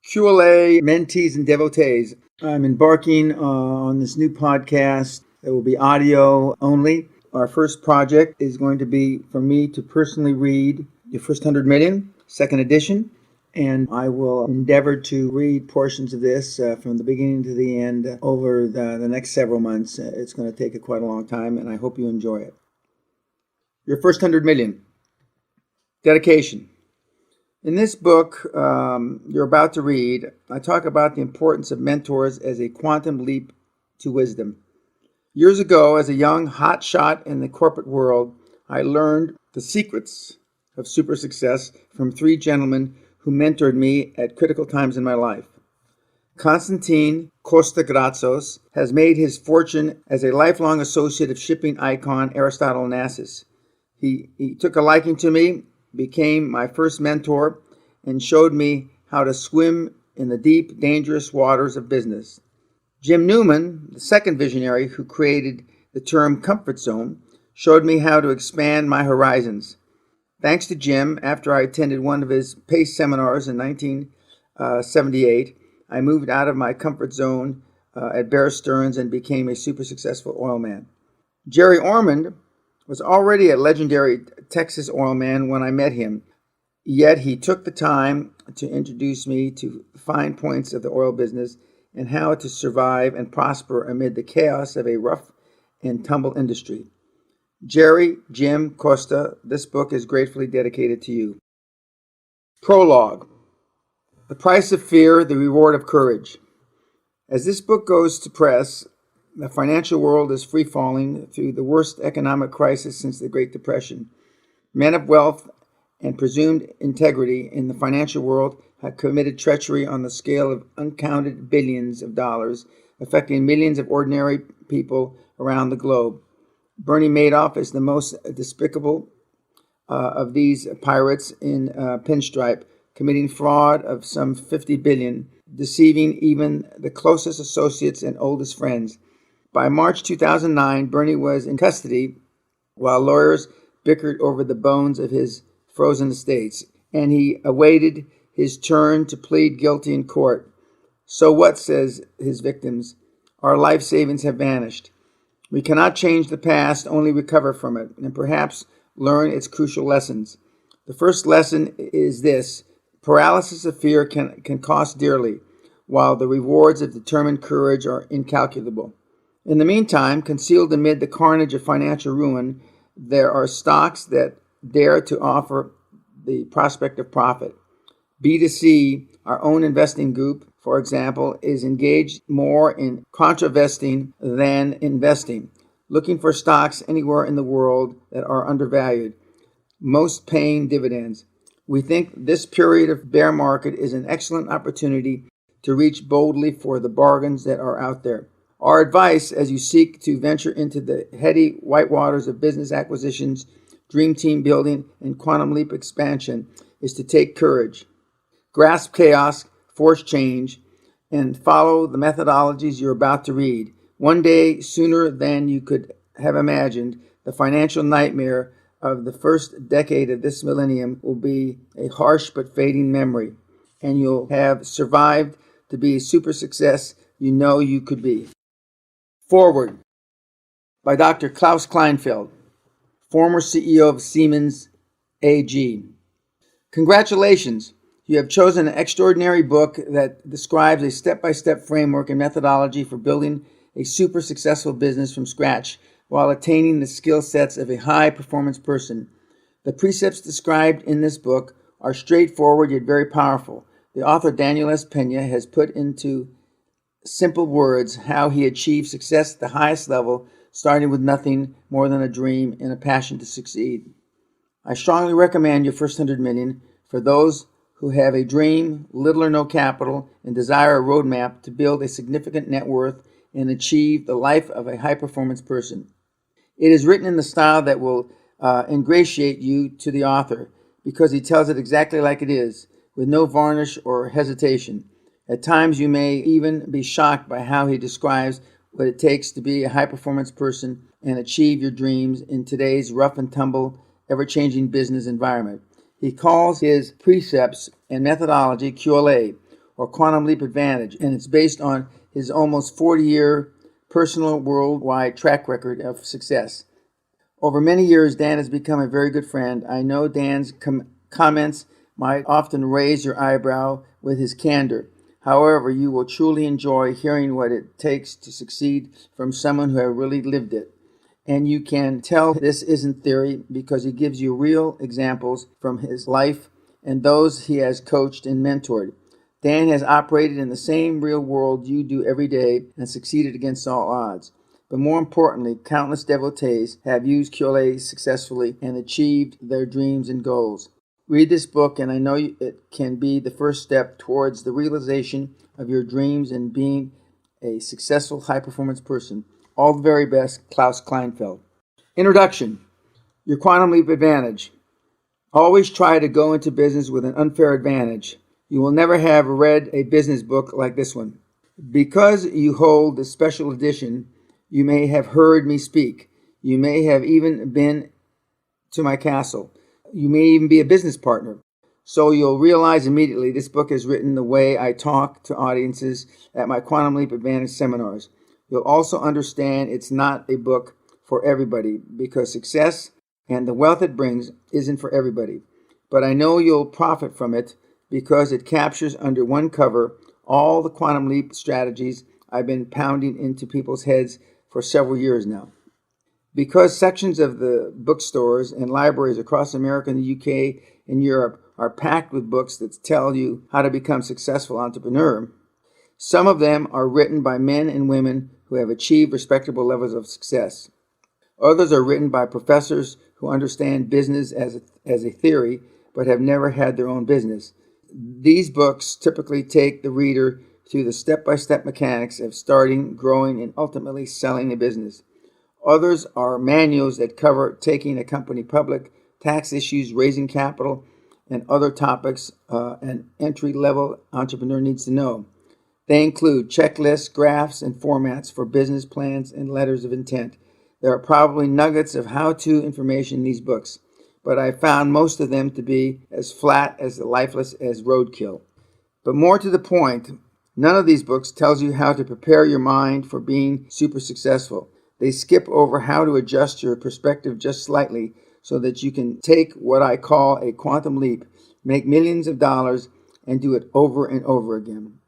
QLA mentees and devotees. I'm embarking on this new podcast that will be audio only. Our first project is going to be for me to personally read The First 100 Million, second edition, and I will endeavor to read portions of this from the beginning to the end over the next several months. It's going to take quite a long time, and I hope you enjoy it. Your First 100 Million. Dedication. In this book you're about to read, I talk about the importance of mentors as a quantum leap to wisdom. Years ago, as a young hotshot in the corporate world, I learned the secrets of super success from three gentlemen who mentored me at critical times in my life. Constantine Costagratsos has made his fortune as a lifelong associate of shipping icon Aristotle Onassis. He took a liking to me, became my first mentor, and showed me how to swim in the deep, dangerous waters of business. Jim Newman, the second visionary who created the term comfort zone, showed me how to expand my horizons. Thanks to Jim, after I attended one of his PACE seminars in 1978, I moved out of my comfort zone at Bear Stearns and became a super successful oil man. Jerry Ormond was already a legendary Texas oil man when I met him, yet he took the time to introduce me to fine points of the oil business and how to survive and prosper amid the chaos of a rough and tumble industry. Jerry, Jim, Costa, this book is gratefully dedicated to you. Prologue. The Price of Fear, the Reward of Courage. As this book goes to press, the financial world is free-falling through the worst economic crisis since the Great Depression. Men of wealth and presumed integrity in the financial world have committed treachery on the scale of uncounted billions of dollars, affecting millions of ordinary people around the globe. Bernie Madoff is the most despicable of these pirates in pinstripe, committing fraud of some 50 billion, deceiving even the closest associates and oldest friends. By March 2009, Bernie was in custody while lawyers bickered over the bones of his frozen estates, and he awaited his turn to plead guilty in court. So what, says his victims, our life savings have vanished. We cannot change the past, only recover from it, and perhaps learn its crucial lessons. The first lesson is this: paralysis of fear can cost dearly, while the rewards of determined courage are incalculable. In the meantime, concealed amid the carnage of financial ruin, there are stocks that dare to offer the prospect of profit. B2C, our own investing group, for example, is engaged more in contravesting than investing, looking for stocks anywhere in the world that are undervalued, most paying dividends. We think this period of bear market is an excellent opportunity to reach boldly for the bargains that are out there. Our advice as you seek to venture into the heady white waters of business acquisitions, dream team building, and quantum leap expansion is to take courage, grasp chaos, force change, and follow the methodologies you're about to read. One day, sooner than you could have imagined, the financial nightmare of the first decade of this millennium will be a harsh but fading memory, and you'll have survived to be a super success you know you could be. Forward by Dr. Klaus Kleinfeld, former CEO of Siemens AG. Congratulations! You have chosen an extraordinary book that describes a step-by-step framework and methodology for building a super successful business from scratch while attaining the skill sets of a high-performance person. The precepts described in this book are straightforward yet very powerful. The author Daniel S. Peña has put into simple words how he achieved success at the highest level, starting with nothing more than a dream and a passion to succeed. I strongly recommend Your First 100 Million for those who have a dream, little or no capital, and desire a roadmap to build a significant net worth and achieve the life of a high-performance person. It is written in the style that will ingratiate you to the author because he tells it exactly like it is, with no varnish or hesitation. At times you may even be shocked by how he describes what it takes to be a high-performance person and achieve your dreams in today's rough and tumble, ever-changing business environment. He calls his precepts and methodology QLA, or Quantum Leap Advantage, and it's based on his almost 40-year personal worldwide track record of success. Over many years, Dan has become a very good friend. I know Dan's comments might often raise your eyebrow with his candor. However, you will truly enjoy hearing what it takes to succeed from someone who has really lived it. And you can tell this isn't theory because he gives you real examples from his life and those he has coached and mentored. Dan has operated in the same real world you do every day and succeeded against all odds. But more importantly, countless devotees have used QLA successfully and achieved their dreams and goals. Read this book, and I know it can be the first step towards the realization of your dreams and being a successful high-performance person. All the very best, Klaus Kleinfeld. Introduction. Your Quantum Leap Advantage. Always try to go into business with an unfair advantage. You will never have read a business book like this one. Because you hold the special edition, you may have heard me speak. You may have even been to my castle. You may even be a business partner. So you'll realize immediately this book is written the way I talk to audiences at my Quantum Leap Advantage seminars. You'll also understand it's not a book for everybody because success and the wealth it brings isn't for everybody. But I know you'll profit from it because it captures under one cover all the Quantum Leap strategies I've been pounding into people's heads for several years now. Because sections of the bookstores and libraries across America and the UK and Europe are packed with books that tell you how to become a successful entrepreneur, some of them are written by men and women who have achieved respectable levels of success. Others are written by professors who understand business as a theory but have never had their own business. These books typically take the reader through the step-by-step mechanics of starting, growing, and ultimately selling a business. Others are manuals that cover taking a company public, tax issues, raising capital, and other topics an entry-level entrepreneur needs to know. They include checklists, graphs, and formats for business plans and letters of intent. There are probably nuggets of how-to information in these books, but I found most of them to be as flat, as lifeless as roadkill. But more to the point, none of these books tells you how to prepare your mind for being super successful. They skip over how to adjust your perspective just slightly so that you can take what I call a quantum leap, make millions of dollars, and do it over and over again.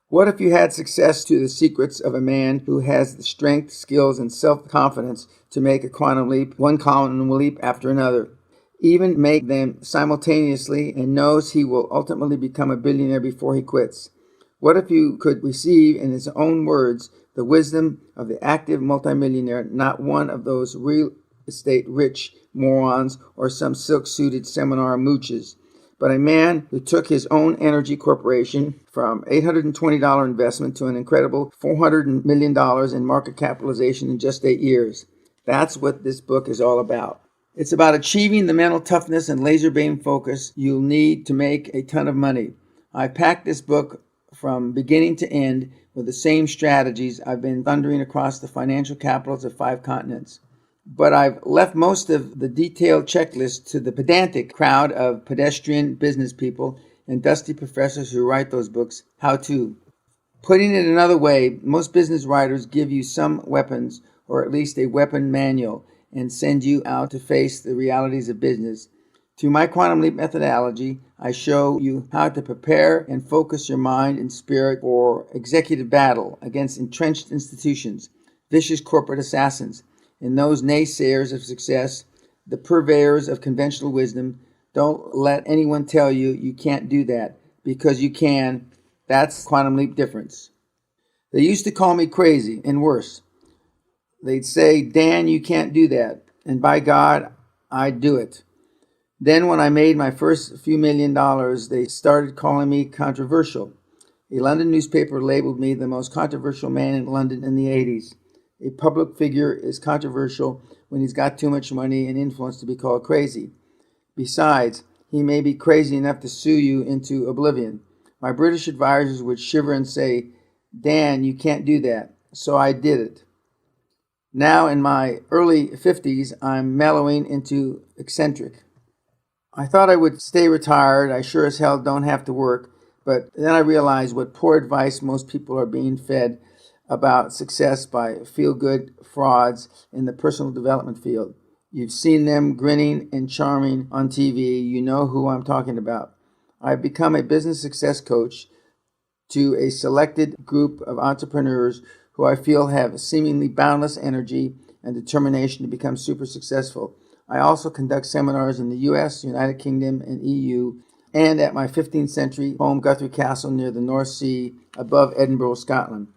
What if you had success to the secrets of a man who has the strength, skills, and self-confidence to make a quantum leap, one quantum leap after another, even make them simultaneously, and knows he will ultimately become a billionaire before he quits? What if you could receive, in his own words, the wisdom of the active multimillionaire, not one of those real estate rich morons or some silk-suited seminar mooches, but a man who took his own energy corporation from $820 investment to an incredible $400 million in market capitalization in just 8 years. That's what this book is all about. It's about achieving the mental toughness and laser beam focus you'll need to make a ton of money. I packed this book from beginning to end with the same strategies I've been thundering across the financial capitals of 5 continents. But I've left most of the detailed checklist to the pedantic crowd of pedestrian business people and dusty professors who write those books. How to. Putting it another way, most business writers give you some weapons, or at least a weapon manual, and send you out to face the realities of business. Through my Quantum Leap methodology, I show you how to prepare and focus your mind and spirit for executive battle against entrenched institutions, vicious corporate assassins, and those naysayers of success, the purveyors of conventional wisdom. Don't let anyone tell you you can't do that, because you can. That's Quantum Leap difference. They used to call me crazy, and worse. They'd say, Dan, you can't do that. And by God, I'd do it. Then when I made my first few $1 million, they started calling me controversial. A London newspaper labeled me the most controversial man in London in the 80s. A public figure is controversial when he's got too much money and influence to be called crazy. Besides, he may be crazy enough to sue you into oblivion. My British advisors would shiver and say, Dan, you can't do that. So I did it. Now in my early 50s, I'm mellowing into eccentric. I thought I would stay retired. I sure as hell don't have to work, But then I realized what poor advice most people are being fed about success by feel-good frauds in the personal development field. You've seen them grinning and charming on TV. You know who I'm talking about. I've become a business success coach to a selected group of entrepreneurs who I feel have seemingly boundless energy and determination to become super successful. I also conduct seminars in the US, United Kingdom, and EU, and at my 15th century home Guthrie Castle near the North Sea above Edinburgh, Scotland.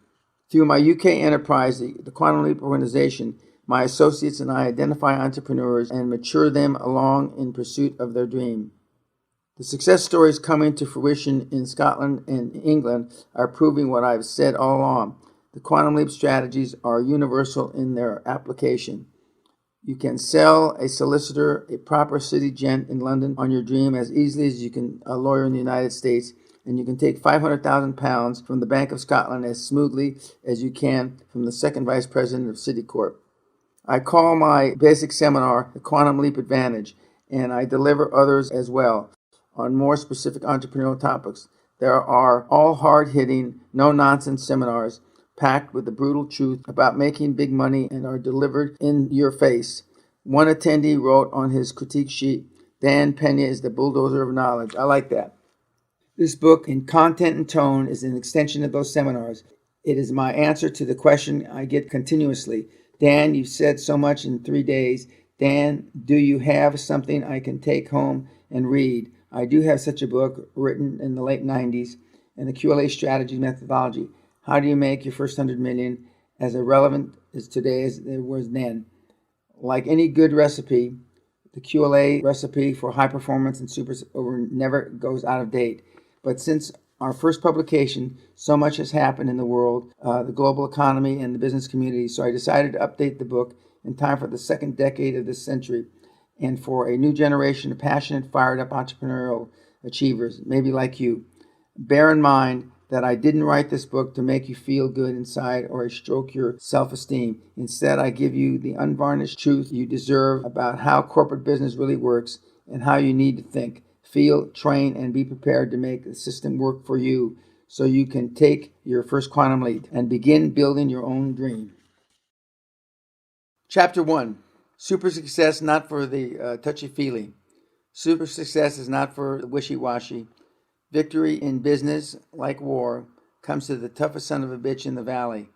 Through my UK enterprise, the Quantum Leap organization, my associates and I identify entrepreneurs and mature them along in pursuit of their dream. The success stories coming to fruition in Scotland and England are proving what I've said all along. The Quantum Leap strategies are universal in their application. You can sell a solicitor, a proper city gent in London on your dream as easily as you can a lawyer in the United States, and you can take £500,000 from the Bank of Scotland as smoothly as you can from the second vice president of Citicorp. I call my basic seminar the Quantum Leap Advantage, and I deliver others as well on more specific entrepreneurial topics. There are all hard-hitting, no-nonsense seminars packed with the brutal truth about making big money and are delivered in your face. One attendee wrote on his critique sheet, "Dan Peña is the bulldozer of knowledge." I like that. This book, in content and tone, is an extension of those seminars. It is my answer to the question I get continuously. Dan, you've said so much in 3 days. Dan, do you have something I can take home and read? I do have such a book written in the late 90s, and the QLA strategy methodology. How do you make your first 100 million as relevant as today as it was then? Like any good recipe, the QLA recipe for high performance and super never goes out of date. But since our first publication, so much has happened in the world, the global economy and the business community. So I decided to update the book in time for the second decade of this century and for a new generation of passionate, fired up entrepreneurial achievers, maybe like you. Bear in mind that I didn't write this book to make you feel good inside or stroke your self-esteem. Instead, I give you the unvarnished truth you deserve about how corporate business really works and how you need to think, feel, train, and be prepared to make the system work for you so you can take your first quantum leap and begin building your own dream. Chapter 1. Super success not for the touchy-feely. Super success is not for the wishy-washy. Victory in business, like war, comes to the toughest son of a bitch in the valley.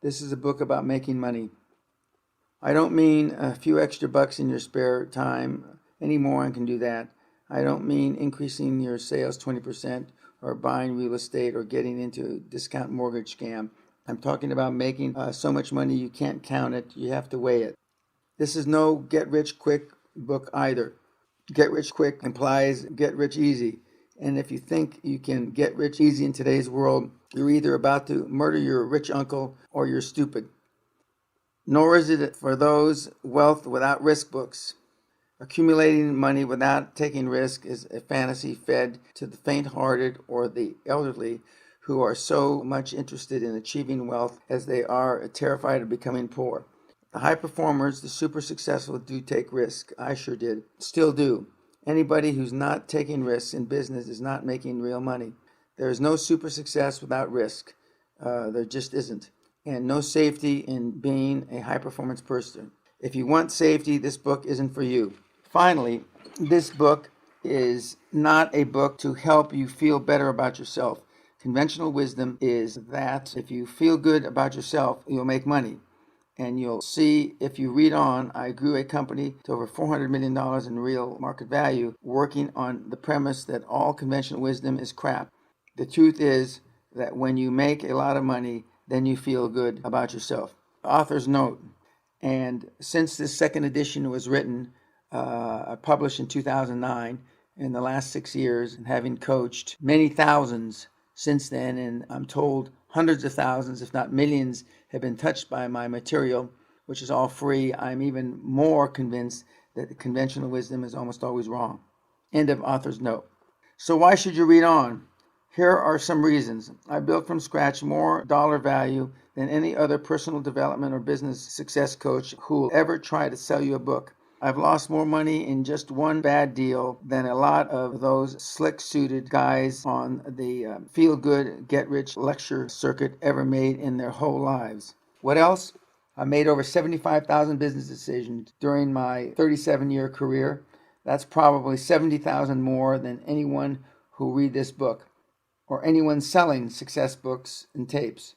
This is a book about making money. I don't mean a few extra bucks in your spare time. Any moron can do that. I don't mean increasing your sales 20% or buying real estate or getting into a discount mortgage scam. I'm talking about making so much money you can't count it. You have to weigh it. This is no get-rich-quick book either. Get-rich-quick implies get-rich-easy. And if you think you can get rich easy in today's world, you're either about to murder your rich uncle or you're stupid. Nor is it for those wealth without risk books. Accumulating money without taking risk is a fantasy fed to the faint-hearted or the elderly who are so much interested in achieving wealth as they are terrified of becoming poor. The high performers, the super successful, do take risk. I sure did. Still do. Anybody who's not taking risks in business is not making real money. There is no super success without risk. There just isn't. And no safety in being a high-performance person. If you want safety, this book isn't for you. Finally, this book is not a book to help you feel better about yourself. Conventional wisdom is that if you feel good about yourself, you'll make money. And you'll see if you read on, I grew a company to over $400 million in real market value, working on the premise that all conventional wisdom is crap. The truth is that when you make a lot of money, then you feel good about yourself. Author's note. And since this second edition was written, published in 2009, in the last 6 years, and having coached many thousands since then, and I'm told hundreds of thousands, if not millions, have been touched by my material, which is all free, I'm even more convinced that the conventional wisdom is almost always wrong. End of author's note. So why should you read on? Here are some reasons. I built from scratch more dollar value than any other personal development or business success coach who will ever try to sell you a book. I've lost more money in just one bad deal than a lot of those slick-suited guys on the feel-good, get-rich lecture circuit ever made in their whole lives. What else? I made over 75,000 business decisions during my 37-year career. That's probably 70,000 more than anyone who read this book or anyone selling success books and tapes.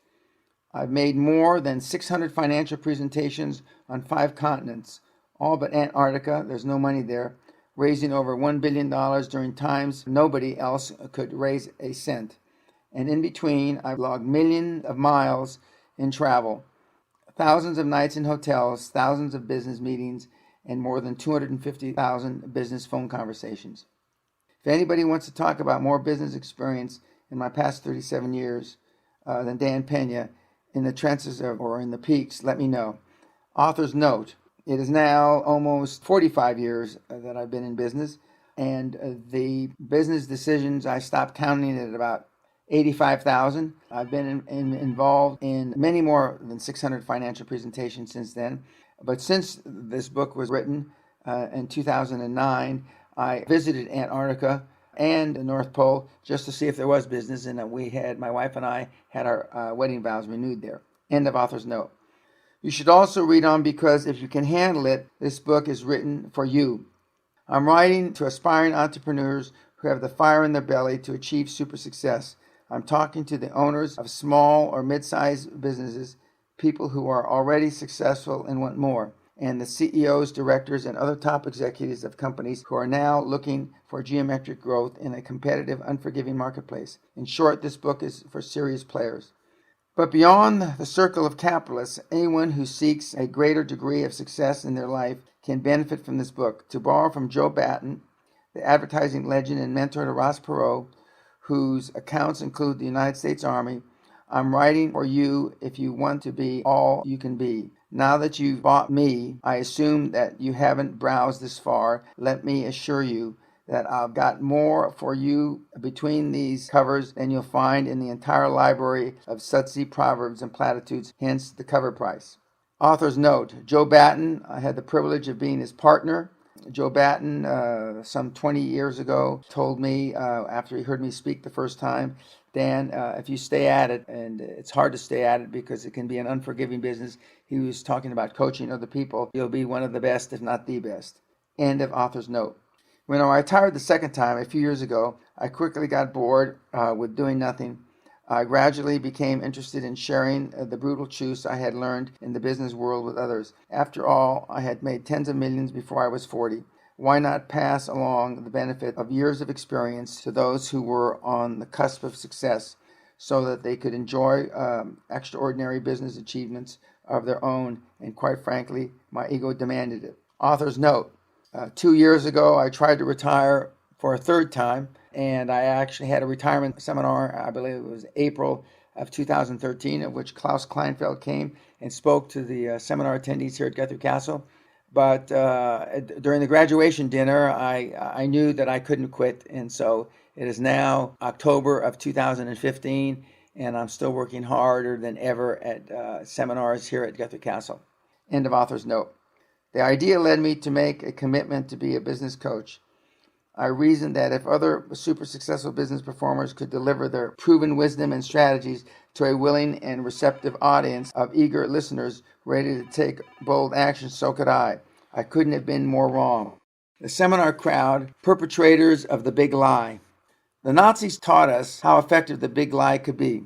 I've made more than 600 financial presentations on 5 continents, all but Antarctica. There's no money there, raising over $1 billion during times nobody else could raise a cent. And in between, I've logged millions of miles in travel, thousands of nights in hotels, thousands of business meetings, and more than 250,000 business phone conversations. If anybody wants to talk about more business experience in my past 37 years than Dan Peña, in the trenches or in the peaks, let me know. Author's note: it is now almost 45 years that I've been in business, and the business decisions, I stopped counting at about 85,000. I've been involved in many more than 600 financial presentations since then. But since this book was written in 2009, I visited Antarctica and the North Pole just to see if there was business, and my wife and I had our wedding vows renewed there. End of author's note. You should also read on, because if you can handle it, this book is written for you. I'm writing to aspiring entrepreneurs who have the fire in their belly to achieve super success. I'm talking to the owners of small or mid-sized businesses, people who are already successful and want more, and the CEOs, directors, and other top executives of companies who are now looking for geometric growth in a competitive, unforgiving marketplace. In short, this book is for serious players. But beyond the circle of capitalists, anyone who seeks a greater degree of success in their life can benefit from this book. To borrow from Joe Batten, the advertising legend and mentor to Ross Perot, whose accounts include the United States Army, I'm writing for you if you want to be all you can be. Now that you've bought me, I assume that you haven't browsed this far. Let me assure you that I've got more for you between these covers than you'll find in the entire library of Sutzi proverbs and platitudes, hence the cover price. Author's note: Joe Batten, I had the privilege of being his partner. Joe Batten, some 20 years ago, told me after he heard me speak the first time, Dan, if you stay at it, and it's hard to stay at it because it can be an unforgiving business. He was talking about coaching other people. You'll be one of the best, if not the best. End of author's note. When I retired the second time, a few years ago, I quickly got bored with doing nothing. I gradually became interested in sharing the brutal truths I had learned in the business world with others. After all, I had made tens of millions before I was 40. Why not pass along the benefit of years of experience to those who were on the cusp of success so that they could enjoy extraordinary business achievements of their own? And quite frankly, my ego demanded it. Author's note: 2 years ago, I tried to retire for a third time, and I actually had a retirement seminar, I believe it was April of 2013, at which Klaus Kleinfeld came and spoke to the seminar attendees here at Guthrie Castle. But during the graduation dinner, I knew that I couldn't quit, and so it is now October of 2015, and I'm still working harder than ever at seminars here at Guthrie Castle. End of author's note. The idea led me to make a commitment to be a business coach. I reasoned that if other super successful business performers could deliver their proven wisdom and strategies to a willing and receptive audience of eager listeners ready to take bold action, so could I. I couldn't have been more wrong. The seminar crowd, perpetrators of the big lie. The Nazis taught us how effective the big lie could be.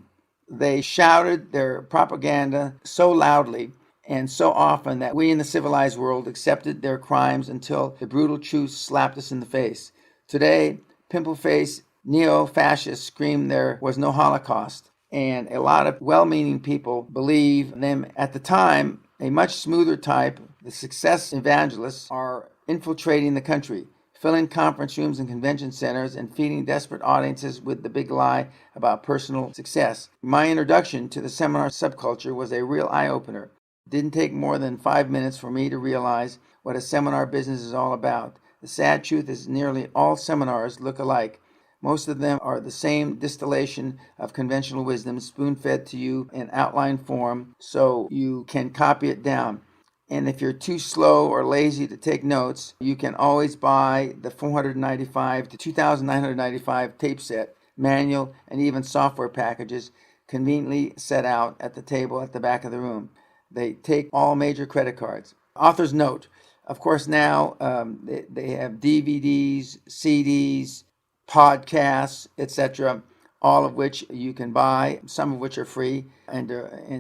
They shouted their propaganda so loudly and so often that we in the civilized world accepted their crimes until the brutal truth slapped us in the face. Today, pimple-faced neo-fascists scream there was no Holocaust, and a lot of well-meaning people believe them. At the time, a much smoother type, the success evangelists, are infiltrating the country, filling conference rooms and convention centers, and feeding desperate audiences with the big lie about personal success. My introduction to the seminar subculture was a real eye-opener. It didn't take more than 5 minutes for me to realize what a seminar business is all about. The sad truth is nearly all seminars look alike. Most of them are the same distillation of conventional wisdom spoon-fed to you in outline form so you can copy it down. And if you're too slow or lazy to take notes, you can always buy the $495 to $2,995 tape set, manual, and even software packages conveniently set out at the table at the back of the room. They take all major credit cards. Author's note. Of course, now they have DVDs, CDs, podcasts, etc., all of which you can buy, some of which are free. And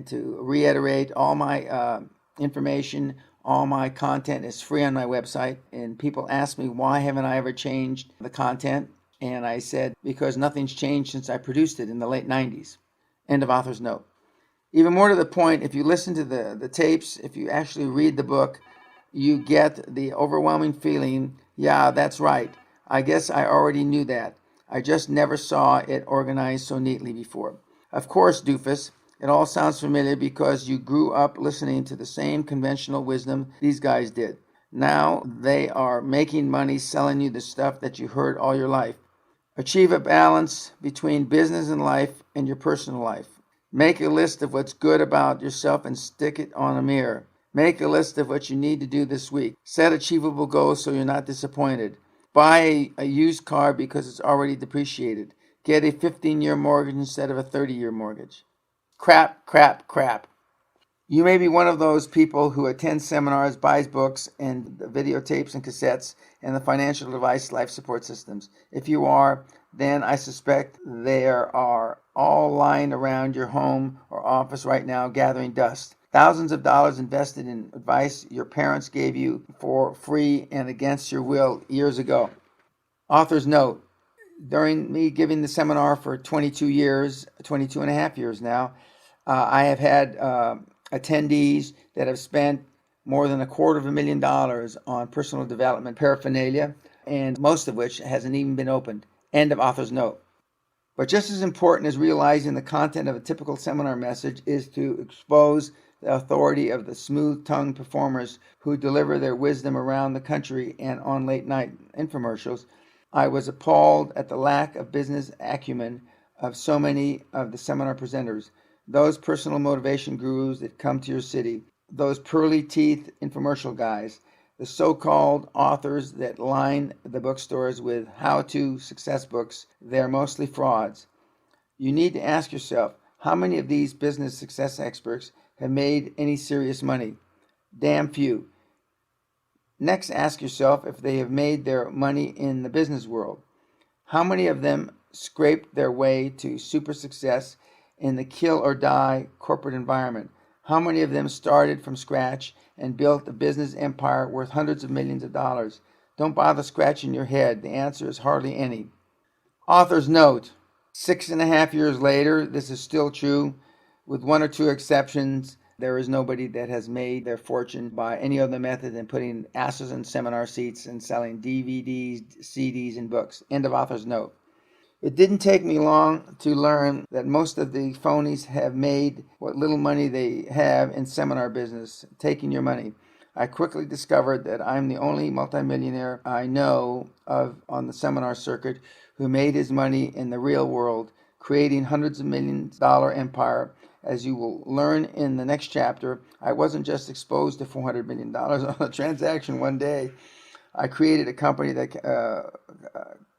to reiterate, all my information, all my content is free on my website. And people ask me, why haven't I ever changed the content? And I said, because nothing's changed since I produced it in the late 90s. End of author's note. Even more to the point, if you listen to the tapes, if you actually read the book, you get the overwhelming feeling, yeah, that's right. I guess I already knew that. I just never saw it organized so neatly before. Of course, doofus, it all sounds familiar because you grew up listening to the same conventional wisdom these guys did. Now they are making money selling you the stuff that you heard all your life. Achieve a balance between business and life and your personal life. Make a list of what's good about yourself and stick it on a mirror. Make a list of what you need to do this week. Set achievable goals so you're not disappointed. Buy a used car because it's already depreciated. Get a 15-year mortgage instead of a 30-year mortgage. Crap, crap, crap. You may be one of those people who attends seminars, buys books and videotapes and cassettes, and the financial advice life support systems. If you are, then I suspect there are all lying around your home or office right now gathering dust. Thousands of dollars invested in advice your parents gave you for free and against your will years ago. Author's note. During me giving the seminar for 22 and a half years now, I have had attendees that have spent more than $250,000 on personal development paraphernalia, and most of which hasn't even been opened. End of author's note. But just as important as realizing the content of a typical seminar message is to expose the authority of the smooth-tongued performers who deliver their wisdom around the country and on late-night infomercials. I was appalled at the lack of business acumen of so many of the seminar presenters. Those personal motivation gurus that come to your city, those pearly-teeth infomercial guys, the so-called authors that line the bookstores with how-to success books, they're mostly frauds. You need to ask yourself, how many of these business success experts have made any serious money? Damn few. Next, ask yourself if they have made their money in the business world. How many of them scraped their way to super success in the kill or die corporate environment? How many of them started from scratch and built a business empire worth hundreds of millions of dollars? Don't bother scratching your head. The answer is hardly any. Author's note. 6.5 years later, this is still true. With one or two exceptions, there is nobody that has made their fortune by any other method than putting asses in seminar seats and selling DVDs, CDs, and books. End of author's note. It didn't take me long to learn that most of the phonies have made what little money they have in seminar business, taking your money. I quickly discovered that I'm the only multimillionaire I know of on the seminar circuit who made his money in the real world, creating hundreds of millions dollar empire. As you will learn in the next chapter, I wasn't just exposed to $400 million on a transaction one day. I created a company that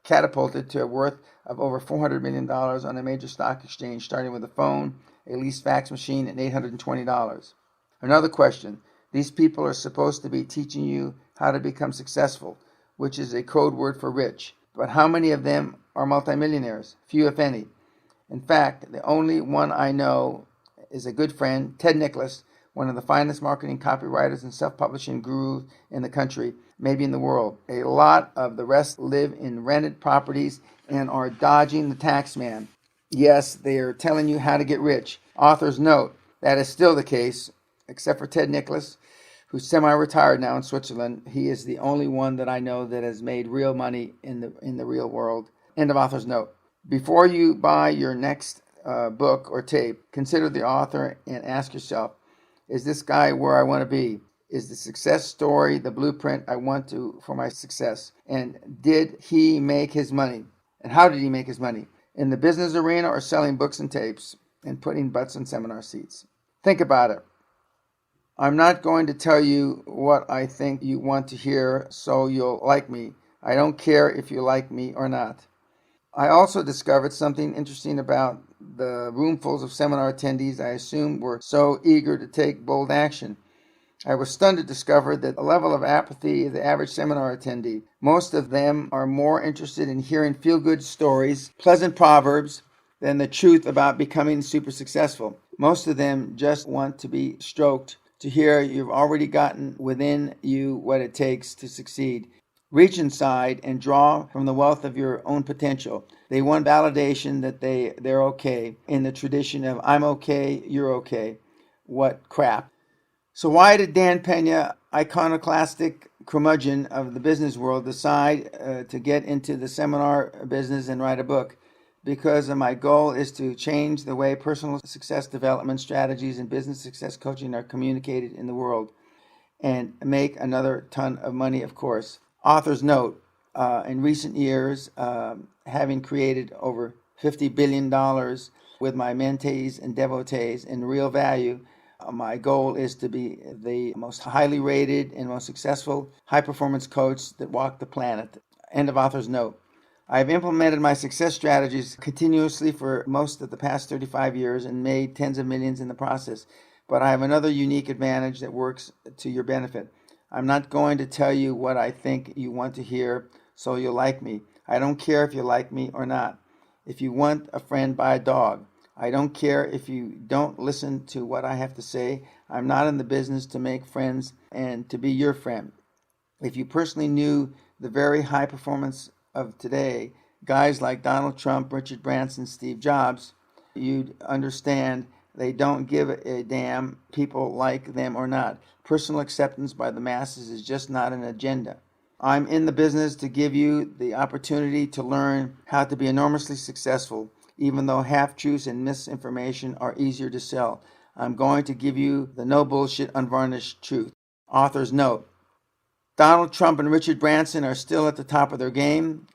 catapulted to a worth of over $400 million on a major stock exchange, starting with a phone, a leased fax machine, and $820. Another question. These people are supposed to be teaching you how to become successful, which is a code word for rich. But how many of them are multimillionaires? Few, if any. In fact, the only one I know is a good friend, Ted Nicholas, one of the finest marketing copywriters and self-publishing gurus in the country, maybe in the world. A lot of the rest live in rented properties and are dodging the tax man. Yes, they are telling you how to get rich. Author's note, that is still the case, except for Ted Nicholas, who's semi-retired now in Switzerland. He is the only one that I know that has made real money in the real world. End of author's note. Before you buy your next book or tape, consider the author and ask yourself, is this guy where I want to be? Is the success story the blueprint I want for my success? And did he make his money? And how did he make his money? In the business arena or selling books and tapes and putting butts in seminar seats? Think about it. I'm not going to tell you what I think you want to hear so you'll like me. I don't care if you like me or not. I also discovered something interesting about the roomfuls of seminar attendees I assumed were so eager to take bold action. I was stunned to discover that the level of apathy of the average seminar attendee. Most of them are more interested in hearing feel-good stories, pleasant proverbs, than the truth about becoming super successful. Most of them just want to be stroked, to hear you've already gotten within you what it takes to succeed. Reach inside and draw from the wealth of your own potential. They want validation that they're okay, in the tradition of I'm okay, you're okay. What crap. So why did Dan Peña, iconoclastic curmudgeon of the business world, decide to get into the seminar business and write a book? Because my goal is to change the way personal success development strategies and business success coaching are communicated in the world and make another ton of money, of course. Author's note, in recent years, having created over $50 billion with my mentees and devotees in real value, my goal is to be the most highly rated and most successful high-performance coach that walked the planet. End of author's note. I've implemented my success strategies continuously for most of the past 35 years and made tens of millions in the process. But I have another unique advantage that works to your benefit. I'm not going to tell you what I think you want to hear so you'll like me. I don't care if you like me or not. If you want a friend, buy a dog. I don't care if you don't listen to what I have to say. I'm not in the business to make friends and to be your friend. If you personally knew the very high performance of today, guys like Donald Trump, Richard Branson, Steve Jobs, you'd understand they don't give a damn people like them or not. Personal acceptance by the masses is just not an agenda. I'm in the business to give you the opportunity to learn how to be enormously successful, even though half-truths and misinformation are easier to sell. I'm going to give you the no bullshit, unvarnished truth. Author's note. Donald Trump and Richard Branson are still at the top of their game.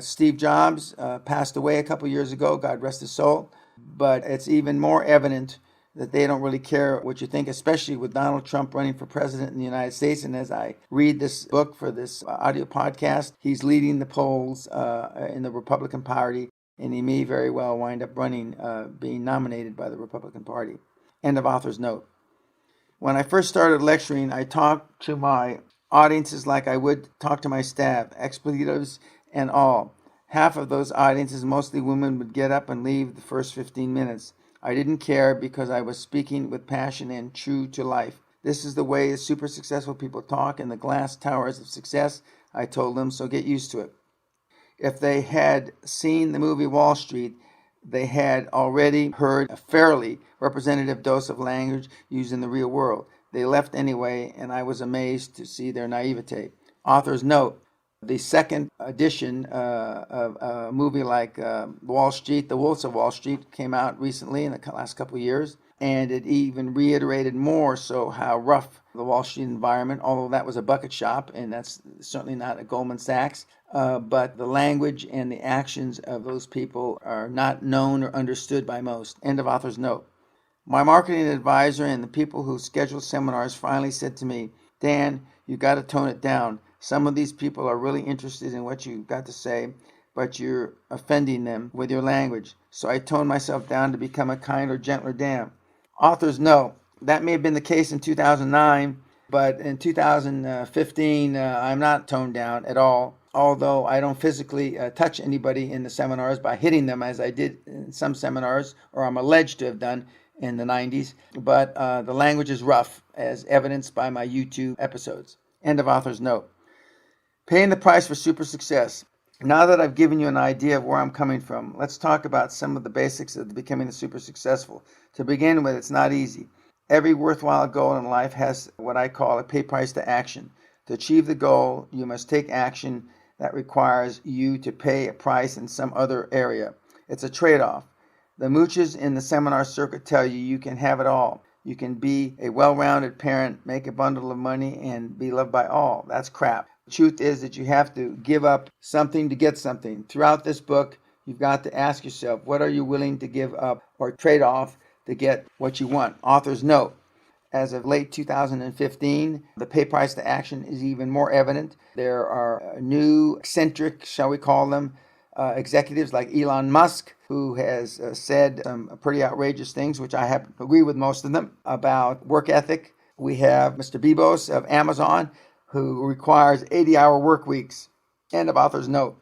Steve Jobs passed away a couple years ago, God rest his soul. But it's even more evident that they don't really care what you think, especially with Donald Trump running for president in the United States. And as I read this book for this audio podcast, he's leading the polls in the Republican Party, and he may very well wind up running, being nominated by the Republican Party. End of author's note. When I first started lecturing, I talked to my audiences like I would talk to my staff, expletives and all. Half of those audiences, mostly women, would get up and leave the first 15 minutes. I didn't care because I was speaking with passion and true to life. This is the way super successful people talk in the glass towers of success, I told them, so get used to it. If they had seen the movie Wall Street, they had already heard a fairly representative dose of language used in the real world. They left anyway, and I was amazed to see their naivete. Author's note. The second edition of a movie like Wall Street, The Wolves of Wall Street, came out recently in the last couple of years, and it even reiterated more so how rough the Wall Street environment, although that was a bucket shop, and that's certainly not a Goldman Sachs, but the language and the actions of those people are not known or understood by most. End of author's note. My marketing advisor and the people who schedule seminars finally said to me, Dan, you got to tone it down. Some of these people are really interested in what you've got to say, but you're offending them with your language. So I toned myself down to become a kinder, gentler Dan. Authors know that may have been the case in 2009, but in 2015, I'm not toned down at all, although I don't physically touch anybody in the seminars by hitting them as I did in some seminars, or I'm alleged to have done in the 90s, but the language is rough, as evidenced by my YouTube episodes. End of author's note. Paying the price for super success. Now that I've given you an idea of where I'm coming from, let's talk about some of the basics of becoming a super successful. To begin with, it's not easy. Every worthwhile goal in life has what I call a pay price to action. To achieve the goal, you must take action that requires you to pay a price in some other area. It's a trade-off. The mooches in the seminar circuit tell you you can have it all. You can be a well-rounded parent, make a bundle of money, and be loved by all. That's crap. The truth is that you have to give up something to get something. Throughout this book, you've got to ask yourself, what are you willing to give up or trade off to get what you want? Author's note. As of late 2015, the pay price to action is even more evident. There are new eccentric, shall we call them, executives like Elon Musk, who has said some pretty outrageous things, which I happen to agree with most of them, about work ethic. We have Mr. Bezos of Amazon, who requires 80-hour work weeks. End of author's note.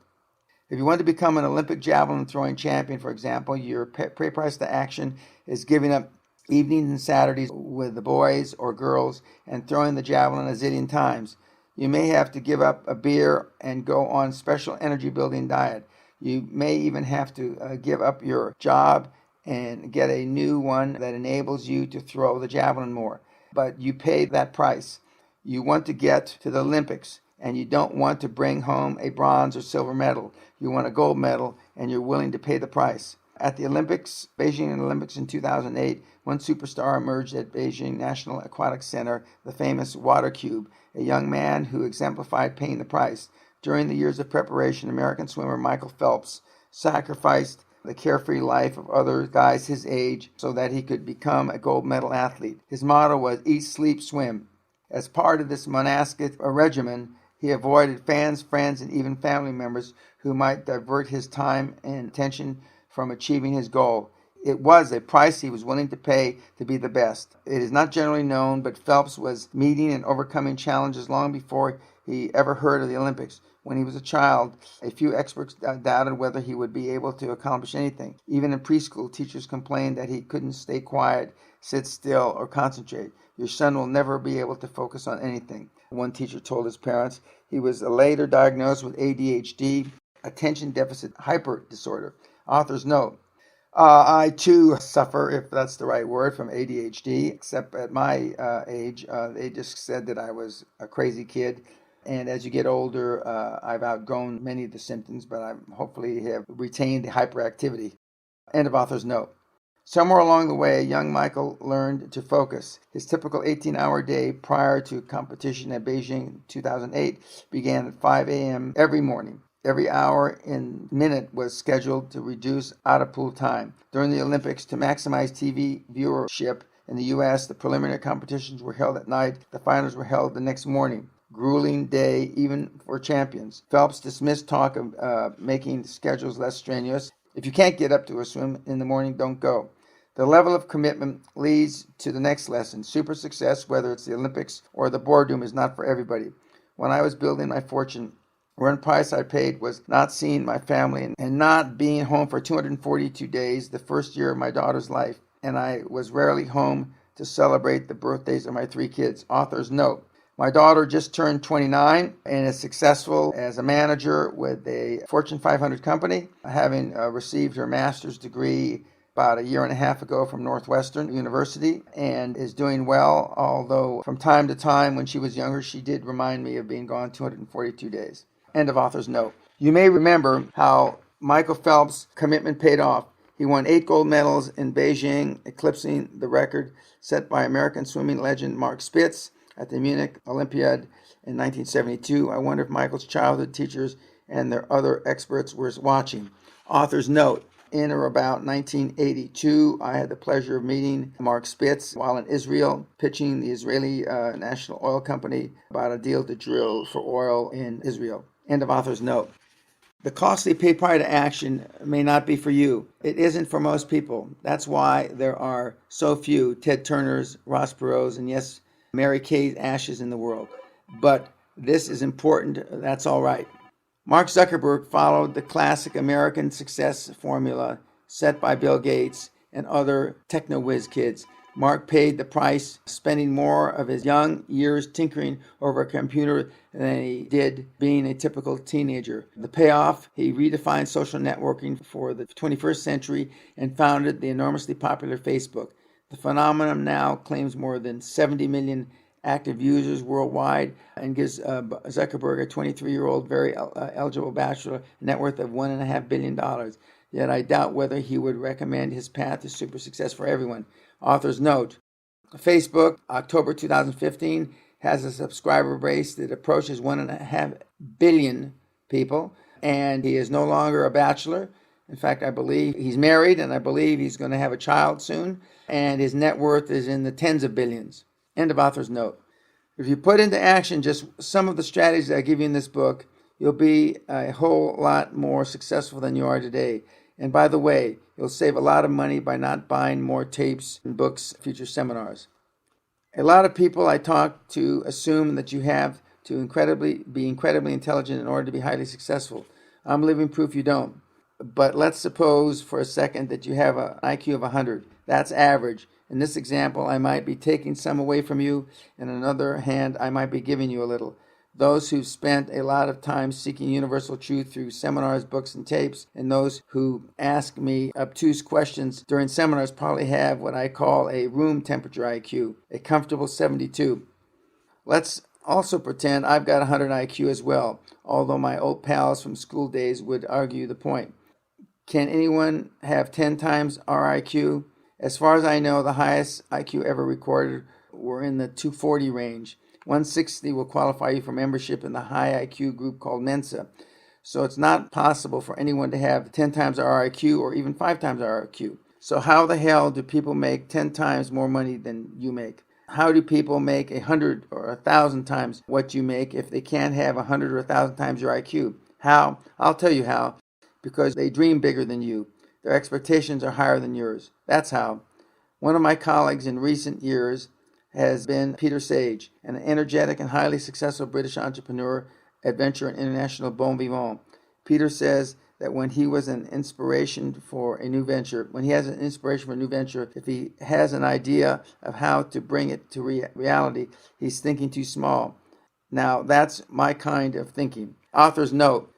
If you want to become an Olympic javelin throwing champion, for example, your pay price to action is giving up evenings and Saturdays with the boys or girls and throwing the javelin a zillion times. You may have to give up a beer and go on special energy building diet. You may even have to give up your job and get a new one that enables you to throw the javelin more. But you pay that price. You want to get to the Olympics, and you don't want to bring home a bronze or silver medal. You want a gold medal, and you're willing to pay the price. At the Olympics, Beijing Olympics in 2008, one superstar emerged at Beijing National Aquatic Center, the famous water cube, a young man who exemplified paying the price. During the years of preparation, American swimmer Michael Phelps sacrificed the carefree life of other guys his age so that he could become a gold medal athlete. His motto was eat, sleep, swim. As part of this monastic regimen, he avoided fans, friends, and even family members who might divert his time and attention from achieving his goal. It was a price he was willing to pay to be the best. It is not generally known, but Phelps was meeting and overcoming challenges long before he ever heard of the Olympics. When he was a child, a few experts doubted whether he would be able to accomplish anything. Even in preschool, teachers complained that he couldn't stay quiet, sit still, or concentrate. Your son will never be able to focus on anything, one teacher told his parents. He was later diagnosed with ADHD, attention deficit hyper disorder. Author's note. I too suffer, if that's the right word, from ADHD, except at my age, they just said that I was a crazy kid. And as you get older, I've outgrown many of the symptoms, but I hopefully have retained the hyperactivity. End of author's note. Somewhere along the way, young Michael learned to focus. His typical 18-hour day prior to competition at Beijing in 2008 began at 5 a.m. every morning. Every hour and minute was scheduled to reduce out-of-pool time. During the Olympics, to maximize TV viewership in the U.S., the preliminary competitions were held at night. The finals were held the next morning. Grueling day even for champions. Phelps dismissed talk of making schedules less strenuous. If you can't get up to a swim in the morning, don't go. The level of commitment leads to the next lesson. Super success, whether it's the Olympics or the boardroom, is not for everybody. When I was building my fortune, one price I paid was not seeing my family and not being home for 242 days, the first year of my daughter's life, and I was rarely home to celebrate the birthdays of my 3 kids. Author's note. My daughter just turned 29 and is successful as a manager with a Fortune 500 company, having received her master's degree about a year and a half ago from Northwestern University, and is doing well, although from time to time when she was younger, she did remind me of being gone 242 days. End of author's note. You may remember how Michael Phelps' commitment paid off. He won 8 gold medals in Beijing, eclipsing the record set by American swimming legend Mark Spitz at the Munich Olympiad in 1972. I wonder if Michael's childhood teachers and their other experts were watching. Author's note. In or about 1982, I had the pleasure of meeting Mark Spitz while in Israel, pitching the Israeli National Oil Company about a deal to drill for oil in Israel. End of author's note. The costly pay price to action may not be for you. It isn't for most people. That's why there are so few Ted Turners, Ross Perot's, and yes, Mary Kay Ashes in the world. But this is important. That's all right. Mark Zuckerberg followed the classic American success formula set by Bill Gates and other techno-whiz kids. Mark paid the price, spending more of his young years tinkering over a computer than he did being a typical teenager. The payoff, he redefined social networking for the 21st century and founded the enormously popular Facebook. The phenomenon now claims more than 70 million active users worldwide and gives Zuckerberg, a 23-year-old, very eligible bachelor, a net worth of $1.5 billion. Yet I doubt whether he would recommend his path to super success for everyone. Author's note. Facebook, October 2015, has a subscriber base that approaches 1.5 billion people, and he is no longer a bachelor. In fact, I believe he's married, and I believe he's going to have a child soon, and his net worth is in the tens of billions. End of author's note. If you put into action just some of the strategies I give you in this book, you'll be a whole lot more successful than you are today. And by the way, you'll save a lot of money by not buying more tapes and books, future seminars. A lot of people I talk to assume that you have to be incredibly intelligent in order to be highly successful. I'm living proof you don't. But let's suppose for a second that you have an IQ of 100. That's average. In this example, I might be taking some away from you, and on the other hand, I might be giving you a little. Those who've spent a lot of time seeking universal truth through seminars, books, and tapes, and those who ask me obtuse questions during seminars probably have what I call a room temperature IQ, a comfortable 72. Let's also pretend I've got 100 IQ as well, although my old pals from school days would argue the point. Can anyone have 10 times our IQ? As far as I know, the highest IQ ever recorded were in the 240 range. 160 will qualify you for membership in the high IQ group called Mensa. So it's not possible for anyone to have 10 times our IQ or even 5 times our IQ. So how the hell do people make 10 times more money than you make? How do people make 100 or 1,000 times what you make if they can't have 100 or 1,000 times your IQ? How? I'll tell you how. Because they dream bigger than you. Their expectations are higher than yours. That's how. One of my colleagues in recent years has been Peter Sage, an energetic and highly successful British entrepreneur, adventurer, and international bon vivant. Peter says that when he has an inspiration for a new venture, if he has an idea of how to bring it to reality, he's thinking too small. Now, that's my kind of thinking. Author's note.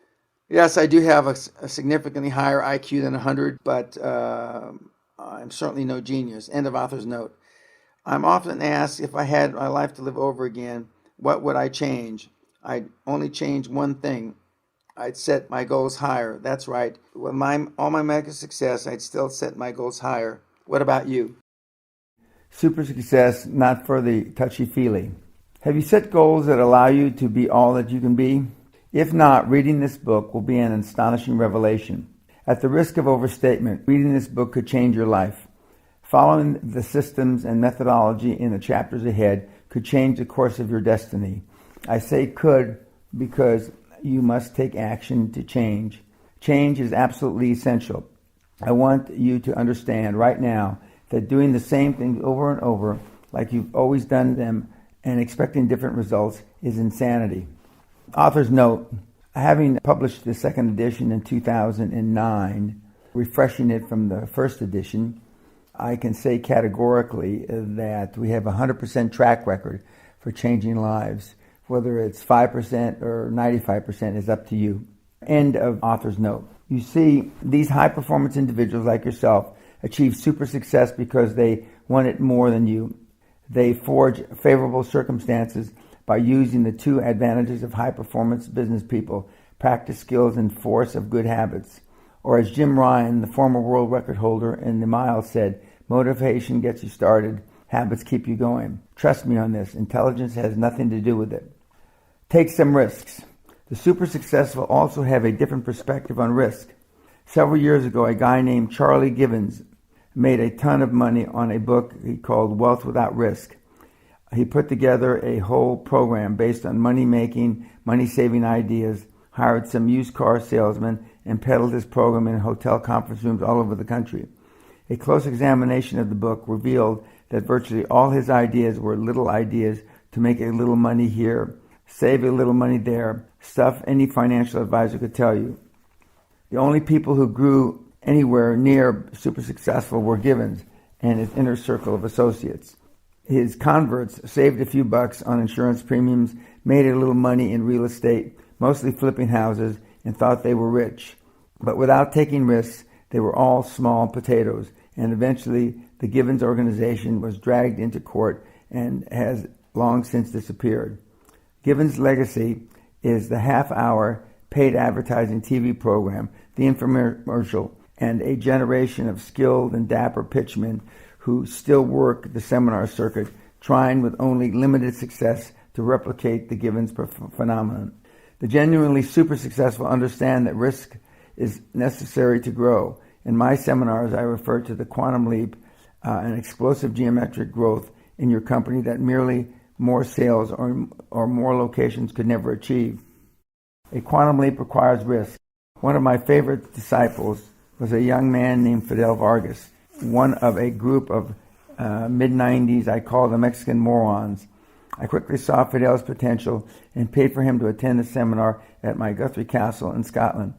Yes, I do have a significantly higher IQ than 100, but I'm certainly no genius. End of author's note. I'm often asked if I had my life to live over again, what would I change? I'd only change one thing. I'd set my goals higher. That's right. With all my mega success, I'd still set my goals higher. What about you? Super success, not for the touchy-feely. Have you set goals that allow you to be all that you can be? If not, reading this book will be an astonishing revelation. At the risk of overstatement, reading this book could change your life. Following the systems and methodology in the chapters ahead could change the course of your destiny. I say could because you must take action to change. Change is absolutely essential. I want you to understand right now that doing the same things over and over, like you've always done them, and expecting different results is insanity. Author's note, having published the second edition in 2009, refreshing it from the first edition, I can say categorically that we have a 100% track record for changing lives. Whether it's 5% or 95% is up to you. End of author's note. You see, these high-performance individuals like yourself achieve super success because they want it more than you. They forge favorable circumstances by using the two advantages of high-performance business people, practice skills and force of good habits. Or as Jim Ryan, the former world record holder in the mile, said, motivation gets you started, habits keep you going. Trust me on this, intelligence has nothing to do with it. Take some risks. The super successful also have a different perspective on risk. Several years ago, a guy named Charlie Givens made a ton of money on a book he called Wealth Without Risk. He put together a whole program based on money-making, money-saving ideas, hired some used car salesmen, and peddled his program in hotel conference rooms all over the country. A close examination of the book revealed that virtually all his ideas were little ideas to make a little money here, save a little money there, stuff any financial advisor could tell you. The only people who grew anywhere near super successful were Givens and his inner circle of associates. His converts saved a few bucks on insurance premiums, made a little money in real estate, mostly flipping houses, and thought they were rich. But without taking risks, they were all small potatoes, and eventually the Givens organization was dragged into court and has long since disappeared. Givens' legacy is the half-hour paid advertising TV program, The Infomercial, and a generation of skilled and dapper pitchmen who still work the seminar circuit, trying with only limited success to replicate the Givens phenomenon. The genuinely super successful understand that risk is necessary to grow. In my seminars, I refer to the quantum leap and explosive geometric growth in your company that merely more sales or more locations could never achieve. A quantum leap requires risk. One of my favorite disciples was a young man named Fidel Vargas, one of a group of mid-90s I call the Mexican morons. I quickly saw Fidel's potential and paid for him to attend a seminar at my Guthrie castle in Scotland.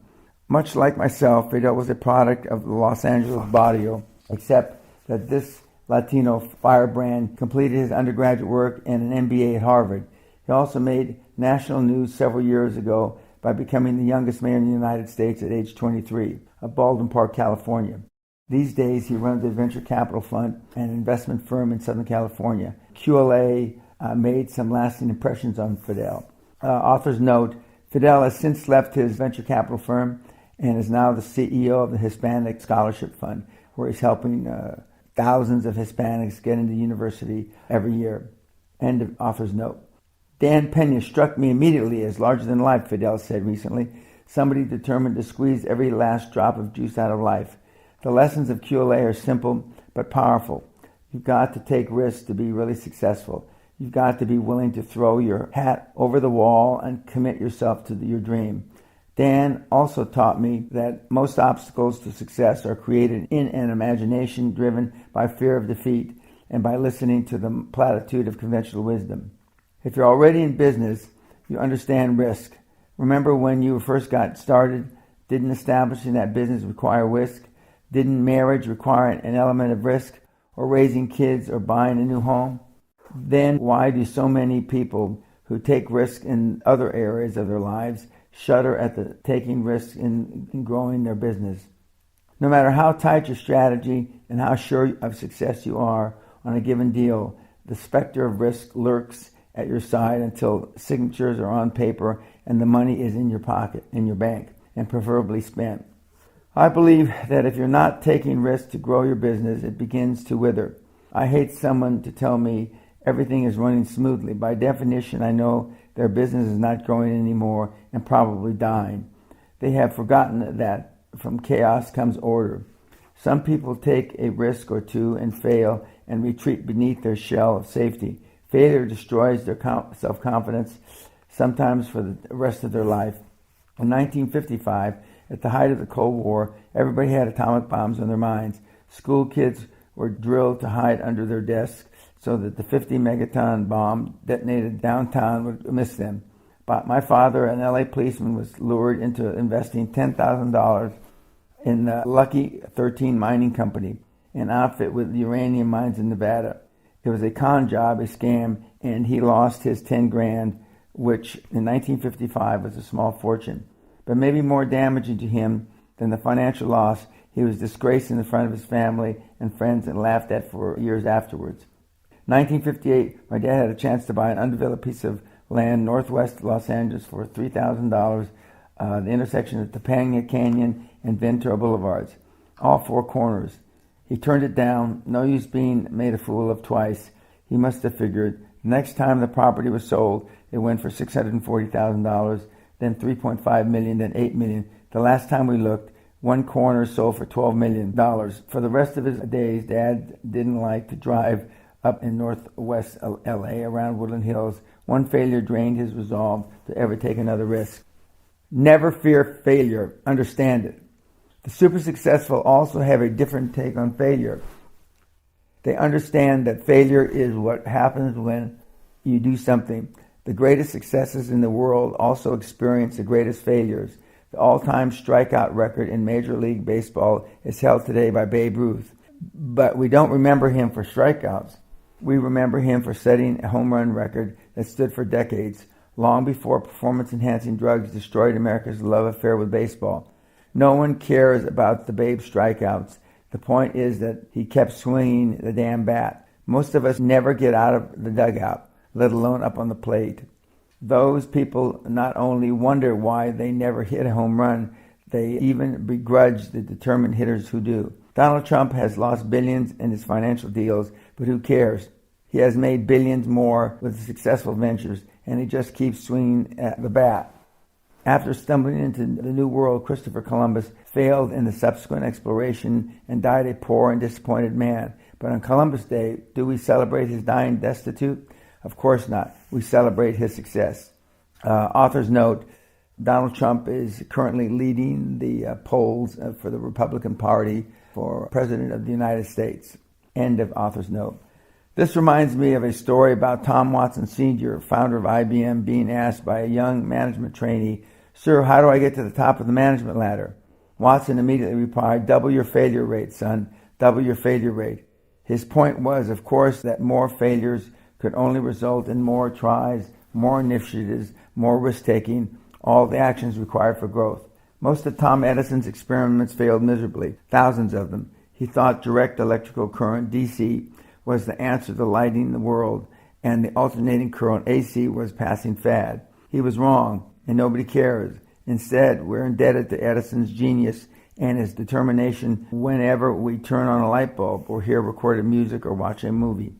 Much like myself, Fidel was a product of the Los Angeles barrio, except that this Latino firebrand completed his undergraduate work and an MBA at Harvard. He also made national news several years ago by becoming the youngest mayor in the United States at age 23 of Baldwin Park, California. These days, he runs a venture capital fund and investment firm in Southern California. QLA made some lasting impressions on Fidel. Author's note, Fidel has since left his venture capital firm and is now the CEO of the Hispanic Scholarship Fund, where he's helping thousands of Hispanics get into university every year. End of author's note. Dan Peña struck me immediately as larger than life, Fidel said recently. Somebody determined to squeeze every last drop of juice out of life. The lessons of QLA are simple but powerful. You've got to take risks to be really successful. You've got to be willing to throw your hat over the wall and commit yourself to your dream. Dan also taught me that most obstacles to success are created in an imagination driven by fear of defeat and by listening to the platitude of conventional wisdom. If you're already in business, you understand risk. Remember when you first got started, didn't establishing that business require risk? Didn't marriage require an element of risk, or raising kids, or buying a new home? Then why do so many people who take risk in other areas of their lives shudder at the taking risks in growing their business? No matter how tight your strategy and how sure of success you are on a given deal, the specter of risk lurks at your side until signatures are on paper and the money is in your pocket, in your bank, and preferably spent. I believe that if you're not taking risks to grow your business, it begins to wither. I hate someone to tell me everything is running smoothly. By definition, I know their business is not growing anymore and probably dying. They have forgotten that from chaos comes order. Some people take a risk or two and fail and retreat beneath their shell of safety. Failure destroys their self-confidence, sometimes for the rest of their life. In 1955, at the height of the Cold War, everybody had atomic bombs on their minds. School kids were drilled to hide under their desks so that the 50 megaton bomb detonated downtown would miss them. But my father, an LA policeman, was lured into investing $10,000 in the Lucky 13 Mining Company, an outfit with uranium mines in Nevada. It was a con job, a scam, and he lost his 10 grand, which in 1955 was a small fortune. But maybe more damaging to him than the financial loss, he was disgraced in the front of his family and friends and laughed at for years afterwards. 1958, my dad had a chance to buy an undeveloped piece of land northwest Los Angeles for $3,000, the intersection of the Peña Canyon and Ventura Boulevards, all four corners. He turned it down, no use being made a fool of twice. He must have figured the next time the property was sold, it went for $640,000, then $3.5 million, then $8 million. The last time we looked, one corner sold for $12 million. For the rest of his days, Dad didn't like to drive up in northwest LA around Woodland Hills. One failure drained his resolve to ever take another risk. Never fear failure. Understand it. The super successful also have a different take on failure. They understand that failure is what happens when you do something. The greatest successes in the world also experience the greatest failures. The all-time strikeout record in Major League Baseball is held today by Babe Ruth. But we don't remember him for strikeouts. We remember him for setting a home run record that stood for decades, long before performance-enhancing drugs destroyed America's love affair with baseball. No one cares about the Babe strikeouts. The point is that he kept swinging the damn bat. Most of us never get out of the dugout, let alone up on the plate. Those people not only wonder why they never hit a home run, they even begrudge the determined hitters who do. Donald Trump has lost billions in his financial deals, but who cares? He has made billions more with successful ventures, and he just keeps swinging at the bat. After stumbling into the New World, Christopher Columbus failed in the subsequent exploration and died a poor and disappointed man. But on Columbus Day, do we celebrate his dying destitute? Of course not. We celebrate his success. Author's note, Donald Trump is currently leading the polls for the Republican Party for President of the United States. End of author's note. This reminds me of a story about Tom Watson Sr., founder of IBM, being asked by a young management trainee, "Sir, how do I get to the top of the management ladder?" Watson immediately replied, "Double your failure rate, son. Double your failure rate." His point was, of course, that more failures could only result in more tries, more initiatives, more risk-taking, all the actions required for growth. Most of Tom Edison's experiments failed miserably, thousands of them. He thought direct electrical current, DC, was the answer to lighting the world, and the alternating current, AC, was passing fad. He was wrong, and nobody cares. Instead, we're indebted to Edison's genius and his determination whenever we turn on a light bulb or hear recorded music or watch a movie.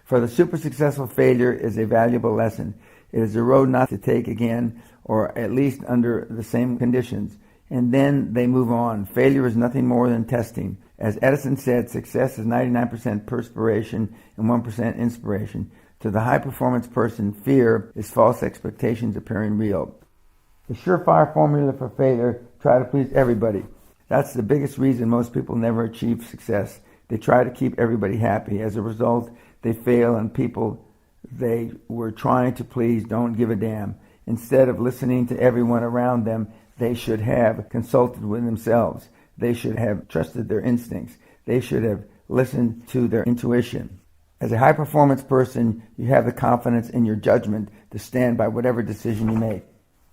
For the super successful, failure is a valuable lesson. It is a road not to take again, or at least under the same conditions. And then they move on. Failure is nothing more than testing. As Edison said, success is 99% perspiration and 1% inspiration. To the high-performance person, fear is false expectations appearing real. The surefire formula for failure, try to please everybody. That's the biggest reason most people never achieve success. They try to keep everybody happy. As a result, they fail, and people they were trying to please don't give a damn. Instead of listening to everyone around them, they should have consulted with themselves. They should have trusted their instincts. They should have listened to their intuition. As a high-performance person, you have the confidence in your judgment to stand by whatever decision you make.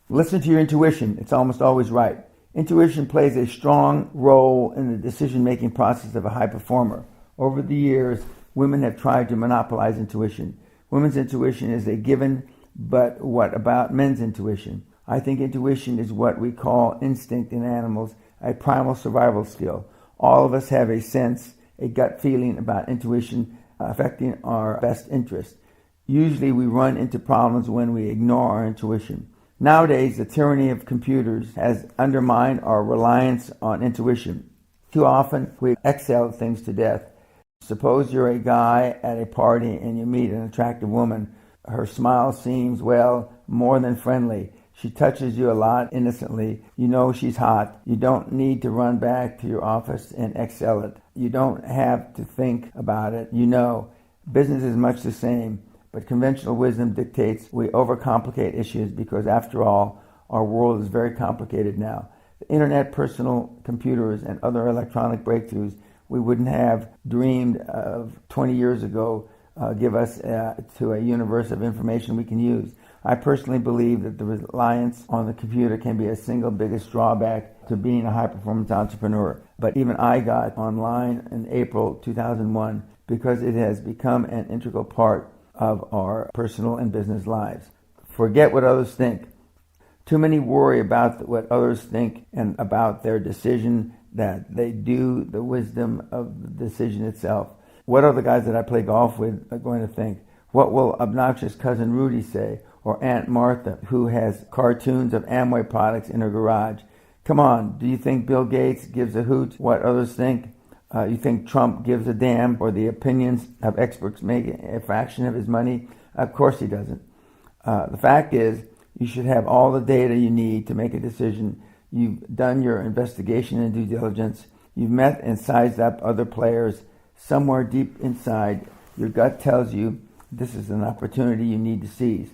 Listen to your intuition. It's almost always right. Intuition plays a strong role in the decision-making process of a high performer. Over the years, women have tried to monopolize intuition. Women's intuition is a given, but what about men's intuition? I think intuition is what we call instinct in animals, a primal survival skill. All of us have a sense, a gut feeling about intuition affecting our best interest. Usually we run into problems when we ignore our intuition. Nowadays, the tyranny of computers has undermined our reliance on intuition. Too often, we excel things to death. Suppose you're a guy at a party and you meet an attractive woman. Her smile seems, well, more than friendly. She touches you a lot innocently. You know she's hot. You don't need to run back to your office and excel it. You don't have to think about it. You know. Business is much the same, but conventional wisdom dictates we overcomplicate issues because, after all, our world is very complicated now. The internet, personal computers, and other electronic breakthroughs we wouldn't have dreamed of 20 years ago give us to a universe of information we can use. I personally believe that the reliance on the computer can be a single biggest drawback to being a high-performance entrepreneur. But even I got online in April 2001 because it has become an integral part of our personal and business lives. Forget what others think. Too many worry about what others think and about their decision that they do the wisdom of the decision itself. What are the guys that I play golf with are going to think? What will obnoxious cousin Rudy say? Or Aunt Martha, who has cartoons of Amway products in her garage? Come on, do you think Bill Gates gives a hoot what others think? You think Trump gives a damn or the opinions of experts make a fraction of his money? Of course he doesn't. The fact is, you should have all the data you need to make a decision. You've done your investigation and due diligence. You've met and sized up other players. Somewhere deep inside, your gut tells you this is an opportunity you need to seize.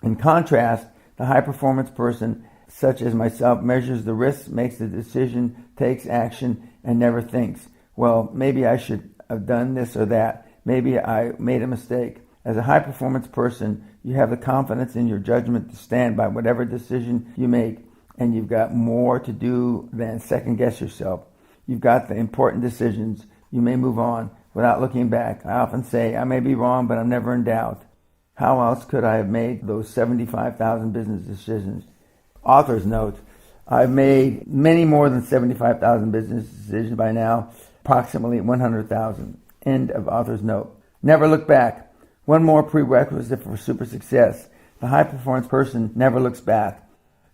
In contrast, the high-performance person, such as myself, measures the risks, makes the decision, takes action, and never thinks, well, maybe I should have done this or that. Maybe I made a mistake. As a high-performance person, you have the confidence in your judgment to stand by whatever decision you make, and you've got more to do than second-guess yourself. You've got the important decisions. You may move on without looking back. I often say, I may be wrong, but I'm never in doubt. How else could I have made those 75,000 business decisions? Author's note, I've made many more than 75,000 business decisions by now, approximately 100,000. End of author's note. Never look back. One more prerequisite for super success. The high-performance person never looks back.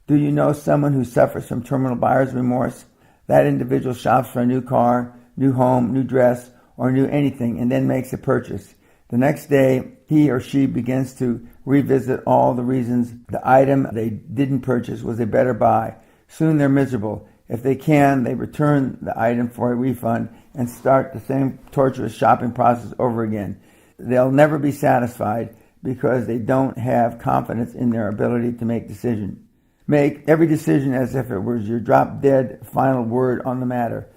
Do you know someone who suffers from terminal buyer's remorse? That individual shops for a new car, new home, new dress, or new anything, and then makes a purchase. The next day, he or she begins to revisit all the reasons the item they didn't purchase was a better buy. Soon they're miserable. If they can, they return the item for a refund and start the same torturous shopping process over again. They'll never be satisfied because they don't have confidence in their ability to make decisions. Make every decision as if it was your drop-dead final word on the matter.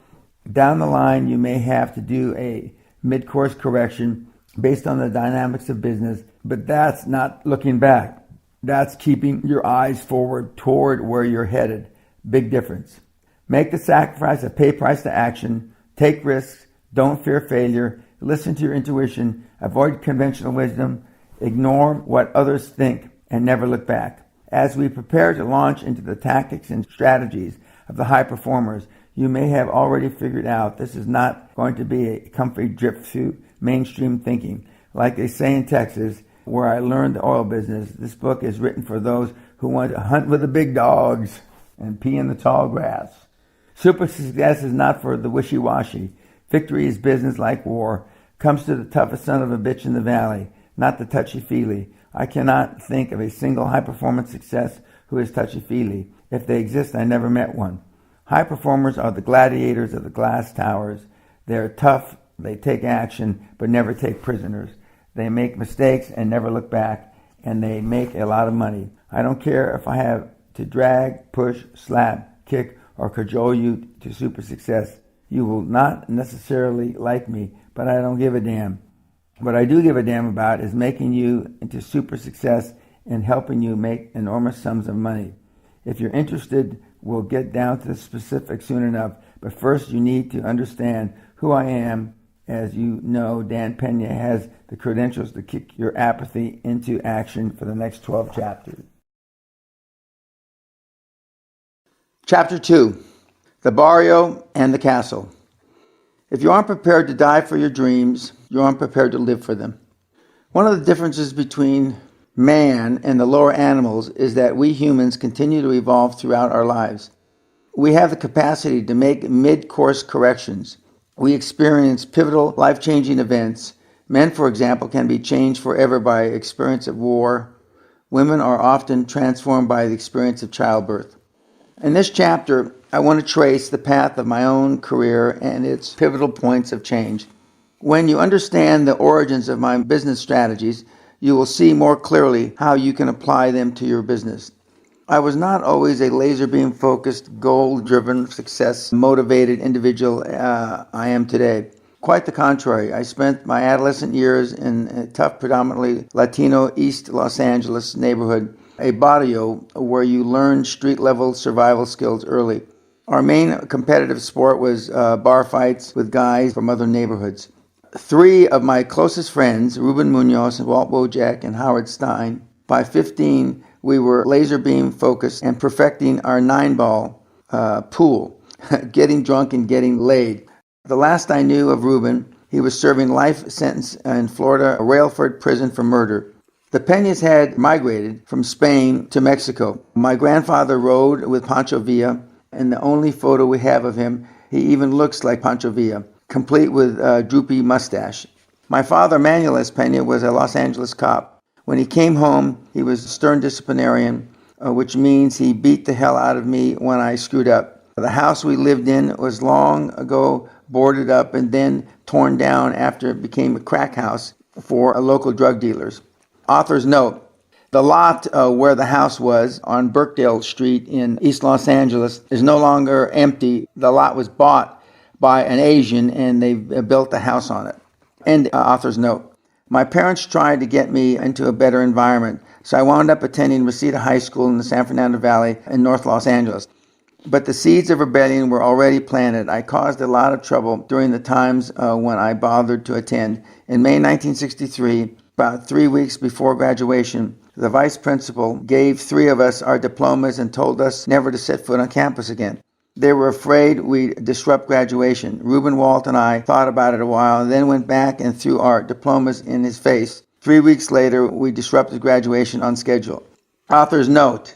Down the line, you may have to do a mid-course correction based on the dynamics of business, but that's not looking back. That's keeping your eyes forward toward where you're headed. Big difference. Make the sacrifice of pay price to action. Take risks. Don't fear failure. Listen to your intuition. Avoid conventional wisdom. Ignore what others think and never look back. As we prepare to launch into the tactics and strategies of the high performers, you may have already figured out this is not going to be a comfy drip through mainstream thinking. Like they say in Texas, where I learned the oil business, this book is written for those who want to hunt with the big dogs and pee in the tall grass. Super success is not for the wishy-washy. Victory is business like war. Comes to the toughest son of a bitch in the valley, not the touchy-feely. I cannot think of a single high-performance success who is touchy-feely. If they exist, I never met one. High performers are the gladiators of the glass towers. They're tough, they take action, but never take prisoners. They make mistakes and never look back, and they make a lot of money. I don't care if I have to drag, push, slap, kick, or cajole you to super success. You will not necessarily like me, but I don't give a damn. What I do give a damn about is making you into super success and helping you make enormous sums of money. If you're interested, we'll get down to the specifics soon enough, but first you need to understand who I am. As you know, Dan Peña has the credentials to kick your apathy into action for the next 12 chapters. Chapter 2, The Barrio and the Castle. If you aren't prepared to die for your dreams, you aren't prepared to live for them. One of the differences between man and the lower animals is that we humans continue to evolve throughout our lives. We have the capacity to make mid-course corrections. We experience pivotal, life-changing events. Men, for example, can be changed forever by experience of war. Women are often transformed by the experience of childbirth. In this chapter, I want to trace the path of my own career and its pivotal points of change. When you understand the origins of my business strategies, you will see more clearly how you can apply them to your business. I was not always a laser beam focused, goal-driven, success-motivated individual I am today. Quite the contrary. I spent my adolescent years in a tough, predominantly Latino East Los Angeles neighborhood, a barrio where you learn street-level survival skills early. Our main competitive sport was bar fights with guys from other neighborhoods. Three of my closest friends, Ruben Munoz, Walt Wojak, and Howard Stein, by 15, we were laser beam focused and perfecting our 9-ball pool, getting drunk and getting laid. The last I knew of Ruben, he was serving life sentence in Florida, Railford prison for murder. The Peñas had migrated from Spain to Mexico. My grandfather rode with Pancho Villa, and the only photo we have of him, he even looks like Pancho Villa, complete with a droopy mustache. My father, Manuel S. Peña, was a Los Angeles cop. When he came home, he was a stern disciplinarian, which means he beat the hell out of me when I screwed up. The house we lived in was long ago boarded up and then torn down after it became a crack house for local drug dealers. Author's note: the lot where the house was on Birkdale Street in East Los Angeles is no longer empty. The lot was bought by an Asian and they built a house on it. End author's note. My parents tried to get me into a better environment, so I wound up attending Reseda High School in the San Fernando Valley in North Los Angeles. But the seeds of rebellion were already planted. I caused a lot of trouble during the times when I bothered to attend. In May 1963, about 3 weeks before graduation, the vice principal gave 3 of us our diplomas and told us never to set foot on campus again. They were afraid we'd disrupt graduation. Reuben, Walt, and I thought about it a while and then went back and threw our diplomas in his face. 3 weeks later, we disrupted graduation on schedule. Author's note: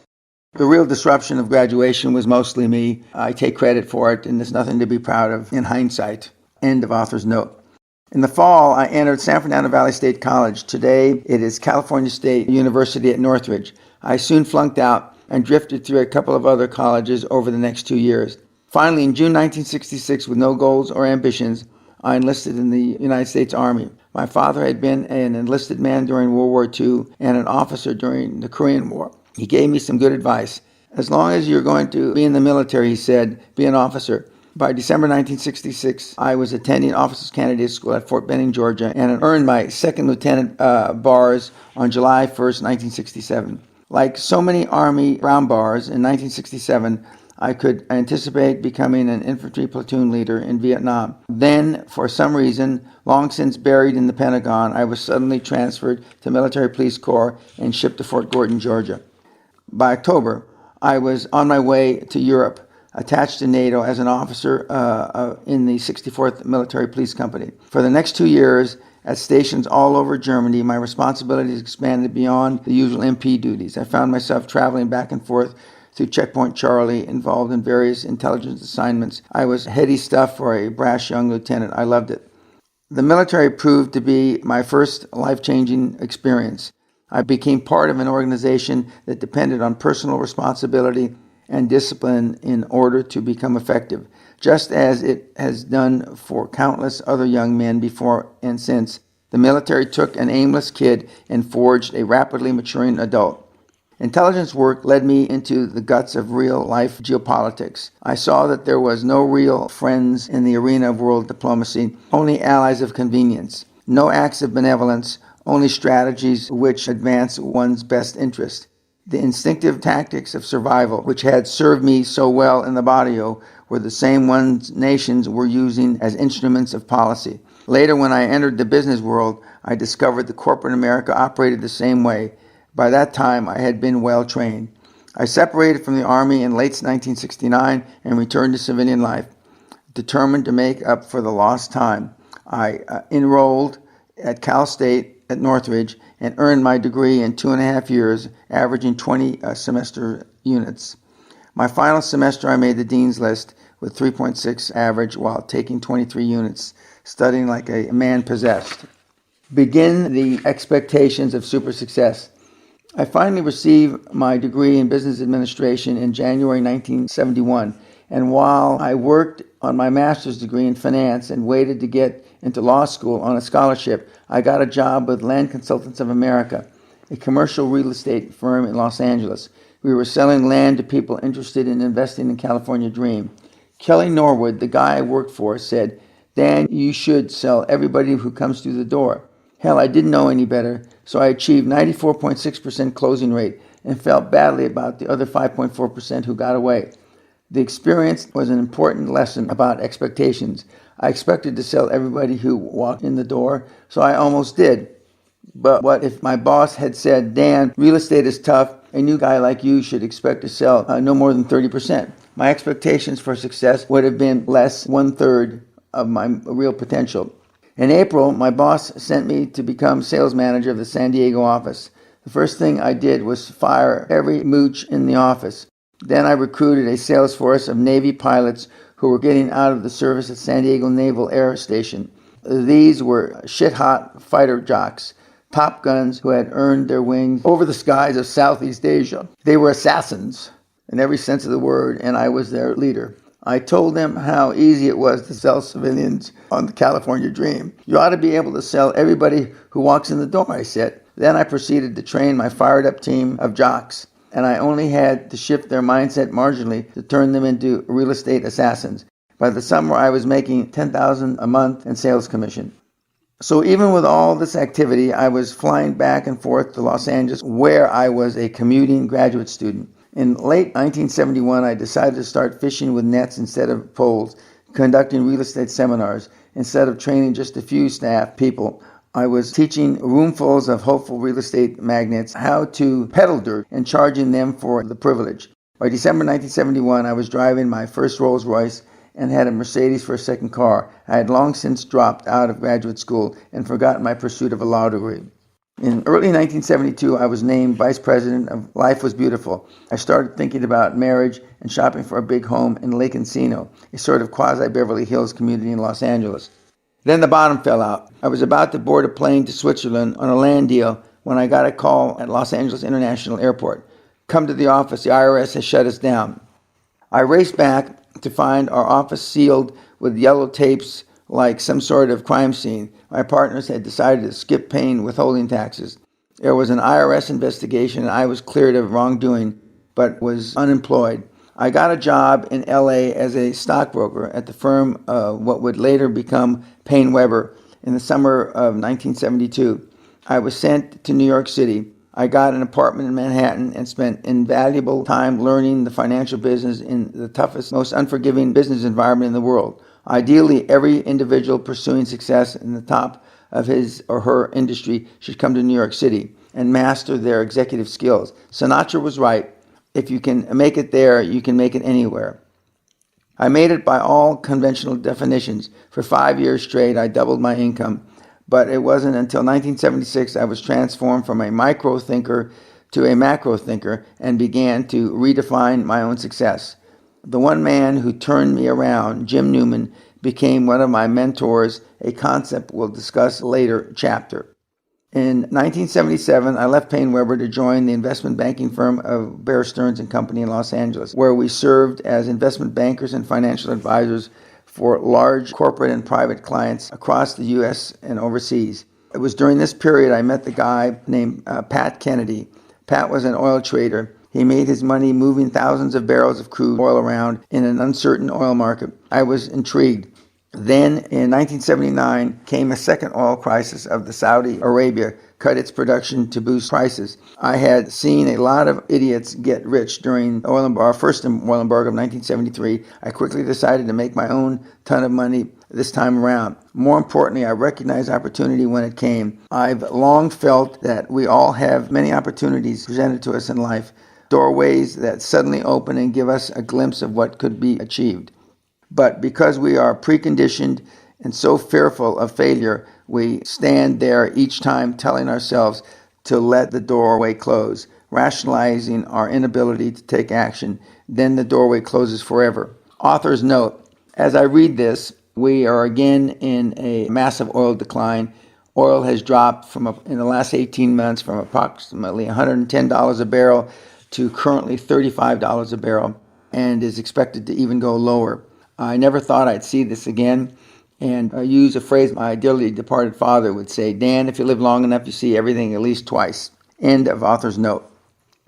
The real disruption of graduation was mostly me. I take credit for it, and there's nothing to be proud of in hindsight. End of author's note. In the fall, I entered San Fernando Valley State College. Today, it is California State University at Northridge. I soon flunked out and drifted through a couple of other colleges over the next 2 years. Finally, in June 1966, with no goals or ambitions, I enlisted in the United States Army. My father had been an enlisted man during World War II and an officer during the Korean War. He gave me some good advice. As long as you're going to be in the military, he said, be an officer. By December 1966, I was attending Officers Candidate School at Fort Benning, Georgia, and earned my second lieutenant bars on July 1st, 1967. Like so many Army Brown bars, in 1967, I could anticipate becoming an infantry platoon leader in Vietnam. Then, for some reason, long since buried in the Pentagon, I was suddenly transferred to Military Police Corps and shipped to Fort Gordon, Georgia. By October, I was on my way to Europe, attached to NATO as an officer in the 64th Military Police Company. For the next 2 years, at stations all over Germany, my responsibilities expanded beyond the usual MP duties. I found myself traveling back and forth through Checkpoint Charlie, involved in various intelligence assignments. I was heady stuff for a brash young lieutenant. I loved it. The military proved to be my first life-changing experience. I became part of an organization that depended on personal responsibility and discipline in order to become effective, just as it has done for countless other young men before and since. The military took an aimless kid and forged a rapidly maturing adult. Intelligence work led me into the guts of real-life geopolitics. I saw that there was no real friends in the arena of world diplomacy, only allies of convenience. No acts of benevolence, only strategies which advance one's best interest. The instinctive tactics of survival, which had served me so well in the barrio, were the same ones nations were using as instruments of policy. Later, when I entered the business world, I discovered that corporate America operated the same way. By that time, I had been well trained. I separated from the Army in late 1969 and returned to civilian life, determined to make up for the lost time. I enrolled at Cal State at Northridge and earned my degree in 2.5 years, averaging 20 semester units. My final semester, I made the dean's list with 3.6 average while taking 23 units, studying like a man possessed. Begin the expectations of super success. I finally received my degree in business administration in January 1971, and while I worked on my master's degree in finance and waited to get into law school on a scholarship, I got a job with Land Consultants of America, a commercial real estate firm in Los Angeles. We were selling land to people interested in investing in California Dream. Kelly Norwood, the guy I worked for, said, "Dan, you should sell everybody who comes through the door." Hell, I didn't know any better, so I achieved 94.6% closing rate and felt badly about the other 5.4% who got away. The experience was an important lesson about expectations. I expected to sell everybody who walked in the door, so I almost did. But what if my boss had said, "Dan, real estate is tough. A new guy like you should expect to sell no more than 30%. My expectations for success would have been less 1/3 of my real potential. In April, my boss sent me to become sales manager of the San Diego office. The first thing I did was fire every mooch in the office. Then I recruited a sales force of Navy pilots who were getting out of the service at San Diego Naval Air Station. These were shit-hot fighter jocks, Top Guns who had earned their wings over the skies of Southeast Asia. They were assassins in every sense of the word, and I was their leader. I told them how easy it was to sell civilians on the California Dream. You ought to be able to sell everybody who walks in the door, I said. Then I proceeded to train my fired-up team of jocks, and I only had to shift their mindset marginally to turn them into real estate assassins. By the summer, I was making $10,000 a month in sales commission. So even with all this activity, I was flying back and forth to Los Angeles, where I was a commuting graduate student. In late 1971, I decided to start fishing with nets instead of poles, conducting real estate seminars. Instead of training just a few staff people, I was teaching roomfuls of hopeful real estate magnates how to peddle dirt and charging them for the privilege. By December 1971, I was driving my first Rolls Royce and had a Mercedes for a second car. I had long since dropped out of graduate school and forgotten my pursuit of a law degree. In early 1972, I was named Vice President of Life Was Beautiful. I started thinking about marriage and shopping for a big home in Lake Encino, a sort of quasi-Beverly Hills community in Los Angeles. Then the bottom fell out. I was about to board a plane to Switzerland on a land deal when I got a call at Los Angeles International Airport. Come to the office, the IRS has shut us down. I raced back to find our office sealed with yellow tapes like some sort of crime scene. My partners had decided to skip paying withholding taxes. There was an IRS investigation and I was cleared of wrongdoing, but was unemployed. I got a job in LA as a stockbroker at the firm of what would later become Payne Weber in the summer of 1972. I was sent to New York City. I got an apartment in Manhattan and spent invaluable time learning the financial business in the toughest, most unforgiving business environment in the world. Ideally, every individual pursuing success in the top of his or her industry should come to New York City and master their executive skills. Sinatra was right. If you can make it there, you can make it anywhere. I made it by all conventional definitions. For 5 years straight, I doubled my income. But it wasn't until 1976 I was transformed from a micro thinker to a macro thinker and began to redefine my own success. The one man who turned me around, Jim Newman, became one of my mentors, a concept we'll discuss later chapter. In 1977, I left Payne Weber to join the investment banking firm of Bear Stearns and Company in Los Angeles, where we served as investment bankers and financial advisors for large corporate and private clients across the U.S. and overseas. It was during this period I met the guy named Pat Kennedy. Pat was an oil trader. He made his money moving thousands of barrels of crude oil around in an uncertain oil market. I was intrigued. Then, in 1979, came a second oil crisis of the Saudi Arabia cut its production to boost prices. I had seen a lot of idiots get rich during our first oil embargo of 1973. I quickly decided to make my own ton of money this time around. More importantly, I recognized opportunity when it came. I've long felt that we all have many opportunities presented to us in life, doorways that suddenly open and give us a glimpse of what could be achieved. But because we are preconditioned and so fearful of failure, we stand there each time telling ourselves to let the doorway close, rationalizing our inability to take action. Then the doorway closes forever. Author's note: as I read this, we are again in a massive oil decline. Oil has dropped in the last 18 months from approximately $110 a barrel to currently $35 a barrel, and is expected to even go lower. I never thought I'd see this again, and I use a phrase my dearly departed father would say: Dan, if you live long enough, you see everything at least twice. End of author's note.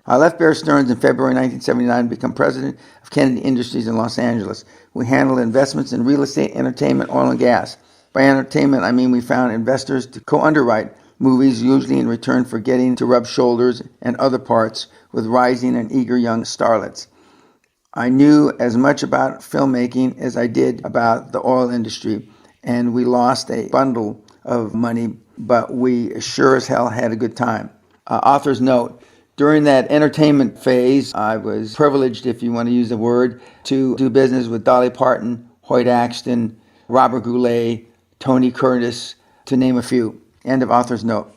I left Bear Stearns in February 1979 to become president of Kennedy Industries in Los Angeles. We handled investments in real estate, entertainment, oil, and gas. By entertainment, I mean we found investors to co-underwrite movies, usually in return for getting to rub shoulders and other parts with rising and eager young starlets. I knew as much about filmmaking as I did about the oil industry, and we lost a bundle of money, but we sure as hell had a good time. Author's note: during that entertainment phase, I was privileged, if you want to use the word, to do business with Dolly Parton, Hoyt Axton, Robert Goulet, Tony Curtis, to name a few. End of author's note.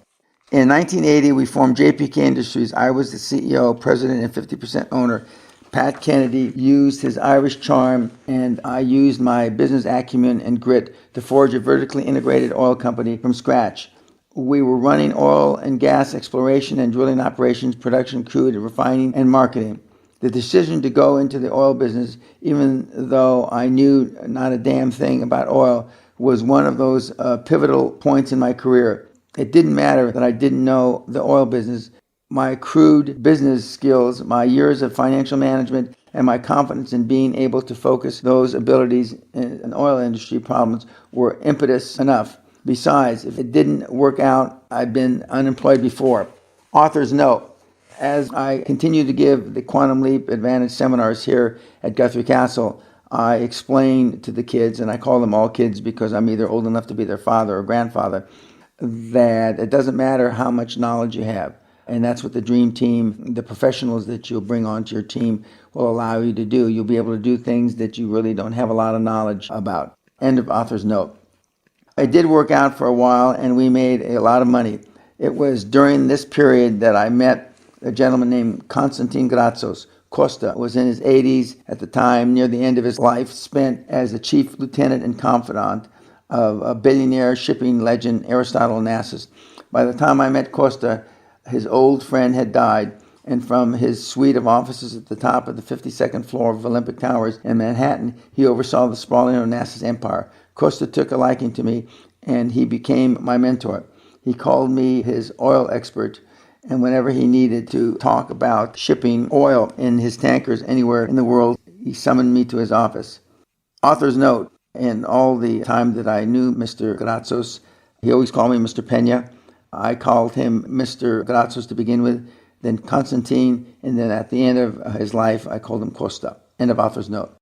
In 1980, we formed JPK Industries. I was the CEO, president, and 50% owner. Pat Kennedy used his Irish charm, and I used my business acumen and grit to forge a vertically integrated oil company from scratch. We were running oil and gas exploration and drilling operations, production, crude, refining, and marketing. The decision to go into the oil business, even though I knew not a damn thing about oil, was one of those pivotal points in my career. It didn't matter that I didn't know the oil business. My crude business skills, my years of financial management, and my confidence in being able to focus those abilities in oil industry problems were impetus enough. Besides, if it didn't work out, I'd been unemployed before. Author's note: as I continue to give the Quantum Leap Advantage seminars here at Guthrie Castle, I explain to the kids, and I call them all kids because I'm either old enough to be their father or grandfather, that it doesn't matter how much knowledge you have. And that's what the dream team, the professionals that you'll bring onto your team, will allow you to do. You'll be able to do things that you really don't have a lot of knowledge about. End of author's note. It did work out for a while, and we made a lot of money. It was during this period that I met a gentleman named Konstantin Gratsos. Costa was in his 80s at the time, near the end of his life, spent as the chief lieutenant and confidant of a billionaire shipping legend Aristotle Onassis. By the time I met Costa, his old friend had died, and from his suite of offices at the top of the 52nd floor of Olympic Towers in Manhattan, he oversaw the sprawling Onassis empire. Costa took a liking to me, and he became my mentor. He called me his oil expert, and whenever he needed to talk about shipping oil in his tankers anywhere in the world, he summoned me to his office. Author's note: in all the time that I knew Mr. Gratsos, he always called me Mr. Peña. I called him Mr. Gratsos to begin with, then Constantine, and then at the end of his life, I called him Costa. End of author's note.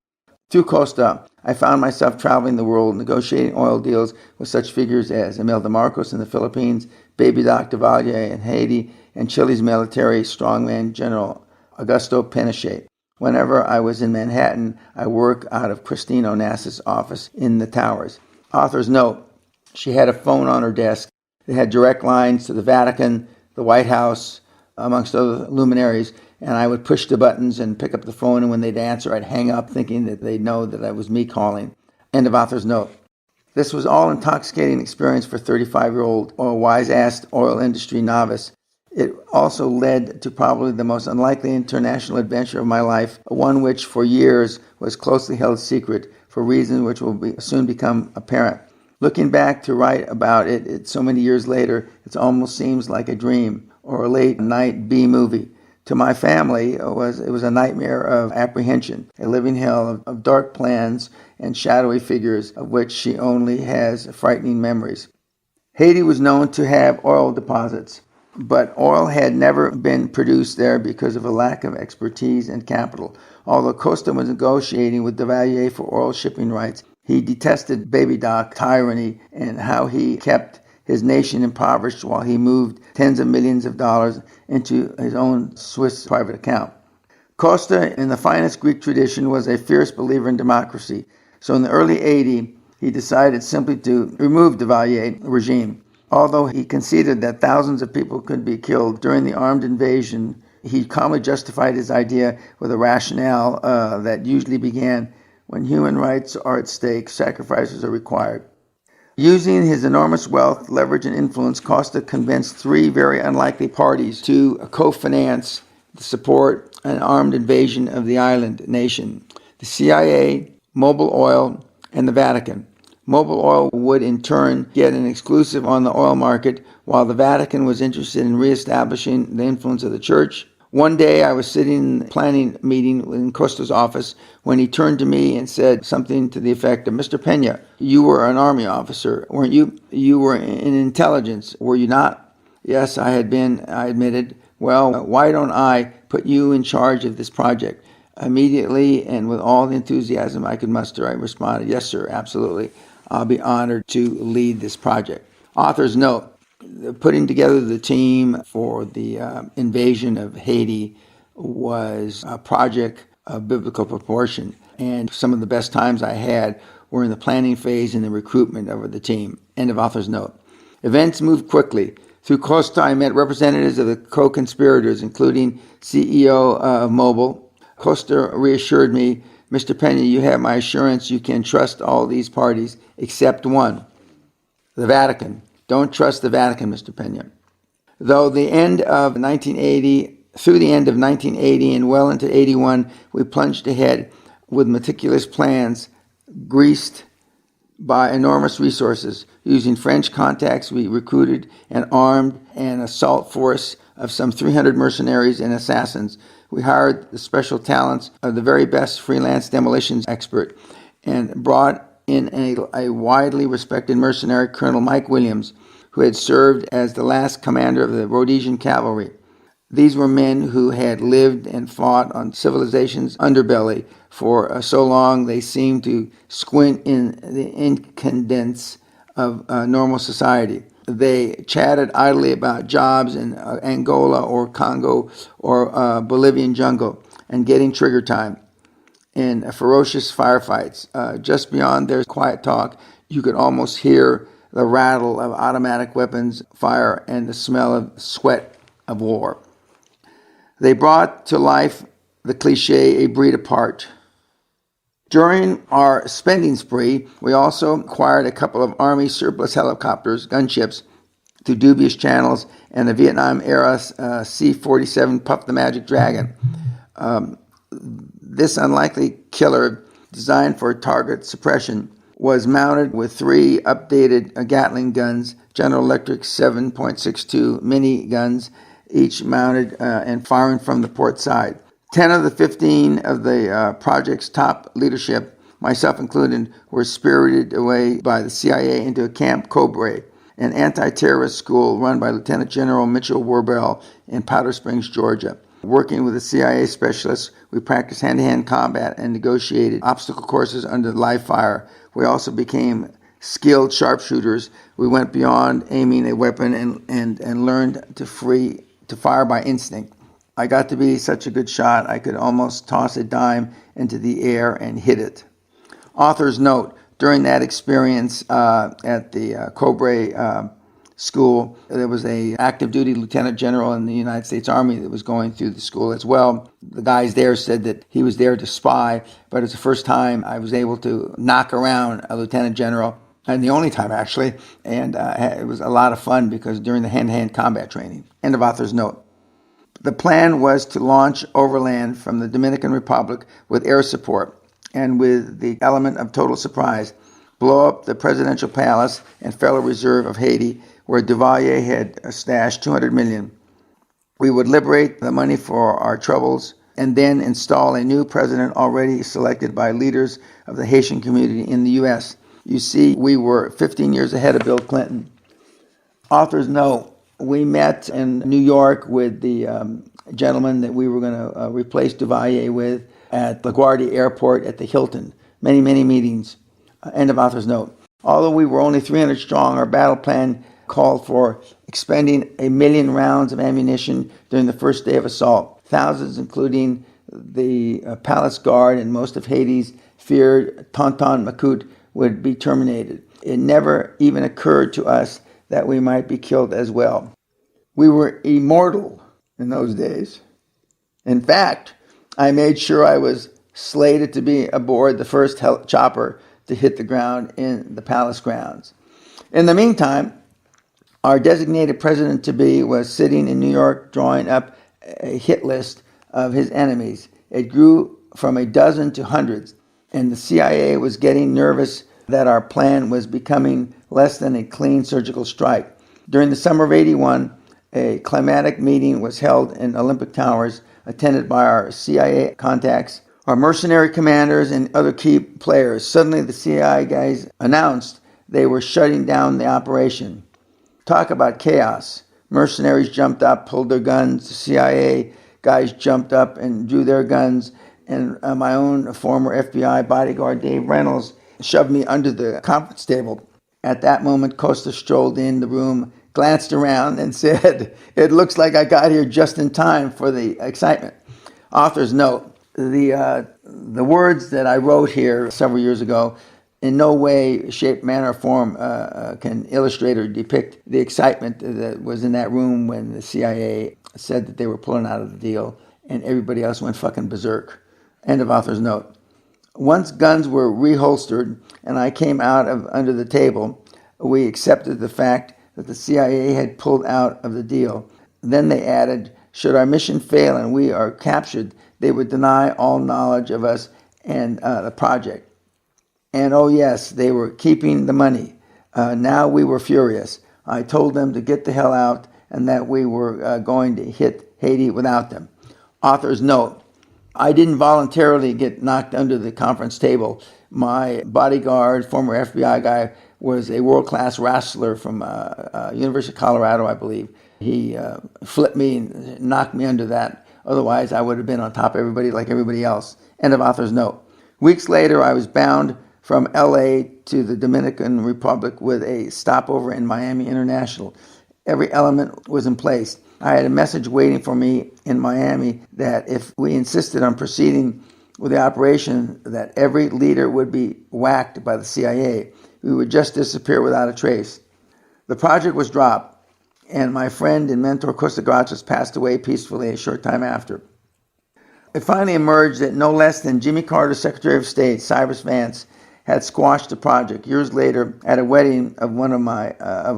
Through Costa, I found myself traveling the world, negotiating oil deals with such figures as Imelda Marcos in the Philippines, Baby Doc Duvalier in Haiti, and Chile's military strongman General Augusto Pinochet. Whenever I was in Manhattan, I worked out of Christine Onassis' office in the towers. Author's note: she had a phone on her desk. It had direct lines to the Vatican, the White House, amongst other luminaries, and I would push the buttons and pick up the phone, and when they'd answer, I'd hang up thinking that they'd know that it was me calling. End of author's note. This was all intoxicating experience for a 35-year-old or wise-assed oil industry novice. It also led to probably the most unlikely international adventure of my life, one which for years was closely held secret for reasons which will soon become apparent. Looking back to write about it so many years later, it almost seems like a dream or a late-night B-movie. To my family, it was a nightmare of apprehension, a living hell of dark plans and shadowy figures of which she only has frightening memories. Haiti was known to have oil deposits, but oil had never been produced there because of a lack of expertise and capital. Although Costa was negotiating with Duvalier for oil shipping rights, he detested Baby Doc tyranny and how he kept his nation impoverished while he moved tens of millions of dollars into his own Swiss private account. Costa, in the finest Greek tradition, was a fierce believer in democracy. So in the early 80s, he decided simply to remove Duvalier's regime. Although he conceded that thousands of people could be killed during the armed invasion, he calmly justified his idea with a rationale that usually began: when human rights are at stake, sacrifices are required. Using his enormous wealth, leverage, and influence, Costa convinced three very unlikely parties to co-finance the support an armed invasion of the island nation: the CIA, Mobil Oil, and the Vatican. Mobil Oil would in turn get an exclusive on the oil market, while the Vatican was interested in reestablishing the influence of the church. One day I was sitting in a planning meeting in Costa's office when he turned to me and said something to the effect of, "Mr. Peña, you were an army officer, weren't you? You were in intelligence, were you not?" "Yes, I had been," I admitted. "Well, why don't I put you in charge of this project?" Immediately and with all the enthusiasm I could muster, I responded, "Yes, sir, absolutely. I'll be honored to lead this project." Author's note: putting together the team for the invasion of Haiti was a project of biblical proportion, and some of the best times I had were in the planning phase and the recruitment of the team. End of author's note. Events moved quickly. Through Costa, I met representatives of the co-conspirators, including CEO of Mobil. Costa reassured me, "Mr. Peña, you have my assurance you can trust all these parties except one, the Vatican. Don't trust the Vatican, Mr. Peña." Through the end of 1980 and well into 81, we plunged ahead with meticulous plans, greased by enormous resources. Using French contacts, we recruited and armed an assault force of some 300 mercenaries and assassins. We hired the special talents of the very best freelance demolitions expert and brought in a widely respected mercenary, Colonel Mike Williams, who had served as the last commander of the Rhodesian cavalry. These were men who had lived and fought on civilization's underbelly for so long they seemed to squint in the incandescence of normal society. They chatted idly about jobs in Angola or Congo or Bolivian jungle and getting trigger time in ferocious firefights. Just beyond their quiet talk, you could almost hear the rattle of automatic weapons fire, and the smell of sweat of war. They brought to life the cliche, a breed apart. During our spending spree, we also acquired a couple of Army surplus helicopters, gunships, through dubious channels, and the Vietnam-era C-47 Puff the Magic Dragon. This unlikely killer, designed for target suppression, was mounted with 3 updated Gatling guns, General Electric 7.62 mini guns, each mounted and firing from the port side. 10 of the 15 of the project's top leadership, myself included, were spirited away by the CIA into Camp Cobra, an anti-terrorist school run by Lieutenant General Mitchell Warbell in Powder Springs, Georgia. Working with the CIA specialists, we practiced hand-to-hand combat and negotiated obstacle courses under live fire. We also became skilled sharpshooters. We went beyond aiming a weapon and learned to fire by instinct. I got to be such a good shot, I could almost toss a dime into the air and hit it. Author's note, during that experience at the Cobra school, there was an active duty lieutenant general in the United States Army that was going through the school as well. The guys there said that he was there to spy, but it's the first time I was able to knock around a lieutenant general, and the only time actually, and it was a lot of fun because during the hand-to-hand combat training. End of author's note. The plan was to launch overland from the Dominican Republic with air support and with the element of total surprise, blow up the presidential palace and Federal Reserve of Haiti, where Duvalier had stashed $200 million. We would liberate the money for our troubles and then install a new president already selected by leaders of the Haitian community in the U.S. You see, we were 15 years ahead of Bill Clinton. Authors know we met in New York with the gentleman that we were going to replace Duvalier with at LaGuardia Airport at the Hilton. Many, many meetings. End of author's note. Although we were only 300 strong, our battle plan called for expending 1 million rounds of ammunition during the first day of assault. Thousands, including the palace guard and most of Haiti's feared Tonton Macoute, would be terminated. It never even occurred to us that we might be killed as well. We were immortal in those days. In fact, I made sure I was slated to be aboard the first chopper to hit the ground in the palace grounds. In the meantime, our designated president-to-be was sitting in New York drawing up a hit list of his enemies. It grew from a dozen to hundreds, and the CIA was getting nervous that our plan was becoming less than a clean surgical strike. During the summer of '81, a climatic meeting was held in Olympic Towers, attended by our CIA contacts, our mercenary commanders, and other key players. Suddenly, the CIA guys announced they were shutting down the operation. Talk about chaos. Mercenaries jumped up, pulled their guns. The CIA guys jumped up and drew their guns. And my own former FBI bodyguard, Dave Reynolds, shoved me under the conference table. At that moment, Costa strolled in the room, glanced around, and said, "It looks like I got here just in time for the excitement." Author's note. The words that I wrote here several years ago in no way, shape, manner, or form can illustrate or depict the excitement that was in that room when the CIA said that they were pulling out of the deal and everybody else went fucking berserk. End of author's note. Once guns were reholstered and I came out of under the table, we accepted the fact that the CIA had pulled out of the deal. Then they added, should our mission fail and we are captured, they would deny all knowledge of us and the project. And oh yes, they were keeping the money. Now we were furious. I told them to get the hell out and that we were going to hit Haiti without them. Author's note. I didn't voluntarily get knocked under the conference table. My bodyguard, former FBI guy, was a world-class wrestler from University of Colorado, I believe. He flipped me and knocked me under that. Otherwise, I would have been on top of everybody like everybody else. End of author's note. Weeks later, I was bound from L.A. to the Dominican Republic with a stopover in Miami International. Every element was in place. I had a message waiting for me in Miami that if we insisted on proceeding with the operation, that every leader would be whacked by the CIA. We would just disappear without a trace. The project was dropped, and my friend and mentor Costa Gracias passed away peacefully a short time after. It finally emerged that no less than Jimmy Carter's Secretary of State, Cyrus Vance, had squashed the project. Years later, at a wedding of one of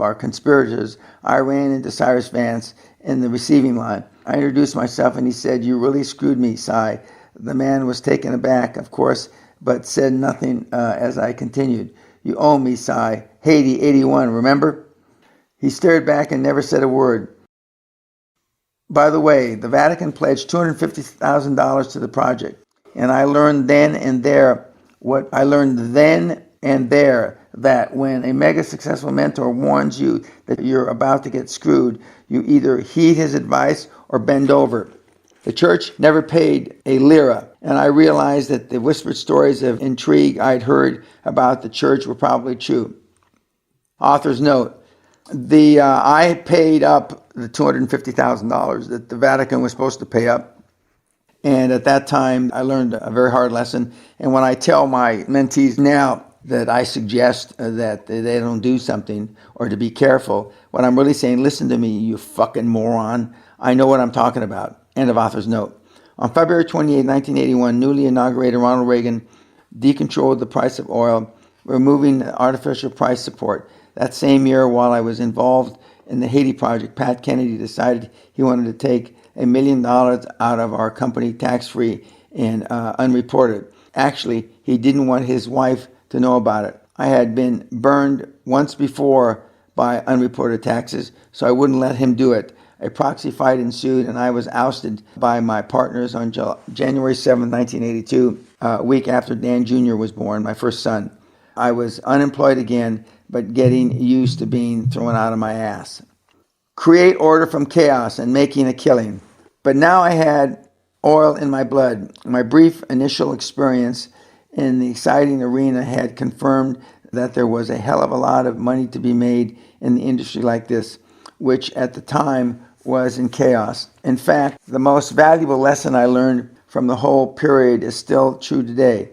our conspirators, I ran into Cyrus Vance in the receiving line. I introduced myself, and he said, "You really screwed me, Cy." The man was taken aback, of course, but said nothing as I continued. "You owe me, Cy. Haiti, 81, remember?" He stared back and never said a word. By the way, the Vatican pledged $250,000 to the project, and I learned then and there that when a mega successful mentor warns you that you're about to get screwed, you either heed his advice or bend over. The church never paid a lira, and I realized that the whispered stories of intrigue I'd heard about the church were probably true. Author's note. I paid up the $250,000 that the Vatican was supposed to pay up. And at that time, I learned a very hard lesson. And when I tell my mentees now that I suggest that they don't do something or to be careful, what I'm really saying, listen to me, you fucking moron. I know what I'm talking about. End of author's note. On February 28, 1981, newly inaugurated Ronald Reagan decontrolled the price of oil, removing artificial price support. That same year, while I was involved in the Haiti project, Pat Kennedy decided he wanted to take $1 million out of our company tax-free and unreported. Actually, he didn't want his wife to know about it. I had been burned once before by unreported taxes, so I wouldn't let him do it. A proxy fight ensued, and I was ousted by my partners on January 7, 1982, a week after Dan Jr. was born, my first son. I was unemployed again, but getting used to being thrown out of my ass. Create order from chaos and making a killing. But now I had oil in my blood. My brief initial experience in the exciting arena had confirmed that there was a hell of a lot of money to be made in the industry like this, which at the time was in chaos. In fact, the most valuable lesson I learned from the whole period is still true today.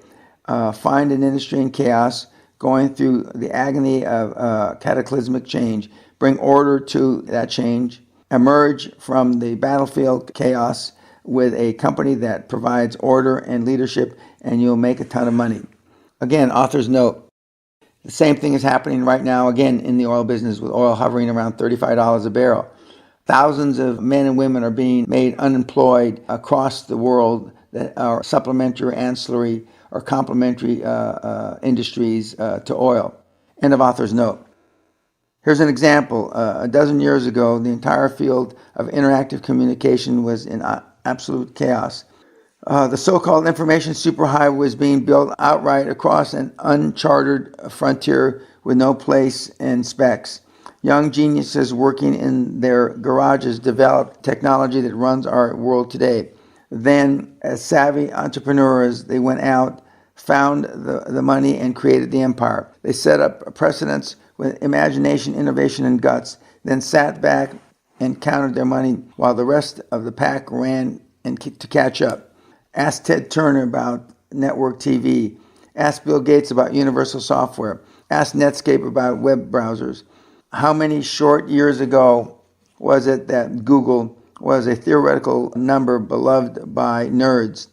Find an industry in chaos, going through the agony of cataclysmic change. Bring order to that change. Emerge from the battlefield chaos with a company that provides order and leadership, and you'll make a ton of money. Again, author's note. The same thing is happening right now, again, in the oil business, with oil hovering around $35 a barrel. Thousands of men and women are being made unemployed across the world that are supplementary, ancillary, or complementary industries to oil. End of author's note. Here's an example. A dozen years ago, the entire field of interactive communication was in absolute chaos. The so-called information superhighway was being built outright across an uncharted frontier with no place in specs. Young geniuses working in their garages developed technology that runs our world today. Then, as savvy entrepreneurs, they went out, found the money, and created the empire. They set up precedents with imagination, innovation, and guts, then sat back and counted their money while the rest of the pack ran to catch up. Ask Ted Turner about network TV. Ask Bill Gates about universal software. Ask Netscape about web browsers. How many short years ago was it that Google was a theoretical number beloved by nerds,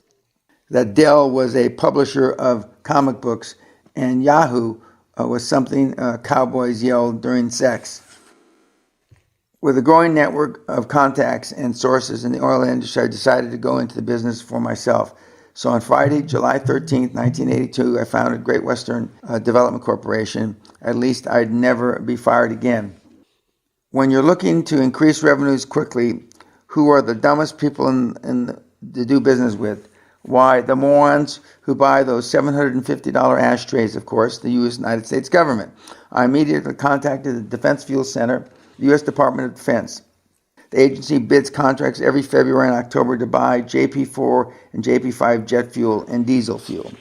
that Dell was a publisher of comic books, and Yahoo was something cowboys yelled during sex? With a growing network of contacts and sources in the oil industry, I decided to go into the business for myself. So on Friday, July 13th, 1982, I founded Great Western Development Corporation. At least I'd never be fired again. When you're looking to increase revenues quickly, who are the dumbest people to do business with? Why, the morons who buy those $750 ashtrays, of course, the United States government. I immediately contacted the Defense Fuel Center, the U.S. Department of Defense. The agency bids contracts every February and October to buy JP4 and JP5 jet fuel and diesel fuel.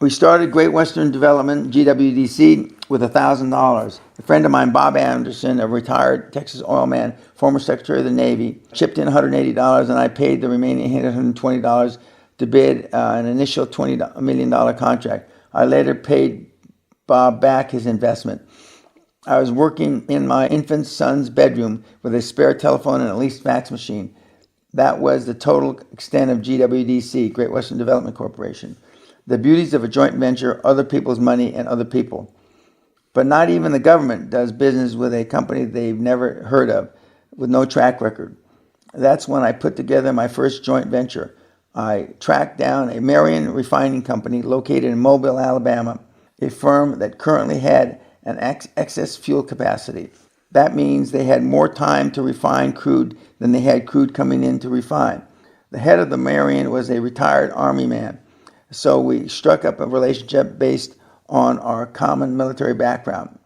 We started Great Western Development, GWDC, with $1,000. A friend of mine, Bob Anderson, a retired Texas oil man, former Secretary of the Navy, chipped in $180, and I paid the remaining $820 to bid an initial $20 million contract. I later paid Bob back his investment. I was working in my infant son's bedroom with a spare telephone and a leased fax machine. That was the total extent of GWDC, Great Western Development Corporation. The beauties of a joint venture, other people's money, and other people. But not even the government does business with a company they've never heard of, with no track record. That's when I put together my first joint venture. I tracked down a Marion refining company located in Mobile, Alabama, a firm that currently had an excess fuel capacity. That means they had more time to refine crude than they had crude coming in to refine. The head of the Marion was a retired Army man, so we struck up a relationship based on our common military background.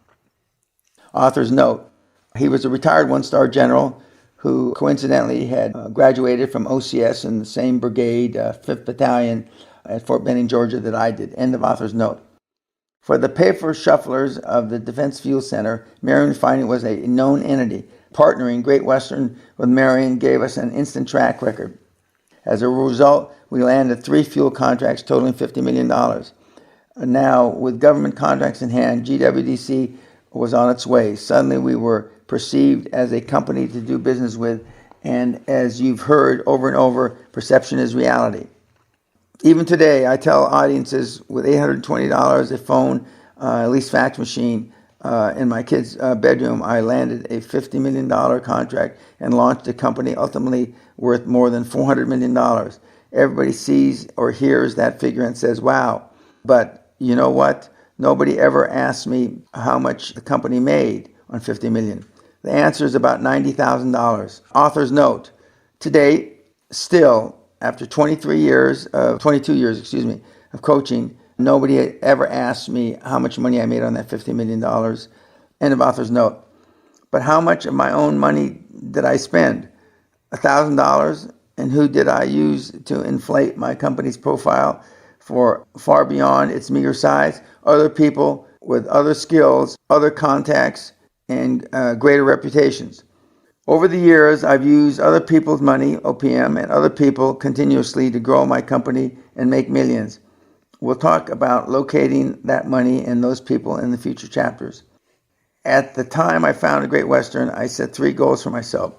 Author's note: he was a retired one-star general who coincidentally had graduated from OCS in the same brigade, 5th Battalion at Fort Benning, Georgia, that I did. End of author's note. For the paper shufflers of the Defense Fuel Center, Marion Refining was a known entity. Partnering Great Western with Marion gave us an instant track record. As a result, we landed 3 fuel contracts totaling $50 million. Now, with government contracts in hand, GWDC was on its way. Suddenly, we were perceived as a company to do business with, and as you've heard over and over, perception is reality. Even today, I tell audiences with $820, a phone, a leased fax machine, in my kid's bedroom, I landed a $50 million contract and launched a company ultimately worth more than $400 million. Everybody sees or hears that figure and says, wow. But you know what? Nobody ever asked me how much the company made on $50 million. The answer is about $90,000. Author's note: to date, still, after 22 years of coaching, nobody ever asked me how much money I made on that $50 million. End of author's note. But how much of my own money did I spend? $1,000? And who did I use to inflate my company's profile for far beyond its meager size? Other people with other skills, other contacts, and greater reputations. Over the years, I've used other people's money, OPM, and other people continuously to grow my company and make millions. We'll talk about locating that money and those people in the future chapters. At the time I founded Great Western, I set 3 goals for myself.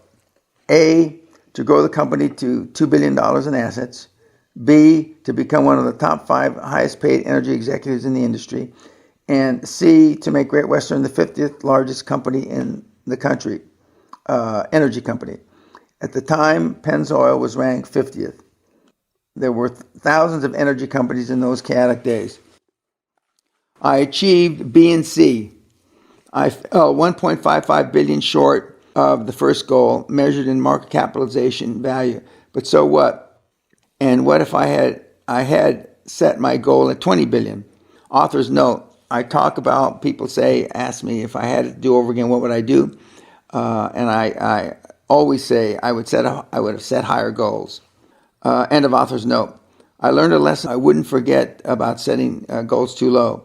A, to grow the company to $2 billion in assets. B, to become one of the top 5 highest paid energy executives in the industry. And C, to make Great Western the 50th largest company in the country. Energy company. At the time, Pennzoil was ranked 50th. There were thousands of energy companies in those chaotic days. I achieved B and C. I fell 1.55 billion short of the first goal, measured in market capitalization value. But so what? And what if I had set my goal at 20 billion? Author's note: I talk about, people ask me if I had it to do over again, what would I do? And I always say I would have set higher goals. End of author's note. I learned a lesson I wouldn't forget about setting goals too low.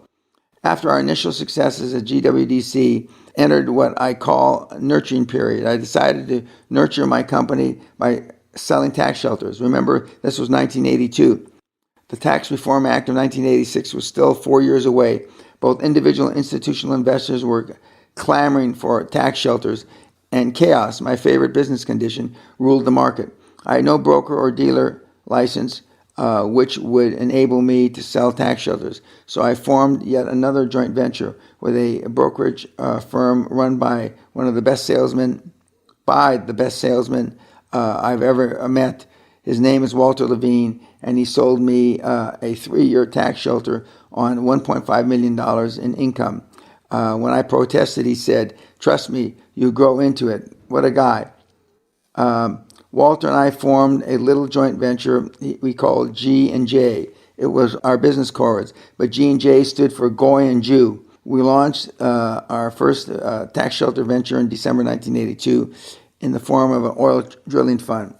After our initial successes at GWDC entered what I call a nurturing period, I decided to nurture my company by selling tax shelters. Remember, this was 1982. The Tax Reform Act of 1986 was still 4 years away. Both individual and institutional investors were clamoring for tax shelters, and chaos, my favorite business condition, ruled the market. I had no broker or dealer license which would enable me to sell tax shelters. So I formed yet another joint venture with a brokerage firm run by the best salesmen I've ever met. His name is Walter Levine, and he sold me a 3-year tax shelter on $1.5 million in income. When I protested, he said, "Trust me, you grow into it." What a guy. Walter and I formed a little joint venture we called G&J. It was our business cards, but G&J stood for Goy and Jew. We launched our first tax shelter venture in December 1982 in the form of an oil drilling fund.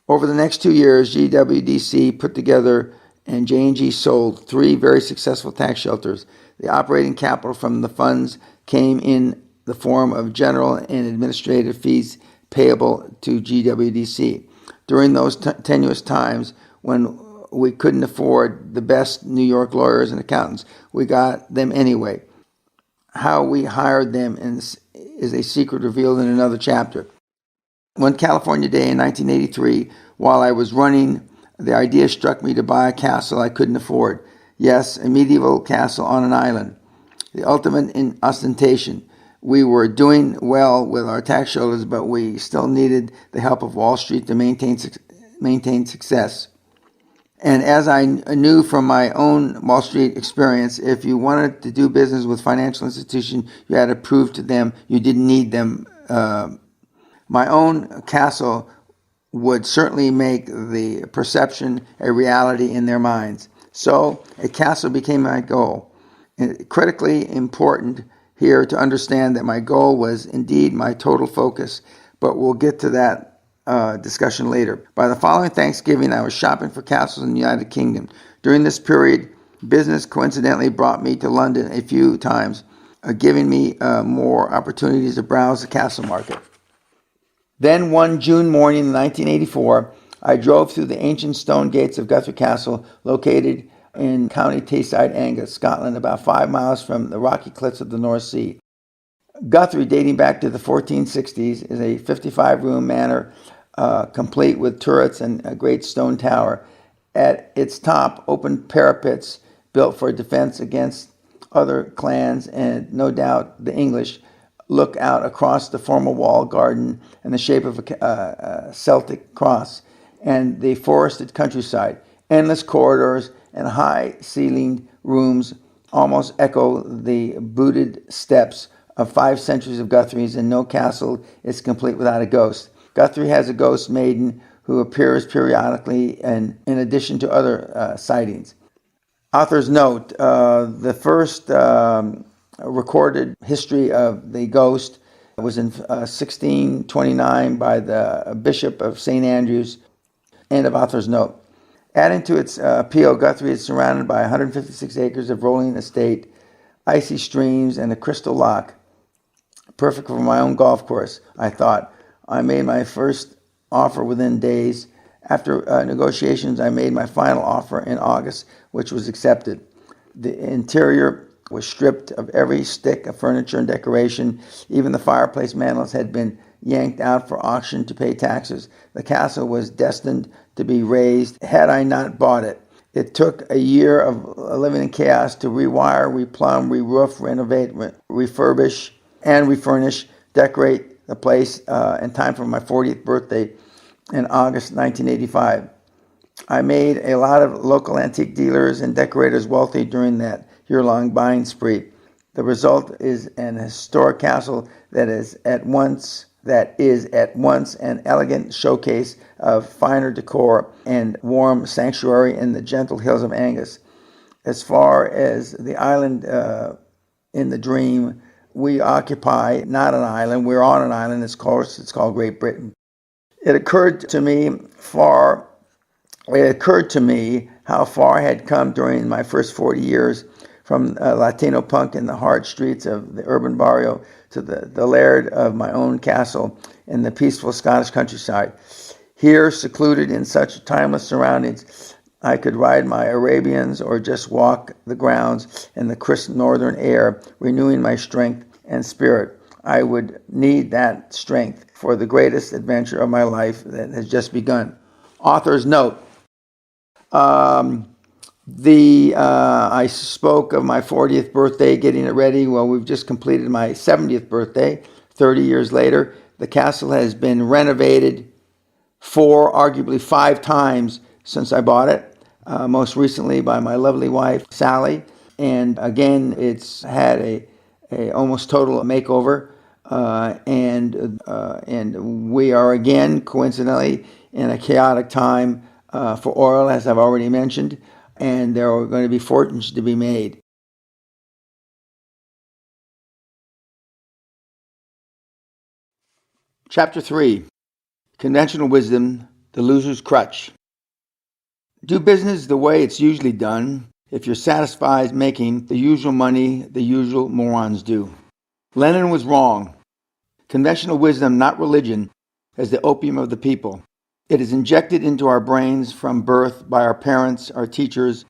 Over the next 2 years, GWDC put together and J&G sold 3 very successful tax shelters. The operating capital from the funds came in the form of general and administrative fees payable to GWDC. During those tenuous times when we couldn't afford the best New York lawyers and accountants, we got them anyway. How we hired them is a secret revealed in another chapter. One California day in 1983, while I was running, the idea struck me to buy a castle I couldn't afford. Yes, a medieval castle on an island. The ultimate in ostentation. We were doing well with our tax shelters, but we still needed the help of Wall Street to maintain success. And as I knew from my own Wall Street experience, if you wanted to do business with financial institutions, you had to prove to them you didn't need them. My own castle would certainly make the perception a reality in their minds. So a castle became my goal. Critically important here to understand that my goal was indeed my total focus, but we'll get to that discussion later. By the following Thanksgiving, I was shopping for castles in the United Kingdom. During this period, business coincidentally brought me to London a few times, giving me more opportunities to browse the castle market. Then one June morning in 1984, I drove through the ancient stone gates of Guthrie Castle, located in County Tayside, Angus, Scotland, about 5 miles from the rocky cliffs of the North Sea. Guthrie, dating back to the 1460s, is a 55-room manor, complete with turrets and a great stone tower. At its top, open parapets built for defense against other clans, and no doubt the English look out across the formal walled garden in the shape of a Celtic cross, and the forested countryside. Endless corridors and high-ceilinged rooms almost echo the booted steps of 5 centuries of Guthrie's, and no castle is complete without a ghost. Guthrie has a ghost maiden who appears periodically, and in addition to other sightings. Author's note: the first recorded history of the ghost was in 1629 by the Bishop of St. Andrews. End of author's note. Adding to its appeal, Guthrie is surrounded by 156 acres of rolling estate, icy streams, and a crystal loch. Perfect for my own golf course, I thought. I made my first offer within days. After negotiations, I made my final offer in August, which was accepted. The interior was stripped of every stick of furniture and decoration. Even the fireplace mantels had been yanked out for auction to pay taxes. The castle was destined to be razed had I not bought it. It took a year of living in chaos to rewire, replumb, re-roof, renovate, refurbish, and refurnish, decorate the place in time for my 40th birthday in August 1985. I made a lot of local antique dealers and decorators wealthy during that year-long buying spree. The result is an historic castle that is at once an elegant showcase of finer decor and warm sanctuary in the gentle hills of Angus. As far as the island in the dream, we occupy not an island, we're on an island. It's called Great Britain. It occurred to me how far I had come during my first 40 years, from Latino punk in the hard streets of the urban barrio to the laird of my own castle in the peaceful Scottish countryside. Here, secluded in such timeless surroundings, I could ride my Arabians or just walk the grounds in the crisp northern air, renewing my strength and spirit. I would need that strength for the greatest adventure of my life that has just begun. Author's note. I spoke of my 40th birthday, getting it ready. Well, we've just completed my 70th birthday, 30 years later. The castle has been renovated arguably 5 times since I bought it, most recently by my lovely wife, Sally. And again, it's had a almost total makeover. And we are again, coincidentally, in a chaotic time for oil, as I've already mentioned, and there are going to be fortunes to be made. Chapter 3, Conventional Wisdom, the Loser's Crutch. Do business the way it's usually done if you're satisfied making the usual money the usual morons do. Lenin was wrong. Conventional wisdom, not religion, is the opium of the people. It is injected into our brains from birth by our parents, our teachers,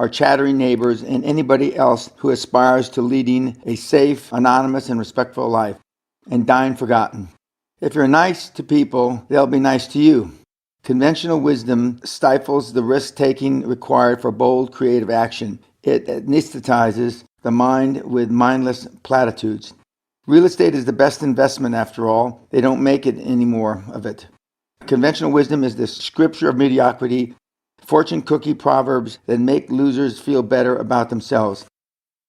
our chattering neighbors, and anybody else who aspires to leading a safe, anonymous, and respectful life, and dying forgotten. If you're nice to people, they'll be nice to you. Conventional wisdom stifles the risk-taking required for bold, creative action. It anesthetizes the mind with mindless platitudes. Real estate is the best investment after all. They don't make it any more of it. Conventional wisdom is the scripture of mediocrity, fortune cookie proverbs that make losers feel better about themselves.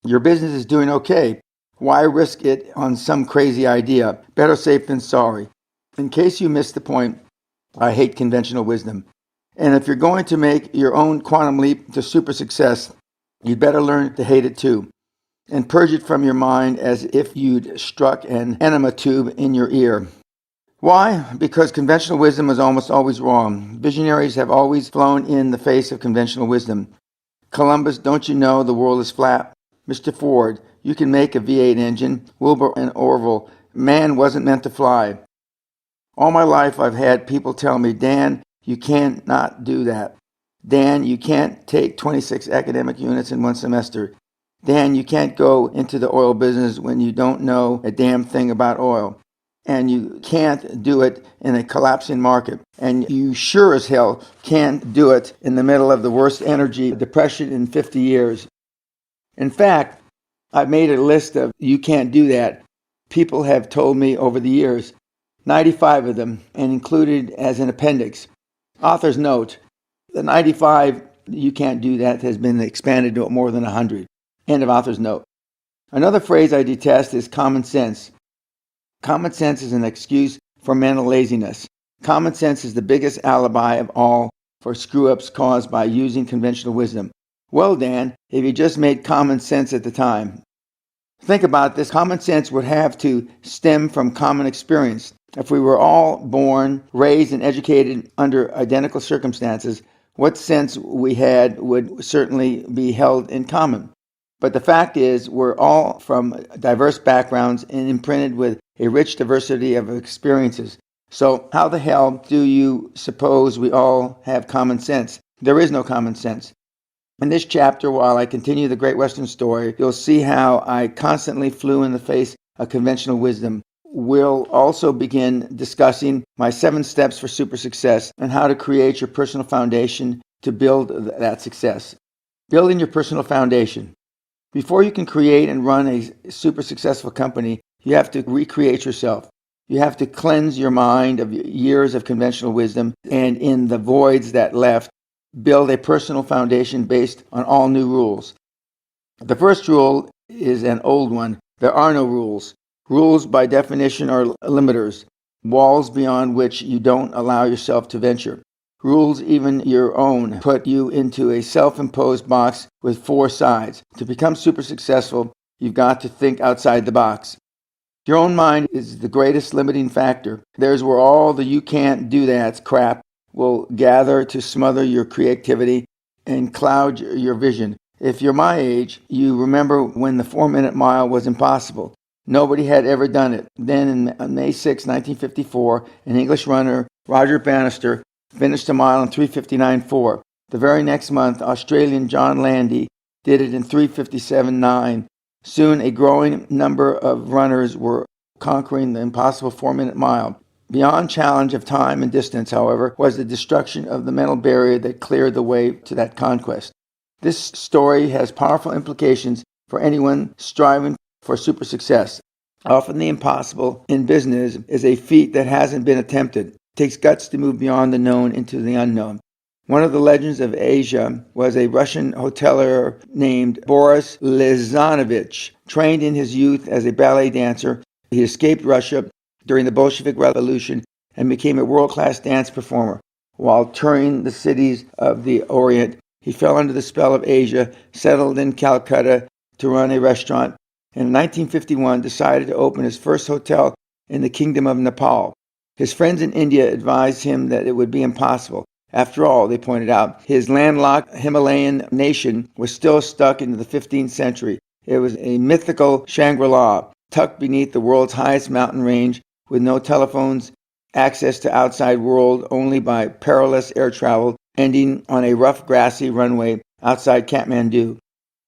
Your business is doing okay. Why risk it on some crazy idea? Better safe than sorry. In case you missed the point, I hate conventional wisdom. And if you're going to make your own quantum leap to super success, you'd better learn to hate it too, and purge it from your mind as if you'd struck an enema tube in your ear. Why? Because conventional wisdom is almost always wrong. Visionaries have always flown in the face of conventional wisdom. Columbus, don't you know the world is flat? Mr. Ford, you can make a V8 engine. Wilbur and Orville, man wasn't meant to fly. All my life I've had people tell me, Dan, you cannot do that. Dan, you can't take 26 academic units in one semester. Dan, you can't go into the oil business when you don't know a damn thing about oil. And you can't do it in a collapsing market. And you sure as hell can't do it in the middle of the worst energy depression in 50 years. In fact, I've made a list of you can't do that. People have told me over the years, 95 of them, and included as an appendix. Author's note, the 95 you can't do that has been expanded to more than 100. End of author's note. Another phrase I detest is common sense. Common sense is an excuse for mental laziness. Common sense is the biggest alibi of all for screw-ups caused by using conventional wisdom. Well, Dan, if you just made common sense at the time. Think about this. Common sense would have to stem from common experience. If we were all born, raised, and educated under identical circumstances, what sense we had would certainly be held in common. But the fact is, we're all from diverse backgrounds and imprinted with a rich diversity of experiences. So how the hell do you suppose we all have common sense? There is no common sense. In this chapter, while I continue the Great Western story, you'll see how I constantly flew in the face of conventional wisdom. We'll also begin discussing my 7 steps for super success and how to create your personal foundation to build that success. Building your personal foundation. Before you can create and run a super successful company, you have to recreate yourself. You have to cleanse your mind of years of conventional wisdom, and in the voids that left, build a personal foundation based on all new rules. The first rule is an old one. There are no rules. Rules, by definition, are limiters, walls beyond which you don't allow yourself to venture. Rules, even your own, put you into a self-imposed box with 4 sides. To become super successful, you've got to think outside the box. Your own mind is the greatest limiting factor. There's where all the you can't do that crap will gather to smother your creativity and cloud your vision. If you're my age, you remember when the 4-minute mile was impossible. Nobody had ever done it. Then on May 6, 1954, an English runner, Roger Bannister, finished a mile in 3:59.4. The very next month, Australian John Landy did it in 3:57.9. Soon, a growing number of runners were conquering the impossible 4-minute mile. Beyond challenge of time and distance, however, was the destruction of the mental barrier that cleared the way to that conquest. This story has powerful implications for anyone striving for super success. Often the impossible in business is a feat that hasn't been attempted. It takes guts to move beyond the known into the unknown. One of the legends of Asia was a Russian hotelier named Boris Lizanovich. Trained in his youth as a ballet dancer, he escaped Russia during the Bolshevik Revolution and became a world-class dance performer. While touring the cities of the Orient, he fell under the spell of Asia, settled in Calcutta to run a restaurant, and in 1951 decided to open his first hotel in the Kingdom of Nepal. His friends in India advised him that it would be impossible. After all, they pointed out, his landlocked Himalayan nation was still stuck into the 15th century. It was a mythical Shangri-La, tucked beneath the world's highest mountain range, with no telephones, access to outside world only by perilous air travel, ending on a rough grassy runway outside Kathmandu.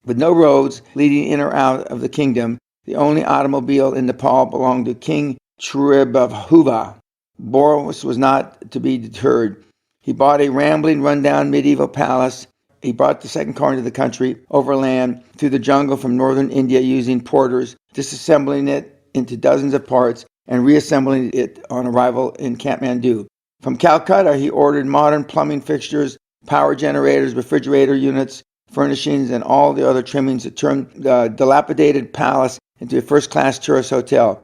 With no roads leading in or out of the kingdom, the only automobile in Nepal belonged to King Tribhuva. Boris was not to be deterred. He bought a rambling, rundown medieval palace. He brought the second car into the country, overland, through the jungle from northern India using porters, disassembling it into dozens of parts and reassembling it on arrival in Kathmandu. From Calcutta, he ordered modern plumbing fixtures, power generators, refrigerator units, furnishings, and all the other trimmings to turn the dilapidated palace into a first-class tourist hotel.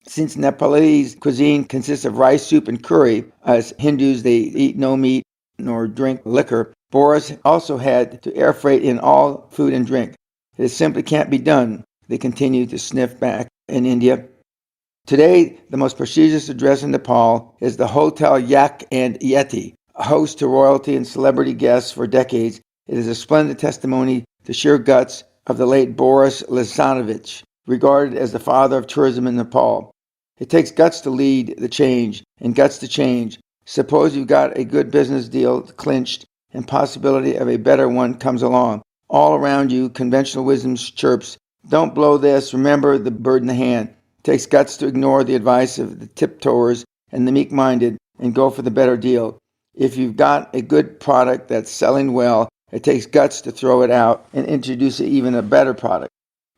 Since Nepalese cuisine consists of rice, soup, and curry, as Hindus they eat no meat nor drink liquor, Boris also had to air freight in all food and drink. It simply can't be done, they continue to sniff back in India. Today, the most prestigious address in Nepal is the Hotel Yak and Yeti, a host to royalty and celebrity guests for decades. It is a splendid testimony to sheer guts of the late Boris Lisanovich, regarded as the father of tourism in Nepal. It takes guts to lead the change, and guts to change. Suppose you've got a good business deal clinched, and possibility of a better one comes along. All around you, conventional wisdom chirps, don't blow this, remember the bird in the hand. It takes guts to ignore the advice of the tiptoers and the meek-minded and go for the better deal. If you've got a good product that's selling well, it takes guts to throw it out and introduce even a better product.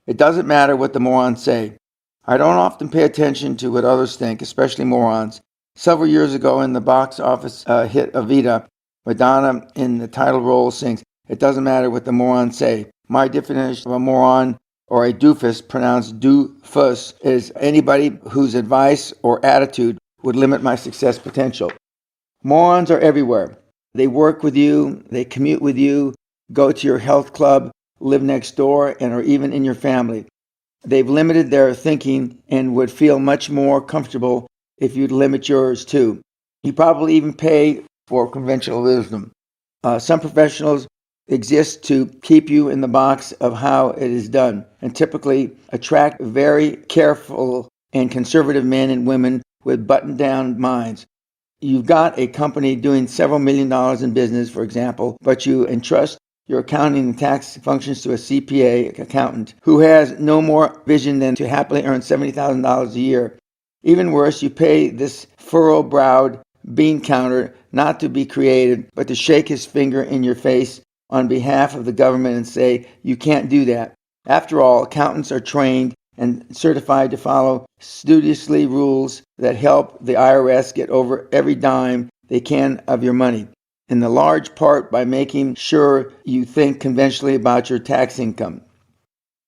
It doesn't matter what the morons say. I don't often pay attention to what others think, especially morons. Several years ago in the box office hit Evita, Madonna in the title role sings, "It doesn't matter what the morons say." My definition of a moron or a doofus, pronounced doofus, is anybody whose advice or attitude would limit my success potential. Morons are everywhere. They work with you, they commute with you, go to your health club, live next door, and are even in your family. They've limited their thinking and would feel much more comfortable if you'd limit yours too. You probably even pay for conventional wisdom. Some professionals exist to keep you in the box of how it is done, and typically attract very careful and conservative men and women with buttoned-down minds. You've got a company doing several $1 million in business, for example, but you entrust your accounting and tax functions to a CPA accountant who has no more vision than to happily earn $70,000 a year. Even worse, you pay this furrow-browed bean counter not to be creative, but to shake his finger in your face on behalf of the government and say, you can't do that. After all, accountants are trained and certified to follow studiously rules that help the IRS get over every dime they can of your money, in the large part by making sure you think conventionally about your tax income.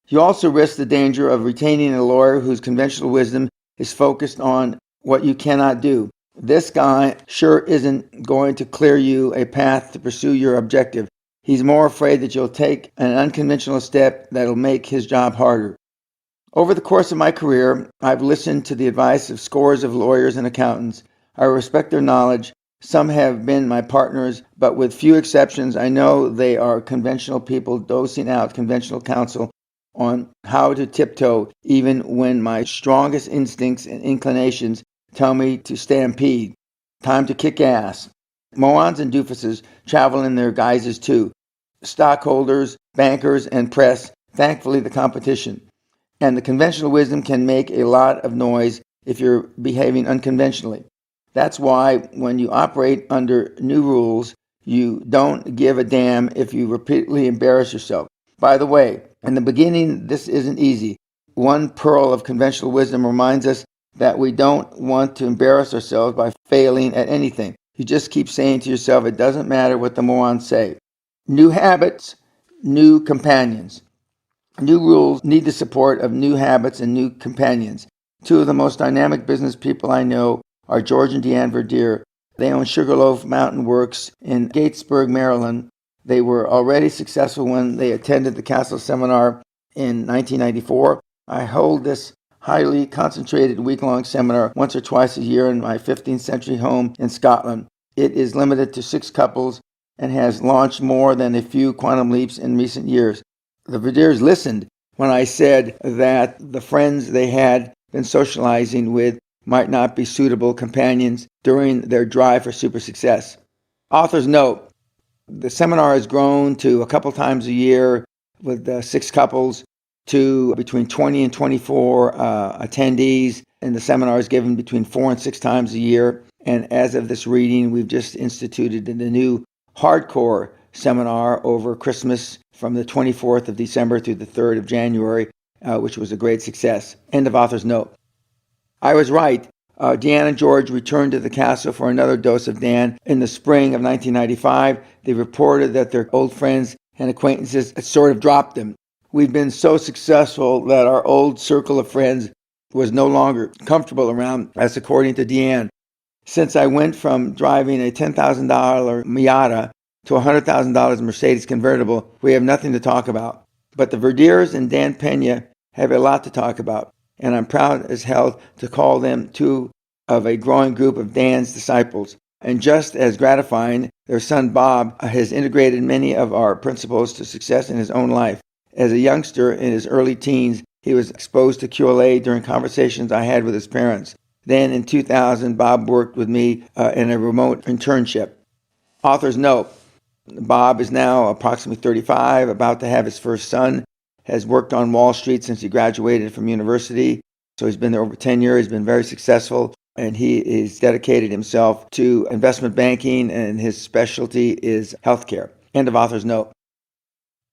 You also risk the danger of retaining a lawyer whose conventional wisdom is focused on what you cannot do. This guy sure isn't going to clear you a path to pursue your objective. He's more afraid that you'll take an unconventional step that'll make his job harder. Over the course of my career, I've listened to the advice of scores of lawyers and accountants. I respect their knowledge. Some have been my partners, but with few exceptions, I know they are conventional people dosing out conventional counsel on how to tiptoe, even when my strongest instincts and inclinations tell me to stampede. Time to kick ass. Morons and doofuses travel in their guises too. Stockholders, bankers, and press, thankfully the competition. And the conventional wisdom can make a lot of noise if you're behaving unconventionally. That's why when you operate under new rules, you don't give a damn if you repeatedly embarrass yourself. By the way, in the beginning, this isn't easy. One pearl of conventional wisdom reminds us that we don't want to embarrass ourselves by failing at anything. You just keep saying to yourself, it doesn't matter what the morons say. New habits, new companions. New rules need the support of new habits and new companions. Two of the most dynamic business people I know are George and Deanne Verdier. They own Sugarloaf Mountain Works in Gatesburg, Maryland. They were already successful when they attended the Castle Seminar in 1994. I hold this highly concentrated week-long seminar once or twice a year in my 15th century home in Scotland. It is limited to 6 couples and has launched more than a few quantum leaps in recent years. The Verdiers listened when I said that the friends they had been socializing with might not be suitable companions during their drive for super success. Author's note: The seminar has grown to a couple times a year with 6 couples to between 20 and 24 attendees. And the seminar is given between 4 and 6 times a year. And as of this reading, we've just instituted a new hardcore seminar over Christmas from the 24th of December through the 3rd of January, which was a great success. End of author's note. I was right. Deanne and George returned to the castle for another dose of Dan in the spring of 1995. They reported that their old friends and acquaintances had sort of dropped them. We've been so successful that our old circle of friends was no longer comfortable around us, according to Deanne. Since I went from driving a $10,000 Miata to a $100,000 Mercedes convertible, we have nothing to talk about. But the Verdiers and Dan Peña have a lot to talk about, and I'm proud as hell to call them two of a growing group of Dan's disciples. And just as gratifying, their son Bob has integrated many of our principles to success in his own life. As a youngster in his early teens, he was exposed to QLA during conversations I had with his parents. Then in 2000, Bob worked with me in a remote internship. Author's note, Bob is now approximately 35, about to have his first son, has worked on Wall Street since he graduated from university. So he's been there over 10 years, he's been very successful, and he is dedicated himself to investment banking, and his specialty is healthcare. End of author's note.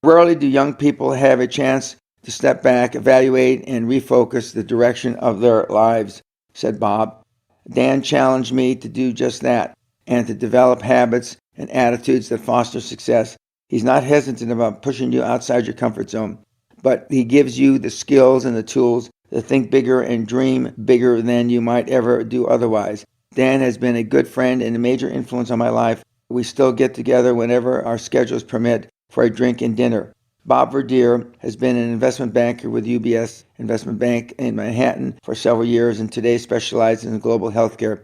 Rarely do young people have a chance to step back, evaluate, and refocus the direction of their lives, said Bob. Dan challenged me to do just that and to develop habits and attitudes that foster success. He's not hesitant about pushing you outside your comfort zone, but he gives you the skills and the tools to think bigger and dream bigger than you might ever do otherwise. Dan has been a good friend and a major influence on my life. We still get together whenever our schedules permit for a drink and dinner. Bob Verdier has been an investment banker with UBS Investment Bank in Manhattan for several years and today specializes in global healthcare.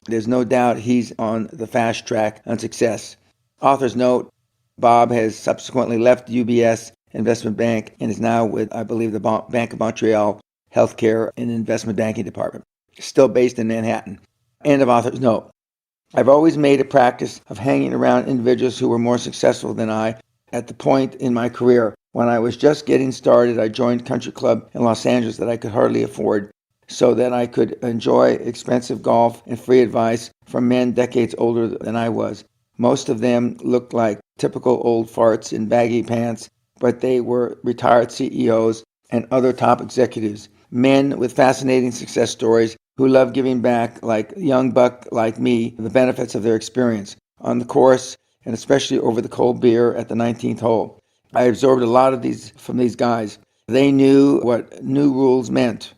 There's no doubt he's on the fast track on success. Author's note, Bob has subsequently left UBS Investment Bank and is now with, I believe, the Bank of Montreal Healthcare and Investment Banking Department, still based in Manhattan. End of author's note. I've always made a practice of hanging around individuals who were more successful than I. At the point in my career when I was just getting started, I joined a country club in Los Angeles that I could hardly afford so that I could enjoy expensive golf and free advice from men decades older than I was. Most of them looked like typical old farts in baggy pants, but they were retired CEOs and other top executives, men with fascinating success stories who loved giving back like a young buck like me the benefits of their experience on the course and especially over the cold beer at the 19th hole. I absorbed a lot of these from these guys. They knew what new rules meant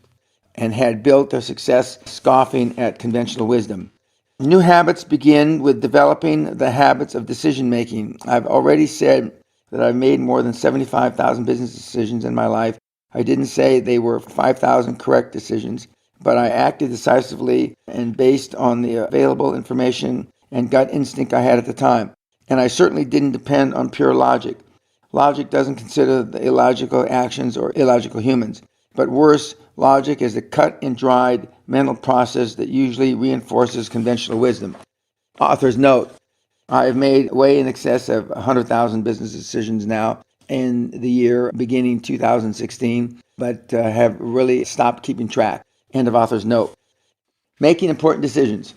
and had built their success scoffing at conventional wisdom. New habits begin with developing the habits of decision-making. I've already said that I've made more than 75,000 business decisions in my life. I didn't say they were 5,000 correct decisions, but I acted decisively and based on the available information and gut instinct I had at the time. And I certainly didn't depend on pure logic. Logic doesn't consider the illogical actions or illogical humans. But worse, logic is a cut and dried mental process that usually reinforces conventional wisdom. Author's note, I have made way in excess of 100,000 business decisions now in the year beginning 2016, but have really stopped keeping track. End of author's note. Making important decisions.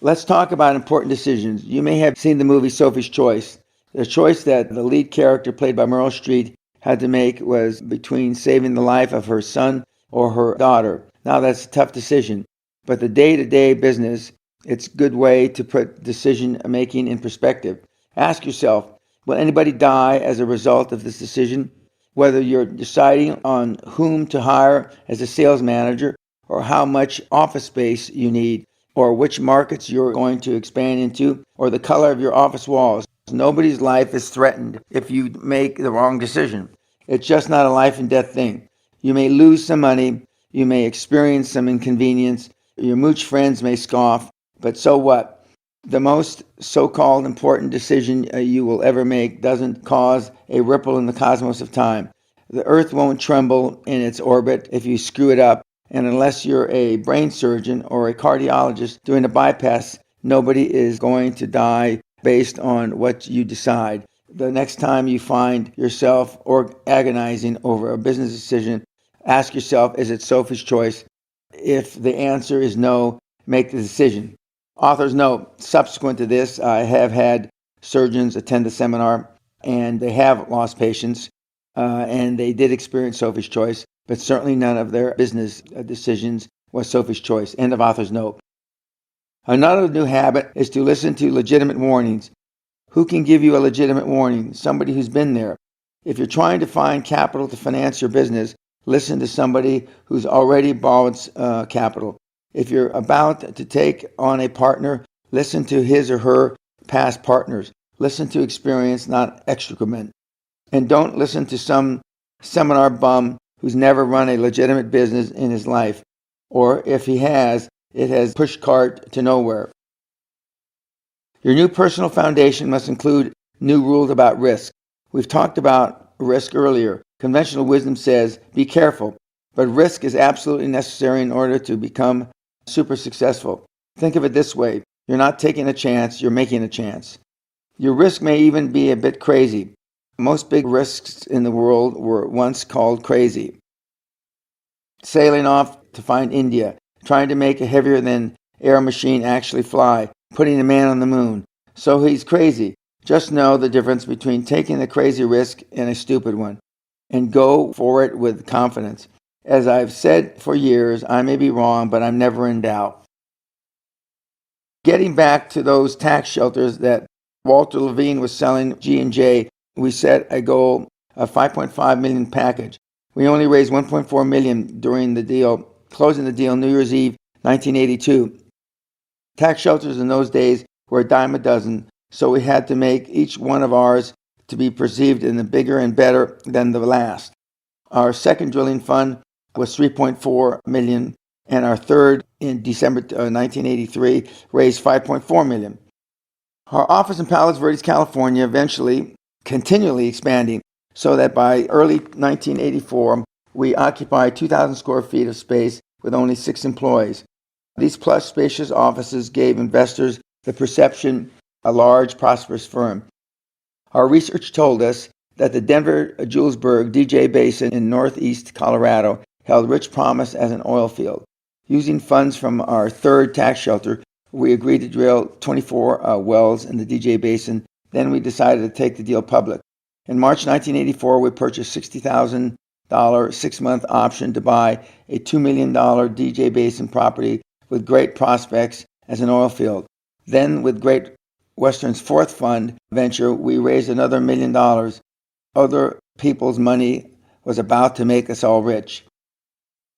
Let's talk about important decisions. You may have seen the movie Sophie's Choice. The choice that the lead character, played by Meryl Streep, had to make was between saving the life of her son or her daughter. Now that's a tough decision, but the day-to-day business, it's a good way to put decision-making in perspective. Ask yourself, will anybody die as a result of this decision? Whether you're deciding on whom to hire as a sales manager or how much office space you need, or which markets you're going to expand into, or the color of your office walls. Nobody's life is threatened if you make the wrong decision. It's just not a life and death thing. You may lose some money, you may experience some inconvenience, your mooch friends may scoff, but so what? The most so-called important decision you will ever make doesn't cause a ripple in the cosmos of time. The earth won't tremble in its orbit if you screw it up. And unless you're a brain surgeon or a cardiologist doing a bypass, nobody is going to die based on what you decide. The next time you find yourself agonizing over a business decision, ask yourself, is it Sophie's choice? If the answer is no, make the decision. Author's note, subsequent to this, I have had surgeons attend the seminar, and they have lost patients, and they did experience Sophie's choice, but certainly none of their business decisions was Sophie's choice. End of author's note. Another new habit is to listen to legitimate warnings. Who can give you a legitimate warning? Somebody who's been there. If you're trying to find capital to finance your business, listen to somebody who's already borrowed capital. If you're about to take on a partner, listen to his or her past partners. Listen to experience, not excrement. And don't listen to some seminar bum who's never run a legitimate business in his life. Or if he has, it has pushed cart to nowhere. Your new personal foundation must include new rules about risk. We've talked about risk earlier. Conventional wisdom says, be careful, but risk is absolutely necessary in order to become super successful. Think of it this way. You're not taking a chance, you're making a chance. Your risk may even be a bit crazy. Most big risks in the world were once called crazy. Sailing off to find India, trying to make a heavier than air machine actually fly, putting a man on the moon. So he's crazy. Just know the difference between taking a crazy risk and a stupid one, and go for it with confidence. As I've said for years, I may be wrong, but I'm never in doubt. Getting back to those tax shelters that Walter Levine was selling G&J, we set a goal of 5.5 million package. We only raised 1.4 million during the deal, closing the deal New Year's Eve, 1982. Tax shelters in those days were a dime a dozen, so we had to make each one of ours to be perceived in the bigger and better than the last. Our second drilling fund was 3.4 million, and our third in December 1983 raised 5.4 million. Our office in Palos Verdes, California, eventually continually expanding, so that by early 1984, we occupied 2,000 square feet of space with only 6 employees. These plush, spacious offices gave investors the perception a large, prosperous firm. Our research told us that the Denver-Julesburg DJ Basin in northeast Colorado held rich promise as an oil field. Using funds from our third tax shelter, we agreed to drill 24 wells in the DJ Basin. Then we decided to take the deal public. In March 1984, we purchased $60,000 6-month option to buy a $2 million DJ Basin property with great prospects as an oil field. Then, with Great Western's fourth fund venture, we raised another $1 million. Other people's money was about to make us all rich.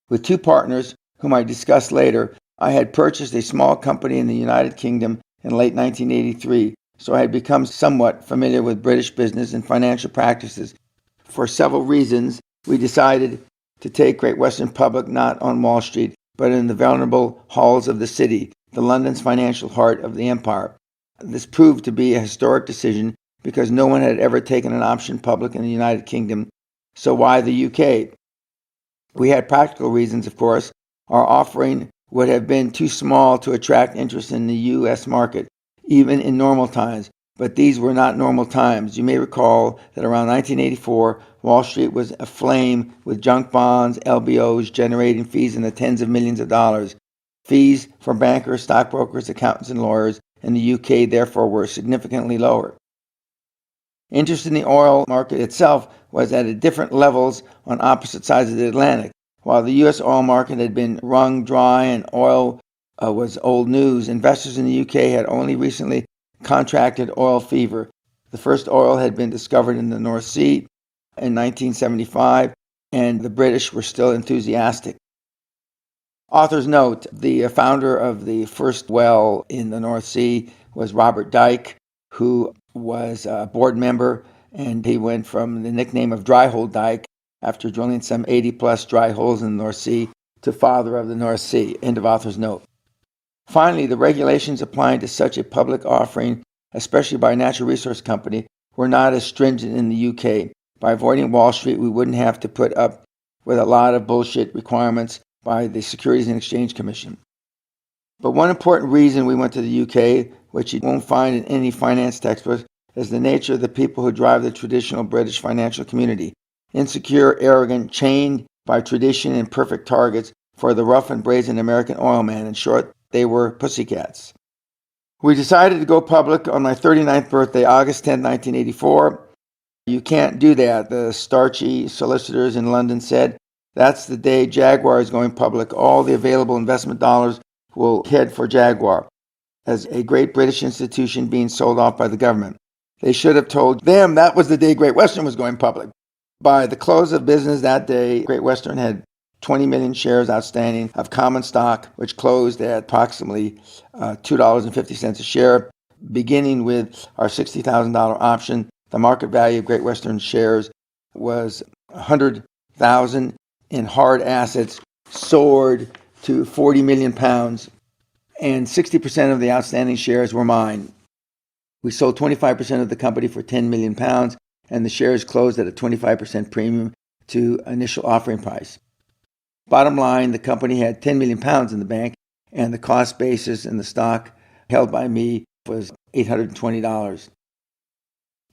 With 2 partners, whom I discussed later, I had purchased a small company in the United Kingdom in late 1983, so I had become somewhat familiar with British business and financial practices. For several reasons, we decided to take Great Western public not on Wall Street, but in the venerable halls of the city, the London's financial heart of the empire. This proved to be a historic decision because no one had ever taken an option public in the United Kingdom, so why the UK? We had practical reasons, of course. Our offering would have been too small to attract interest in the U.S. market, even in normal times. But these were not normal times. You may recall that around 1984, Wall Street was aflame with junk bonds, LBOs generating fees in the tens of millions of dollars. Fees for bankers, stockbrokers, accountants, and lawyers in the UK, therefore, were significantly lower. Interest in the oil market itself was at different levels on opposite sides of the Atlantic. While the U.S. oil market had been wrung dry and oil was old news, investors in the UK had only recently contracted oil fever. The first oil had been discovered in the North Sea in 1975, and the British were still enthusiastic. Author's note, the founder of the first well in the North Sea was Robert Dyke, who was a board member, and he went from the nickname of Dryhole Dyke after drilling some 80-plus dry holes in the North Sea to father of the North Sea. End of author's note. Finally, the regulations applying to such a public offering, especially by a natural resource company, were not as stringent in the UK. By avoiding Wall Street, we wouldn't have to put up with a lot of bullshit requirements by the Securities and Exchange Commission. But one important reason we went to the UK which you won't find in any finance textbook, is the nature of the people who drive the traditional British financial community. Insecure, arrogant, chained by tradition and perfect targets for the rough and brazen American oil man. In short, they were pussycats. We decided to go public on my 39th birthday, August 10, 1984. You can't do that, the starchy solicitors in London said. That's the day Jaguar is going public. All the available investment dollars will head for Jaguar as a great British institution being sold off by the government. They should have told them that was the day Great Western was going public. By the close of business that day, Great Western had 20 million shares outstanding of common stock, which closed at approximately $2.50 a share. Beginning with our $60,000 option, the market value of Great Western shares was $100,000 in hard assets, soared to 40 million pounds, and 60% of the outstanding shares were mine. We sold 25% of the company for 10 million pounds, and the shares closed at a 25% premium to initial offering price. Bottom line, the company had 10 million pounds in the bank, and the cost basis in the stock held by me was $820.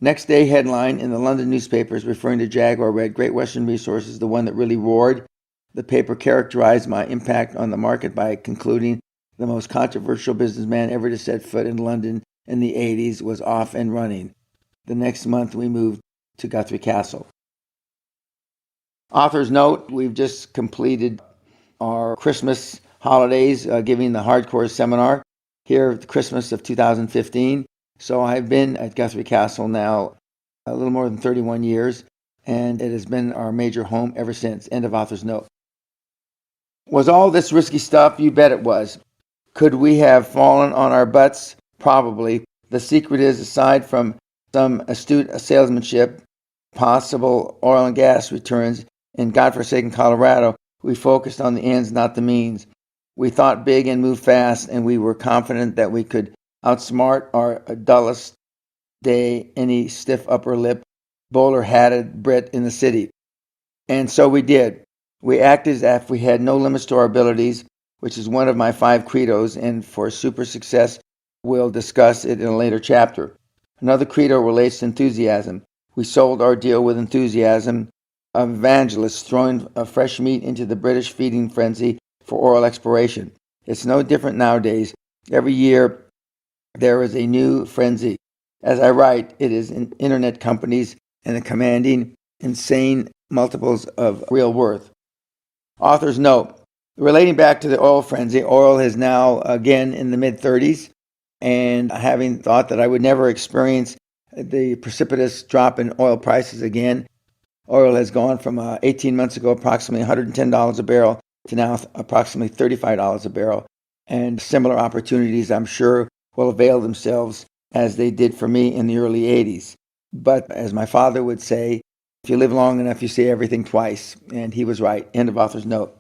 Next day headline in the London newspapers referring to Jaguar read, Great Western Resources, the one that really roared. The paper characterized my impact on the market by concluding the most controversial businessman ever to set foot in London in the 80s was off and running. The next month we moved to Guthrie Castle. Author's note, we've just completed our Christmas holidays, giving the hardcore seminar here at Christmas of 2015. So I've been at Guthrie Castle now a little more than 31 years, and it has been our major home ever since. End of author's note. Was all this risky stuff? You bet it was. Could we have fallen on our butts? Probably. The secret is, aside from some astute salesmanship, possible oil and gas returns in godforsaken Colorado, we focused on the ends, not the means. We thought big and moved fast, and we were confident that we could outsmart our dullest day any stiff upper lip, bowler-hatted Brit in the city. And so we did. We acted as if we had no limits to our abilities, which is one of my 5 credos, and for super success, we'll discuss it in a later chapter. Another credo relates to enthusiasm. We sold our deal with enthusiasm, of evangelists throwing fresh meat into the British feeding frenzy for oil exploration. It's no different nowadays. Every year, there is a new frenzy. As I write, it is in internet companies and the commanding insane multiples of real worth. Author's note, relating back to the oil frenzy, oil is now again in the mid-30s, and having thought that I would never experience the precipitous drop in oil prices again, oil has gone from 18 months ago approximately $110 a barrel to now approximately $35 a barrel, and similar opportunities I'm sure will avail themselves as they did for me in the early 80s. But as my father would say, if you live long enough, you see everything twice. And he was right. End of author's note.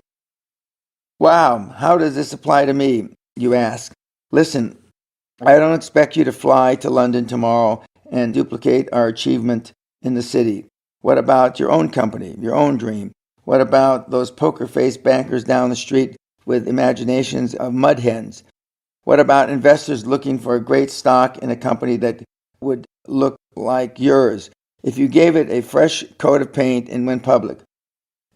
Wow, how does this apply to me, you ask? Listen, I don't expect you to fly to London tomorrow and duplicate our achievement in the city. What about your own company, your own dream? What about those poker-faced bankers down the street with imaginations of mud hens? What about investors looking for a great stock in a company that would look like yours if you gave it a fresh coat of paint and went public?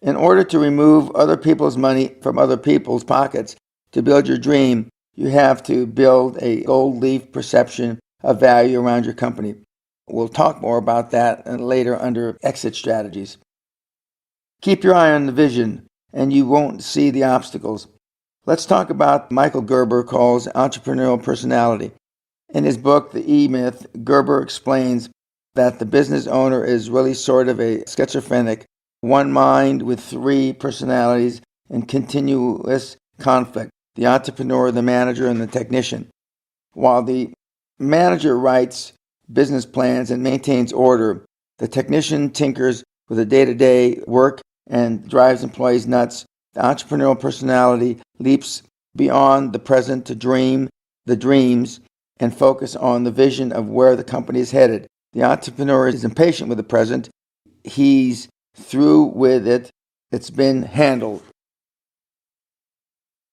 In order to remove other people's money from other people's pockets to build your dream, you have to build a gold leaf perception of value around your company. We'll talk more about that later under exit strategies. Keep your eye on the vision, and you won't see the obstacles. Let's talk about Michael Gerber calls entrepreneurial personality. In his book, The E-Myth, Gerber explains that the business owner is really sort of a schizophrenic, one mind with 3 personalities in continuous conflict, the entrepreneur, the manager, and the technician. While the manager writes business plans and maintains order, the technician tinkers with the day-to-day work and drives employees nuts. The entrepreneurial personality leaps beyond the present to dream the dreams and focus on the vision of where the company is headed. The entrepreneur is impatient with the present. He's through with it. It's been handled.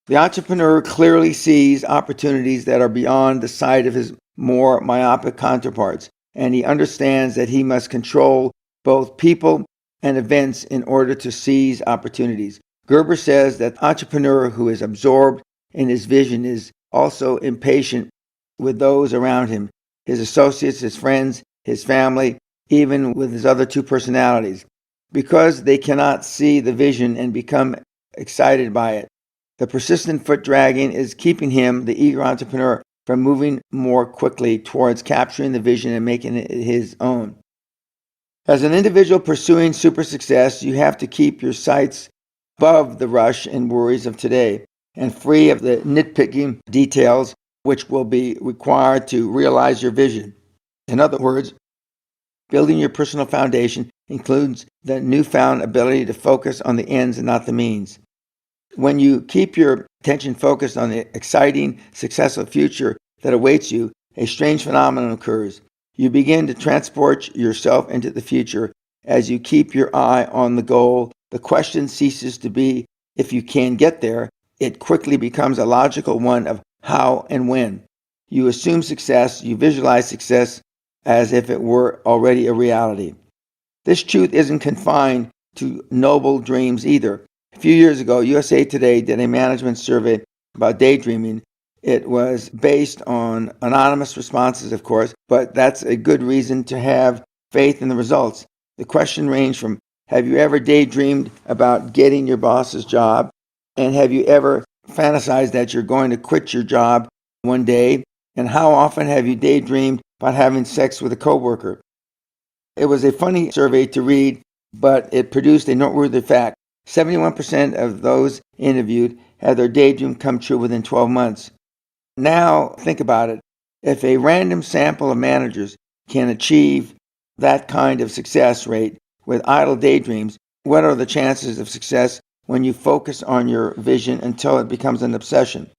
The entrepreneur clearly sees opportunities that are beyond the sight of his more myopic counterparts, and he understands that he must control both people and events in order to seize opportunities. Gerber says that the entrepreneur who is absorbed in his vision is also impatient with those around him, his associates, his friends, his family, even with his other two personalities, because they cannot see the vision and become excited by it. The persistent foot dragging is keeping him, the eager entrepreneur, from moving more quickly towards capturing the vision and making it his own. As an individual pursuing super success, you have to keep your sights above the rush and worries of today and free of the nitpicking details which will be required to realize your vision. In other words, building your personal foundation includes the newfound ability to focus on the ends and not the means. When you keep your attention focused on the exciting, successful future that awaits you, a strange phenomenon occurs. You begin to transport yourself into the future as you keep your eye on the goal. The question ceases to be if you can get there. It quickly becomes a logical one of how and when. You assume success, you visualize success as if it were already a reality. This truth isn't confined to noble dreams either. A few years ago, USA Today did a management survey about daydreaming. It was based on anonymous responses, of course, but that's a good reason to have faith in the results. The question ranged from, have you ever daydreamed about getting your boss's job? And have you ever fantasized that you're going to quit your job one day? And how often have you daydreamed about having sex with a coworker? It was a funny survey to read, but it produced a noteworthy fact. 71% of those interviewed had their daydream come true within 12 months. Now, think about it. If a random sample of managers can achieve that kind of success rate with idle daydreams, what are the chances of success when you focus on your vision until it becomes an obsession?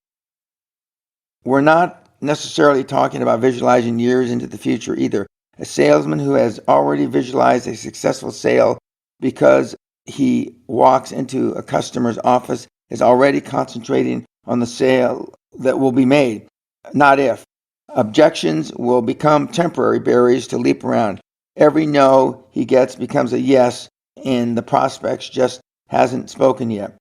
We're not necessarily talking about visualizing years into the future either. A salesman who has already visualized a successful sale because he walks into a customer's office is already concentrating on the sale that will be made, not if. Objections will become temporary barriers to leap around. Every no he gets becomes a yes, and the prospects just hasn't spoken yet.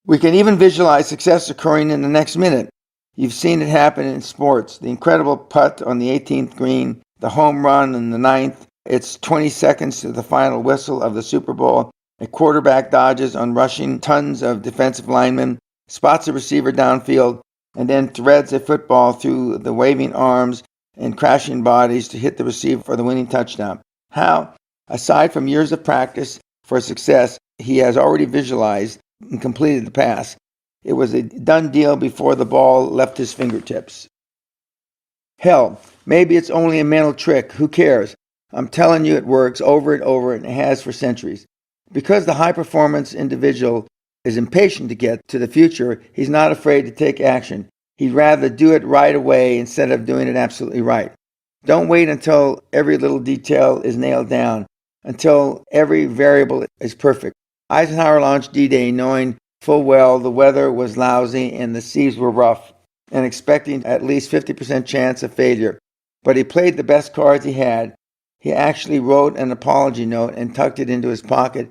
We can even visualize success occurring in the next minute. You've seen it happen in sports. The incredible putt on the 18th green, the home run in the 9th. It's 20 seconds to the final whistle of the Super Bowl. A quarterback dodges on rushing tons of defensive linemen, spots a receiver downfield, and then threads a football through the waving arms and crashing bodies to hit the receiver for the winning touchdown. How? Aside from years of practice for success, he has already visualized and completed the pass. It was a done deal before the ball left his fingertips. Hell, maybe it's only a mental trick. Who cares? I'm telling you it works over and over, and it has for centuries. Because the high-performance individual is impatient to get to the future, he's not afraid to take action. He'd rather do it right away instead of doing it absolutely right. Don't wait until every little detail is nailed down, until every variable is perfect. Eisenhower launched D-Day knowing full well the weather was lousy and the seas were rough, and expecting at least 50% chance of failure. But he played the best cards he had. He actually wrote an apology note and tucked it into his pocket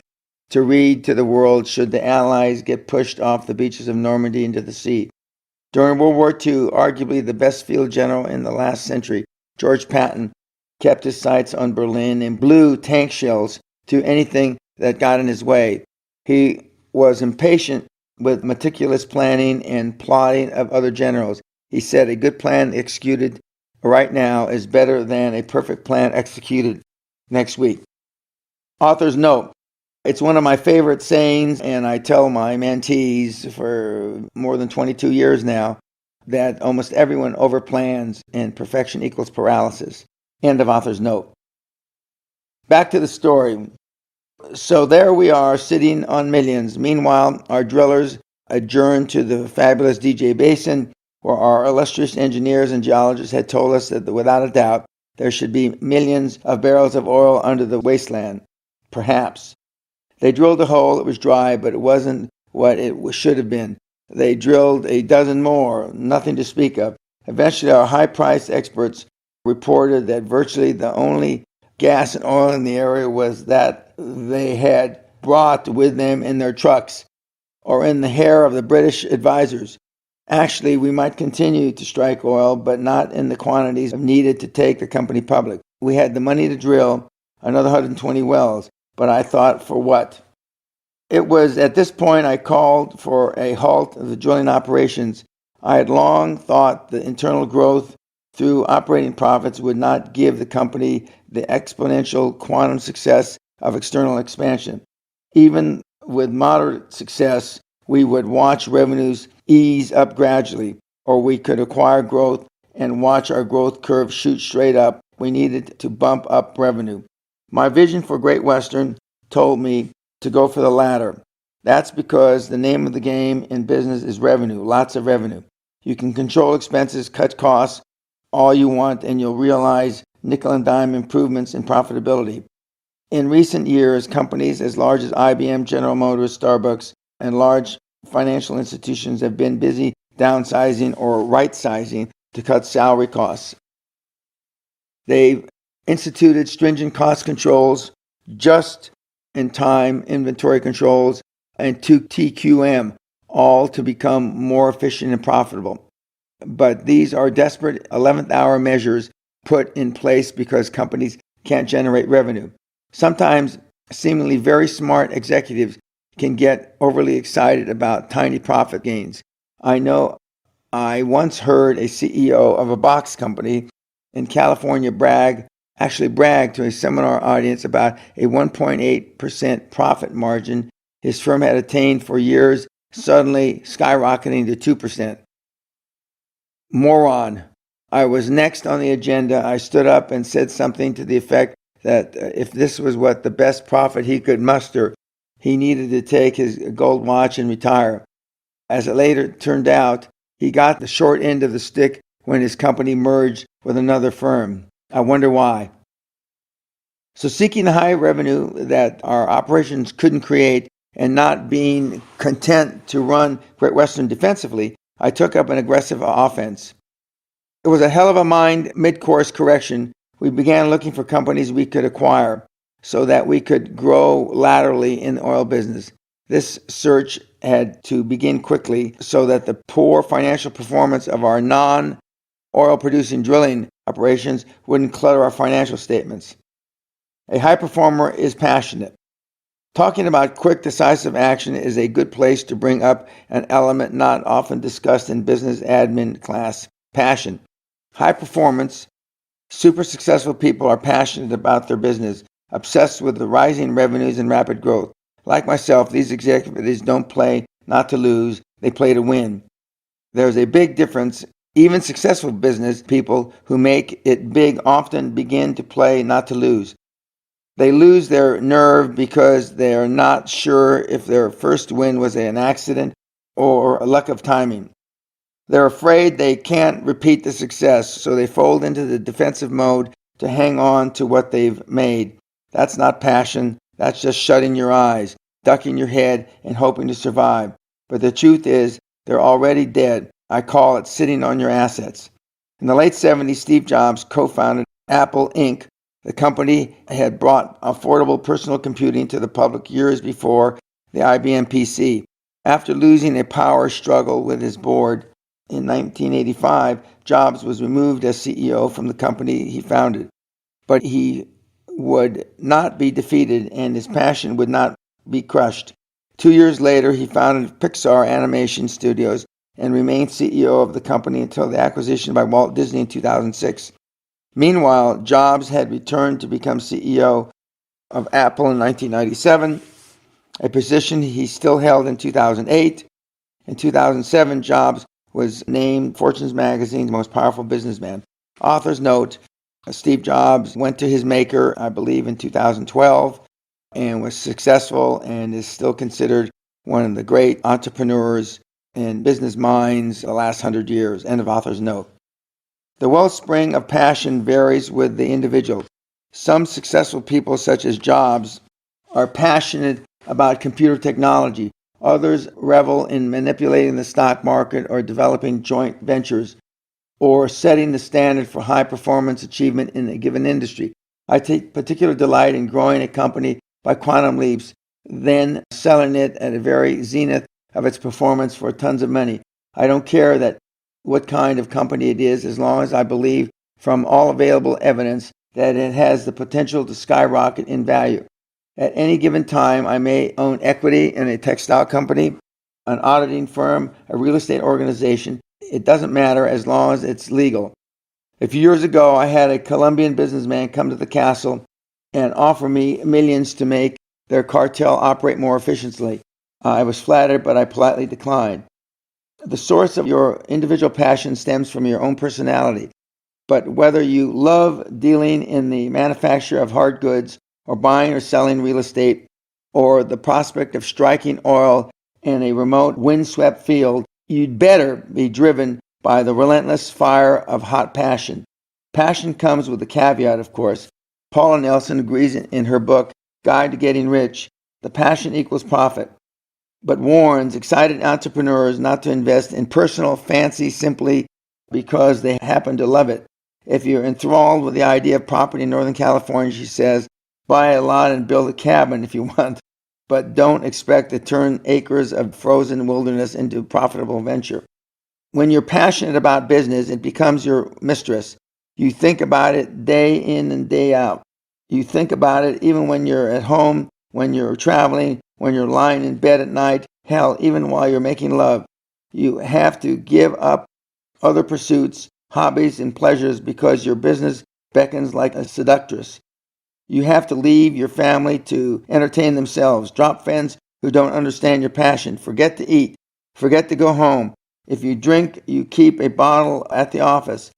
to read to the world should the Allies get pushed off the beaches of Normandy into the sea. During World War II, arguably the best field general in the last century, George Patton kept his sights on Berlin and blew tank shells to anything that got in his way. He was impatient with meticulous planning and plotting of other generals. He said, a good plan executed right now is better than a perfect plan executed next week. Author's note. It's one of my favorite sayings, and I tell my mentees for more than 22 years now that almost everyone overplans and perfection equals paralysis. End of author's note. Back to the story. So there we are sitting on millions. Meanwhile, our drillers adjourned to the fabulous DJ Basin, where our illustrious engineers and geologists had told us that without a doubt there should be millions of barrels of oil under the wasteland. Perhaps. They drilled a hole. It was dry, but it wasn't what it should have been. They drilled a dozen more, nothing to speak of. Eventually, our high-priced experts reported that virtually the only gas and oil in the area was that they had brought with them in their trucks or in the hair of the British advisors. Actually, we might continue to strike oil, but not in the quantities needed to take the company public. We had the money to drill another 120 wells, but I thought, for what? It was at this point I called for a halt of the drilling operations. I had long thought the internal growth through operating profits would not give the company the exponential quantum success of external expansion. Even with moderate success, we would watch revenues ease up gradually, or we could acquire growth and watch our growth curve shoot straight up. We needed to bump up revenue. My vision for Great Western told me to go for the latter. That's because the name of the game in business is revenue, lots of revenue. You can control expenses, cut costs, all you want, and you'll realize nickel and dime improvements in profitability. In recent years, companies as large as IBM, General Motors, Starbucks, and large financial institutions have been busy downsizing or right-sizing to cut salary costs. They've instituted stringent cost controls, just-in-time inventory controls, and 2TQM, all to become more efficient and profitable. But these are desperate 11th-hour measures put in place because companies can't generate revenue. Sometimes seemingly very smart executives can get overly excited about tiny profit gains. I know I once heard a CEO of a box company in California brag to a seminar audience about a 1.8% profit margin his firm had attained for years, suddenly skyrocketing to 2%. Moron. I was next on the agenda. I stood up and said something to the effect that if this was what the best profit he could muster, he needed to take his gold watch and retire. As it later turned out, he got the short end of the stick when his company merged with another firm. I wonder why. So seeking the high revenue that our operations couldn't create and not being content to run Great Western defensively, I took up an aggressive offense. It was a hell of a mind mid-course correction. We began looking for companies we could acquire so that we could grow laterally in the oil business. This search had to begin quickly so that the poor financial performance of our non-oil producing drilling operations wouldn't clutter our financial statements. A high performer is passionate. Talking about quick, decisive action is a good place to bring up an element not often discussed in business admin class: passion. High performance, super successful people are passionate about their business, obsessed with the rising revenues and rapid growth. Like myself, these executives don't play not to lose, they play to win. There's a big difference. Even successful business people who make it big often begin to play not to lose. They lose their nerve because they are not sure if their first win was an accident or a luck of timing. They're afraid they can't repeat the success, so they fold into the defensive mode to hang on to what they've made. That's not passion. That's just shutting your eyes, ducking your head, and hoping to survive. But the truth is, they're already dead. I call it sitting on your assets. In the late 70s, Steve Jobs co-founded Apple Inc. The company had brought affordable personal computing to the public years before the IBM PC. After losing a power struggle with his board in 1985, Jobs was removed as CEO from the company he founded. But he would not be defeated, and his passion would not be crushed. 2 years later, he founded Pixar Animation Studios and remained CEO of the company until the acquisition by Walt Disney in 2006. Meanwhile, Jobs had returned to become CEO of Apple in 1997, a position he still held in 2008. In 2007, Jobs was named Fortune's magazine's most powerful businessman. Author's note: Steve Jobs went to his maker, I believe, in 2012 and was successful and is still considered one of the great entrepreneurs and business minds the last 100 years. End of author's note. The wellspring of passion varies with the individual. Some successful people, such as Jobs, are passionate about computer technology. Others revel in manipulating the stock market or developing joint ventures. or setting the standard for high performance achievement in a given industry. I take particular delight in growing a company by quantum leaps, then selling it at a very zenith of its performance for tons of money. I don't care that what kind of company it is, as long as I believe from all available evidence that it has the potential to skyrocket in value. At any given time, I may own equity in a textile company, an auditing firm, a real estate organization. It doesn't matter as long as it's legal. A few years ago, I had a Colombian businessman come to the castle and offer me millions to make their cartel operate more efficiently. I was flattered, but I politely declined. The source of your individual passion stems from your own personality. But whether you love dealing in the manufacture of hard goods, or buying or selling real estate, or the prospect of striking oil in a remote windswept field, you'd better be driven by the relentless fire of hot passion. Passion comes with a caveat, of course. Paula Nelson agrees in her book, Guide to Getting Rich, the passion equals profit, but warns excited entrepreneurs not to invest in personal fancy simply because they happen to love it. If you're enthralled with the idea of property in Northern California, she says, buy a lot and build a cabin if you want, but don't expect to turn acres of frozen wilderness into a profitable venture. When you're passionate about business, it becomes your mistress. You think about it day in and day out. You think about it even when you're at home, when you're traveling, when you're lying in bed at night, hell, even while you're making love. You have to give up other pursuits, hobbies, and pleasures because your business beckons like a seductress. You have to leave your family to entertain themselves. Drop friends who don't understand your passion. Forget to eat. Forget to go home. If you drink, you keep a bottle at the office.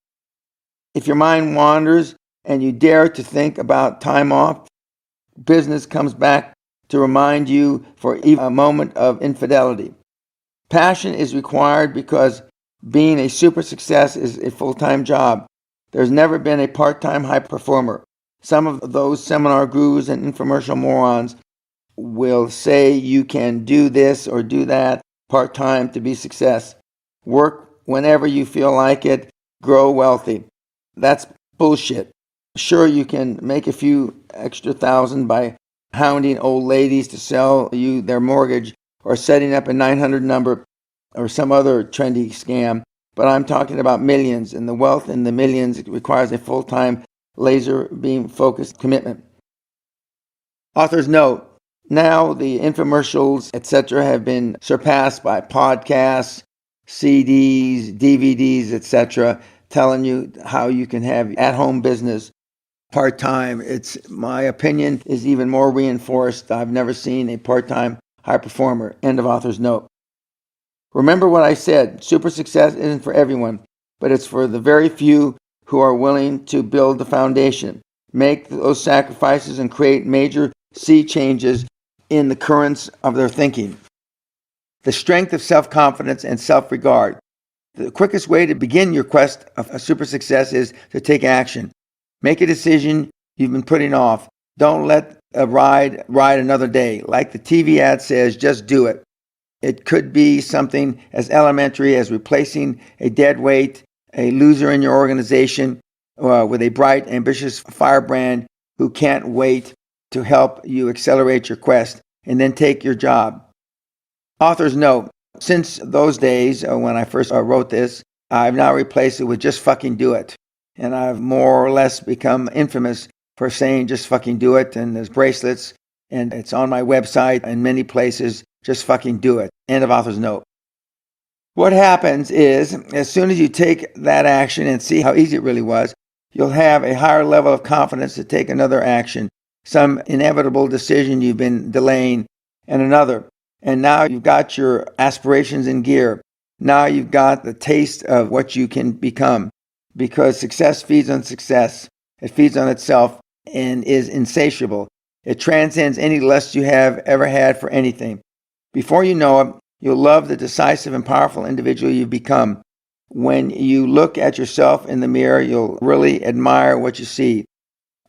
If your mind wanders and you dare to think about time off, business comes back to remind you for even a moment of infidelity. Passion is required because being a super success is a full-time job. There's never been a part-time high performer. Some of those seminar gurus and infomercial morons will say you can do this or do that part-time to be success. Work whenever you feel like it, grow wealthy. That's bullshit. Sure, you can make a few extra thousand by hounding old ladies to sell you their mortgage or setting up a 900 number or some other trendy scam, but I'm talking about millions, and the wealth in the millions requires a full-time laser beam focused commitment. Author's note: now the infomercials, etc., have been surpassed by podcasts, CDs, DVDs, etc., telling you how you can have at-home business part-time. It's my opinion is even more reinforced. I've never seen a part-time high performer. End of author's note. Remember what I said. Super success isn't for everyone, but it's for the very few who are willing to build the foundation, make those sacrifices, and create major sea changes in the currents of their thinking. The strength of self-confidence and self-regard. The quickest way to begin your quest of a super success is to take action. Make a decision you've been putting off. Don't let a ride another day. Like the TV ad says, just do it. It could be something as elementary as replacing a dead weight, a loser in your organization, with a bright, ambitious firebrand who can't wait to help you accelerate your quest, and then take your job. Author's note: since those days when I first wrote this, I've now replaced it with just fucking do it. And I've more or less become infamous for saying just fucking do it, and there's bracelets, and it's on my website in many places. Just fucking do it. End of author's note. What happens is, as soon as you take that action and see how easy it really was, you'll have a higher level of confidence to take another action, some inevitable decision you've been delaying, and another. And now you've got your aspirations in gear. Now you've got the taste of what you can become, because success feeds on success. It feeds on itself and is insatiable. It transcends any lust you have ever had for anything. Before you know it, you'll love the decisive and powerful individual you've become. When you look at yourself in the mirror, you'll really admire what you see.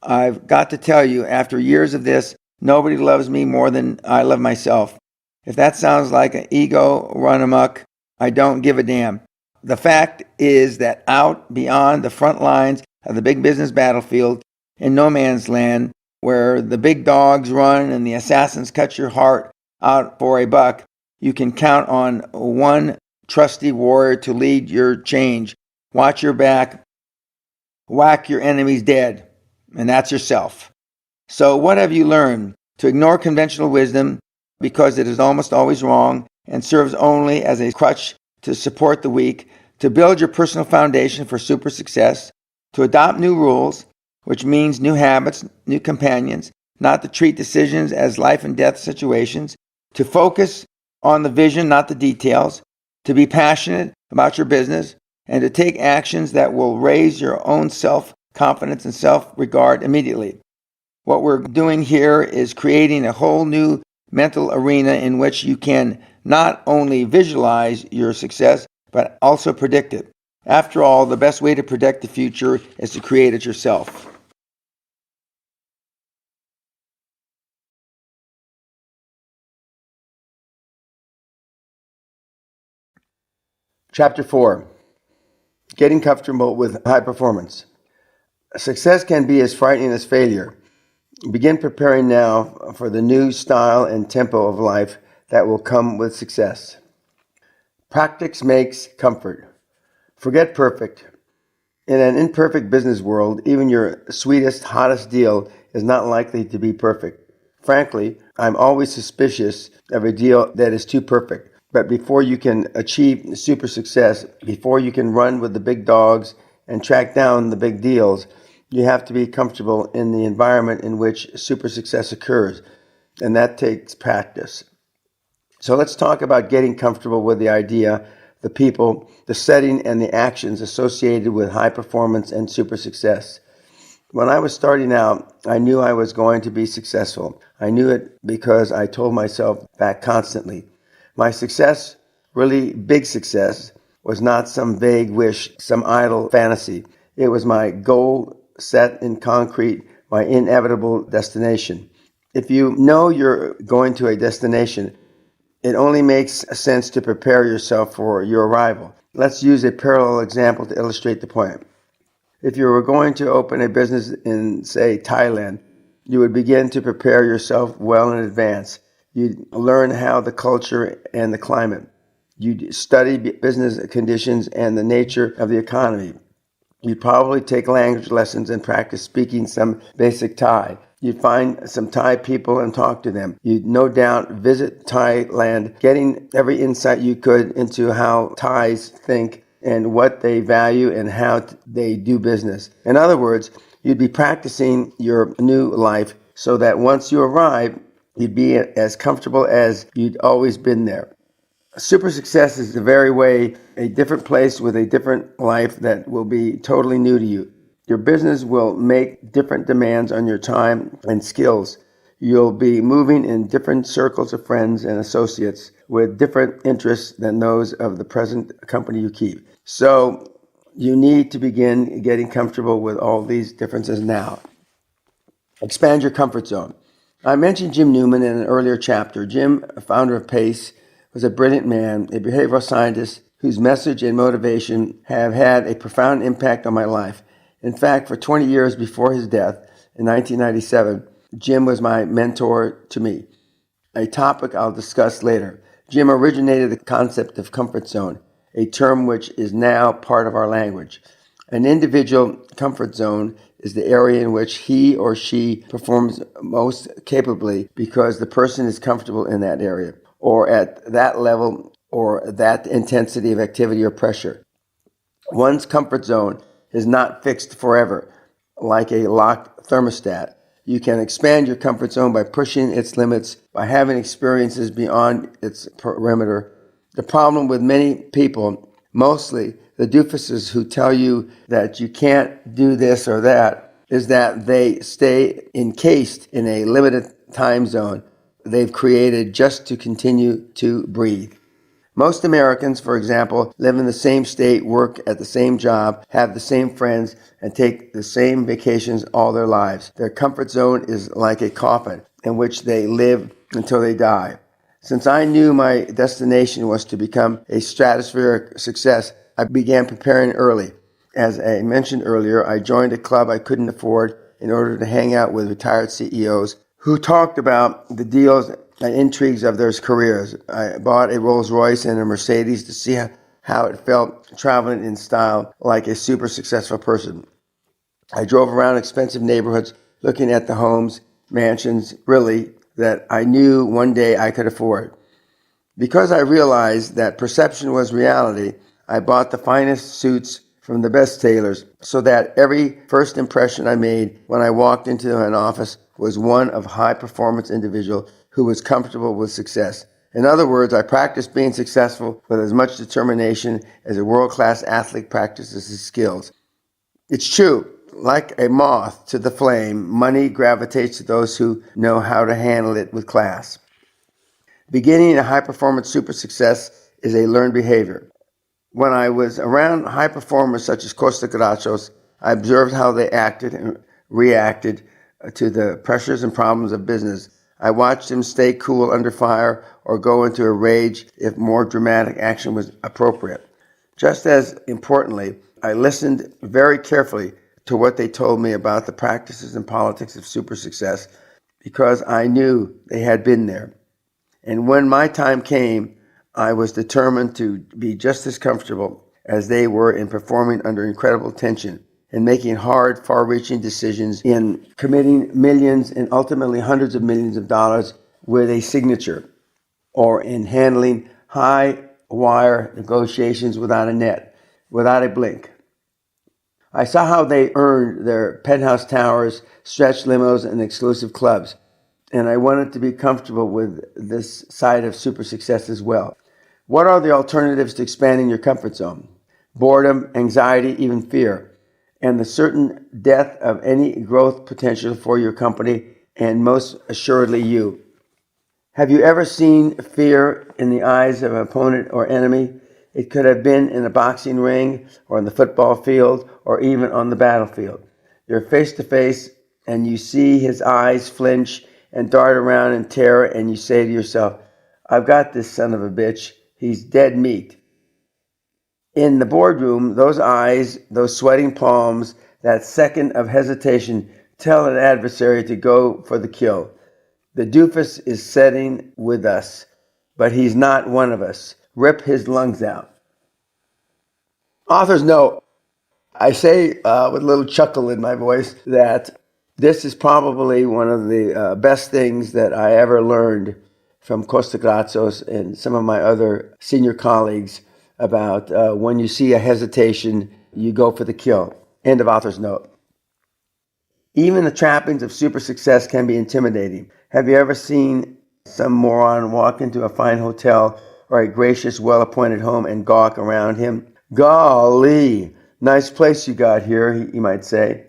I've got to tell you, after years of this, nobody loves me more than I love myself. If that sounds like an ego run amok, I don't give a damn. the fact is that out beyond the front lines of the big business battlefield, in no man's land, where the big dogs run and the assassins cut your heart out for a buck, you can count on one trusty warrior to lead your change. Watch your back, whack your enemies dead, and that's yourself. So what have you learned? To ignore conventional wisdom because it is almost always wrong and serves only as a crutch to support the weak, to build your personal foundation for super success, to adopt new rules, which means new habits, new companions, not to treat decisions as life and death situations, to focus on the vision, not the details, to be passionate about your business, and to take actions that will raise your own self-confidence and self-regard immediately. What we're doing here is creating a whole new mental arena in which you can not only visualize your success, but also predict it. After all, the best way to predict the future is to create it yourself. Chapter 4. Getting comfortable with high performance. Success can be as frightening as failure. Begin preparing now for the new style and tempo of life that will come with success. Practice makes comfort. Forget perfect. In an imperfect business world, even your sweetest, hottest deal is not likely to be perfect. Frankly, I'm always suspicious of a deal that is too perfect. But before you can achieve super success, before you can run with the big dogs and track down the big deals, you have to be comfortable in the environment in which super success occurs, and that takes practice. So let's talk about getting comfortable with the idea, the people, the setting, and the actions associated with high performance and super success. When I was starting out, I knew I was going to be successful. I knew it because I told myself that constantly. My success, really big success, was not some vague wish, some idle fantasy. It was my goal set in concrete, my inevitable destination. If you know you're going to a destination, it only makes sense to prepare yourself for your arrival. Let's use a parallel example to illustrate the point. If you were going to open a business in, say, Thailand, you would begin to prepare yourself well in advance. You'd learn how the culture and the climate. You'd study business conditions and the nature of the economy. You'd probably take language lessons and practice speaking some basic Thai. You'd find some Thai people and talk to them. You'd no doubt visit Thailand, getting every insight you could into how Thais think and what they value and how they do business. In other words, you'd be practicing your new life so that once you arrive, you'd be as comfortable as you'd always been there. Super success is the very way, a different place with a different life that will be totally new to you. Your business will make different demands on your time and skills. You'll be moving in different circles of friends and associates with different interests than those of the present company you keep. So you need to begin getting comfortable with all these differences now. Expand your comfort zone. I mentioned Jim Newman in an earlier chapter. Jim, founder of PACE, was a brilliant man, a behavioral scientist whose message and motivation have had a profound impact on my life. In fact, for 20 years before his death in 1997, Jim was my mentor to me, a topic I'll discuss later. Jim originated the concept of comfort zone, a term which is now part of our language. An individual comfort zone is the area in which he or she performs most capably because the person is comfortable in that area, or at that level, or that intensity of activity or pressure. One's comfort zone is not fixed forever, like a locked thermostat. You can expand your comfort zone by pushing its limits, by having experiences beyond its perimeter. The problem with many people, mostly the doofuses who tell you that you can't do this or that, is that they stay encased in a limited time zone they've created just to continue to breathe. Most Americans, for example, live in the same state, work at the same job, have the same friends, and take the same vacations all their lives. Their comfort zone is like a coffin in which they live until they die. Since I knew my destination was to become a stratospheric success, I began preparing early. As I mentioned earlier, I joined a club I couldn't afford in order to hang out with retired CEOs who talked about the deals and intrigues of their careers. I bought a Rolls Royce and a Mercedes to see how it felt traveling in style like a super successful person. I drove around expensive neighborhoods looking at the homes, mansions, really, that I knew one day I could afford. Because I realized that perception was reality, I bought the finest suits from the best tailors so that every first impression I made when I walked into an office was one of high-performance individual who was comfortable with success. In other words, I practiced being successful with as much determination as a world-class athlete practices his skills. It's true. Like a moth to the flame, money gravitates to those who know how to handle it with class. Beginning a high-performance super success is a learned behavior. When I was around high performers such as Costa Grachos, I observed how they acted and reacted to the pressures and problems of business. I watched them stay cool under fire or go into a rage if more dramatic action was appropriate. Just as importantly, I listened very carefully to what they told me about the practices and politics of super success because I knew they had been there. And when my time came, I was determined to be just as comfortable as they were in performing under incredible tension and making hard, far-reaching decisions in committing millions and ultimately hundreds of millions of dollars with a signature, or in handling high-wire negotiations without a net, without a blink. I saw how they earned their penthouse towers, stretch limos, and exclusive clubs, and I wanted to be comfortable with this side of super success as well. What are the alternatives to expanding your comfort zone? Boredom, anxiety, even fear, and the certain death of any growth potential for your company and most assuredly you. Have you ever seen fear in the eyes of an opponent or enemy? It could have been in a boxing ring or on the football field or even on the battlefield. You're face to face and you see his eyes flinch and dart around in terror and you say to yourself, I've got this son of a bitch. He's dead meat. In the boardroom, those eyes, those sweating palms, that second of hesitation tell an adversary to go for the kill. The doofus is sitting with us, but he's not one of us. Rip his lungs out. Author's note. I say with a little chuckle in my voice that this is probably one of the best things that I ever learned from Costa Grazos and some of my other senior colleagues about when you see a hesitation, you go for the kill. End of author's note. Even the trappings of super success can be intimidating. Have you ever seen some moron walk into a fine hotel or a gracious, well-appointed home and gawk around him? Golly, nice place you got here, he might say.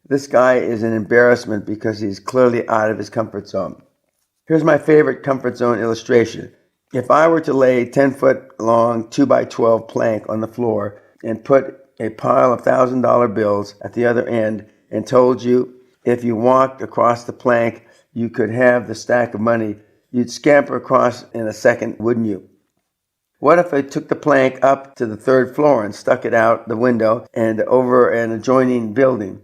This guy is an embarrassment because he's clearly out of his comfort zone. Here's my favorite comfort zone illustration. If I were to lay a 10-foot long 2x12 plank on the floor and put a pile of $1,000 bills at the other end and told you if you walked across the plank you could have the stack of money, you'd scamper across in a second, wouldn't you? What if I took the plank up to the third floor and stuck it out the window and over an adjoining building?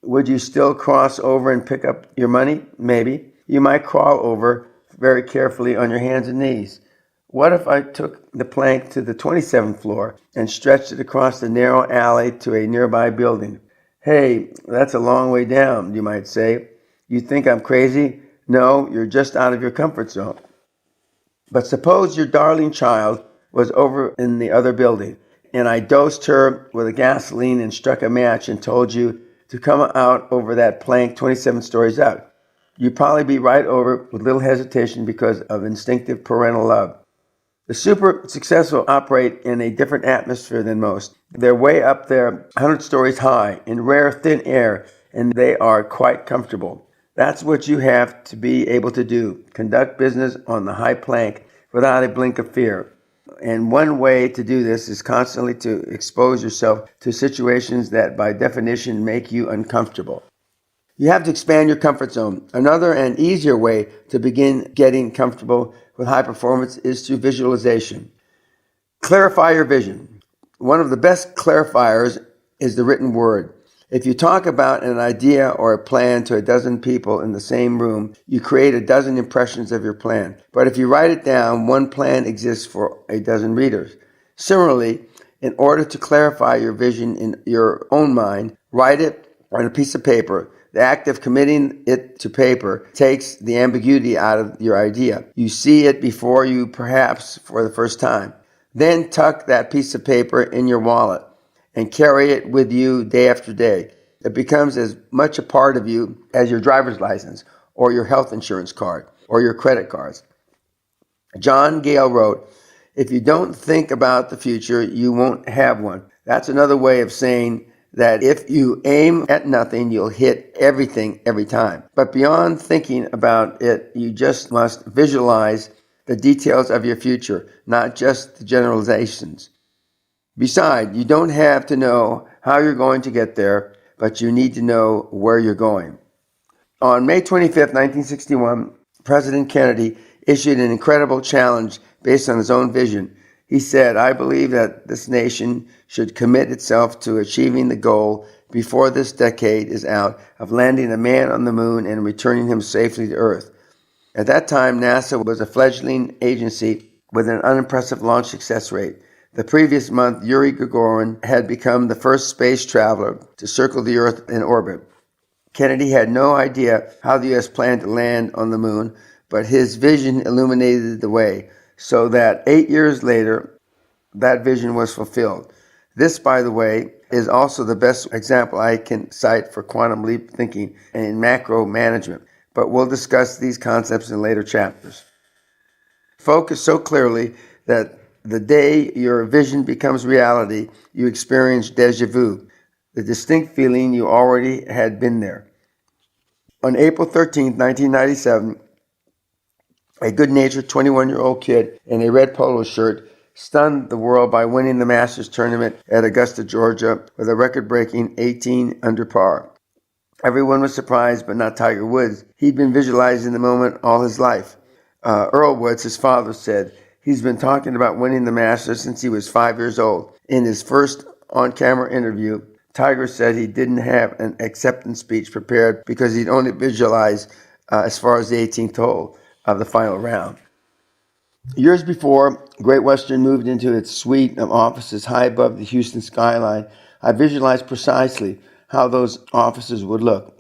Would you still cross over and pick up your money? Maybe. You might crawl over very carefully on your hands and knees. What if I took the plank to the 27th floor and stretched it across the narrow alley to a nearby building? Hey, that's a long way down, you might say. You think I'm crazy? No, you're just out of your comfort zone. But suppose your darling child was over in the other building, and I dosed her with a gasoline and struck a match and told you to come out over that plank 27 stories up. You'd probably be right over with little hesitation because of instinctive parental love. The super successful operate in a different atmosphere than most. They're way up there, 100 stories high, in rare thin air, and they are quite comfortable. That's what you have to be able to do. Conduct business on the high plank without a blink of fear. And one way to do this is constantly to expose yourself to situations that by definition make you uncomfortable. You have to expand your comfort zone. Another and easier way to begin getting comfortable with high performance is through visualization. Clarify your vision. One of the best clarifiers is the written word. If you talk about an idea or a plan to a dozen people in the same room, you create a dozen impressions of your plan. But if you write it down, one plan exists for a dozen readers. Similarly, in order to clarify your vision in your own mind, write it on a piece of paper. The act of committing it to paper takes the ambiguity out of your idea. You see it before you, perhaps for the first time. Then tuck that piece of paper in your wallet and carry it with you day after day. It becomes as much a part of you as your driver's license or your health insurance card or your credit cards. John Gale wrote, "If you don't think about the future, you won't have one." That's another way of saying that if you aim at nothing, you'll hit everything every time. But beyond thinking about it, you just must visualize the details of your future, not just the generalizations. Besides, you don't have to know how you're going to get there, but you need to know where you're going. On May 25, 1961, President Kennedy issued an incredible challenge based on his own vision. He said, "I believe that this nation should commit itself to achieving the goal before this decade is out of landing a man on the moon and returning him safely to Earth." At that time, NASA was a fledgling agency with an unimpressive launch success rate. The previous month, Yuri Gagarin had become the first space traveler to circle the Earth in orbit. Kennedy had no idea how the U.S. planned to land on the moon, but his vision illuminated the way, so that 8 years later, that vision was fulfilled. This, by the way, is also the best example I can cite for quantum leap thinking in macro management, but we'll discuss these concepts in later chapters. Focus so clearly that the day your vision becomes reality, you experience déjà vu, the distinct feeling you already had been there. On April 13, 1997, a good-natured 21-year-old kid in a red polo shirt stunned the world by winning the Masters tournament at Augusta, Georgia, with a record-breaking 18 under par. Everyone was surprised, but not Tiger Woods. He'd been visualizing the moment all his life. Earl Woods, his father, said, "He's been talking about winning the Masters since he was 5 years old." In his first on-camera interview, Tiger said he didn't have an acceptance speech prepared because he'd only visualized as far as the 18th hole of the final round. Years before Great Western moved into its suite of offices high above the Houston skyline, I visualized precisely how those offices would look.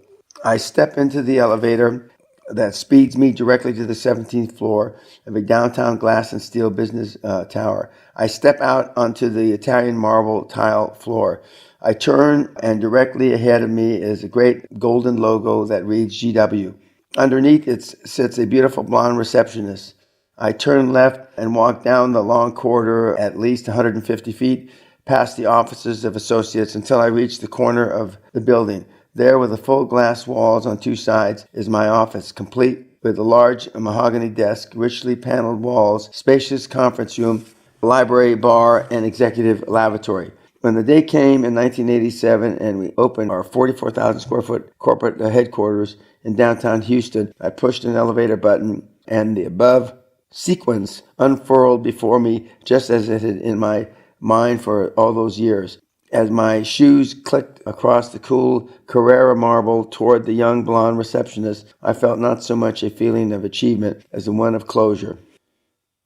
I step into the elevator that speeds me directly to the 17th floor of a downtown glass and steel business tower. I step out onto the Italian marble tile floor. I turn, and directly ahead of me is a great golden logo that reads GW. Underneath it sits a beautiful blonde receptionist. I turn left and walk down the long corridor at least 150 feet past the offices of associates until I reach the corner of the building. There, with the full glass walls on two sides, is my office, complete with a large mahogany desk, richly paneled walls, spacious conference room, library, bar, and executive lavatory. When the day came in 1987 and we opened our 44,000 square foot corporate headquarters in downtown Houston, I pushed an elevator button and the above sequence unfurled before me just as it had in my mind for all those years. As my shoes clicked across the cool Carrara marble toward the young blonde receptionist, I felt not so much a feeling of achievement as the one of closure,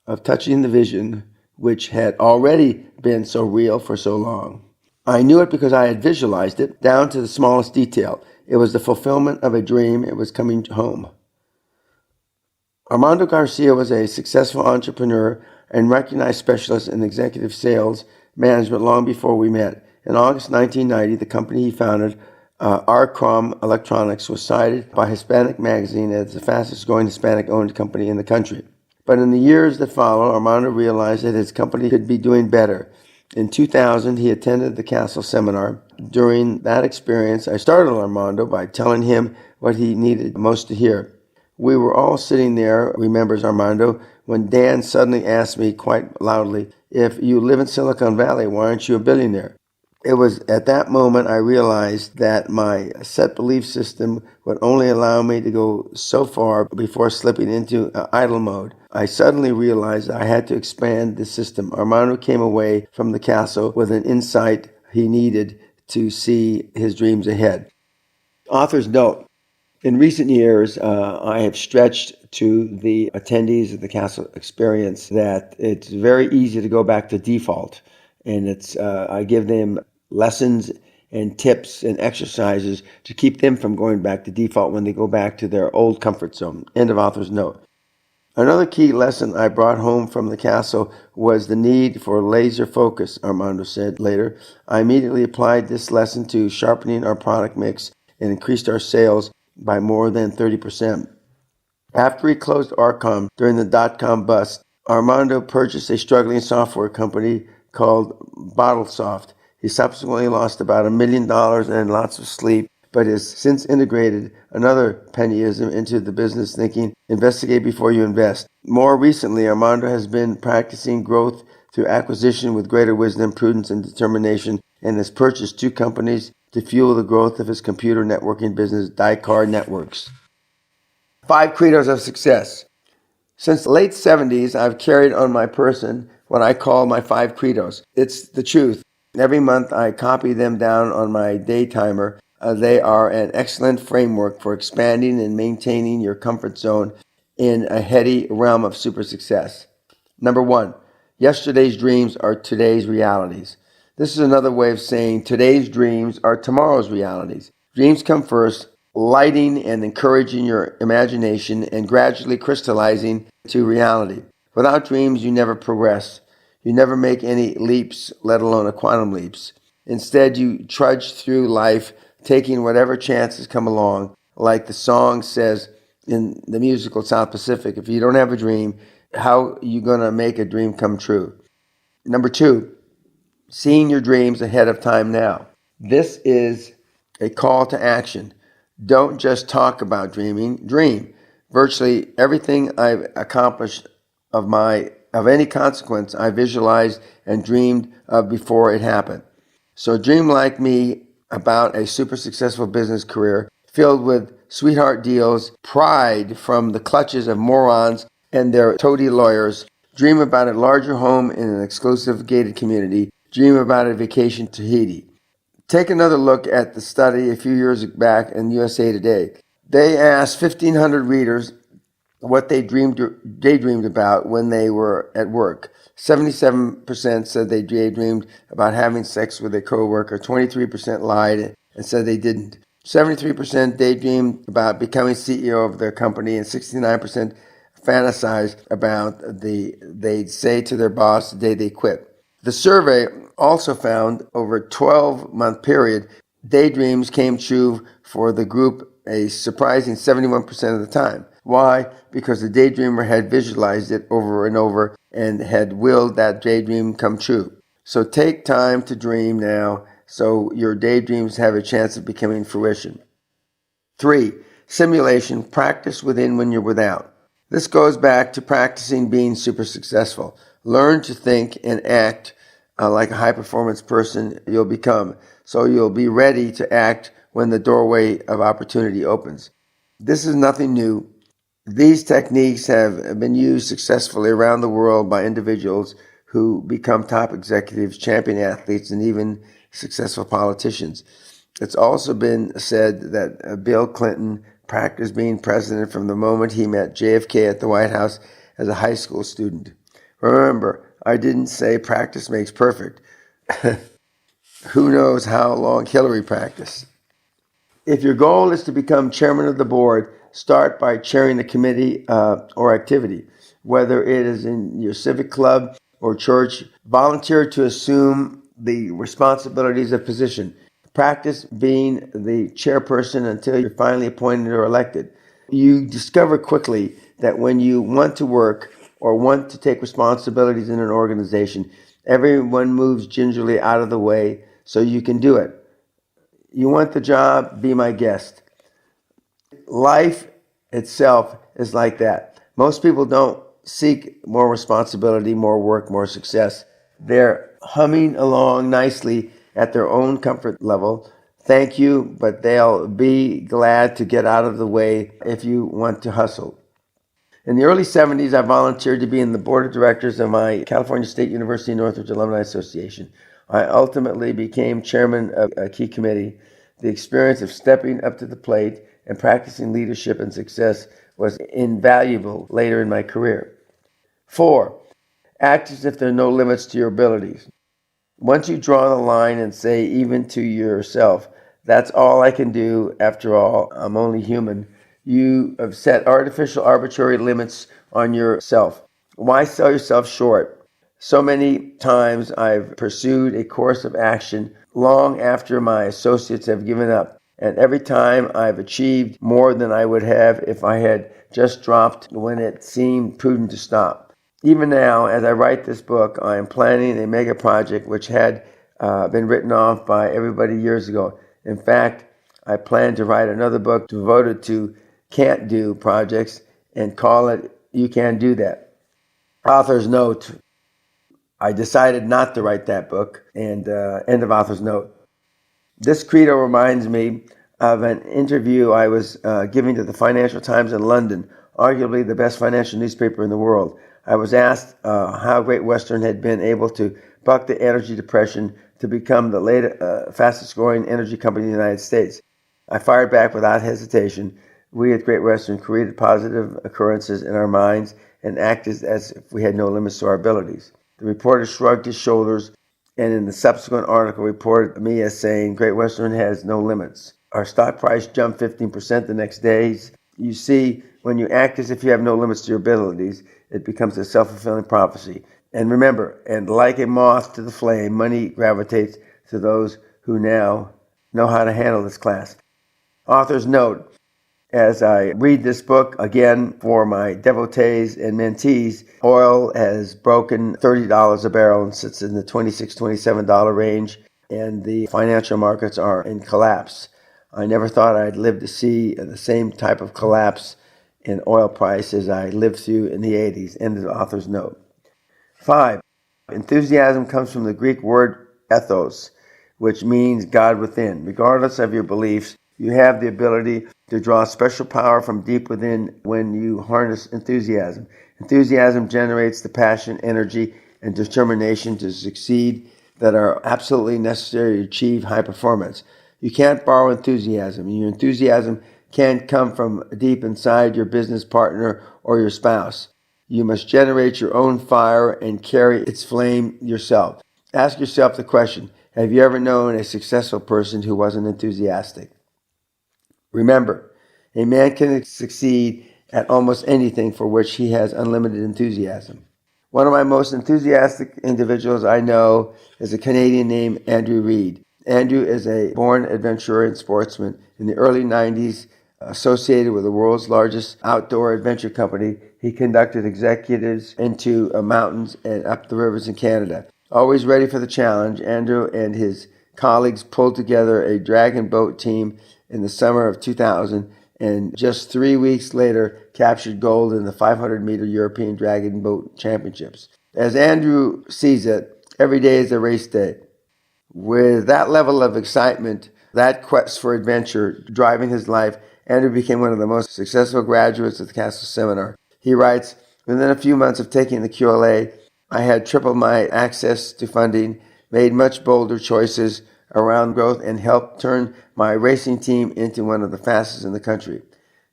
of touching the vision which had already been so real for so long. I knew it because I had visualized it down to the smallest detail. It was the fulfillment of a dream. It was coming home. Armando Garcia was a successful entrepreneur and recognized specialist in executive sales management long before we met. In August 1990, the company he founded, Arcom Electronics, was cited by Hispanic Magazine as the fastest-growing Hispanic-owned company in the country. But in the years that followed, Armando realized that his company could be doing better. In 2000, he attended the Castle Seminar. During that experience, I startled Armando by telling him what he needed most to hear. We were all sitting there, remembers Armando, when Dan suddenly asked me quite loudly, "If you live in Silicon Valley, why aren't you a billionaire?" It was at that moment I realized that my set belief system would only allow me to go so far before slipping into idle mode. I suddenly realized I had to expand the system. Armando came away from the castle with an insight he needed to see his dreams ahead. Author's note. In recent years, I have stretched to the attendees of the castle experience that it's very easy to go back to default. And I give them lessons and tips and exercises to keep them from going back to default when they go back to their old comfort zone. End of author's note. Another key lesson I brought home from the castle was the need for laser focus, Armando said later. I immediately applied this lesson to sharpening our product mix and increased our sales by more than 30%. After he closed Arcom during the dot-com bust, Armando purchased a struggling software company called BottleSoft. He subsequently lost about $1 million and lots of sleep, but has since integrated another Peñaism into the business thinking, investigate before you invest. More recently, Armando has been practicing growth through acquisition with greater wisdom, prudence, and determination, and has purchased 2 companies to fuel the growth of his computer networking business, Dicar Networks. 5 credos of success. Since the late 70s, I've carried on my person what I call my 5 credos. It's the truth. Every month I copy them down on my day timer. They are an excellent framework for expanding and maintaining your comfort zone in a heady realm of super success. Number 1, yesterday's dreams are today's realities. This is another way of saying today's dreams are tomorrow's realities. Dreams come first, lighting and encouraging your imagination and gradually crystallizing to reality. Without dreams, you never progress. You never make any leaps, let alone a quantum leaps. Instead, you trudge through life, taking whatever chances come along. Like the song says in the musical South Pacific, if you don't have a dream, how are you going to make a dream come true? Number 2, seeing your dreams ahead of time now. This is a call to action. Don't just talk about dreaming, dream. Virtually everything I've accomplished of any consequence, I visualized and dreamed of before it happened. So dream like me about a super successful business career filled with sweetheart deals, pride from the clutches of morons and their toady lawyers. Dream about a larger home in an exclusive gated community. Dream about a vacation to Tahiti. Take another look at the study a few years back in USA Today. They asked 1,500 readers what they daydreamed about when they were at work. 77% said they daydreamed about having sex with a coworker. 23% lied and said they didn't. 73% daydreamed about becoming CEO of their company, and 69% fantasized about they'd say to their boss the day they quit. The survey also found over a 12-month period, daydreams came true for the group a surprising 71% of the time. Why? Because the daydreamer had visualized it over and over and had willed that daydream come true. So take time to dream now so your daydreams have a chance of becoming fruition. 3, simulation, practice within when you're without. This goes back to practicing being super successful. Learn to think and act like a high-performance person you'll become, so you'll be ready to act when the doorway of opportunity opens. This is nothing new. These techniques have been used successfully around the world by individuals who become top executives, champion athletes, and even successful politicians. It's also been said that Bill Clinton practiced being president from the moment he met JFK at the White House as a high school student. Remember, I didn't say practice makes perfect. Who knows how long Hillary practiced? If your goal is to become chairman of the board, start by chairing a committee or activity. Whether it is in your civic club or church, volunteer to assume the responsibilities of position. Practice being the chairperson until you're finally appointed or elected. You discover quickly that when you want to work or want to take responsibilities in an organization, everyone moves gingerly out of the way so you can do it. You want the job? Be my guest. Life itself is like that. Most people don't seek more responsibility, more work, more success. They're humming along nicely at their own comfort level. Thank you, but they'll be glad to get out of the way if you want to hustle. In the early 70s, I volunteered to be in the board of directors of my California State University Northridge Alumni Association. I ultimately became chairman of a key committee. The experience of stepping up to the plate and practicing leadership and success was invaluable later in my career. 4, act as if there are no limits to your abilities. Once you draw the line and say, even to yourself, that's all I can do, after all, I'm only human, you have set artificial, arbitrary limits on yourself. Why sell yourself short? So many times I've pursued a course of action long after my associates have given up, and every time I've achieved more than I would have if I had just dropped when it seemed prudent to stop. Even now, as I write this book, I am planning a mega project which had been written off by everybody years ago. In fact, I plan to write another book devoted to can't do projects and call it You Can Do That. Author's note, I decided not to write that book, and end of author's note. This credo reminds me of an interview I was giving to the Financial Times in London, arguably the best financial newspaper in the world. I was asked how Great Western had been able to buck the energy depression to become the fastest growing energy company in the United States. I fired back without hesitation. We at Great Western created positive occurrences in our minds and acted as if we had no limits to our abilities. The reporter shrugged his shoulders and in the subsequent article reported me as saying, Great Western has no limits. Our stock price jumped 15% the next day. You see, when you act as if you have no limits to your abilities, it becomes a self-fulfilling prophecy. And remember, and like a moth to the flame, money gravitates to those who now know how to handle this class. Author's note, as I read this book again for my devotees and mentees, oil has broken $30 a barrel and sits in the $26, $27 range, and the financial markets are in collapse. I never thought I'd live to see the same type of collapse in oil price as I lived through in the 80s. End of the author's note. 5, enthusiasm comes from the Greek word ethos, which means God within. Regardless of your beliefs, you have the ability to draw special power from deep within when you harness enthusiasm. Enthusiasm generates the passion, energy, and determination to succeed that are absolutely necessary to achieve high performance. You can't borrow enthusiasm. Your enthusiasm can't come from deep inside your business partner or your spouse. You must generate your own fire and carry its flame yourself. Ask yourself the question, have you ever known a successful person who wasn't enthusiastic? Remember, a man can succeed at almost anything for which he has unlimited enthusiasm. One of my most enthusiastic individuals I know is a Canadian named Andrew Reid. Andrew is a born adventurer and sportsman. In the early 90s, associated with the world's largest outdoor adventure company, he conducted executives into mountains and up the rivers in Canada. Always ready for the challenge, Andrew and his colleagues pulled together a dragon boat team in the summer of 2000, and just 3 weeks later captured gold in the 500-meter European Dragon Boat Championships. As Andrew sees it, every day is a race day. With that level of excitement, that quest for adventure driving his life, Andrew became one of the most successful graduates of the Castle Seminar. He writes, within a few months of taking the QLA, I had tripled my access to funding, made much bolder choices around growth, and helped turn my racing team into one of the fastest in the country.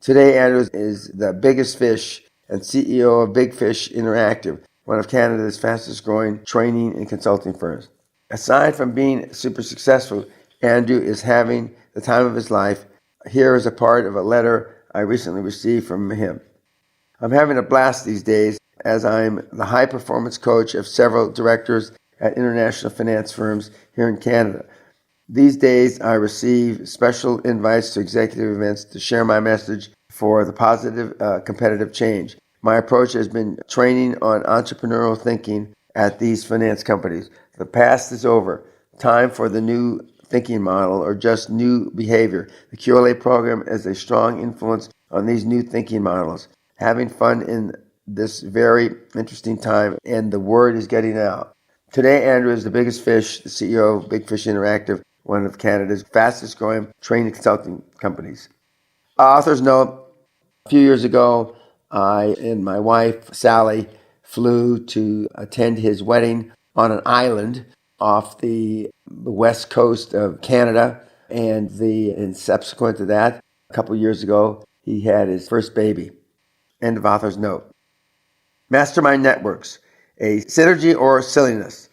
Today, Andrew is the biggest fish and CEO of Big Fish Interactive, one of Canada's fastest growing training and consulting firms. Aside from being super successful, Andrew is having the time of his life. Here is a part of a letter I recently received from him. I'm having a blast these days as I'm the high performance coach of several directors at international finance firms here in Canada. These days, I receive special invites to executive events to share my message for the positive competitive change. My approach has been training on entrepreneurial thinking at these finance companies. The past is over. Time for the new thinking model or just new behavior. The QLA program is a strong influence on these new thinking models. Having fun in this very interesting time, and the word is getting out. Today, Andrew is the biggest fish, the CEO of Big Fish Interactive, one of Canada's fastest growing training consulting companies. Author's note, a few years ago, I and my wife, Sally, flew to attend his wedding on an island off the west coast of Canada. And subsequent to that, a couple years ago, he had his first baby. End of author's note. Mastermind networks, a synergy or silliness.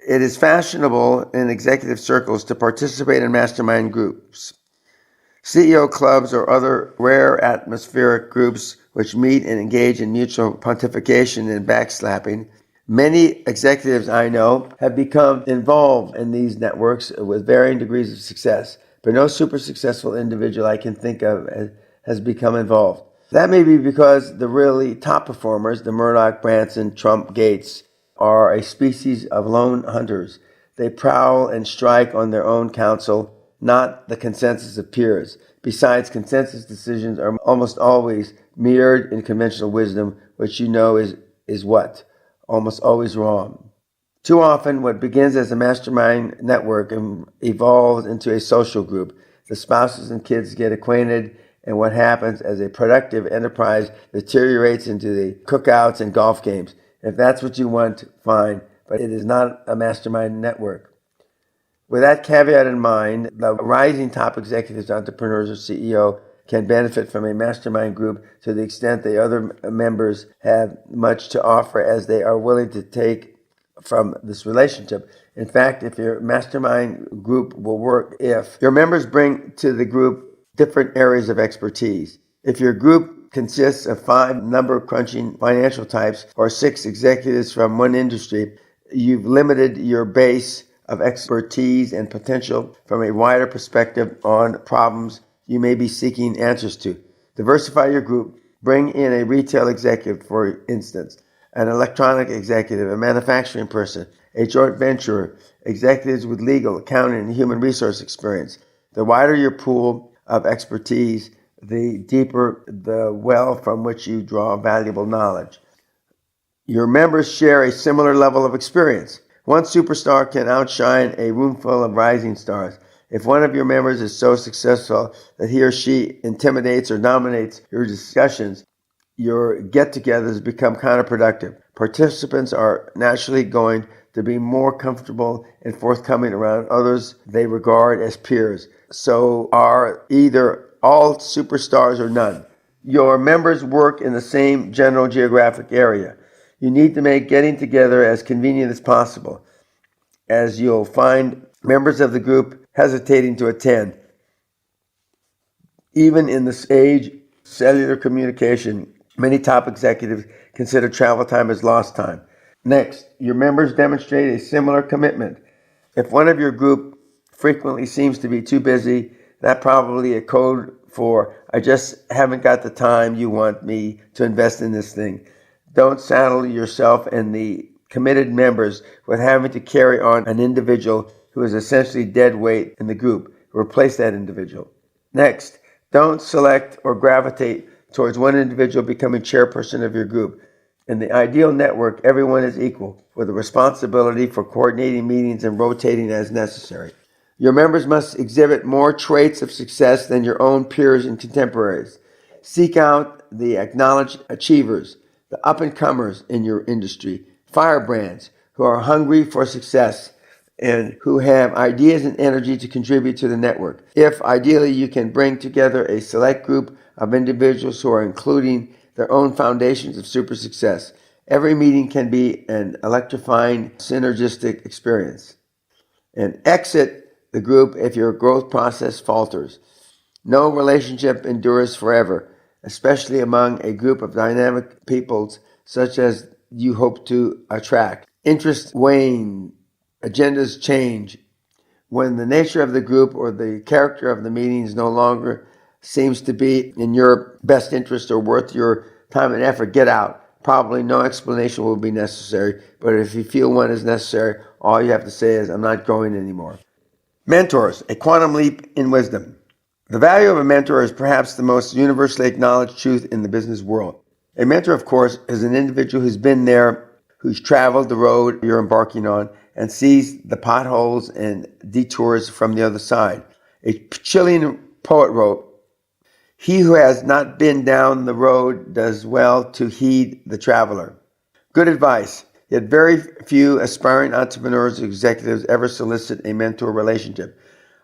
It is fashionable in executive circles to participate in mastermind groups, CEO clubs, or other rare atmospheric groups which meet and engage in mutual pontification and backslapping. Many executives I know have become involved in these networks with varying degrees of success, but no super successful individual I can think of has become involved. That may be because the really top performers, the Murdoch, Branson, Trump, Gates, are a species of lone hunters. They prowl and strike on their own counsel, not the consensus of peers. Besides, consensus decisions are almost always mirrored in conventional wisdom, which you know is what? Almost always wrong. Too often, what begins as a mastermind network evolves into a social group. The spouses and kids get acquainted, and what happens as a productive enterprise deteriorates into the cookouts and golf games. If that's what you want, fine, but it is not a mastermind network. With that caveat in mind, the rising top executives, entrepreneurs, or CEO can benefit from a mastermind group to the extent the other members have much to offer as they are willing to take from this relationship. In fact, if your mastermind group will work if your members bring to the group different areas of expertise. If your group consists of 5 number-crunching financial types or 6 executives from one industry, you've limited your base of expertise and potential from a wider perspective on problems you may be seeking answers to. Diversify your group. Bring in a retail executive, for instance, an electronic executive, a manufacturing person, a joint venturer, executives with legal, accounting, and human resource experience. The wider your pool of expertise, the deeper the well from which you draw valuable knowledge. Your members share a similar level of experience. One superstar can outshine a room full of rising stars. If one of your members is so successful that he or she intimidates or dominates your discussions, your get-togethers become counterproductive. Participants are naturally going to be more comfortable and forthcoming around others they regard as peers. So are either all superstars or none. Your members work in the same general geographic area. You need to make getting together as convenient as possible, as you'll find members of the group hesitating to attend. Even in this age of cellular communication, many top executives consider travel time as lost time. Next, your members demonstrate a similar commitment. If one of your group frequently seems to be too busy, that's probably a code for, I just haven't got the time you want me to invest in this thing. Don't saddle yourself and the committed members with having to carry on an individual who is essentially dead weight in the group. Replace that individual. Next, don't select or gravitate towards one individual becoming chairperson of your group. In the ideal network, everyone is equal, with a responsibility for coordinating meetings and rotating as necessary. Your members must exhibit more traits of success than your own peers and contemporaries. Seek out the acknowledged achievers, the up-and-comers in your industry, firebrands who are hungry for success and who have ideas and energy to contribute to the network. If ideally you can bring together a select group of individuals who are including their own foundations of super success, every meeting can be an electrifying, synergistic experience. And exit the group if your growth process falters. No relationship endures forever, especially among a group of dynamic peoples such as you hope to attract. Interests wane, agendas change. When the nature of the group or the character of the meetings no longer seems to be in your best interest or worth your time and effort, get out. Probably no explanation will be necessary, but if you feel one is necessary, all you have to say is, I'm not going anymore. Mentors, a quantum leap in wisdom. The value of a mentor is perhaps the most universally acknowledged truth in the business world. A mentor, of course, is an individual who's been there, who's traveled the road you're embarking on and sees the potholes and detours from the other side. A Chilean poet wrote, "He who has not been down the road does well to heed the traveler." Good advice, yet very few aspiring entrepreneurs or executives ever solicit a mentor relationship.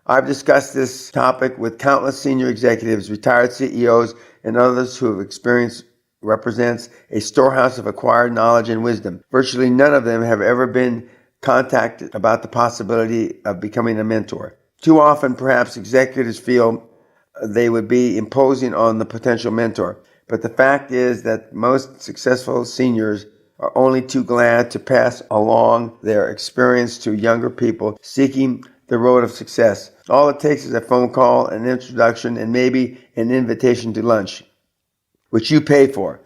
I've discussed this topic with countless senior executives, retired CEOs, and others who have experienced represents a storehouse of acquired knowledge and wisdom. Virtually none of them have ever been contacted about the possibility of becoming a mentor. Too often, perhaps, executives feel they would be imposing on the potential mentor. But the fact is that most successful seniors are only too glad to pass along their experience to younger people seeking the road of success. All it takes is a phone call, an introduction, and maybe an invitation to lunch, which you pay for.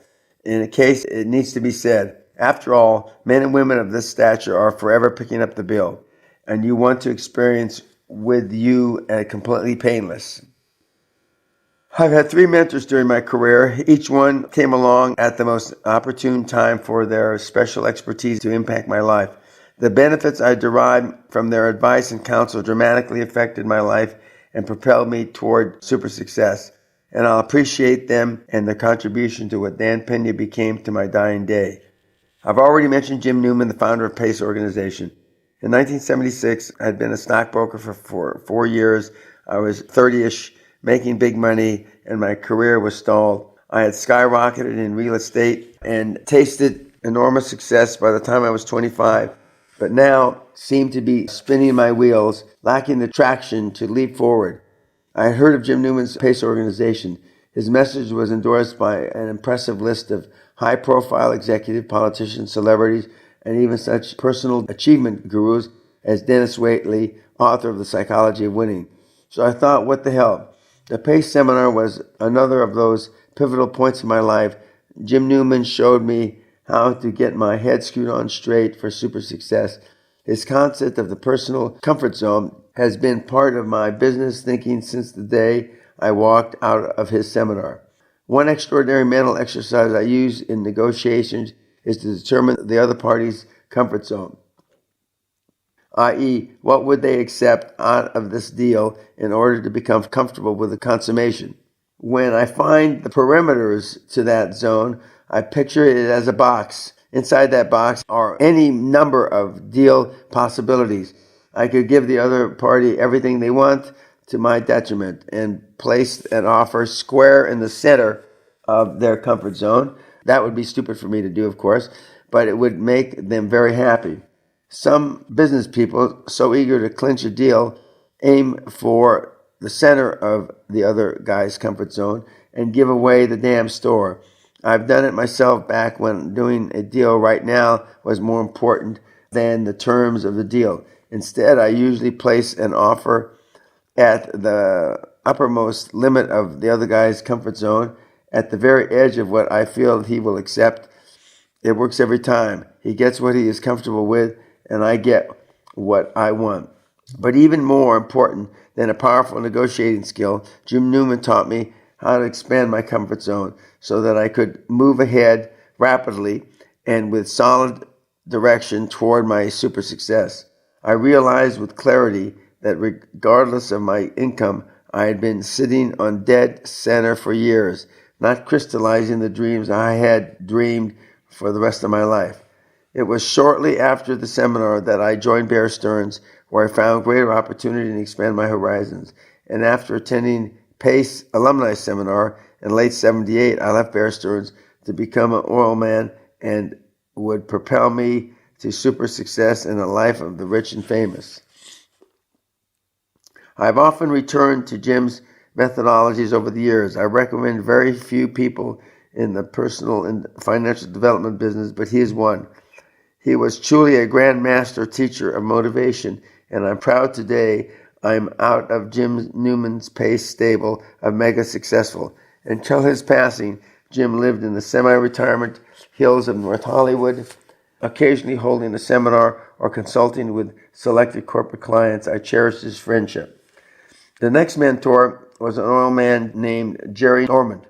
In a case, it needs to be said, after all, men and women of this stature are forever picking up the bill, and you want to experience with you and completely painless. I've had 3 mentors during my career. Each one came along at the most opportune time for their special expertise to impact my life. The benefits I derived from their advice and counsel dramatically affected my life and propelled me toward super success. And I'll appreciate them and their contribution to what Dan Peña became to my dying day. I've already mentioned Jim Newman, the founder of PACE organization. In 1976, I had been a stockbroker for 4 years. I was 30-ish, making big money, and my career was stalled. I had skyrocketed in real estate and tasted enormous success by the time I was 25, but now seemed to be spinning my wheels, lacking the traction to leap forward. I had heard of Jim Newman's PACE organization. His message was endorsed by an impressive list of high-profile executive, politicians, celebrities, and even such personal achievement gurus as Dennis Waitley, author of The Psychology of Winning. So I thought, what the hell? The PACE seminar was another of those pivotal points in my life. Jim Newman showed me how to get my head screwed on straight for super success. His concept of the personal comfort zone has been part of my business thinking since the day I walked out of his seminar. One extraordinary mental exercise I use in negotiations is to determine the other party's comfort zone, i.e., what would they accept out of this deal in order to become comfortable with the consummation. When I find the perimeters to that zone, I picture it as a box. Inside that box are any number of deal possibilities. I could give the other party everything they want to my detriment and place an offer square in the center of their comfort zone. That would be stupid for me to do, of course, but it would make them very happy. Some business people, so eager to clinch a deal, aim for the center of the other guy's comfort zone and give away the damn store. I've done it myself back when doing a deal right now was more important than the terms of the deal. Instead, I usually place an offer at the uppermost limit of the other guy's comfort zone, at the very edge of what I feel he will accept. It works every time. He gets what he is comfortable with, and I get what I want. But even more important than a powerful negotiating skill, Jim Newman taught me how to expand my comfort zone so that I could move ahead rapidly and with solid direction toward my super success. I realized with clarity that regardless of my income, I had been sitting on dead center for years, not crystallizing the dreams I had dreamed for the rest of my life. It was shortly after the seminar that I joined Bear Stearns, where I found greater opportunity to expand my horizons. And after attending PACE alumni seminar in late 78, I left Bear Stearns to become an oil man and would propel me to super success in a life of the rich and famous. I've often returned to Jim's methodologies over the years. I recommend very few people in the personal and financial development business, but he is one. He was truly a grand master teacher of motivation, and I'm proud today I'm out of Jim Newman's PACE stable of mega successful. Until his passing, Jim lived in the semi-retirement hills of North Hollywood, occasionally holding a seminar or consulting with selected corporate clients. I cherished his friendship. The next mentor was an oil man named Jerry Norman.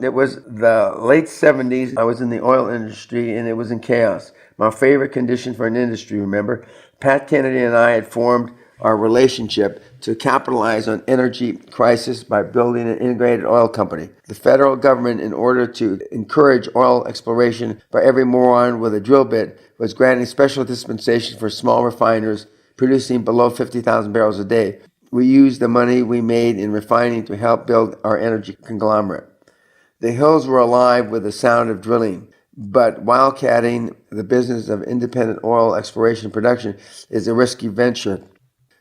It was the late 70s. I was in the oil industry and it was in chaos. My favorite condition for an industry, remember? Pat Kennedy and I had formed our relationship to capitalize on energy crisis by building an integrated oil company. The federal government, in order to encourage oil exploration by every moron with a drill bit, was granting special dispensation for small refiners producing below 50,000 barrels a day. We used the money we made in refining to help build our energy conglomerate. The hills were alive with the sound of drilling, but wildcatting, the business of independent oil exploration and production, is a risky venture.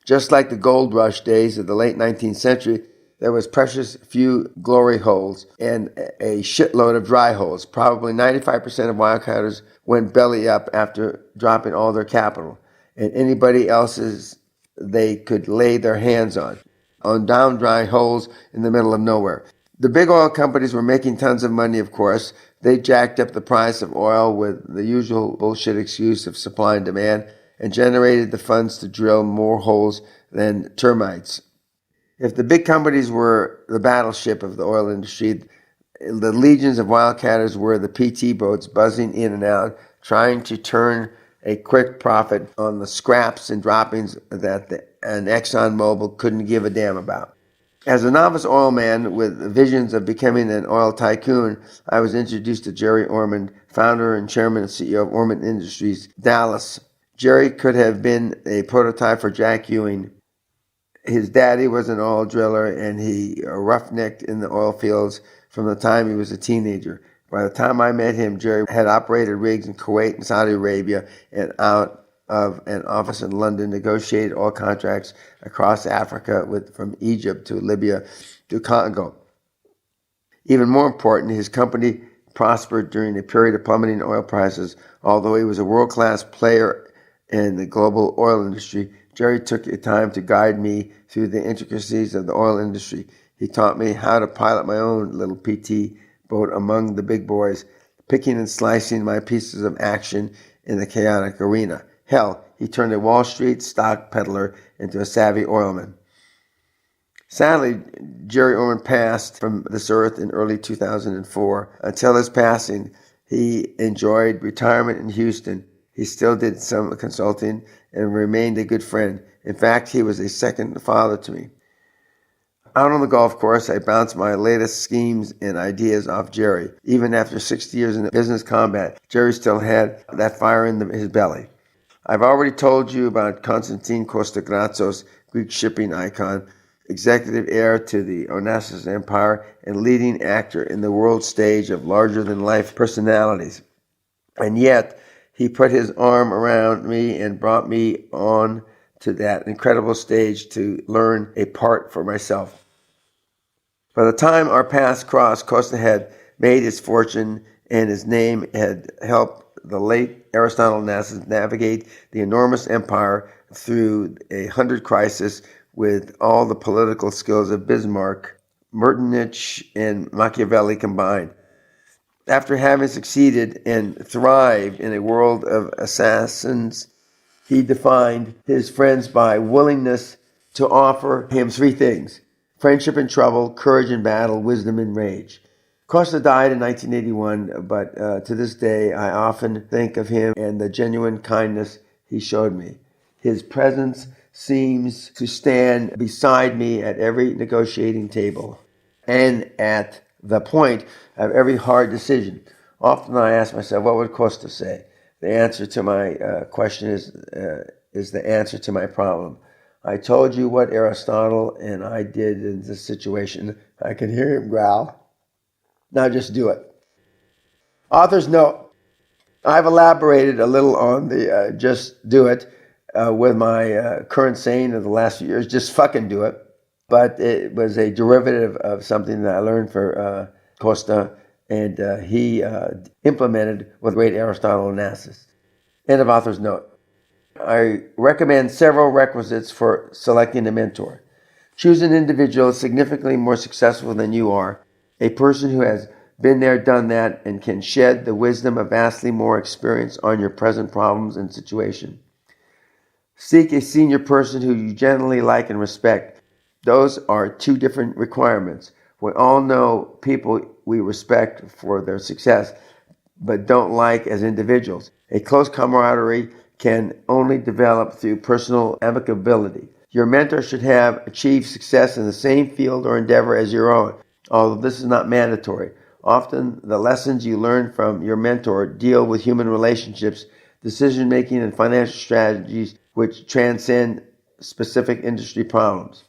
Just like the gold rush days of the late 19th century, there was precious few glory holes and a shitload of dry holes. Probably 95% of wildcatters went belly up after dropping all their capital, and anybody else's they could lay their hands on down dry holes in the middle of nowhere. The big oil companies were making tons of money, of course. They jacked up the price of oil with the usual bullshit excuse of supply and demand and generated the funds to drill more holes than termites. If the big companies were the battleship of the oil industry, the legions of wildcatters were the PT boats buzzing in and out, trying to turn a quick profit on the scraps and droppings that an ExxonMobil couldn't give a damn about. As a novice oil man with visions of becoming an oil tycoon, I was introduced to Jerry Ormond, founder and chairman and CEO of Ormond Industries, Dallas. Jerry could have been a prototype for Jack Ewing. His daddy was an oil driller, and he roughnecked in the oil fields from the time he was a teenager. By the time I met him, Jerry had operated rigs in Kuwait and Saudi Arabia and out of an office in London, negotiated oil contracts across Africa from Egypt to Libya to Congo. Even more important, his company prospered during a period of plummeting oil prices. Although he was a world-class player in the global oil industry, Jerry took the time to guide me through the intricacies of the oil industry. He taught me how to pilot my own little PT boat among the big boys, picking and slicing my pieces of action in the chaotic arena. Hell, he turned a Wall Street stock peddler into a savvy oilman. Sadly, Jerry Ormond passed from this earth in early 2004. Until his passing, he enjoyed retirement in Houston. He still did some consulting and remained a good friend. In fact, he was a second father to me. Out on the golf course, I bounced my latest schemes and ideas off Jerry. Even after 60 years in business combat, Jerry still had that fire in his belly. I've already told you about Konstantin Kostagratsos, Greek shipping icon, executive heir to the Onassis Empire, and leading actor in the world stage of larger-than-life personalities. And yet, he put his arm around me and brought me on to that incredible stage to learn a part for myself. By the time our paths crossed, Costa had made his fortune, and his name had helped the late Aristotle Onassis navigate the enormous empire through 100 crises with all the political skills of Bismarck, Metternich, and Machiavelli combined. After having succeeded and thrived in a world of assassins, he defined his friends by willingness to offer him three things: friendship in trouble, courage in battle, wisdom in rage. Costa died in 1981, but to this day I often think of him and the genuine kindness he showed me. His presence seems to stand beside me at every negotiating table and at the point of every hard decision. Often I ask myself, what would Costa say? The answer to my question is the answer to my problem. I told you what Aristotle and I did in this situation. I can hear him growl. Now just do it. Author's note. I've elaborated a little on the just do it with my current saying of the last few years, just fucking do it. But it was a derivative of something that I learned for Costa, and he implemented with great Aristotle Onassis. End of author's note. I recommend several requisites for selecting a mentor. Choose an individual significantly more successful than you are, a person who has been there, done that, and can shed the wisdom of vastly more experience on your present problems and situation. Seek a senior person who you generally like and respect. Those are two different requirements. We all know people we respect for their success, but don't like as individuals. A close camaraderie can only develop through personal amicability. Your mentor should have achieved success in the same field or endeavor as your own, although this is not mandatory. Often, the lessons you learn from your mentor deal with human relationships, decision-making, and financial strategies which transcend specific industry problems.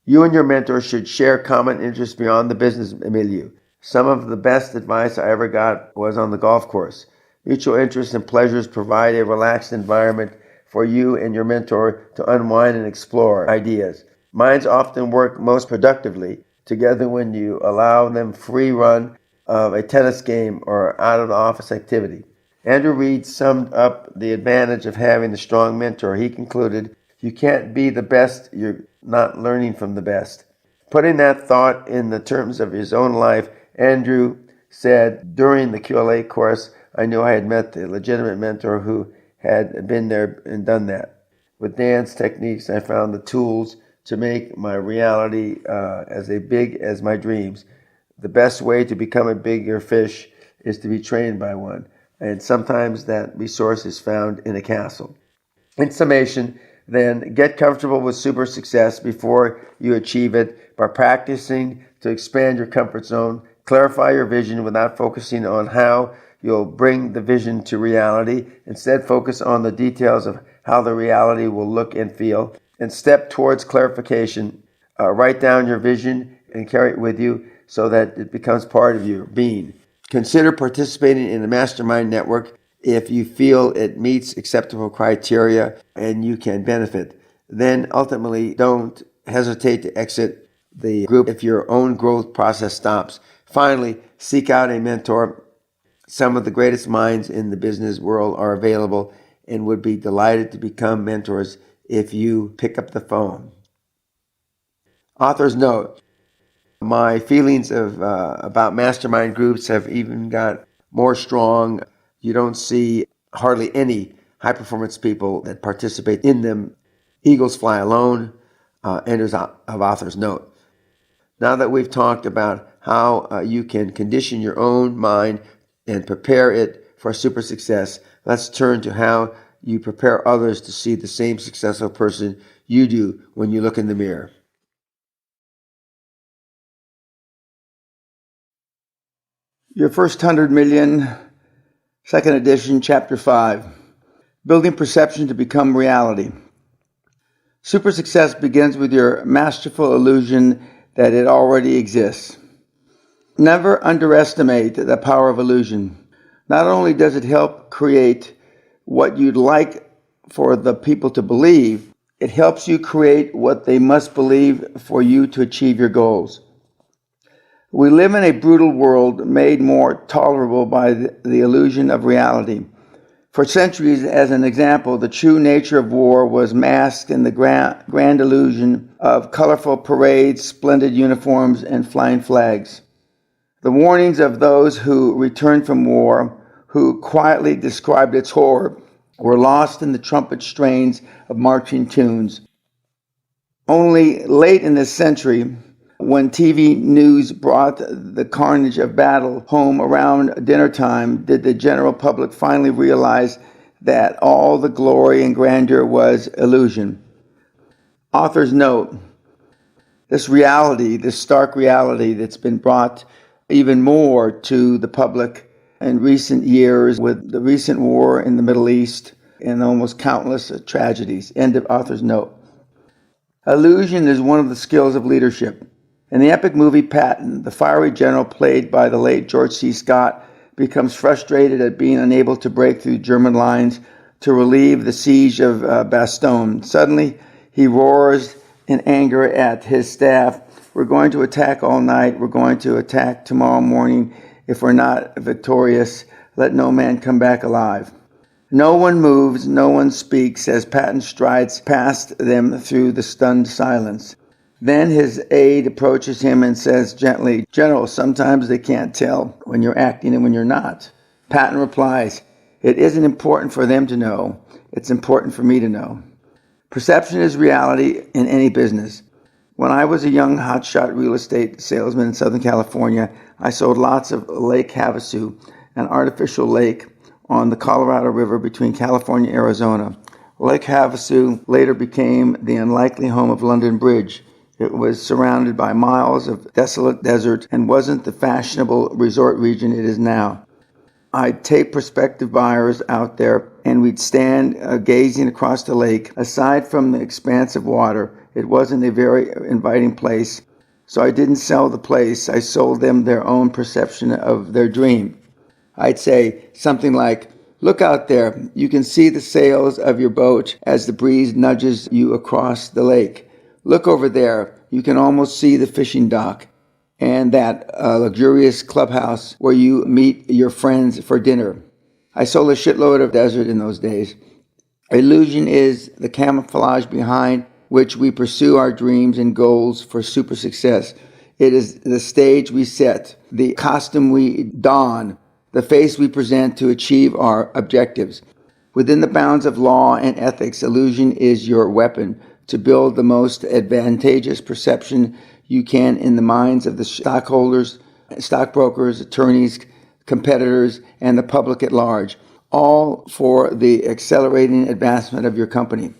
You and your mentor should share common interests beyond the business milieu. Some of the best advice I ever got was on the golf course. Mutual interests and pleasures provide a relaxed environment for you and your mentor to unwind and explore ideas. Minds often work most productively together when you allow them free run of a tennis game or out-of-the-office activity. Andrew Reed summed up the advantage of having a strong mentor. He concluded, "You can't be the best, you're not learning from the best." Putting that thought in the terms of his own life, Andrew said, "During the QLA course, I knew I had met the legitimate mentor who had been there and done that. With Dan's techniques, I found the tools to make my reality as big as my dreams. The best way to become a bigger fish is to be trained by one, and sometimes that resource is found in a castle." In summation, then, get comfortable with super success before you achieve it by practicing to expand your comfort zone. Clarify your vision without focusing on how you'll bring the vision to reality. Instead, focus on the details of how the reality will look and feel, and step towards clarification. Write down your vision and carry it with you so that it becomes part of your being. Consider participating in a mastermind network if you feel it meets acceptable criteria and you can benefit. Then ultimately, don't hesitate to exit the group if your own growth process stops. Finally, seek out a mentor. Some of the greatest minds in the business world are available and would be delighted to become mentors if you pick up the phone. Author's note: my feelings about mastermind groups have even got more strong. You don't see hardly any high-performance people that participate in them. Eagles fly alone. End of author's note. Now that we've talked about how you can condition your own mind and prepare it for super success, let's turn to how you prepare others to see the same successful person you do when you look in the mirror. Your First 100 Million, second edition, chapter 5, Building Perception to Become Reality. Super success begins with your masterful illusion that it already exists. Never underestimate the power of illusion. Not only does it help create what you'd like for the people to believe, it helps you create what they must believe for you to achieve your goals. We live in a brutal world made more tolerable by the illusion of reality. For centuries, as an example, the true nature of war was masked in the grand illusion of colorful parades, splendid uniforms, and flying flags. The warnings of those who returned from war, who quietly described its horror, were lost in the trumpet strains of marching tunes. Only late in this century, when TV news brought the carnage of battle home around dinner time, did the general public finally realize that all the glory and grandeur was illusion. Author's note: this reality, this stark reality that's been brought even more to the public in recent years with the recent war in the Middle East and almost countless tragedies. End of author's note. Illusion is one of the skills of leadership. In the epic movie Patton, the fiery general played by the late George C. Scott becomes frustrated at being unable to break through German lines to relieve the siege of Bastogne. Suddenly, he roars in anger at his staff. We're going to attack all night. We're going to attack tomorrow morning. If we're not victorious, let no man come back alive. No one moves, no one speaks as Patton strides past them through the stunned silence. Then his aide approaches him and says gently, "General, sometimes they can't tell when you're acting and when you're not." Patton replies, "It isn't important for them to know. It's important for me to know." Perception is reality in any business. When I was a young hotshot real estate salesman in Southern California, I sold lots of Lake Havasu, an artificial lake on the Colorado River between California and Arizona. Lake Havasu later became the unlikely home of London Bridge. It was surrounded by miles of desolate desert and wasn't the fashionable resort region it is now. I'd take prospective buyers out there and we'd stand gazing across the lake. Aside from the expanse of water, it wasn't a very inviting place. So I didn't sell the place. I sold them their own perception of their dream. I'd say something like, "Look out there. You can see the sails of your boat as the breeze nudges you across the lake. Look over there. You can almost see the fishing dock and that luxurious clubhouse where you meet your friends for dinner." I sold a shitload of desert in those days. Illusion is the camouflage behind which we pursue our dreams and goals for super success. It is the stage we set, the costume we don, the face we present to achieve our objectives. Within the bounds of law and ethics, illusion is your weapon to build the most advantageous perception you can in the minds of the stockholders, stockbrokers, attorneys, competitors, and the public at large, all for the accelerating advancement of your company.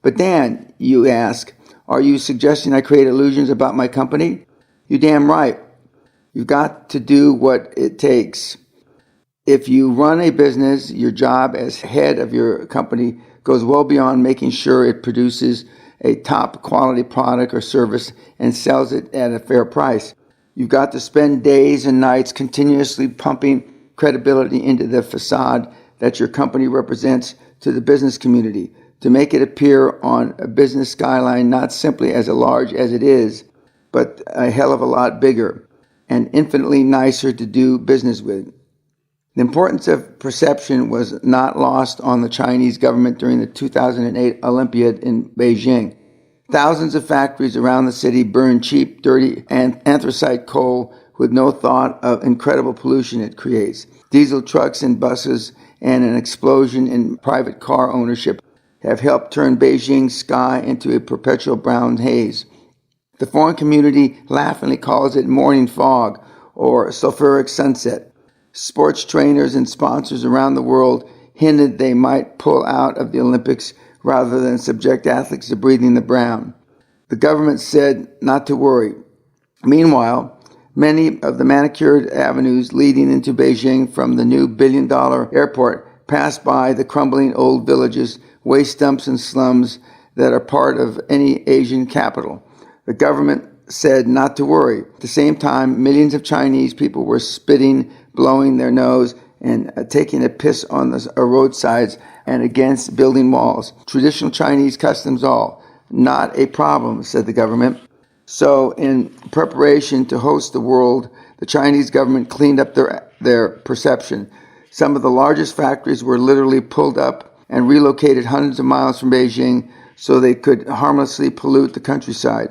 "But Dan," you ask, "are you suggesting I create illusions about my company?" You're damn right. You've got to do what it takes. If you run a business, your job as head of your company goes well beyond making sure it produces a top quality product or service and sells it at a fair price. You've got to spend days and nights continuously pumping credibility into the facade that your company represents to the business community, to make it appear on a business skyline not simply as large as it is, but a hell of a lot bigger and infinitely nicer to do business with. The importance of perception was not lost on the Chinese government during the 2008 Olympiad in Beijing. Thousands of factories around the city burned cheap, dirty, and anthracite coal with no thought of incredible pollution it creates. Diesel trucks and buses and an explosion in private car ownership have helped turn Beijing's sky into a perpetual brown haze. The foreign community laughingly calls it morning fog or sulfuric sunset. Sports trainers and sponsors around the world hinted they might pull out of the Olympics rather than subject athletes to breathing the brown. The government said not to worry. Meanwhile, many of the manicured avenues leading into Beijing from the new billion-dollar airport pass by the crumbling old villages, waste dumps, and slums that are part of any Asian capital. The government said not to worry. At the same time, millions of Chinese people were spitting, blowing their nose, and taking a piss on the roadsides and against building walls. Traditional Chinese customs all. Not a problem, said the government. So in preparation to host the world, the Chinese government cleaned up their perception. Some of the largest factories were literally pulled up and relocated hundreds of miles from Beijing so they could harmlessly pollute the countryside.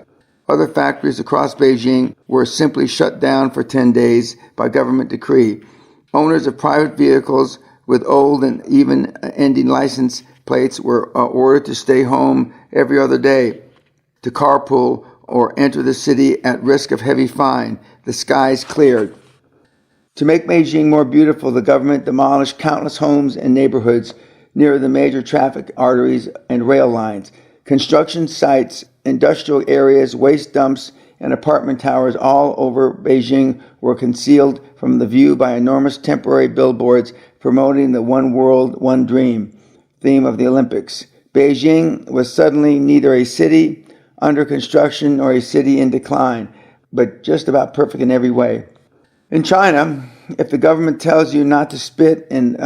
Other factories across Beijing were simply shut down for 10 days by government decree. Owners of private vehicles with old and even ending license plates were ordered to stay home every other day, to carpool or enter the city at risk of heavy fine. The skies cleared. To make Beijing more beautiful, the government demolished countless homes and neighborhoods near the major traffic arteries and rail lines. Construction sites, industrial areas, waste dumps, and apartment towers all over Beijing were concealed from the view by enormous temporary billboards promoting the One World, One Dream theme of the Olympics. Beijing was suddenly neither a city under construction nor a city in decline, but just about perfect in every way. In China, if the government tells you not to spit and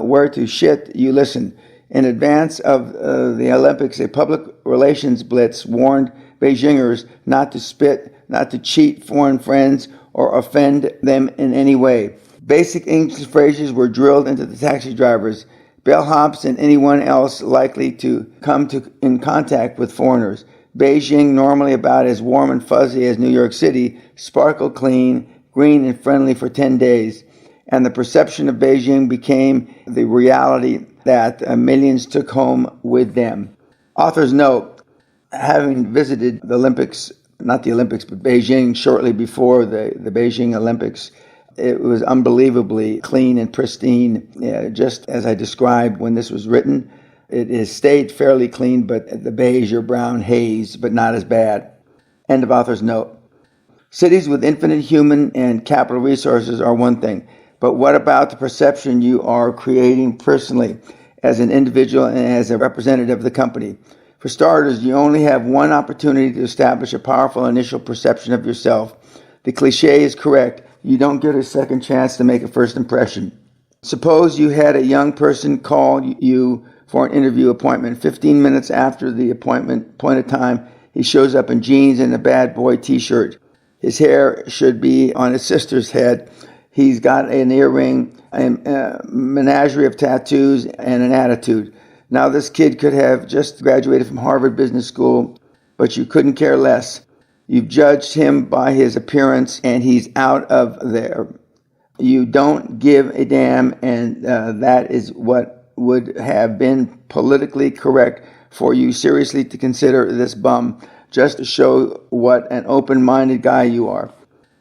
where to shit, you listen. In advance of the Olympics, a public relations blitz warned Beijingers not to spit, not to cheat foreign friends, or offend them in any way. Basic English phrases were drilled into the taxi drivers, bellhops, and anyone else likely to come in contact with foreigners. Beijing, normally about as warm and fuzzy as New York City, sparkled clean, green, and friendly for 10 days. And the perception of Beijing became the reality that millions took home with them. Authors note, having visited the Olympics not the Olympics, but Beijing, shortly before the Beijing Olympics. It was unbelievably clean and pristine, just as I described when this was written. It has stayed fairly clean, but the beige or brown haze, but not as bad. End of author's note. Cities with infinite human and capital resources are one thing, but what about the perception you are creating personally as an individual and as a representative of the company? For starters, you only have one opportunity to establish a powerful initial perception of yourself. The cliche is correct. You don't get a second chance to make a first impression. Suppose you had a young person call you for an interview appointment. 15 minutes after the appointed time, he shows up in jeans and a bad boy t-shirt. His hair should be on his sister's head. He's got an earring, a menagerie of tattoos, and an attitude. Now this kid could have just graduated from Harvard Business School, but you couldn't care less. You've judged him by his appearance, and he's out of there. You don't give a damn, and that is what would have been politically correct for you seriously to consider this bum, just to show what an open-minded guy you are.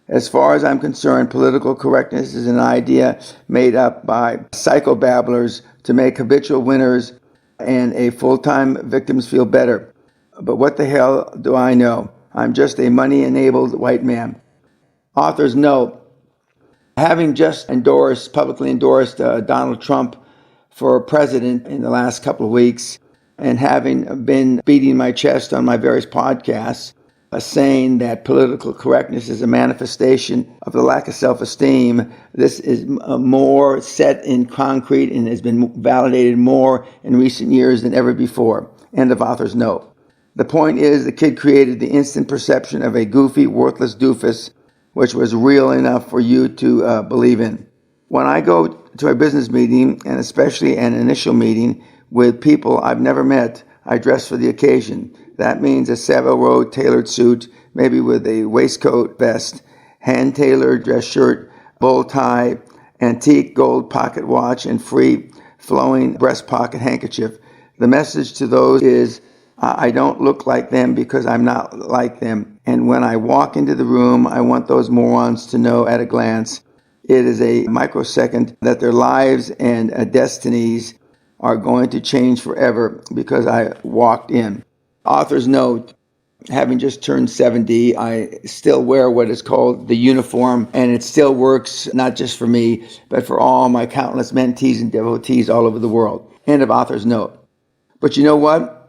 As far as I'm concerned, political correctness is an idea made up by psychobabblers to make habitual winners and a full-time victims feel better. But what the hell do I know? I'm just a money-enabled white man. Author's note: having just publicly endorsed Donald Trump for president in the last couple of weeks, and having been beating my chest on my various podcasts, saying that political correctness is a manifestation of the lack of self-esteem, this is more set in concrete and has been validated more in recent years than ever before. End of author's note. The point is, the kid created the instant perception of a goofy, worthless doofus, which was real enough for you to believe in. When I go to a business meeting, and especially an initial meeting with people I've never met, I dress for the occasion. That means a Savile Row tailored suit, maybe with a waistcoat vest, hand-tailored dress shirt, bow tie, antique gold pocket watch, and free flowing breast pocket handkerchief. The message to those is, I don't look like them because I'm not like them. And when I walk into the room, I want those morons to know at a glance, it is a microsecond, that their lives and destinies are going to change forever because I walked in. Author's note: having just turned 70, I still wear what is called the uniform, and it still works not just for me, but for all my countless mentees and devotees all over the world. End of author's note. But you know what?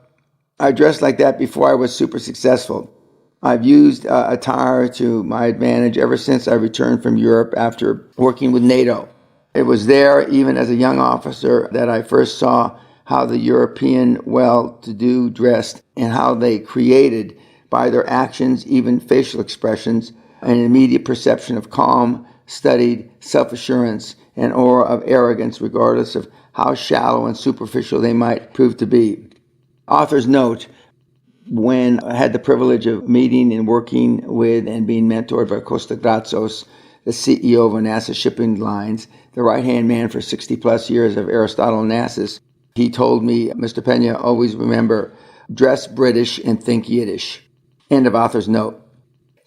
I dressed like that before I was super successful. I've used attire to my advantage ever since I returned from Europe after working with NATO. It was there, even as a young officer, that I first saw how the European well-to-do dressed and how they created, by their actions, even facial expressions, an immediate perception of calm, studied self-assurance, and aura of arrogance, regardless of how shallow and superficial they might prove to be. Author's note: when I had the privilege of meeting and working with and being mentored by Costa Gratsos, the CEO of Onassis Shipping Lines, the right-hand man for 60-plus years of Aristotle Onassis, he told me, Mr. Peña, always remember, dress British and think Yiddish. End of author's note.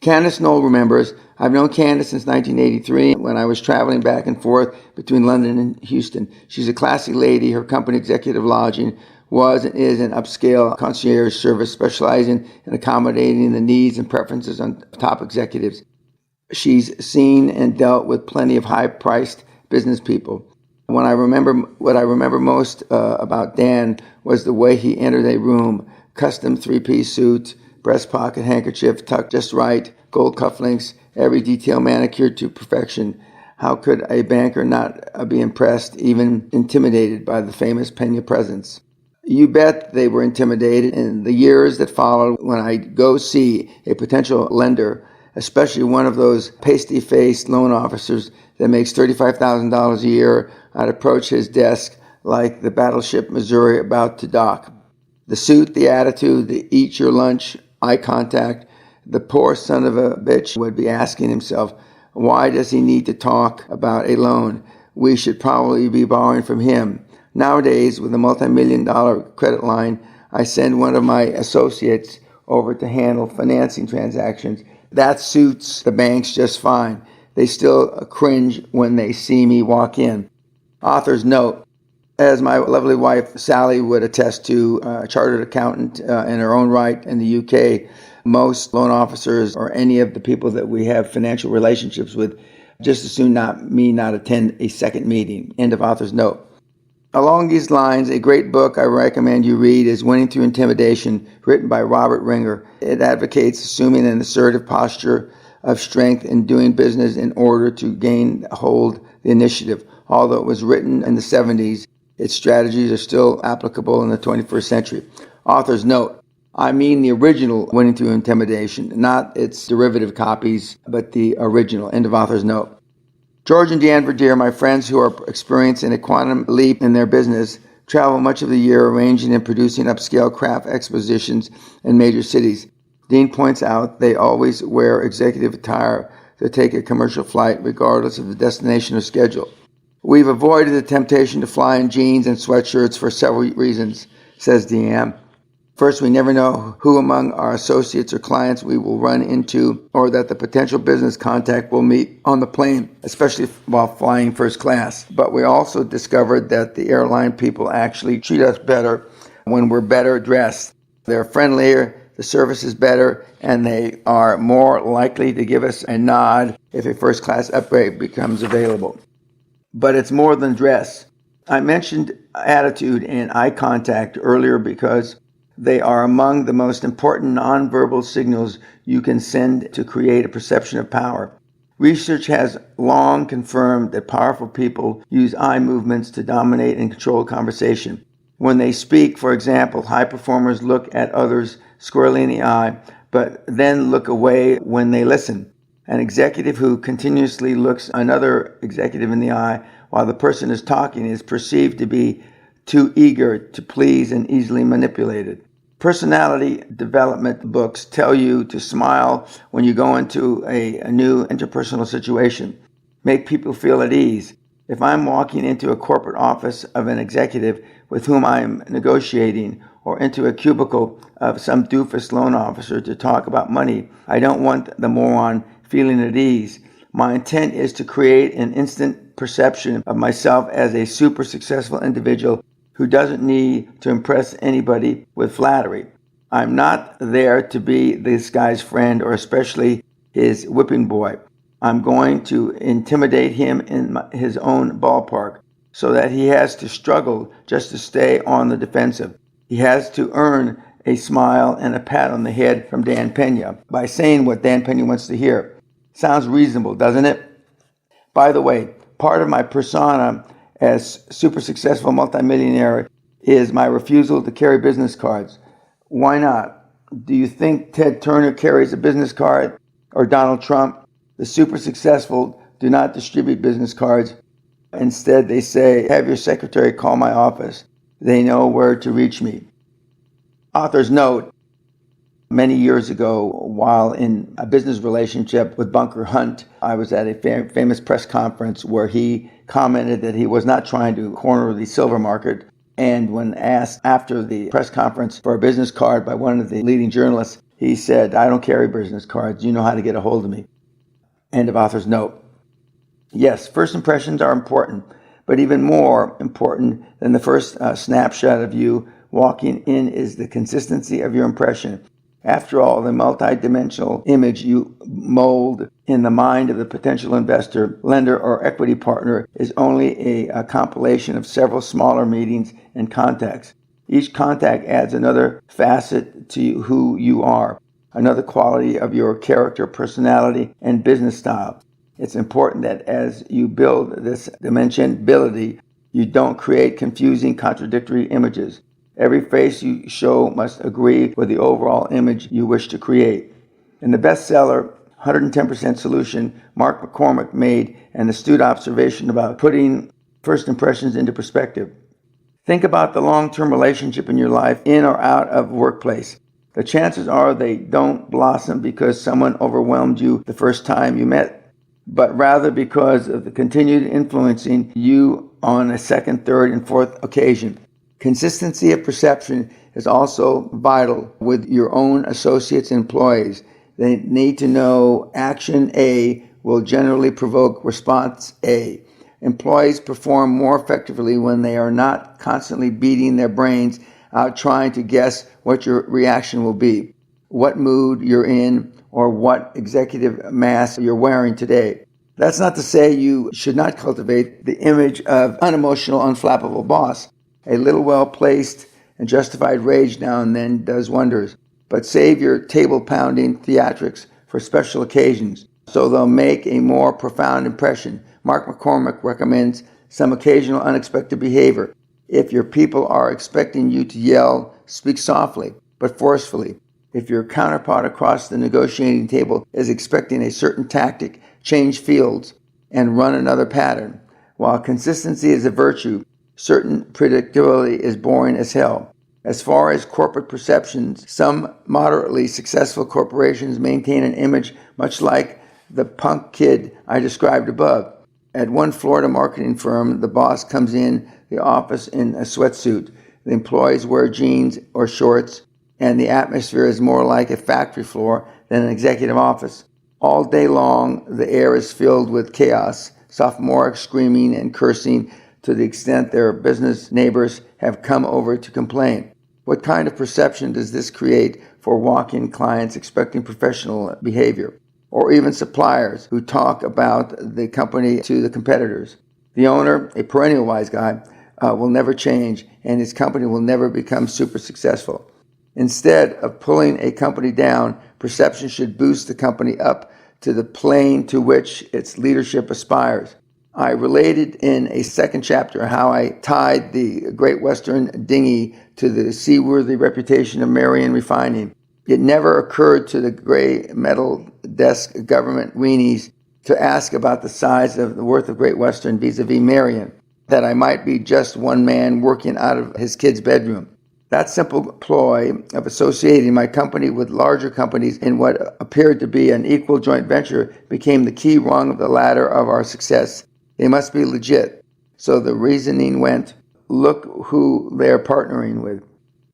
Candace Knoll remembers, I've known Candace since 1983 when I was traveling back and forth between London and Houston. She's a classy lady. Her company, Executive Lodging, was and is an upscale concierge service specializing in accommodating the needs and preferences of top executives. She's seen and dealt with plenty of high-priced business people. What I remember most about Dan was the way he entered a room: custom three-piece suit, breast pocket handkerchief tucked just right, gold cufflinks, every detail manicured to perfection. How could a banker not be impressed, even intimidated by the famous Peña presence? You bet they were intimidated. In the years that followed, when I go see a potential lender, especially one of those pasty-faced loan officers that makes $35,000 a year, I'd approach his desk like the battleship Missouri about to dock. The suit, the attitude, the eat your lunch, eye contact, the poor son of a bitch would be asking himself, why does he need to talk about a loan? We should probably be borrowing from him. Nowadays, with a multi-million-dollar credit line, I send one of my associates over to handle financing transactions. That suits the banks just fine. They still cringe when they see me walk in. Author's note: as my lovely wife Sally would attest to, a chartered accountant in her own right in the UK, most loan officers or any of the people that we have financial relationships with just as soon not attend a second meeting. End of author's note. Along these lines, a great book I recommend you read is Winning Through Intimidation, written by Robert Ringer. It advocates assuming an assertive posture of strength in doing business in order to hold the initiative. Although it was written in the 70s, its strategies are still applicable in the 21st century. Author's note: I mean the original Winning Through Intimidation, not its derivative copies, but the original. End of author's note. George and Deanne Verdeer, my friends who are experiencing a quantum leap in their business, travel much of the year arranging and producing upscale craft expositions in major cities. Dean points out they always wear executive attire to take a commercial flight regardless of the destination or schedule. We've avoided the temptation to fly in jeans and sweatshirts for several reasons, says Deanne. First, we never know who among our associates or clients we will run into or that the potential business contact will meet on the plane, especially while flying first class. But we also discovered that the airline people actually treat us better when we're better dressed. They're friendlier, the service is better, and they are more likely to give us a nod if a first class upgrade becomes available. But it's more than dress. I mentioned attitude and eye contact earlier because they are among the most important nonverbal signals you can send to create a perception of power. Research has long confirmed that powerful people use eye movements to dominate and control conversation. When they speak, for example, high performers look at others squarely in the eye, but then look away when they listen. An executive who continuously looks another executive in the eye while the person is talking is perceived to be too eager to please and easily manipulated. Personality development books tell you to smile when you go into a new interpersonal situation. Make people feel at ease. If I'm walking into a corporate office of an executive with whom I'm negotiating or into a cubicle of some doofus loan officer to talk about money, I don't want the moron feeling at ease. My intent is to create an instant perception of myself as a super successful individual who doesn't need to impress anybody with flattery. I'm not there to be this guy's friend or especially his whipping boy. I'm going to intimidate him in his own ballpark so that he has to struggle just to stay on the defensive. He has to earn a smile and a pat on the head from Dan Peña by saying what Dan Peña wants to hear. Sounds reasonable, doesn't it? By the way, part of my persona as super successful multimillionaire is my refusal to carry business cards. Why not? Do you think Ted Turner carries a business card or Donald Trump? The super successful do not distribute business cards. Instead, they say, have your secretary call my office. They know where to reach me. Author's note: many years ago, while in a business relationship with Bunker Hunt, I was at a famous press conference where he commented that he was not trying to corner the silver market. And when asked after the press conference for a business card by one of the leading journalists, he said, I don't carry business cards. You know how to get a hold of me. End of author's note. Yes, first impressions are important, but even more important than the first snapshot of you walking in is the consistency of your impression. After all, the multidimensional image you mold in the mind of the potential investor, lender, or equity partner is only a compilation of several smaller meetings and contacts. Each contact adds another facet to who you are, another quality of your character, personality, and business style. It's important that as you build this dimensionability, you don't create confusing, contradictory images. Every face you show must agree with the overall image you wish to create. In the bestseller, 110% Solution, Mark McCormick made an astute observation about putting first impressions into perspective. Think about the long-term relationship in your life, in or out of workplace. The chances are they don't blossom because someone overwhelmed you the first time you met, but rather because of the continued influencing you on a second, third, and fourth occasion. Consistency of perception is also vital with your own associates and employees. They need to know action A will generally provoke response A. Employees perform more effectively when they are not constantly beating their brains out trying to guess what your reaction will be, what mood you're in, or what executive mask you're wearing today. That's not to say you should not cultivate the image of unemotional, unflappable boss. A little well-placed and justified rage now and then does wonders. But save your table-pounding theatrics for special occasions, so they'll make a more profound impression. Mark McCormick recommends some occasional unexpected behavior. If your people are expecting you to yell, speak softly, but forcefully. If your counterpart across the negotiating table is expecting a certain tactic, change fields and run another pattern. While consistency is a virtue, certain predictability is boring as hell. As far as corporate perceptions, some moderately successful corporations maintain an image much like the punk kid I described above. At one Florida marketing firm, the boss comes in the office in a sweatsuit. The employees wear jeans or shorts, and the atmosphere is more like a factory floor than an executive office. All day long, the air is filled with chaos, sophomoric screaming and cursing to the extent their business neighbors have come over to complain. What kind of perception does this create for walk-in clients expecting professional behavior? Or even suppliers who talk about the company to the competitors? The owner, a perennial wise guy, will never change, and his company will never become super successful. Instead of pulling a company down, perception should boost the company up to the plane to which its leadership aspires. I related in a second chapter how I tied the Great Western dinghy to the seaworthy reputation of Marion Refining. It never occurred to the gray metal desk government weenies to ask about the size of the worth of Great Western vis-a-vis Marion, that I might be just one man working out of his kid's bedroom. That simple ploy of associating my company with larger companies in what appeared to be an equal joint venture became the key rung of the ladder of our success. They must be legit. So the reasoning went, look who they're partnering with.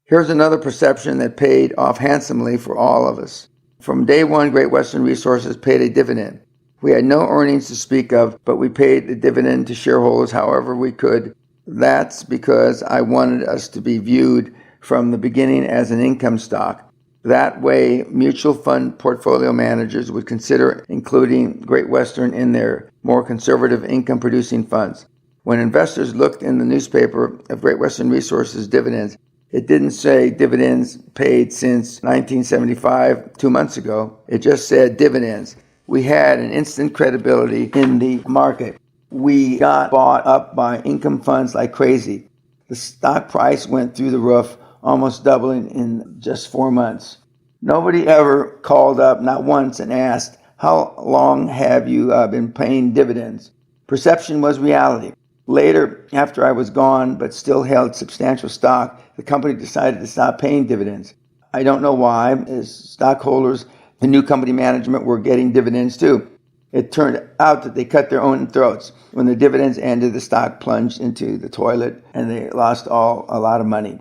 Here's another perception that paid off handsomely for all of us. From day one, Great Western Resources paid a dividend. We had no earnings to speak of, but we paid the dividend to shareholders however we could. That's because I wanted us to be viewed from the beginning as an income stock. That way, mutual fund portfolio managers would consider including Great Western in their more conservative income-producing funds. When investors looked in the newspaper of Great Western Resources dividends, it didn't say dividends paid since 1975, 2 months ago. It just said dividends. We had an instant credibility in the market. We got bought up by income funds like crazy. The stock price went through the roof, almost doubling in just 4 months. Nobody ever called up, not once, and asked, how long have you been paying dividends? Perception was reality. Later, after I was gone but still held substantial stock, the company decided to stop paying dividends. I don't know why, as stockholders and new company management were getting dividends too. It turned out that they cut their own throats. When the dividends ended, the stock plunged into the toilet and they lost a lot of money.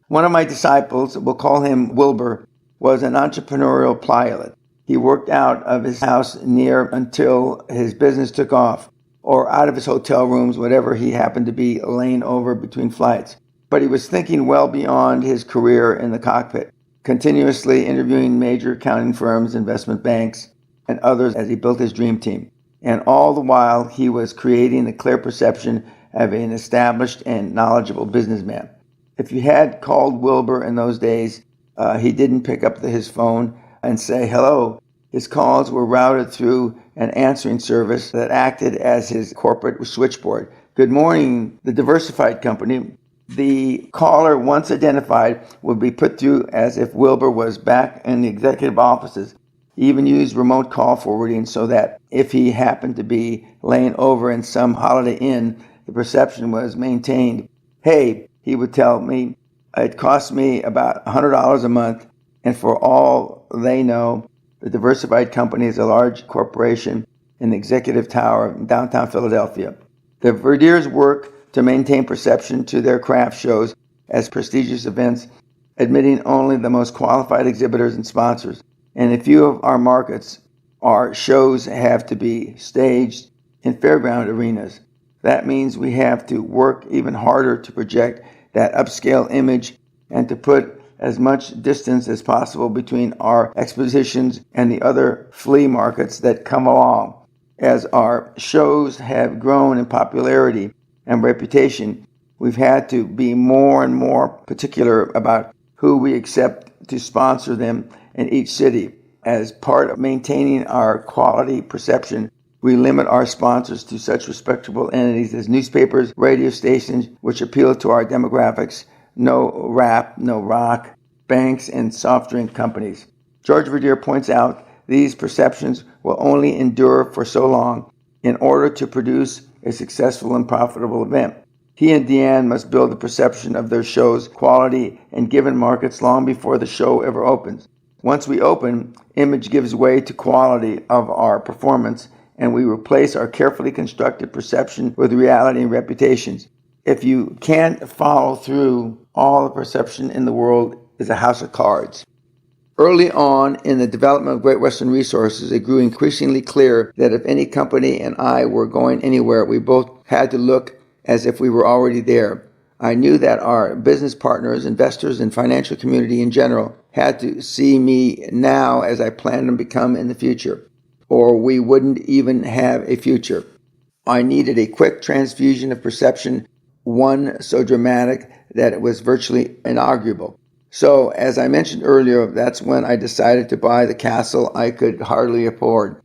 One of my disciples, we'll call him Wilbur, was an entrepreneurial pilot. He worked out of his house near until his business took off, or out of his hotel rooms, whatever he happened to be laying over between flights. But he was thinking well beyond his career in the cockpit, continuously interviewing major accounting firms, investment banks, and others as he built his dream team. And all the while, he was creating a clear perception of an established and knowledgeable businessman. If you had called Wilbur in those days, he didn't pick up his phone and say hello. His calls were routed through an answering service that acted as his corporate switchboard. Good morning, the diversified company. The caller, once identified, would be put through as if Wilbur was back in the executive offices. He even used remote call forwarding so that if he happened to be laying over in some Holiday Inn, the perception was maintained. Hey, he would tell me, it costs me about $100 a month, and for all they know, the diversified company is a large corporation in the executive tower in downtown Philadelphia. The Verdiers work to maintain perception to their craft shows as prestigious events admitting only the most qualified exhibitors and sponsors. In a few of our markets, our shows have to be staged in fairground arenas. That means we have to work even harder to project that upscale image and to put as much distance as possible between our expositions and the other flea markets that come along. As our shows have grown in popularity and reputation, we've had to be more and more particular about who we accept to sponsor them in each city. As part of maintaining our quality perception, we limit our sponsors to such respectable entities as newspapers, radio stations, which appeal to our demographics, no rap, no rock, banks, and soft drink companies. George Verdier points out these perceptions will only endure for so long in order to produce a successful and profitable event. He and Deanne must build the perception of their show's quality in given markets long before the show ever opens. Once we open, image gives way to quality of our performance, and we replace our carefully constructed perception with reality and reputations. If you can't follow through, all the perception in the world is a house of cards. Early on in the development of Great Western Resources, it grew increasingly clear that if any company and I were going anywhere, we both had to look as if we were already there. I knew that our business partners, investors, and financial community in general had to see me now as I planned to become in the future, or we wouldn't even have a future. I needed a quick transfusion of perception, one so dramatic that it was virtually inarguable. So, as I mentioned earlier, that's when I decided to buy the castle I could hardly afford.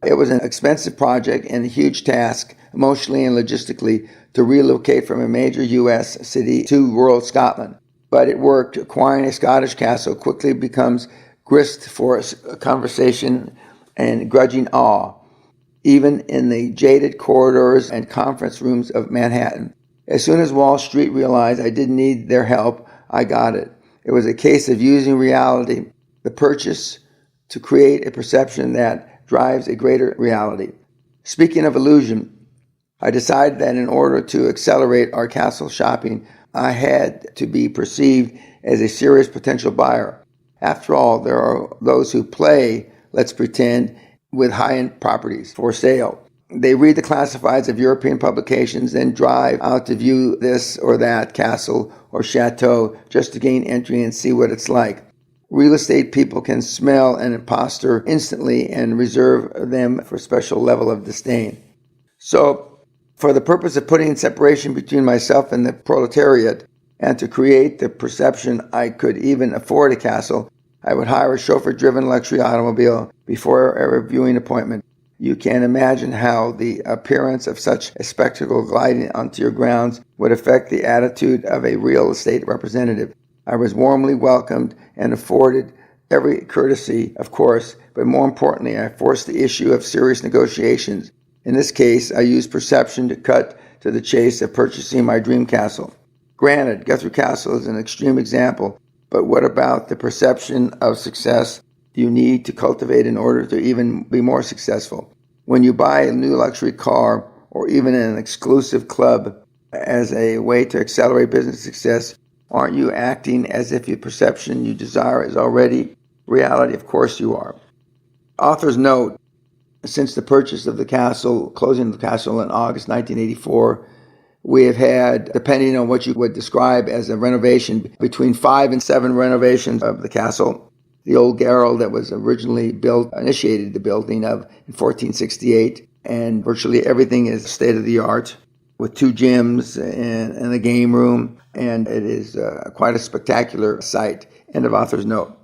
It was an expensive project and a huge task, emotionally and logistically, to relocate from a major U.S. city to rural Scotland. But it worked. Acquiring a Scottish castle quickly becomes grist for conversation and grudging awe, even in the jaded corridors and conference rooms of Manhattan. As soon as Wall Street realized I didn't need their help, I got it. It was a case of using reality, the purchase, to create a perception that drives a greater reality. Speaking of illusion, I decided that in order to accelerate our castle shopping, I had to be perceived as a serious potential buyer. After all, there are those who play, let's pretend, with high-end properties for sale. They read the classifieds of European publications, then drive out to view this or that castle or chateau just to gain entry and see what it's like. Real estate people can smell an imposter instantly and reserve them for a special level of disdain. So, for the purpose of putting separation between myself and the proletariat, and to create the perception I could even afford a castle, I would hire a chauffeur-driven luxury automobile before every viewing appointment. You can imagine how the appearance of such a spectacle gliding onto your grounds would affect the attitude of a real estate representative. I was warmly welcomed and afforded every courtesy, of course, but more importantly, I forced the issue of serious negotiations. In this case, I used perception to cut to the chase of purchasing my dream castle. Granted, Guthrie Castle is an extreme example, but what about the perception of success you need to cultivate in order to even be more successful? When you buy a new luxury car or even an exclusive club as a way to accelerate business success, aren't you acting as if the perception you desire is already reality? Of course you are. Author's note: since the purchase of the castle, closing of the castle in August 1984, we have had, depending on what you would describe as a renovation, between 5 and 7 renovations of the castle. The old Garrel that was originally built, initiated the building of in 1468, and virtually everything is state-of-the-art, with 2 gyms and a game room, and it is quite a spectacular site. End of author's note.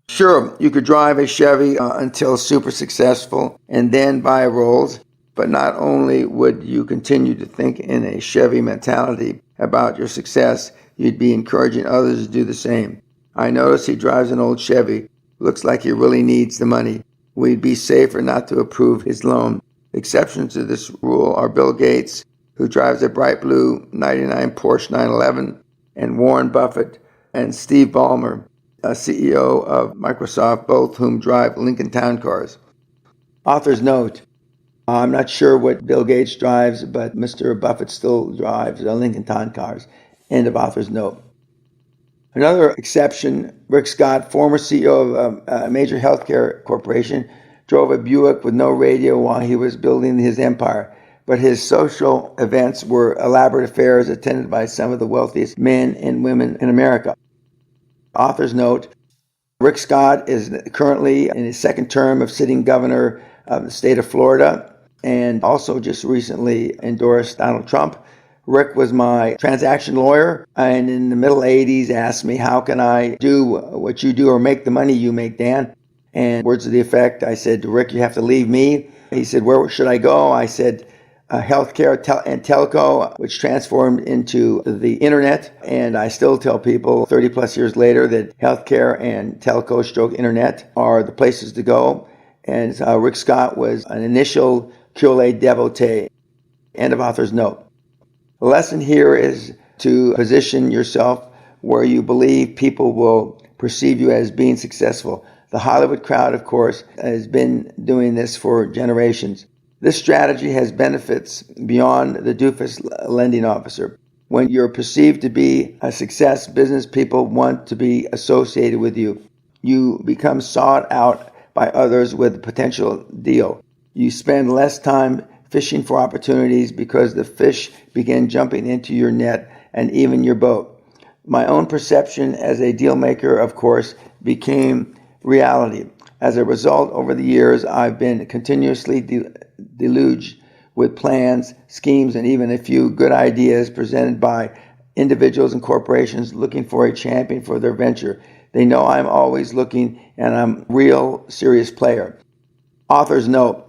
Sure, you could drive a Chevy until super successful and then buy a Rolls, but not only would you continue to think in a Chevy mentality about your success, you'd be encouraging others to do the same. I notice he drives an old Chevy. Looks like he really needs the money. We'd be safer not to approve his loan. Exceptions to this rule are Bill Gates, who drives a bright blue 99 Porsche 911, and Warren Buffett and Steve Ballmer, a CEO of Microsoft, both whom drive Lincoln Town Cars. Author's note: I'm not sure what Bill Gates drives, but Mr. Buffett still drives Lincoln Town Cars. End of author's note. Another exception, Rick Scott, former CEO of a major healthcare corporation, drove a Buick with no radio while he was building his empire. But his social events were elaborate affairs attended by some of the wealthiest men and women in America. Author's note, Rick Scott is currently in his second term of sitting governor of the state of Florida and also just recently endorsed Donald Trump. Rick was my transaction lawyer and in the middle 80s asked me, how can I do what you do or make the money you make, Dan? And words to the effect, I said, Rick, you have to leave me. He said, where should I go? I said, healthcare and telco, which transformed into the internet. And I still tell people 30 plus years later that healthcare and telco stroke internet are the places to go. And Rick Scott was an initial Cule devotee. End of author's note. The lesson here is to position yourself where you believe people will perceive you as being successful. The Hollywood crowd, of course, has been doing this for generations. This strategy has benefits beyond the doofus lending officer. When you're perceived to be a success, business people want to be associated with you. You become sought out by others with a potential deal. You spend less time fishing for opportunities because the fish begin jumping into your net and even your boat. My own perception as a deal maker, of course, became reality. As a result, over the years, I've been continuously deluged with plans, schemes, and even a few good ideas presented by individuals and corporations looking for a champion for their venture. They know I'm always looking and I'm a real serious player. Author's note,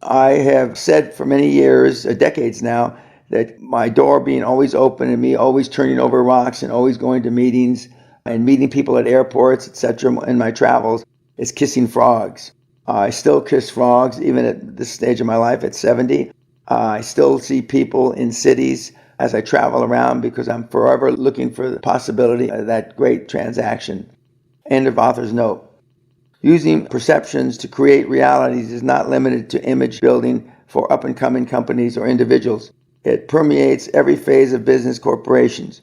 I have said for many years, decades now, that my door being always open and me always turning over rocks and always going to meetings and meeting people at airports, etc. in my travels is kissing frogs. I still kiss frogs even at this stage of my life at 70. I still see people in cities as I travel around because I'm forever looking for the possibility of that great transaction. End of author's note. Using perceptions to create realities is not limited to image building for up-and-coming companies or individuals. It permeates every phase of business corporations.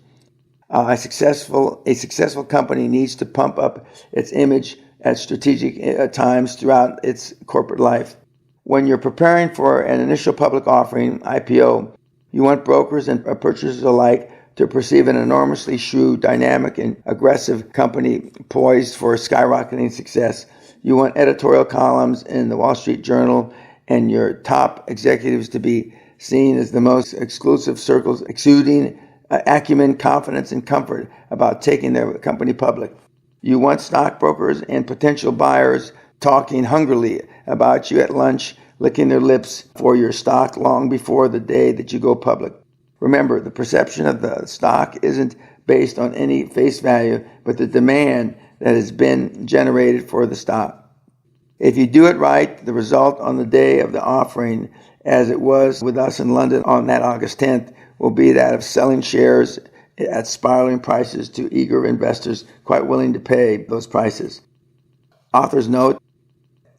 A successful company needs to pump up its image at strategic times throughout its corporate life. When you're preparing for an initial public offering, IPO, you want brokers and purchasers alike to perceive an enormously shrewd, dynamic, and aggressive company poised for skyrocketing success. You want editorial columns in the Wall Street Journal and your top executives to be seen as the most exclusive circles exuding acumen, confidence, and comfort about taking their company public. You want stockbrokers and potential buyers talking hungrily about you at lunch, licking their lips for your stock long before the day that you go public. Remember, the perception of the stock isn't based on any face value, but the demand that has been generated for the stock. If you do it right, the result on the day of the offering, as it was with us in London on that August 10th, will be that of selling shares at spiraling prices to eager investors quite willing to pay those prices. Author's note,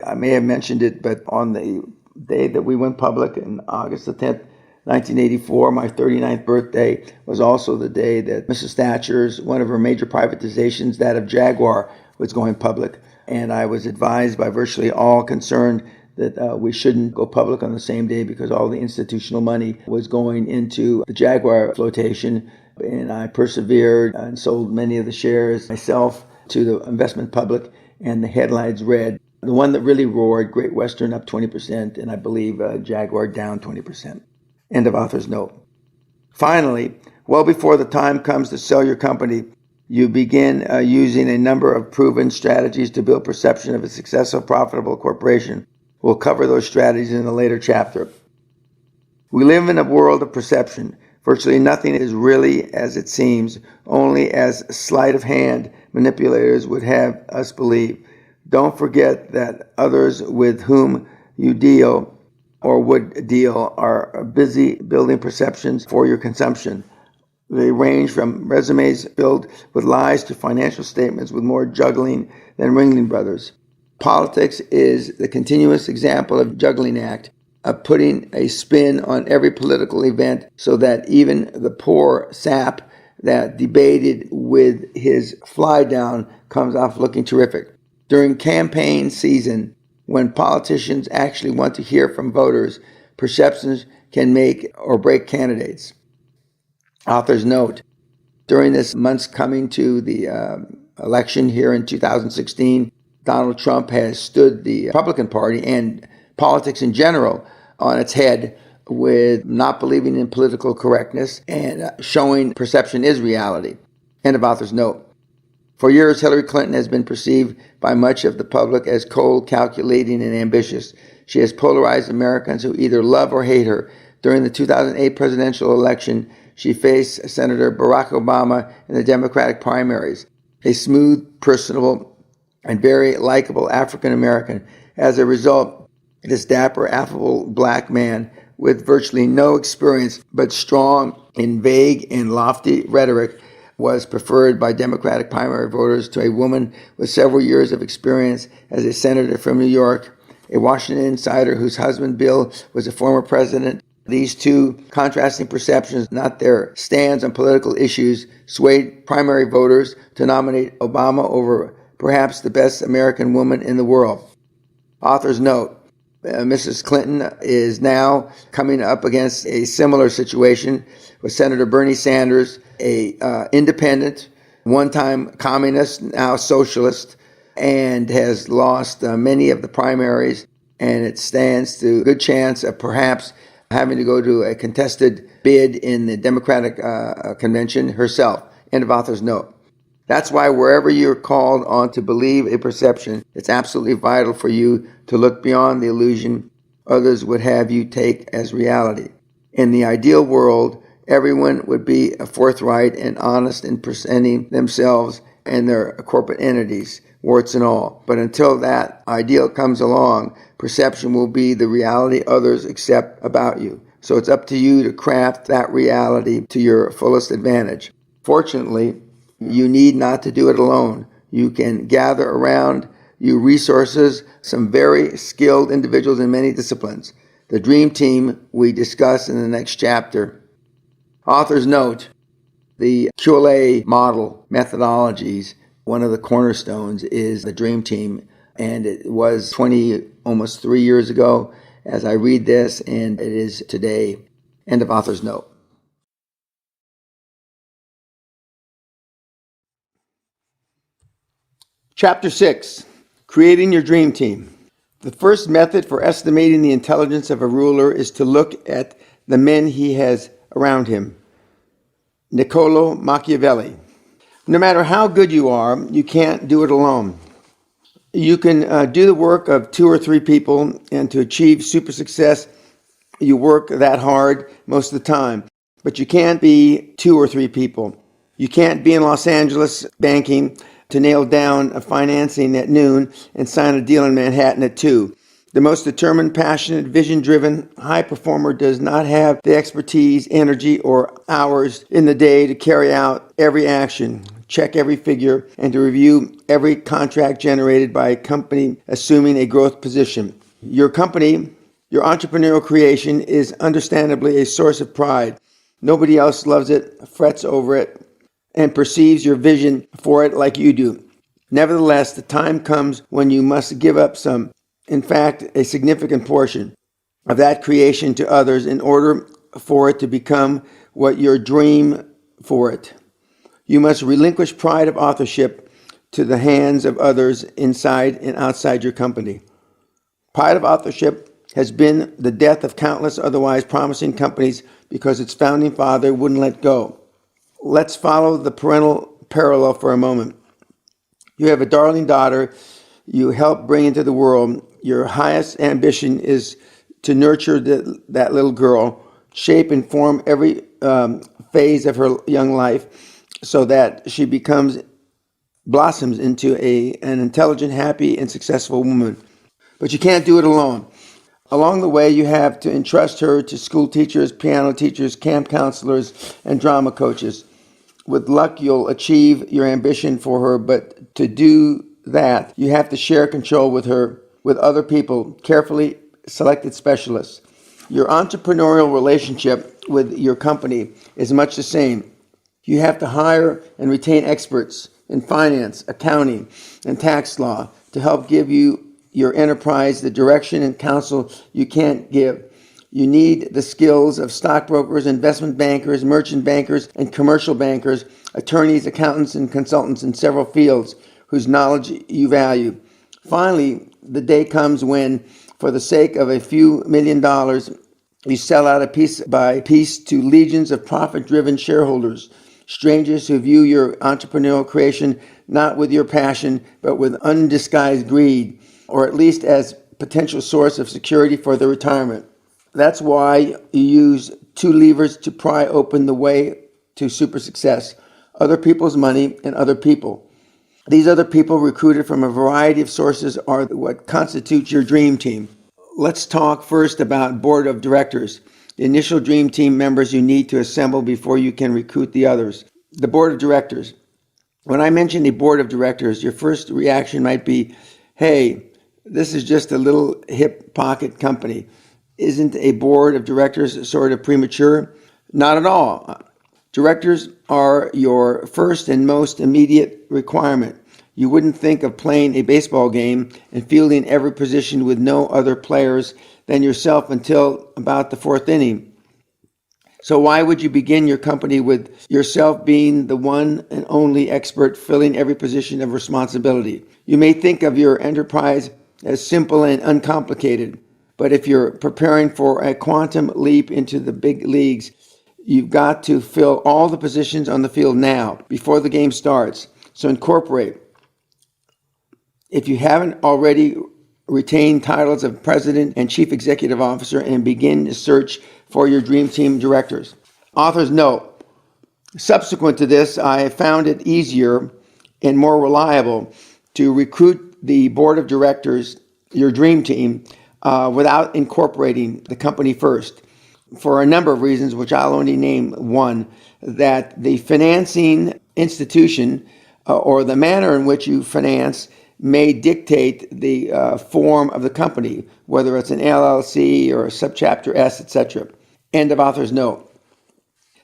I may have mentioned it, but on the day that we went public in August the 10th, 1984, my 39th birthday, was also the day that Mrs. Thatcher's, one of her major privatizations, that of Jaguar, was going public. And I was advised by virtually all concerned that we shouldn't go public on the same day because all the institutional money was going into the Jaguar flotation. And I persevered and sold many of the shares myself to the investment public, and the headlines read, the one that really roared, Great Western up 20%, and I believe Jaguar down 20%. End of author's note. Finally, well before the time comes to sell your company, you begin using a number of proven strategies to build perception of a successful, profitable corporation. We'll cover those strategies in a later chapter. We live in a world of perception. Virtually nothing is really as it seems, only as sleight of hand manipulators would have us believe. Don't forget that others with whom you deal or would deal are busy building perceptions for your consumption. They range from resumes filled with lies to financial statements with more juggling than Ringling Brothers. Politics is the continuous example of juggling act, of putting a spin on every political event so that even the poor sap that debated with his fly down comes off looking terrific. During campaign season, when politicians actually want to hear from voters, perceptions can make or break candidates. Author's note: during this month's coming to the election here in 2016, Donald Trump has stood the Republican Party and politics in general on its head with not believing in political correctness and showing perception is reality. End of author's note. For years, Hillary Clinton has been perceived by much of the public as cold, calculating, and ambitious. She has polarized Americans who either love or hate her. During the 2008 presidential election, she faced Senator Barack Obama in the Democratic primaries, a smooth, personable, and very likable African American. As a result, this dapper, affable black man with virtually no experience but strong in vague and lofty rhetoric was preferred by Democratic primary voters to a woman with several years of experience as a senator from New York, a Washington insider whose husband Bill was a former president. These two contrasting perceptions, not their stands on political issues, swayed primary voters to nominate Obama over perhaps the best American woman in the world. Author's note: Mrs. Clinton is now coming up against a similar situation with Senator Bernie Sanders, a independent, one-time communist, now socialist, and has lost many of the primaries, and it stands to a good chance of perhaps having to go to a contested bid in the Democratic convention herself. End of author's note. That's why wherever you're called on to believe a perception, it's absolutely vital for you to look beyond the illusion others would have you take as reality. In the ideal world, everyone would be forthright and honest in presenting themselves and their corporate entities, warts and all. But until that ideal comes along, perception will be the reality others accept about you. So it's up to you to craft that reality to your fullest advantage. Fortunately, you need not to do it alone. You can gather around you resources, some very skilled individuals in many disciplines. The dream team we discuss in the next chapter. Author's note: the QLA model methodologies, one of the cornerstones is the dream team, and it was almost 3 years ago as I read this, and it is today. End of author's note. Chapter 6, Creating Your Dream Team. The first method for estimating the intelligence of a ruler is to look at the men he has around him. Niccolo Machiavelli. No matter how good you are, you can't do it alone. You can do the work of 2 or 3 people, and to achieve super success, you work that hard most of the time. But you can't be 2 or 3 people. You can't be in Los Angeles banking to nail down a financing at noon and sign a deal in Manhattan at 2. The most determined, passionate, vision-driven high performer does not have the expertise, energy, or hours in the day to carry out every action, check every figure, and to review every contract generated by a company assuming a growth position. Your company, your entrepreneurial creation, is understandably a source of pride. Nobody else loves it, frets over it, and perceives your vision for it like you do. Nevertheless, the time comes when you must give up some, in fact, a significant portion of that creation to others in order for it to become what you dream for it. You must relinquish pride of authorship to the hands of others inside and outside your company. Pride of authorship has been the death of countless otherwise promising companies because its founding father wouldn't let go. Let's follow the parental parallel for a moment. You have a darling daughter you help bring into the world. Your highest ambition is to nurture that little girl, shape and form every phase of her young life so that she blossoms into an intelligent, happy, and successful woman. But you can't do it alone. Along the way, you have to entrust her to school teachers, piano teachers, camp counselors, and drama coaches. With luck, you'll achieve your ambition for her, but to do that, you have to share control with her, with other people, carefully selected specialists. Your entrepreneurial relationship with your company is much the same. You have to hire and retain experts in finance, accounting, and tax law to help give your enterprise the direction and counsel you can't give. You need the skills of stockbrokers, investment bankers, merchant bankers, and commercial bankers, attorneys, accountants, and consultants in several fields whose knowledge you value. Finally, the day comes when, for the sake of a few $1,000,000, you sell out piece by piece to legions of profit-driven shareholders, strangers who view your entrepreneurial creation not with your passion, but with undisguised greed, or at least as potential source of security for their retirement. That's why you use two levers to pry open the way to super success: other people's money and other people. These other people, recruited from a variety of sources, are what constitutes your dream team. Let's talk first about board of directors, the initial dream team members you need to assemble before you can recruit the others. The board of directors. When I mention the board of directors, your first reaction might be, hey, this is just a little hip pocket company. Isn't a board of directors sort of premature? Not at all. Directors are your first and most immediate requirement. You wouldn't think of playing a baseball game and fielding every position with no other players than yourself until about the fourth inning. So why would you begin your company with yourself being the one and only expert filling every position of responsibility? You may think of your enterprise as simple and uncomplicated, but if you're preparing for a quantum leap into the big leagues, you've got to fill all the positions on the field now, before the game starts. So incorporate. If you haven't already, retain titles of president and chief executive officer and begin to search for your dream team directors. Author's note: subsequent to this, I found it easier and more reliable to recruit the board of directors, your dream team, without incorporating the company first, for a number of reasons, which I'll only name one: that the financing institution or the manner in which you finance may dictate the form of the company, whether it's an LLC or a subchapter S, etc. End of author's note.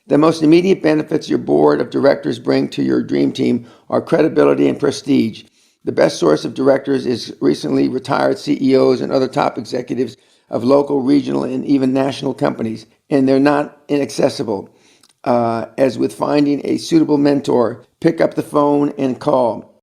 The most immediate benefits your board of directors bring to your dream team are credibility and prestige. The best source of directors is recently retired CEOs and other top executives of local, regional, and even national companies, and they're not inaccessible. As with finding a suitable mentor, pick up the phone and call.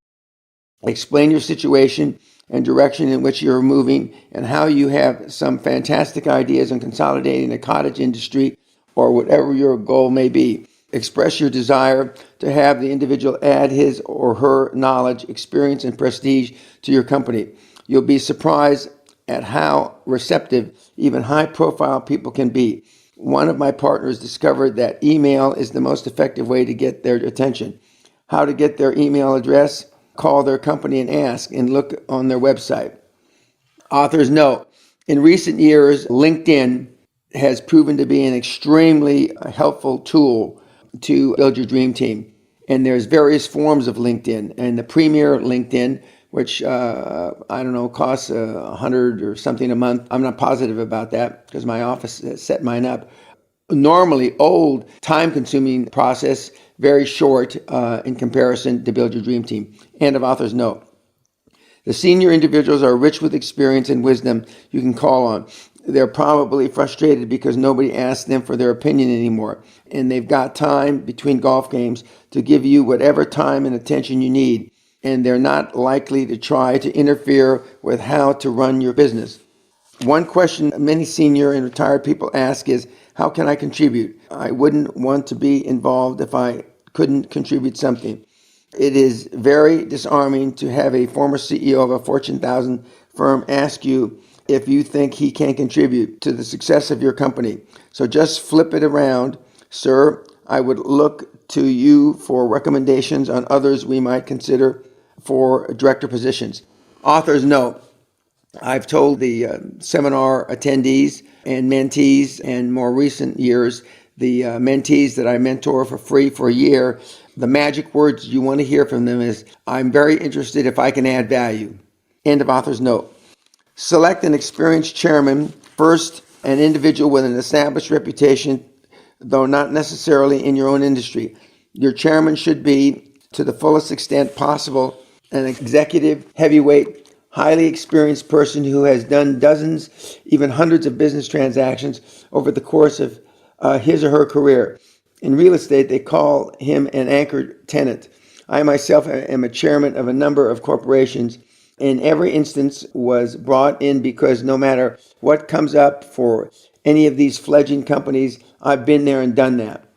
Explain your situation and direction in which you're moving and how you have some fantastic ideas on consolidating the cottage industry or whatever your goal may be. Express your desire to have the individual add his or her knowledge, experience, and prestige to your company. You'll be surprised at how receptive even high-profile people can be. One of my partners discovered that email is the most effective way to get their attention. How to get their email address? Call their company and ask, and look on their website. Author's note: in recent years, LinkedIn has proven to be an extremely helpful tool to build your dream team. And there's various forms of LinkedIn. And the premier LinkedIn, which costs $100 or something a month. I'm not positive about that because my office set mine up. Normally old, time-consuming process, very short in comparison to build your dream team. End of author's note. The senior individuals are rich with experience and wisdom you can call on. They're probably frustrated because nobody asks them for their opinion anymore, and they've got time between golf games to give you whatever time and attention you need, and they're not likely to try to interfere with how to run your business. One question many senior and retired people ask is, how can I contribute? I wouldn't want to be involved if I couldn't contribute something. It is very disarming to have a former CEO of a Fortune 1000 firm ask you if you think he can contribute to the success of your company. So just flip it around. Sir, I would look to you for recommendations on others we might consider for director positions. Author's note: I've told the seminar attendees and mentees, and more recent years, the mentees that I mentor for free for a year, the magic words you want to hear from them is, I'm very interested if I can add value. End of author's note. Select an experienced chairman, first an individual with an established reputation, though not necessarily in your own industry. Your chairman should be, to the fullest extent possible, an executive, heavyweight, highly experienced person who has done dozens, even hundreds of business transactions over the course of his or her career. In real estate, they call him an anchor tenant. I myself am a chairman of a number of corporations. In every instance was brought in because no matter what comes up for any of these fledgling companies, I've been there and done that.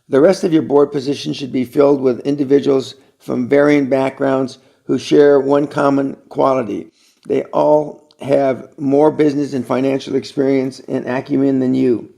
The rest of your board position should be filled with individuals from varying backgrounds who share one common quality. They all have more business and financial experience and acumen than you.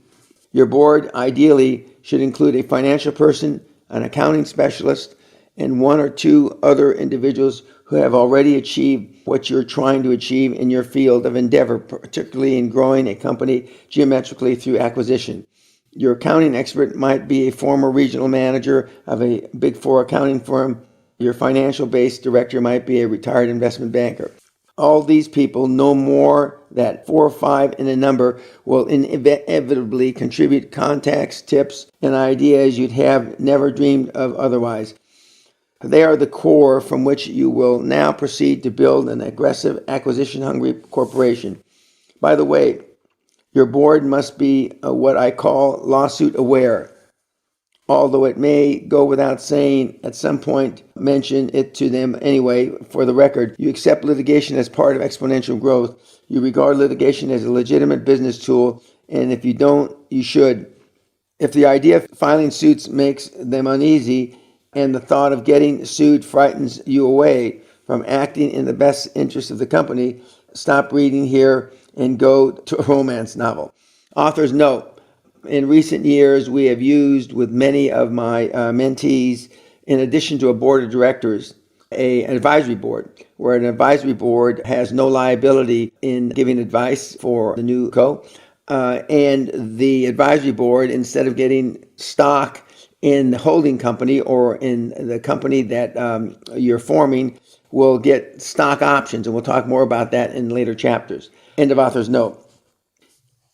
Your board ideally should include a financial person, an accounting specialist, and one or two other individuals who have already achieved what you're trying to achieve in your field of endeavor, particularly in growing a company geometrically through acquisition. Your accounting expert might be a former regional manager of a Big Four accounting firm. Your financial-based director might be a retired investment banker. All these people, no more that 4 or 5 in a number, will inevitably contribute contacts, tips, and ideas you'd have never dreamed of otherwise. They are the core from which you will now proceed to build an aggressive, acquisition-hungry corporation. By the way, your board must be what I call lawsuit aware. Although it may go without saying, at some point mention it to them anyway. For the record, you accept litigation as part of exponential growth. You regard litigation as a legitimate business tool, and if you don't, you should. If the idea of filing suits makes them uneasy, and the thought of getting sued frightens you away from acting in the best interest of the company, stop reading here and go to a romance novel. Author's note: in recent years, we have used with many of my mentees, in addition to a board of directors, an advisory board, where an advisory board has no liability in giving advice for the new co. And the advisory board, instead of getting stock in the holding company or in the company that you're forming, will get stock options. And we'll talk more about that in later chapters. End of author's note.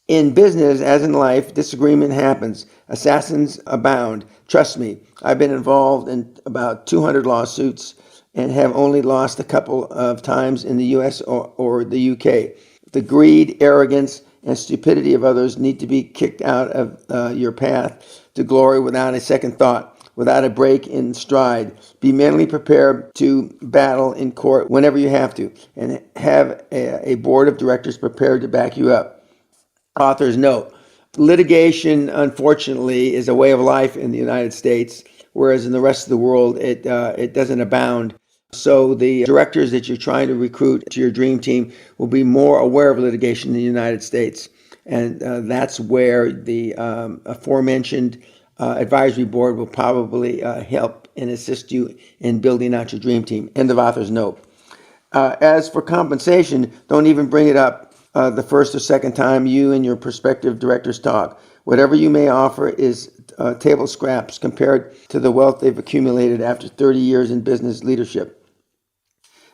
In business, as in life, disagreement happens. Assassins abound. Trust me, I've been involved in about 200 lawsuits and have only lost a couple of times in the US or the UK. The greed, arrogance, and stupidity of others need to be kicked out of your path to glory without a second thought, without a break in stride. Be mentally prepared to battle in court whenever you have to, and have a board of directors prepared to back you up. Author's note: litigation, unfortunately, is a way of life in the United States, whereas in the rest of the world, it doesn't abound. So the directors that you're trying to recruit to your dream team will be more aware of litigation in the United States. And that's where the aforementioned advisory board will probably help and assist you in building out your dream team. End of author's note. As for compensation, don't even bring it up the first or second time you and your prospective directors talk. Whatever you may offer is table scraps compared to the wealth they've accumulated after 30 years in business leadership.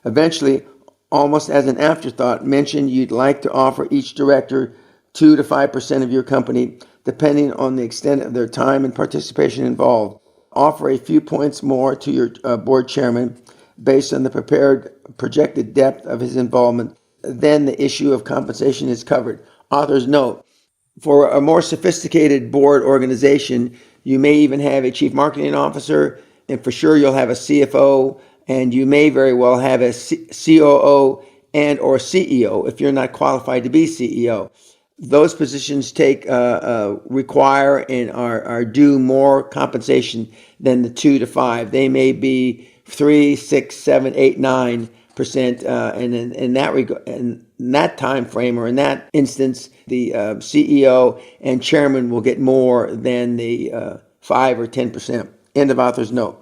Eventually, almost as an afterthought, mention you'd like to offer each director 2 to 5% of your company, depending on the extent of their time and participation involved. Offer a few points more to your board chairman based on the projected depth of his involvement. Then the issue of compensation is covered. Author's note: for a more sophisticated board organization, you may even have a chief marketing officer, and for sure you'll have a CFO, and you may very well have a COO and or CEO if you're not qualified to be CEO. Those positions require and are due more compensation than the 2 to 5. They may be 3, 6, 7, 8, 9%, and in that time frame or in that instance, the CEO and chairman will get more than the 5 or 10%. End of author's note.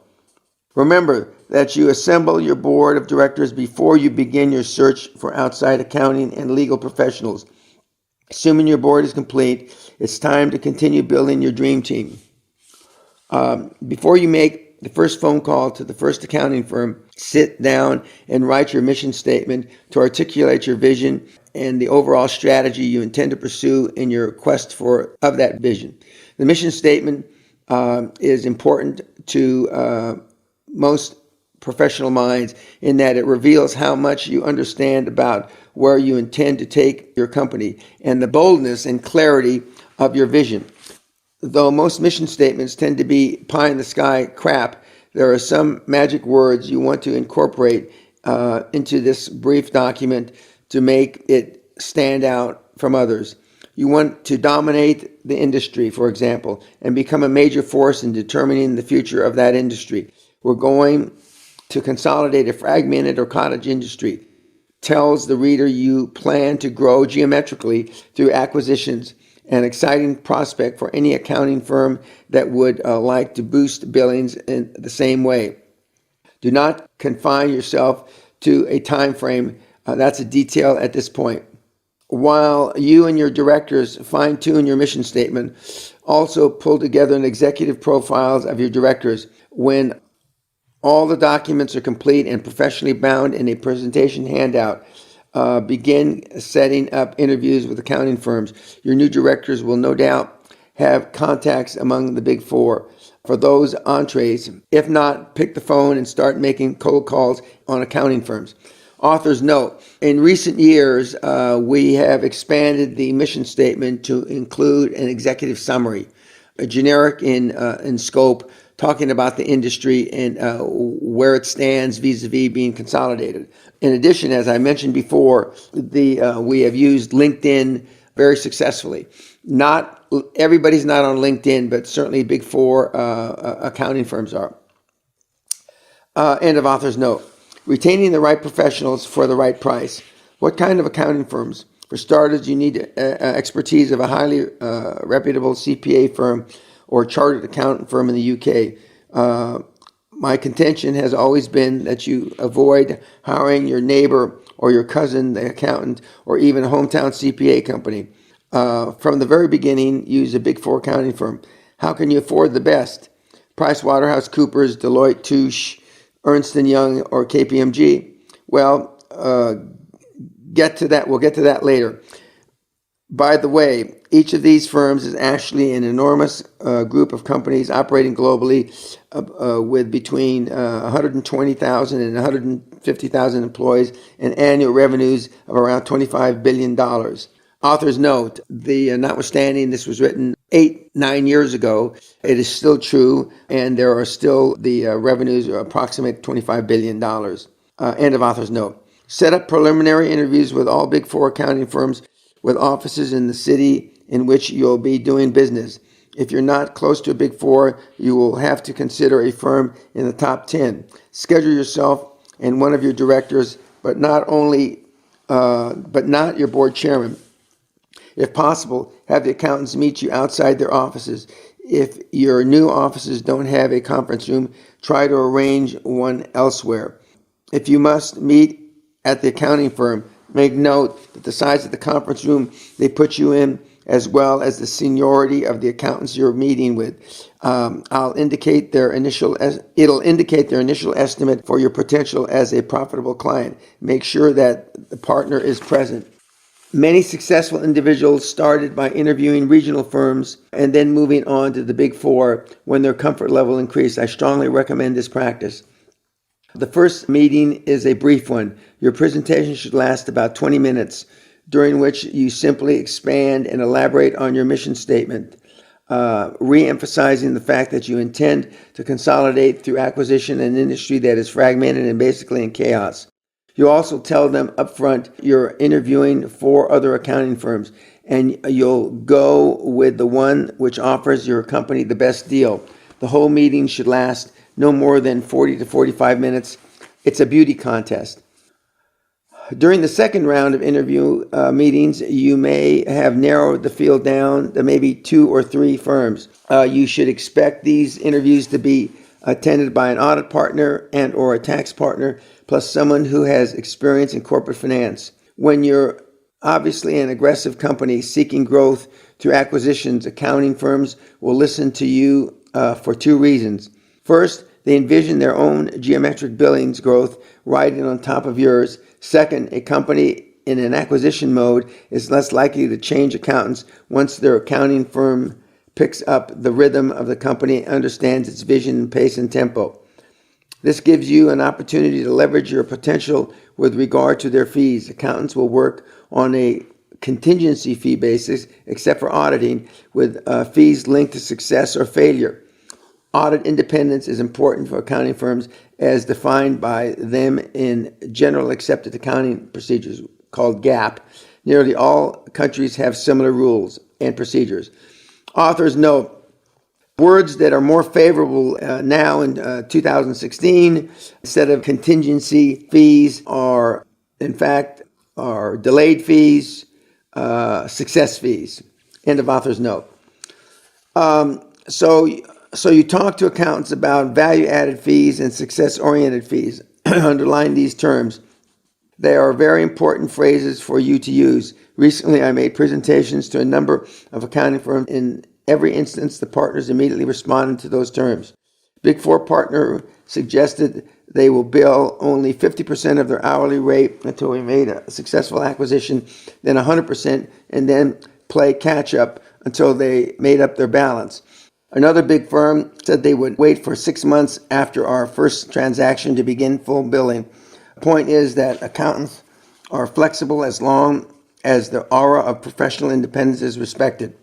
Remember that you assemble your board of directors before you begin your search for outside accounting and legal professionals. Assuming your board is complete, it's time to continue building your dream team. Before you make the first phone call to the first accounting firm, sit down and write your mission statement to articulate your vision and the overall strategy you intend to pursue in your quest of that vision. The mission statement is important to most professional minds in that it reveals how much you understand about where you intend to take your company and the boldness and clarity of your vision. Though most mission statements tend to be pie-in-the-sky crap, there are some magic words you want to incorporate into this brief document to make it stand out from others. You want to dominate the industry, for example, and become a major force in determining the future of that industry. We're going to consolidate a fragmented or cottage industry. Tells the reader you plan to grow geometrically through acquisitions, an exciting prospect for any accounting firm that would like to boost billings in the same way. Do not confine yourself to a time frame. That's a detail at this point. While you and your directors fine-tune your mission statement, also pull together an executive profiles of your directors. When all the documents are complete and professionally bound in a presentation handout, begin setting up interviews with accounting firms. Your new directors will no doubt have contacts among the big four for those entrees. If not, pick the phone and start making cold calls on accounting firms. Author's note: in recent years, we have expanded the mission statement to include an executive summary, a generic in scope, talking about the industry and where it stands vis-a-vis being consolidated. In addition, as I mentioned before, we have used LinkedIn very successfully. Not everybody's not on LinkedIn, but certainly big four accounting firms are. End of author's note. Retaining the right professionals for the right price. What kind of accounting firms? For starters, you need expertise of a highly reputable CPA firm or chartered accountant firm in the UK. My contention has always been that you avoid hiring your neighbor or your cousin, the accountant, or even a hometown CPA company. From the very beginning, use a Big Four accounting firm. How can you afford the best? PricewaterhouseCoopers, Deloitte Touche, Ernst & Young, or KPMG? Well, get to that. We'll get to that later. By the way, each of these firms is actually an enormous group of companies operating globally with between 120,000 and 150,000 employees and annual revenues of around $25 billion. Author's note: notwithstanding this was written 8-9 years ago, it is still true, and there are still the revenues approximate $25 billion. End of author's note. Set up preliminary interviews with all Big Four accounting firms with offices in the city in which you'll be doing business. If you're not close to a Big Four, you will have to consider a firm in the top 10. Schedule yourself and one of your directors, but not your board chairman. If possible, have the accountants meet you outside their offices. If your new offices don't have a conference room, try to arrange one elsewhere. If you must meet at the accounting firm, make note that the size of the conference room they put you in, as well as the seniority of the accountants you're meeting with. It'll indicate their initial estimate for your potential as a profitable client. Make sure that the partner is present. Many successful individuals started by interviewing regional firms and then moving on to the Big Four when their comfort level increased. I strongly recommend this practice. The first meeting is a brief one. Your presentation should last about 20 minutes, during which you simply expand and elaborate on your mission statement, re-emphasizing the fact that you intend to consolidate through acquisition an industry that is fragmented and basically in chaos. You also tell them up front you're interviewing 4 other accounting firms, and you'll go with the one which offers your company the best deal. The whole meeting should last no more than 40 to 45 minutes. It's a beauty contest. During the second round of interview meetings, you may have narrowed the field down to maybe 2 or 3 firms. You should expect these interviews to be attended by an audit partner and or a tax partner, plus someone who has experience in corporate finance. When you're obviously an aggressive company seeking growth through acquisitions, accounting firms will listen to you for 2 reasons. First, they envision their own geometric billings growth riding on top of yours. Second, a company in an acquisition mode is less likely to change accountants once their accounting firm picks up the rhythm of the company, understands its vision, pace, and tempo. This gives you an opportunity to leverage your potential with regard to their fees. Accountants will work on a contingency fee basis, except for auditing, with fees linked to success or failure. Audit independence is important for accounting firms as defined by them in General Accepted Accounting Procedures, called GAAP. Nearly all countries have similar rules and procedures. Authors note words that are more favorable now in 2016, instead of contingency fees, are in fact are delayed fees, success fees. End of author's note. So you talk to accountants about value-added fees and success-oriented fees. Underline these terms. They are very important phrases for you to use. Recently, I made presentations to a number of accounting firms. In every instance, the partners immediately responded to those terms. Big Four partner suggested they will bill only 50% of their hourly rate until we made a successful acquisition, then 100%, and then play catch-up until they made up their balance. Another big firm said they would wait for 6 months after our first transaction to begin full billing. The point is that accountants are flexible as long as the aura of professional independence is respected.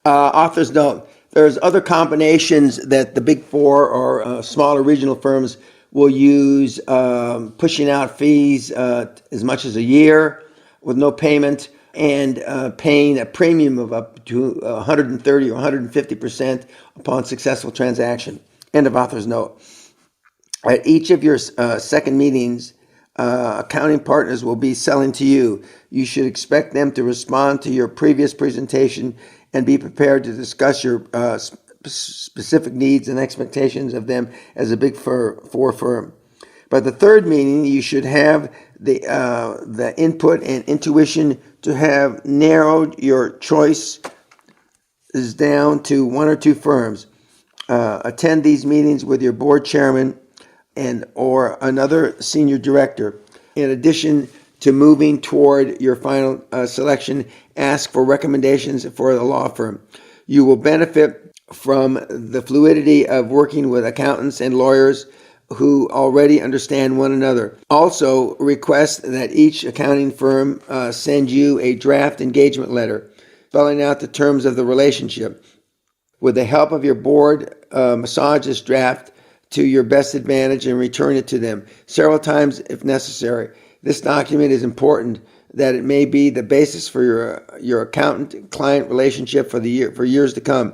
Authors note, there's other combinations that the Big Four or smaller regional firms will use, pushing out fees as much as a year with no payment, and paying a premium of up to 130 or 150% upon successful transaction. End of author's note. At each of your second meetings, accounting partners will be selling to you. You should expect them to respond to your previous presentation and be prepared to discuss your specific needs and expectations of them as a Big Four firm. By the third meeting, you should have the input and intuition to have narrowed your choice is down to one or two firms. Attend these meetings with your board chairman and or another senior director. In addition to moving toward your final selection, ask for recommendations for the law firm. You will benefit from the fluidity of working with accountants and lawyers who already understand one another. Also, request that each accounting firm send you a draft engagement letter spelling out the terms of the relationship. With the help of your board, massage this draft to your best advantage and return it to them several times if necessary. This document is important that it may be the basis for your accountant-client relationship for years to come.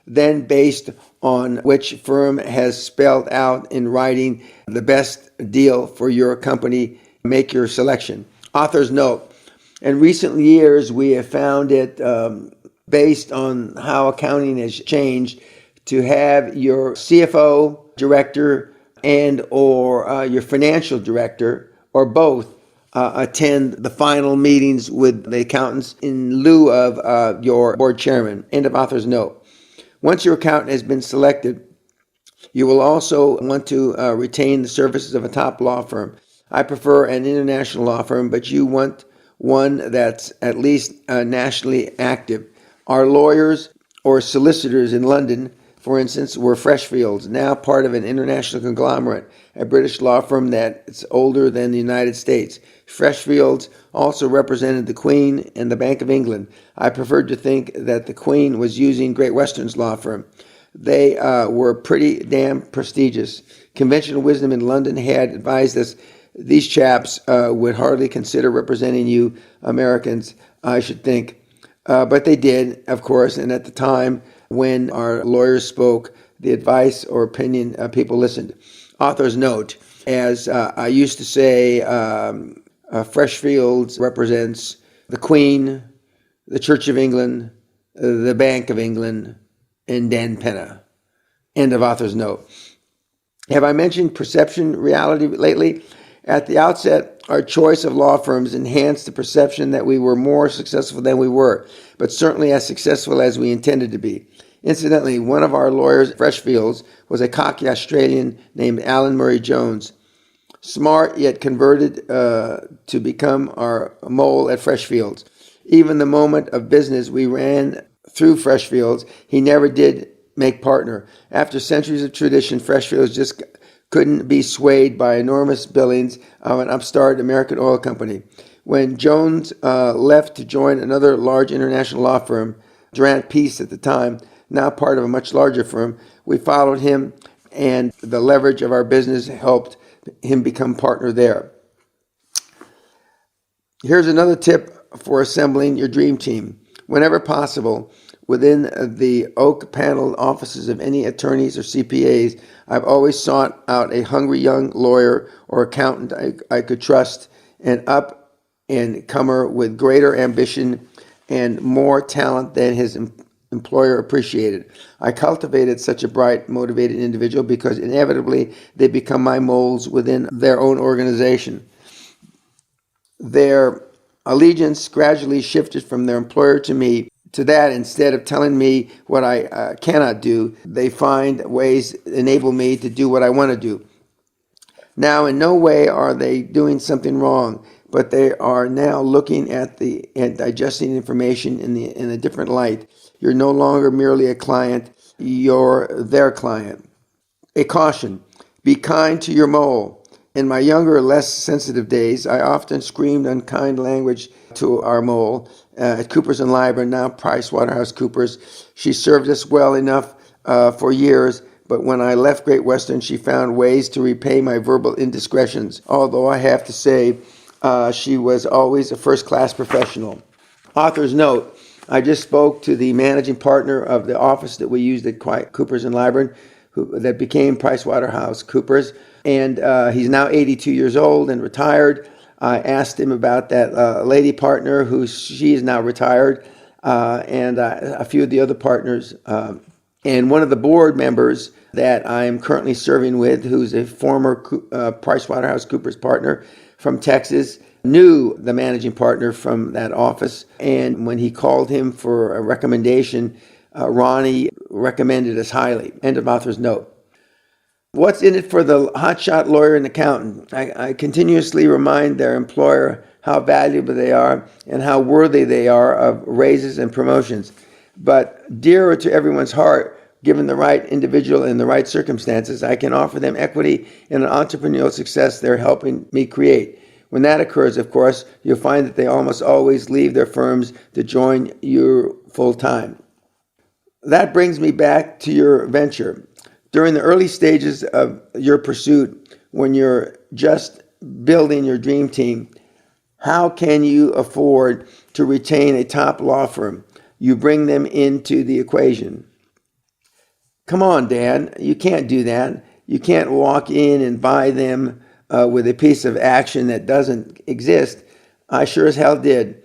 Then, based on which firm has spelled out in writing the best deal for your company, make your selection. Author's note, in recent years, we have found it based on how accounting has changed to have your CFO, director, and or your financial director, or both, attend the final meetings with the accountants in lieu of your board chairman. End of author's note. Once your accountant has been selected, you will also want to retain the services of a top law firm. I prefer an international law firm, but you want one that's at least nationally active. Our lawyers or solicitors in London, for instance, were Freshfields, now part of an international conglomerate, a British law firm that's older than the United States. Freshfields also represented the Queen and the Bank of England. I preferred to think that the Queen was using Great Western's law firm. They were pretty damn prestigious. Conventional wisdom in London had advised us these chaps would hardly consider representing you Americans, I should think. But they did, of course, and at the time when our lawyers spoke, the advice or opinion, people listened. Author's note, as I used to say, Freshfields represents the Queen, the Church of England, the Bank of England, and Dan Penna. End of author's note. Have I mentioned perception reality lately? At the outset, our choice of law firms enhanced the perception that we were more successful than we were, but certainly as successful as we intended to be. Incidentally, one of our lawyers at Freshfields was a cocky Australian named Alan Murray Jones. Smart, yet converted to become our mole at Freshfields. Even the moment of business, we ran through Freshfields. He never did make partner. After centuries of tradition, Freshfields just couldn't be swayed by enormous billings of an upstart American oil company. When Jones left to join another large international law firm, Durant Peace at the time, now part of a much larger firm, we followed him, and the leverage of our business helped him become partner there. Here's another tip for assembling your dream team. Whenever possible, within the oak paneled offices of any attorneys or CPAs, I've always sought out a hungry young lawyer or accountant I could trust, an up-and-comer with greater ambition and more talent than his employer appreciated. I cultivated such a bright, motivated individual because inevitably they become my molds within their own organization. Their allegiance gradually shifted from their employer to me. To that, instead of telling me what I cannot do, they find ways to enable me to do what I want to do. Now, in no way are they doing something wrong, but they are now looking at and digesting information in a different light. You're no longer merely a client, you're their client. A caution: be kind to your mole. In my younger, less sensitive days, I often screamed unkind language to our mole at Coopers & Lybrand, now PricewaterhouseCoopers. She served us well enough for years, but when I left Great Western, she found ways to repay my verbal indiscretions, although I have to say she was always a first-class professional. Author's note: I just spoke to the managing partner of the office that we used at Coopers & Lybrand, that became PricewaterhouseCoopers, and he's now 82 years old and retired. I asked him about that lady partner she is now retired, and a few of the other partners. And one of the board members that I'm currently serving with, who's a former PricewaterhouseCoopers partner from Texas, knew the managing partner from that office. And when he called him for a recommendation, Ronnie recommended us highly. End of author's note. What's in it for the hotshot lawyer and accountant? I continuously remind their employer how valuable they are and how worthy they are of raises and promotions. But dearer to everyone's heart, given the right individual in the right circumstances, I can offer them equity in an entrepreneurial success they're helping me create. When that occurs, of course, you'll find that they almost always leave their firms to join you full time. That brings me back to your venture. During the early stages of your pursuit, when you're just building your dream team, how can you afford to retain a top law firm? You bring them into the equation. Come on, Dad, you can't do that. You can't walk in and buy them with a piece of action that doesn't exist. I sure as hell did.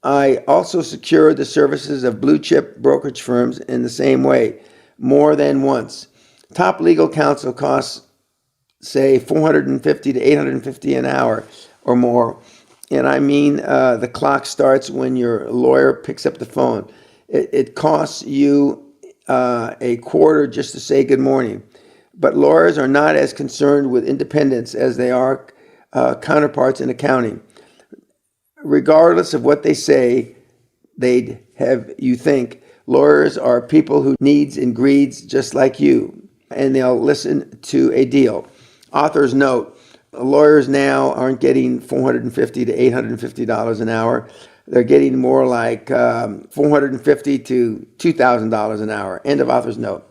I also secured the services of blue chip brokerage firms in the same way, more than once. Top legal counsel costs, say, $450 to $850 an hour or more. And I mean the clock starts when your lawyer picks up the phone. It costs you a quarter just to say good morning. But lawyers are not as concerned with independence as they are counterparts in accounting. Regardless of what they say, they'd have you think, lawyers are people who needs and greeds just like you, and they'll listen to a deal. Author's note: lawyers now aren't getting $450 to $850 an hour. They're getting more like $450 to $2,000 an hour. End of author's note.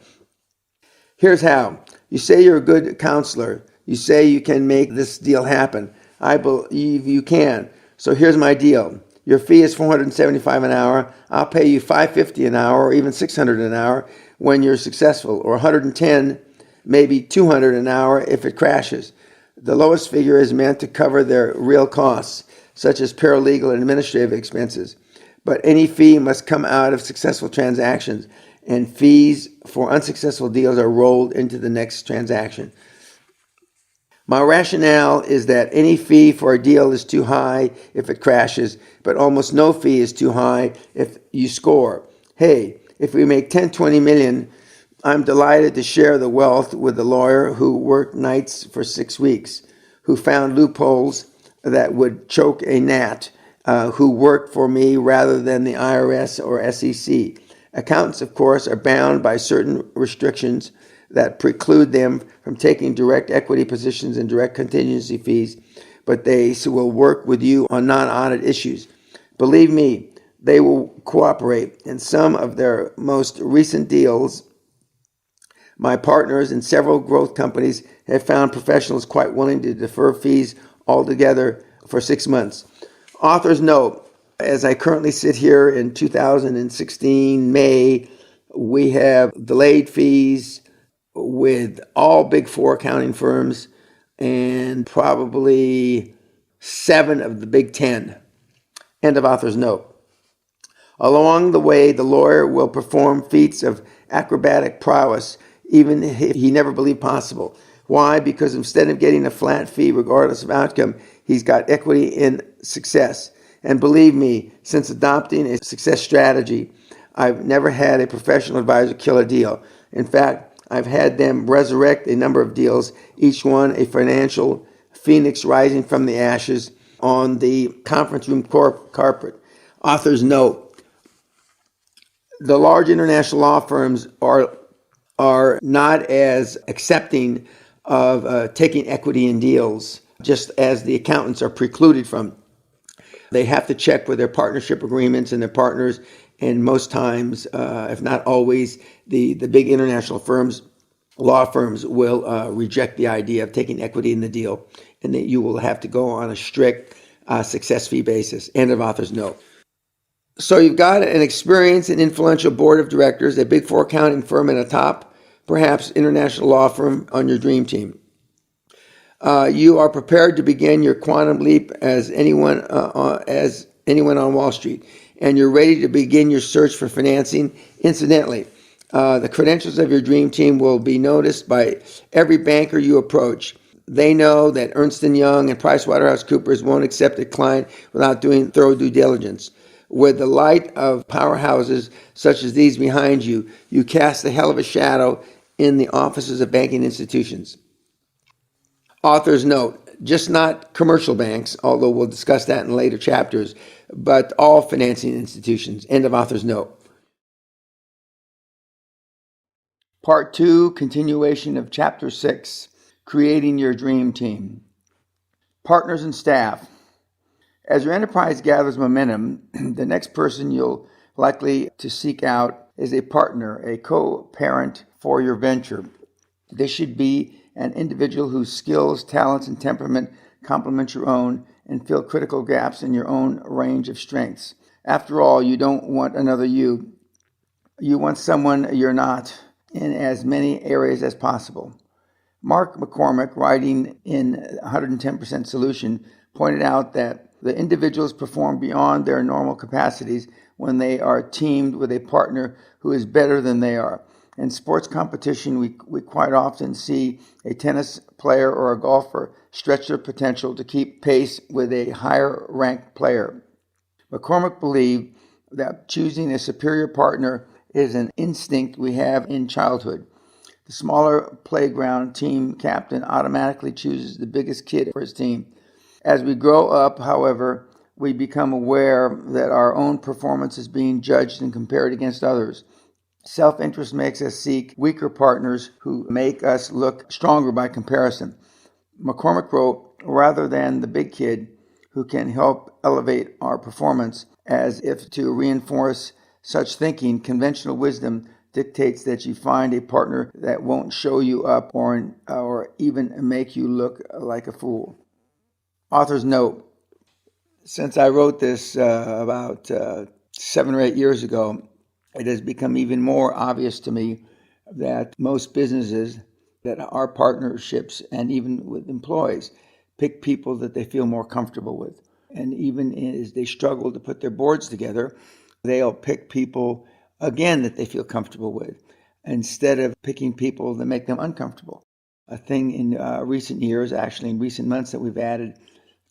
Here's how. You say you're a good counselor. You say you can make this deal happen. I believe you can. So here's my deal. Your fee is $475 an hour. I'll pay you $550 an hour, or even $600 an hour when you're successful, or $110, maybe $200 an hour if it crashes. The lowest figure is meant to cover their real costs, such as paralegal and administrative expenses. But any fee must come out of successful transactions, and fees for unsuccessful deals are rolled into the next transaction. My rationale is that any fee for a deal is too high if it crashes, but almost no fee is too high if you score. Hey, if we make 10, 20 million, I'm delighted to share the wealth with the lawyer who worked nights for 6 weeks, who found loopholes that would choke a gnat, who worked for me rather than the IRS or SEC. Accountants, of course, are bound by certain restrictions that preclude them from taking direct equity positions and direct contingency fees, but they will work with you on non-audit issues. Believe me, they will cooperate. In some of their most recent deals, my partners in several growth companies have found professionals quite willing to defer fees altogether for 6 months. Author's note, as I currently sit here in 2016 May, we have delayed fees with all big four accounting firms and probably 7 of the big 10. End of author's note. Along the way, the lawyer will perform feats of acrobatic prowess, even if he never believed possible. Why? Because instead of getting a flat fee regardless of outcome, he's got equity in success. And believe me, since adopting a success strategy, I've never had a professional advisor kill a deal. In fact, I've had them resurrect a number of deals, each one a financial phoenix rising from the ashes on the conference room carpet. Author's note, the large international law firms are not as accepting of taking equity in deals, just as the accountants are precluded from. They have to check with their partnership agreements and their partners, and most times, if not always, the big international firms, law firms, will reject the idea of taking equity in the deal, and that you will have to go on a strict success fee basis. End of author's note. So you've got an experienced and influential board of directors, a big four accounting firm, and a top, perhaps international law firm on your dream team. You are prepared to begin your quantum leap as anyone on Wall Street, and you're ready to begin your search for financing. Incidentally, the credentials of your dream team will be noticed by every banker you approach. They know that Ernst & Young and PricewaterhouseCoopers won't accept a client without doing thorough due diligence. With the light of powerhouses such as these behind you, you cast a hell of a shadow in the offices of banking institutions. Author's note, just not commercial banks, although we'll discuss that in later chapters, but all financing institutions. End of author's note. Part 2, continuation of Chapter 6, Creating Your Dream Team. Partners and staff. As your enterprise gathers momentum, the next person you'll likely to seek out is a partner, a co-parent for your venture. This should be an individual whose skills, talents, and temperament complement your own and fill critical gaps in your own range of strengths. After all, you don't want another you. You want someone you're not in as many areas as possible. Mark McCormick, writing in 110% Solution, pointed out that the individuals perform beyond their normal capacities when they are teamed with a partner who is better than they are. In sports competition, we quite often see a tennis player or a golfer stretch their potential to keep pace with a higher-ranked player. McCormick believed that choosing a superior partner is an instinct we have in childhood. The smaller playground team captain automatically chooses the biggest kid for his team. As we grow up, however, we become aware that our own performance is being judged and compared against others. Self-interest makes us seek weaker partners who make us look stronger by comparison. McCormick wrote, rather than the big kid who can help elevate our performance, as if to reinforce such thinking, conventional wisdom dictates that you find a partner that won't show you up or even make you look like a fool. Author's note, since I wrote this about 7 or 8 years ago, it has become even more obvious to me that most businesses that are partnerships, and even with employees, pick people that they feel more comfortable with. And even as they struggle to put their boards together, they'll pick people, again, that they feel comfortable with, instead of picking people that make them uncomfortable. A thing in recent years, actually in recent months, that we've added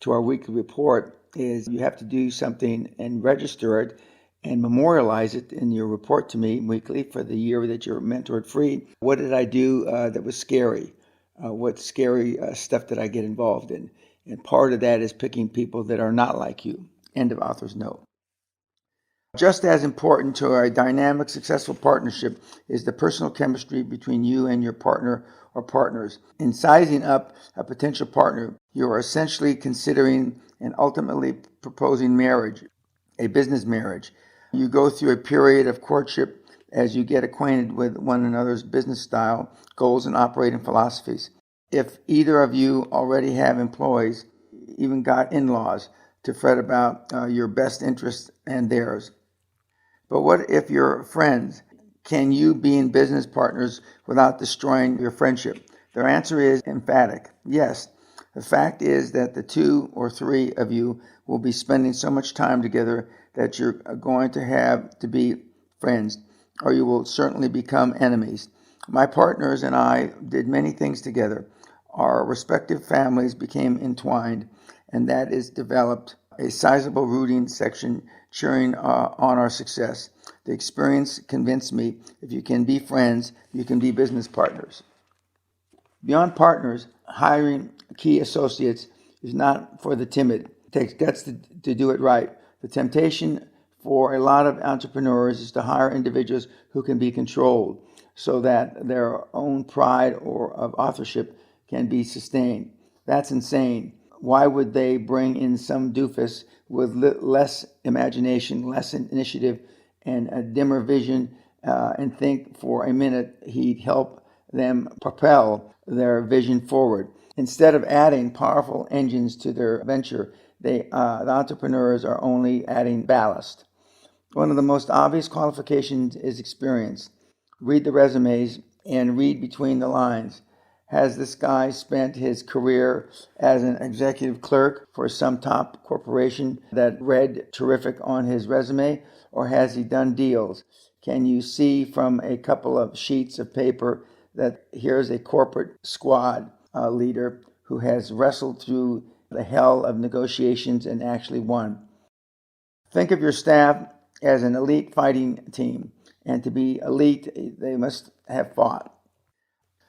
to our weekly report is you have to do something and register it and memorialize it in your report to me weekly for the year that you're mentored free. What did I do that was scary? What scary stuff did I get involved in? And part of that is picking people that are not like you. End of author's note. Just as important to a dynamic, successful partnership is the personal chemistry between you and your partner or partners. In sizing up a potential partner, you are essentially considering and ultimately proposing marriage, a business marriage. You go through a period of courtship as you get acquainted with one another's business style, goals, and operating philosophies. If either of you already have employees, even got in-laws to fret about your best interests and theirs. But what if you're friends? Can you be in business partners without destroying your friendship? Their answer is emphatic, yes. The fact is that the 2 or 3 of you will be spending so much time together that you're going to have to be friends, or you will certainly become enemies. My partners and I did many things together. Our respective families became entwined, and that is developed a sizable rooting section cheering on our success. The experience convinced me if you can be friends, you can be business partners. Beyond partners, hiring key associates is not for the timid. It takes guts to do it right. The temptation for a lot of entrepreneurs is to hire individuals who can be controlled so that their own pride or of authorship can be sustained. That's insane. Why would they bring in some doofus with less imagination, less initiative, and a dimmer vision and think for a minute he'd help them propel their vision forward? Instead of adding powerful engines to their venture, the entrepreneurs are only adding ballast. One of the most obvious qualifications is experience. Read the resumes and read between the lines. Has this guy spent his career as an executive clerk for some top corporation that read terrific on his resume, or has he done deals? Can you see from a couple of sheets of paper that here's a corporate squad leader who has wrestled through the hell of negotiations and actually won? Think of your staff as an elite fighting team, and to be elite, they must have fought.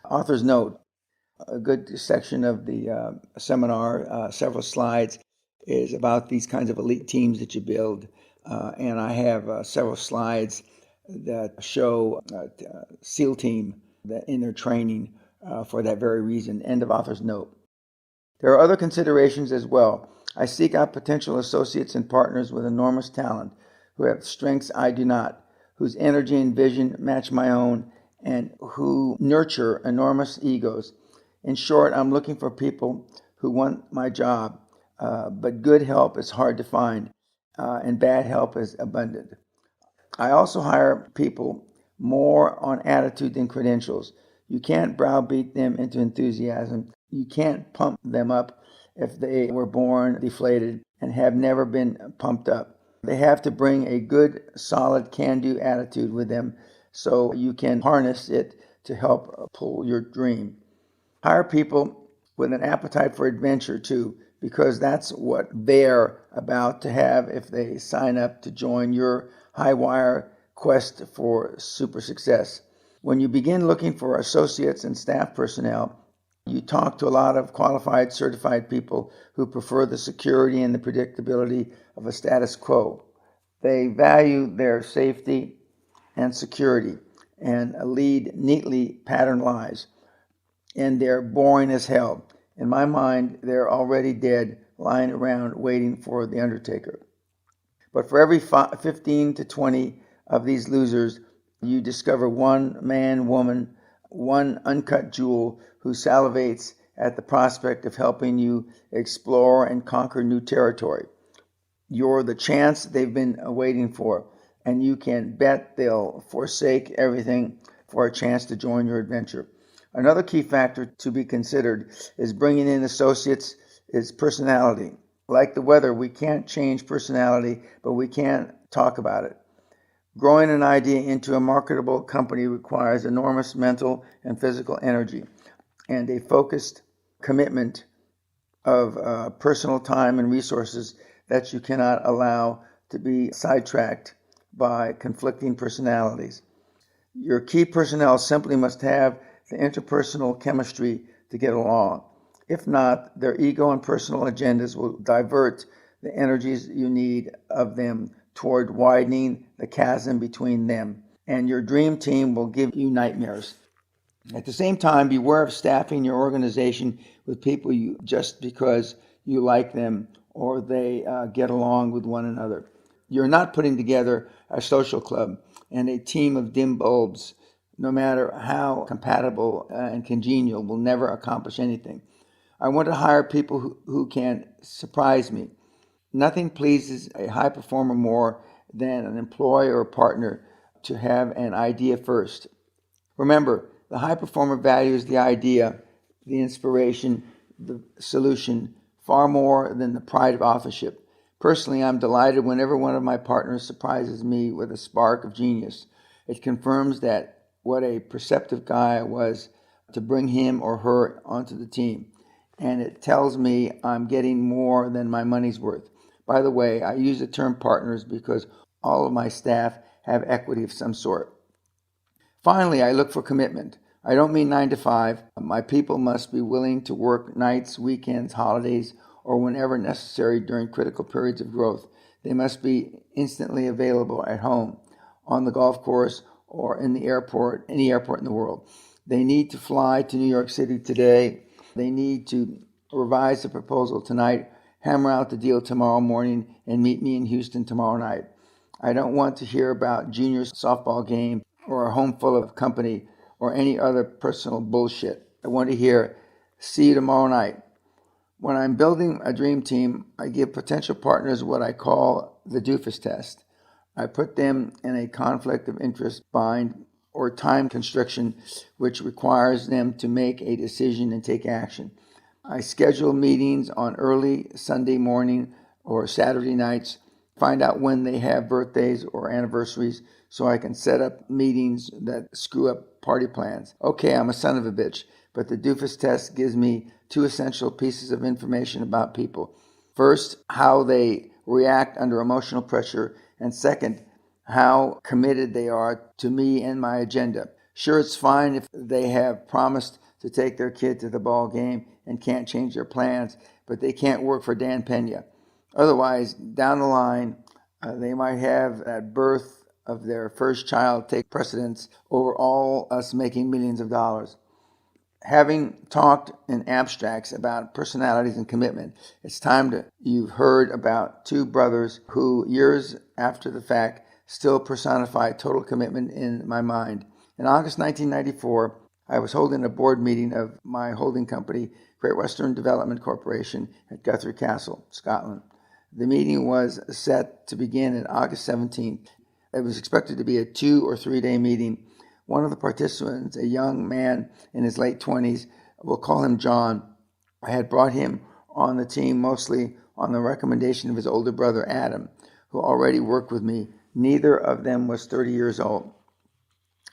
Author's note. A good section of the seminar, several slides, is about these kinds of elite teams that you build. And I have several slides that show SEAL team that in their training for that very reason. End of author's note. There are other considerations as well. I seek out potential associates and partners with enormous talent, who have strengths I do not, whose energy and vision match my own, and who nurture enormous egos. In short, I'm looking for people who want my job, but good help is hard to find, and bad help is abundant. I also hire people more on attitude than credentials. You can't browbeat them into enthusiasm. You can't pump them up if they were born deflated and have never been pumped up. They have to bring a good, solid, can-do attitude with them so you can harness it to help pull your dream. Hire people with an appetite for adventure too, because that's what they're about to have if they sign up to join your high wire quest for super success. When you begin looking for associates and staff personnel, you talk to a lot of qualified, certified people who prefer the security and the predictability of a status quo. They value their safety and security and lead neatly patterned lives. And they're boring as hell. In my mind, they're already dead, lying around waiting for the undertaker. But for every 15 to 20 of these losers, you discover one man, woman, one uncut jewel who salivates at the prospect of helping you explore and conquer new territory. You're the chance they've been waiting for, and you can bet they'll forsake everything for a chance to join your adventure. Another key factor to be considered is bringing in associates is personality. Like the weather, we can't change personality, but we can talk about it. Growing an idea into a marketable company requires enormous mental and physical energy and a focused commitment of personal time and resources that you cannot allow to be sidetracked by conflicting personalities. Your key personnel simply must have the interpersonal chemistry to get along. If not, their ego and personal agendas will divert the energies you need of them toward widening the chasm between them. And your dream team will give you nightmares. At the same time, beware of staffing your organization with people just because you like them or they get along with one another. You're not putting together a social club and a team of dim bulbs. No matter how compatible and congenial, will never accomplish anything. I want to hire people who can surprise me. Nothing pleases a high performer more than an employee or partner to have an idea first. Remember, the high performer values the idea, the inspiration, the solution far more than the pride of authorship. Personally, I'm delighted whenever one of my partners surprises me with a spark of genius. It confirms that what a perceptive guy I was to bring him or her onto the team. And it tells me I'm getting more than my money's worth. By the way, I use the term partners because all of my staff have equity of some sort. Finally, I look for commitment. I don't mean 9 to 5. My people must be willing to work nights, weekends, holidays, or whenever necessary during critical periods of growth. They must be instantly available at home, on the golf course, or in the airport, any airport in the world. They need to fly to New York City today. They need to revise the proposal tonight, hammer out the deal tomorrow morning, and meet me in Houston tomorrow night. I don't want to hear about junior softball game or a home full of company or any other personal bullshit. I want to hear, see you tomorrow night. When I'm building a dream team, I give potential partners what I call the doofus test. I put them in a conflict of interest bind or time constriction, which requires them to make a decision and take action. I schedule meetings on early Sunday morning or Saturday nights, find out when they have birthdays or anniversaries so I can set up meetings that screw up party plans. Okay, I'm a son of a bitch, but the doofus test gives me two essential pieces of information about people. First, how they react under emotional pressure, and second, how committed they are to me and my agenda. Sure, it's fine if they have promised to take their kid to the ball game and can't change their plans, but they can't work for Dan Peña. Otherwise, down the line, they might have that birth of their first child take precedence over all us making millions of dollars. Having talked in abstracts about personalities and commitment, it's time you've heard about two brothers who, years after the fact, still personify total commitment in my mind. In August 1994, I was holding a board meeting of my holding company, Great Western Development Corporation, at Guthrie Castle, Scotland. The meeting was set to begin on August 17th. It was expected to be a 2 or 3 day meeting. One of the participants, a young man in his late 20s, we'll call him John. I had brought him on the team mostly on the recommendation of his older brother, Adam, who already worked with me. Neither of them was 30 years old.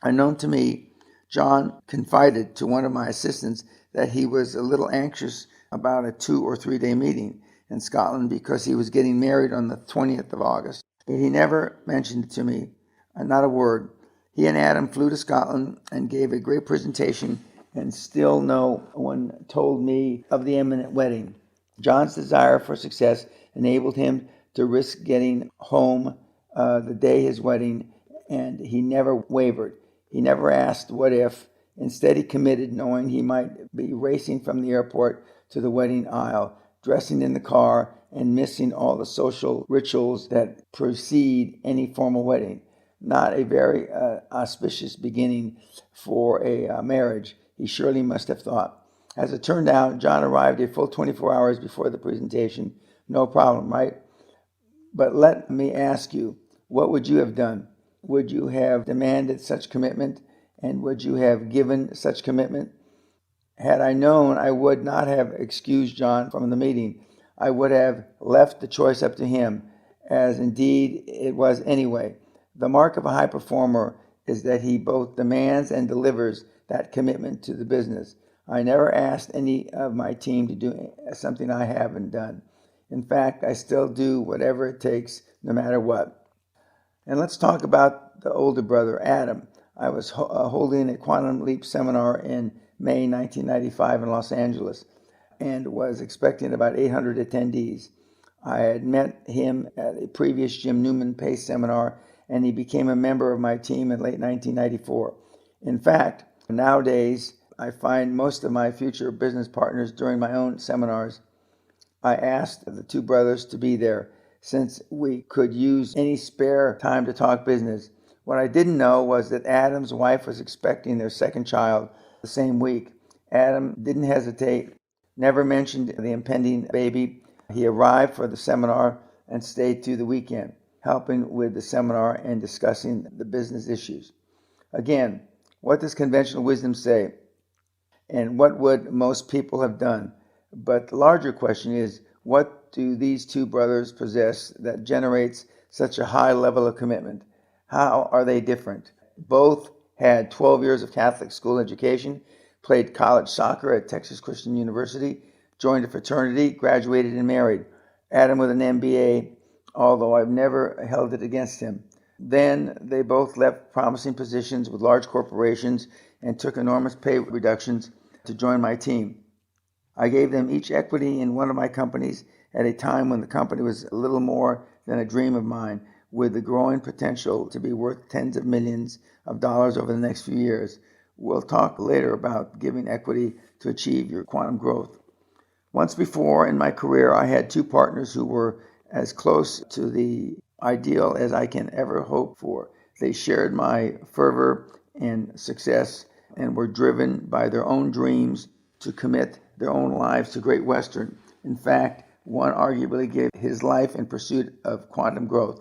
Unknown to me, John confided to one of my assistants that he was a little anxious about a 2 or 3 day meeting in Scotland because he was getting married on the 20th of August. He never mentioned it to me, not a word. He and Adam flew to Scotland and gave a great presentation, and still no one told me of the imminent wedding. John's desire for success enabled him to risk getting home the day his wedding, and he never wavered. He never asked what if. Instead, he committed, knowing he might be racing from the airport to the wedding aisle, dressing in the car, and missing all the social rituals that precede any formal wedding. Not a very auspicious beginning for a marriage, he surely must have thought. As it turned out, John arrived a full 24 hours before the presentation. No problem, right? But let me ask you, what would you have done? Would you have demanded such commitment? And would you have given such commitment? Had I known, I would not have excused John from the meeting. I would have left the choice up to him, as indeed it was anyway. The mark of a high performer is that he both demands and delivers that commitment to the business. I never asked any of my team to do something I haven't done. In fact, I still do whatever it takes, no matter what. And let's talk about the older brother, Adam. I was holding a Quantum Leap seminar in May 1995 in Los Angeles and was expecting about 800 attendees. I had met him at a previous Jim Newman Pace seminar, and he became a member of my team in late 1994. In fact, nowadays, I find most of my future business partners during my own seminars. I asked the two brothers to be there since we could use any spare time to talk business. What I didn't know was that Adam's wife was expecting their second child the same week. Adam didn't hesitate, never mentioned the impending baby. He arrived for the seminar and stayed through the weekend, helping with the seminar and discussing the business issues. Again, what does conventional wisdom say? And what would most people have done? But the larger question is, what do these two brothers possess that generates such a high level of commitment? How are they different? Both had 12 years of Catholic school education, played college soccer at Texas Christian University, joined a fraternity, graduated and married. Adam with an MBA, although I've never held it against him. Then they both left promising positions with large corporations and took enormous pay reductions to join my team. I gave them each equity in one of my companies at a time when the company was a little more than a dream of mine, with the growing potential to be worth tens of millions of dollars over the next few years. We'll talk later about giving equity to achieve your quantum growth. Once before in my career, I had two partners who were as close to the ideal as I can ever hope for. They shared my fervor and success and were driven by their own dreams to commit their own lives to Great Western. In fact, one arguably gave his life in pursuit of quantum growth.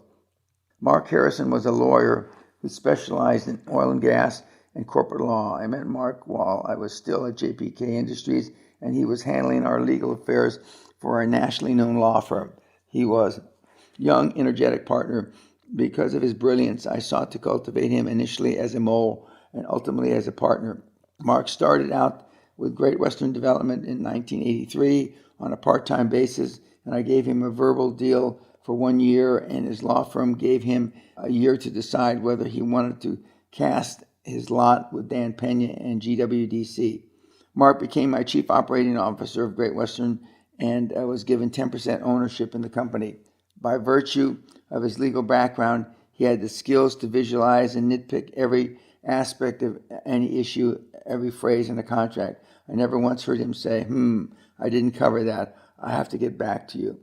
Mark Harrison was a lawyer who specialized in oil and gas and corporate law. I met Mark while I was still at JPK Industries, and he was handling our legal affairs for a nationally known law firm. He was a young, energetic partner. Because of his brilliance, I sought to cultivate him initially as a mole and ultimately as a partner. Mark started out with Great Western Development in 1983 on a part-time basis, and I gave him a verbal deal for 1 year, and his law firm gave him a year to decide whether he wanted to cast his lot with Dan Peña and GWDC. Mark became my chief operating officer of Great Western and was given 10% ownership in the company. By virtue of his legal background, he had the skills to visualize and nitpick every aspect of any issue, every phrase in a contract. I never once heard him say, I didn't cover that. I have to get back to you.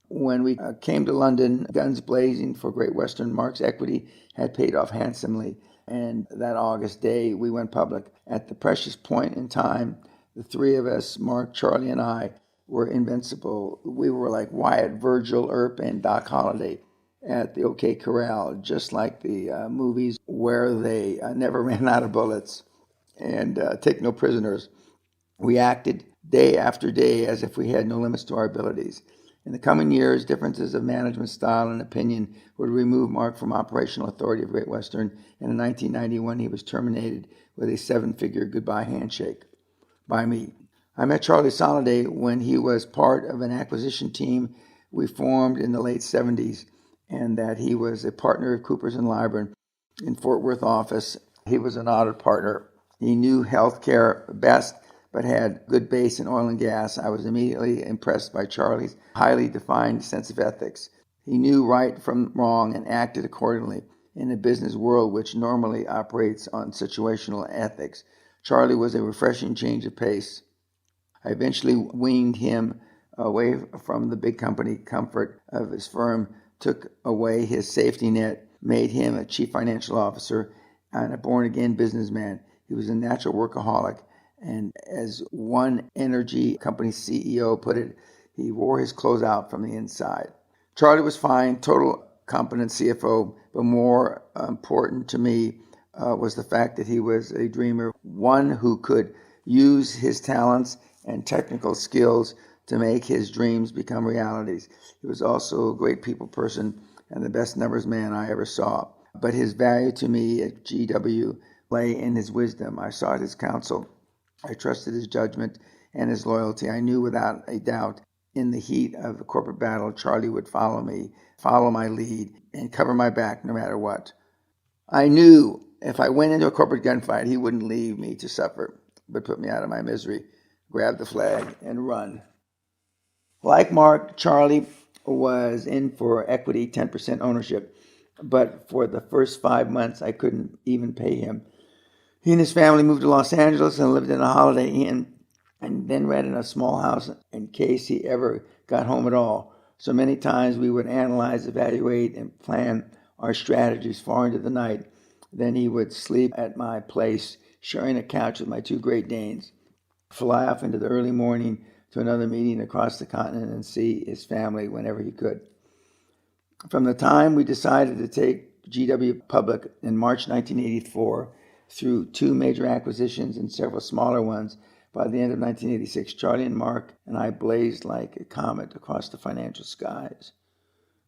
When we came to London, guns blazing for Great Western, Mark's equity had paid off handsomely. And that August day, we went public. At the precious point in time, the three of us, Mark, Charlie, and I, were invincible. We were like Wyatt, Virgil, Earp, and Doc Holliday at the OK Corral, just like the movies where they never ran out of bullets and take no prisoners. We acted day after day as if we had no limits to our abilities. In the coming years, differences of management style and opinion would remove Mark from operational authority of Great Western, and in 1991 he was terminated with a seven-figure goodbye handshake by me. I met Charlie Soliday when he was part of an acquisition team we formed in the late 70s, and that he was a partner of Coopers & Lybrand in Fort Worth office. He was an audit partner. He knew healthcare best, but had good base in oil and gas. I was immediately impressed by Charlie's highly defined sense of ethics. He knew right from wrong and acted accordingly in a business world which normally operates on situational ethics. Charlie was a refreshing change of pace. I eventually weaned him away from the big company comfort of his firm, took away his safety net, made him a chief financial officer and a born-again businessman. He was a natural workaholic. And as one energy company CEO put it, he wore his clothes out from the inside. Charlie was fine, total competent CFO, but more important to me was the fact that he was a dreamer, one who could use his talents and technical skills to make his dreams become realities. He was also a great people person and the best numbers man I ever saw. But his value to me at GW lay in his wisdom. I sought his counsel. I trusted his judgment and his loyalty. I knew without a doubt in the heat of the corporate battle, Charlie would follow me, follow my lead, and cover my back no matter what. I knew if I went into a corporate gunfight, he wouldn't leave me to suffer, but put me out of my misery, grab the flag, and run. Like Mark, Charlie was in for equity, 10% ownership. But for the first 5 months, I couldn't even pay him. He and his family moved to Los Angeles and lived in a Holiday Inn, and then rented a small house in case he ever got home at all. So many times we would analyze, evaluate, and plan our strategies far into the night. Then he would sleep at my place, sharing a couch with my 2 Great Danes, fly off into the early morning to another meeting across the continent, and see his family whenever he could. From the time we decided to take GW public in March 1984, through 2 major acquisitions and several smaller ones, by the end of 1986, Charlie and Mark and I blazed like a comet across the financial skies.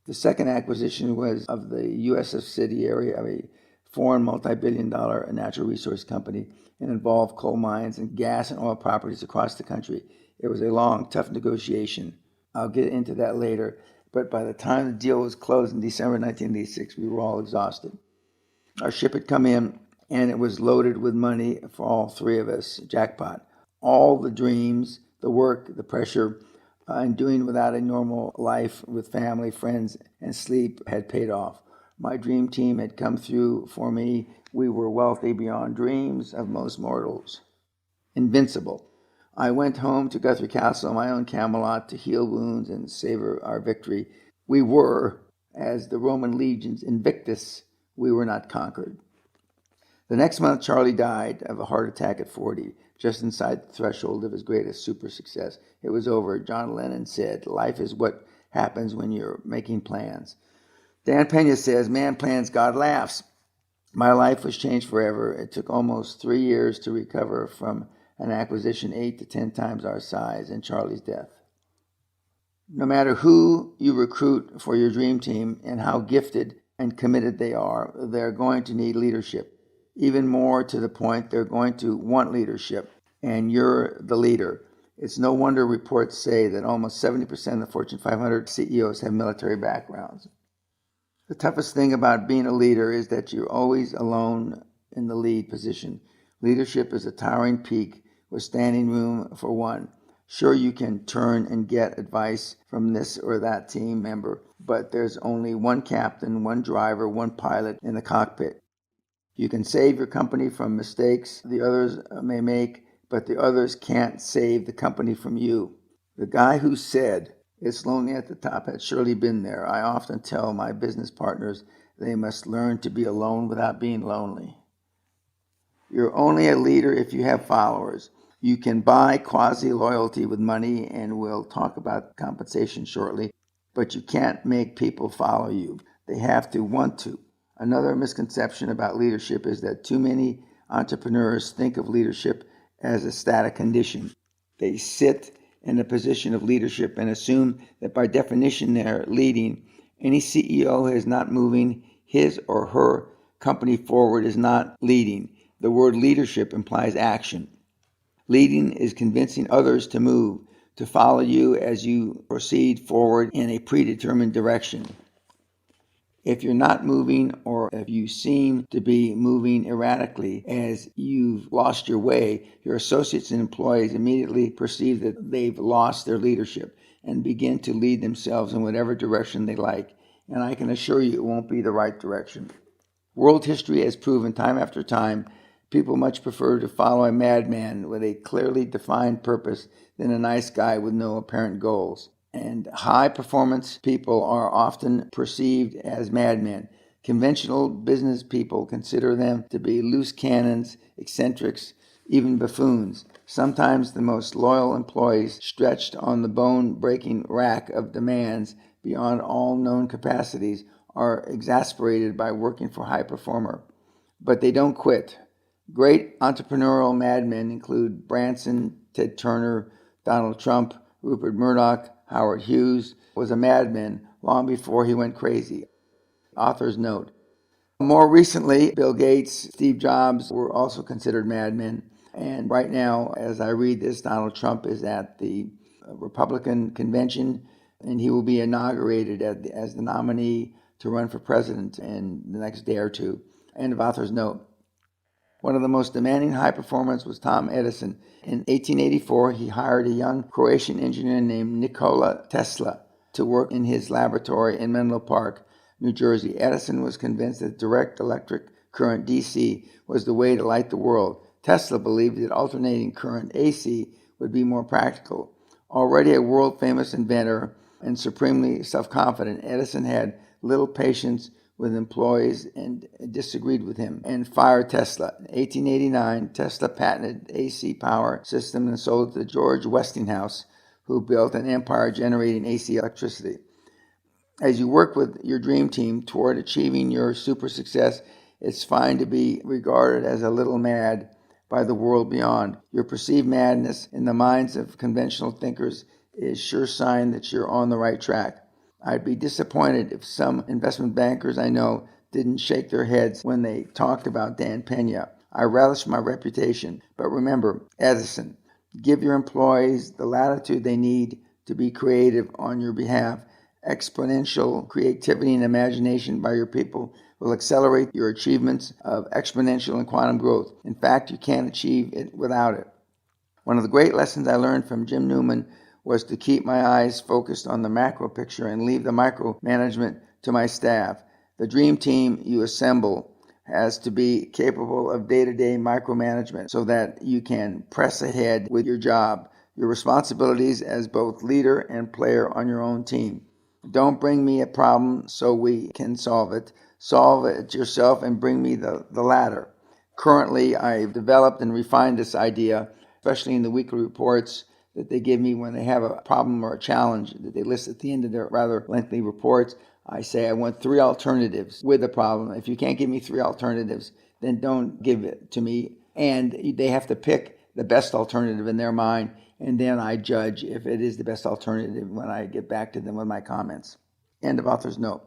The second acquisition was of the U.S. subsidiary of a foreign multi-billion-dollar natural resource company and involved coal mines and gas and oil properties across the country. It was a long, tough negotiation. I'll get into that later, but by the time the deal was closed in December 1986, we were all exhausted. Our ship had come in, and it was loaded with money for all 3 of us, jackpot. All the dreams, the work, the pressure, and doing without a normal life with family, friends, and sleep had paid off. My dream team had come through for me. We were wealthy beyond dreams of most mortals. Invincible. I went home to Guthrie Castle, my own Camelot, to heal wounds and savor our victory. We were, as the Roman legions, invictus. We were not conquered. The next month, Charlie died of a heart attack at 40, just inside the threshold of his greatest super success. It was over. John Lennon said, "Life is what happens when you're making plans." Dan Peña says, "Man plans, God laughs." My life was changed forever. It took almost 3 years to recover from an acquisition 8 to 10 times our size and Charlie's death. No matter who you recruit for your dream team and how gifted and committed they are, they're going to need leadership. Even more to the point, they're going to want leadership, and you're the leader. It's no wonder reports say that almost 70% of the Fortune 500 CEOs have military backgrounds. The toughest thing about being a leader is that you're always alone in the lead position. Leadership is a towering peak with standing room for one. Sure, you can turn and get advice from this or that team member, but there's only one captain, one driver, one pilot in the cockpit. You can save your company from mistakes the others may make, but the others can't save the company from you. The guy who said, "It's lonely at the top," had surely been there. I often tell my business partners they must learn to be alone without being lonely. You're only a leader if you have followers. You can buy quasi-loyalty with money, and we'll talk about compensation shortly, but you can't make people follow you. They have to want to. Another misconception about leadership is that too many entrepreneurs think of leadership as a static condition. They sit in a position of leadership and assume that by definition they're leading. Any CEO who is not moving his or her company forward is not leading. The word leadership implies action. Leading is convincing others to move, to follow you as you proceed forward in a predetermined direction. If you're not moving, or if you seem to be moving erratically as you've lost your way, your associates and employees immediately perceive that they've lost their leadership and begin to lead themselves in whatever direction they like. And I can assure you it won't be the right direction. World history has proven time after time people much prefer to follow a madman with a clearly defined purpose than a nice guy with no apparent goals. And high-performance people are often perceived as madmen. Conventional business people consider them to be loose cannons, eccentrics, even buffoons. Sometimes the most loyal employees, stretched on the bone-breaking rack of demands beyond all known capacities, are exasperated by working for a high performer. But they don't quit. Great entrepreneurial madmen include Branson, Ted Turner, Donald Trump, Rupert Murdoch. Howard Hughes was a madman long before he went crazy. Author's note. More recently, Bill Gates, Steve Jobs were also considered madmen. And right now, as I read this, Donald Trump is at the Republican convention, and he will be inaugurated as the nominee to run for president in the next day or two. End of author's note. One of the most demanding high performers was Tom Edison. In 1884, he hired a young Croatian engineer named Nikola Tesla. to work in his laboratory in Menlo Park, New Jersey. Edison was convinced that direct electric current DC was the way to light the world. Tesla believed that alternating current AC would be more practical. Already a world-famous inventor and supremely self-confident, Edison had little patience with employees and disagreed with him and fired Tesla. In 1889, Tesla patented AC power system and sold it to George Westinghouse, who built an empire generating AC electricity. As you work with your dream team toward achieving your super success, it's fine to be regarded as a little mad by the world beyond. Your perceived madness in the minds of conventional thinkers is sure sign that you're on the right track. I'd be disappointed if some investment bankers I know didn't shake their heads when they talked about Dan Peña. I relish my reputation, but remember, Edison, give your employees the latitude they need to be creative on your behalf. Exponential creativity and imagination by your people will accelerate your achievements of exponential and quantum growth. In fact, you can't achieve it without it. One of the great lessons I learned from Jim Newman was to keep my eyes focused on the macro picture and leave the micro management to my staff. The dream team you assemble has to be capable of day-to-day micromanagement so that you can press ahead with your job, your responsibilities as both leader and player on your own team. Don't bring me a problem so we can solve it. Solve it yourself and bring me the latter. Currently, I've developed and refined this idea, especially in the weekly reports that they give me when they have a problem or a challenge that they list at the end of their rather lengthy reports. I say I want 3 alternatives with the problem. If you can't give me 3 alternatives, then don't give it to me. And they have to pick the best alternative in their mind, and then I judge if it is the best alternative when I get back to them with my comments. End of author's note.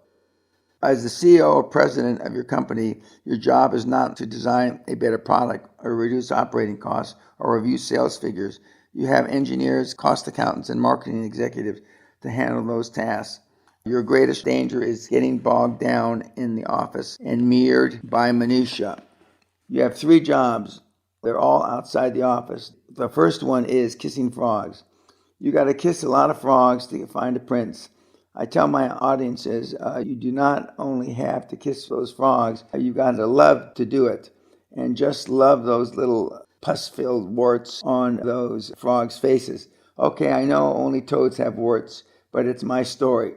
As the CEO or president of your company, your job is not to design a better product or reduce operating costs or review sales figures. You have engineers, cost accountants, and marketing executives to handle those tasks. Your greatest danger is getting bogged down in the office and mired by minutia. You have 3 jobs. They're all outside the office. The first one is kissing frogs. You got to kiss a lot of frogs to find a prince. I tell my audiences, you do not only have to kiss those frogs, you got to love to do it. And just love those little pus-filled warts on those frogs' faces. Okay, I know only toads have warts, but it's my story.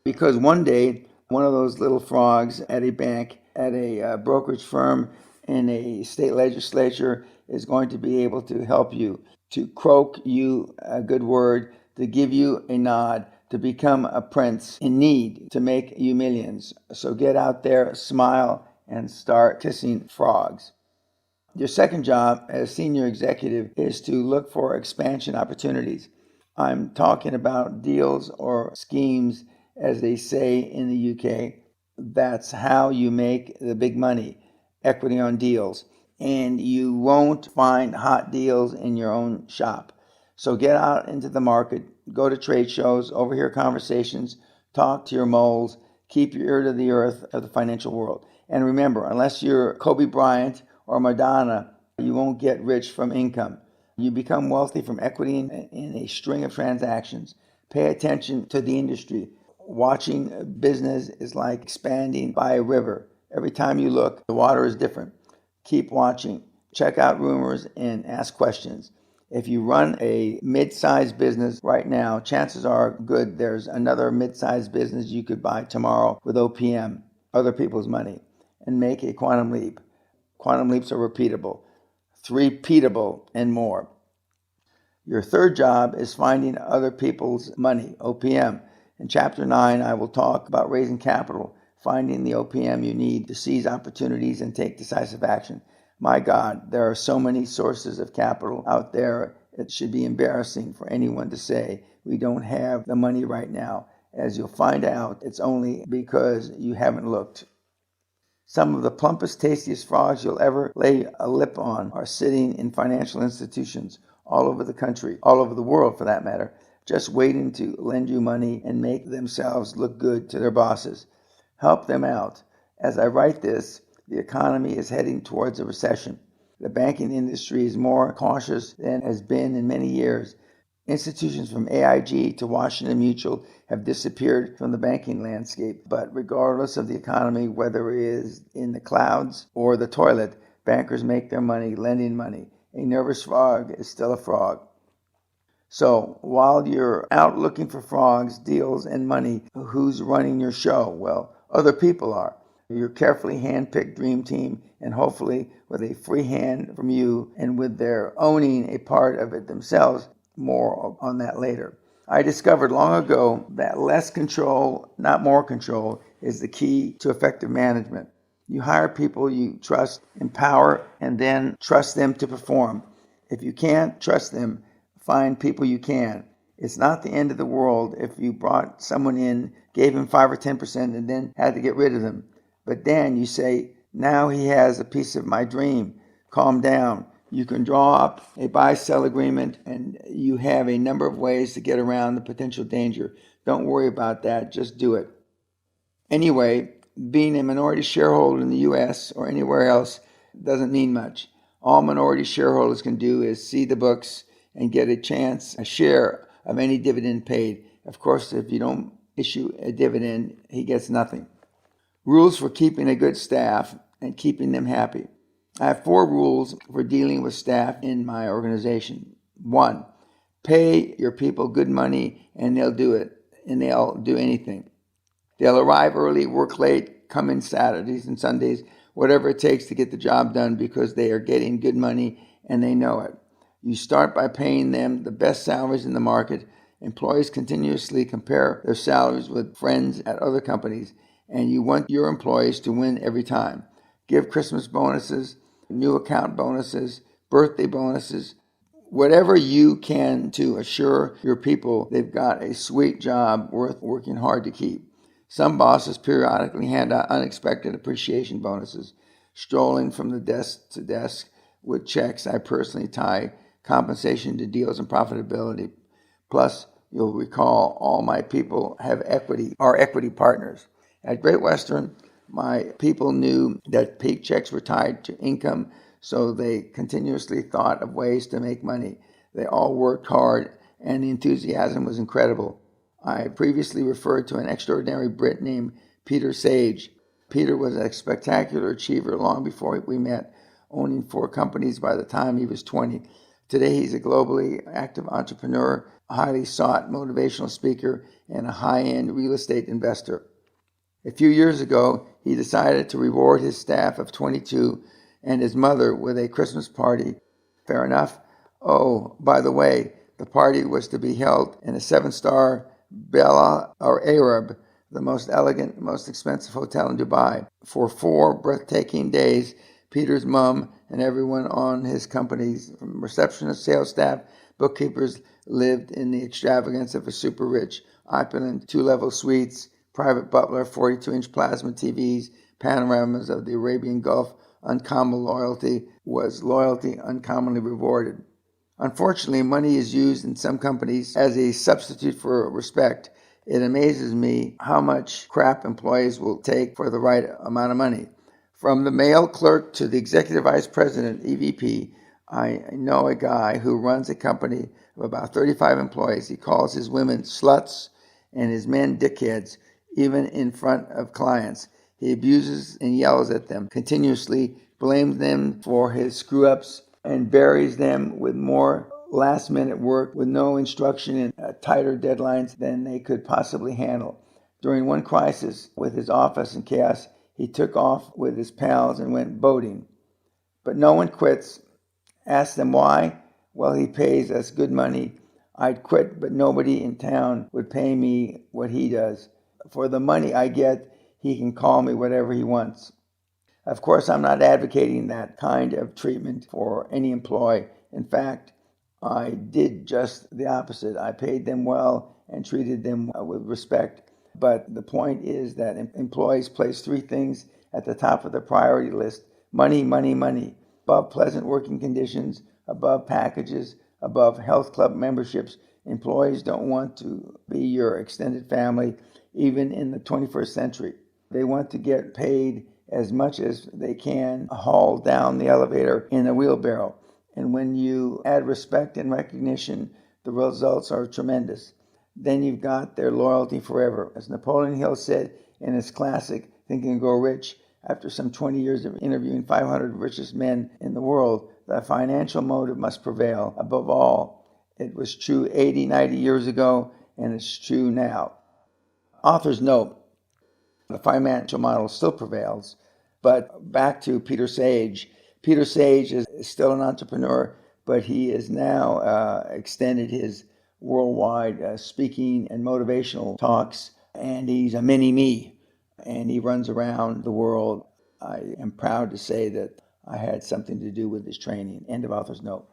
Because one day, one of those little frogs at a bank, at a brokerage firm, in a state legislature is going to be able to help you, to croak you a good word, to give you a nod, to become a prince in need, to make you millions. So get out there, smile, and start kissing frogs. Your second job as senior executive is to look for expansion opportunities. I'm talking about deals or schemes, as they say in the UK. That's how you make the big money, equity on deals. And you won't find hot deals in your own shop. So get out into the market, go to trade shows, overhear conversations, talk to your moles, keep your ear to the earth of the financial world. And remember, unless you're Kobe Bryant or Madonna, you won't get rich from income. You become wealthy from equity in a string of transactions. Pay attention to the industry. Watching business is like expanding by a river. Every time you look, the water is different. Keep watching. Check out rumors and ask questions. If you run a mid-sized business right now, chances are good there's another mid-sized business you could buy tomorrow with OPM, other people's money, and make a quantum leap. Quantum leaps are repeatable, threepeatable, and more. Your third job is finding other people's money, OPM. In Chapter 9, I will talk about raising capital, finding the OPM you need to seize opportunities and take decisive action. My God, there are so many sources of capital out there, it should be embarrassing for anyone to say we don't have the money right now. As you'll find out, it's only because you haven't looked. Some of the plumpest, tastiest frogs you'll ever lay a lip on are sitting in financial institutions all over the country, all over the world for that matter, just waiting to lend you money and make themselves look good to their bosses. Help them out. As I write this, the economy is heading towards a recession. The banking industry is more cautious than has been in many years. Institutions from AIG to Washington Mutual have disappeared from the banking landscape, but regardless of the economy, whether it is in the clouds or the toilet, bankers make their money lending money. A nervous frog is still a frog. So while you're out looking for frogs, deals, and money, who's running your show? Well, other people are. Your carefully hand-picked dream team, and hopefully with a free hand from you and with their owning a part of it themselves. More on that later. I discovered long ago that less control, not more control, is the key to effective management. You hire people you trust, empower, and then trust them to perform. If you can't trust them, find people you can. It's not the end of the world if you brought someone in, gave him 5 or 10%, and then had to get rid of them. But then you say, now he has a piece of my dream. Calm down. You can draw up a buy-sell agreement, and you have a number of ways to get around the potential danger. Don't worry about that. Just do it. Anyway, being a minority shareholder in the U.S. or anywhere else doesn't mean much. All minority shareholders can do is see the books and get a share of any dividend paid. Of course, if you don't issue a dividend, he gets nothing. Rules for keeping a good staff and keeping them happy. I have 4 rules for dealing with staff in my organization. 1, pay your people good money and they'll do it, and they'll do anything. They'll arrive early, work late, come in Saturdays and Sundays, whatever it takes to get the job done because they are getting good money and they know it. You start by paying them the best salaries in the market. Employees continuously compare their salaries with friends at other companies, and you want your employees to win every time. Give Christmas bonuses, new account bonuses, birthday bonuses, whatever you can to assure your people they've got a sweet job worth working hard to keep. Some bosses periodically hand out unexpected appreciation bonuses. Strolling from the desk to desk with checks, I personally tie compensation to deals and profitability. Plus, you'll recall all my people are equity partners. At Great Western, my people knew that paychecks were tied to income, so they continuously thought of ways to make money. They all worked hard, and the enthusiasm was incredible. I previously referred to an extraordinary Brit named Peter Sage. Peter was a spectacular achiever long before we met, owning 4 companies by the time he was 20. Today, he's a globally active entrepreneur, a highly sought motivational speaker, and a high-end real estate investor. A few years ago, he decided to reward his staff of 22 and his mother with a Christmas party. Fair enough. Oh, by the way, the party was to be held in a 7-star Bella or Arab, the most elegant, most expensive hotel in Dubai. For 4 breathtaking days, Peter's mom and everyone on his companies, from receptionists, sales staff, bookkeepers, lived in the extravagance of a super rich, opulent 2-level suites, private butler, 42-inch plasma TVs, panoramas of the Arabian Gulf. Uncommon loyalty was loyalty uncommonly rewarded. Unfortunately, money is used in some companies as a substitute for respect. It amazes me how much crap employees will take for the right amount of money. From the mail clerk to the executive vice president, EVP, I know a guy who runs a company of about 35 employees. He calls his women sluts and his men dickheads, even in front of clients. He abuses and yells at them continuously, blames them for his screw-ups, and buries them with more last-minute work with no instruction and tighter deadlines than they could possibly handle. During one crisis with his office in chaos, he took off with his pals and went boating. But no one quits. Ask them why. Well, he pays us good money. I'd quit, but nobody in town would pay me what he does. For the money I get, he can call me whatever he wants. Of course, I'm not advocating that kind of treatment for any employee. In fact, I did just the opposite. I paid them well and treated them with respect. But the point is that employees place 3 things at the top of the priority list: money, money, money. Above pleasant working conditions, above packages, above health club memberships. Employees don't want to be your extended family, even in the 21st century. They want to get paid as much as they can haul down the elevator in a wheelbarrow. And when you add respect and recognition, the results are tremendous. Then you've got their loyalty forever. As Napoleon Hill said in his classic Think and Grow Rich, after some 20 years of interviewing 500 richest men in the world, the financial motive must prevail. Above all, it was true 80, 90 years ago, and it's true now. Authors note the financial model still prevails, but back to Peter Sage. Peter Sage is still an entrepreneur, but he has now extended his worldwide speaking and motivational talks, and he's a mini-me, and he runs around the world. I am proud to say that I had something to do with his training. End of author's note.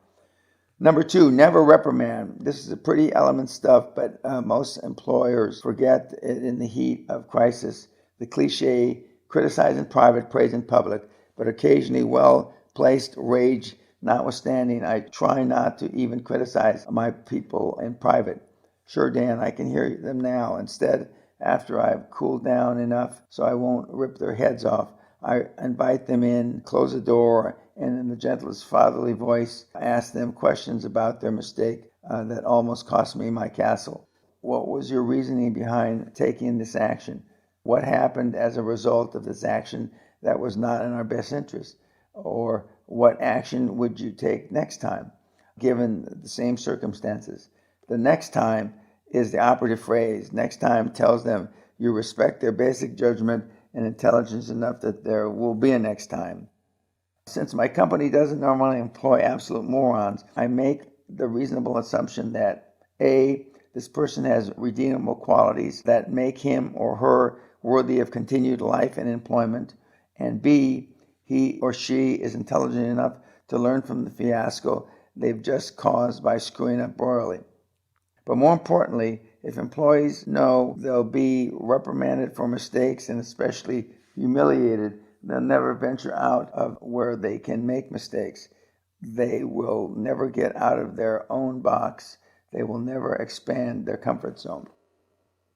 Number 2, never reprimand. This is a pretty element stuff, but most employers forget it in the heat of crisis. The cliche, criticize in private, praise in public, but occasionally well-placed rage notwithstanding, I try not to even criticize my people in private. Sure, Dan, I can hear them now. Instead, after I've cooled down enough so I won't rip their heads off, I invite them in, close the door, and in the gentlest fatherly voice, ask them questions about their mistake that almost cost me my castle. What was your reasoning behind taking this action? What happened as a result of this action that was not in our best interest? Or what action would you take next time, given the same circumstances? The next time is the operative phrase. Next time tells them you respect their basic judgment and intelligence enough that there will be a next time. Since my company doesn't normally employ absolute morons, I make the reasonable assumption that A, this person has redeemable qualities that make him or her worthy of continued life and employment, and B, he or she is intelligent enough to learn from the fiasco they've just caused by screwing up royally. But more importantly, if employees know they'll be reprimanded for mistakes and especially humiliated, they'll never venture out of where they can make mistakes. They will never get out of their own box. They will never expand their comfort zone.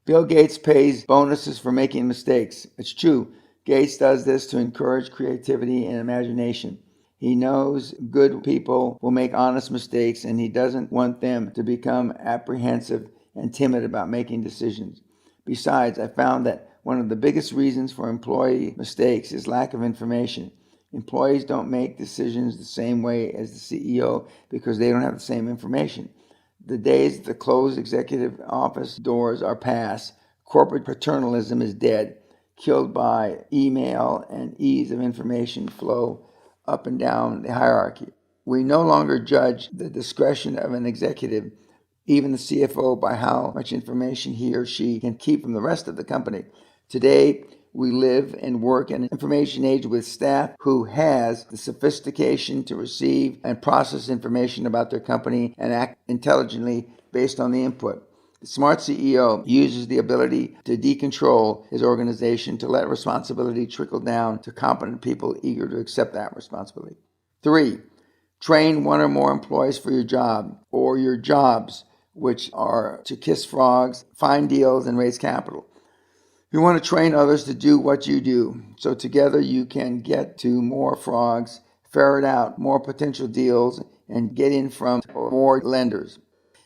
Bill Gates pays bonuses for making mistakes. It's true. Gates does this to encourage creativity and imagination. He knows good people will make honest mistakes, and he doesn't want them to become apprehensive and timid about making decisions. Besides, I found that one of the biggest reasons for employee mistakes is lack of information. Employees don't make decisions the same way as the CEO because they don't have the same information. The days the closed executive office doors are past. Corporate paternalism is dead, killed by email and ease of information flow up and down the hierarchy. We no longer judge the discretion of an executive, even the CFO, by how much information he or she can keep from the rest of the company. Today, we live and work in an information age with staff who has the sophistication to receive and process information about their company and act intelligently based on the input. The smart CEO uses the ability to decontrol his organization to let responsibility trickle down to competent people eager to accept that responsibility. 3, train one or more employees for your job or your jobs, which are to kiss frogs, find deals, and raise capital. You want to train others to do what you do, so together you can get to more frogs, ferret out more potential deals, and get in front of more lenders.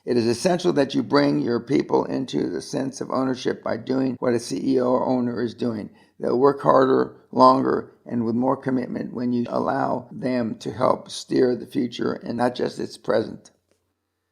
It is essential that you bring your people into the sense of ownership by doing what a CEO or owner is doing. They'll work harder, longer, and with more commitment when you allow them to help steer the future and not just its present.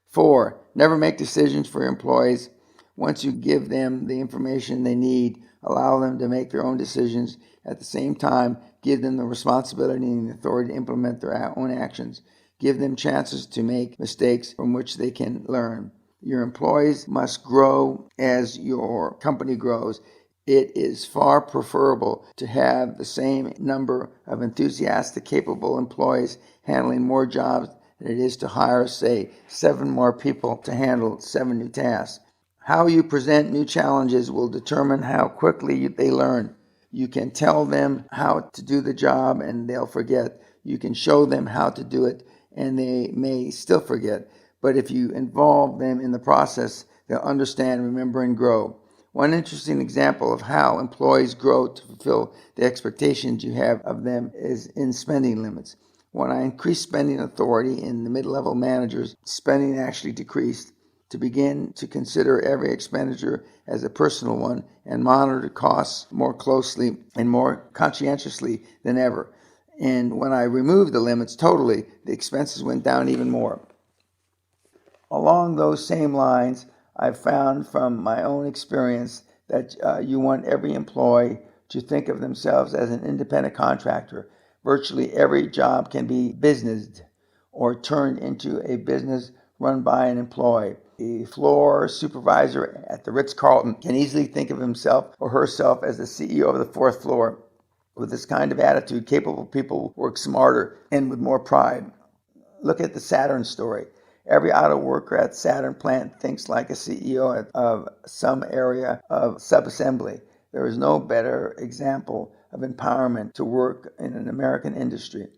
4, never make decisions for your employees. Once you give them the information they need, allow them to make their own decisions. At the same time, give them the responsibility and the authority to implement their own actions. Give them chances to make mistakes from which they can learn. Your employees must grow as your company grows. It is far preferable to have the same number of enthusiastic, capable employees handling more jobs than it is to hire, say, 7 more people to handle 7 new tasks. How you present new challenges will determine how quickly they learn. You can tell them how to do the job and they'll forget. You can show them how to do it and they may still forget. But if you involve them in the process, they'll understand, remember, and grow. One interesting example of how employees grow to fulfill the expectations you have of them is in spending limits. When I increased spending authority in the mid-level managers, spending actually decreased. to begin to consider every expenditure as a personal one and monitor costs more closely and more conscientiously than ever. And when I removed the limits totally, the expenses went down even more. Along those same lines, I've found from my own experience that you want every employee to think of themselves as an independent contractor. Virtually every job can be businessed or turned into a business run by an employee. A floor supervisor at the Ritz-Carlton can easily think of himself or herself as the CEO of the fourth floor. With this kind of attitude, capable people work smarter and with more pride. Look at the Saturn story. Every auto worker at Saturn plant thinks like a CEO of some area of subassembly. There is no better example of empowerment to work in an American industry.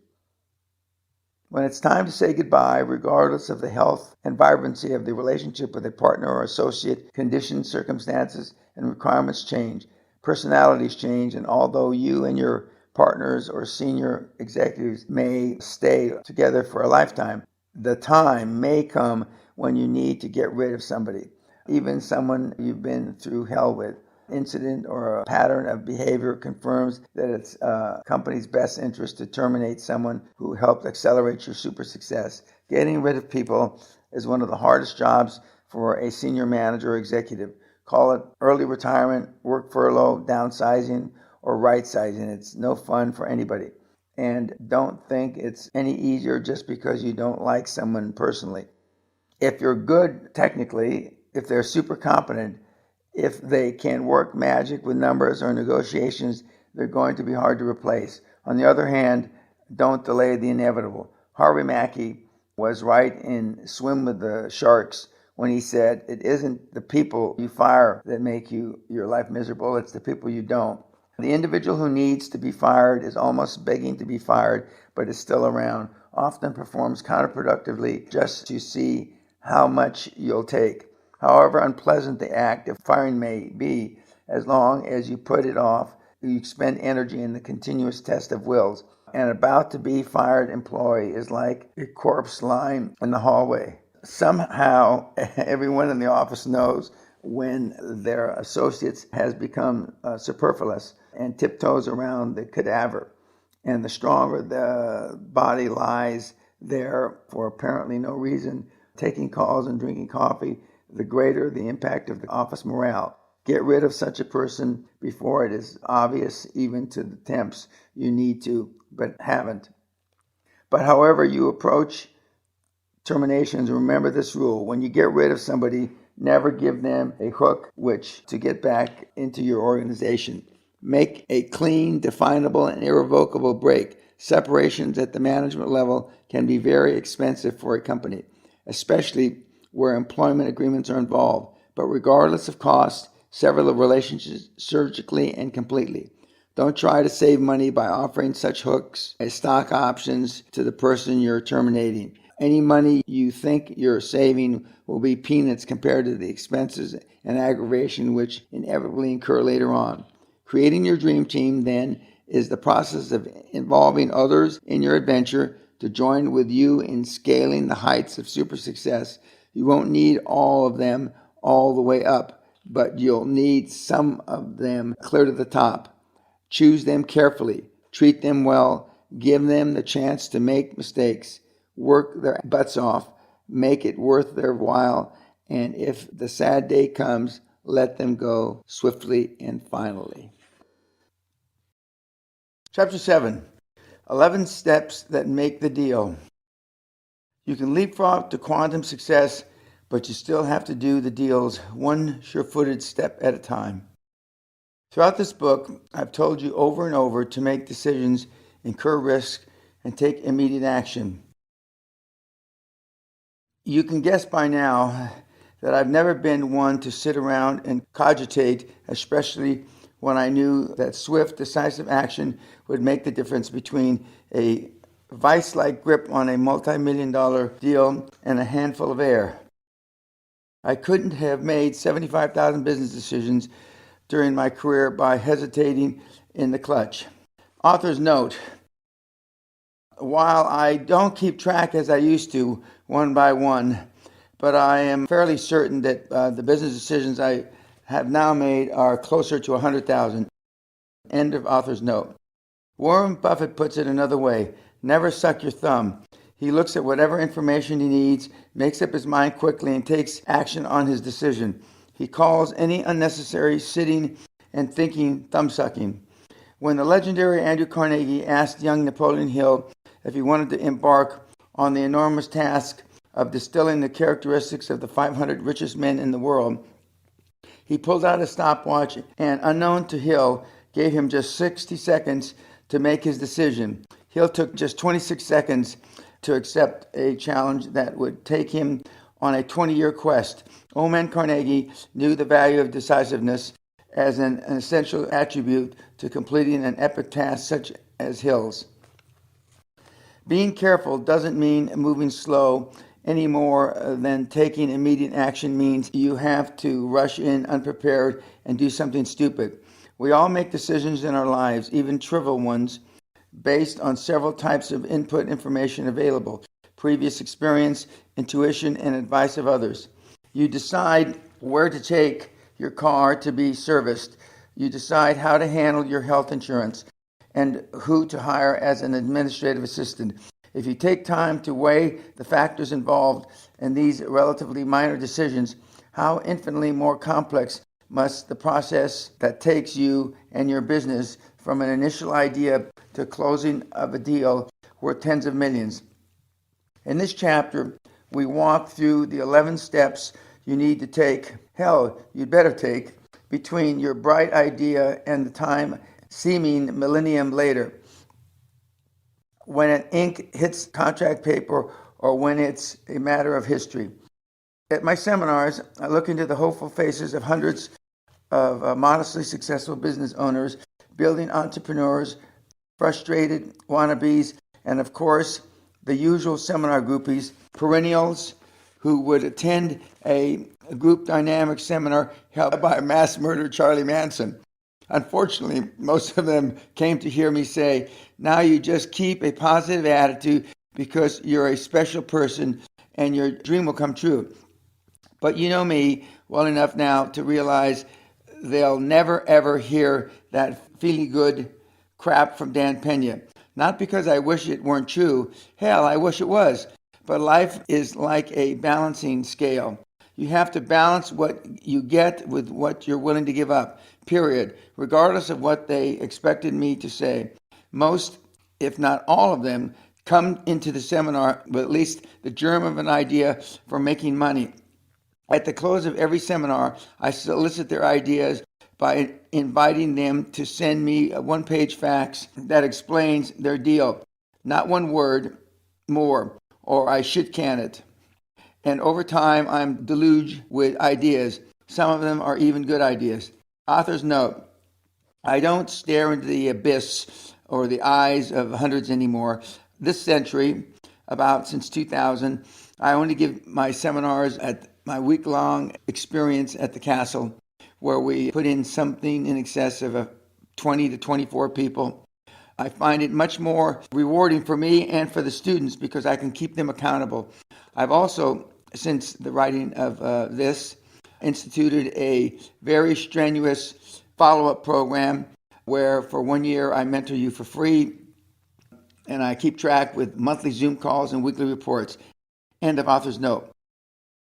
When it's time to say goodbye, regardless of the health and vibrancy of the relationship with a partner or associate, conditions, circumstances, and requirements change. Personalities change, and although you and your partners or senior executives may stay together for a lifetime, the time may come when you need to get rid of somebody, even someone you've been through hell with. Incident or a pattern of behavior confirms that it's a company's best interest to terminate someone who helped accelerate your super success. Getting rid of people is one of the hardest jobs for a senior manager or executive. Call it early retirement, work furlough, downsizing, or right sizing. It's no fun for anybody. And don't think it's any easier just because you don't like someone personally. If you're good technically, if they're super competent, if they can work magic with numbers or negotiations, they're going to be hard to replace. On the other hand, don't delay the inevitable. Harvey Mackey was right in Swim with the Sharks when he said, it isn't the people you fire that make your life miserable, it's the people you don't. The individual who needs to be fired is almost begging to be fired, but is still around, often performs counterproductively just to see how much you'll take. However unpleasant the act of firing may be, as long as you put it off, you expend energy in the continuous test of wills. An about to be fired employee is like a corpse lying in the hallway. Somehow, everyone in the office knows when their associates has become superfluous and tiptoes around the cadaver. And the stronger the body lies there for apparently no reason, taking calls and drinking coffee, the greater the impact of the office morale. Get rid of such a person before it is obvious even to the temps you need to, but haven't. But however you approach terminations, remember this rule. When you get rid of somebody, never give them a hook which to get back into your organization. Make a clean, definable, and irrevocable break. Separations at the management level can be very expensive for a company, especially where employment agreements are involved. But regardless of cost, sever the relationships surgically and completely. Don't try to save money by offering such hooks as stock options to the person you're terminating. Any money you think you're saving will be peanuts compared to the expenses and aggravation which inevitably incur later on. Creating your dream team, then, is the process of involving others in your adventure to join with you in scaling the heights of super success. You won't need all of them all the way up, but you'll need some of them clear to the top. Choose them carefully, treat them well, give them the chance to make mistakes, work their butts off, make it worth their while, and if the sad day comes, let them go swiftly and finally. Chapter 7, 11 Steps That Make the Deal. You can leapfrog to quantum success, but you still have to do the deals one sure-footed step at a time. Throughout this book, I've told you over and over to make decisions, incur risk, and take immediate action. You can guess by now that I've never been one to sit around and cogitate, especially when I knew that swift, decisive action would make the difference between a vice-like grip on a multi-million-dollar deal and a handful of air. I couldn't have made 75,000 business decisions during my career by hesitating in the clutch. Author's note: while I don't keep track as I used to, one by one, but I am fairly certain that the business decisions I have now made are closer to 100,000. End of author's note. Warren Buffett puts it another way: never suck your thumb. He looks at whatever information he needs, makes up his mind quickly, and takes action on his decision. He calls any unnecessary sitting and thinking thumb-sucking. When the legendary Andrew Carnegie asked young Napoleon Hill if he wanted to embark on the enormous task of distilling the characteristics of the 500 richest men in the world, he pulled out a stopwatch and, unknown to Hill, gave him just 60 seconds to make his decision. Hill took just 26 seconds to accept a challenge that would take him on a 20-year quest. Old man Carnegie knew the value of decisiveness as an essential attribute to completing an epic task such as Hill's. Being careful doesn't mean moving slow any more than taking immediate action means you have to rush in unprepared and do something stupid. We all make decisions in our lives, even trivial ones, based on several types of input information available: previous experience, intuition, and advice of others. You decide where to take your car to be serviced. You decide how to handle your health insurance and who to hire as an administrative assistant. If you take time to weigh the factors involved in these relatively minor decisions, how infinitely more complex must the process that takes you and your business from an initial idea to closing of a deal worth tens of millions. In this chapter, we walk through the 11 steps you need to take, hell, you'd better take, between your bright idea and the time seeming millennium later, when an ink hits contract paper or when it's a matter of history. At my seminars, I look into the hopeful faces of hundreds of modestly successful business owners, building entrepreneurs, frustrated wannabes, and of course, the usual seminar groupies, perennials who would attend a group dynamic seminar held by a mass murderer, Charlie Manson. Unfortunately, most of them came to hear me say, now you just keep a positive attitude because you're a special person and your dream will come true. But you know me well enough now to realize they'll never ever hear that feely good crap from Dan Peña. Not because I wish it weren't true. Hell, I wish it was. But life is like a balancing scale. You have to balance what you get with what you're willing to give up, period, regardless of what they expected me to say. Most, if not all of them, come into the seminar with at least the germ of an idea for making money. At the close of every seminar, I solicit their ideas by inviting them to send me a one-page fax that explains their deal. Not one word more, or I shit can it. And over time, I'm deluged with ideas. Some of them are even good ideas. Author's note: I don't stare into the abyss or the eyes of hundreds anymore. This century, about since 2000, I only give my seminars at my week-long experience at the castle, where we put in something in excess of 20 to 24 people. I find it much more rewarding for me and for the students because I can keep them accountable. I've also, since the writing of this, instituted a very strenuous follow-up program where for 1 year I mentor you for free, and I keep track with monthly Zoom calls and weekly reports. End of author's note.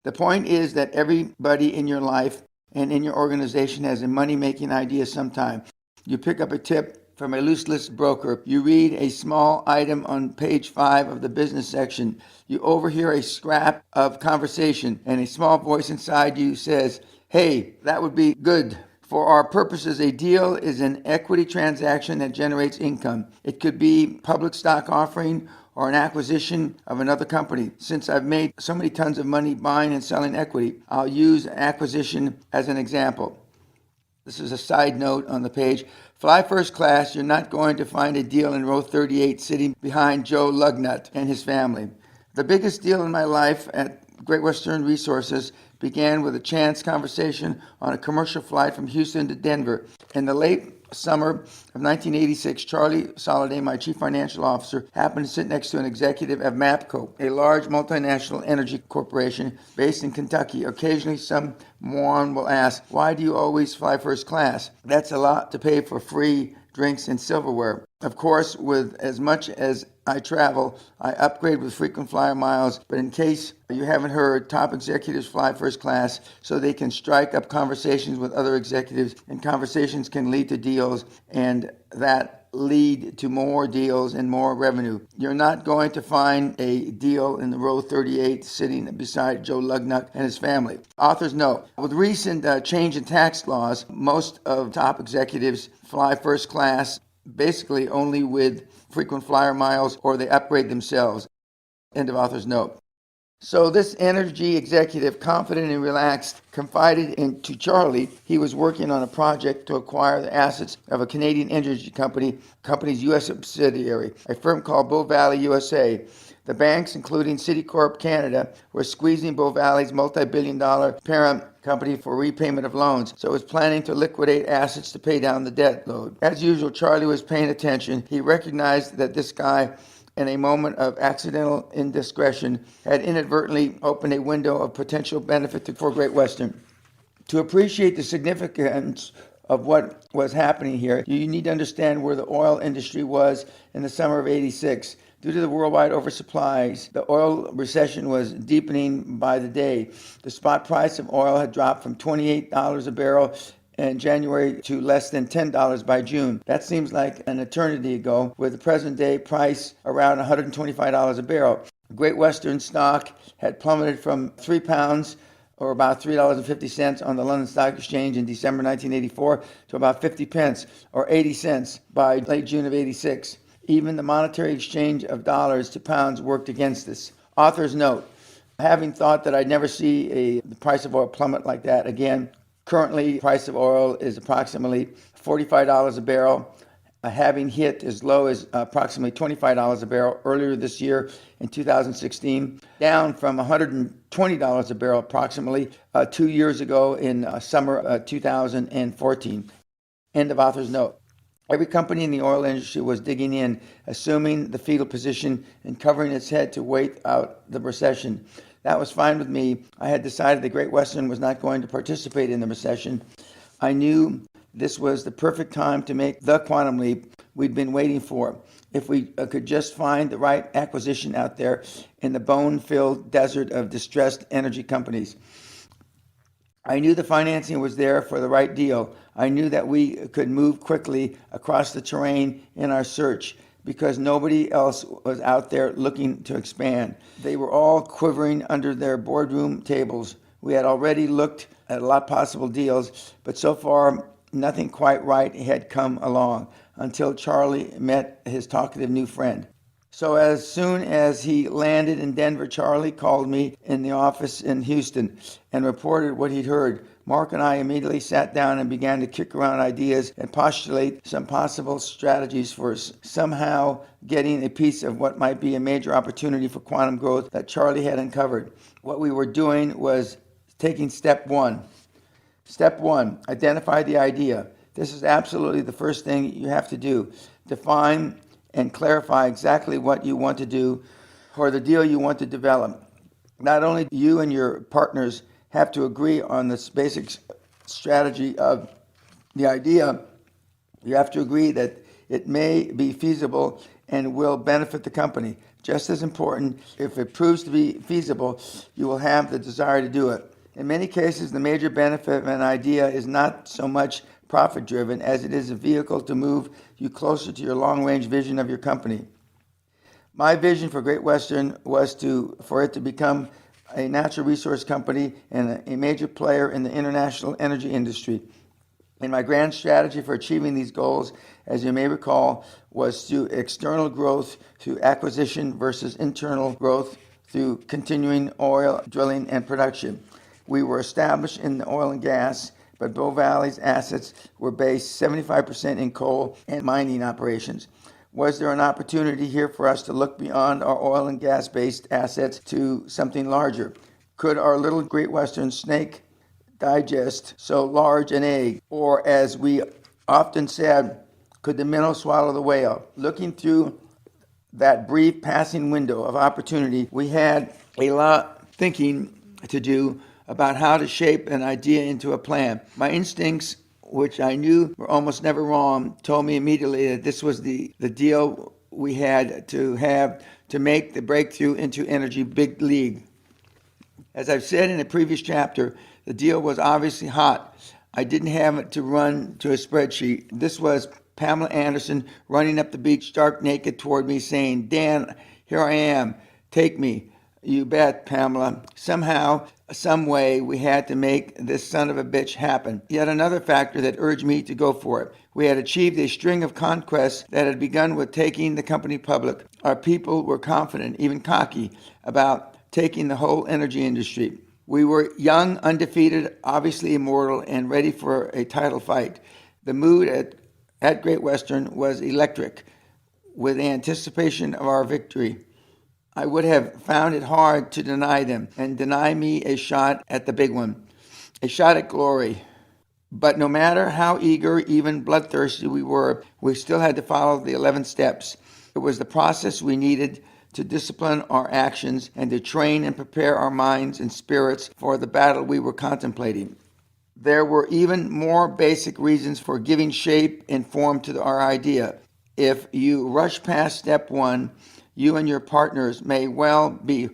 The point is that everybody in your life and in your organization has a money-making idea sometime. You pick up a tip from a loose list broker. You read a small item on page 5 of the business section. You overhear a scrap of conversation, and a small voice inside you says, hey, that would be good. For our purposes, a deal is an equity transaction that generates income. It could be public stock offering or an acquisition of another company. Since I've made so many tons of money buying and selling equity, I'll use acquisition as an example. This is a side note on the page. Fly first class, you're not going to find a deal in row 38 sitting behind Joe Lugnut and his family. The biggest deal in my life at Great Western Resources began with a chance conversation on a commercial flight from Houston to Denver in the late summer of 1986, Charlie Soliday, my chief financial officer, happened to sit next to an executive at MAPCO, a large multinational energy corporation based in Kentucky. Occasionally, some moron will ask, why do you always fly first class? That's a lot to pay for free drinks and silverware. Of course, with as much as I travel, I upgrade with frequent flyer miles, but in case you haven't heard, top executives fly first class so they can strike up conversations with other executives, and conversations can lead to deals, and that lead to more deals and more revenue. You're not going to find a deal in the row 38 sitting beside Joe Lugnuck and his family. Author's note, with recent change in tax laws, most of top executives fly first class basically only with frequent flyer miles, or they upgrade themselves. End of author's note. So this energy executive, confident and relaxed, confided to Charlie he was working on a project to acquire the assets of a Canadian energy company's U.S. subsidiary, a firm called Bow Valley USA. The banks, including Citicorp Canada, were squeezing Bow Valley's multi-billion-dollar parent company for repayment of loans, so it was planning to liquidate assets to pay down the debt load. As usual, Charlie was paying attention. He recognized that this guy, in a moment of accidental indiscretion, had inadvertently opened a window of potential benefit for Great Western. To appreciate the significance of what was happening here, you need to understand where the oil industry was in the summer of '86. Due to the worldwide oversupplies, the oil recession was deepening by the day. The spot price of oil had dropped from $28 a barrel in January to less than $10 by June. That seems like an eternity ago, with the present day price around $125 a barrel. Great Western stock had plummeted from £3, or about $3.50 on the London Stock Exchange in December 1984, to about 50 pence, or 80 cents, by late June of '86. Even the monetary exchange of dollars to pounds worked against this. Author's note, having thought that I'd never see the price of oil plummet like that again, currently the price of oil is approximately $45 a barrel, having hit as low as approximately $25 a barrel earlier this year in 2016, down from $120 a barrel approximately 2 years ago in summer 2014. End of author's note. Every company in the oil industry was digging in, assuming the fetal position and covering its head to wait out the recession. That was fine with me. I had decided that Great Western was not going to participate in the recession. I knew this was the perfect time to make the quantum leap we'd been waiting for. If we could just find the right acquisition out there in the bone-filled desert of distressed energy companies. I knew the financing was there for the right deal. I knew that we could move quickly across the terrain in our search because nobody else was out there looking to expand. They were all quivering under their boardroom tables. We had already looked at a lot of possible deals, but so far nothing quite right had come along until Charlie met his talkative new friend. So as soon as he landed in Denver, Charlie called me in the office in Houston and reported what he'd heard. Mark and I immediately sat down and began to kick around ideas and postulate some possible strategies for somehow getting a piece of what might be a major opportunity for quantum growth that Charlie had uncovered. What we were doing was taking step one. Step one, identify the idea. This is absolutely the first thing you have to do. Define and clarify exactly what you want to do or the deal you want to develop. Not only do you and your partners have to agree on this basic strategy of the idea, you have to agree that it may be feasible and will benefit the company. Just as important, if it proves to be feasible, you will have the desire to do it. In many cases, the major benefit of an idea is not so much profit-driven as it is a vehicle to move you closer to your long-range vision of your company. My vision for Great Western was for it to become a natural resource company and a major player in the international energy industry. And my grand strategy for achieving these goals, as you may recall, was through external growth through acquisition versus internal growth through continuing oil drilling and production. We were established in the oil and gas, but Bow Valley's assets were based 75% in coal and mining operations. Was there an opportunity here for us to look beyond our oil and gas-based assets to something larger? Could our little Great Western snake digest so large an egg? Or as we often said, could the minnow swallow the whale? Looking through that brief passing window of opportunity, we had a lot thinking to do about how to shape an idea into a plan. My instincts, which I knew were almost never wrong, told me immediately that this was the deal we had to make the breakthrough into energy big league. As I've said in a previous chapter, the deal was obviously hot. I didn't have it to run to a spreadsheet. This was Pamela Anderson running up the beach stark naked toward me saying, Dan, here I am. Take me. You bet, Pamela. Somehow, some way, we had to make this son of a bitch happen. Yet another factor that urged me to go for it. We had achieved a string of conquests that had begun with taking the company public. Our people were confident, even cocky, about taking the whole energy industry. We were young, undefeated, obviously immortal, and ready for a title fight. The mood at Great Western was electric, with anticipation of our victory. I would have found it hard to deny them and deny me a shot at the big one, a shot at glory. But no matter how eager, even bloodthirsty we were, we still had to follow the 11 steps. It was the process we needed to discipline our actions and to train and prepare our minds and spirits for the battle we were contemplating. There were even more basic reasons for giving shape and form to our idea. If you rush past step one, you and your partners may well be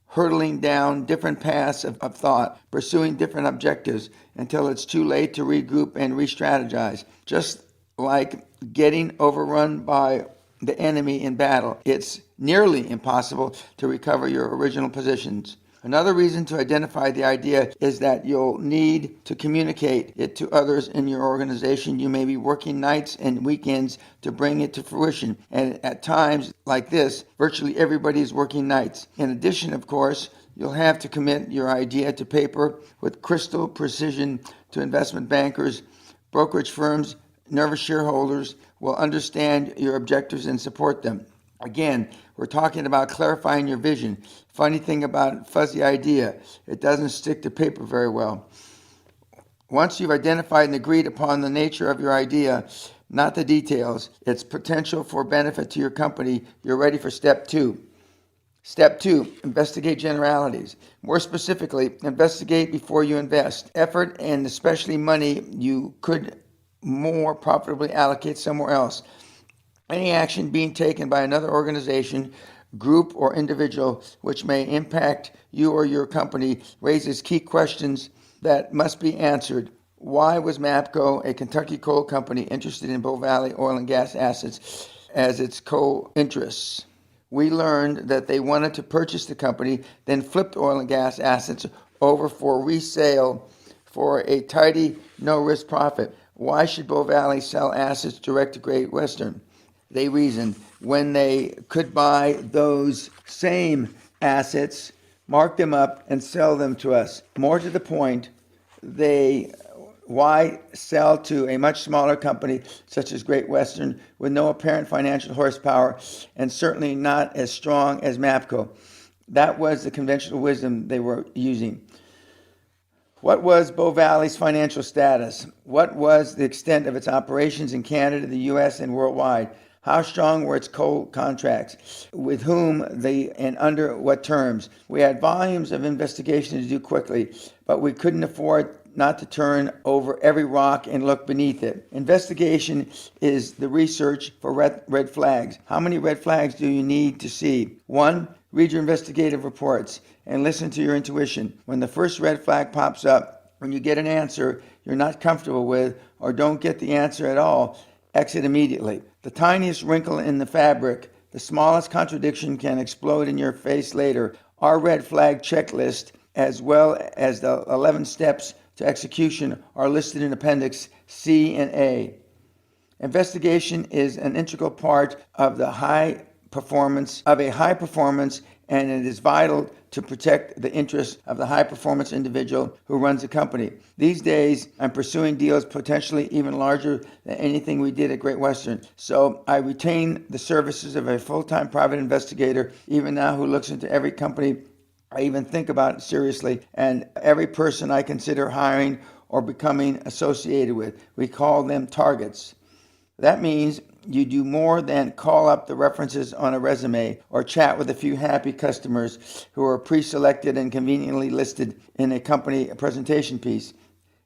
hurtling down different paths of thought, pursuing different objectives until it's too late to regroup and re-strategize. Just like getting overrun by the enemy in battle, it's nearly impossible to recover your original positions. Another reason to identify the idea is that you'll need to communicate it to others in your organization. You may be working nights and weekends to bring it to fruition. And at times like this, virtually everybody is working nights. In addition, of course, you'll have to commit your idea to paper with crystal precision to investment bankers, brokerage firms. Nervous shareholders will understand your objectives and support them. Again, we're talking about clarifying your vision. Funny thing about fuzzy idea, it doesn't stick to paper very well. Once you've identified and agreed upon the nature of your idea, not the details, its potential for benefit to your company, you're ready for step two. Step two, investigate generalities. More specifically, investigate before you invest. Effort and especially money you could more profitably allocate somewhere else. Any action being taken by another organization, group, or individual which may impact you or your company raises key questions that must be answered. Why was MAPCO, a Kentucky coal company, interested in Bow Valley oil and gas assets as its co-interests? We learned that they wanted to purchase the company, then flipped oil and gas assets over for resale for a tidy, no-risk profit. Why should Bow Valley sell assets direct to Great Western? They reasoned when they could buy those same assets, mark them up, and sell them to us. More to the point, why sell to a much smaller company such as Great Western with no apparent financial horsepower and certainly not as strong as MAPCO? That was the conventional wisdom they were using. What was Bow Valley's financial status? What was the extent of its operations in Canada, the U.S., and worldwide? How strong were its coal contracts? With whom and under what terms? We had volumes of investigation to do quickly, but we couldn't afford not to turn over every rock and look beneath it. Investigation is the research for red flags. How many red flags do you need to see? 1, read your investigative reports and listen to your intuition. When the first red flag pops up, when you get an answer you're not comfortable with or don't get the answer at all, exit immediately. The tiniest wrinkle in the fabric, the smallest contradiction can explode in your face later. Our red flag checklist, as well as the 11 steps to execution, are listed in Appendix C and A. Investigation is an integral part of a high performance, and it is vital to protect the interests of the high-performance individual who runs a company. These days, I'm pursuing deals potentially even larger than anything we did at Great Western. So I retain the services of a full-time private investigator, even now, who looks into every company I even think about seriously, and every person I consider hiring or becoming associated with. We call them targets. That means you do more than call up the references on a resume or chat with a few happy customers who are pre-selected and conveniently listed in a company presentation piece.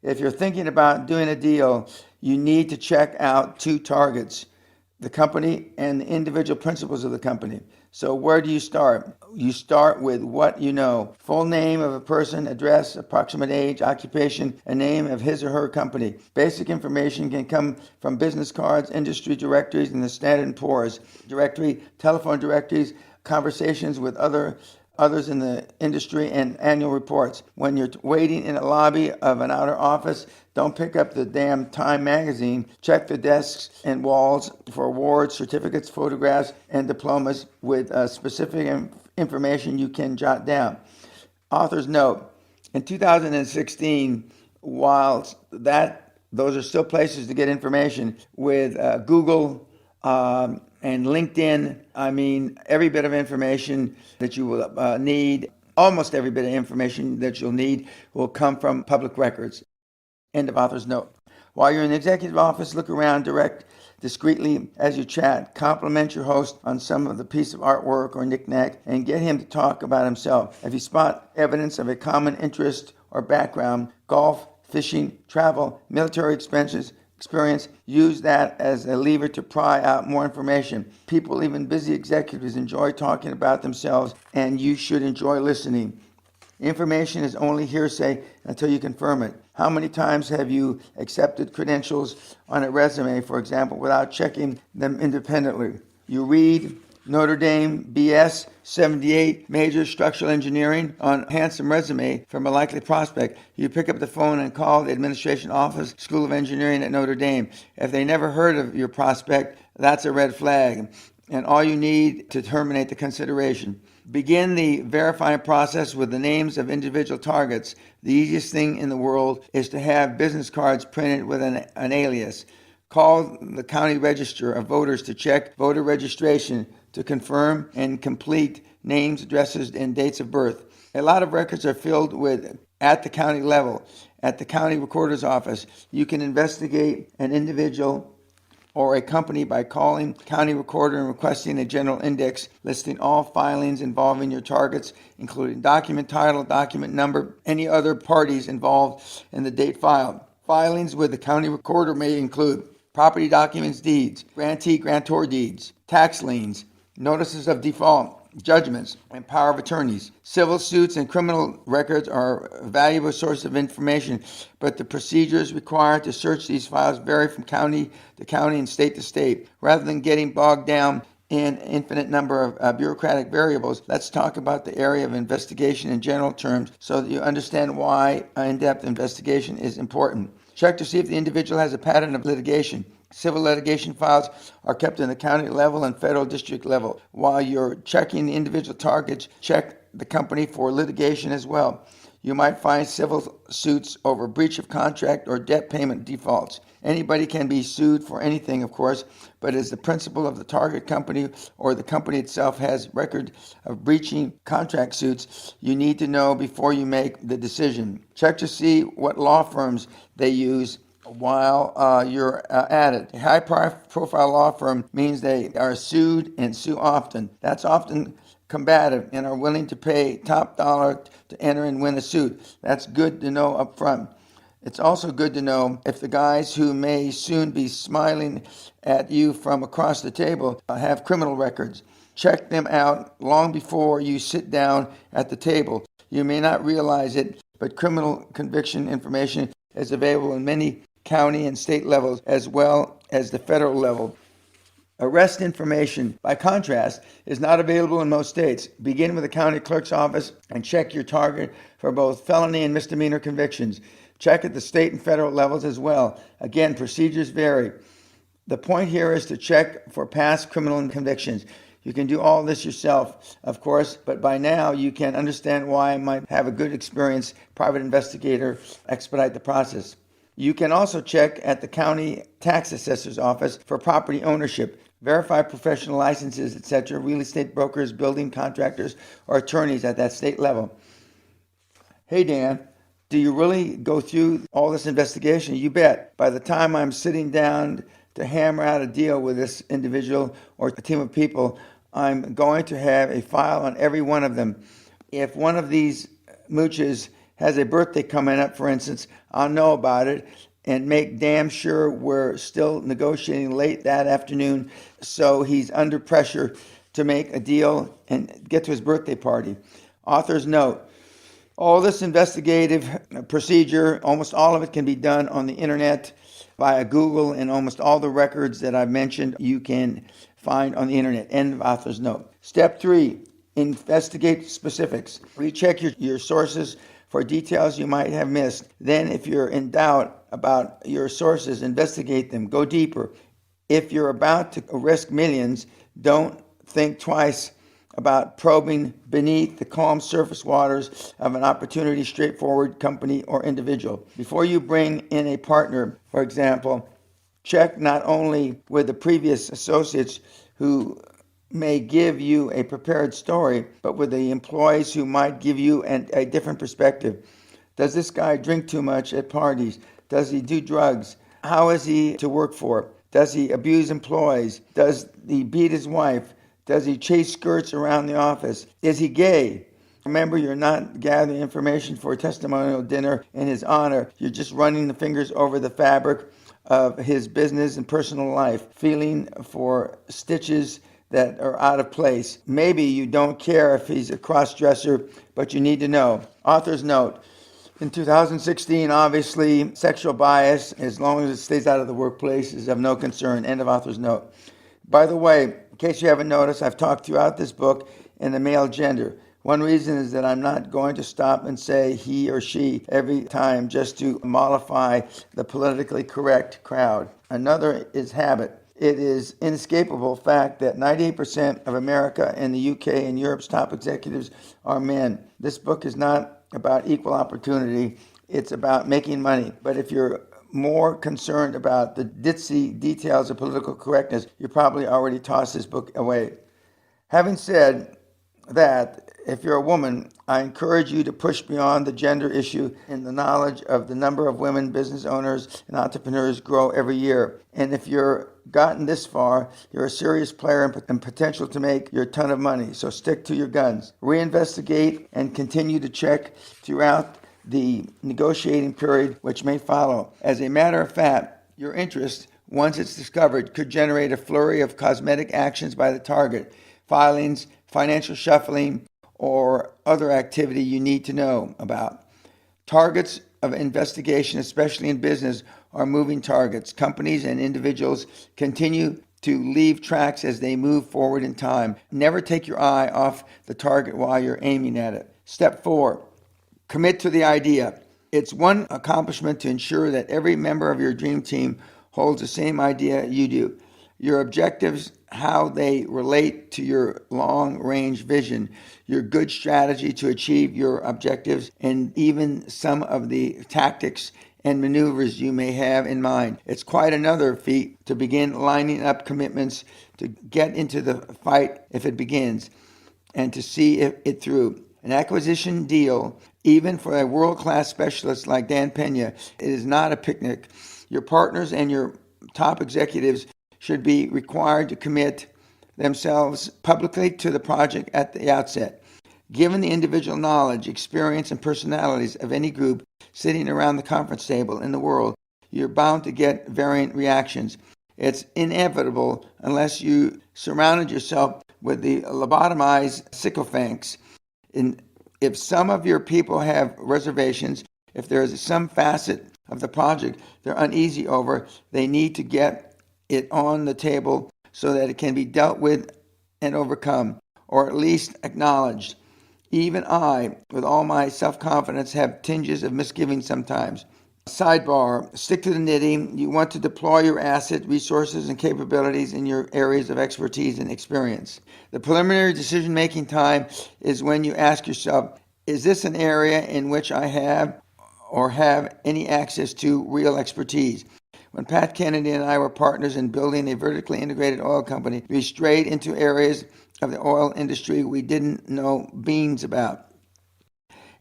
If you're thinking about doing a deal, you need to check out two targets: the company and the individual principals of the company. So where do you start? You start with what you know: full name of a person, address, approximate age, occupation, and name of his or her company. Basic information can come from business cards, industry directories, and the Standard & Poor's directory, telephone directories, conversations with others in the industry, and annual reports. When you're waiting in a lobby of an outer office, don't pick up the damn Time magazine. Check the desks and walls for awards, certificates, photographs, and diplomas with specific information you can jot down. Author's note: in 2016, while those are still places to get information, with Google and LinkedIn, I mean, every bit of information that you will need, almost every bit of information that you'll need, will come from public records. End of author's note. While you're in the executive office, look around, direct discreetly as you chat. Compliment your host on some of the piece of artwork or knickknack and get him to talk about himself. If you spot evidence of a common interest or background, golf, fishing, travel, military experience, use that as a lever to pry out more information. People, even busy executives, enjoy talking about themselves, and you should enjoy listening. Information is only hearsay until you confirm it. How many times have you accepted credentials on a resume, for example, without checking them independently? You read Notre Dame BS 78 major structural engineering on a handsome resume from a likely prospect. You pick up the phone and call the administration office, School of Engineering at Notre Dame. If they never heard of your prospect, that's a red flag, and all you need to terminate the consideration. Begin the verifying process with the names of individual targets. The easiest thing in the world is to have business cards printed with an alias. Call the county register of voters to check voter registration to confirm and complete names, addresses, and dates of birth. A lot of records are filled with at the county level. At the county recorder's office, you can investigate an individual or a company by calling county recorder and requesting a general index listing all filings involving your targets, including document title, document number, any other parties involved, and the date filed. Filings with the county recorder may include property documents, deeds, grantor deeds, tax liens, notices of default, judgments, and power of attorneys. Civil suits and criminal records are a valuable source of information, but the procedures required to search these files vary from county to county and state to state. Rather than getting bogged down in an infinite number of bureaucratic variables, let's talk about the area of investigation in general terms so that you understand why an in-depth investigation is important. Check to see if the individual has a pattern of litigation. Civil litigation files are kept in the county level and federal district level. While you're checking the individual targets, check the company for litigation as well. You might find civil suits over breach of contract or debt payment defaults. Anybody can be sued for anything, of course, but as the principal of the target company or the company itself has record of breaching contract suits, you need to know before you make the decision. Check to see what law firms they use while you're at it. A high-profile law firm means they are sued and sue often. That's often combative and are willing to pay top dollar to enter and win a suit. That's good to know up front. It's also good to know if the guys who may soon be smiling at you from across the table have criminal records. Check them out long before you sit down at the table. You may not realize it, but criminal conviction information is available in many county and state levels as well as the federal level. Arrest information, by contrast, is not available in most states. Begin with the county clerk's office and check your target for both felony and misdemeanor convictions. Check at the state and federal levels as well. Again, procedures vary. The point here is to check for past criminal convictions. You can do all this yourself, of course, but by now you can understand why I might have a good experienced private investigator expedite the process. You can also check at the county tax assessor's office for property ownership. Verify professional licenses, etc., real estate brokers, building contractors, or attorneys at that state level. Hey Dan, Do you really go through all this investigation? You bet. By the time I'm sitting down to hammer out a deal with this individual or a team of people, I'm going to have a file on every one of them. If one of these mooches has a birthday coming up, for instance, I'll know about it and make damn sure we're still negotiating late that afternoon so he's under pressure to make a deal and get to his birthday party. Author's note. All this investigative procedure, almost all of it can be done on the internet via Google, and almost all the records that I've mentioned you can find on the internet. End of author's note. Step 3, investigate specifics. Recheck your sources for details you might have missed. Then, if you're in doubt about your sources, investigate them. Go deeper. If you're about to risk millions, don't think twice about probing beneath the calm surface waters of an opportunity, straightforward company or individual. Before you bring in a partner, for example, check not only with the previous associates who may give you a prepared story, but with the employees who might give you a different perspective. Does this guy drink too much at parties? Does he do drugs? How is he to work for? Does he abuse employees? Does he beat his wife? Does he chase skirts around the office? Is he gay? Remember, you're not gathering information for a testimonial dinner in his honor. You're just running the fingers over the fabric of his business and personal life, feeling for stitches that are out of place. Maybe you don't care if he's a cross-dresser, but you need to know. Author's note. In 2016, obviously, sexual bias, as long as it stays out of the workplace, is of no concern. End of author's note. By the way, in case you haven't noticed, I've talked throughout this book in the male gender. One reason is that I'm not going to stop and say he or she every time just to mollify the politically correct crowd. Another is habit. It is inescapable fact that 98% of America and the UK and Europe's top executives are men. This book is not about equal opportunity. It's about making money. But if you're more concerned about the ditzy details of political correctness, you probably already tossed this book away. Having said that, if you're a woman, I encourage you to push beyond the gender issue in the knowledge of the number of women business owners and entrepreneurs grow every year. And if you're gotten this far, you're a serious player and potential to make your ton of money. So stick to your guns. Reinvestigate and continue to check throughout the negotiating period which may follow. As a matter of fact, your interest, once it's discovered, could generate a flurry of cosmetic actions by the target, filings, financial shuffling, or other activity you need to know about. Targets of investigation, especially in business, are moving targets. Companies and individuals continue to leave tracks as they move forward in time. Never take your eye off the target while you're aiming at it. Step 4, commit to the idea. It's one accomplishment to ensure that every member of your dream team holds the same idea you do. Your objectives, how they relate to your long-range vision, your good strategy to achieve your objectives, and even some of the tactics and maneuvers you may have in mind. It's quite another feat to begin lining up commitments to get into the fight if it begins, and to see it through. An acquisition deal, even for a world-class specialist like Dan Peña, it is not a picnic. Your partners and your top executives should be required to commit themselves publicly to the project at the outset. Given the individual knowledge, experience, and personalities of any group sitting around the conference table in the world, you're bound to get varying reactions. It's inevitable unless you surrounded yourself with the lobotomized sycophants. If some of your people have reservations, if there is some facet of the project they're uneasy over, they need to get it on the table so that it can be dealt with and overcome, or at least acknowledged. Even I, with all my self-confidence, have tinges of misgiving sometimes. Sidebar, stick to the knitting. You want to deploy your assets, resources, and capabilities in your areas of expertise and experience. The preliminary decision-making time is when you ask yourself, is this an area in which I have or have any access to real expertise? When Pat Kennedy and I were partners in building a vertically integrated oil company, we strayed into areas of the oil industry we didn't know beans about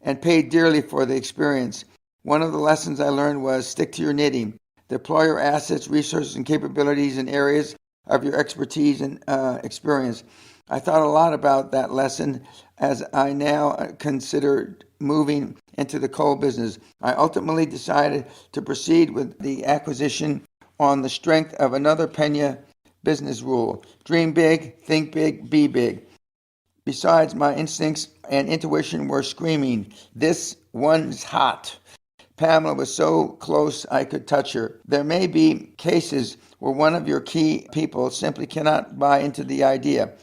and paid dearly for the experience. One of the lessons I learned was stick to your knitting. Deploy your assets, resources, and capabilities in areas of your expertise and experience. I thought a lot about that lesson as I now considered moving into the coal business. I ultimately decided to proceed with the acquisition on the strength of another Peña business rule: dream big, think big, be big. Besides, my instincts and intuition were screaming, "This one's hot." Pamela was so close I could touch her. There may be cases where one of your key people simply cannot buy into the idea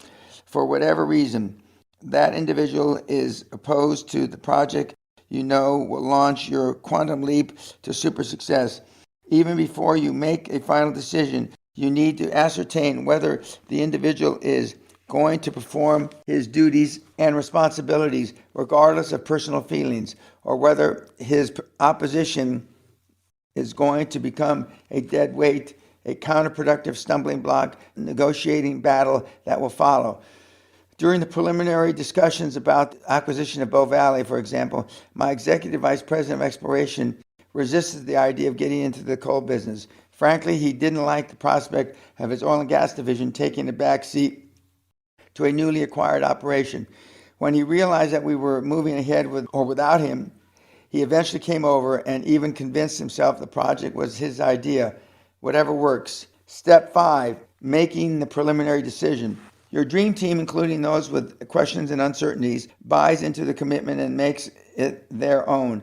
for whatever reason. That individual is opposed to the project you know will launch your quantum leap to super success. Even before you make a final decision, you need to ascertain whether the individual is going to perform his duties and responsibilities regardless of personal feelings, or whether his opposition is going to become a dead weight, a counterproductive stumbling block, negotiating battle that will follow. During the preliminary discussions about the acquisition of Bow Valley, for example, my executive vice president of exploration resisted the idea of getting into the coal business. Frankly, he didn't like the prospect of his oil and gas division taking a back seat to a newly acquired operation. When he realized that we were moving ahead with or without him, he eventually came over and even convinced himself the project was his idea. Whatever works. Step 5, making the preliminary decision. Your dream team, including those with questions and uncertainties, buys into the commitment and makes it their own.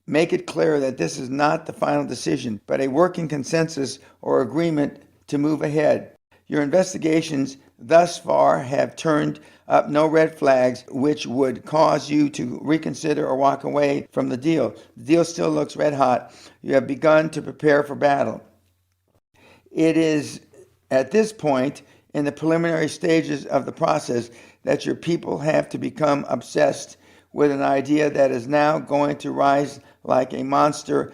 Make it clear that this is not the final decision, but a working consensus or agreement to move ahead. Your investigations thus far have turned up no red flags which would cause you to reconsider or walk away from the deal. The deal still looks red hot. You have begun to prepare for battle. It is at this point in the preliminary stages of the process that your people have to become obsessed with an idea that is now going to rise like a monster,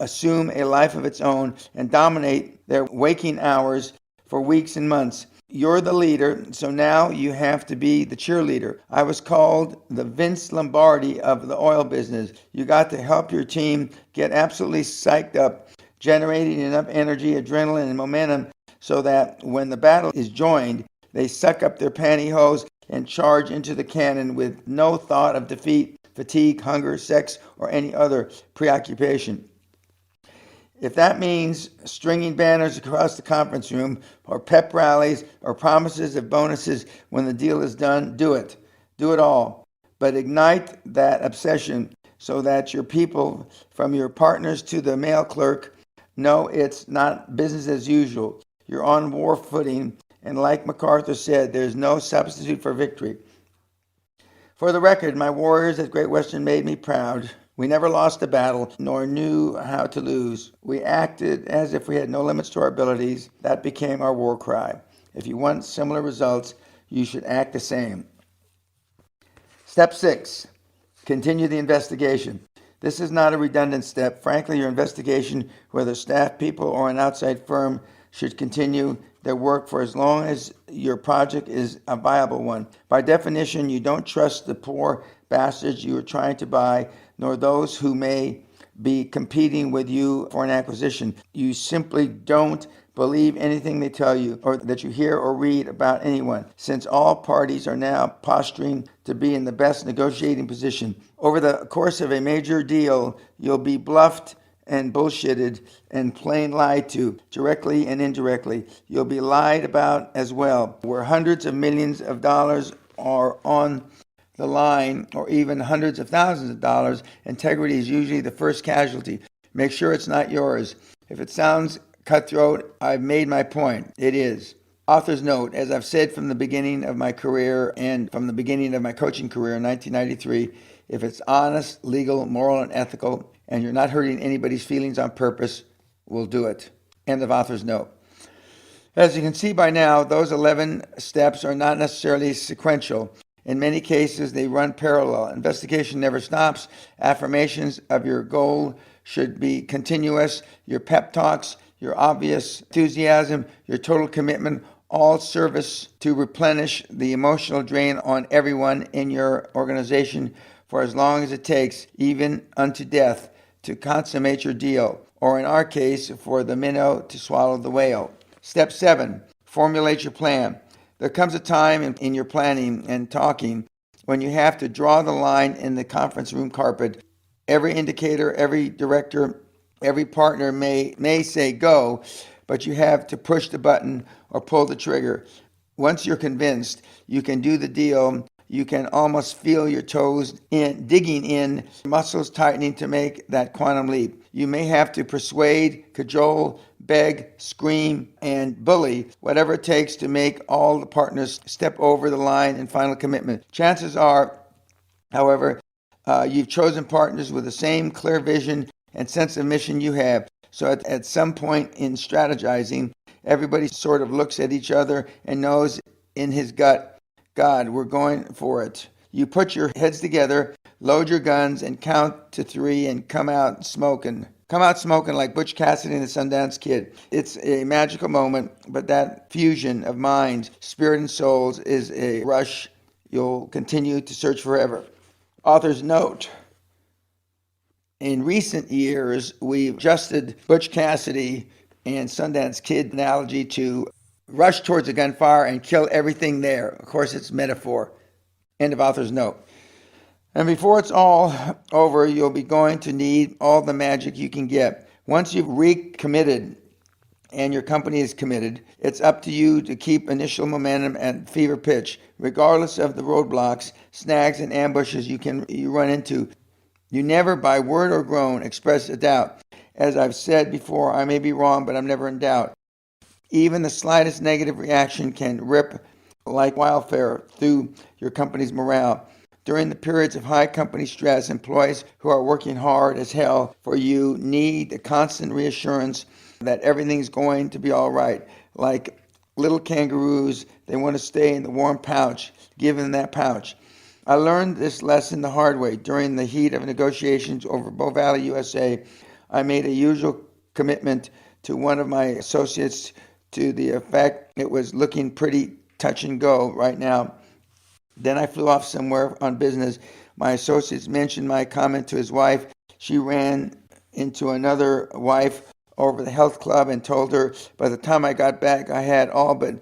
assume a life of its own, and dominate their waking hours for weeks and months. You're the leader, so now you have to be the cheerleader. I was called the Vince Lombardi of the oil business. You got to help your team get absolutely psyched up, generating enough energy, adrenaline, and momentum so that when the battle is joined, they suck up their pantyhose and charge into the cannon with no thought of defeat, fatigue, hunger, sex, or any other preoccupation. If that means stringing banners across the conference room, or pep rallies, or promises of bonuses when the deal is done, do it. Do it all. But ignite that obsession so that your people, from your partners to the mail clerk, know it's not business as usual. You're on war footing, and like MacArthur said, there's no substitute for victory. For the record, my warriors at Great Western made me proud. We never lost a battle, nor knew how to lose. We acted as if we had no limits to our abilities. That became our war cry. If you want similar results, you should act the same. Step 6, continue the investigation. This is not a redundant step. Frankly, your investigation, whether staff, people, or an outside firm, should continue their work for as long as your project is a viable one. By definition, you don't trust the poor bastards you are trying to buy, nor those who may be competing with you for an acquisition. You simply don't believe anything they tell you or that you hear or read about anyone, since all parties are now posturing to be in the best negotiating position. Over the course of a major deal, you'll be bluffed and bullshitted and plain lied to, directly and indirectly. You'll be lied about as well, where hundreds of millions of dollars are on the line, or even hundreds of thousands of dollars. Integrity is usually the first casualty. Make sure it's not yours. If it sounds cutthroat, I've made my point. It is. Author's note: as I've said from the beginning of my career and from the beginning of my coaching career in 1993, if it's honest, legal, moral, and ethical, and you're not hurting anybody's feelings on purpose, we'll do it. End of author's note. As you can see by now, those 11 steps are not necessarily sequential. In many cases, they run parallel. Investigation never stops. Affirmations of your goal should be continuous. Your pep talks, your obvious enthusiasm, your total commitment, all service to replenish the emotional drain on everyone in your organization for as long as it takes, even unto death. to consummate your deal, or in our case, for the minnow to swallow the whale. Step 7, formulate your plan. There comes a time in your planning and talking when you have to draw the line in the conference room carpet. Every indicator, every director, every partner may say go, but you have to push the button or pull the trigger. Once you're convinced you can do the deal, you can almost feel your toes digging in, muscles tightening to make that quantum leap. You may have to persuade, cajole, beg, scream, and bully, whatever it takes to make all the partners step over the line in final commitment. Chances are, however, you've chosen partners with the same clear vision and sense of mission you have. So at some point in strategizing, everybody sort of looks at each other and knows in his gut, God, we're going for it. You put your heads together, load your guns, and count to 3 and come out smoking. Come out smoking like Butch Cassidy and the Sundance Kid. It's a magical moment, but that fusion of minds, spirit, and souls is a rush you'll continue to search forever. Author's note. In recent years, we've adjusted Butch Cassidy and Sundance Kid analogy to rush towards a gunfire and kill everything there. Of course, it's metaphor. End of author's note. And before it's all over, you'll be going to need all the magic you can get. Once you've recommitted and your company is committed, it's up to you to keep initial momentum at fever pitch, regardless of the roadblocks, snags, and ambushes you run into. You never, by word or groan, express a doubt. As I've said before, I may be wrong, but I'm never in doubt. Even the slightest negative reaction can rip like wildfire through your company's morale. During the periods of high company stress, employees who are working hard as hell for you need the constant reassurance that everything's going to be all right. Like little kangaroos, they want to stay in the warm pouch. Give them that pouch. I learned this lesson the hard way. During the heat of negotiations over Bow Valley, USA, I made a usual commitment to one of my associates to the effect it was looking pretty touch and go right now. Then I flew off somewhere on business. My associates mentioned my comment to his wife. She ran into another wife over the health club and told her by the time I got back, I had all but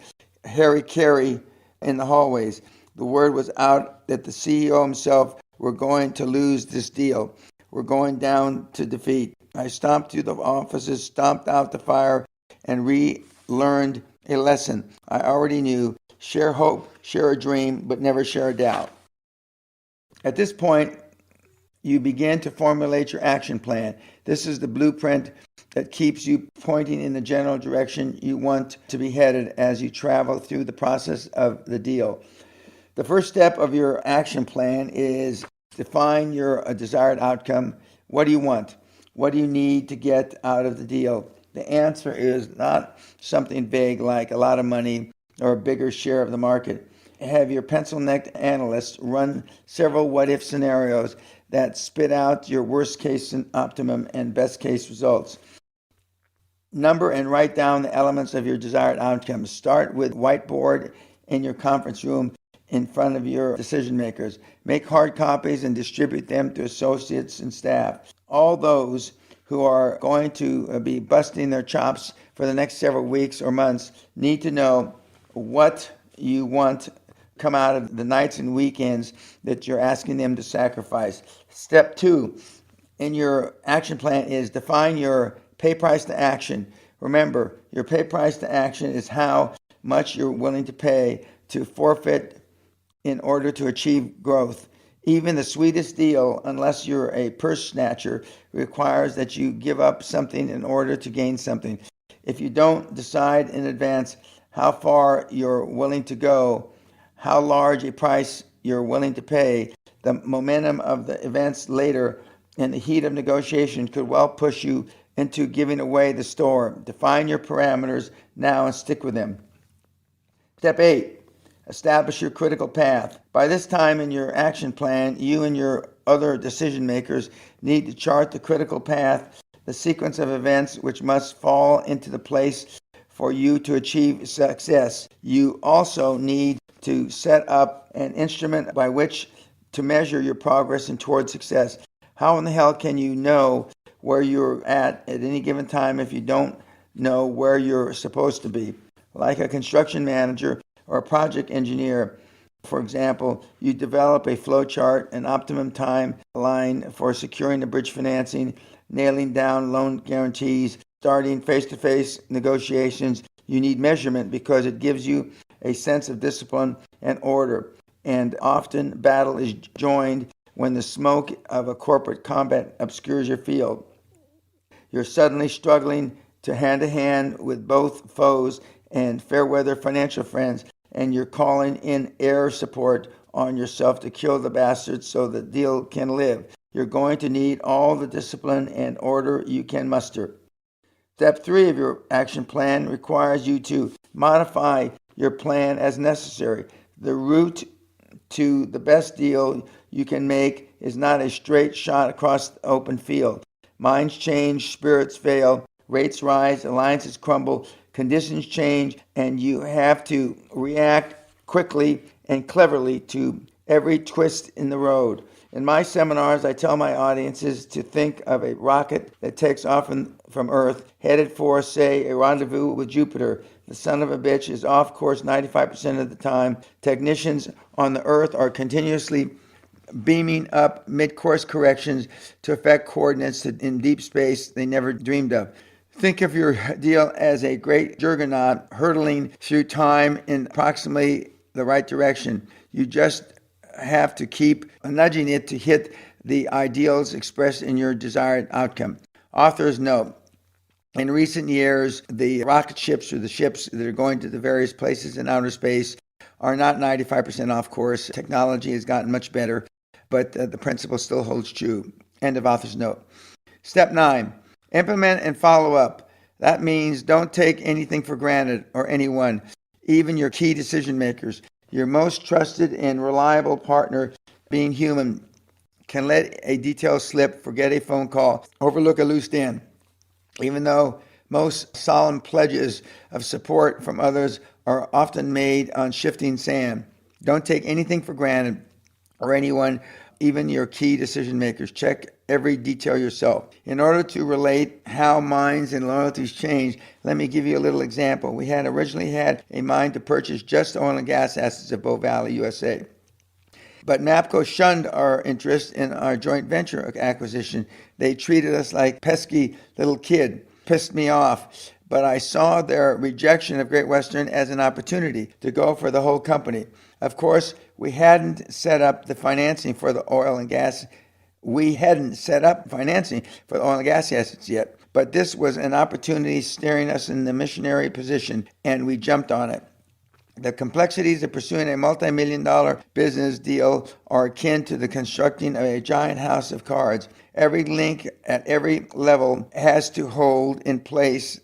Harry Carey in the hallways. The word was out that the CEO himself were going to lose this deal. We're going down to defeat. I stomped through the offices, stomped out the fire, and relearned a lesson I already knew. Share hope, share a dream, but never share a doubt. At this point, you begin to formulate your action plan. This is the blueprint that keeps you pointing in the general direction you want to be headed as you travel through the process of the deal. The first step of your action plan is define your desired outcome. What do you want? What do you need to get out of the deal? The answer is not something vague like a lot of money or a bigger share of the market. Have your pencil-necked analysts run several what-if scenarios that spit out your worst-case and optimum and best-case results. Number and write down the elements of your desired outcomes. Start with whiteboard in your conference room in front of your decision makers. Make hard copies and distribute them to associates and staff. All those who are going to be busting their chops for the next several weeks or months need to know what you want come out of the nights and weekends that you're asking them to sacrifice. Step 2 in your action plan is define your pay price to action. Remember, your pay price to action is how much you're willing to pay to forfeit in order to achieve growth. Even the sweetest deal, unless you're a purse snatcher, requires that you give up something in order to gain something. If you don't decide in advance how far you're willing to go, how large a price you're willing to pay, the momentum of the events later in the heat of negotiation could well push you into giving away the store. Define your parameters now and stick with them. Step 8. Establish your critical path. By this time in your action plan, you and your other decision makers need to chart the critical path, the sequence of events which must fall into the place for you to achieve success. You also need to set up an instrument by which to measure your progress and toward success. How in the hell can you know where you're at any given time if you don't know where you're supposed to be. Like a construction manager or a project engineer, for example, you develop a flow chart, an optimum timeline for securing the bridge financing, nailing down loan guarantees, starting face-to-face negotiations. You need measurement because it gives you a sense of discipline and order. And often battle is joined when the smoke of a corporate combat obscures your field. You're suddenly struggling to hand with both foes and fair weather financial friends, and you're calling in air support on yourself to kill the bastards so the deal can live. You're going to need all the discipline and order you can muster. Step 3 of your action plan requires you to modify your plan as necessary. The route to the best deal you can make is not a straight shot across the open field. Minds change, spirits fail, rates rise, alliances crumble, conditions change, and you have to react quickly and cleverly to every twist in the road. In my seminars, I tell my audiences to think of a rocket that takes off from Earth, headed for, say, a rendezvous with Jupiter. The son of a bitch is off course 95% of the time. Technicians on the Earth are continuously beaming up mid-course corrections to affect coordinates in deep space they never dreamed of. Think of your deal as a great juggernaut hurtling through time in approximately the right direction. You just have to keep nudging it to hit the ideals expressed in your desired outcome. Author's note: in recent years, the rocket ships or the ships that are going to the various places in outer space are not 95% off course. Technology has gotten much better, but the principle still holds true. End of author's note. Step 9, implement and follow up. That means don't take anything for granted or anyone, even your key decision makers. Your most trusted and reliable partner, being human, can let a detail slip, forget a phone call, overlook a loose end. Even though most solemn pledges of support from others are often made on shifting sand. Don't take anything for granted or anyone, even your key decision makers. Check every detail yourself. In order to relate how minds and loyalties change, let me give you a little example. We had originally had a mind to purchase just oil and gas assets of Bow Valley, USA. But NAPCO shunned our interest in our joint venture acquisition. They treated us like pesky little kid. Pissed me off. But I saw their rejection of Great Western as an opportunity to go for the whole company. Of course, we hadn't set up the financing for the oil and gas. Assets yet. But this was an opportunity staring us in the missionary position, and we jumped on it. The complexities of pursuing a multi-million-dollar business deal are akin to the constructing of a giant house of cards. Every link at every level has to hold in place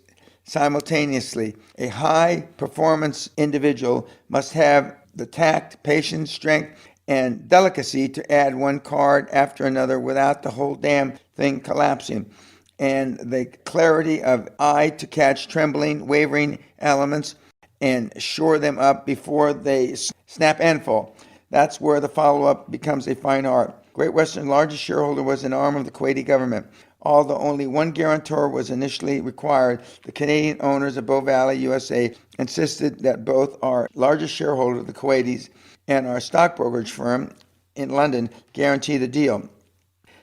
simultaneously. A high-performance individual must have the tact, patience, strength, and delicacy to add one card after another without the whole damn thing collapsing, and the clarity of eye to catch trembling, wavering elements and shore them up before they snap and fall. That's where the follow-up becomes a fine art. Great Western's largest shareholder was an arm of the Kuwaiti government. Although only one guarantor was initially required, the Canadian owners of Bow Valley, USA, insisted that both our largest shareholder, the Kuwaitis, and our stock brokerage firm in London guarantee the deal.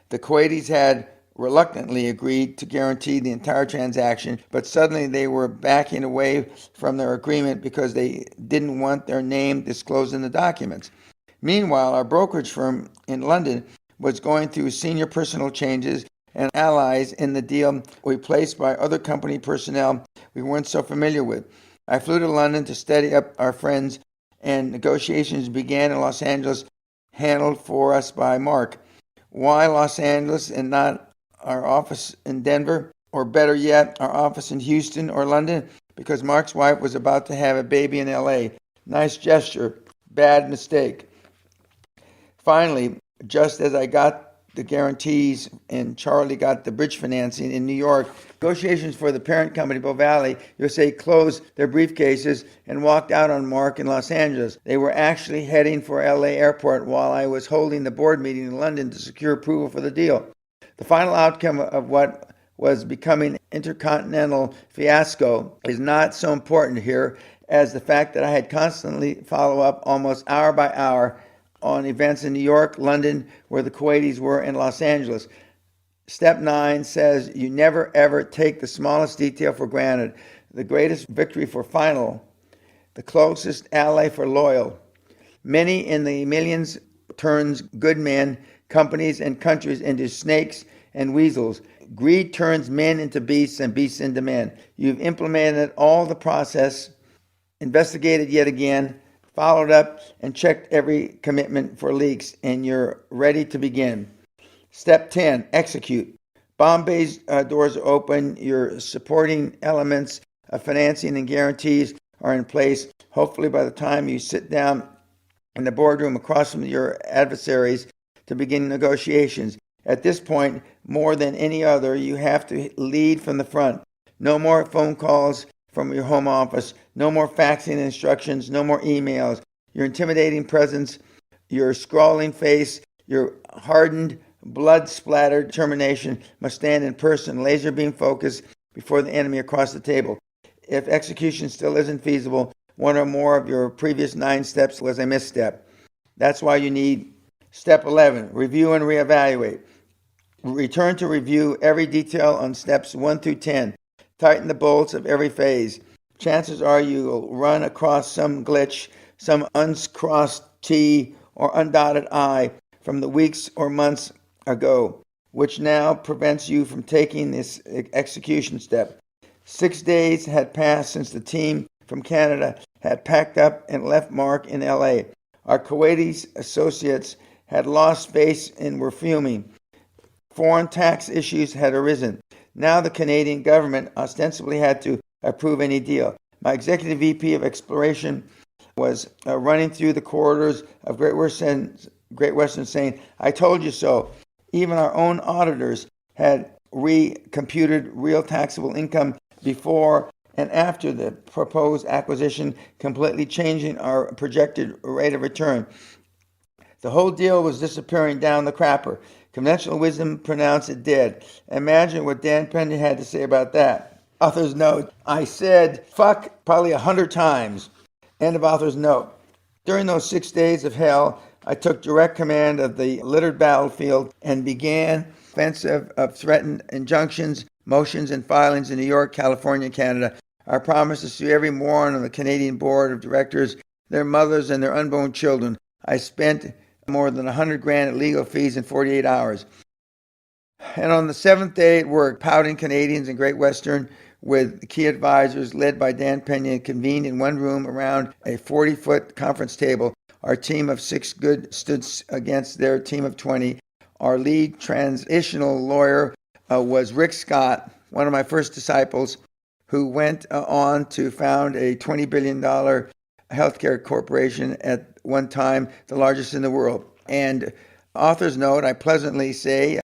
The Kuwaitis had reluctantly agreed to guarantee the entire transaction, but suddenly they were backing away from their agreement because they didn't want their name disclosed in the documents. Meanwhile, our brokerage firm in London was going through senior personnel changes, and allies in the deal replaced by other company personnel we weren't so familiar with. I flew to London to steady up our friends, and negotiations began in Los Angeles, handled for us by Mark. Why Los Angeles and not our office in Denver, or better yet, our office in Houston or London? Because Mark's wife was about to have a baby in LA. Nice gesture, bad mistake. Finally, just as I got the guarantees and Charlie got the bridge financing in New York, negotiations for the parent company, Bow Valley USA, closed their briefcases and walked out on Mark in Los Angeles. They were actually heading for LA airport while I was holding the board meeting in London to secure approval for the deal. The final outcome of what was becoming intercontinental fiasco is not so important here as the fact that I had constantly follow up almost hour by hour on events in New York, London, where the Kuwaitis were, and Los Angeles. Step 9 says you never ever take the smallest detail for granted. The greatest victory for final, the closest ally for loyal. Many in the millions turns good men, companies, and countries into snakes and weasels. Greed turns men into beasts and beasts into men. You've implemented all the process, investigated yet again, followed up, and checked every commitment for leaks, and you're ready to begin. Step 10, execute. Bombay's doors are open. Your supporting elements of financing and guarantees are in place. Hopefully by the time you sit down in the boardroom across from your adversaries to begin negotiations. At this point, more than any other, you have to lead from the front. No more phone calls from your home office. No more faxing instructions. No more emails. Your intimidating presence, your scrawling face, your hardened, blood-splattered determination must stand in person, laser beam focused before the enemy across the table. If execution still isn't feasible, one or more of your previous 9 steps was a misstep. That's why you need step 11, review and reevaluate. Return to review every detail on steps 1 through 10. Tighten the bolts of every phase. Chances are you'll run across some glitch, some uncrossed T or undotted I from the weeks or months ago, which now prevents you from taking this execution step. 6 days had passed since the team from Canada had packed up and left Mark in LA. Our Kuwaiti associates had lost face and were fuming. Foreign tax issues had arisen. Now the Canadian government ostensibly had to approve any deal. My executive VP of exploration was running through the corridors of Great Western saying, "I told you so." Even our own auditors had recomputed real taxable income before and after the proposed acquisition, completely changing our projected rate of return. The whole deal was disappearing down the crapper. Conventional wisdom pronounced it dead. Imagine what Dan Peña had to say about that. Author's note, I said fuck probably 100 times. End of author's note. During those 6 days of hell, I took direct command of the littered battlefield and began offensive of threatened injunctions, motions, and filings in New York, California, and Canada. Our promise to sue every moron on the Canadian board of directors, their mothers, and their unborn children. I spent more than $100,000 in legal fees in 48 hours. And on the 7th day it worked. Pouting Canadians and Great Western with key advisors led by Dan Peña convened in one room around a 40-foot conference table. Our team of 6 good stood against their team of 20. Our lead transitional lawyer was Rick Scott, one of my first disciples, who went on to found a $20 billion healthcare corporation at one time, the largest in the world. And author's note, I pleasantly say,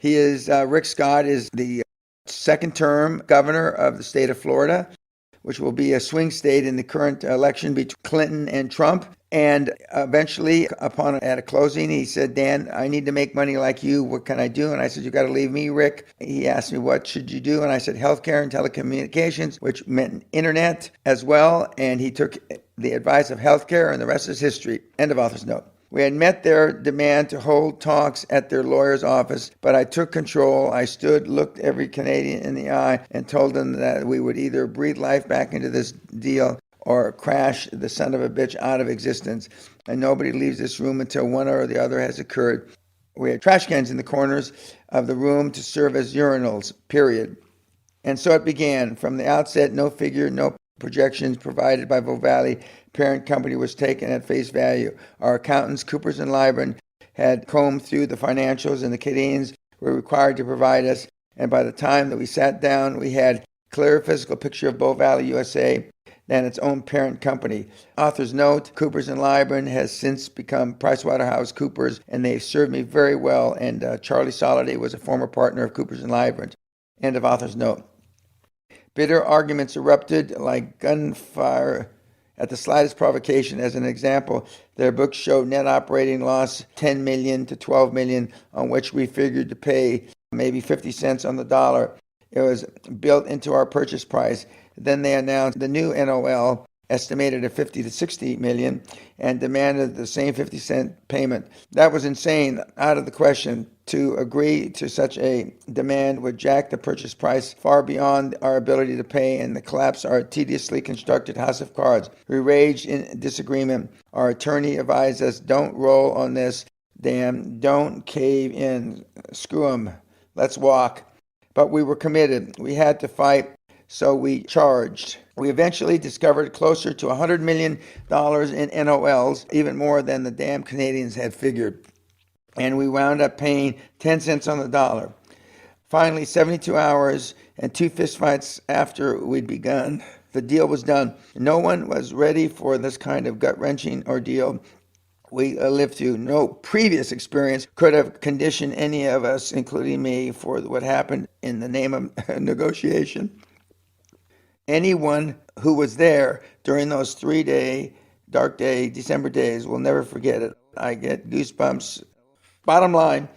Rick Scott is the second term governor of the state of Florida, which will be a swing state in the current election between Clinton and Trump. And eventually, at a closing, he said, Dan, I need to make money like you. What can I do? And I said, you got to leave me, Rick. He asked me, what should you do? And I said, healthcare and telecommunications, which meant internet as well. And he took the advice of healthcare, and the rest is history. End of author's note. We had met their demand to hold talks at their lawyer's office, but I took control. I stood, looked every Canadian in the eye, and told them that we would either breathe life back into this deal or crash the son of a bitch out of existence. And nobody leaves this room until one or the other has occurred. We had trash cans in the corners of the room to serve as urinals, period. And so it began. From the outset, no figure, no projections provided by Valley parent company was taken at face value. Our accountants, Coopers and Lybrand, had combed through the financials, and the Canadians were required to provide us. And by the time that we sat down, we had a clear physical picture of Bow Valley, USA, than its own parent company. Author's note, Coopers and Lybrand has since become PricewaterhouseCoopers, and they've served me very well. And Charlie Soliday was a former partner of Coopers and Lybrand. End of author's note. Bitter arguments erupted like gunfire at the slightest provocation. As an example, their books showed net operating loss $10 million to $12 million, on which we figured to pay maybe 50 cents on the dollar. It was built into our purchase price. Then they announced the new NOL, estimated at 50 to 60 million, and demanded the same 50-cent payment. That was insane, out of the question. To agree to such a demand would jack the purchase price far beyond our ability to pay and collapse our tediously constructed house of cards. We raged in disagreement. Our attorney advised us, don't roll on this, damn, don't cave in, screw 'em, let's walk. But we were committed. We had to fight, so we charged. We eventually discovered closer to $100 million in NOLs, even more than the damn Canadians had figured. And we wound up paying 10 cents on the dollar. Finally, 72 hours and 2 fistfights after we'd begun, the deal was done. No one was ready for this kind of gut-wrenching ordeal we lived through. No previous experience could have conditioned any of us, including me, for what happened in the name of negotiation. Anyone who was there during those 3-day, dark day, December days will never forget it. I get goosebumps. Bottom line,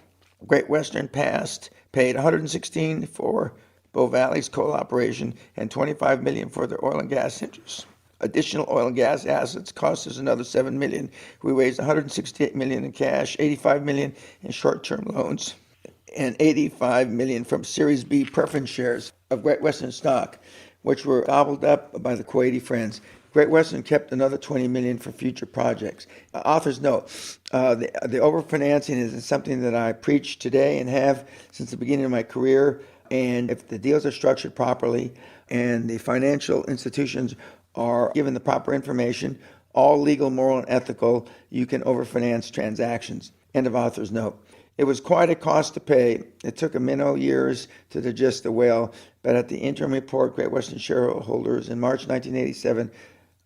Great Western paid $116 for Bow Valley's coal operation and $25 million for their oil and gas interests. Additional oil and gas assets cost us another $7 million. We raised $168 million in cash, $85 million in short-term loans, and $85 million from Series B preference shares of Great Western stock, which were gobbled up by the Kuwaiti friends. Great Western kept another $20 million for future projects. Author's note, the overfinancing is something that I preach today and have since the beginning of my career. And if the deals are structured properly and the financial institutions are given the proper information, all legal, moral, and ethical, you can overfinance transactions. End of author's note. It was quite a cost to pay. It took a minnow years to digest the whale, but at the interim report, Great Western shareholders in March 1987,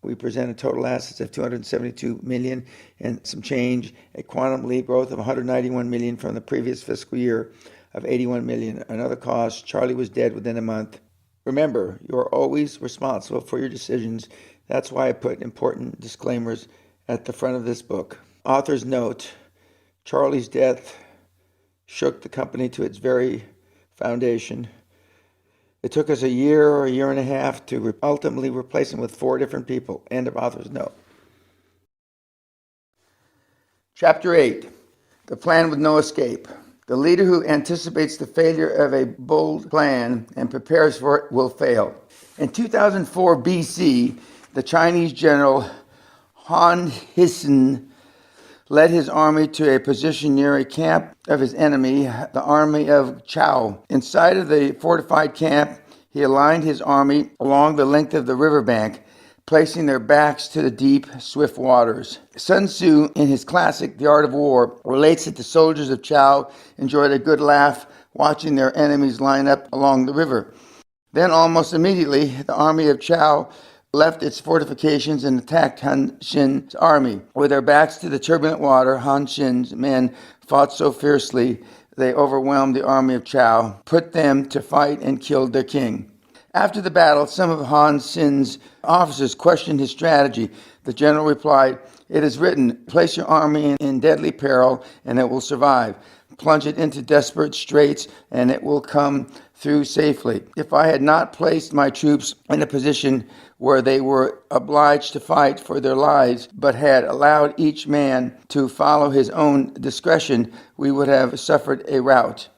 we presented total assets of $272 million and some change, a quantum leap growth of $191 million from the previous fiscal year of $81 million. Another cost, Charlie was dead within a month. Remember, you are always responsible for your decisions. That's why I put important disclaimers at the front of this book. Author's note, Charlie's death shook the company to its very foundation. It took us a year or a year and a half to ultimately replace him with 4 different people. End of author's note. Chapter 8, The Plan with No Escape. The leader who anticipates the failure of a bold plan and prepares for it will fail. In 2004 BC, the Chinese general Han Hissen led his army to a position near a camp of his enemy, the army of Chao. Inside of the fortified camp, he aligned his army along the length of the riverbank, placing their backs to the deep, swift waters. Sun Tzu, in his classic The Art of War, relates that the soldiers of Chao enjoyed a good laugh watching their enemies line up along the river. Then almost immediately, the army of Chao left its fortifications and attacked Han Xin's army. With their backs to the turbulent water, Han Xin's men fought so fiercely they overwhelmed the army of Chao, put them to fight, and killed their king. After the battle, some of Han Xin's officers questioned his strategy. The general replied, "It is written, place your army in deadly peril, and it will survive. Plunge it into desperate straits, and it will come through safely. If I had not placed my troops in a position where they were obliged to fight for their lives, but had allowed each man to follow his own discretion, we would have suffered a rout."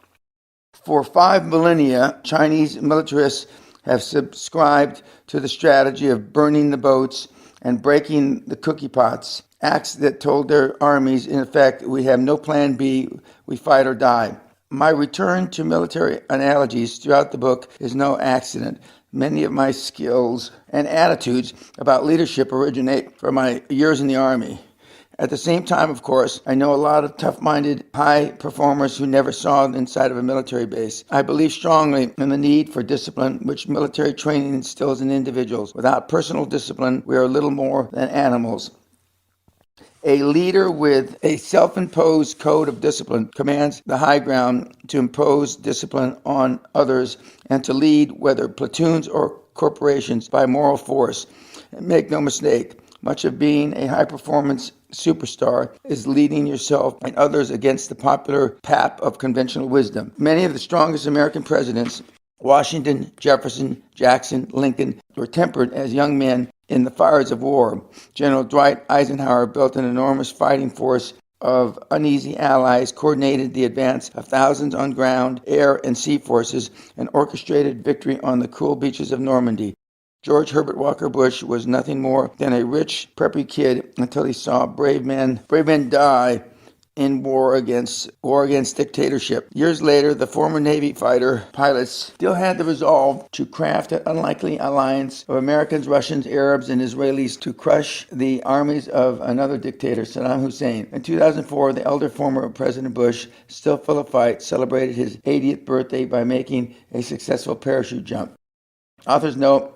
For 5 millennia, Chinese militarists have subscribed to the strategy of burning the boats and breaking the cookie pots, acts that told their armies, in effect, we have no plan B, we fight or die. My return to military analogies throughout the book is no accident. Many of my skills and attitudes about leadership originate from my years in the Army. At the same time, of course, I know a lot of tough-minded, high performers who never saw inside of a military base. I believe strongly in the need for discipline, which military training instills in individuals. Without personal discipline, we are little more than animals. A leader with a self-imposed code of discipline commands the high ground to impose discipline on others and to lead, whether platoons or corporations, by moral force. And make no mistake, much of being a high-performance superstar is leading yourself and others against the popular pap of conventional wisdom. Many of the strongest American presidents Washington, Jefferson, Jackson, Lincoln were tempered as young men in the fires of war. General Dwight Eisenhower built an enormous fighting force of uneasy allies, coordinated the advance of thousands on ground, air, and sea forces, and orchestrated victory on the cool beaches of Normandy. George Herbert Walker Bush was nothing more than a rich, preppy kid until he saw brave men die in war against dictatorship. Years later, the former Navy fighter pilots still had the resolve to craft an unlikely alliance of Americans, Russians, Arabs, and Israelis to crush the armies of another dictator, Saddam Hussein. In 2004, the elder former President Bush, still full of fight, celebrated his 80th birthday by making a successful parachute jump. Author's note: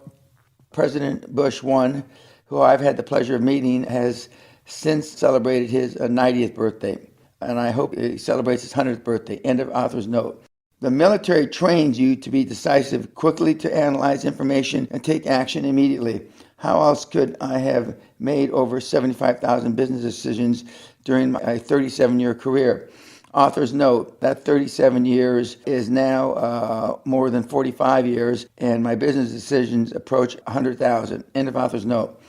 President Bush I, who I've had the pleasure of meeting, has since celebrated his 90th birthday, and I hope he celebrates his 100th birthday. End of author's note. The military trains you to be decisive, quickly to analyze information, and take action immediately. How else could I have made over 75,000 business decisions during my 37-year career? Author's note: that 37 years is now more than 45 years, and my business decisions approach 100,000. End of author's note.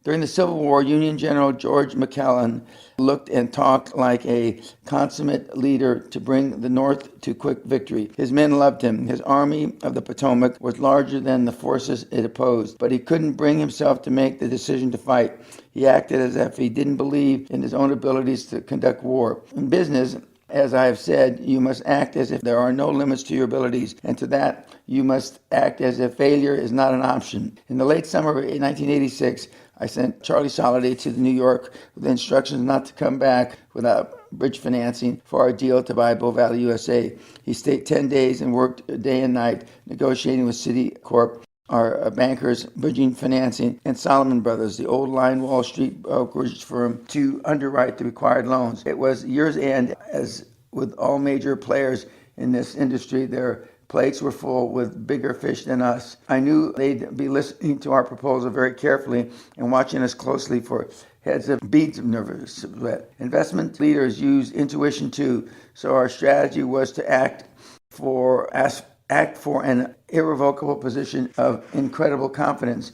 During the Civil War, Union General George McClellan looked and talked like a consummate leader to bring the North to quick victory. His men loved him. His Army of the Potomac was larger than the forces it opposed, but he couldn't bring himself to make the decision to fight. He acted as if he didn't believe in his own abilities to conduct war. In business, as I have said, you must act as if there are no limits to your abilities, and to that you must act as if failure is not an option. In the late summer of 1986, I sent Charlie Soliday to New York with instructions not to come back without bridge financing for our deal to buy Boval USA. He stayed 10 days and worked day and night negotiating with Citicorp, our bankers, bridging financing, and Solomon Brothers, the old line Wall Street brokerage firm, to underwrite the required loans. It was year's end. As with all major players in this industry, their plates were full with bigger fish than us. I knew they'd be listening to our proposal very carefully and watching us closely for heads of beads of nervous sweat. Investment leaders use intuition too, so our strategy was to act for an irrevocable position of incredible confidence.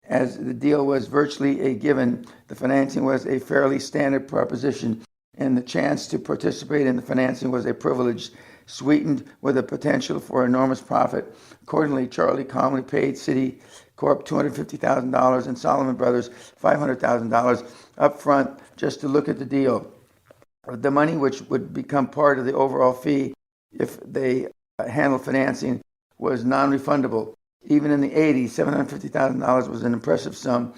As the deal was virtually a given, the financing was a fairly standard proposition, and the chance to participate in the financing was a privilege, sweetened with the potential for enormous profit. Accordingly, Charlie calmly paid Citicorp $250,000 and Solomon Brothers $500,000 up front just to look at the deal. The money, which would become part of the overall fee if they handled financing, was non-refundable. Even in the 80s, $750,000 was an impressive sum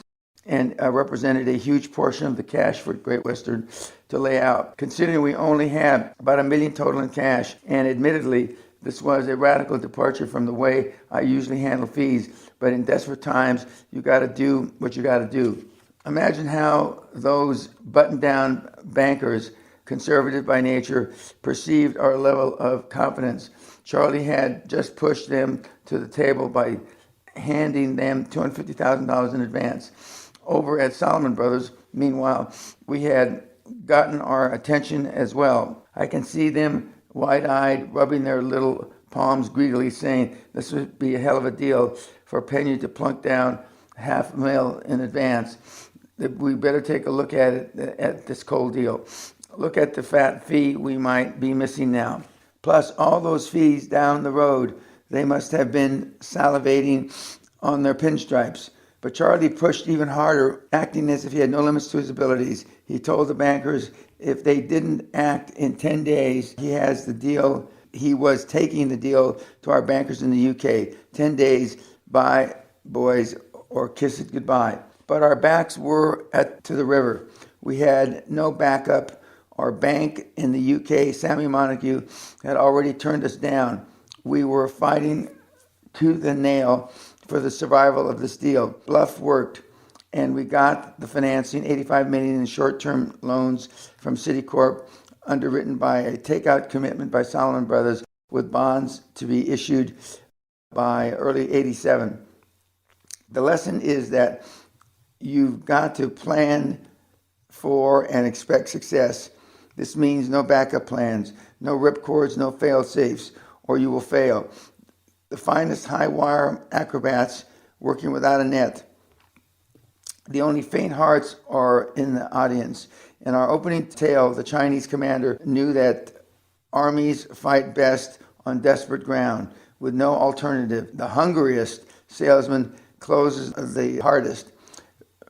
and represented a huge portion of the cash for Great Western to lay out. Considering we only had about $1 million total in cash, and admittedly, this was a radical departure from the way I usually handle fees, but in desperate times, you got to do what you got to do. Imagine how those buttoned-down bankers, conservative by nature, perceived our level of confidence. Charlie had just pushed them to the table by handing them $250,000 in advance. Over at Solomon Brothers, meanwhile, we had gotten our attention as well. I can see them wide-eyed, rubbing their little palms greedily, saying this would be a hell of a deal for Peña to plunk down $500,000 in advance. We better take a look at it, at this cold deal. Look at the fat fee we might be missing now. Plus all those fees down the road, they must have been salivating on their pinstripes. But Charlie pushed even harder, acting as if he had no limits to his abilities. He told the bankers if they didn't act in 10 days, he has the deal. He was taking the deal to our bankers in the UK. 10 days, bye, boys, or kiss it goodbye. But our backs were to the river. We had no backup. Our bank in the UK, Sammy Montague, had already turned us down. We were fighting tooth and nail for the survival of this deal. Bluff worked, and we got the financing, $85 million in short-term loans from Citicorp, underwritten by a takeout commitment by Solomon Brothers, with bonds to be issued by early '87. The lesson is that you've got to plan for and expect success. This means no backup plans, no ripcords, no fail-safes, or you will fail. the finest high-wire acrobats working without a net. The only faint hearts are in the audience. In our opening tale, the Chinese commander knew that armies fight best on desperate ground, with no alternative. The hungriest salesman closes the hardest.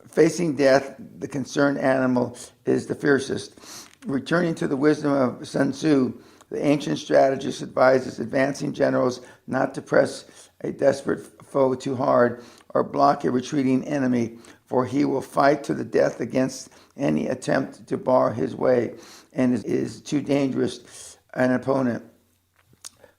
Facing death, the concerned animal is the fiercest. Returning to the wisdom of Sun Tzu, the ancient strategist advises advancing generals not to press a desperate foe too hard or block a retreating enemy, for he will fight to the death against any attempt to bar his way and is too dangerous an opponent.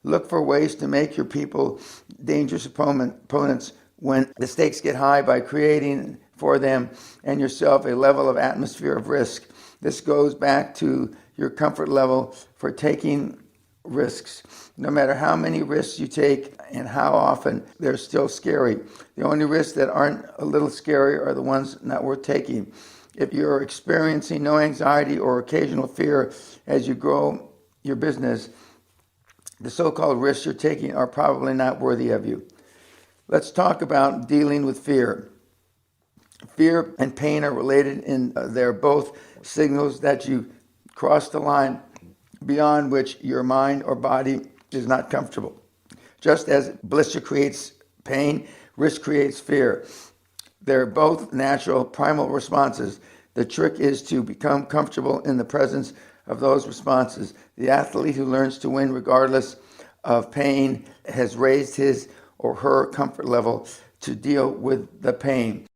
Look for ways to make your people dangerous opponents when the stakes get high by creating for them and yourself a level of atmosphere of risk. This goes back to your comfort level for taking risks. No matter how many risks you take and how often, they're still scary. The only risks that aren't a little scary are the ones not worth taking. If you're experiencing no anxiety or occasional fear as you grow your business, the so-called risks you're taking are probably not worthy of you. Let's talk about dealing with fear. Fear and pain are related in they're both signals that you cross the line beyond which your mind or body is not comfortable. Just as blister creates pain, risk creates fear. They're both natural, primal responses. The trick is to become comfortable in the presence of those responses. The athlete who learns to win regardless of pain has raised his or her comfort level to deal with the pain.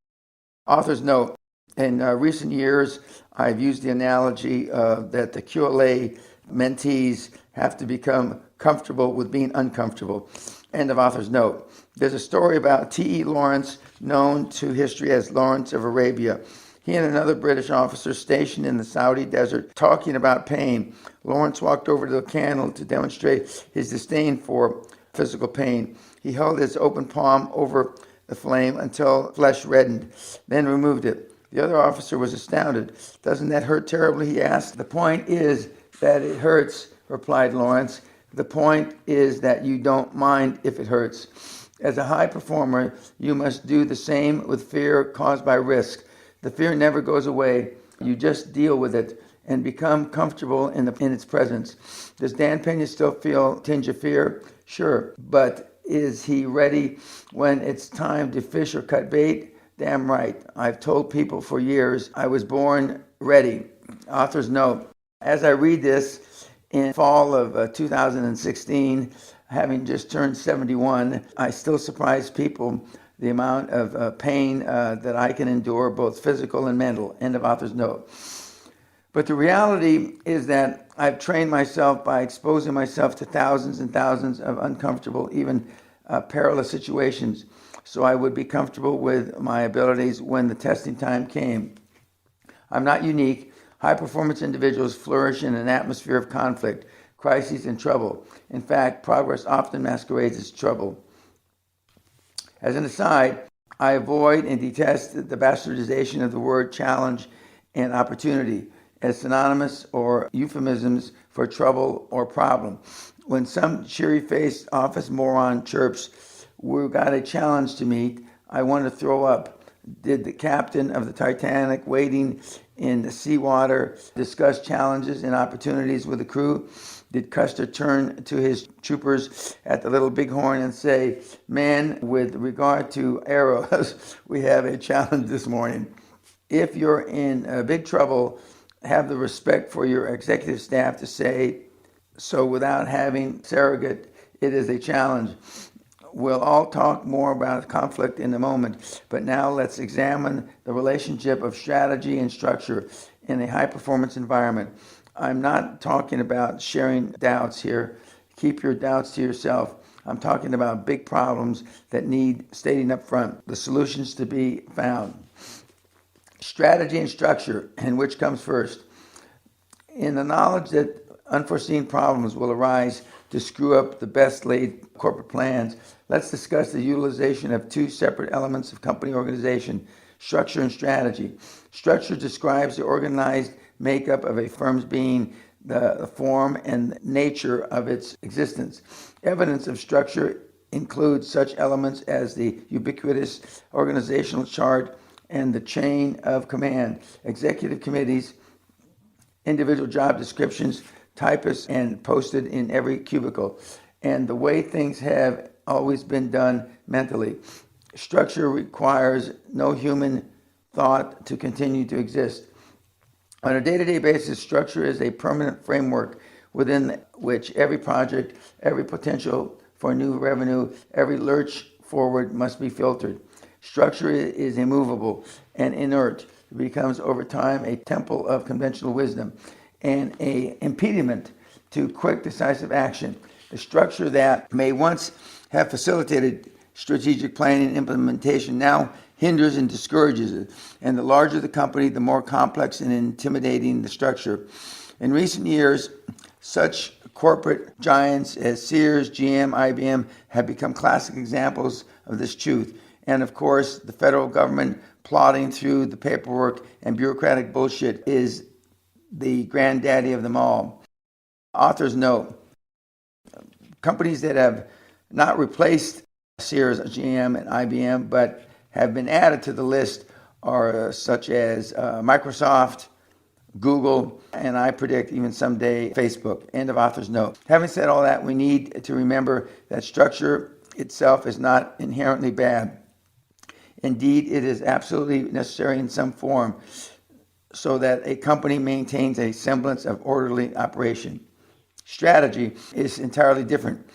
Author's note, in recent years, I've used the analogy that the QLA mentees have to become comfortable with being uncomfortable. End of author's note. There's a story about T.E. Lawrence, known to history as Lawrence of Arabia. He and another British officer stationed in the Saudi desert talking about pain. Lawrence walked over to the candle to demonstrate his disdain for physical pain. He held his open palm over the flame until flesh reddened, then removed it. The other officer was astounded. "Doesn't that hurt terribly?" he asked. "The point is that it hurts," replied Lawrence. "The point is that you don't mind if it hurts." As a high performer, you must do the same with fear caused by risk. The fear never goes away. You just deal with it and become comfortable in its presence. Does Dan Peña still feel a tinge of fear? Sure, but is he ready when it's time to fish or cut bait? Damn right. I've told people for years I was born ready. Author's note. As I read this in fall of 2016, having just turned 71, I still surprise people the amount of pain that I can endure, both physical and mental. End of author's note. But the reality is that I've trained myself by exposing myself to thousands and thousands of uncomfortable, even perilous situations, so I would be comfortable with my abilities when the testing time came. I'm not unique. High-performance individuals flourish in an atmosphere of conflict, crises, and trouble. In fact, progress often masquerades as trouble. As an aside, I avoid and detest the bastardization of the word challenge and opportunity as synonymous or euphemisms for trouble or problem. When some cheery-faced office moron chirps, "We've got a challenge to meet," I want to throw up. Did the captain of the Titanic waiting in the seawater discuss challenges and opportunities with the crew? Did Custer turn to his troopers at the Little Bighorn and say, "Man, with regard to arrows, we have a challenge this morning"? If you're in big trouble, have the respect for your executive staff to say so without having surrogate, "It is a challenge." We'll all talk more about conflict in a moment, but now let's examine the relationship of strategy and structure in a high-performance environment. I'm not talking about sharing doubts here. Keep your doubts to yourself. I'm talking about big problems that need stating up front, the solutions to be found. Strategy and structure, and which comes first? In the knowledge that unforeseen problems will arise to screw up the best laid corporate plans, let's discuss the utilization of two separate elements of company organization, structure and strategy. Structure describes the organized makeup of a firm's being, the form and nature of its existence. Evidence of structure includes such elements as the ubiquitous organizational chart and the chain of command, executive committees, individual job descriptions, typists, and posted in every cubicle, and the way things have always been done mentally. Structure requires no human thought to continue to exist. On a day-to-day basis, structure is a permanent framework within which every project, every potential for new revenue, every lurch forward must be filtered. Structure is immovable and inert. It becomes over time a temple of conventional wisdom and an impediment to quick, decisive action. The structure that may once have facilitated strategic planning and implementation now hinders and discourages it. And the larger the company, the more complex and intimidating the structure. In recent years, such corporate giants as Sears, GM, IBM have become classic examples of this truth. And of course, the federal government plodding through the paperwork and bureaucratic bullshit is the granddaddy of them all. Author's note: companies that have not replaced Sears, GM, and IBM, but have been added to the list are such as Microsoft, Google, and I predict even someday Facebook. End of author's note. Having said all that, we need to remember that structure itself is not inherently bad. Indeed, it is absolutely necessary in some form so that a company maintains a semblance of orderly operation. Strategy is entirely different.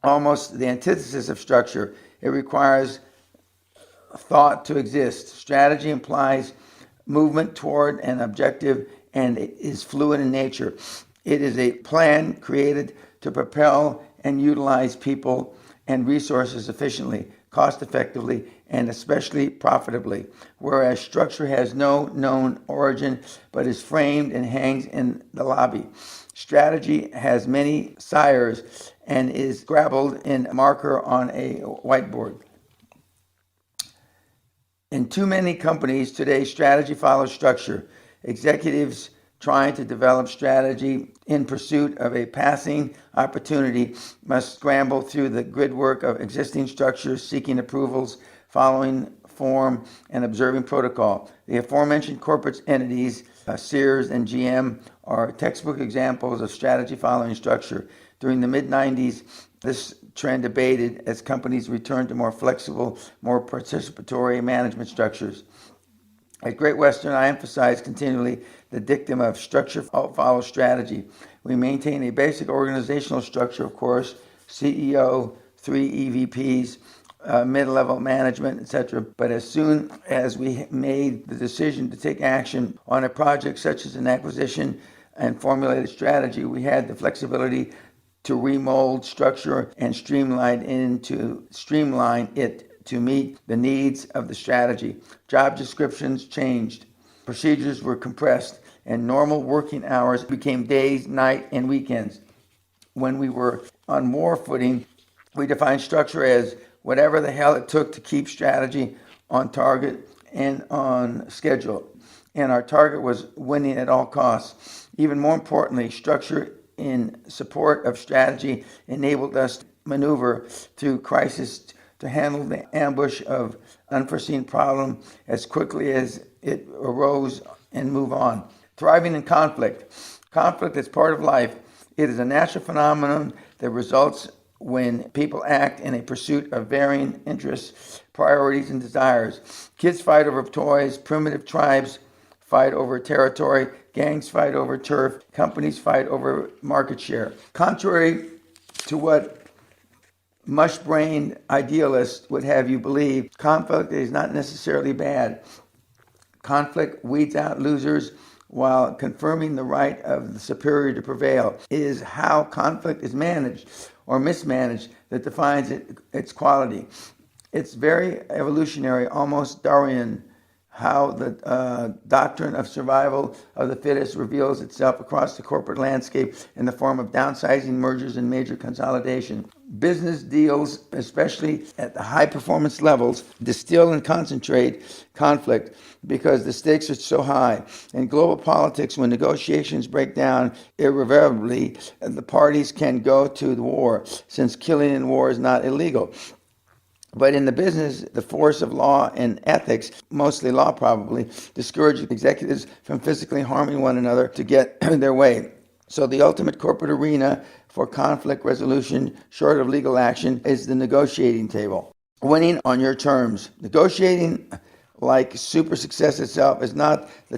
Almost the antithesis of structure. It requires thought to exist. Strategy implies movement toward an objective, and it is fluid in nature. It is a plan created to propel and utilize people and resources efficiently, cost effectively, and especially profitably, whereas structure has no known origin but is framed and hangs in the lobby. Strategy has many sires and is scrabbled in marker on a whiteboard. In too many companies today, strategy follows structure. Executives trying to develop strategy in pursuit of a passing opportunity must scramble through the gridwork of existing structures, seeking approvals, following form, and observing protocol. The aforementioned corporate entities, Sears and GM, are textbook examples of strategy following structure. During the mid-90s, this trend abated as companies returned to more flexible, more participatory management structures. At Great Western, I emphasize continually the dictum of structure follows strategy. We maintain a basic organizational structure, of course, CEO, 3 EVPs, mid-level management, etc. But as soon as we made the decision to take action on a project such as an acquisition and formulated strategy, we had the flexibility to remold structure and streamline it to meet the needs of the strategy. Job descriptions changed, procedures were compressed, and normal working hours became days, night, and weekends. When we were on war footing, we defined structure as whatever the hell it took to keep strategy on target and on schedule. And our target was winning at all costs. Even more importantly, structure in support of strategy enabled us to maneuver through crisis, to handle the ambush of unforeseen problem as quickly as it arose and move on. Thriving in conflict. Conflict is part of life. It is a natural phenomenon that results when people act in a pursuit of varying interests, priorities, and desires. Kids fight over toys, primitive tribes fight over territory, gangs fight over turf, companies fight over market share. Contrary to what mush-brained idealists would have you believe, conflict is not necessarily bad. Conflict weeds out losers while confirming the right of the superior to prevail. It is how conflict is managed or mismanaged that defines its quality. It's very evolutionary, almost Darwinian, how the doctrine of survival of the fittest reveals itself across the corporate landscape in the form of downsizing, mergers, and major consolidation. Business deals, especially at the high performance levels, distill and concentrate conflict because the stakes are so high. In global politics, when negotiations break down irreversibly, the parties can go to the war, since killing in war is not illegal. But in the business, the force of law and ethics, mostly law probably, discourage executives from physically harming one another to get their way. So the ultimate corporate arena for conflict resolution, short of legal action, is the negotiating table. Winning on your terms. Negotiating, like super success itself, is not for the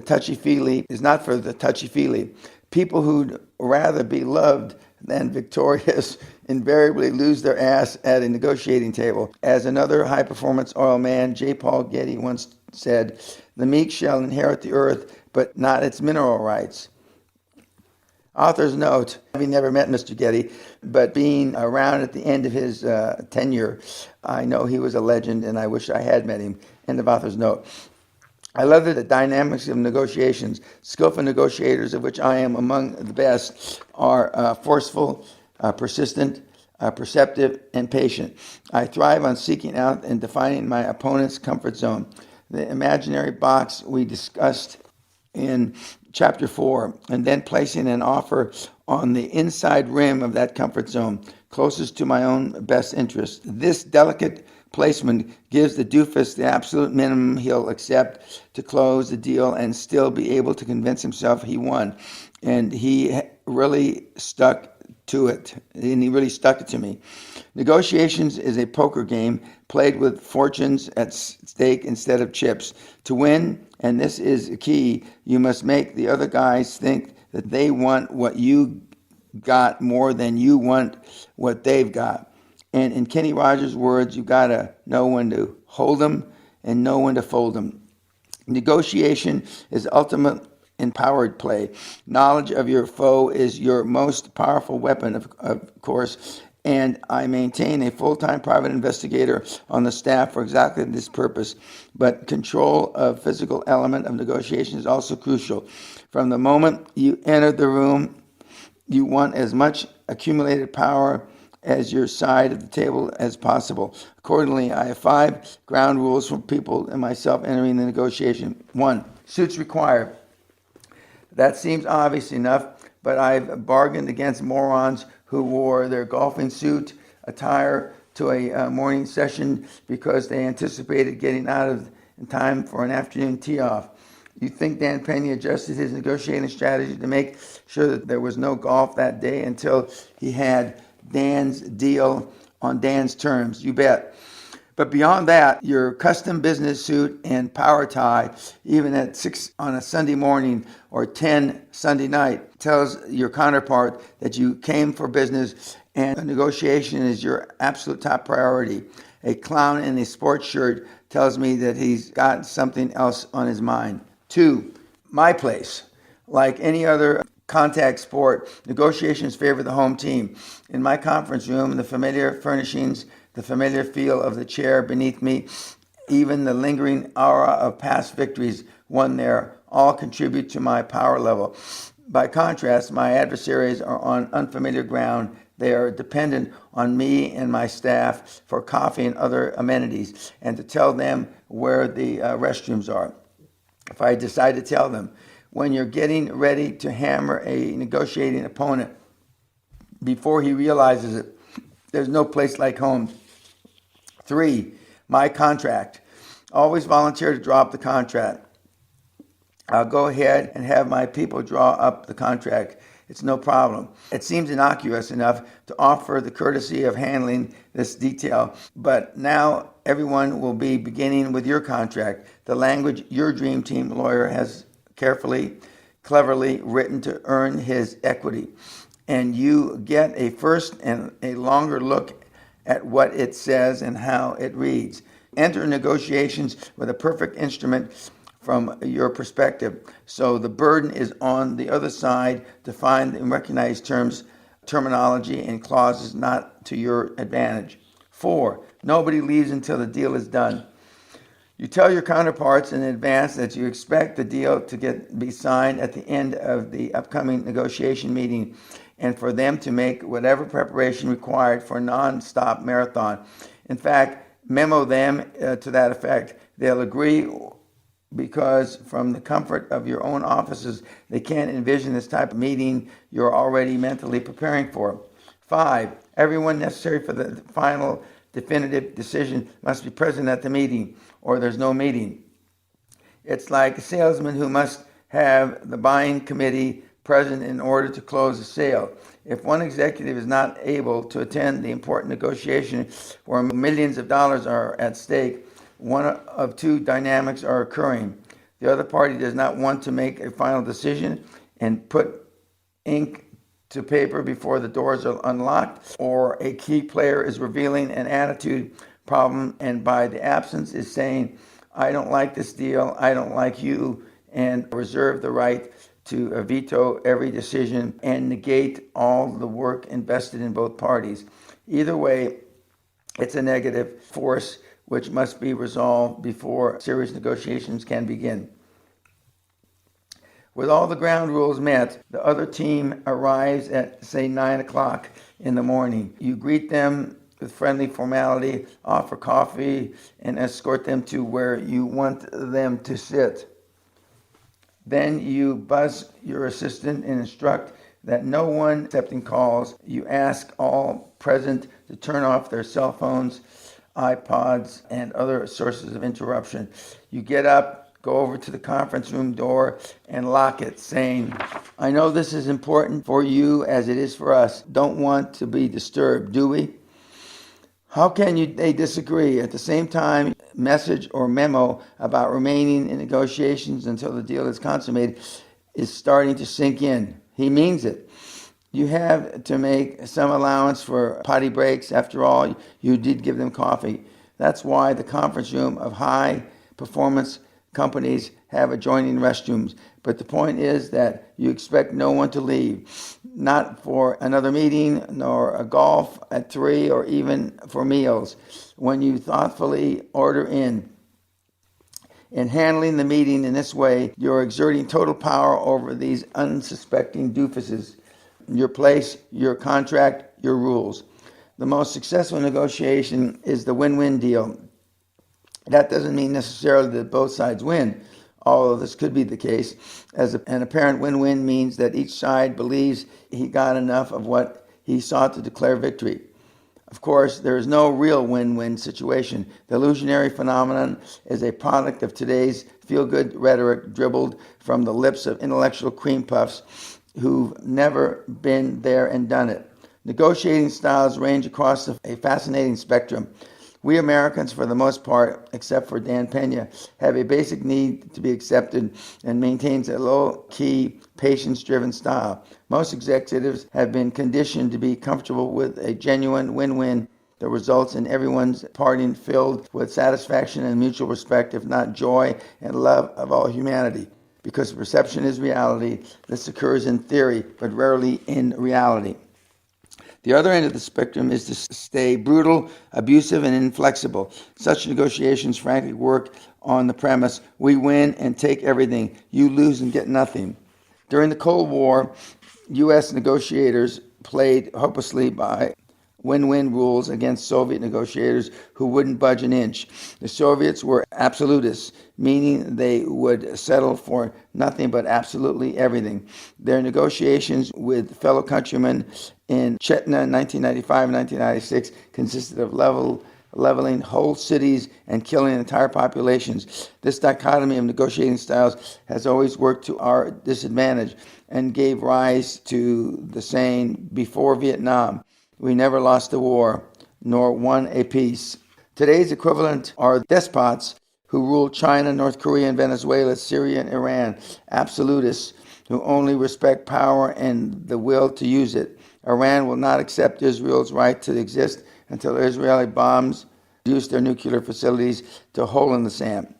touchy-feely. People who'd rather be loved than victorious invariably lose their ass at a negotiating table. As another high-performance oil man, J. Paul Getty, once said, "The meek shall inherit the earth, but not its mineral rights." Author's note, having never met Mr. Getty, but being around at the end of his tenure, I know he was a legend and I wish I had met him. End of author's note. I love the dynamics of negotiations. Skillful negotiators, of which I am among the best, are forceful, persistent, perceptive, and patient. I thrive on seeking out and defining my opponent's comfort zone. The imaginary box we discussed in Chapter 4, and then placing an offer on the inside rim of that comfort zone, closest to my own best interest. This delicate placement gives the doofus the absolute minimum he'll accept to close the deal and still be able to convince himself he won. And he really stuck to it, and he really stuck it to me. Negotiations is a poker game played with fortunes at stake instead of chips. To win, and this is key, you must make the other guys think that they want what you got more than you want what they've got. And in Kenny Rogers' words, you gotta know when to hold them and know when to fold them. Negotiation is ultimate empowered play. Knowledge of your foe is your most powerful weapon, of course, and I maintain a full-time private investigator on the staff for exactly this purpose. But control of physical element of negotiation is also crucial. From the moment you enter the room, you want as much accumulated power as your side of the table as possible. Accordingly, I have 5 ground rules for people and myself entering the negotiation. 1, suits required. That seems obvious enough, but I've bargained against morons who wore their golfing suit attire to a morning session because they anticipated getting out in time for an afternoon tee-off. You think Dan Peña adjusted his negotiating strategy to make sure that there was no golf that day until he had Dan's deal on Dan's terms? You bet. But beyond that, your custom business suit and power tie, even at 6 on a Sunday morning or 10 Sunday night, tells your counterpart that you came for business and a negotiation is your absolute top priority. A clown in a sports shirt tells me that he's got something else on his mind. 2, my place. Like any other contact sport, negotiations favor the home team. In my conference room, the familiar furnishings, the familiar feel of the chair beneath me, even the lingering aura of past victories won there, all contribute to my power level. By contrast, my adversaries are on unfamiliar ground. They are dependent on me and my staff for coffee and other amenities, and to tell them where the restrooms are, if I decide to tell them. When you're getting ready to hammer a negotiating opponent, before he realizes it, there's no place like home. 3, my contract. Always volunteer to draw up the contract. I'll go ahead and have my people draw up the contract. It's no problem. It seems innocuous enough to offer the courtesy of handling this detail, but now everyone will be beginning with your contract, the language your dream team lawyer has carefully, cleverly written to earn his equity. And you get a first and a longer look at what it says and how it reads. Enter negotiations with a perfect instrument from your perspective. So the burden is on the other side to find and recognize terms, terminology, and clauses not to your advantage. 4, nobody leaves until the deal is done. You tell your counterparts in advance that you expect the deal to be signed at the end of the upcoming negotiation meeting. and for them to make whatever preparation required for a non-stop marathon. In fact, memo them to that effect. They'll agree because from the comfort of your own offices, they can't envision this type of meeting you're already mentally preparing for. 5, everyone necessary for the final definitive decision must be present at the meeting, or there's no meeting. It's like a salesman who must have the buying committee present in order to close the sale. If one executive is not able to attend the important negotiation where millions of dollars are at stake, one of two dynamics are occurring. The other party does not want to make a final decision and put ink to paper before the doors are unlocked, or a key player is revealing an attitude problem and by the absence is saying, I don't like this deal, I don't like you, and reserve the right to veto every decision and negate all the work invested in both parties. Either way, it's a negative force which must be resolved before serious negotiations can begin. With all the ground rules met, the other team arrives at, say, 9 o'clock in the morning. You greet them with friendly formality, offer coffee, and escort them to where you want them to sit. Then you buzz your assistant and instruct that no one accepting calls. You ask all present to turn off their cell phones, iPods, and other sources of interruption. You get up, go over to the conference room door and lock it, saying, I know this is important for you as it is for us. Don't want to be disturbed, do we? How can they disagree? At the same time, message or memo about remaining in negotiations until the deal is consummated is starting to sink in. He means it. You have to make some allowance for potty breaks. After all, you did give them coffee. That's why the conference room of high performance companies have adjoining restrooms. But the point is that you expect no one to leave, not for another meeting, nor a golf at 3, or even for meals. When you thoughtfully order in handling the meeting in this way, you're exerting total power over these unsuspecting doofuses. Your place, your contract, your rules. The most successful negotiation is the win-win deal. That doesn't mean necessarily that both sides win, although this could be the case, as an apparent win-win means that each side believes he got enough of what he sought to declare victory. Of course, there is no real win-win situation. The illusionary phenomenon is a product of today's feel-good rhetoric dribbled from the lips of intellectual cream puffs who've never been there and done it. Negotiating styles range across a fascinating spectrum. We Americans, for the most part, except for Dan Peña, have a basic need to be accepted and maintains a low-key, patience-driven style. Most executives have been conditioned to be comfortable with a genuine win-win that results in everyone's parting filled with satisfaction and mutual respect, if not joy and love of all humanity. Because perception is reality, this occurs in theory, but rarely in reality. The other end of the spectrum is to stay brutal, abusive, and inflexible. Such negotiations frankly work on the premise, we win and take everything, you lose and get nothing. During the Cold War, U.S. negotiators played hopelessly by win-win rules against Soviet negotiators who wouldn't budge an inch. The Soviets were absolutists, meaning they would settle for nothing but absolutely everything. Their negotiations with fellow countrymen in Chechnya in 1995 and 1996 consisted of leveling whole cities and killing entire populations. This dichotomy of negotiating styles has always worked to our disadvantage and gave rise to the saying, before Vietnam, we never lost a war, nor won a peace. Today's equivalent are despots who rule China, North Korea, and Venezuela, Syria, and Iran, absolutists who only respect power and the will to use it. Iran will not accept Israel's right to exist until Israeli bombs reduce their nuclear facilities to a hole in the sand.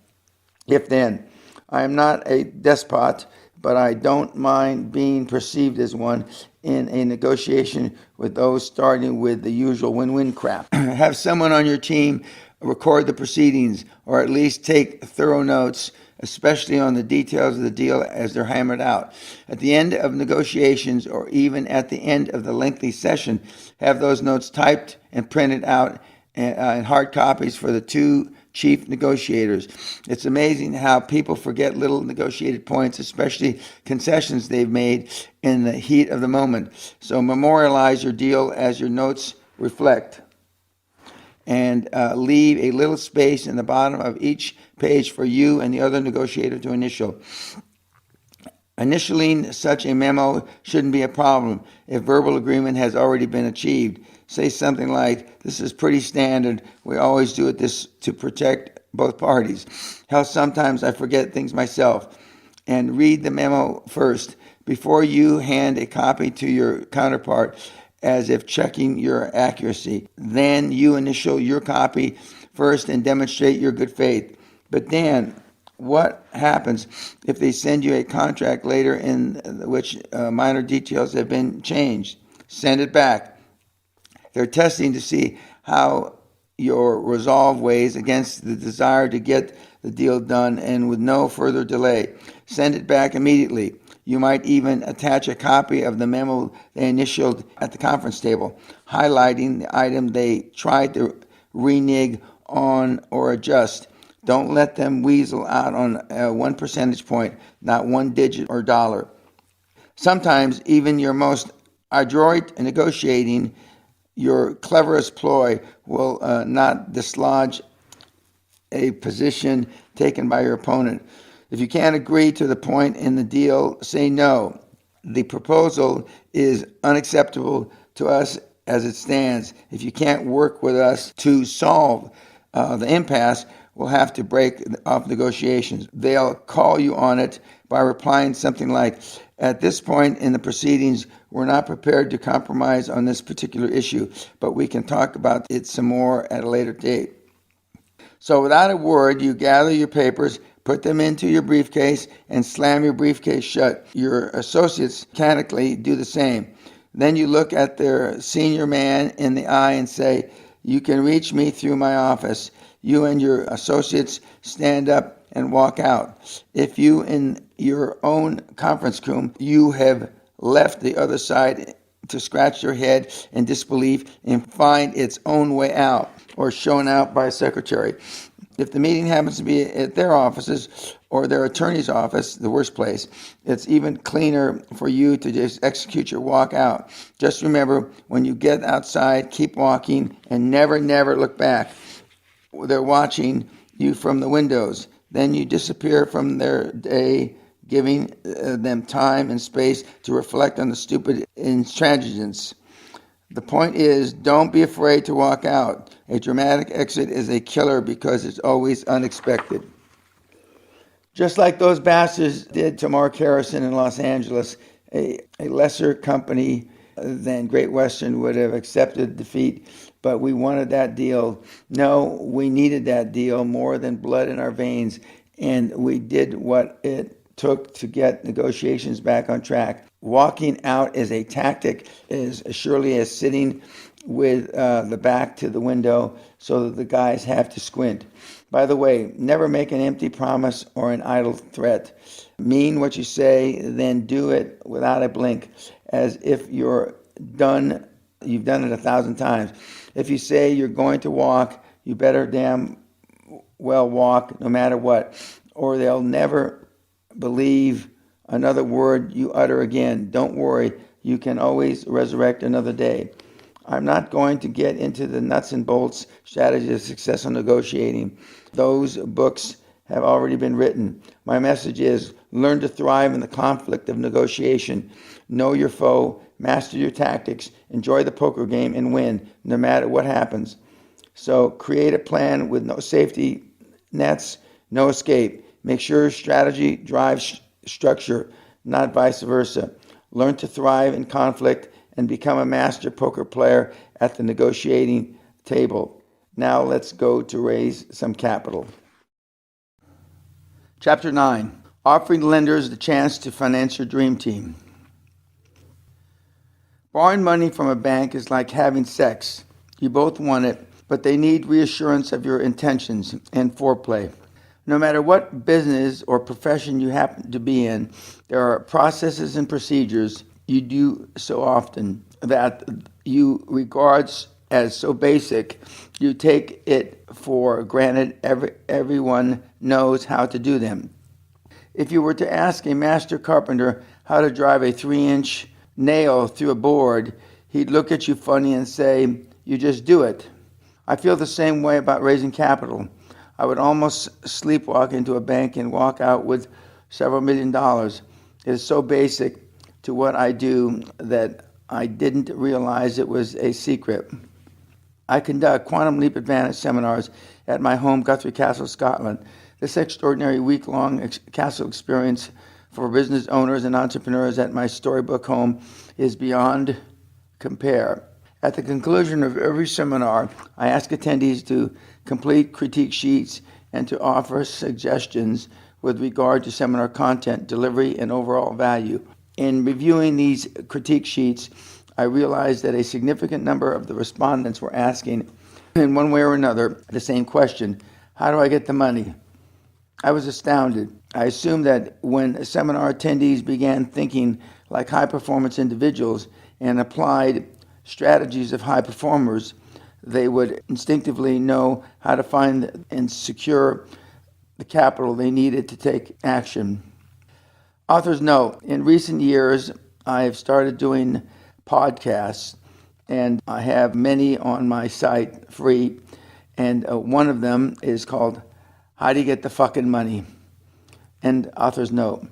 If then, I am not a despot, but I don't mind being perceived as one in a negotiation with those starting with the usual win-win crap. Have someone on your team record the proceedings, or at least take thorough notes especially on the details of the deal as they're hammered out. At the end of negotiations, or even at the end of the lengthy session, have those notes typed and printed out in hard copies for the two chief negotiators. It's amazing how people forget little negotiated points, especially concessions they've made in the heat of the moment. So memorialize your deal as your notes reflect, and leave a little space in the bottom of each page for you and the other negotiator to initial. Initialing such a memo shouldn't be a problem if verbal agreement has already been achieved. Say something like, "This is pretty standard. We always do it this to protect both parties. Hell, sometimes I forget things myself." And read the memo first before you hand a copy to your counterpart, as if checking your accuracy. Then you initial your copy first and demonstrate your good faith. But Dan, what happens if they send you a contract later in which minor details have been changed? Send it back. They're testing to see how your resolve weighs against the desire to get the deal done and with no further delay. Send it back immediately. You might even attach a copy of the memo they initialed at the conference table, highlighting the item they tried to renege on or adjust. Don't let them weasel out on 1 percentage point, not one digit or dollar. Sometimes even your most adroit negotiating, your cleverest ploy will not dislodge a position taken by your opponent. If you can't agree to the point in the deal, say no. The proposal is unacceptable to us as it stands. If you can't work with us to solve the impasse, we'll have to break off negotiations. They'll call you on it by replying something like, "At this point in the proceedings, we're not prepared to compromise on this particular issue, but we can talk about it some more at a later date." So without a word, you gather your papers, put them into your briefcase, and slam your briefcase shut. Your associates mechanically do the same. Then you look at their senior man in the eye and say, "You can reach me through my office." You and your associates stand up and walk out. If you, in your own conference room, you have left the other side to scratch your head in disbelief and find its own way out, or shown out by a secretary. If the meeting happens to be at their offices or their attorney's office, the worst place, it's even cleaner for you to just execute your walk out. Just remember, when you get outside, keep walking and never look back. They're watching you from the windows. Then you disappear from their day, giving them time and space to reflect on the stupid intransigence. The point is, don't be afraid to walk out. A dramatic exit is a killer because it's always unexpected. Just like those bastards did to Mark Harrison in Los Angeles, a lesser company than Great Western would have accepted defeat, but we wanted that deal. No, we needed that deal more than blood in our veins, and we did what it took to get negotiations back on track. Walking out as a tactic is as surely as sitting with the back to the window so that the guys have to squint. By the way, never make an empty promise or an idle threat. Mean what you say, then do it without a blink, as if you've done it 1,000 times. If you say you're going to walk, you better damn well walk no matter what, or they'll never believe another word you utter again. Don't worry, you can always resurrect another day. I'm not going to get into the nuts and bolts strategy of successful negotiating. Those books have already been written. My message is, learn to thrive in the conflict of negotiation. Know your foe, master your tactics, enjoy the poker game, and win, no matter what happens. So create a plan with no safety nets, no escape. Make sure strategy drives structure, not vice versa. Learn to thrive in conflict and become a master poker player at the negotiating table. Now let's go to raise some capital. Chapter 9. Offering lenders the chance to finance your dream team. Borrowing money from a bank is like having sex. You both want it, but they need reassurance of your intentions and foreplay. No matter what business or profession you happen to be in, there are processes and procedures you do so often that you regard as so basic, you take it for granted everyone knows how to do them. If you were to ask a master carpenter how to drive a 3-inch nail through a board, he'd look at you funny and say, "You just do it." I feel the same way about raising capital. I would almost sleepwalk into a bank and walk out with several $1 million. It is so basic to what I do that I didn't realize it was a secret. I conduct Quantum Leap Advantage seminars at my home, Guthrie Castle, Scotland. This extraordinary week-long castle experience for business owners and entrepreneurs at my storybook home is beyond compare. At the conclusion of every seminar, I ask attendees to complete critique sheets and to offer suggestions with regard to seminar content, delivery, and overall value. In reviewing these critique sheets, I realized that a significant number of the respondents were asking, in one way or another, the same question: how do I get the money? I was astounded. I assumed that when seminar attendees began thinking like high-performance individuals and applied strategies of high performers, they would instinctively know how to find and secure the capital they needed to take action. Author's note: in recent years, I have started doing podcasts, and I have many on my site free, and one of them is called "How Do You Get the Fucking Money?" End author's note.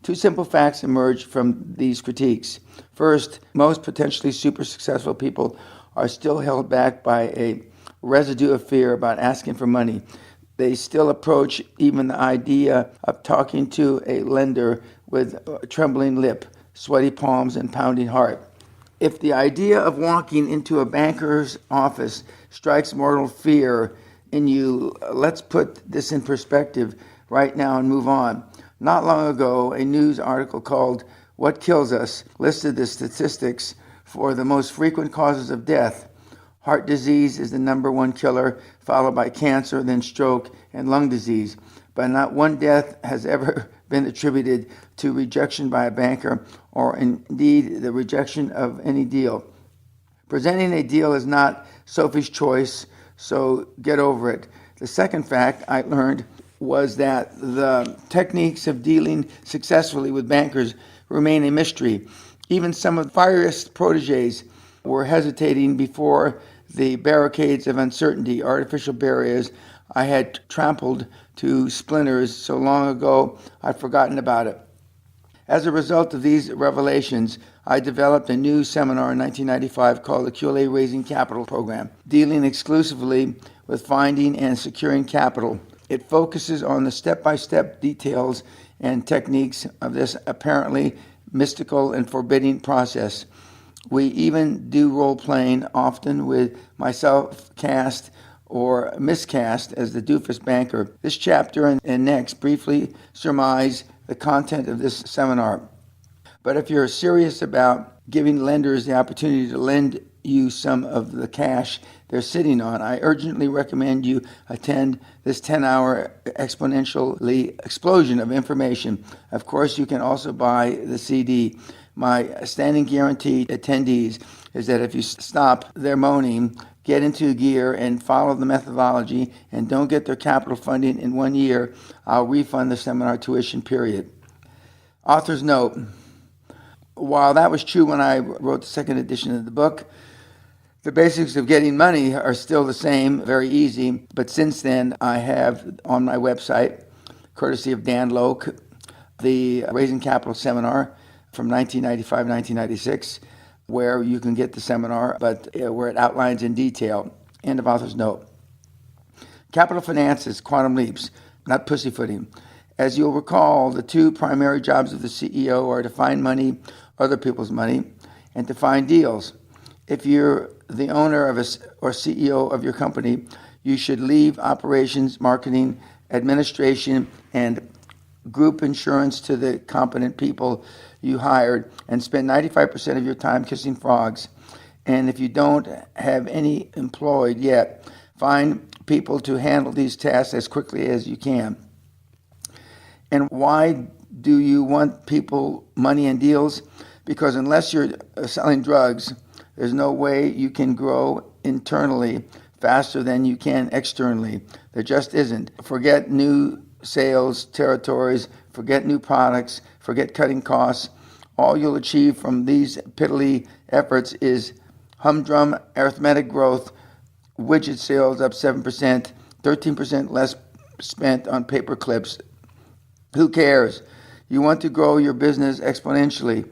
Two simple facts emerge from these critiques. First, most potentially super successful people are still held back by a residue of fear about asking for money. They still approach even the idea of talking to a lender with a trembling lip, sweaty palms, and pounding heart. If the idea of walking into a banker's office strikes mortal fear in you, let's put this in perspective right now and move on. Not long ago, a news article called "What Kills Us" listed the statistics for the most frequent causes of death. Heart disease is the number one killer, followed by cancer, then stroke, and lung disease. But not one death has ever been attributed to rejection by a banker, or indeed the rejection of any deal. Presenting a deal is not Sophie's choice, so get over it. The second fact I learned was that the techniques of dealing successfully with bankers remain a mystery. Even some of the fieriest proteges were hesitating before the barricades of uncertainty, artificial barriers I had trampled to splinters so long ago I'd forgotten about it. As a result of these revelations, I developed a new seminar in 1995 called the QLA Raising Capital Program, dealing exclusively with finding and securing capital. It focuses on the step-by-step details and techniques of this apparently mystical and forbidding process. We even do role-playing, often with myself cast or miscast as the doofus banker. This chapter and next briefly surmise the content of this seminar. But if you're serious about giving lenders the opportunity to lend you some of the cash they're sitting on, I urgently recommend you attend this 10-hour exponentially explosion of information. Of course, you can also buy the CD. My standing guarantee to attendees is that if you stop their moaning, get into gear and follow the methodology, and don't get their capital funding in 1 year, I'll refund the seminar tuition, period. Author's note: while that was true when I wrote the second edition of the book, the basics of getting money are still the same, very easy. But since then, I have on my website, courtesy of Dan Loke, the Raising Capital Seminar from 1995-1996, where you can get the seminar, but where it outlines in detail. End of author's note. Capital finance is quantum leaps, not pussyfooting. As you'll recall, the two primary jobs of the CEO are to find money, other people's money, and to find deals. If you're the owner of or CEO of your company, you should leave operations, marketing, administration, and group insurance to the competent people you hired and spend 95% of your time kissing frogs. And if you don't have any employed yet, find people to handle these tasks as quickly as you can. And why do you want people money and deals? Because unless you're selling drugs, there's no way you can grow internally faster than you can externally. There just isn't. Forget new sales territories, forget new products, forget cutting costs. All you'll achieve from these piddly efforts is humdrum arithmetic growth, widget sales up 7%, 13% less spent on paper clips. Who cares? You want to grow your business exponentially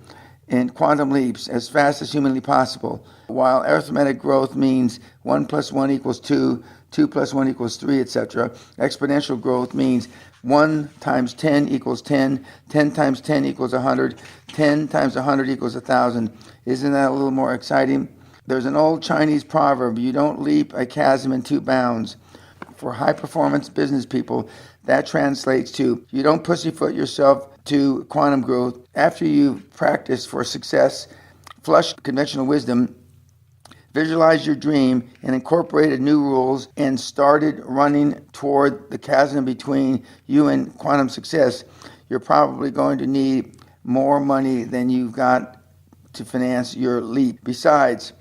in quantum leaps as fast as humanly possible. While arithmetic growth means 1 plus 1 equals 2, 2 plus 1 equals 3, etc., exponential growth means 1 times 10 equals 10, 10 times 10 equals 100, 10 times 100 equals 1,000. Isn't that a little more exciting? There's an old Chinese proverb, you don't leap a chasm in 2 bounds. For high-performance business people, that translates to you don't pussyfoot yourself to quantum growth. After you've practiced for success, flushed conventional wisdom, visualized your dream, and incorporated new rules, and started running toward the chasm between you and quantum success, you're probably going to need more money than you've got to finance your leap. Besides,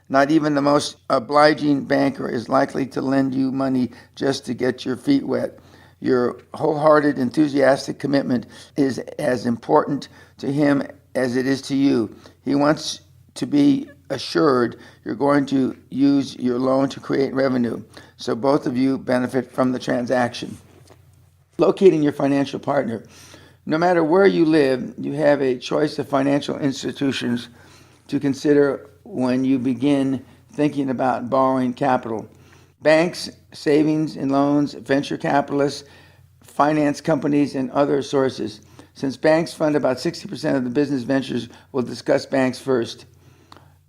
not even the most obliging banker is likely to lend you money just to get your feet wet. Your wholehearted, enthusiastic commitment is as important to him as it is to you. He wants to be assured you're going to use your loan to create revenue, so both of you benefit from the transaction. Locating your financial partner. No matter where you live, you have a choice of financial institutions to consider when you begin thinking about borrowing capital. Banks, savings and loans, venture capitalists, finance companies, and other sources. Since banks fund about 60% of the business ventures, we'll discuss banks first.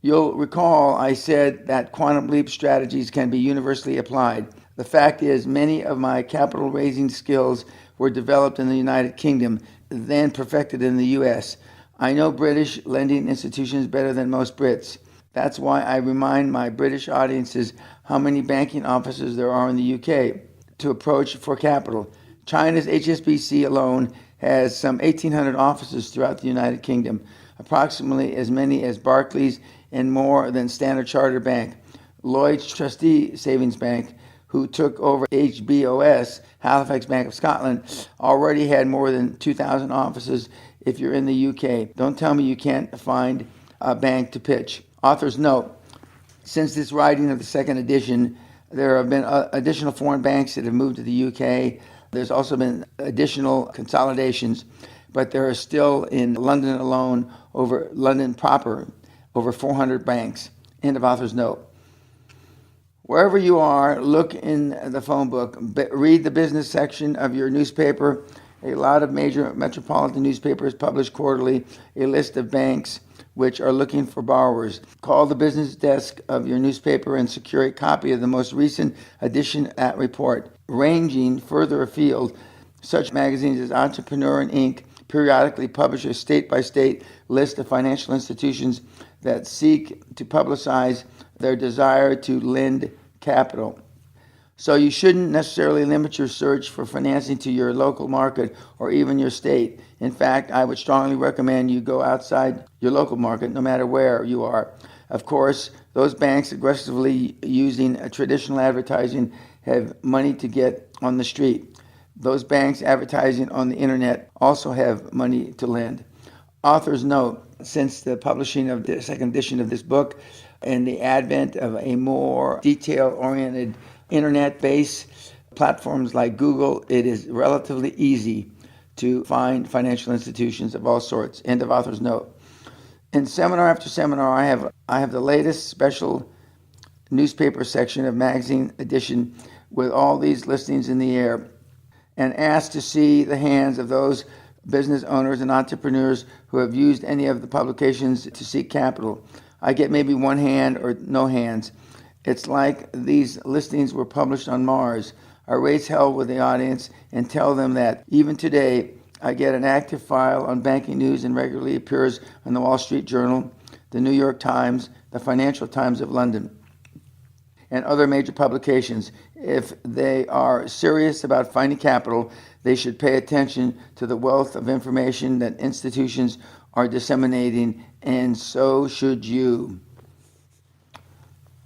You'll recall I said that quantum leap strategies can be universally applied. The fact is, many of my capital raising skills were developed in the United Kingdom, then perfected in the U.S. I know British lending institutions better than most Brits. That's why I remind my British audiences how many banking offices there are in the UK to approach for capital. China's HSBC alone has some 1,800 offices throughout the United Kingdom, approximately as many as Barclays and more than Standard Chartered Bank. Lloyds Trustee Savings Bank, who took over HBOS, Halifax Bank of Scotland, already had more than 2,000 offices if you're in the UK. Don't tell me you can't find a bank to pitch. Author's note, since this writing of the second edition, there have been additional foreign banks that have moved to the UK. There's also been additional consolidations, but there are still in London alone, London proper, over 400 banks. End of author's note. Wherever you are, look in the phone book, read the business section of your newspaper. A lot of major metropolitan newspapers publish quarterly a list of banks which are looking for borrowers. Call the business desk of your newspaper and secure a copy of the most recent edition at report. Ranging further afield, such magazines as Entrepreneur and Inc. periodically publish a state-by-state list of financial institutions that seek to publicize their desire to lend capital. So you shouldn't necessarily limit your search for financing to your local market or even your state. In fact, I would strongly recommend you go outside your local market, no matter where you are. Of course, those banks aggressively using traditional advertising have money to get on the street. Those banks advertising on the internet also have money to lend. Author's note, since the publishing of the second edition of this book and the advent of a more detail-oriented internet-based platforms like Google, it is relatively easy to find financial institutions of all sorts. End of author's note. In seminar after seminar, I have the latest special newspaper section of magazine edition with all these listings in the air, and ask to see the hands of those business owners and entrepreneurs who have used any of the publications to seek capital. I get maybe one hand or no hands. It's like these listings were published on Mars. I raise hell with the audience and tell them that even today I get an active file on banking news and regularly appears in the Wall Street Journal, the New York Times, the Financial Times of London. and other major publications. If they are serious about finding capital, they should pay attention to the wealth of information that institutions are disseminating, and so should you.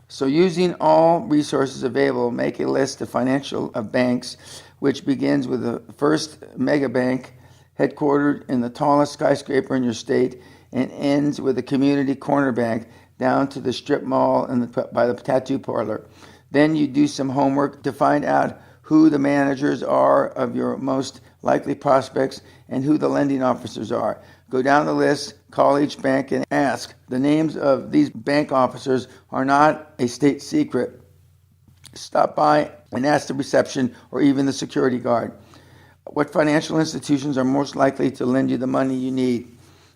So using all resources available, make a list of banks, which begins with the first mega bank headquartered in the tallest skyscraper in your state and ends with a community corner bank down to the strip mall and by the tattoo parlor. Then you do some homework to find out who the managers are of your most likely prospects and who the lending officers are. Go down the list, call each bank and ask. The names of these bank officers are not a state secret. Stop by and ask the reception or even the security guard. What financial institutions are most likely to lend you the money you need?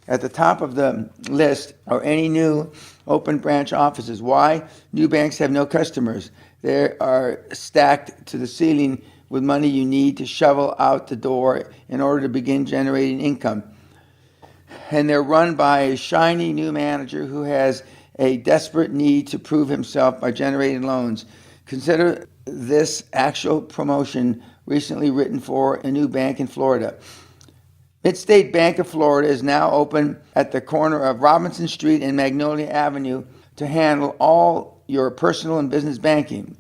At the top of the list are any new open branch offices. Why? New banks have no customers. They are stacked to the ceiling with money you need to shovel out the door in order to begin generating income. And they're run by a shiny new manager who has a desperate need to prove himself by generating loans. Consider this actual promotion recently written for a new bank in Florida. Mid-State Bank of Florida is now open at the corner of Robinson Street and Magnolia Avenue to handle all your personal and business banking.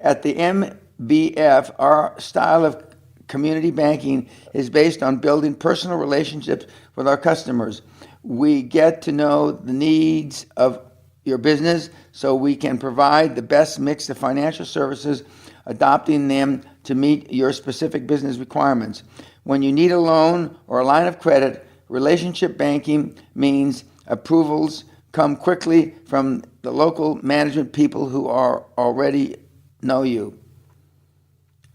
At the MBF, our style of community banking is based on building personal relationships with our customers. We get to know the needs of your business so we can provide the best mix of financial services, adopting them to meet your specific business requirements. When you need a loan or a line of credit, relationship banking means approvals come quickly from the local management people who already know you.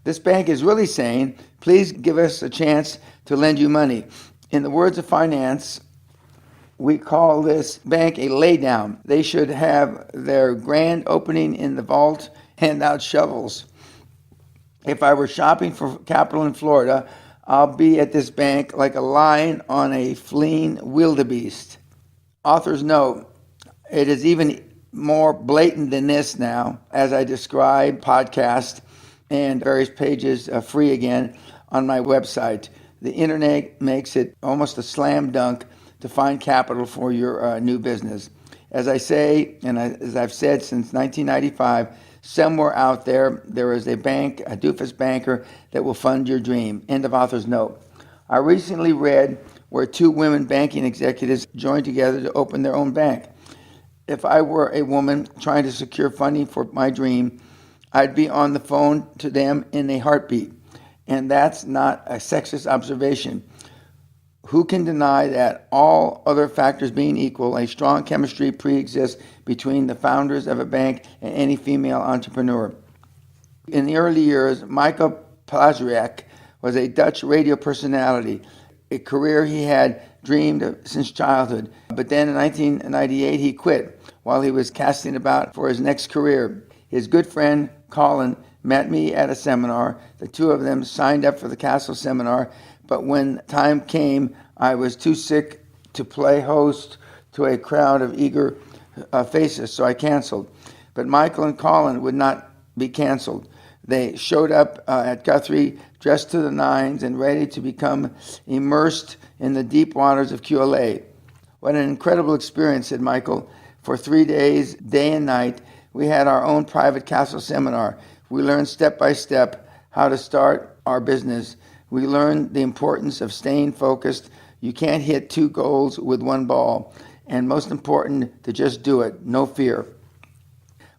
This bank is really saying, please give us a chance to lend you money. In the words of finance, we call this bank a laydown. They should have their grand opening in the vault, hand out shovels. If I were shopping for capital in Florida, I'll be at this bank like a lion on a fleeing wildebeest. Author's note, it is even more blatant than this now, as I describe podcast and various pages free again on my website. The internet makes it almost a slam dunk to find capital for your new business. As I say, and as I've said since 1995, somewhere out there is a bank, a doofus banker, that will fund your dream. End of author's note. I recently read where two women banking executives joined together to open their own bank. If I were a woman trying to secure funding for my dream, I'd be on the phone to them in a heartbeat. And that's not a sexist observation. Who can deny that, all other factors being equal, a strong chemistry pre-exists between the founders of a bank and any female entrepreneur? In the early years, Michael Plazriak was a Dutch radio personality, a career he had dreamed of since childhood. But then in 1998, he quit while he was casting about for his next career. His good friend, Colin, met me at a seminar. The two of them signed up for the Castle seminar, but when time came, I was too sick to play host to a crowd of eager faces, so I canceled. But Michael and Colin would not be canceled. They showed up at Guthrie dressed to the nines and ready to become immersed in the deep waters of QLA. What an incredible experience, said Michael. For 3 days, day and night, we had our own private Castle seminar. We learned step by step how to start our business. We learned the importance of staying focused. You can't hit two goals with one ball. And most important, to just do it, no fear.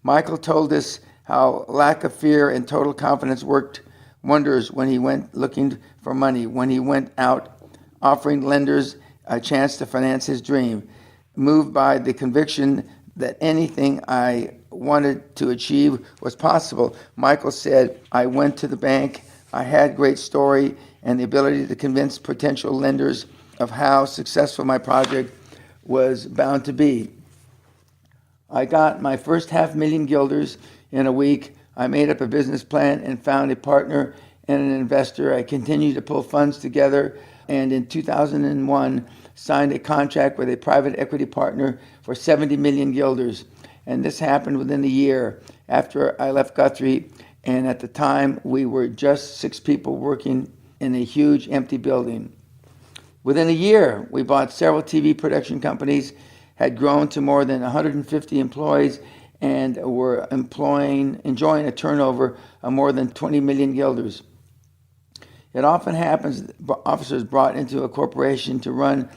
Michael told us how lack of fear and total confidence worked wonders when he went looking for money, when he went out offering lenders a chance to finance his dream. Moved by the conviction that anything I wanted to achieve was possible, Michael said, I went to the bank. I had great story and the ability to convince potential lenders of how successful my project was bound to be. I got my first $500,000 guilders in a week. I made up a business plan and found a partner and an investor. I continued to pull funds together, and in 2001 signed a contract with a private equity partner for 70 million guilders. And this happened within a year. after I left Guthrie, and at the time we were just 6 people working in a huge empty building. Within a year, we bought several TV production companies, had grown to more than 150 employees, and were enjoying a turnover of more than 20 million guilders. It often happens that officers brought into a corporation to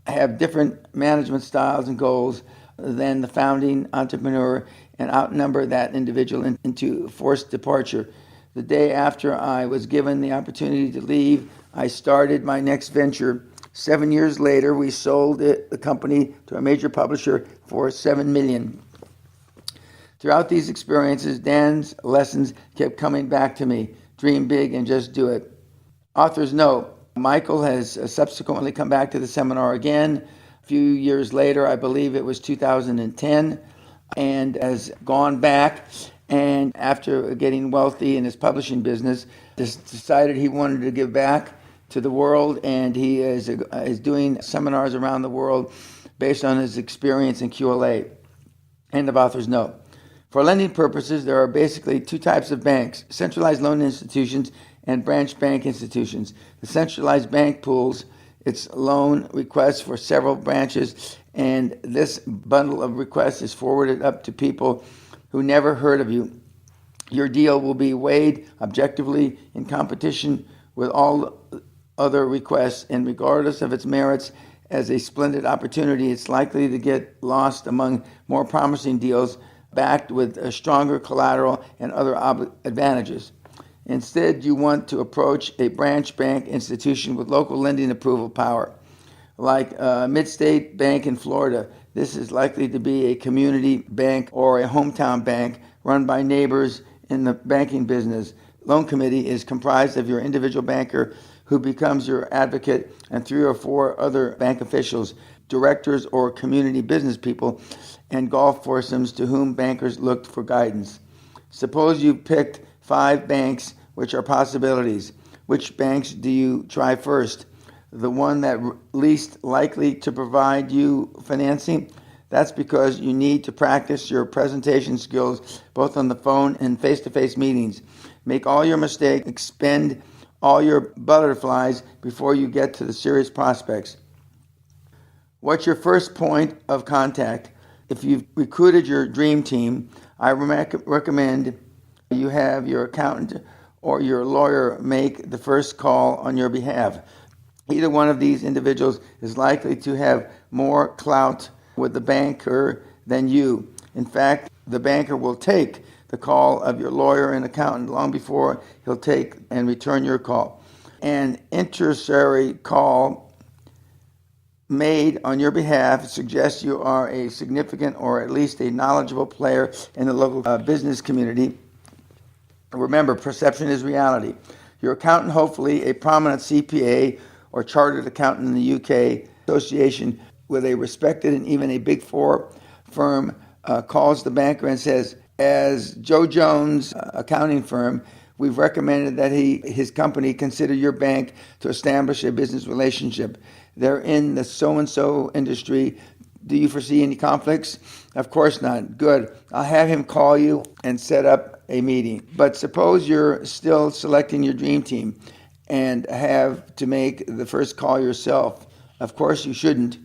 have different management styles and goals than the founding entrepreneur and outnumber that individual into forced departure. The day after I was given the opportunity to leave, I started my next venture. 7 years later, we sold the company to a major publisher for $7 million. Throughout these experiences, Dan's lessons kept coming back to me. Dream big and just do it. Author's note, Michael has subsequently come back to the seminar again. A few years later, I believe it was 2010, and has gone back, and after getting wealthy in his publishing business, decided he wanted to give back to the world, and he is doing seminars around the world based on his experience in QLA. End of author's note. For lending purposes, there are basically 2 types of banks: centralized loan institutions and branch bank institutions. The centralized bank pools its loan requests for several branches, and this bundle of requests is forwarded up to people who never heard of you. Your deal will be weighed objectively in competition with all other requests, and regardless of its merits as a splendid opportunity, it's likely to get lost among more promising deals backed with a stronger collateral and other advantages. Instead, you want to approach a branch bank institution with local lending approval power. Like Midstate Bank in Florida, this is likely to be a community bank or a hometown bank run by neighbors in the banking business. Loan committee is comprised of your individual banker, who becomes your advocate, and 3 or 4 other bank officials, directors or community business people, and golf foursomes to whom bankers looked for guidance. Suppose you picked 5 banks, which are possibilities. Which banks do you try first? The one that least likely to provide you financing? That's because you need to practice your presentation skills both on the phone and face-to-face meetings. Make all your mistakes, expend all your butterflies before you get to the serious prospects. What's your first point of contact? If you've recruited your dream team, I recommend you have your accountant or your lawyer make the first call on your behalf. Either one of these individuals is likely to have more clout with the banker than you. In fact, the banker will take the call of your lawyer and accountant long before he'll take and return your call. An intercessory call made on your behalf suggests you are a significant or at least a knowledgeable player in the local business community. Remember, perception is reality. Your accountant, hopefully a prominent CPA or chartered accountant in the UK, association with a respected and even a Big Four firm, calls the banker and says, as Joe Jones accounting firm, we've recommended that his company consider your bank to establish a business relationship. They're in the so-and-so industry. Do you foresee any conflicts? Of course not. Good. I'll have him call you and set up a meeting. But suppose you're still selecting your dream team and have to make the first call yourself. Of course you shouldn't.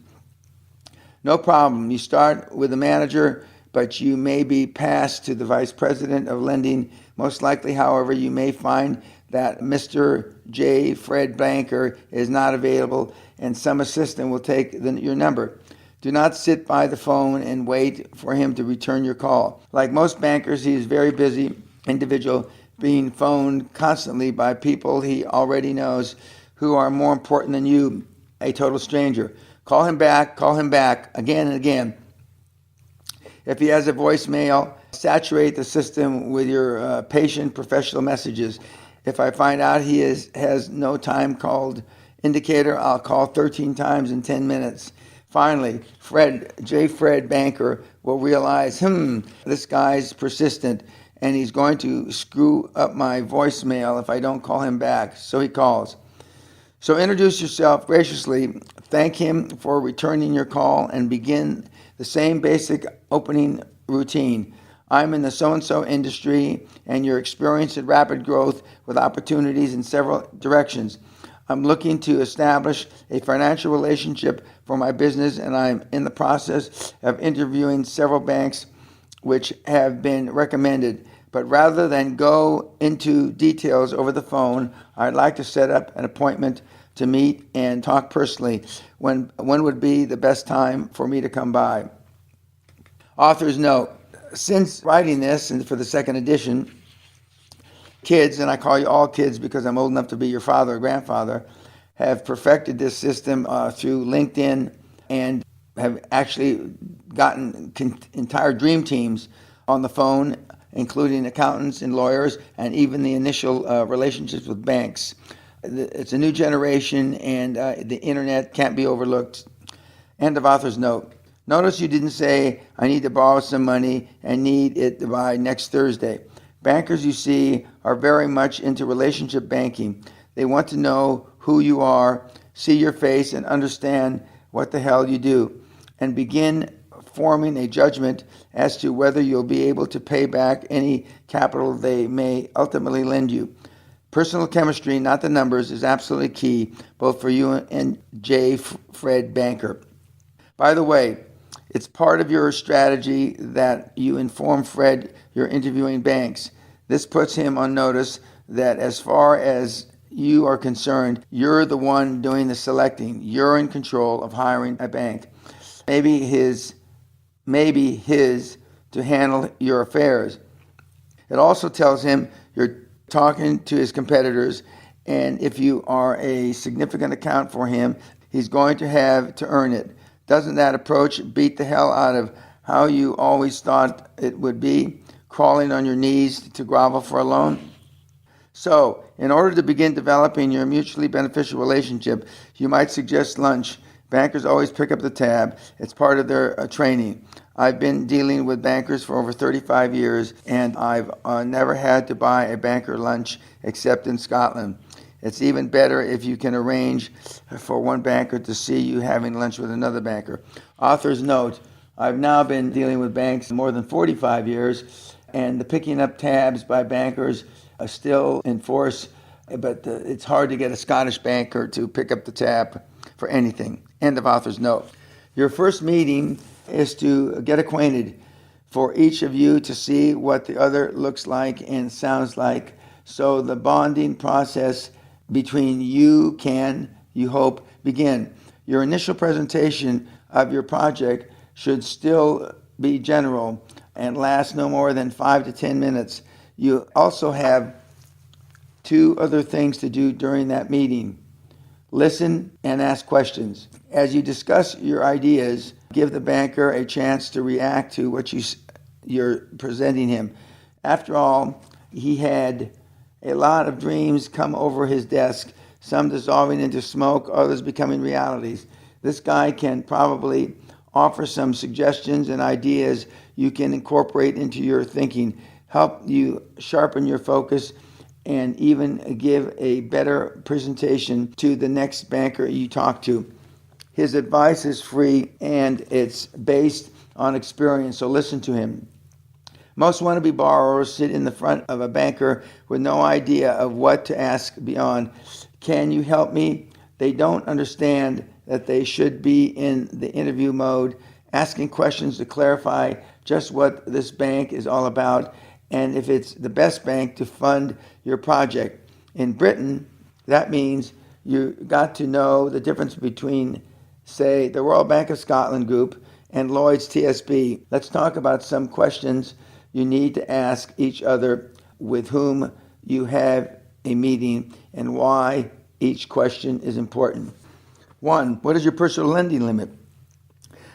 No problem. You start with the manager, but you may be passed to the vice president of lending. Most likely, however, you may find that Mr. J. Fred Banker is not available and some assistant will take your number. Do not sit by the phone and wait for him to return your call. Like most bankers, he is a very busy individual, being phoned constantly by people he already knows who are more important than you, a total stranger. Call him back, again and again. If he has a voicemail, saturate the system with your patient professional messages. If I find out he has no time called indicator, I'll call 13 times in 10 minutes. Finally, Fred Banker will realize, this guy's persistent and he's going to screw up my voicemail if I don't call him back. So he calls. So introduce yourself graciously, thank him for returning your call, and begin the same basic opening routine. I'm in the so-and-so industry, and you're experiencing rapid growth with opportunities in several directions. I'm looking to establish a financial relationship for my business, and I'm in the process of interviewing several banks which have been recommended. But rather than go into details over the phone, I'd like to set up an appointment to meet and talk personally. When would be the best time for me to come by? Author's note. Since writing this, and for the second edition, kids, and I call you all kids because I'm old enough to be your father or grandfather, have perfected this system through LinkedIn and have actually gotten entire dream teams on the phone, including accountants and lawyers, and even the initial relationships with banks. It's a new generation, and the internet can't be overlooked. End of author's note. Notice you didn't say, I need to borrow some money and need it by next Thursday. Bankers, you see, are very much into relationship banking. They want to know who you are, see your face, and understand what the hell you do, and begin forming a judgment as to whether you'll be able to pay back any capital they may ultimately lend you. Personal chemistry, not the numbers, is absolutely key, both for you and J. Fred Banker. By the way, it's part of your strategy that you inform Fred you're interviewing banks. This puts him on notice that as far as you are concerned, you're the one doing the selecting. You're in control of hiring a bank. Maybe his to handle your affairs. It also tells him you're talking to his competitors, and if you are a significant account for him, he's going to have to earn it. Doesn't that approach beat the hell out of how you always thought it would be, crawling on your knees to grovel for a loan? So, in order to begin developing your mutually beneficial relationship, you might suggest lunch. Bankers always pick up the tab. It's part of their training. I've been dealing with bankers for over 35 years, and I've never had to buy a banker lunch except in Scotland. It's even better if you can arrange for one banker to see you having lunch with another banker. Author's note. I've now been dealing with banks more than 45 years, and the picking up tabs by bankers are still in force, but it's hard to get a Scottish banker to pick up the tab for anything. End of author's note. Your first meeting is to get acquainted, for each of you to see what the other looks like and sounds like, so the bonding process between you can, you hope, begin. Your initial presentation of your project should still be general and last no more than 5 to 10 minutes. You also have two other things to do during that meeting. Listen and ask questions. As you discuss your ideas, give the banker a chance to react to what you're presenting him. After all, he had a lot of dreams come over his desk, some dissolving into smoke, others becoming realities. This guy can probably offer some suggestions and ideas you can incorporate into your thinking, help you sharpen your focus, and even give a better presentation to the next banker you talk to. His advice is free and it's based on experience, so listen to him. Most wannabe borrowers sit in the front of a banker with no idea of what to ask beyond, "Can you help me?" They don't understand that they should be in the interview mode, asking questions to clarify just what this bank is all about and if it's the best bank to fund your project. In Britain, that means you got to know the difference between, say, the Royal Bank of Scotland Group and Lloyd's TSB. Let's talk about some questions you need to ask each other with whom you have a meeting and why each question is important. 1. What is your personal lending limit?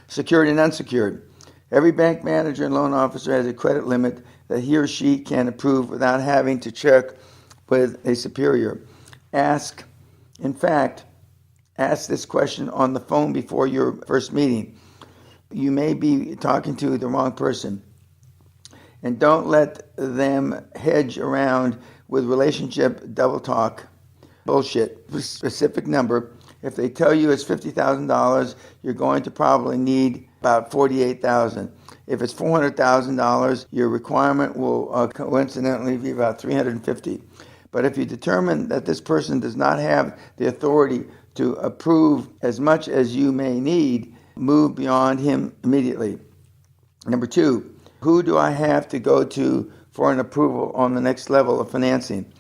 Secured and unsecured. Every bank manager and loan officer has a credit limit that he or she can approve without having to check with a superior. Ask this question on the phone before your first meeting. You may be talking to the wrong person. And don't let them hedge around with relationship double talk. Bullshit. Specific number. If they tell you it's $50,000, you're going to probably need about $48,000. If it's $400,000, your requirement will coincidentally be about $350,000. But if you determine that this person does not have the authority to approve as much as you may need, move beyond him immediately. Number 2, who do I have to go to for an approval on the next level of financing?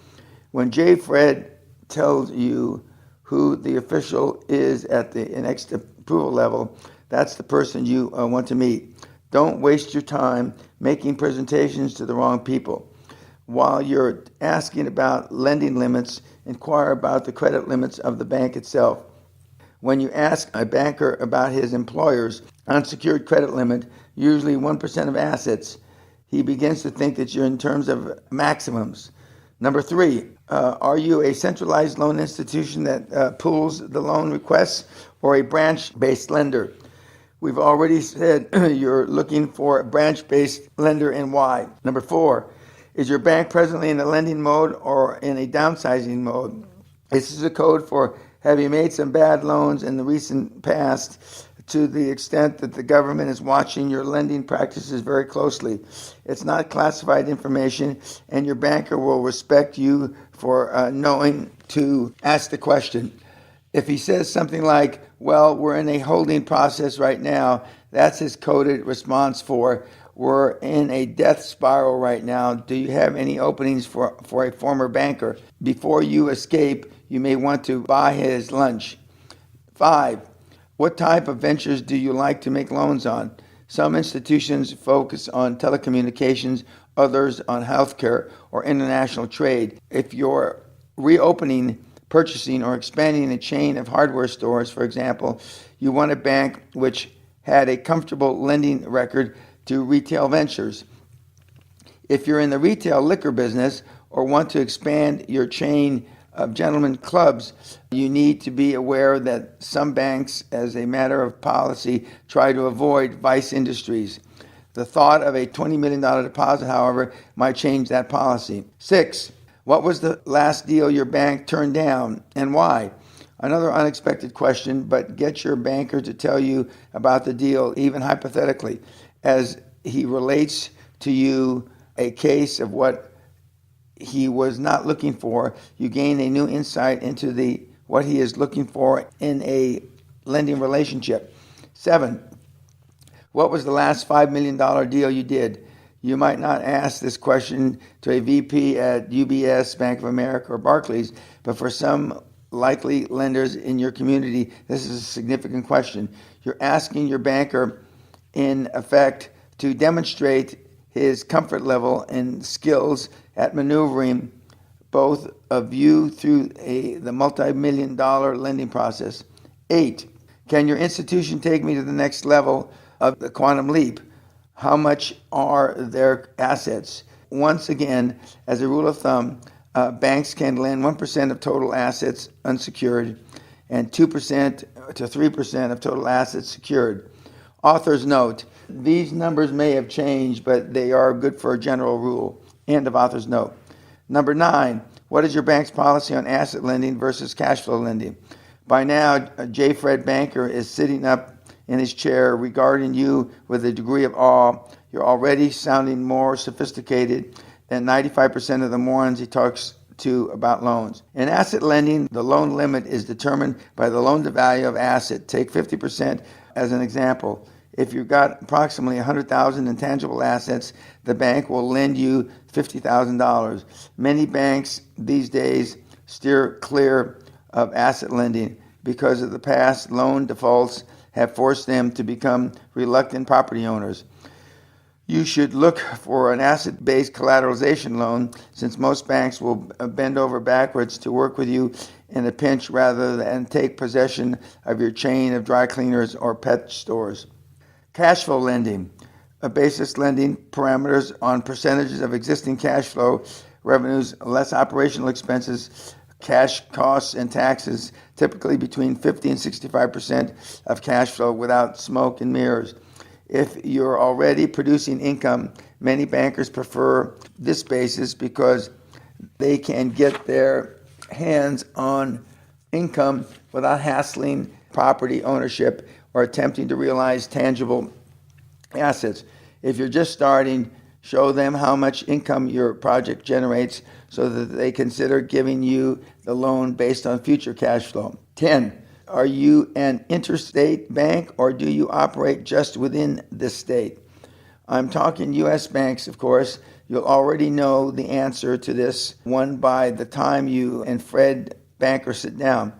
When J. Fred tells you who the official is at the next approval level, that's the person you want to meet. Don't waste your time making presentations to the wrong people. While you're asking about lending limits, inquire about the credit limits of the bank itself. When you ask a banker about his employer's unsecured credit limit, usually 1% of assets, he begins to think that you're in terms of maximums. Number 3, are you a centralized loan institution that pools the loan requests or a branch-based lender? We've already said you're looking for a branch-based lender and why. Number 4, is your bank presently in a lending mode or in a downsizing mode? This is a code for have you made some bad loans in the recent past to the extent that the government is watching your lending practices very closely. It's not classified information, and your banker will respect you for knowing to ask the question. If he says something like, well, we're in a holding process right now, that's his coded response for, we're in a death spiral right now. Do you have any openings for a former banker? Before you escape, you may want to buy his lunch. 5, what type of ventures do you like to make loans on? Some institutions focus on telecommunications, others on healthcare or international trade. If you're reopening, purchasing, or expanding a chain of hardware stores, for example, you want a bank which had a comfortable lending record to retail ventures. If you're in the retail liquor business or want to expand your chain of gentlemen clubs, you need to be aware that some banks, as a matter of policy, try to avoid vice industries. The thought of a $20 million deposit, however, might change that policy. 6, what was the last deal your bank turned down and why? Another unexpected question, but get your banker to tell you about the deal, even hypothetically, as he relates to you a case of what he was not looking for. You gain a new insight into what he is looking for in a lending relationship. 7, what was the last $5 million deal you did? You might not ask this question to a VP at UBS, Bank of America, or Barclays, but for some likely lenders in your community, this is a significant question. You're asking your banker, in effect, to demonstrate his comfort level and skills at maneuvering both of you through the multi-million-dollar lending process. 8, can your institution take me to the next level of the quantum leap? How much are their assets? Once again, as a rule of thumb, banks can lend 1% of total assets unsecured and 2% to 3% of total assets secured. Author's note, these numbers may have changed, but they are good for a general rule. End of author's note. Number 9, what is your bank's policy on asset lending versus cash flow lending? By now, J. Fred Banker is sitting up in his chair regarding you with a degree of awe. You're already sounding more sophisticated than 95% of the morons he talks to about loans. In asset lending, the loan limit is determined by the loan-to-value of asset. Take 50% as an example. If you've got approximately $100,000 in tangible assets, the bank will lend you $50,000. Many banks these days steer clear of asset lending because of the past loan defaults have forced them to become reluctant property owners. You should look for an asset-based collateralization loan, since most banks will bend over backwards to work with you in a pinch rather than take possession of your chain of dry cleaners or pet stores. Cash flow lending, a basis lending parameters on percentages of existing cash flow revenues, less operational expenses, cash costs, and taxes, typically between 50 and 65% of cash flow without smoke and mirrors. If you're already producing income, many bankers prefer this basis because they can get their hands on income without hassling property ownership or attempting to realize tangible assets. If you're just starting, show them how much income your project generates so that they consider giving you the loan based on future cash flow. 10. Are you an interstate bank or do you operate just within the state? I'm talking U.S. banks, of course. You'll already know the answer to this one by the time you and Fred Banker sit down.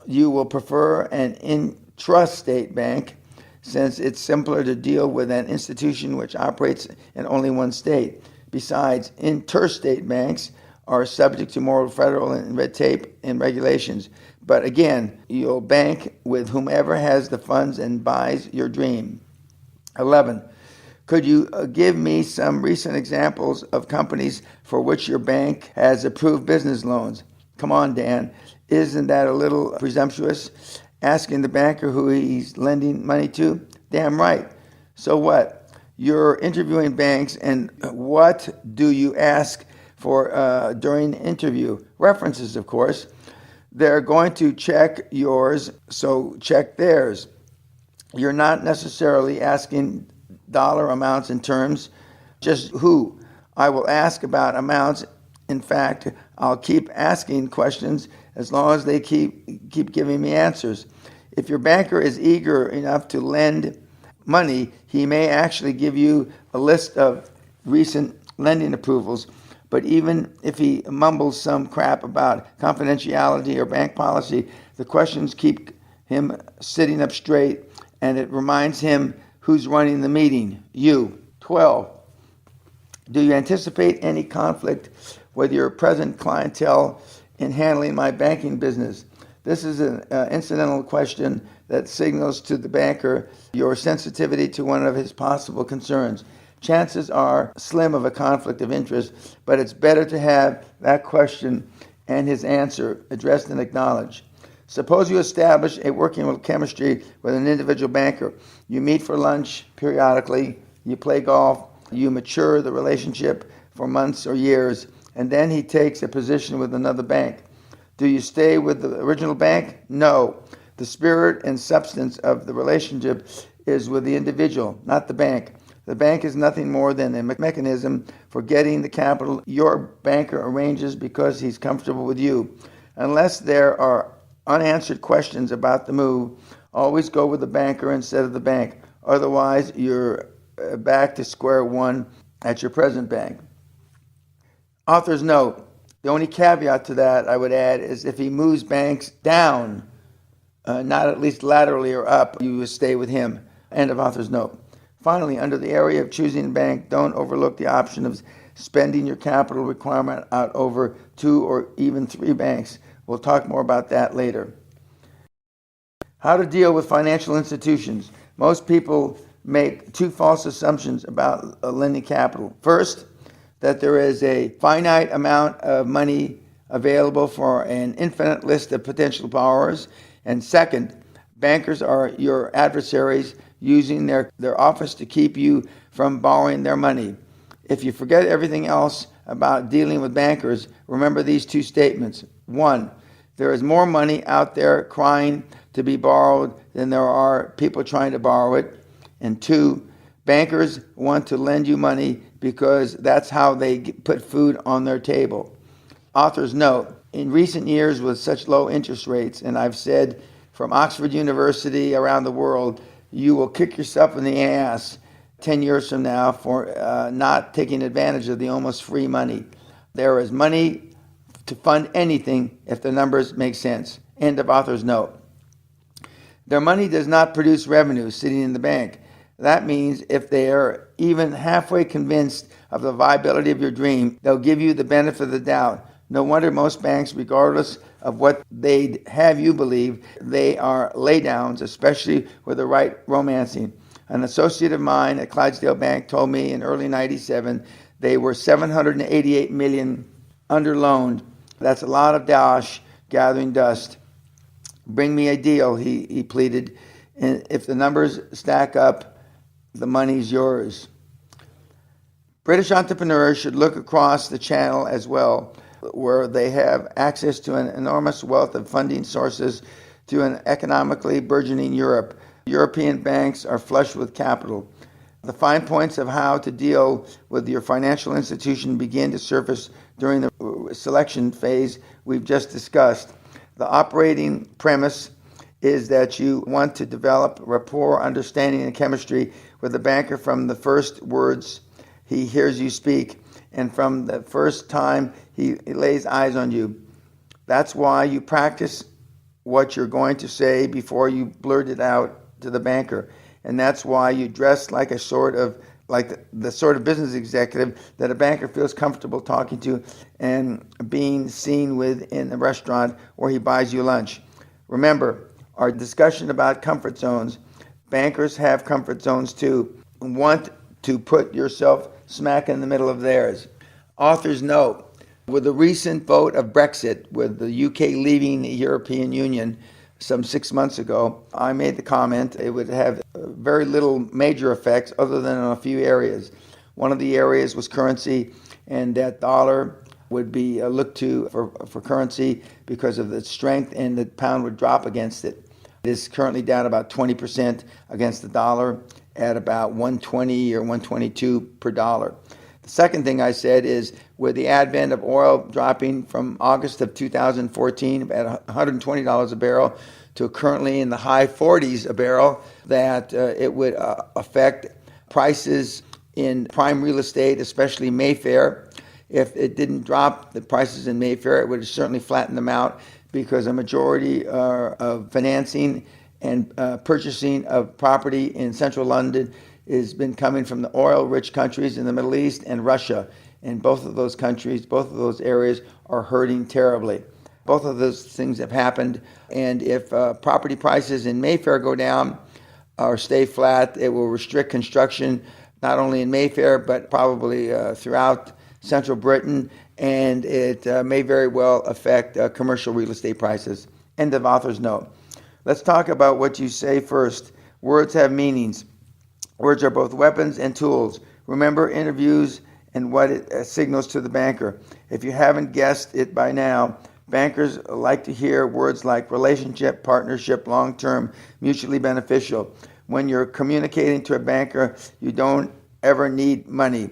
You will prefer an intrastate bank since it's simpler to deal with an institution which operates in only one state. Besides, interstate banks are subject to more federal and red tape and regulations. But again, you'll bank with whomever has the funds and buys your dream. 11. Could you give me some recent examples of companies for which your bank has approved business loans? Come on, Dan. Isn't that a little presumptuous? Asking the banker who he's lending money to? Damn right. So what? You're interviewing banks, and what do you ask for during the interview? References, of course. They're going to check yours, so check theirs. You're not necessarily asking dollar amounts and terms, just who. I will ask about amounts. In fact, I'll keep asking questions as long as they keep giving me answers. If your banker is eager enough to lend money, he may actually give you a list of recent lending approvals. But even if he mumbles some crap about confidentiality or bank policy, the questions keep him sitting up straight, and it reminds him who's running the meeting. You. 12. Do you anticipate any conflict with your present clientele in handling my banking business? This is an incidental question that signals to the banker your sensitivity to one of his possible concerns. Chances are slim of a conflict of interest, but it's better to have that question and his answer addressed and acknowledged. Suppose you establish a working chemistry with an individual banker. You meet for lunch periodically, you play golf, you mature the relationship for months or years, and then he takes a position with another bank. Do you stay with the original bank? No. The spirit and substance of the relationship is with the individual, not the bank. The bank is nothing more than a mechanism for getting the capital your banker arranges because he's comfortable with you. Unless there are unanswered questions about the move, always go with the banker instead of the bank. Otherwise, you're back to square one at your present bank. Author's note. The only caveat to that I would add is if he moves banks down, not at least laterally or up, you would stay with him. End of author's note. Finally, under the area of choosing a bank, don't overlook the option of spending your capital requirement out over 2 or even 3 banks. We'll talk more about that later. How to deal with financial institutions. Most people make 2 false assumptions about lending capital. First, that there is a finite amount of money available for an infinite list of potential borrowers. And second, bankers are your adversaries using their office to keep you from borrowing their money. If you forget everything else about dealing with bankers, remember these 2 statements. 1, there is more money out there crying to be borrowed than there are people trying to borrow it. And 2, bankers want to lend you money because that's how they put food on their table. Author's note, in recent years with such low interest rates, and I've said from Oxford University around the world, you will kick yourself in the ass 10 years from now for not taking advantage of the almost free money. There is money to fund anything if the numbers make sense. End of author's note. Their money does not produce revenue sitting in the bank. That means if they are even halfway convinced of the viability of your dream, they'll give you the benefit of the doubt. No wonder most banks, regardless of what they'd have you believe, they are laydowns, especially with the right romancing. An associate of mine at Clydesdale Bank told me in early 97 they were $788 million underloaned. That's a lot of dosh gathering dust. Bring me a deal, he pleaded. And if the numbers stack up, the money's yours. British entrepreneurs should look across the channel as well, where they have access to an enormous wealth of funding sources to an economically burgeoning Europe. European banks are flush with capital. The fine points of how to deal with your financial institution begin to surface during the selection phase we've just discussed. The operating premise is that you want to develop rapport, understanding, and chemistry with the banker from the first words he hears you speak and from the first time he lays eyes on you. That's why you practice what you're going to say before you blurt it out to the banker. And that's why you dress like the sort of business executive that a banker feels comfortable talking to and being seen with in a restaurant where he buys you lunch. Remember, our discussion about comfort zones. Bankers have comfort zones too. Want to put yourself smack in the middle of theirs. Author's note. With the recent vote of Brexit, with the UK leaving the European Union some 6 months ago, I made the comment it would have very little major effects other than in a few areas. One of the areas was currency, and that dollar would be looked to for currency because of the strength, and the pound would drop against it. It is currently down about 20% against the dollar at about 120 or 122 per dollar. The second thing I said is with the advent of oil dropping from August of 2014 at $120 a barrel to currently in the high 40s a barrel, that it would affect prices in prime real estate, especially Mayfair. If it didn't drop the prices in Mayfair, it would certainly flatten them out because a majority of financing and purchasing of property in central London has been coming from the oil-rich countries in the Middle East and Russia. And both of those countries, both of those areas are hurting terribly. Both of those things have happened. And if property prices in Mayfair go down or stay flat, it will restrict construction not only in Mayfair, but probably throughout central Britain. And it may very well affect commercial real estate prices. End of author's note. Let's talk about what you say first. Words have meanings. Words are both weapons and tools. Remember interviews and what it signals to the banker. If you haven't guessed it by now, bankers like to hear words like relationship, partnership, long-term, mutually beneficial. When you're communicating to a banker, you don't ever need money.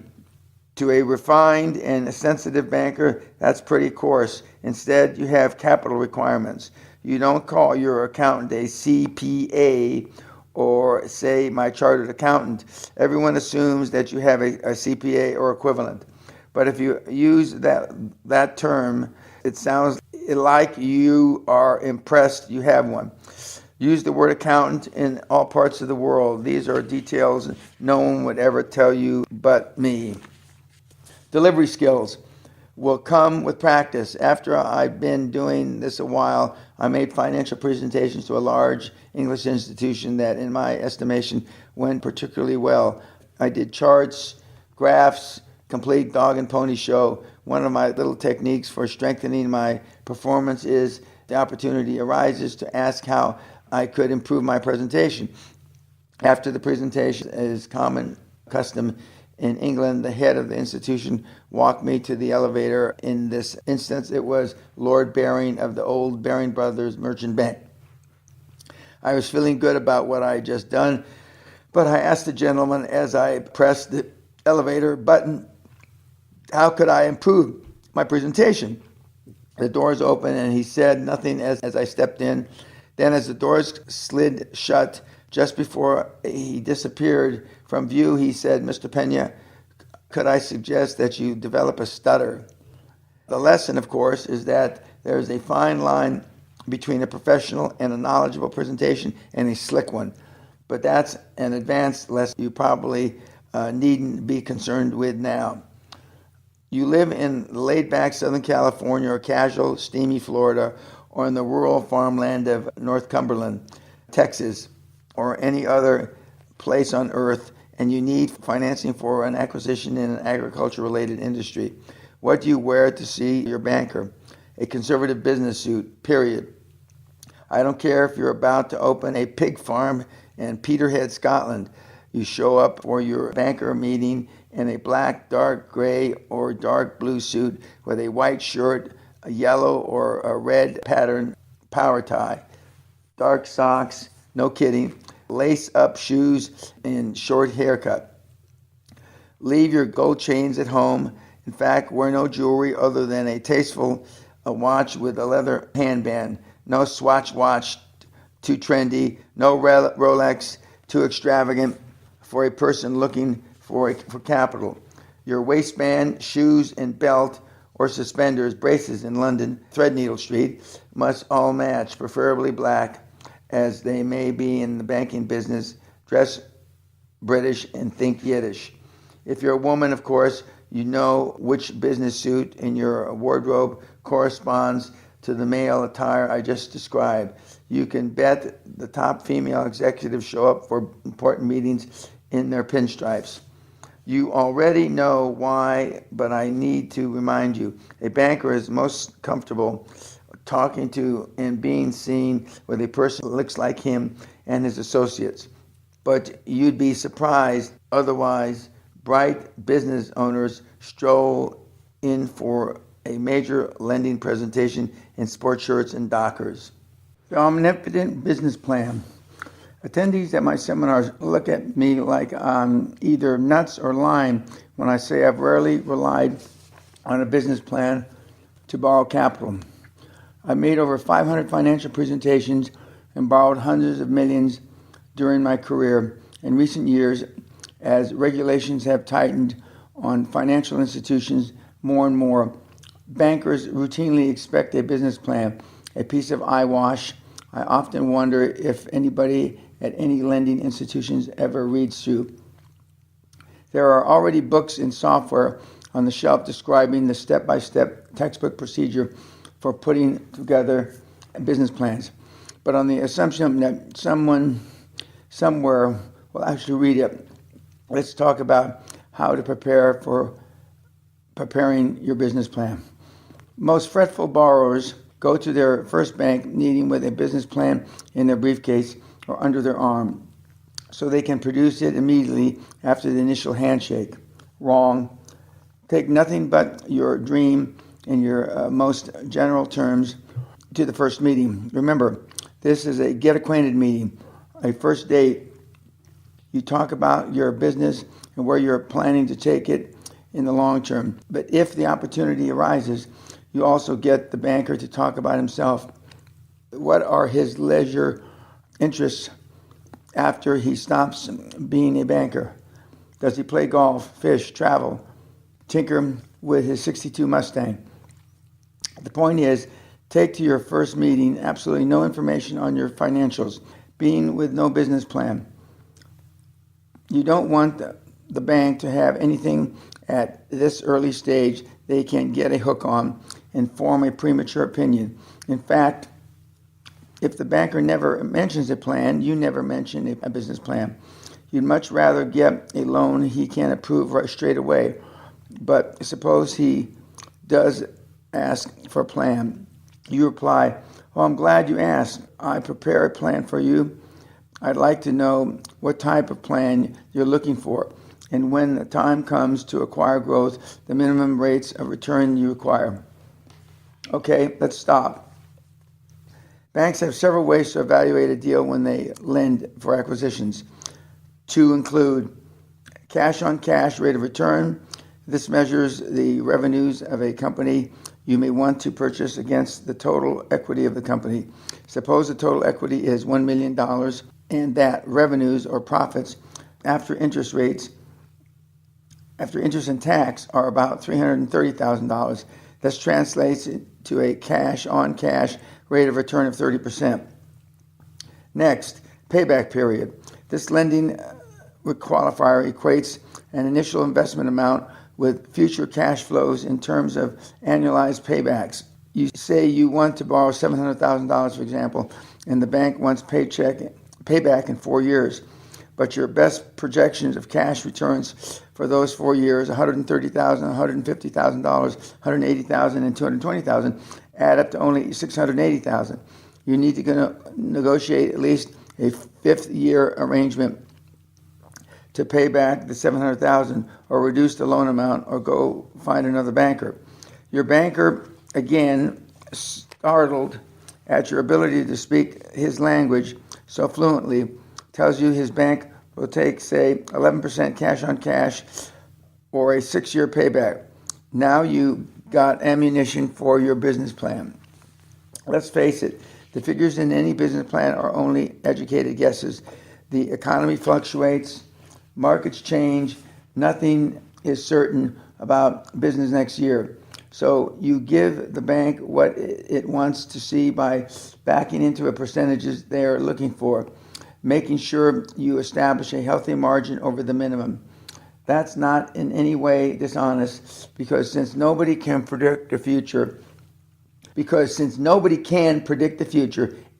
To a refined and a sensitive banker, that's pretty coarse. Instead, you have capital requirements. You don't call your accountant a CPA or say my chartered accountant. Everyone assumes that you have a CPA or equivalent. But if you use that term, it sounds like you are impressed you have one. Use the word accountant in all parts of the world. These are details no one would ever tell you but me. Delivery skills will come with practice. After I've been doing this a while, I made financial presentations to a large English institution that, in my estimation, went particularly well. I did charts, graphs, complete dog and pony show. One of my little techniques for strengthening my performance is the opportunity arises to ask how I could improve my presentation. After the presentation, as is common custom in England, the head of the institution walked me to the elevator. In this instance, it was Lord Baring of the old Baring Brothers Merchant Bank. I was feeling good about what I had just done, but I asked the gentleman as I pressed the elevator button, how could I improve my presentation? The doors opened and he said nothing as I stepped in. Then as the doors slid shut, just before he disappeared from view, he said, Mr. Peña, could I suggest that you develop a stutter? The lesson, of course, is that there is a fine line between a professional and a knowledgeable presentation and a slick one. But that's an advanced lesson you probably needn't be concerned with now. You live in laid-back Southern California or casual, steamy Florida, or in the rural farmland of North Cumberland, Texas, or any other place on earth, and you need financing for an acquisition in an agriculture-related industry. What do you wear to see your banker? A conservative business suit, period. I don't care if you're about to open a pig farm in Peterhead, Scotland. You show up for your banker meeting in a black, dark gray, or dark blue suit with a white shirt, a yellow or a red pattern power tie, dark socks, no kidding, lace-up shoes, and short haircut. Leave your gold chains at home. In fact, wear no jewelry other than a tasteful watch with a leather handband. No Swatch watch, too trendy. No Rolex, too extravagant for a person looking for capital. Your waistband, shoes, and belt or suspenders, braces in London, Threadneedle Street, must all match, preferably black, as they may be in the banking business. Dress British and think Yiddish. If you're a woman, of course, you know which business suit in your wardrobe corresponds to the male attire I just described. You can bet the top female executives show up for important meetings in their pinstripes. You already know why, but I need to remind you. A banker is most comfortable talking to and being seen with a person who looks like him and his associates. But you'd be surprised, otherwise, bright business owners stroll in for a major lending presentation in sports shirts and Dockers. The omnipotent business plan. Attendees at my seminars look at me like I'm either nuts or lying when I say I've rarely relied on a business plan to borrow capital. I made over 500 financial presentations and borrowed hundreds of millions during my career. In recent years, as regulations have tightened on financial institutions more and more, bankers routinely expect a business plan, a piece of eyewash. I often wonder if anybody at any lending institutions ever reads through. There are already books and software on the shelf describing the step-by-step textbook procedure for putting together business plans. But on the assumption that someone somewhere will actually read it, let's talk about how to prepare for preparing your business plan. Most fretful borrowers go to their first bank meeting with a business plan in their briefcase or under their arm, so they can produce it immediately after the initial handshake. Wrong. Take nothing but your dream in your most general terms to the first meeting. Remember, this is a get acquainted meeting, a first date. You talk about your business and where you're planning to take it in the long term. But if the opportunity arises, you also get the banker to talk about himself. What are his leisure interests after he stops being a banker? Does he play golf, fish, travel, tinker with his 62 Mustang? The point is, take to your first meeting absolutely no information on your financials, being with no business plan. You don't want the bank to have anything at this early stage they can get a hook on and form a premature opinion. In fact, if the banker never mentions a plan, you never mention a business plan. You'd much rather get a loan he can approve right straight away. But suppose he does ask for a plan. You reply, "Well, I'm glad you asked. I prepare a plan for you. I'd like to know what type of plan you're looking for, and when the time comes to acquire growth, the minimum rates of return you require." Okay, let's stop. Banks have several ways to evaluate a deal when they lend for acquisitions. Two include cash-on-cash rate of return. This measures the revenues of a company you may want to purchase against the total equity of the company. Suppose the total equity is $1 million and that revenues or profits after interest and tax are about $330,000. This translates to a cash-on-cash rate of return of 30%. Next, payback period. This lending qualifier equates an initial investment amount with future cash flows in terms of annualized paybacks. You say you want to borrow $700,000, for example, and the bank wants payback in 4 years. But your best projections of cash returns for those 4 years, $130,000, $150,000, $180,000, and $220,000, add up to only $680,000. You need to negotiate at least a fifth-year arrangement to pay back the $700,000, or reduce the loan amount, or go find another banker. Your banker, again, startled at your ability to speak his language so fluently, tells you his bank will take, say, 11% cash on cash or a 6-year payback. Now you got ammunition for your business plan. Let's face it, the figures in any business plan are only educated guesses. The economy fluctuates, markets change, nothing is certain about business next year. So you give the bank what it wants to see by backing into a percentages they are looking for, making sure you establish a healthy margin over the minimum. That's not in any way dishonest, because since nobody can predict the future,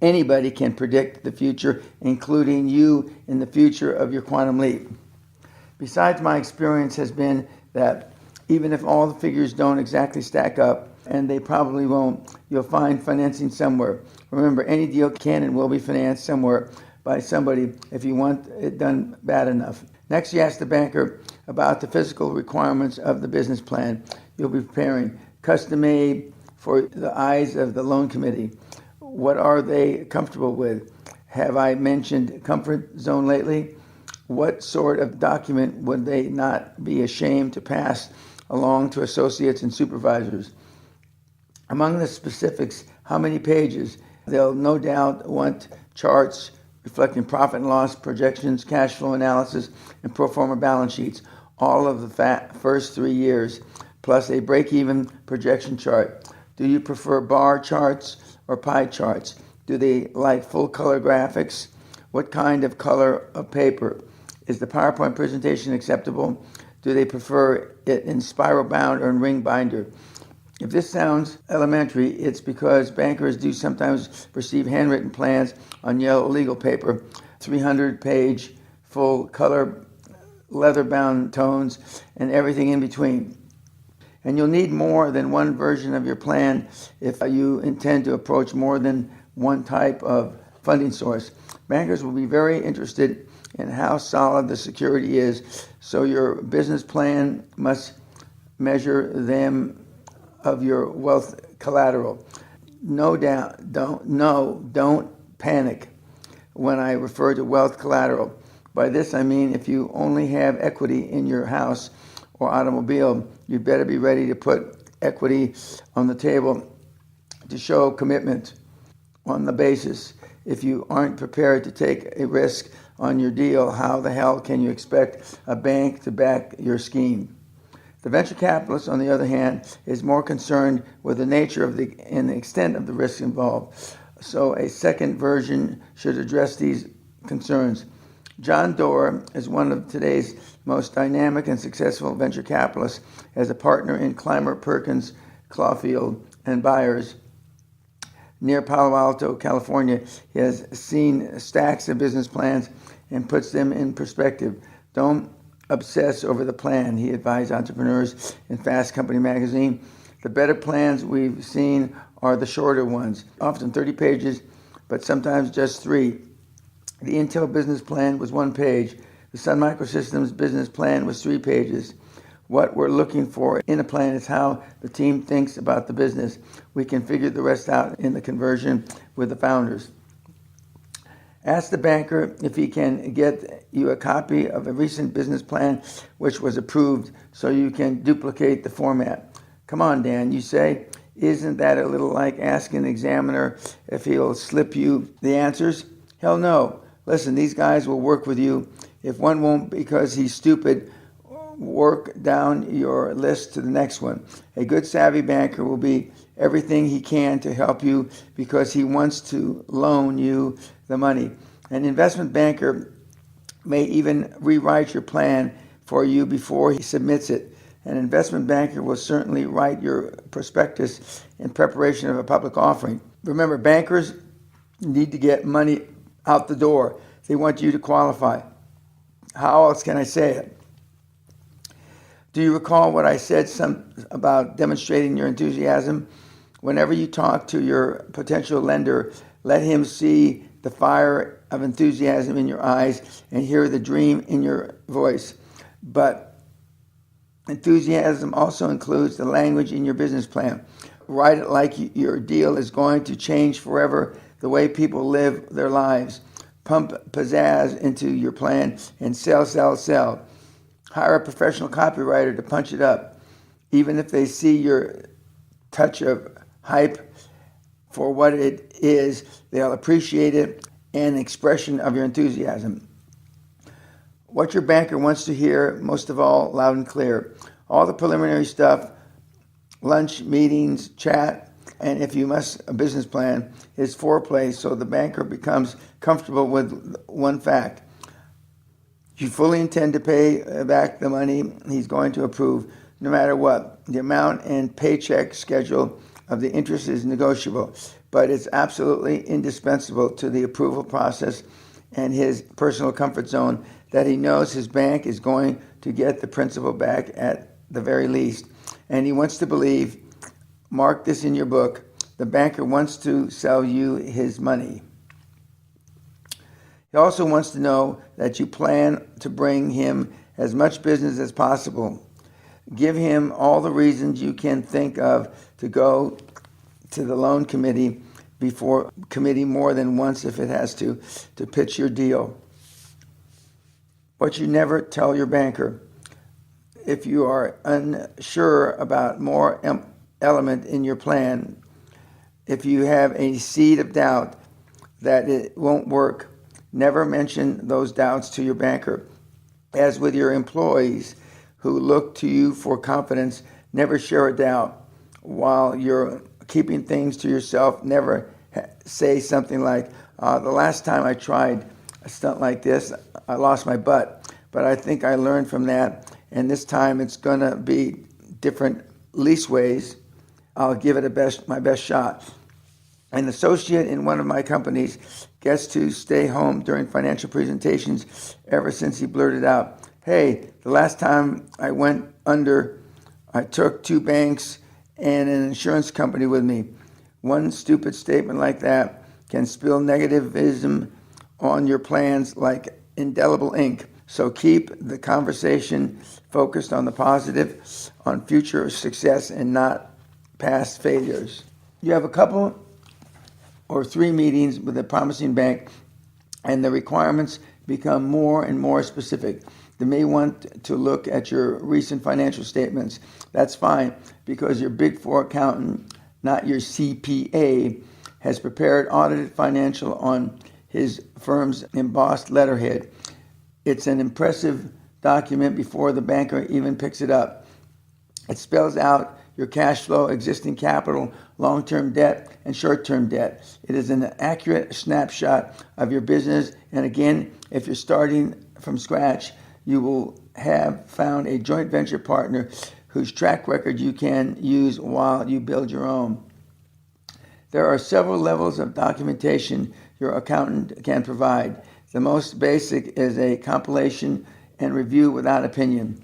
anybody can predict the future, including you in the future of your quantum leap. Besides, my experience has been that even if all the figures don't exactly stack up, and they probably won't, you'll find financing somewhere. Remember, any deal can and will be financed somewhere by somebody if you want it done bad enough. Next, you ask the banker about the physical requirements of the business plan you'll be preparing, custom made for the eyes of the loan committee. What are they comfortable with? Have I mentioned comfort zone lately? What sort of document would they not be ashamed to pass along to associates and supervisors? Among the specifics, how many pages? They'll no doubt want charts reflecting profit and loss, projections, cash flow analysis, and pro forma balance sheets, all of the first 3 years, plus a break-even projection chart. Do you prefer bar charts or pie charts? Do they like full-color graphics? What kind of color of paper? Is the PowerPoint presentation acceptable? Do they prefer it in spiral bound or in ring binder? If this sounds elementary, it's because bankers do sometimes receive handwritten plans on yellow legal paper, 300-page, full-color, leather-bound tones, and everything in between. And you'll need more than one version of your plan if you intend to approach more than one type of funding source. Bankers will be very interested in how solid the security is, so your business plan must measure them of your wealth collateral. Don't panic when I refer to wealth collateral. By this I mean if you only have equity in your house or automobile, you'd better be ready to put equity on the table to show commitment on the basis. If you aren't prepared to take a risk on your deal, how the hell can you expect a bank to back your scheme? The venture capitalist, on the other hand, is more concerned with the nature of and the extent of the risk involved. So a second version should address these concerns. John Doerr is one of today's most dynamic and successful venture capitalists as a partner in Clymer Perkins, Clawfield, and Byers near Palo Alto, California. He has seen stacks of business plans and puts them in perspective. Don't obsess over the plan, he advised entrepreneurs in Fast Company magazine. The better plans we've seen are the shorter ones, often 30 pages, but sometimes just 3. The Intel business plan was 1 page. The Sun Microsystems business plan was 3 pages. What we're looking for in a plan is how the team thinks about the business. We can figure the rest out in the conversion with the founders. Ask the banker if he can get you a copy of a recent business plan which was approved so you can duplicate the format. Come on, Dan, you say. Isn't that a little like asking an examiner if he'll slip you the answers? Hell no. Listen, these guys will work with you. If one won't because he's stupid, work down your list to the next one. A good savvy banker will be everything he can to help you because he wants to loan you the money. An investment banker may even rewrite your plan for you before he submits it. An investment banker will certainly write your prospectus in preparation of a public offering. Remember, bankers need to get money out the door. They want you to qualify. How else can I say it? Do you recall what I said about demonstrating your enthusiasm? Whenever you talk to your potential lender, let him see the fire of enthusiasm in your eyes and hear the dream in your voice. But enthusiasm also includes the language in your business plan. Write it like your deal is going to change forever the way people live their lives. Pump pizzazz into your plan and sell. Hire a professional copywriter to punch it up. Even if they see your touch of hype for what it is, they'll appreciate it and an expression of your enthusiasm. What your banker wants to hear, most of all, loud and clear. All the preliminary stuff, lunch, meetings, chat, and if you must, a business plan, is foreplay so the banker becomes comfortable with one fact. You fully intend to pay back the money he's going to approve, no matter what. The amount and paycheck schedule of the interest is negotiable, but it's absolutely indispensable to the approval process and his personal comfort zone that he knows his bank is going to get the principal back at the very least. And he wants to believe, mark this in your book, the banker wants to sell you his money. He also wants to know that you plan to bring him as much business as possible. Give him all the reasons you can think of to go to the loan committee before committee more than once if it has to pitch your deal. What you never tell your banker. If you are unsure about more element in your plan, if you have a seed of doubt that it won't work, never mention those doubts to your banker. As with your employees who look to you for confidence, never share a doubt. While you're keeping things to yourself, never say something like, the last time I tried a stunt like this, I lost my butt. But I think I learned from that, and this time it's going to be different leastways. I'll give it my best shot. An associate in one of my companies gets to stay home during financial presentations ever since he blurted out, hey, the last time I went under, I took 2 banks and an insurance company with me. One stupid statement like that can spill negativism on your plans like indelible ink. So keep the conversation focused on the positive, on future success, and not past failures. You have a couple or 3 meetings with a promising bank, and the requirements become more and more specific. They may want to look at your recent financial statements. That's fine, because your Big Four accountant, not your CPA, has prepared audited financial on his firm's embossed letterhead. It's an impressive document before the banker even picks it up. It spells out your cash flow, existing capital, long-term debt, and short-term debt. It is an accurate snapshot of your business, and again, if you're starting from scratch, you will have found a joint venture partner whose track record you can use while you build your own. There are several levels of documentation your accountant can provide. The most basic is a compilation and review without opinion,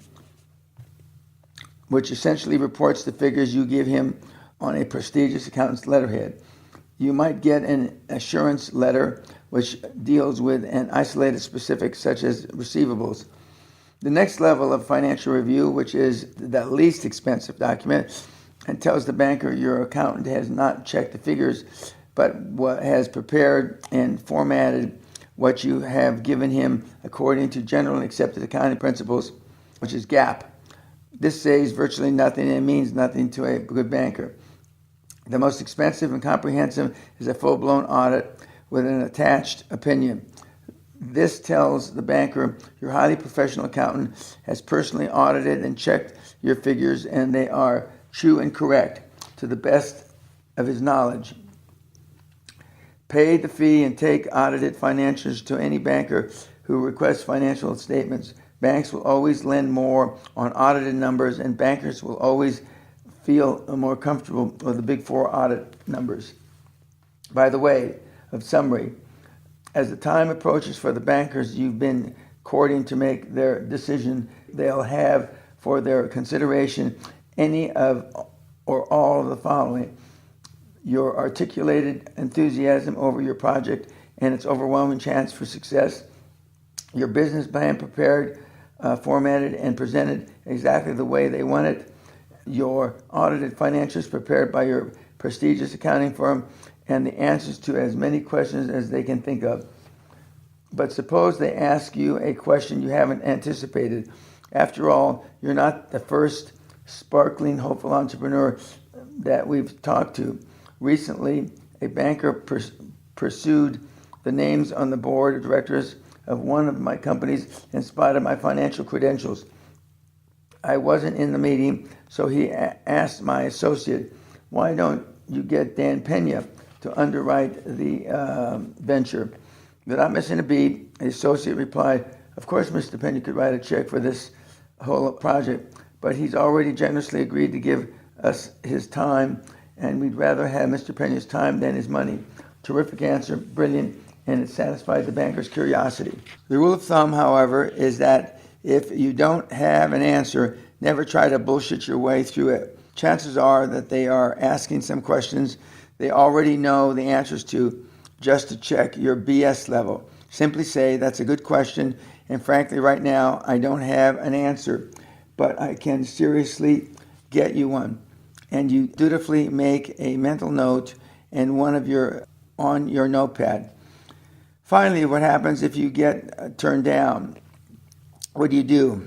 which essentially reports the figures you give him on a prestigious accountant's letterhead. You might get an assurance letter, which deals with an isolated specific, such as receivables. The next level of financial review, which is the least expensive document, and tells the banker your accountant has not checked the figures, but what has prepared and formatted what you have given him according to generally accepted accounting principles, which is GAAP. This says virtually nothing and means nothing to a good banker. The most expensive and comprehensive is a full-blown audit with an attached opinion. This tells the banker your highly professional accountant has personally audited and checked your figures, and they are true and correct to the best of his knowledge. Pay the fee and take audited financials to any banker who requests financial statements. Banks will always lend more on audited numbers, and bankers will always feel more comfortable with the Big Four audit numbers. By the way, of summary, as the time approaches for the bankers you've been courting to make their decision, they'll have for their consideration any of or all of the following: your articulated enthusiasm over your project and its overwhelming chance for success, your business plan prepared, formatted, and presented exactly the way they want it, your audited financials prepared by your prestigious accounting firm, and the answers to as many questions as they can think of. But suppose they ask you a question you haven't anticipated, After all, you're not the first sparkling, hopeful entrepreneur that we've talked to. Recently, a banker pursued the names on the board of directors of one of my companies in spite of my financial credentials. I wasn't in the meeting, so he asked my associate, "Why don't you get Dan Peña to underwrite the venture?" Without missing a beat, the associate replied, "Of course Mr. Peña could write a check for this whole project, but he's already generously agreed to give us his time, and we'd rather have Mr. Peña's time than his money." Terrific answer, brilliant, and it satisfied the banker's curiosity. The rule of thumb, however, is that if you don't have an answer, never try to bullshit your way through it. Chances are that they are asking some questions they already know the answers to, just to check your BS level. Simply say, "That's a good question, and frankly right now I don't have an answer, but I can seriously get you one." And you dutifully make a mental note and on your notepad. Finally, what happens if you get turned down? What do?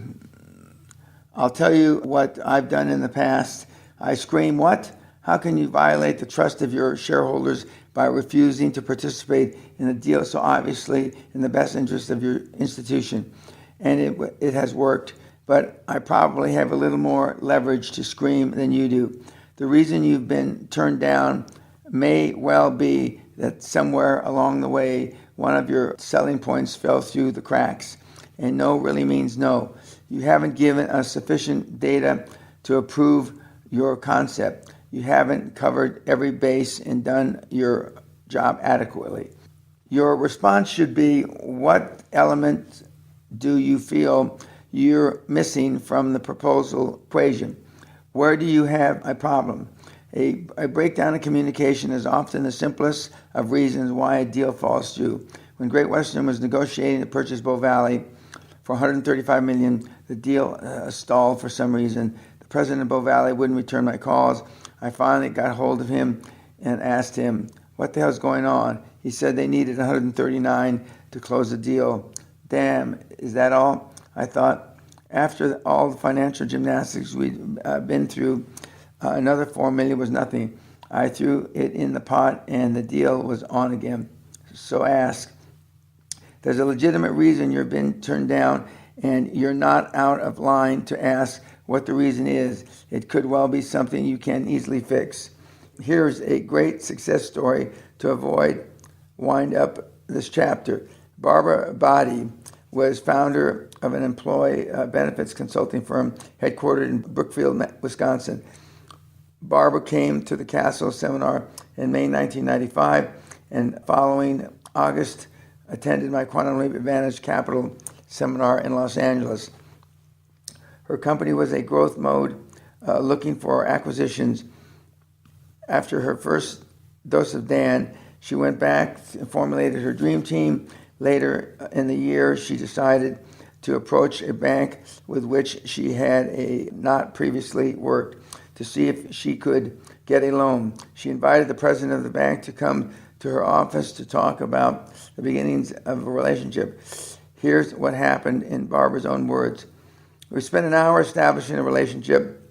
I'll tell you what I've done in the past. I scream, "What? How can you violate the trust of your shareholders by refusing to participate in a deal so obviously in the best interest of your institution?" And it has worked, but I probably have a little more leverage to scream than you do. The reason you've been turned down may well be that somewhere along the way, one of your selling points fell through the cracks. And no really means no. You haven't given us sufficient data to approve your concept. You haven't covered every base and done your job adequately. Your response should be, what element do you feel you're missing from the proposal equation? Where do you have a problem? A breakdown in communication is often the simplest of reasons why a deal falls through. When Great Western was negotiating to purchase Bow Valley for $135 million, the deal stalled for some reason. The president of Bow Valley wouldn't return my calls. I finally got hold of him and asked him, "What the hell's going on?" He said they needed 139 to close the deal. Damn, is that all? I thought, after all the financial gymnastics we'd been through, another $4 million was nothing. I threw it in the pot and the deal was on again. So ask, there's a legitimate reason you've been turned down, and you're not out of line to ask what the reason is. It could well be something you can easily fix. Here's a great success story to wind up this chapter. Barbara Body was founder of an employee benefits consulting firm headquartered in Brookfield, Wisconsin. Barbara came to the Castle seminar in May 1995, and following August, attended my Quantum Leap Advantage Capital seminar in Los Angeles. Her company was a growth mode, looking for acquisitions. After her first dose of Dan, she went back and formulated her dream team. Later in the year, she decided to approach a bank with which she had not previously worked to see if she could get a loan. She invited the president of the bank to come to her office to talk about the beginnings of a relationship. Here's what happened in Barbara's own words. We spent an hour establishing a relationship.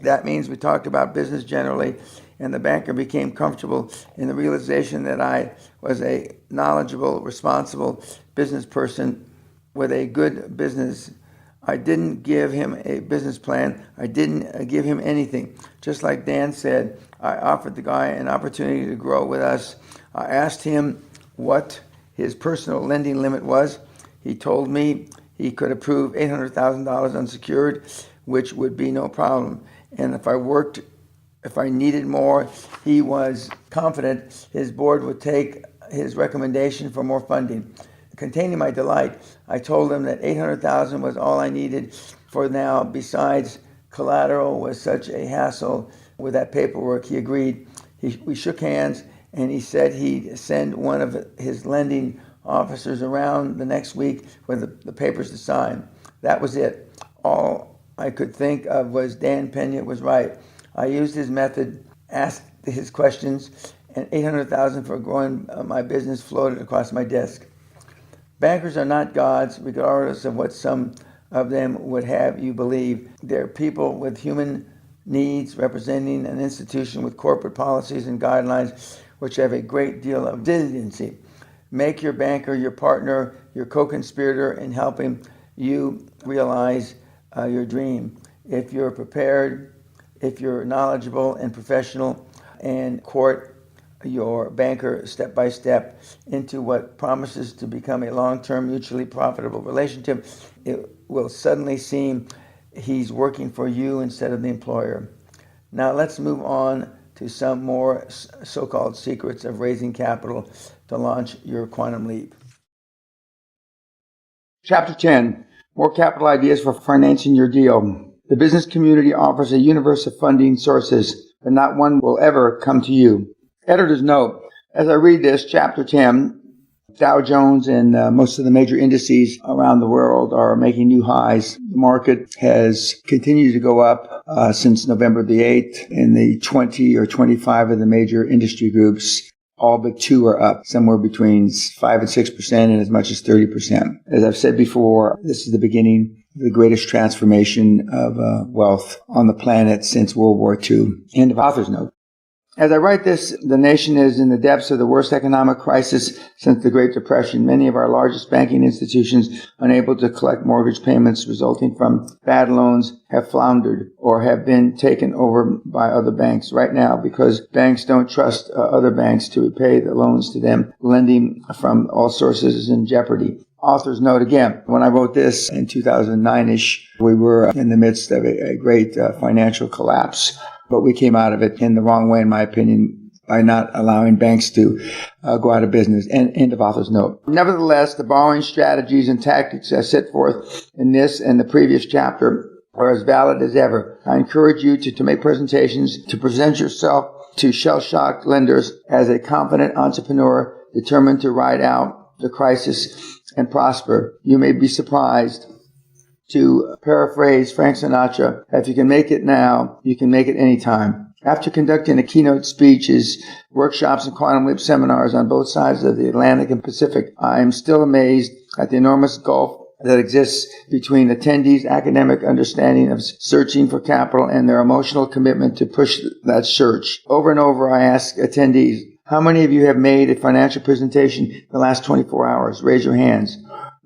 That means we talked about business generally, and the banker became comfortable in the realization that I was a knowledgeable, responsible business person with a good business. I didn't give him a business plan. I didn't give him anything. Just like Dan said, I offered the guy an opportunity to grow with us. I asked him what his personal lending limit was. He told me he could approve $800,000 unsecured, which would be no problem. And if I needed more, he was confident his board would take his recommendation for more funding. Containing my delight, I told him that $800,000 was all I needed for now. Besides, collateral was such a hassle with that paperwork. He agreed. We shook hands, and he said he'd send one of his lending officers around the next week with the papers to sign. That was it. All I could think of was Dan Peña was right. I used his method, asked his questions, and $800,000 for growing my business floated across my desk. Bankers are not gods, regardless of what some of them would have you believe. They're people with human needs, representing an institution with corporate policies and guidelines which have a great deal of diligence. Make your banker your partner, your co-conspirator in helping you realize your dream. If you're prepared, if you're knowledgeable and professional, and court your banker step by step into what promises to become a long-term mutually profitable relationship, it will suddenly seem he's working for you instead of the employer. Now let's move on to some more so-called secrets of raising capital to launch your quantum leap. Chapter 10, more capital ideas for financing your deal. The business community offers a universe of funding sources, but not one will ever come to you. Editor's note, as I read this, Chapter 10, Dow Jones and most of the major indices around the world are making new highs. The market has continued to go up since November the 8th. In the 20 or 25 of the major industry groups, all but two are up, somewhere between 5 and 6% and as much as 30%. As I've said before, this is the beginning of the greatest transformation of wealth on the planet since World War II. End of author's note. As I write this, the nation is in the depths of the worst economic crisis since the Great Depression. Many of our largest banking institutions, unable to collect mortgage payments resulting from bad loans, have floundered or have been taken over by other banks right now because banks don't trust other banks to repay the loans to them. Lending from all sources is in jeopardy. Author's note again, when I wrote this in 2009-ish, we were in the midst of a great financial collapse. But we came out of it in the wrong way, in my opinion, by not allowing banks to go out of business. And end of author's note. Nevertheless, the borrowing strategies and tactics I set forth in this and the previous chapter are as valid as ever. I encourage you to make presentations, to present yourself to shell-shocked lenders as a confident entrepreneur determined to ride out the crisis and prosper. You may be surprised. To paraphrase Frank Sinatra, if you can make it now, you can make it anytime. After conducting keynote speeches, workshops, and quantum leap seminars on both sides of the Atlantic and Pacific, I am still amazed at the enormous gulf that exists between attendees' academic understanding of searching for capital and their emotional commitment to push that search. Over and over, I ask attendees, how many of you have made a financial presentation in the last 24 hours? Raise your hands.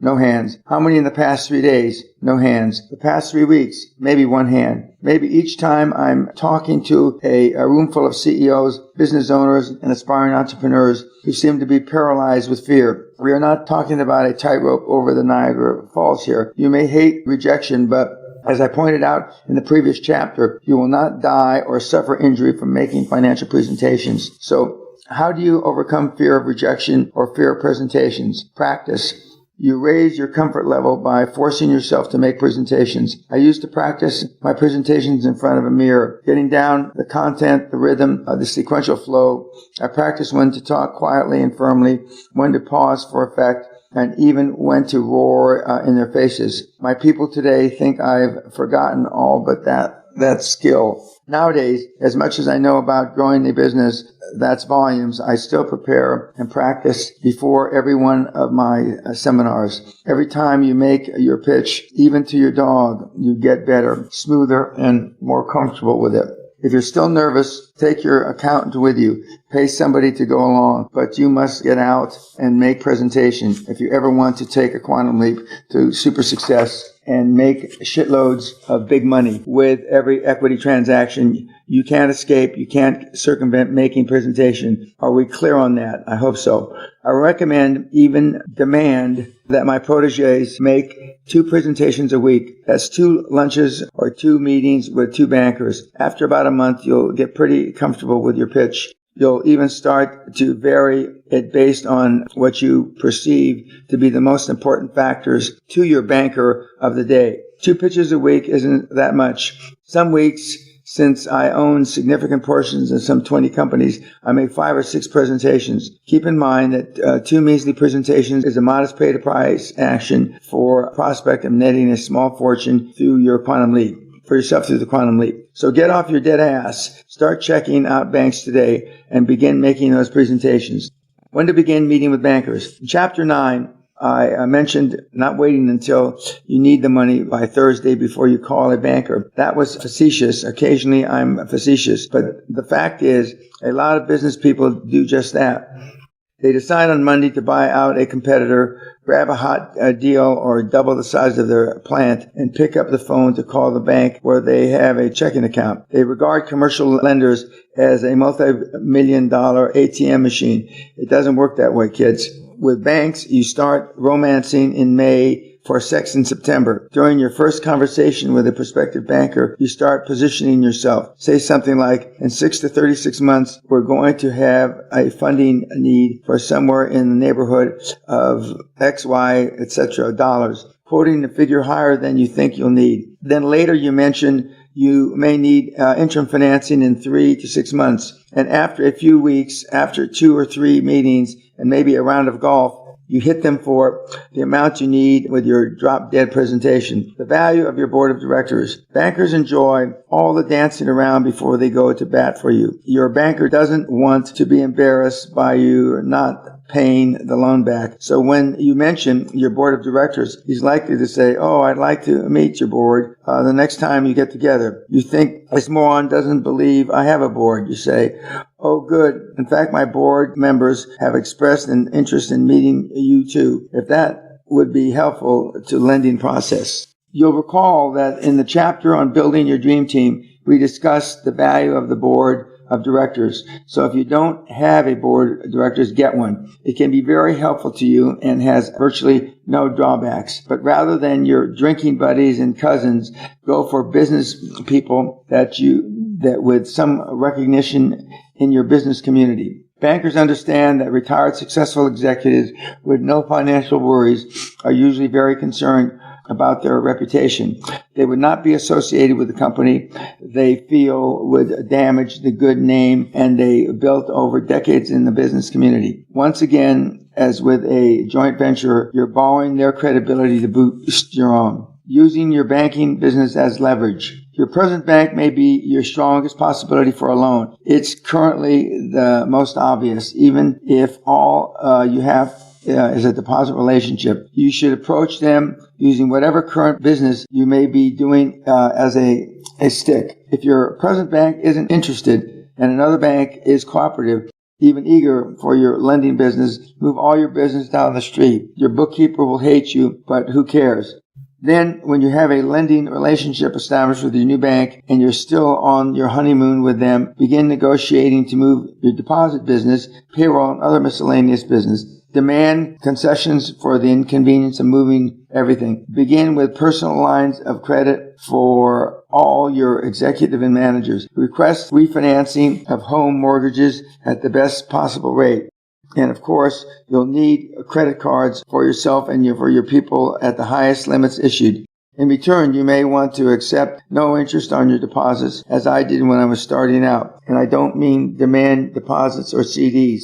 No hands. How many in the past 3 days? No hands. The past 3 weeks? Maybe one hand. Maybe each time I'm talking to a room full of CEOs, business owners, and aspiring entrepreneurs who seem to be paralyzed with fear. We are not talking about a tightrope over the Niagara Falls here. You may hate rejection, but as I pointed out in the previous chapter, you will not die or suffer injury from making financial presentations. So, how do you overcome fear of rejection or fear of presentations? Practice. You raise your comfort level by forcing yourself to make presentations. I used to practice my presentations in front of a mirror, getting down the content, the rhythm, the sequential flow. I practiced when to talk quietly and firmly, when to pause for effect, and even when to roar in their faces. My people today think I've forgotten all but that skill. Nowadays, as much as I know about growing the business, that's volumes, I still prepare and practice before every one of my seminars. Every time you make your pitch, even to your dog, you get better, smoother, and more comfortable with it. If you're still nervous, take your accountant with you. Pay somebody to go along, but you must get out and make presentations if you ever want to take a quantum leap to super success and make shitloads of big money with every equity transaction. You can't escape. You can't circumvent making presentation. Are we clear on that? I hope so. I recommend, even demand, that my proteges make 2 presentations a week. That's 2 lunches or 2 meetings with 2 bankers. After about a month, you'll get pretty comfortable with your pitch. You'll even start to vary it based on what you perceive to be the most important factors to your banker of the day. 2 pitches a week isn't that much. Some weeks, since I own significant portions in some 20 companies, I make 5 or 6 presentations. Keep in mind that 2 measly presentations is a modest pay-to-price action for a prospect of netting a small fortune through your quantum leap. For yourself through the quantum leap. So get off your dead ass, start checking out banks today, and begin making those presentations. When to begin meeting with bankers. In Chapter 9, I mentioned not waiting until you need the money by Thursday before you call a banker. That was facetious. Occasionally I'm facetious. But the fact is, a lot of business people do just that. They decide on Monday to buy out a competitor, grab a hot deal or double the size of their plant, and pick up the phone to call the bank where they have a checking account. They regard commercial lenders as a multi-million-dollar ATM machine. It doesn't work that way, kids. With banks, you start romancing in May for sex in September. During your first conversation with a prospective banker, you start positioning yourself. Say something like, in 6 to 36 months, we're going to have a funding need for somewhere in the neighborhood of X, Y, etc. dollars, quoting a figure higher than you think you'll need. Then later you mention you may need interim financing in 3 to 6 months. And after a few weeks, after 2 or 3 meetings, and maybe a round of golf, you hit them for the amount you need with your drop-dead presentation. The value of your board of directors. Bankers enjoy all the dancing around before they go to bat for you. Your banker doesn't want to be embarrassed by you not paying the loan back. So when you mention your board of directors, he's likely to say, oh, I'd like to meet your board the next time you get together. You think this moron doesn't believe I have a board. You say, oh, good. In fact, my board members have expressed an interest in meeting you too, if that would be helpful to lending process. You'll recall that in the chapter on building your dream team, we discussed the value of the board of directors. So if you don't have a board of directors, get one. It can be very helpful to you and has virtually no drawbacks. But rather than your drinking buddies and cousins, go for business people that with some recognition in your business community. Bankers understand that retired successful executives with no financial worries are usually very concerned about their reputation. They would not be associated with the company they feel would damage the good name and they built over decades in the business community. Once again, as with a joint venture, you're borrowing their credibility to boost your own. Using your banking business as leverage. Your present bank may be your strongest possibility for a loan. It's currently the most obvious, even if all you have is a deposit relationship. You should approach them using whatever current business you may be doing as a stick. If your present bank isn't interested and another bank is cooperative, even eager for your lending business, move all your business down the street. Your bookkeeper will hate you, but who cares? Then, when you have a lending relationship established with your new bank and you're still on your honeymoon with them, begin negotiating to move your deposit business, payroll, and other miscellaneous business. Demand concessions for the inconvenience of moving everything. Begin with personal lines of credit for all your executive and managers. Request refinancing of home mortgages at the best possible rate. And of course, you'll need credit cards for yourself and for your people at the highest limits issued. In return, you may want to accept no interest on your deposits, as I did when I was starting out. And I don't mean demand deposits or CDs.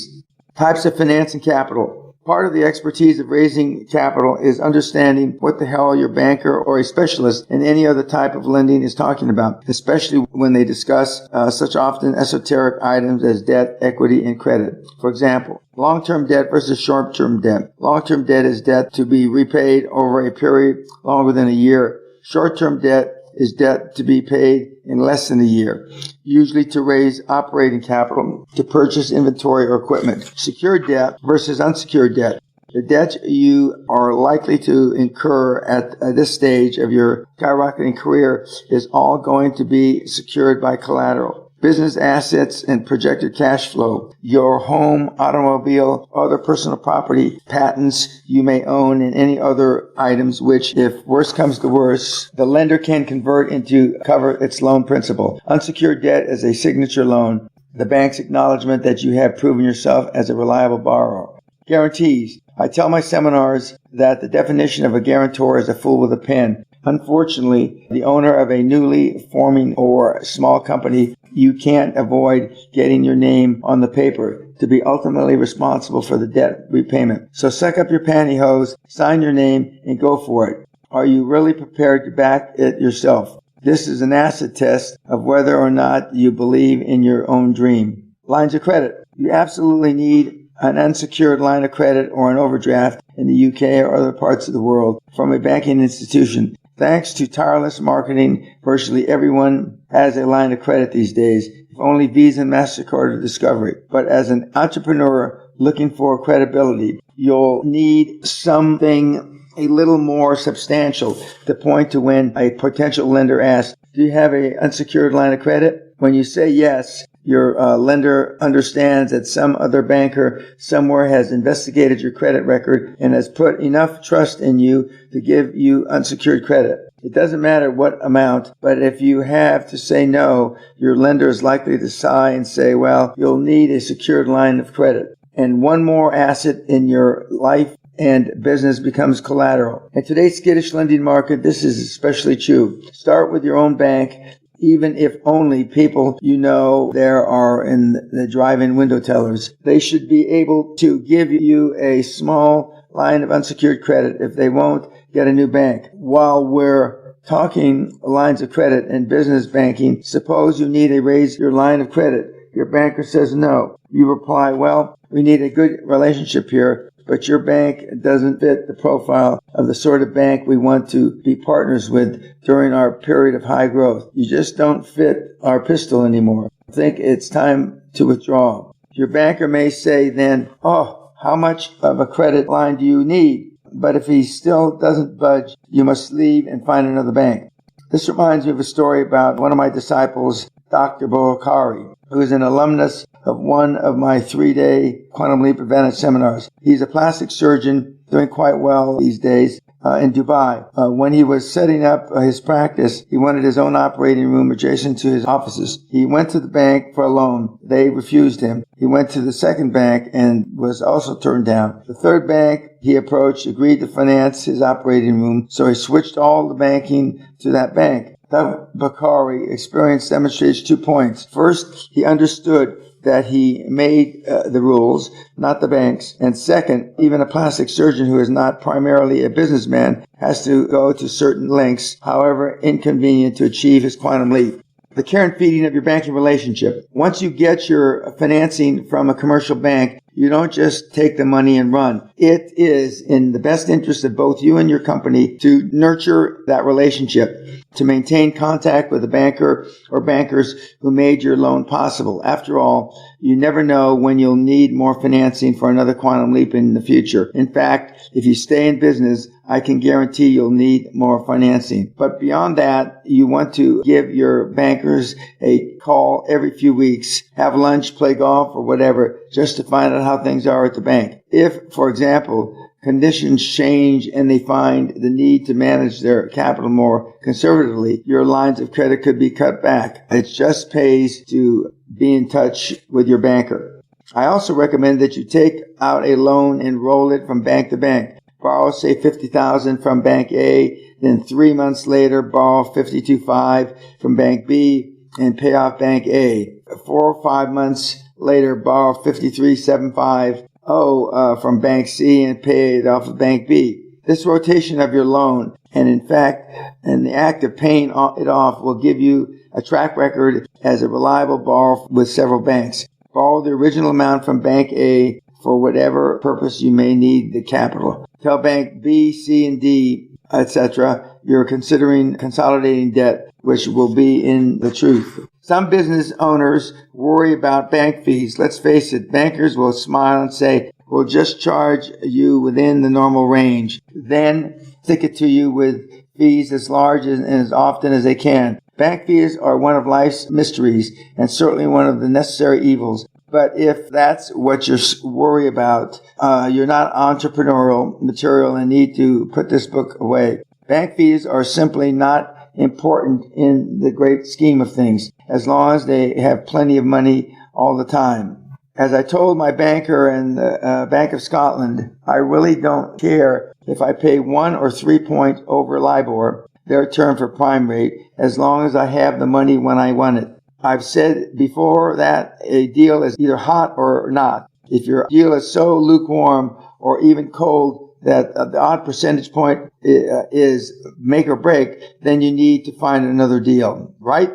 Types of financing capital. Part of the expertise of raising capital is understanding what the hell your banker or a specialist in any other type of lending is talking about, especially when they discuss such often esoteric items as debt, equity, and credit. For example, long-term debt versus short-term debt. Long-term debt is debt to be repaid over a period longer than a year. Short-term debt is debt to be paid in less than a year, usually to raise operating capital to purchase inventory or equipment. Secured debt versus unsecured debt. The debt you are likely to incur at this stage of your skyrocketing career is all going to be secured by collateral. Business assets and projected cash flow, your home, automobile, other personal property, patents you may own, and any other items which, if worse comes to worse, the lender can convert into cover its loan principal. Unsecured debt is a signature loan, the bank's acknowledgement that you have proven yourself as a reliable borrower. Guarantees. I tell my seminars that the definition of a guarantor is a fool with a pen. Unfortunately, the owner of a newly forming or small company, you can't avoid getting your name on the paper to be ultimately responsible for the debt repayment. So suck up your pantyhose, sign your name, and go for it. Are you really prepared to back it yourself? This is an acid test of whether or not you believe in your own dream. Lines of credit. You absolutely need an unsecured line of credit or an overdraft in the UK or other parts of the world from a banking institution. Thanks to tireless marketing, virtually everyone has a line of credit these days, if only Visa and MasterCard to discover it. But as an entrepreneur looking for credibility, you'll need something a little more substantial to point to when a potential lender asks, do you have an unsecured line of credit? When you say yes, your lender understands that some other banker somewhere has investigated your credit record and has put enough trust in you to give you unsecured credit. It doesn't matter what amount, but if you have to say no, your lender is likely to sigh and say, well, you'll need a secured line of credit. And one more asset in your life and business becomes collateral. In today's skittish lending market, this is especially true. Start with your own bank, even if only people you know there are in the drive-in window tellers. They should be able to give you a small line of unsecured credit if they won't get a new bank. While we're talking lines of credit and business banking, suppose you need to raise your line of credit. Your banker says no. You reply, well, we need a good relationship here, but your bank doesn't fit the profile of the sort of bank we want to be partners with during our period of high growth. You just don't fit our pistol anymore. I think it's time to withdraw. Your banker may say then, oh, how much of a credit line do you need? But if he still doesn't budge, you must leave and find another bank. This reminds me of a story about one of my disciples, Dr. Boakari, who is an alumnus of one of my 3-day Quantum Leap Advantage seminars. He's a plastic surgeon doing quite well these days in Dubai. When he was setting up his practice, he wanted his own operating room adjacent to his offices. He went to the bank for a loan. They refused him. He went to the second bank and was also turned down. The third bank he approached agreed to finance his operating room, so he switched all the banking to that bank. Dr. Bakari experience demonstrates 2 points. First, he understood that he made the rules, not the banks. And second, even a plastic surgeon who is not primarily a businessman has to go to certain lengths, however inconvenient, to achieve his quantum leap. The care and feeding of your banking relationship. Once you get your financing from a commercial bank, you don't just take the money and run. It is in the best interest of both you and your company to nurture that relationship, to maintain contact with the banker or bankers who made your loan possible. After all, you never know when you'll need more financing for another quantum leap in the future. In fact, if you stay in business, I can guarantee you'll need more financing. But beyond that, you want to give your bankers a call every few weeks, have lunch, play golf, or whatever, just to find out how things are at the bank. If, for example, conditions change and they find the need to manage their capital more conservatively, your lines of credit could be cut back. It just pays to be in touch with your banker. I also recommend that you take out a loan and roll it from bank to bank. Borrow, say, $50,000 from Bank A, then 3 months later borrow $52,500 from Bank B and pay off Bank A. 4 or 5 months later borrow $53,750 from Bank C and pay it off of Bank B. This rotation of your loan, and in fact, the act of paying it off, will give you a track record as a reliable borrower with several banks. Borrow the original amount from Bank A for whatever purpose you may need the capital. Tell Bank B, C, and D, etc., you're considering consolidating debt, which will be in the truth. Some business owners worry about bank fees. Let's face it, bankers will smile and say, we'll just charge you within the normal range. Then stick it to you with fees as large and as often as they can. Bank fees are one of life's mysteries and certainly one of the necessary evils. But if that's what you're worried about, you're not entrepreneurial material and need to put this book away. Bank fees are simply not important in the great scheme of things, as long as they have plenty of money all the time. As I told my banker in the Bank of Scotland, I really don't care if I pay 1 or 3 points over LIBOR, their term for prime rate, as long as I have the money when I want it. I've said before that a deal is either hot or not. If your deal is so lukewarm or even cold that the odd percentage point is make or break, then you need to find another deal, right?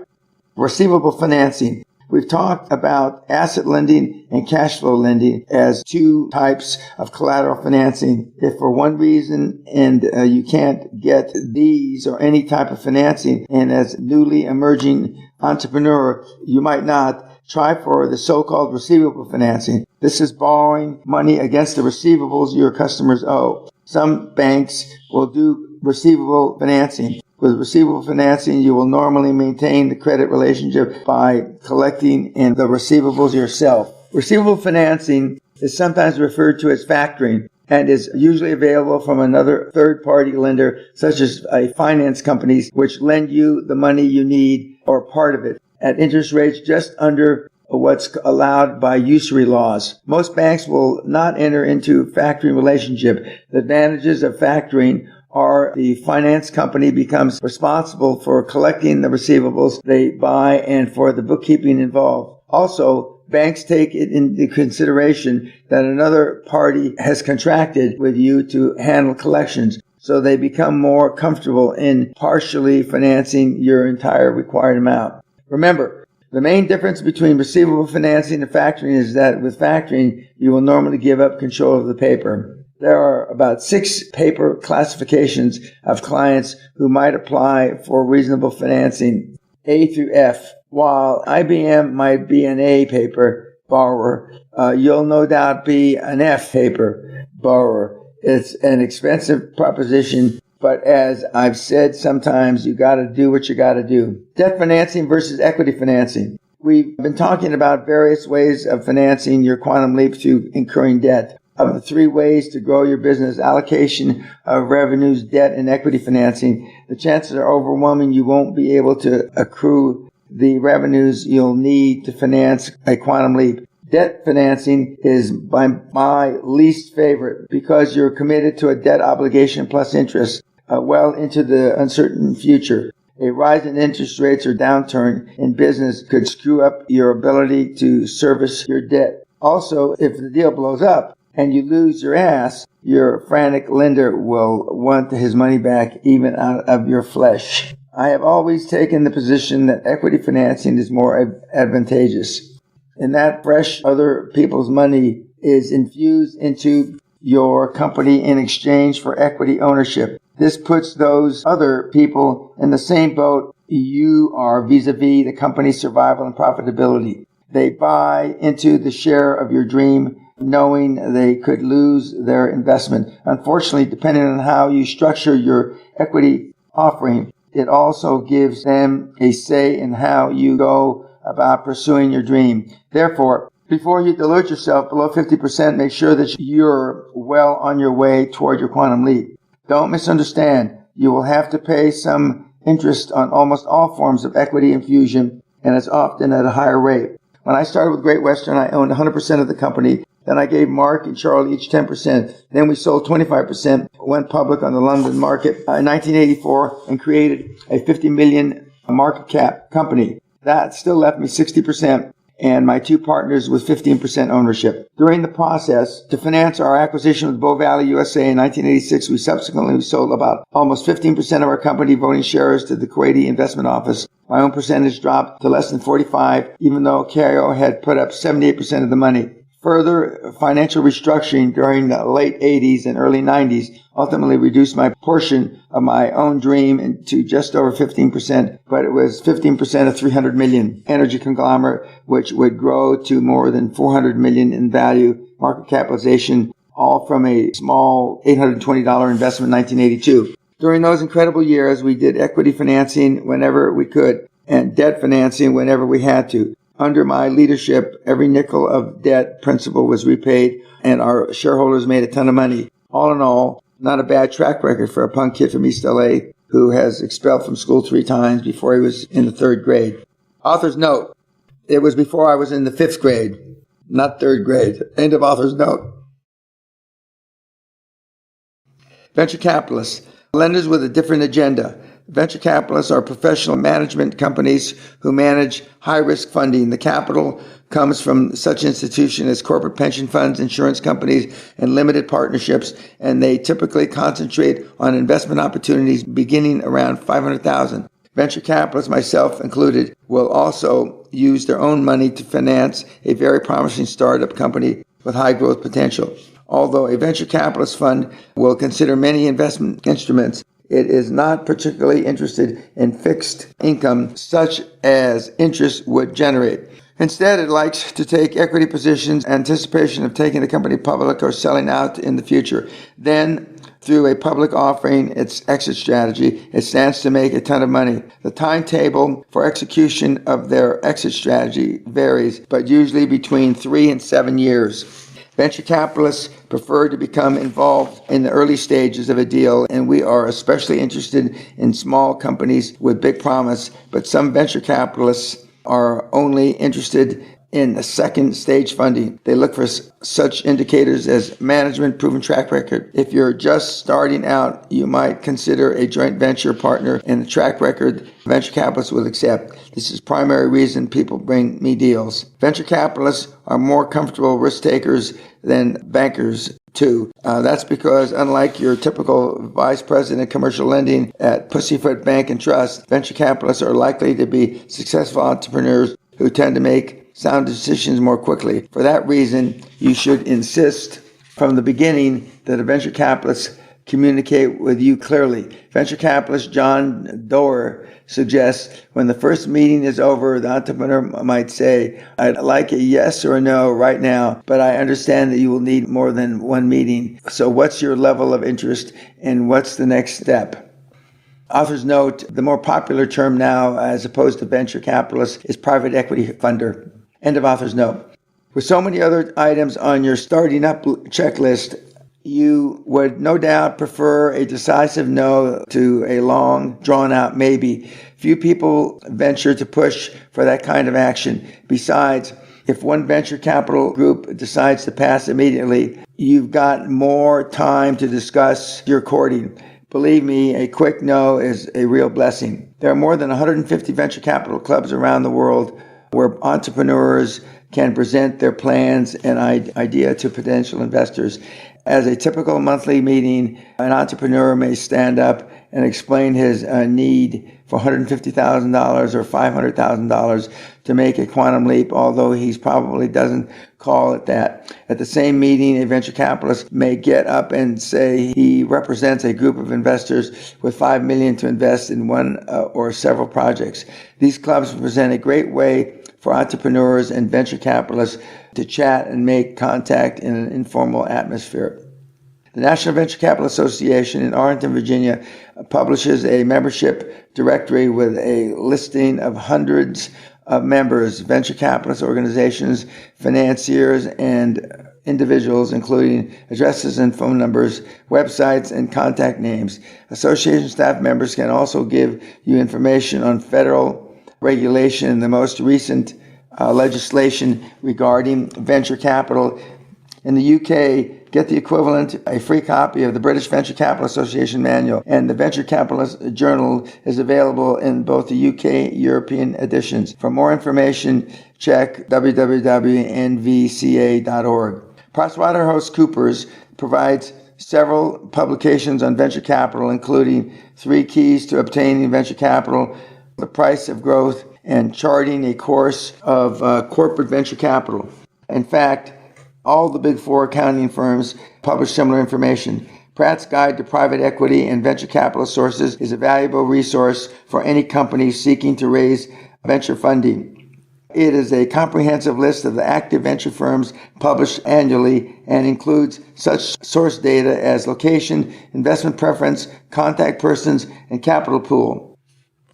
Receivable financing. We've talked about asset lending and cash flow lending as two types of collateral financing. If for one reason and you can't get these or any type of financing, and as newly emerging entrepreneur, you might not try for the so-called receivable financing. This is borrowing money against the receivables your customers owe. Some banks will do receivable financing. With receivable financing, you will normally maintain the credit relationship by collecting in the receivables yourself. Receivable financing is sometimes referred to as factoring and is usually available from another third-party lender, such as finance companies, which lend you the money you need or part of it at interest rates just under what's allowed by usury laws. Most banks will not enter into factoring relationship. The advantages of factoring are the finance company becomes responsible for collecting the receivables they buy and for the bookkeeping involved. Also, banks take it into consideration that another party has contracted with you to handle collections, so they become more comfortable in partially financing your entire required amount. Remember, the main difference between receivable financing and factoring is that with factoring, you will normally give up control of the paper. There are about 6 paper classifications of clients who might apply for reasonable financing, A through F. While IBM might be an A paper borrower, you'll no doubt be an F paper borrower. It's an expensive proposition, but as I've said, sometimes you got to do what you got to do. Debt financing versus equity financing. We've been talking about various ways of financing your quantum leap through incurring debt. Of the 3 ways to grow your business, allocation of revenues, debt, and equity financing, the chances are overwhelming you won't be able to accrue the revenues you'll need to finance a quantum leap. Debt financing is by my least favorite because you're committed to a debt obligation plus interest well into the uncertain future. A rise in interest rates or downturn in business could screw up your ability to service your debt. Also, if the deal blows up and you lose your ass, your frantic lender will want his money back even out of your flesh. I have always taken the position that equity financing is more advantageous, and that fresh other people's money is infused into your company in exchange for equity ownership. This puts those other people in the same boat you are vis-a-vis the company's survival and profitability. They buy into the share of your dream, knowing they could lose their investment. Unfortunately, depending on how you structure your equity offering, it also gives them a say in how you go about pursuing your dream. Therefore, before you dilute yourself below 50%, make sure that you're well on your way toward your quantum leap. Don't misunderstand. You will have to pay some interest on almost all forms of equity infusion, and it's often at a higher rate. When I started with Great Western, I owned 100% of the company. Then I gave Mark and Charlie each 10%. Then we sold 25%, went public on the London market in 1984, and created a 50 million market cap company. That still left me 60%, and my 2 partners with 15% ownership. During the process, to finance our acquisition of Bow Valley USA in 1986, we subsequently sold about almost 15% of our company voting shares to the Kuwaiti investment office. My own percentage dropped to less than 45%, even though KIO had put up 78% of the money. Further financial restructuring during the late 80s and early 90s ultimately reduced my portion of my own dream to just over 15%, but it was 15% of 300 million energy conglomerate, which would grow to more than 400 million in value, market capitalization, all from a small $820 investment in 1982. During those incredible years, we did equity financing whenever we could and debt financing whenever we had to. Under my leadership, every nickel of debt principal was repaid, and our shareholders made a ton of money. All in all, not a bad track record for a punk kid from East LA who has expelled from school 3 times before he was in the 3rd grade. Author's note, it was before I was in the 5th grade, not 3rd grade. End of author's note. Venture capitalists, lenders with a different agenda. Venture capitalists are professional management companies who manage high-risk funding. The capital comes from such institutions as corporate pension funds, insurance companies, and limited partnerships, and they typically concentrate on investment opportunities beginning around $500,000. Venture capitalists, myself included, will also use their own money to finance a very promising startup company with high growth potential. Although a venture capitalist fund will consider many investment instruments, it is not particularly interested in fixed income such as interest would generate. Instead, it likes to take equity positions in anticipation of taking the company public or selling out in the future. Then, through a public offering, its exit strategy, it stands to make a ton of money. The timetable for execution of their exit strategy varies, but usually between 3 and 7 years. Venture capitalists prefer to become involved in the early stages of a deal, and we are especially interested in small companies with big promise, but some venture capitalists are only interested in the second stage funding. They look for such indicators as management, proven track record. If you're just starting out, you might consider a joint venture partner and the track record venture capitalists will accept. This is the primary reason people bring me deals. Venture capitalists are more comfortable risk takers than bankers too. That's because unlike your typical vice president of commercial lending at Pussyfoot Bank and Trust, venture capitalists are likely to be successful entrepreneurs who tend to make sound decisions more quickly. For that reason, you should insist from the beginning that a venture capitalist communicate with you clearly. Venture capitalist John Doerr suggests when the first meeting is over, the entrepreneur might say, I'd like a yes or a no right now, but I understand that you will need more than one meeting. So what's your level of interest and what's the next step? Author's note, the more popular term now as opposed to venture capitalist is private equity funder. End of author's note. With so many other items on your starting up checklist, you would no doubt prefer a decisive no to a long, drawn-out maybe. Few people venture to push for that kind of action. Besides, if one venture capital group decides to pass immediately, you've got more time to discuss your courting. Believe me, a quick no is a real blessing. There are more than 150 venture capital clubs around the world where entrepreneurs can present their plans and idea to potential investors. As a typical monthly meeting, an entrepreneur may stand up and explain his need for $150,000 or $500,000 to make a quantum leap, although he probably doesn't call it that. At the same meeting, a venture capitalist may get up and say he represents a group of investors with $5 million to invest in one or several projects. These clubs present a great way for entrepreneurs and venture capitalists to chat and make contact in an informal atmosphere. The National Venture Capital Association in Arlington, Virginia, publishes a membership directory with a listing of hundreds of members, venture capitalist organizations, financiers, and individuals, including addresses and phone numbers, websites, and contact names. Association staff members can also give you information on federal regulation and the most recent legislation regarding venture capital. In the UK, get the equivalent, a free copy of the British Venture Capital Association Manual, and the Venture Capitalist Journal is available in both the UK European editions. For more information, check www.nvca.org. PricewaterhouseCoopers provides several publications on venture capital, including 3 Keys to Obtaining Venture Capital, The Price of Growth, and Charting a Course of Corporate Venture Capital. In fact, all the big 4 accounting firms publish similar information. Pratt's Guide to Private Equity and Venture Capital Sources is a valuable resource for any company seeking to raise venture funding. It is a comprehensive list of the active venture firms published annually and includes such source data as location, investment preference, contact persons, and capital pool.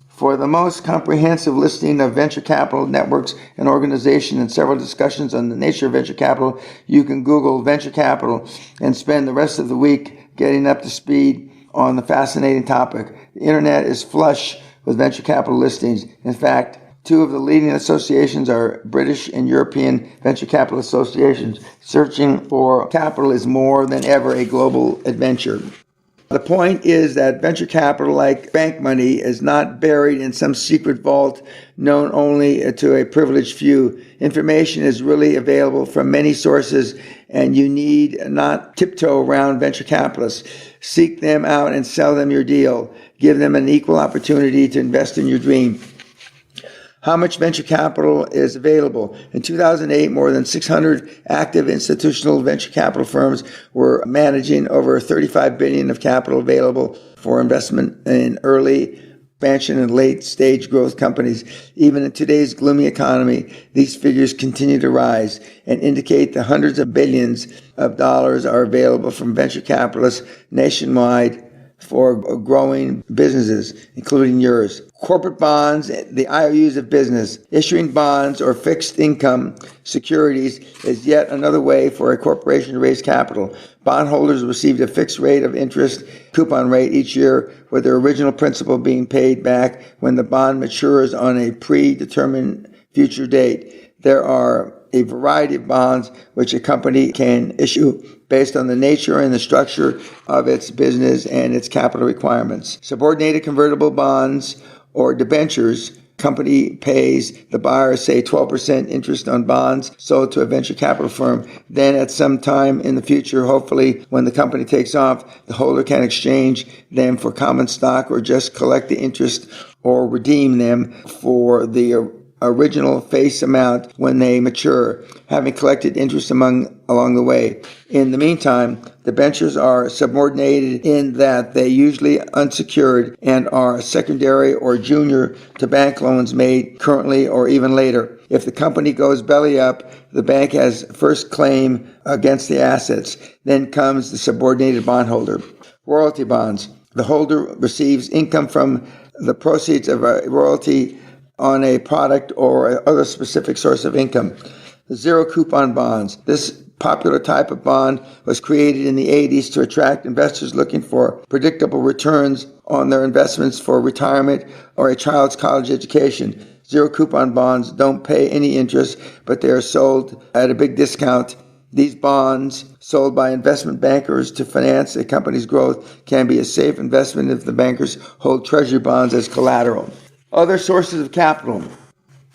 For the most comprehensive listing of venture capital networks and organizations and several discussions on the nature of venture capital, you can Google venture capital and spend the rest of the week getting up to speed on the fascinating topic. The internet is flush with venture capital listings. In fact, 2 of the leading associations are British and European venture capital associations. Searching for capital is more than ever a global adventure. The point is that venture capital, like bank money, is not buried in some secret vault known only to a privileged few. Information is really available from many sources, and you need not tiptoe around venture capitalists. Seek them out and sell them your deal. Give them an equal opportunity to invest in your dream. How much venture capital is available? In 2008, more than 600 active institutional venture capital firms were managing over $35 billion of capital available for investment in early expansion and late-stage growth companies. Even in today's gloomy economy, these figures continue to rise and indicate that hundreds of billions of dollars are available from venture capitalists nationwide for growing businesses, including yours. Corporate bonds, the IOUs of business. Issuing bonds or fixed income securities is yet another way for a corporation to raise capital. Bondholders received a fixed rate of interest coupon rate each year, with their original principal being paid back when the bond matures on a predetermined future date. There are a variety of bonds which a company can issue based on the nature and the structure of its business and its capital requirements. Subordinated convertible bonds or debentures. Company pays the buyer, say, 12% interest on bonds sold to a venture capital firm. Then at some time in the future, hopefully when the company takes off, the holder can exchange them for common stock or just collect the interest or redeem them for the original face amount when they mature, having collected interest along the way. In the meantime, debentures are subordinated in that they usually unsecured and are secondary or junior to bank loans made currently or even later. If the company goes belly up, the bank has first claim against the assets. Then comes the subordinated bondholder. Royalty bonds. The holder receives income from the proceeds of a royalty on a product or other specific source of income. The zero coupon bonds. This popular type of bond was created in the 80s to attract investors looking for predictable returns on their investments for retirement or a child's college education. Zero coupon bonds don't pay any interest, but they are sold at a big discount. These bonds, sold by investment bankers to finance a company's growth, can be a safe investment if the bankers hold treasury bonds as collateral. Other sources of capital.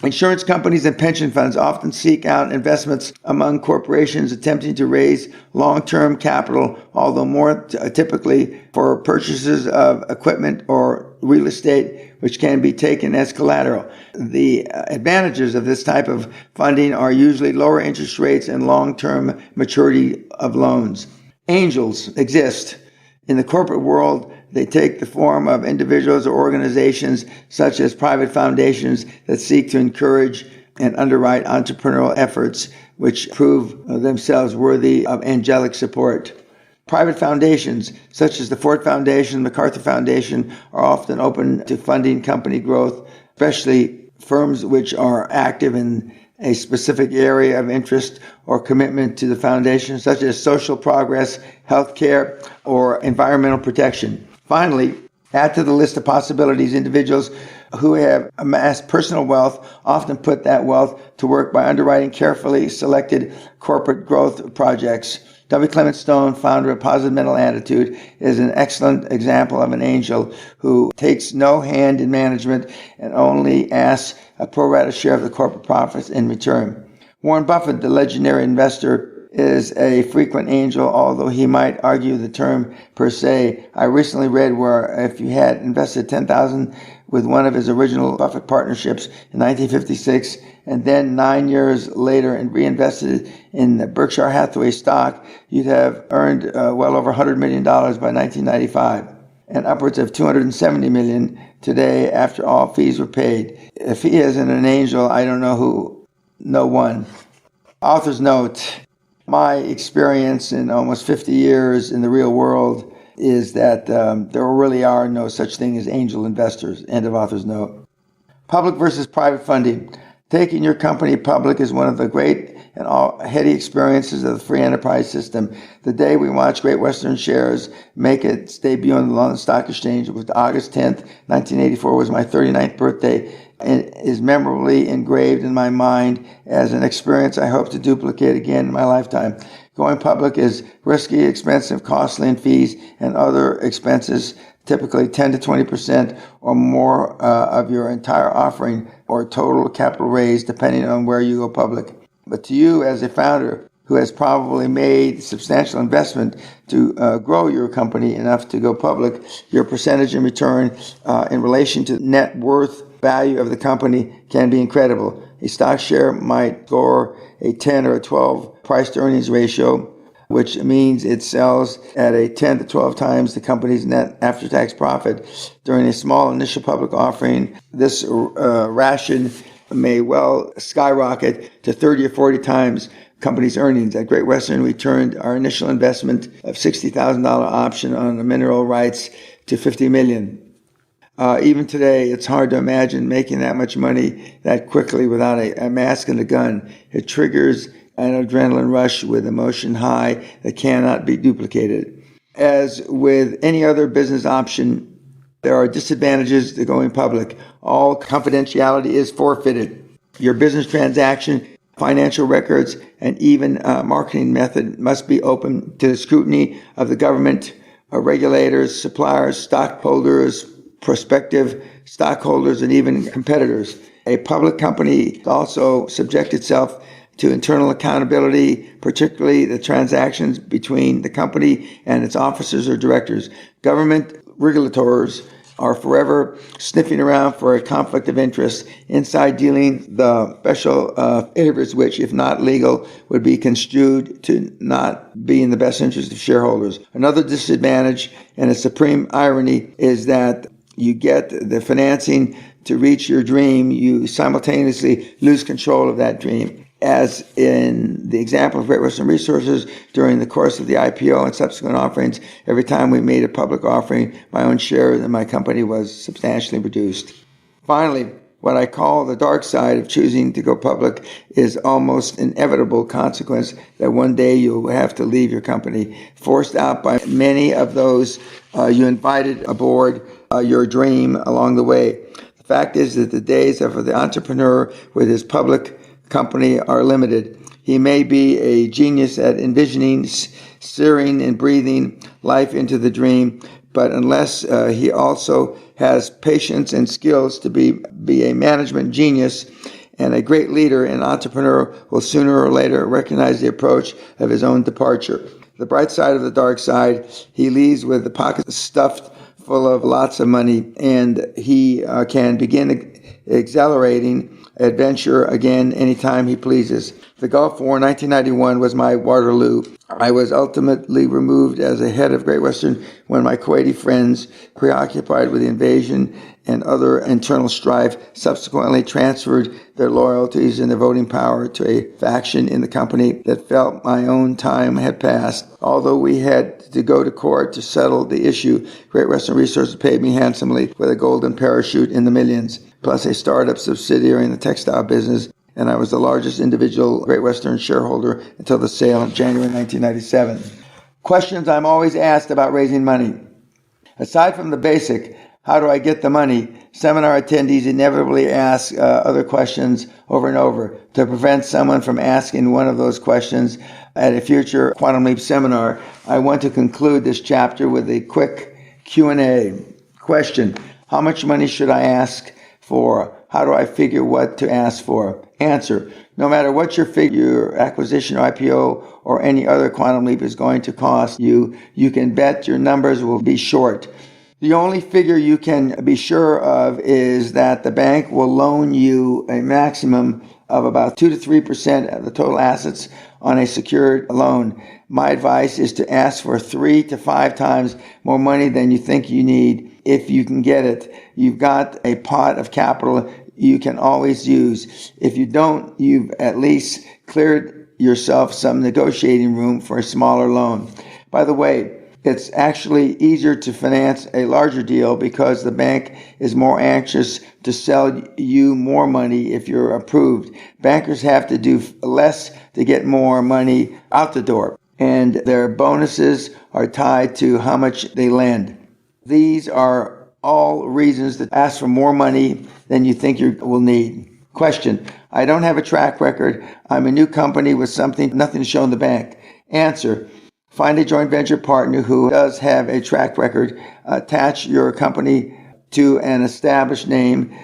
Insurance companies and pension funds often seek out investments among corporations attempting to raise long-term capital, although more typically for purchases of equipment or real estate, which can be taken as collateral. The advantages of this type of funding are usually lower interest rates and long-term maturity of loans. Angels exist. In the corporate world, they take the form of individuals or organizations such as private foundations that seek to encourage and underwrite entrepreneurial efforts which prove themselves worthy of angelic support. Private foundations such as the Ford Foundation, MacArthur Foundation are often open to funding company growth, especially firms which are active in a specific area of interest or commitment to the foundation, such as social progress, healthcare, or environmental protection. Finally, add to the list of possibilities individuals who have amassed personal wealth often put that wealth to work by underwriting carefully selected corporate growth projects. W. Clement Stone, founder of Positive Mental Attitude, is an excellent example of an angel who takes no hand in management and only asks a pro rata share of the corporate profits in return. Warren Buffett, the legendary investor, is a frequent angel, although he might argue the term per se. I recently read where if you had invested $10,000 with one of his original Buffett partnerships in 1956 and then 9 years later and reinvested in the Berkshire Hathaway stock, you'd have earned well over $100 million by 1995 and upwards of $270 million today after all fees were paid. If he isn't an angel, I don't know who. No one. Author's note. My experience in almost 50 years in the real world is that there really are no such thing as angel investors. End of author's note. Public versus private funding. Taking your company public is one of the great and all heady experiences of the free enterprise system. The day we watched Great Western shares make its debut on the London Stock Exchange was August 10th, 1984, was my 39th birthday. It is memorably engraved in my mind as an experience I hope to duplicate again in my lifetime. Going public is risky, expensive, costly in fees and other expenses, typically 10 to 20% or more of your entire offering or total capital raised, depending on where you go public. But to you as a founder who has probably made substantial investment to grow your company enough to go public, your percentage in return in relation to net worth value of the company can be incredible. A stock share might score a 10 or a 12 price to earnings ratio, which means it sells at a 10 to 12 times the company's net after-tax profit. During a small initial public offering, this ration may well skyrocket to 30 or 40 times company's earnings. At Great Western, we turned our initial investment of $60,000 option on the mineral rights to $50 million. Even today, it's hard to imagine making that much money that quickly without a mask and a gun. It triggers an adrenaline rush with emotion high that cannot be duplicated. As with any other business option, there are disadvantages to going public. All confidentiality is forfeited. Your business transaction, financial records, and even marketing method must be open to the scrutiny of the government, regulators, suppliers, stockholders, prospective stockholders, and even competitors. A public company also subjects itself to internal accountability, particularly the transactions between the company and its officers or directors. Government regulators are forever sniffing around for a conflict of interest. Inside dealing, the special favors which, if not legal, would be construed to not be in the best interest of shareholders. Another disadvantage, and a supreme irony, is that you get the financing to reach your dream, you simultaneously lose control of that dream. As in the example of Great Western Resources, during the course of the IPO and subsequent offerings, every time we made a public offering, my own share in my company was substantially reduced. Finally, what I call the dark side of choosing to go public is almost inevitable consequence that one day you'll have to leave your company, forced out by many of those you invited aboard your dream along the way. The fact is that the days of the entrepreneur with his public company are limited. He may be a genius at envisioning, searing, and breathing life into the dream, but unless he also has patience and skills to be a management genius and a great leader, an entrepreneur will sooner or later recognize the approach of his own departure. The bright side of the dark side, he leaves with the pockets stuffed full of lots of money, and he can begin accelerating adventure again anytime he pleases. The Gulf War in 1991 was my Waterloo. I was ultimately removed as a head of Great Western when my Kuwaiti friends, preoccupied with the invasion and other internal strife, subsequently transferred their loyalties and their voting power to a faction in the company that felt my own time had passed. Although we had to go to court to settle the issue, Great Western Resources paid me handsomely with a golden parachute in the millions, plus a startup subsidiary in the textile business, and I was the largest individual Great Western shareholder until the sale in January 1997. Questions I'm always asked about raising money. Aside from the basic, how do I get the money? Seminar attendees inevitably ask other questions over and over. To prevent someone from asking one of those questions at a future Quantum Leap seminar, I want to conclude this chapter with a quick Q&A. Question: how much money should I ask for? How do I figure what to ask for? Answer: no matter what your figure, acquisition, or IPO, or any other Quantum Leap is going to cost you, you can bet your numbers will be short. The only figure you can be sure of is that the bank will loan you a maximum of about 2 to 3% of the total assets on a secured loan. My advice is to ask for 3 to 5 times more money than you think you need. If you can get it, you've got a pot of capital you can always use. If you don't, you've at least cleared yourself some negotiating room for a smaller loan. By the way, it's actually easier to finance a larger deal because the bank is more anxious to sell you more money if you're approved. Bankers have to do less to get more money out the door, and their bonuses are tied to how much they lend. These are all reasons to ask for more money than you think you will need. Question: I don't have a track record. I'm a new company with nothing to show in the bank. Answer: find a joint venture partner who does have a track record. Attach your company to an established name.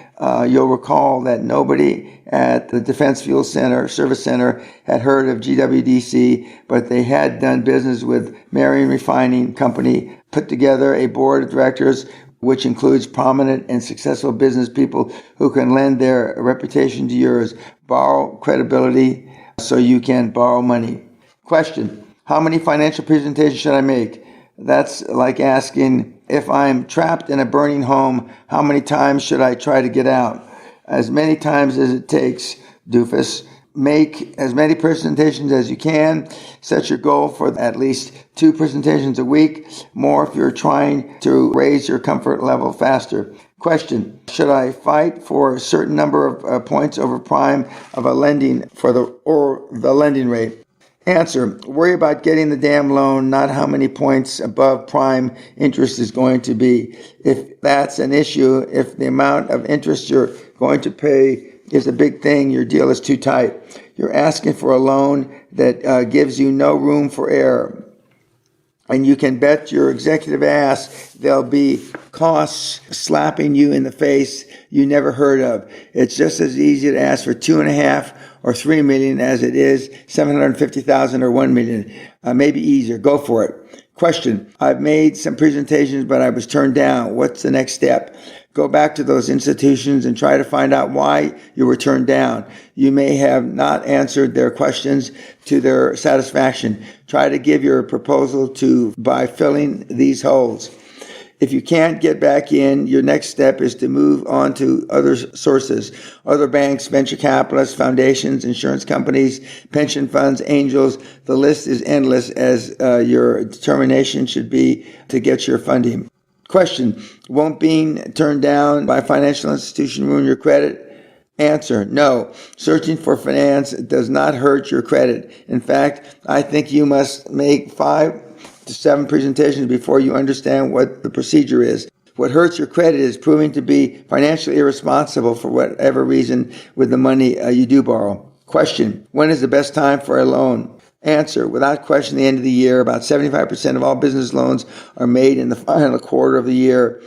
You'll recall that nobody at the Defense Fuel Center, Service Center, had heard of GWDC, but they had done business with Marion Refining Company, put together a board of directors which includes prominent and successful business people who can lend their reputation to yours. Borrow credibility so you can borrow money. Question: how many financial presentations should I make? That's like asking, if I'm trapped in a burning home, how many times should I try to get out? As many times as it takes, doofus. Make as many presentations as you can. Set your goal for at least 2 presentations a week, more if you're trying to raise your comfort level faster. Question: should I fight for a certain number of points over prime of a lending for the lending rate? Answer: worry about getting the damn loan, not how many points above prime interest is going to be. If that's an issue, if the amount of interest you're going to pay is a big thing, your deal is too tight. You're asking for a loan that gives you no room for error. And you can bet your executive ass there'll be costs slapping you in the face you never heard of. It's just as easy to ask for 2.5 or 3 million as it is 750,000 or 1 million. Maybe easier. Go for it. Question: I've made some presentations, but I was turned down. What's the next step? Go back to those institutions and try to find out why you were turned down. You may have not answered their questions to their satisfaction. Try to give your proposal by filling these holes. If you can't get back in, your next step is to move on to other sources, other banks, venture capitalists, foundations, insurance companies, pension funds, angels. The list is endless, as your determination should be to get your funding. Question: won't being turned down by a financial institution ruin your credit? Answer: no. Searching for finance does not hurt your credit. In fact, I think you must make 5 to 7 presentations before you understand what the procedure is. What hurts your credit is proving to be financially irresponsible for whatever reason with the money you do borrow. Question: when is the best time for a loan? Answer: without question, the end of the year. About 75% of all business loans are made in the final quarter of the year.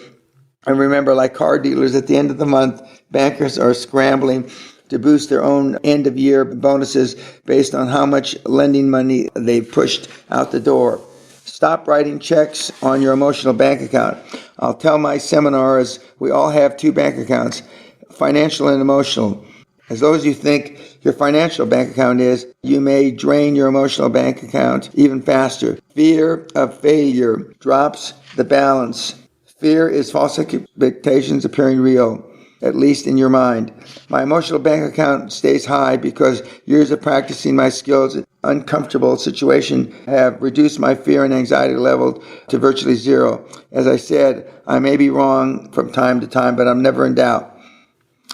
And remember, like car dealers, at the end of the month, bankers are scrambling to boost their own end-of-year bonuses based on how much lending money they've pushed out the door. Stop writing checks on your emotional bank account. I'll tell my seminars, we all have 2 bank accounts, financial and emotional. As low as you think your financial bank account is, you may drain your emotional bank account even faster. Fear of failure drops the balance. Fear is false expectations appearing real, at least in your mind. My emotional bank account stays high because years of practicing my skills in uncomfortable situations have reduced my fear and anxiety level to virtually zero. As I said, I may be wrong from time to time, but I'm never in doubt.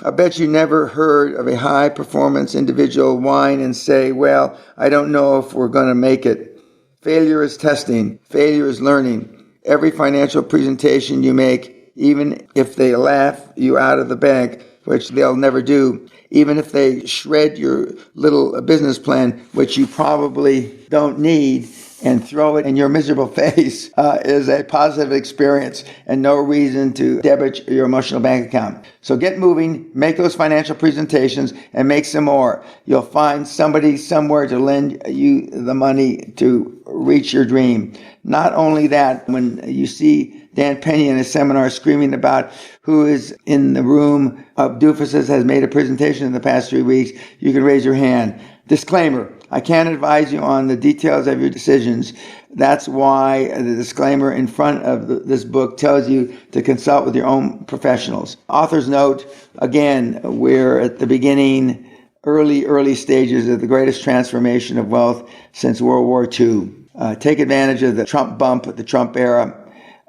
I bet you never heard of a high-performance individual whine and say, well, I don't know if we're going to make it. Failure is testing. Failure is learning. Every financial presentation you make, even if they laugh you out of the bank, which they'll never do, even if they shred your little business plan, which you probably don't need, and throw it in your miserable face, is a positive experience and no reason to debit your emotional bank account. So get moving, make those financial presentations, and make some more. You'll find somebody somewhere to lend you the money to reach your dream. Not only that, when you see Dan Peña in his seminar screaming about who is in the room of doofuses has made a presentation in the past 3 weeks, you can raise your hand. Disclaimer: I can't advise you on the details of your decisions. That's why the disclaimer in front of this book tells you to consult with your own professionals. Author's note: again, we're at the beginning, early stages of the greatest transformation of wealth since World War II. Take advantage of the Trump bump, the Trump era,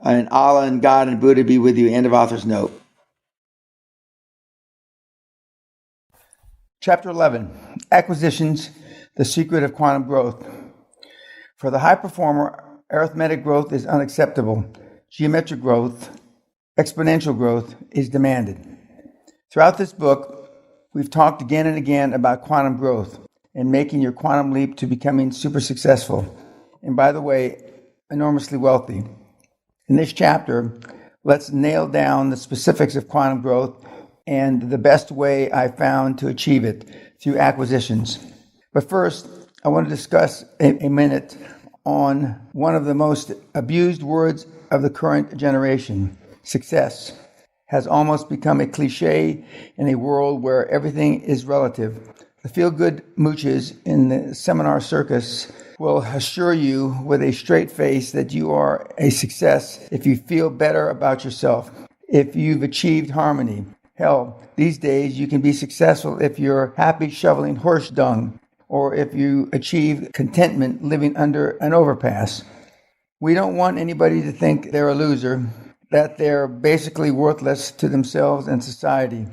and Allah and God and Buddha be with you. End of author's note. Chapter 11, Acquisitions, the Secret of Quantum Growth. For the high performer, arithmetic growth is unacceptable. Geometric growth, exponential growth, is demanded. Throughout this book, we've talked again and again about quantum growth and making your quantum leap to becoming super successful. And by the way, enormously wealthy. In this chapter, let's nail down the specifics of quantum growth and the best way I found to achieve it through acquisitions. But first, I want to discuss a minute on one of the most abused words of the current generation, Success has almost become a cliche in a world where everything is relative. The feel-good mooches in the seminar circus will assure you with a straight face that you are a success if you feel better about yourself, if you've achieved harmony. Hell, these days you can be successful if you're happy shoveling horse dung, or if you achieve contentment living under an overpass. We don't want anybody to think they're a loser, that they're basically worthless to themselves and society.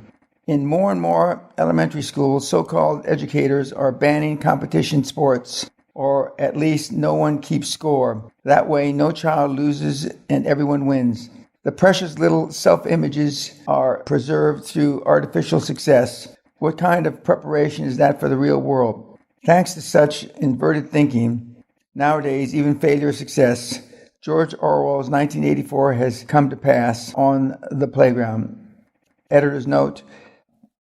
In more and more elementary schools, so-called educators are banning competition sports, or at least no one keeps score. That way, no child loses and everyone wins. The precious little self-images are preserved through artificial success. What kind of preparation is that for the real world? Thanks to such inverted thinking, nowadays even failure is success. George Orwell's 1984 has come to pass on the playground. Editor's note,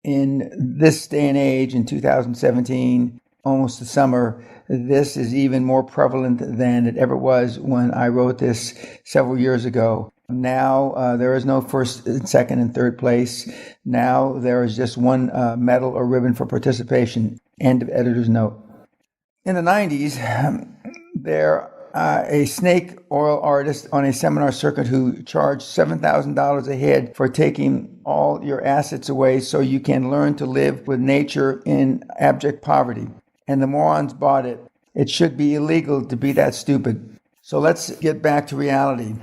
in this day and age, in 2017, almost the summer, this is even more prevalent than it ever was when I wrote this several years ago. Now there is no first, second, and third place. Now there is just one medal or ribbon for participation. End of editor's note. In the 90s, a snake oil artist on a seminar circuit who charged $7,000 a head for taking all your assets away so you can learn to live with nature in abject poverty. And the morons bought it. It should be illegal to be that stupid. So let's get back to reality.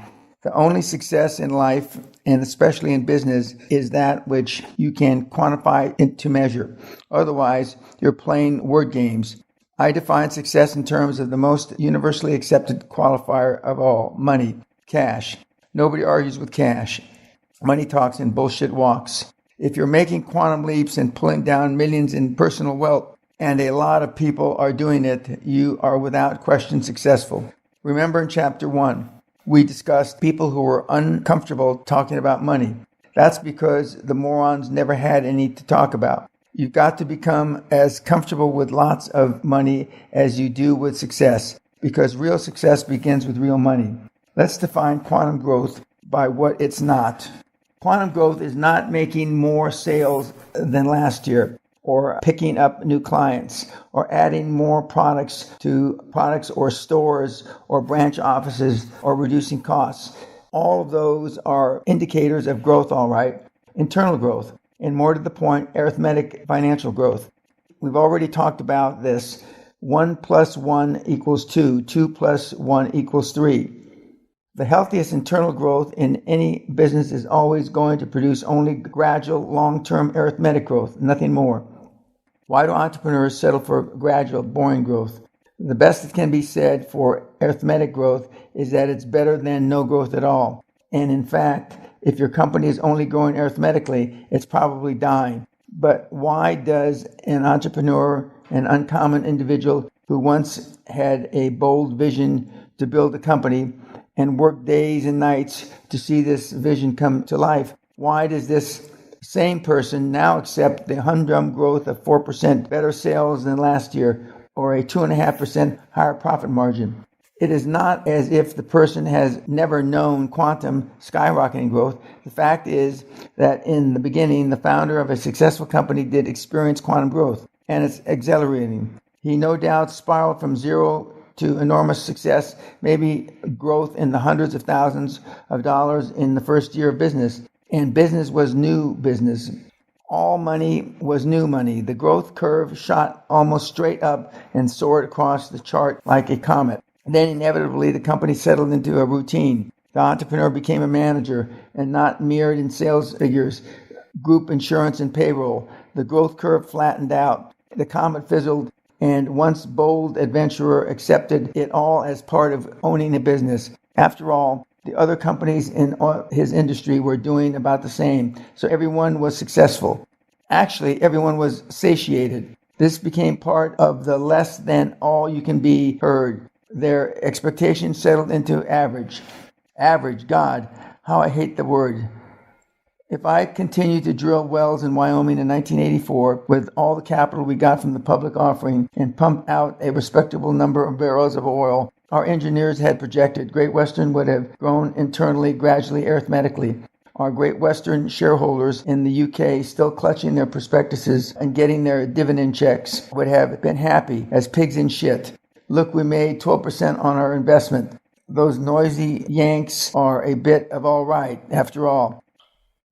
The only success in life, and especially in business, is that which you can quantify into measure. Otherwise, you're playing word games. I define success in terms of the most universally accepted qualifier of all, money, cash. Nobody argues with cash. Money talks and bullshit walks. If you're making quantum leaps and pulling down millions in personal wealth, and a lot of people are doing it, you are without question successful. Remember in Chapter 1, we discussed people who were uncomfortable talking about money. That's because the morons never had any to talk about. You've got to become as comfortable with lots of money as you do with success, because real success begins with real money. Let's define quantum growth by what it's not. Quantum growth is not making more sales than last year, or picking up new clients, or adding more products or stores or branch offices, or reducing costs. All of those are indicators of growth, all right. Internal growth, and more to the point, arithmetic financial growth. We've already talked about this. 1 + 1 = 2. 2 + 1 = 3. The healthiest internal growth in any business is always going to produce only gradual, long-term arithmetic growth, nothing more. Why do entrepreneurs settle for gradual, boring growth? The best that can be said for arithmetic growth is that it's better than no growth at all. And in fact, if your company is only growing arithmetically, it's probably dying. But why does an entrepreneur, an uncommon individual who once had a bold vision to build a company and worked days and nights to see this vision come to life, why does this same person now accept the humdrum growth of 4% better sales than last year, or a 2.5% higher profit margin? It is not as if the person has never known quantum skyrocketing growth. The fact is that in the beginning, the founder of a successful company did experience quantum growth, and it's exhilarating. He no doubt spiraled from zero to enormous success, maybe growth in the hundreds of thousands of dollars in the first year of business. And business was new business. All money was new money. The growth curve shot almost straight up and soared across the chart like a comet. Then inevitably the company settled into a routine. The entrepreneur became a manager and not mirrored in sales figures, group insurance and payroll. The growth curve flattened out. The comet fizzled, and once bold adventurer accepted it all as part of owning a business. After all, the other companies in his industry were doing about the same, so everyone was successful. Actually, everyone was satiated. This became part of the less than all you can be herd. Their expectations settled into average. Average, God, how I hate the word. If I continued to drill wells in Wyoming in 1984 with all the capital we got from the public offering and pumped out a respectable number of barrels of oil, our engineers had projected Great Western would have grown internally, gradually, arithmetically. Our Great Western shareholders in the UK, still clutching their prospectuses and getting their dividend checks, would have been happy as pigs in shit. Look, we made 12% on our investment. Those noisy Yanks are a bit of all right, after all.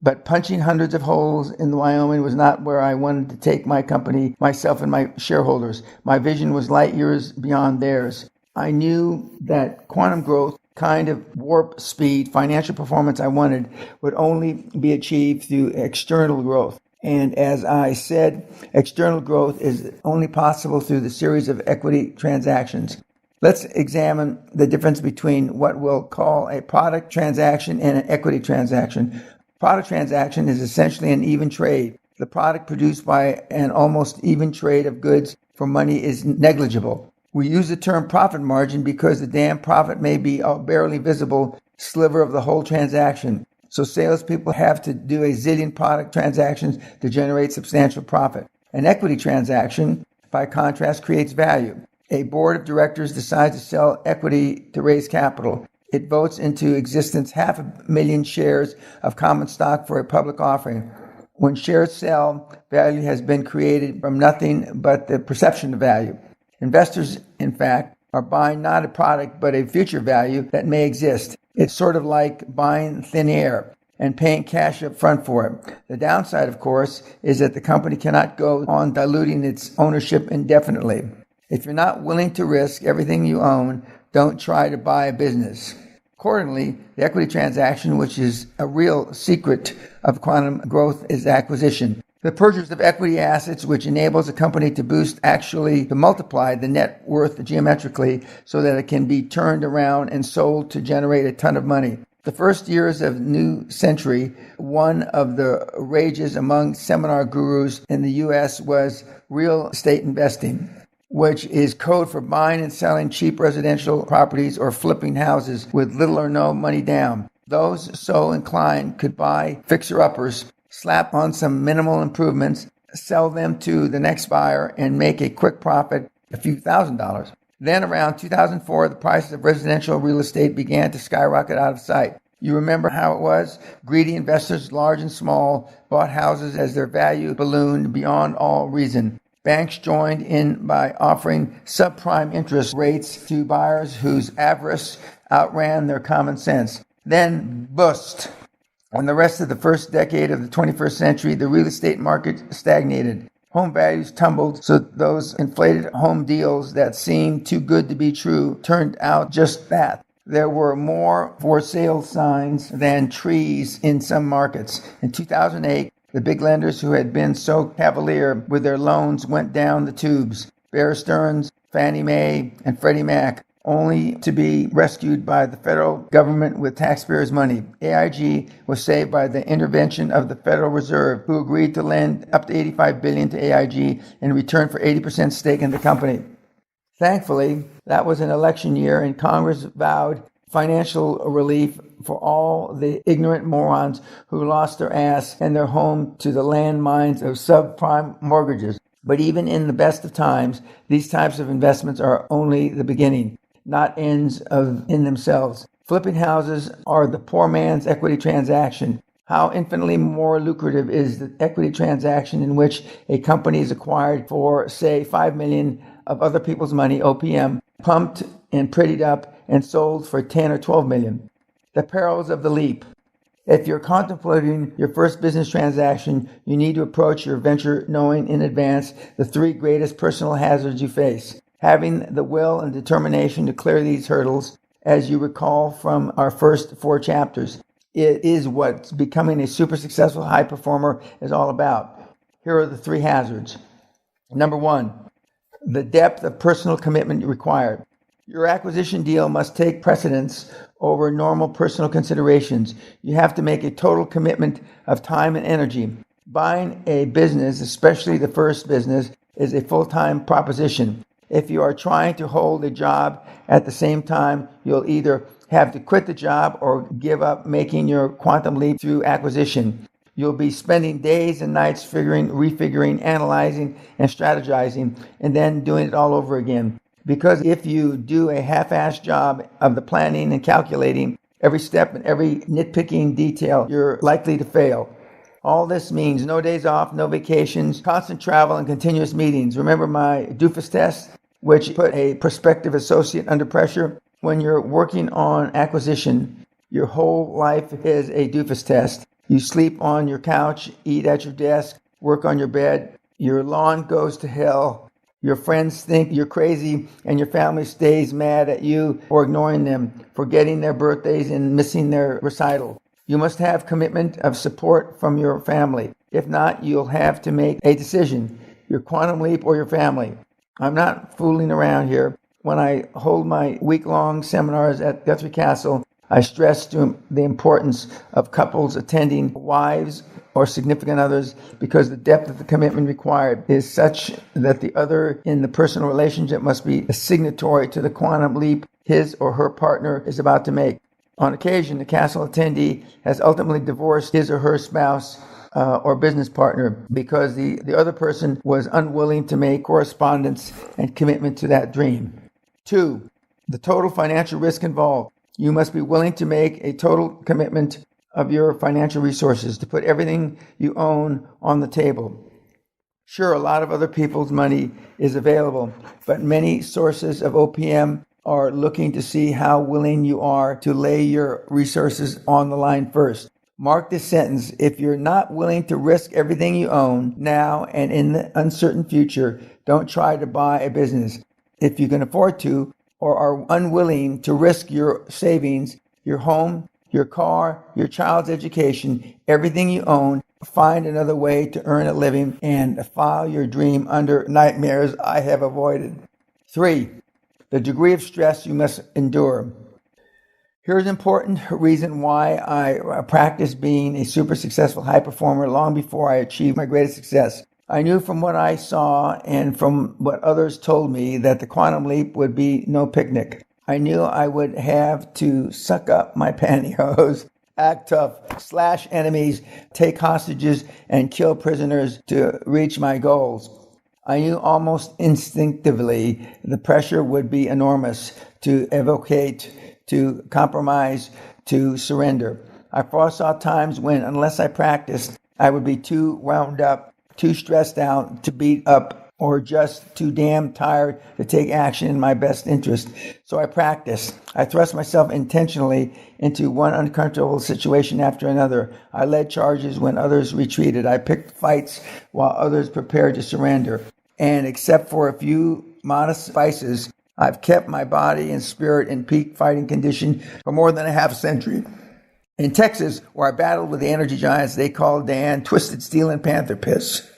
But punching hundreds of holes in Wyoming was not where I wanted to take my company, myself and my shareholders. My vision was light years beyond theirs. I knew that quantum growth, kind of warp speed financial performance I wanted, would only be achieved through external growth. And as I said, external growth is only possible through the series of equity transactions. Let's examine the difference between what we'll call a product transaction and an equity transaction. Product transaction is essentially an even trade. The product produced by an almost even trade of goods for money is negligible. We use the term profit margin because the damn profit may be a barely visible sliver of the whole transaction. So salespeople have to do a zillion product transactions to generate substantial profit. An equity transaction, by contrast, creates value. A board of directors decides to sell equity to raise capital. It votes into existence 500,000 shares of common stock for a public offering. When shares sell, value has been created from nothing but the perception of value. Investors, in fact, are buying not a product but a future value that may exist. It's sort of like buying thin air and paying cash up front for it. The downside, of course, is that the company cannot go on diluting its ownership indefinitely. If you're not willing to risk everything you own, don't try to buy a business. Accordingly, the equity transaction, which is a real secret of quantum growth, is acquisition. The purchase of equity assets, which enables a company to multiply the net worth geometrically so that it can be turned around and sold to generate a ton of money. The first years of new century, one of the rages among seminar gurus in the U.S. was real estate investing, which is code for buying and selling cheap residential properties or flipping houses with little or no money down. Those so inclined could buy fixer-uppers, slap on some minimal improvements, sell them to the next buyer, and make a quick profit, a few $1,000s. Then around 2004, the prices of residential real estate began to skyrocket out of sight. You remember how it was? Greedy investors, large and small, bought houses as their value ballooned beyond all reason. Banks joined in by offering subprime interest rates to buyers whose avarice outran their common sense. Then, bust. In the rest of the first decade of the 21st century, the real estate market stagnated. Home values tumbled, so those inflated home deals that seemed too good to be true turned out just that. There were more for sale signs than trees in some markets. In 2008, the big lenders who had been so cavalier with their loans went down the tubes. Bear Stearns, Fannie Mae, and Freddie Mac, only to be rescued by the federal government with taxpayers' money. AIG was saved by the intervention of the Federal Reserve, who agreed to lend up to $85 billion to AIG in return for 80% stake in the company. Thankfully, that was an election year, and Congress vowed financial relief for all the ignorant morons who lost their ass and their home to the landmines of subprime mortgages. But even in the best of times, these types of investments are only the beginning, not ends in themselves. Flipping houses are the poor man's equity transaction. How infinitely more lucrative is the equity transaction in which a company is acquired for, say, $5 million of other people's money, OPM, pumped and prettied up and sold for 10 or 12 million. The perils of the leap. If you're contemplating your first business transaction, you need to approach your venture knowing in advance the 3 greatest personal hazards you face. Having the will and determination to clear these hurdles, as you recall from our first 4 chapters, it is what becoming a super successful high performer is all about. Here are the 3 hazards. Number 1, the depth of personal commitment required. Your acquisition deal must take precedence over normal personal considerations. You have to make a total commitment of time and energy. Buying a business, especially the first business, is a full-time proposition. If you are trying to hold a job at the same time, you'll either have to quit the job or give up making your quantum leap through acquisition. You'll be spending days and nights refiguring, analyzing, and strategizing, and then doing it all over again. Because if you do a half-assed job of the planning and calculating, every step and every nitpicking detail, you're likely to fail. All this means no days off, no vacations, constant travel, and continuous meetings. Remember my doofus test, which put a prospective associate under pressure? When you're working on acquisition, your whole life is a doofus test. You sleep on your couch, eat at your desk, work on your bed. Your lawn goes to hell. Your friends think you're crazy, and your family stays mad at you for ignoring them, forgetting their birthdays and missing their recital. You must have commitment of support from your family. If not, you'll have to make a decision, your quantum leap or your family. I'm not fooling around here. When I hold my week-long seminars at Guthrie Castle, I stress the importance of couples attending wives or significant others because the depth of the commitment required is such that the other in the personal relationship must be a signatory to the quantum leap his or her partner is about to make. On occasion, the castle attendee has ultimately divorced his or her spouse or business partner because the other person was unwilling to make correspondence and commitment to that dream. 2, the total financial risk involved. You must be willing to make a total commitment of your financial resources, to put everything you own on the table. Sure, a lot of other people's money is available, but many sources of OPM are looking to see how willing you are to lay your resources on the line first. Mark this sentence: if you're not willing to risk everything you own now and in the uncertain future, don't try to buy a business. If you can afford to, or are unwilling to risk your savings, your home, your car, your child's education, everything you own, find another way to earn a living and file your dream under nightmares I have avoided. 3, the degree of stress you must endure. Here's an important reason why I practiced being a super successful high performer long before I achieved my greatest success. I knew from what I saw and from what others told me that the quantum leap would be no picnic. I knew I would have to suck up my pantyhose, act tough, slash enemies, take hostages, and kill prisoners to reach my goals. I knew almost instinctively the pressure would be enormous to evocate, to compromise, to surrender. I foresaw times when, unless I practiced, I would be too wound up, too stressed out to beat up, or just too damn tired to take action in my best interest. So I practiced. I thrust myself intentionally into one uncomfortable situation after another. I led charges when others retreated. I picked fights while others prepared to surrender. And except for a few modest vices, I've kept my body and spirit in peak fighting condition for more than a half century. In Texas, where I battled with the energy giants they called Dan Twisted Steel and Panther Piss,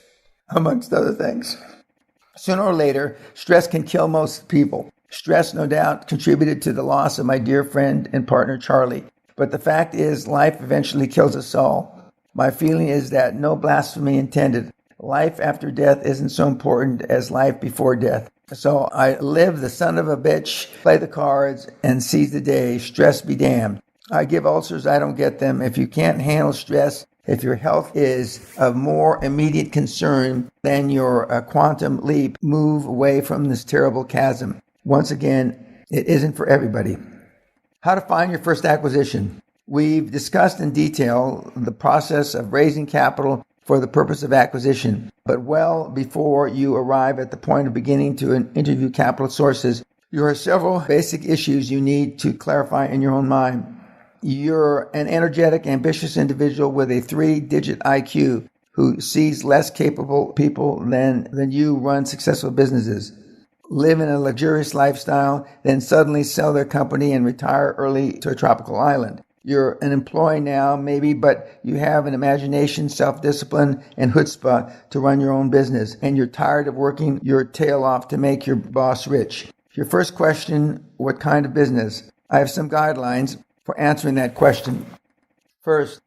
amongst other things. Sooner or later, stress can kill most people. Stress, no doubt, contributed to the loss of my dear friend and partner, Charlie. But the fact is, life eventually kills us all. My feeling is that no blasphemy intended. Life after death isn't so important as life before death. So I live the son of a bitch, play the cards, and seize the day. Stress be damned. I give ulcers, I don't get them. If you can't handle stress, if your health is of more immediate concern than your quantum leap, move away from this terrible chasm. Once again, it isn't for everybody. How to find your first acquisition. We've discussed in detail the process of raising capital for the purpose of acquisition. But well before you arrive at the point of beginning to interview capital sources, there are several basic issues you need to clarify in your own mind. You're an energetic, ambitious individual with a 3-digit IQ who sees less capable people than you run successful businesses, live in a luxurious lifestyle, then suddenly sell their company and retire early to a tropical island. You're an employee now, maybe, but you have an imagination, self-discipline, and chutzpah to run your own business, and you're tired of working your tail off to make your boss rich. Your first question, what kind of business? I have some guidelines for answering that question. First,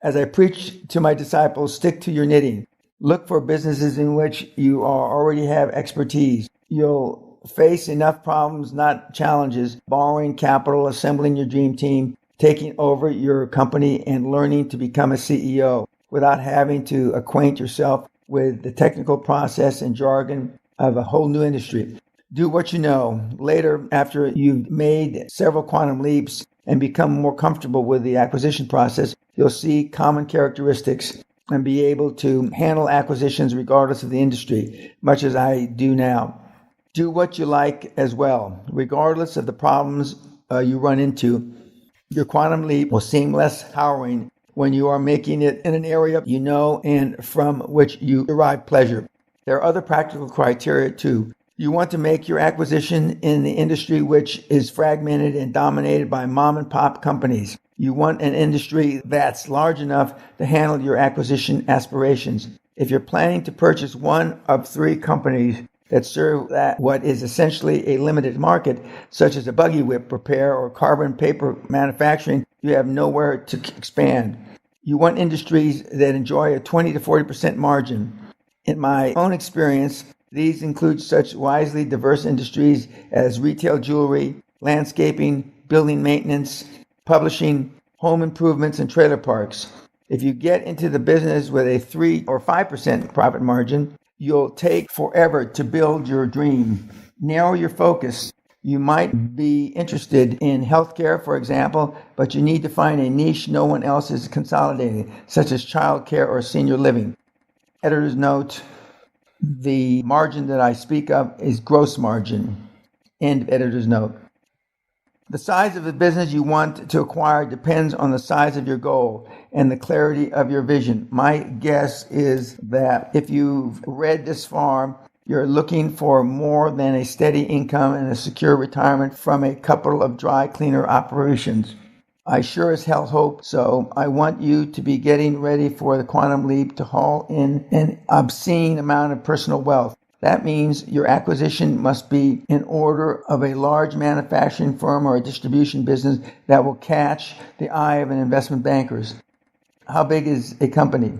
as I preach to my disciples, stick to your knitting. Look for businesses in which you already have expertise. You'll face enough problems, not challenges, borrowing capital, assembling your dream team, taking over your company, and learning to become a CEO without having to acquaint yourself with the technical process and jargon of a whole new industry. Do what you know. Later, after you've made several quantum leaps, and become more comfortable with the acquisition process, you'll see common characteristics and be able to handle acquisitions regardless of the industry, much as I do now. Do what you like as well. Regardless of the problems you run into, your quantum leap will seem less harrowing when you are making it in an area you know and from which you derive pleasure. There are other practical criteria too. You want to make your acquisition in the industry which is fragmented and dominated by mom and pop companies. You want an industry that's large enough to handle your acquisition aspirations. If you're planning to purchase one of 3 companies that serve what is essentially a limited market, such as a buggy whip repair or carbon paper manufacturing, you have nowhere to expand. You want industries that enjoy a 20 to 40% margin. In my own experience, these include such wisely diverse industries as retail jewelry, landscaping, building maintenance, publishing, home improvements, and trailer parks. If you get into the business with a 3 or 5% profit margin, you'll take forever to build your dream. Narrow your focus. You might be interested in healthcare, for example, but you need to find a niche no one else is consolidating, such as childcare or senior living. Editor's note, the margin that I speak of is gross margin. End of editor's note. The size of the business you want to acquire depends on the size of your goal and the clarity of your vision. My guess is that if you've read this far, you're looking for more than a steady income and a secure retirement from a couple of dry cleaner operations. I sure as hell hope so. I want you to be getting ready for the quantum leap to haul in an obscene amount of personal wealth. That means your acquisition must be in order of a large manufacturing firm or a distribution business that will catch the eye of an investment banker's. How big is a company?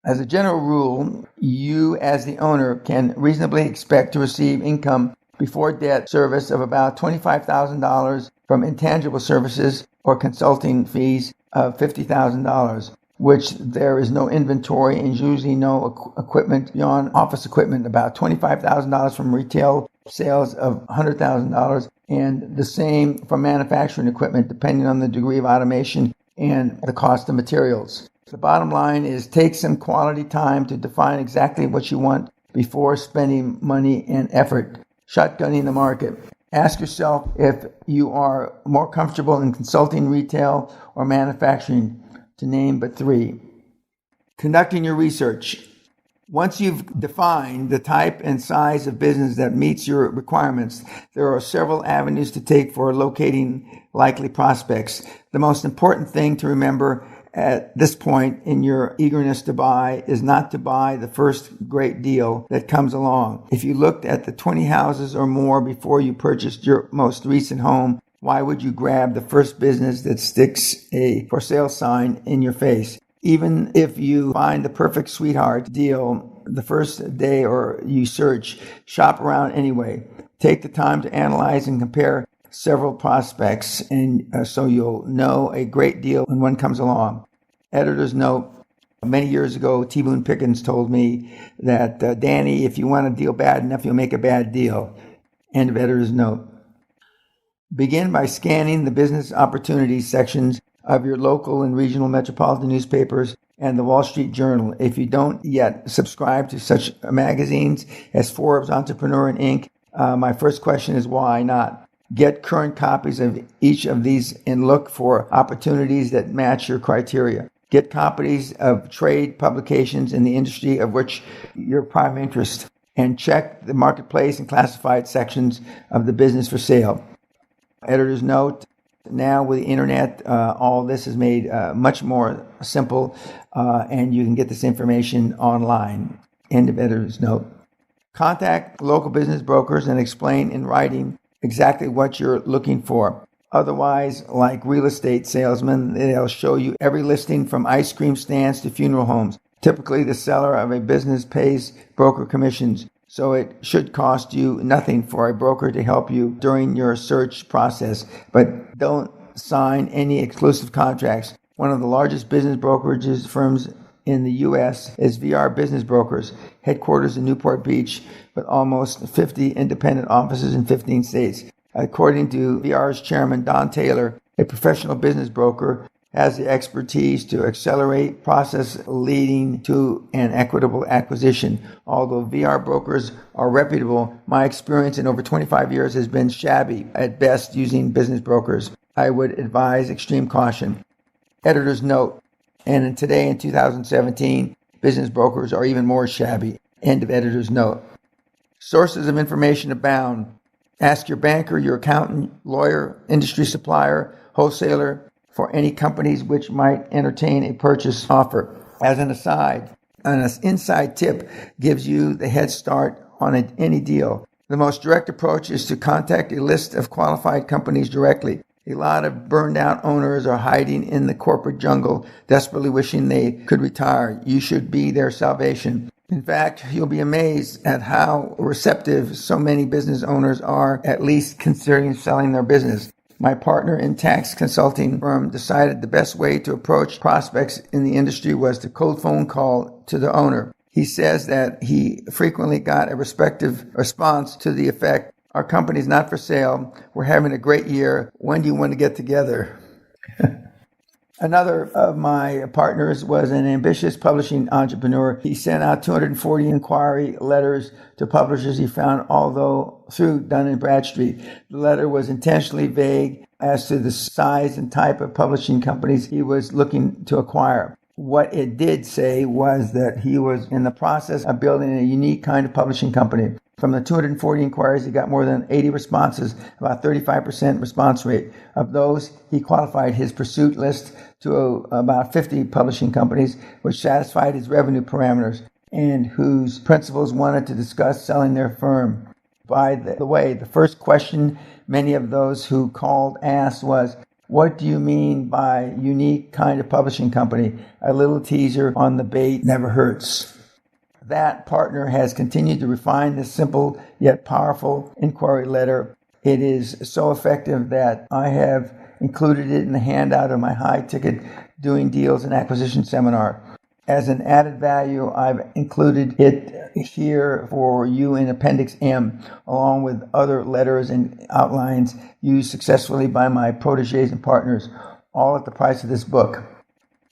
As a general rule, you as the owner can reasonably expect to receive income before debt service of about $25,000 from intangible services or consulting fees of $50,000. Which there is no inventory and usually no equipment beyond office equipment, about $25,000 from retail sales of $100,000, and the same from manufacturing equipment, depending on the degree of automation and the cost of materials. The bottom line is take some quality time to define exactly what you want before spending money and effort shotgunning the market. Ask yourself if you are more comfortable in consulting, retail, or manufacturing, to name but 3. Conducting your research. Once you've defined the type and size of business that meets your requirements, there are several avenues to take for locating likely prospects. The most important thing to remember at this point in your eagerness to buy is not to buy the first great deal that comes along. If you looked at the 20 houses or more before you purchased your most recent home, why would you grab the first business that sticks a for sale sign in your face? Even if you find the perfect sweetheart deal the first day or you search, shop around anyway. Take the time to analyze and compare several prospects, and so you'll know a great deal when one comes along. Editor's note, many years ago, T. Boone Pickens told me that, Danny, if you want a deal bad enough, you'll make a bad deal. End of editor's note. Begin by scanning the business opportunities sections of your local and regional metropolitan newspapers and the Wall Street Journal. If you don't yet subscribe to such magazines as Forbes, Entrepreneur, and Inc., my first question is why not? Get current copies of each of these and look for opportunities that match your criteria. Get copies of trade publications in the industry of which your prime interest, and check the marketplace and classified sections of the business for sale. Editor's note, now with the internet, all this is made much more simple, and you can get this information online. End of editor's note. Contact local business brokers and explain in writing exactly what you're looking for. Otherwise, like real estate salesmen, they'll show you every listing from ice cream stands to funeral homes. Typically, the seller of a business pays broker commissions, so it should cost you nothing for a broker to help you during your search process. But don't sign any exclusive contracts. One of the largest business brokerages firms in the U.S. is VR Business Brokers, headquarters in Newport Beach, with almost 50 independent offices in 15 states. According to VR's chairman, Don Taylor, A professional business broker has the expertise to accelerate process leading to an equitable acquisition. Although VR brokers are reputable, my experience in over 25 years has been shabby at best using business brokers. I would advise extreme caution. Editor's note, and today in 2017, business brokers are even more shabby. End of editor's note. Sources of information abound. Ask your banker, your accountant, lawyer, industry supplier, wholesaler for any companies which might entertain a purchase offer. As an aside, an inside tip gives you the head start on any deal. The most direct approach is to contact a list of qualified companies directly. A lot of burned out owners are hiding in the corporate jungle, desperately wishing they could retire. You should be their salvation. In fact, you'll be amazed at how receptive so many business owners are, at least considering selling their business. My partner in tax consulting firm decided the best way to approach prospects in the industry was to cold phone call to the owner. He says that he frequently got a respective response to the effect, "Our company's not for sale. We're having a great year. When do you want to get together?" Another of my partners was an ambitious publishing entrepreneur. He sent out 240 inquiry letters to publishers he found, although through Dun & Bradstreet. The letter was intentionally vague as to the size and type of publishing companies he was looking to acquire. What it did say was that he was in the process of building a unique kind of publishing company. From the 240 inquiries, he got more than 80 responses, about 35% response rate. Of those, he qualified his pursuit list to about 50 publishing companies, which satisfied his revenue parameters and whose principals wanted to discuss selling their firm. By the way, the first question many of those who called asked was, "What do you mean by unique kind of publishing company?" A little teaser on the bait never hurts. That partner has continued to refine this simple yet powerful inquiry letter. It is so effective that I have included it in the handout of my high-ticket Doing Deals and Acquisition seminar. As an added value, I've included it here for you in Appendix M, along with other letters and outlines used successfully by my protégés and partners, all at the price of this book.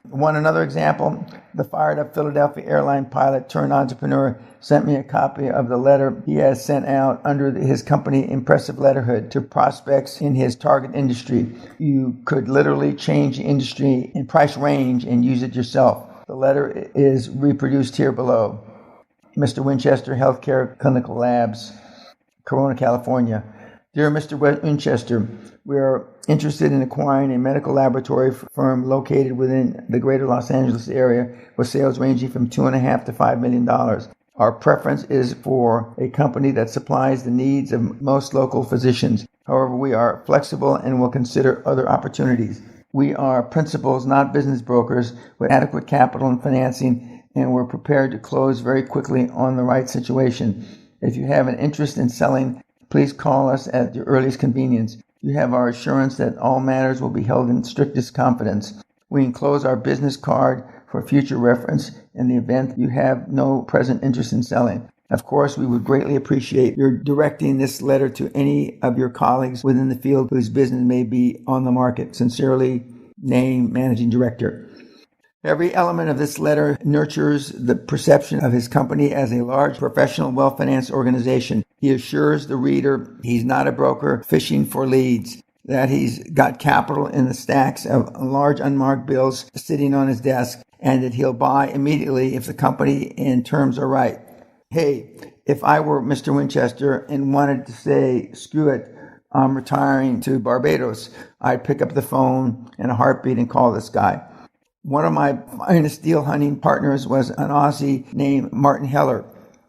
Want another example? The fired-up Philadelphia airline pilot turned entrepreneur sent me a copy of the letter he has sent out under his company Impressive Letterhood to prospects in his target industry. You could literally change the industry and price range and use it yourself. The letter is reproduced here below. Mr. Winchester Healthcare Clinical Labs, Corona, California. Dear Mr. Winchester, we are interested in acquiring a medical laboratory firm located within the greater Los Angeles area with sales ranging from $2.5 to $5 million. Our preference is for a company that supplies the needs of most local physicians. However, we are flexible and will consider other opportunities. We are principals, not business brokers, with adequate capital and financing, and we're prepared to close very quickly on the right situation. If you have an interest in selling, please call us at your earliest convenience. You have our assurance that all matters will be held in strictest confidence. We enclose our business card for future reference in the event you have no present interest in selling. Of course, we would greatly appreciate your directing this letter to any of your colleagues within the field whose business may be on the market. Sincerely, name Managing Director. Every element of this letter nurtures the perception of his company as a large, professional, well-financed organization. He assures the reader he's not a broker fishing for leads, that he's got capital in the stacks of large unmarked bills sitting on his desk, and that he'll buy immediately if the company and terms are right. Hey, if I were Mr. Winchester and wanted to say, screw it, I'm retiring to Barbados, I'd pick up the phone in a heartbeat and call this guy. One of my finest deal hunting partners was an Aussie named Martin Heller.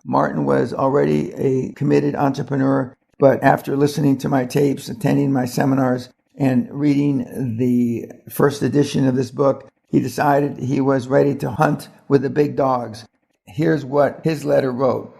Martin was already a committed entrepreneur, but after listening to my tapes, attending my seminars, and reading the first edition of this book, he decided he was ready to hunt with the big dogs. Here's what his letter wrote.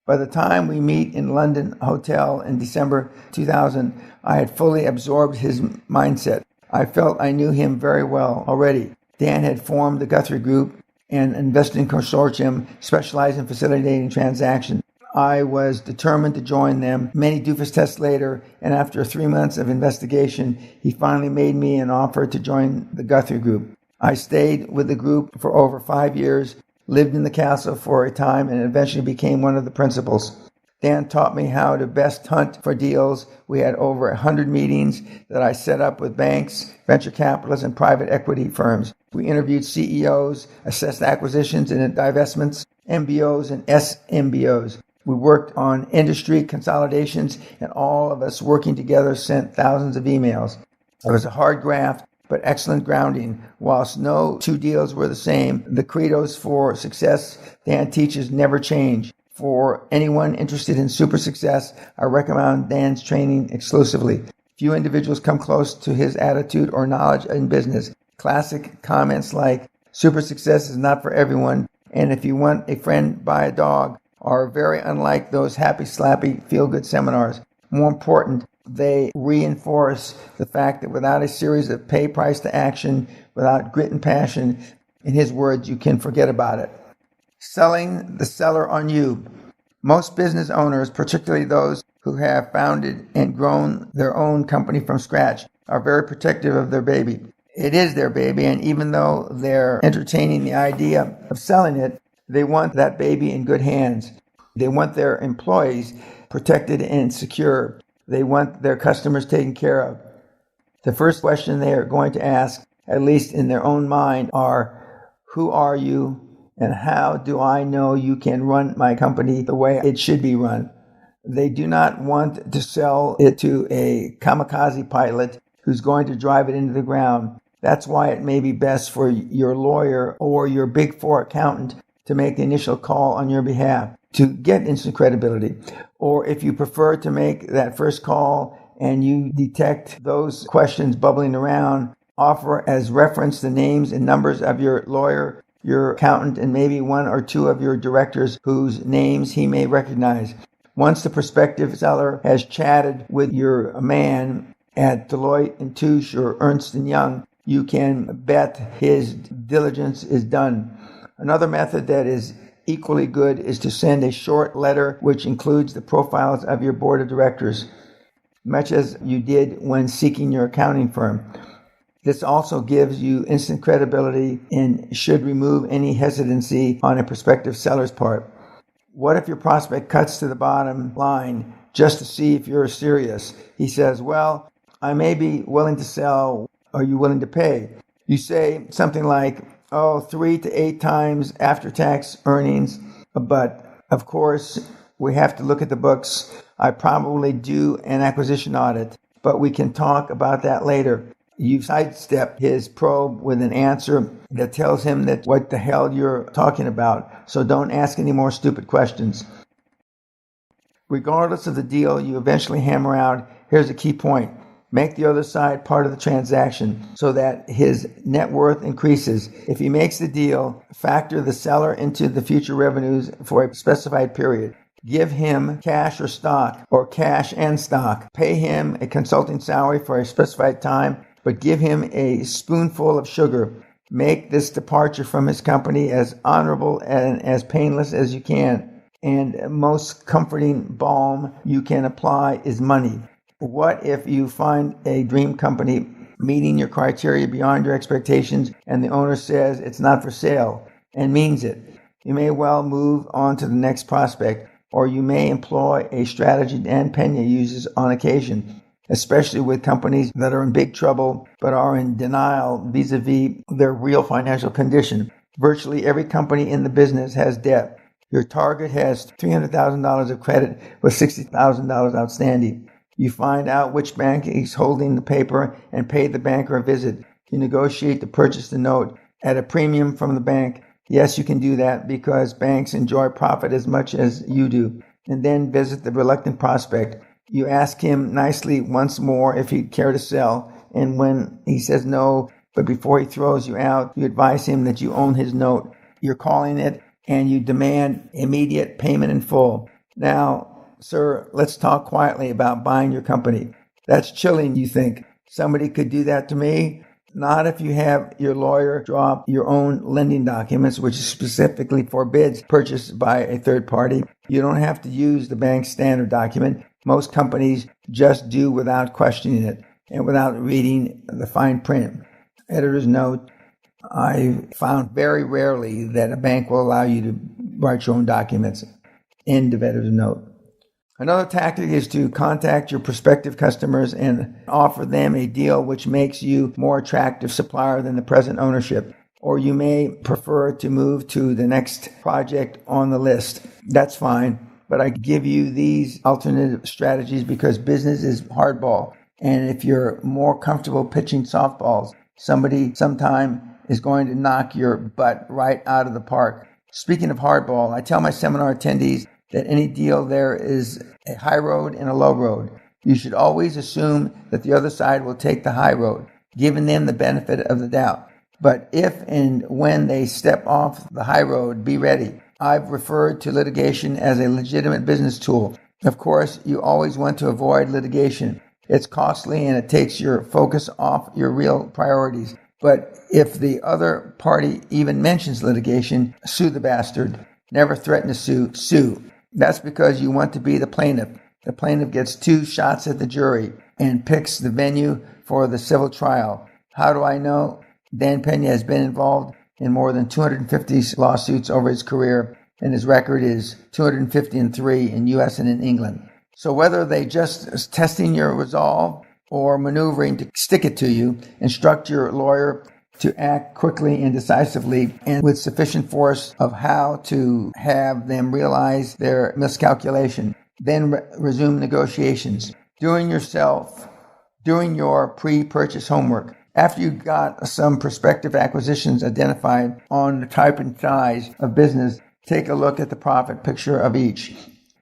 By the time we meet in London Hotel in December 2000, I had fully absorbed his mindset. I felt I knew him very well already. Dan had formed the Guthrie Group, an investing consortium specialized in facilitating transactions. I was determined to join them. Many doofus tests later, and after 3 months of investigation, he finally made me an offer to join the Guthrie group. I stayed with the group for over 5 years, lived in the castle for a time, and eventually became one of the principals. Dan taught me how to best hunt for deals. We had over 100 meetings that I set up with banks, venture capitalists, and private equity firms. We interviewed CEOs, assessed acquisitions and divestments, MBOs and SMBOs. We worked on industry consolidations, and all of us working together sent thousands of emails. It was a hard graft, but excellent grounding. Whilst no two deals were the same, the credos for success Dan teaches never change. For anyone interested in super success, I recommend Dan's training exclusively. Few individuals come close to his attitude or knowledge in business. Classic comments like, super success is not for everyone, and if you want a friend, buy a dog, are very unlike those happy, slappy, feel-good seminars. More important, they reinforce the fact that without a series of pay price to action, without grit and passion, in his words, you can forget about it. Selling the seller on you. Most business owners, particularly those who have founded and grown their own company from scratch, are very protective of their baby. It is their baby, and even though they're entertaining the idea of selling it, they want that baby in good hands. They want their employees protected and secure. They want their customers taken care of. The first question they are going to ask, at least in their own mind, are, who are you? And how do I know you can run my company the way it should be run? They do not want to sell it to a kamikaze pilot who's going to drive it into the ground. That's why it may be best for your lawyer or your Big Four accountant to make the initial call on your behalf to get instant credibility. Or if you prefer to make that first call and you detect those questions bubbling around, offer as reference the names and numbers of your lawyer, your accountant, and maybe one or two of your directors whose names he may recognize. Once the prospective seller has chatted with your man at Deloitte & Touche or Ernst & Young, you can bet his diligence is done. Another method that is equally good is to send a short letter which includes the profiles of your board of directors, much as you did when seeking your accounting firm. This also gives you instant credibility and should remove any hesitancy on a prospective seller's part. What if your prospect cuts to the bottom line just to see if you're serious? He says, well, I may be willing to sell. Are you willing to pay? You say something like, 3 to 8 times after-tax earnings, but of course, we have to look at the books. I probably do an acquisition audit, but we can talk about that later. You sidestep his probe with an answer that tells him that what the hell you're talking about, so don't ask any more stupid questions. Regardless of the deal you eventually hammer out, here's a key point. Make the other side part of the transaction so that his net worth increases. If he makes the deal, factor the seller into the future revenues for a specified period. Give him cash or stock, or cash and stock. Pay him a consulting salary for a specified time, but give him a spoonful of sugar. Make this departure from his company as honorable and as painless as you can. And most comforting balm you can apply is money. What if you find a dream company meeting your criteria beyond your expectations and the owner says it's not for sale and means it? You may well move on to the next prospect, or you may employ a strategy Dan Peña uses on occasion, especially with companies that are in big trouble but are in denial vis-a-vis their real financial condition. Virtually every company in the business has debt. Your target has $300,000 of credit with $60,000 outstanding. You find out which bank is holding the paper and pay the banker a visit. You negotiate to purchase the note at a premium from the bank. Yes, you can do that because banks enjoy profit as much as you do. And then visit the reluctant prospect. You ask him nicely once more if he'd care to sell. And when he says no, but before he throws you out, you advise him that you own his note. You're calling it, and you demand immediate payment in full. Now, sir, let's talk quietly about buying your company. That's chilling, you think. Somebody could do that to me? Not if you have your lawyer draw up your own lending documents, which specifically forbids purchase by a third party. You don't have to use the bank's standard document. Most companies just do without questioning it and without reading the fine print. Editor's note, I found very rarely that a bank will allow you to write your own documents. End of editor's note. Another tactic is to contact your prospective customers and offer them a deal which makes you more attractive supplier than the present ownership. Or you may prefer to move to the next project on the list. That's fine, but I give you these alternative strategies because business is hardball. And if you're more comfortable pitching softballs, somebody sometime is going to knock your butt right out of the park. Speaking of hardball, I tell my seminar attendees that any deal there is a high road and a low road. You should always assume that the other side will take the high road, giving them the benefit of the doubt. But if and when they step off the high road, be ready. I've referred to litigation as a legitimate business tool. Of course, you always want to avoid litigation. It's costly and it takes your focus off your real priorities. But if the other party even mentions litigation, sue the bastard. Never threaten to sue, sue. That's because you want to be the plaintiff. The plaintiff gets 2 shots at the jury and picks the venue for the civil trial. How do I know? Dan Peña has been involved in more than 250 lawsuits over his career, and his record is 253 in U.S. and in England. So whether they just testing your resolve or maneuvering to stick it to you, instruct your lawyer to act quickly and decisively and with sufficient force of how to have them realize their miscalculation. Then resume negotiations. Doing your pre-purchase homework. After you got some prospective acquisitions identified on the type and size of business, take a look at the profit picture of each.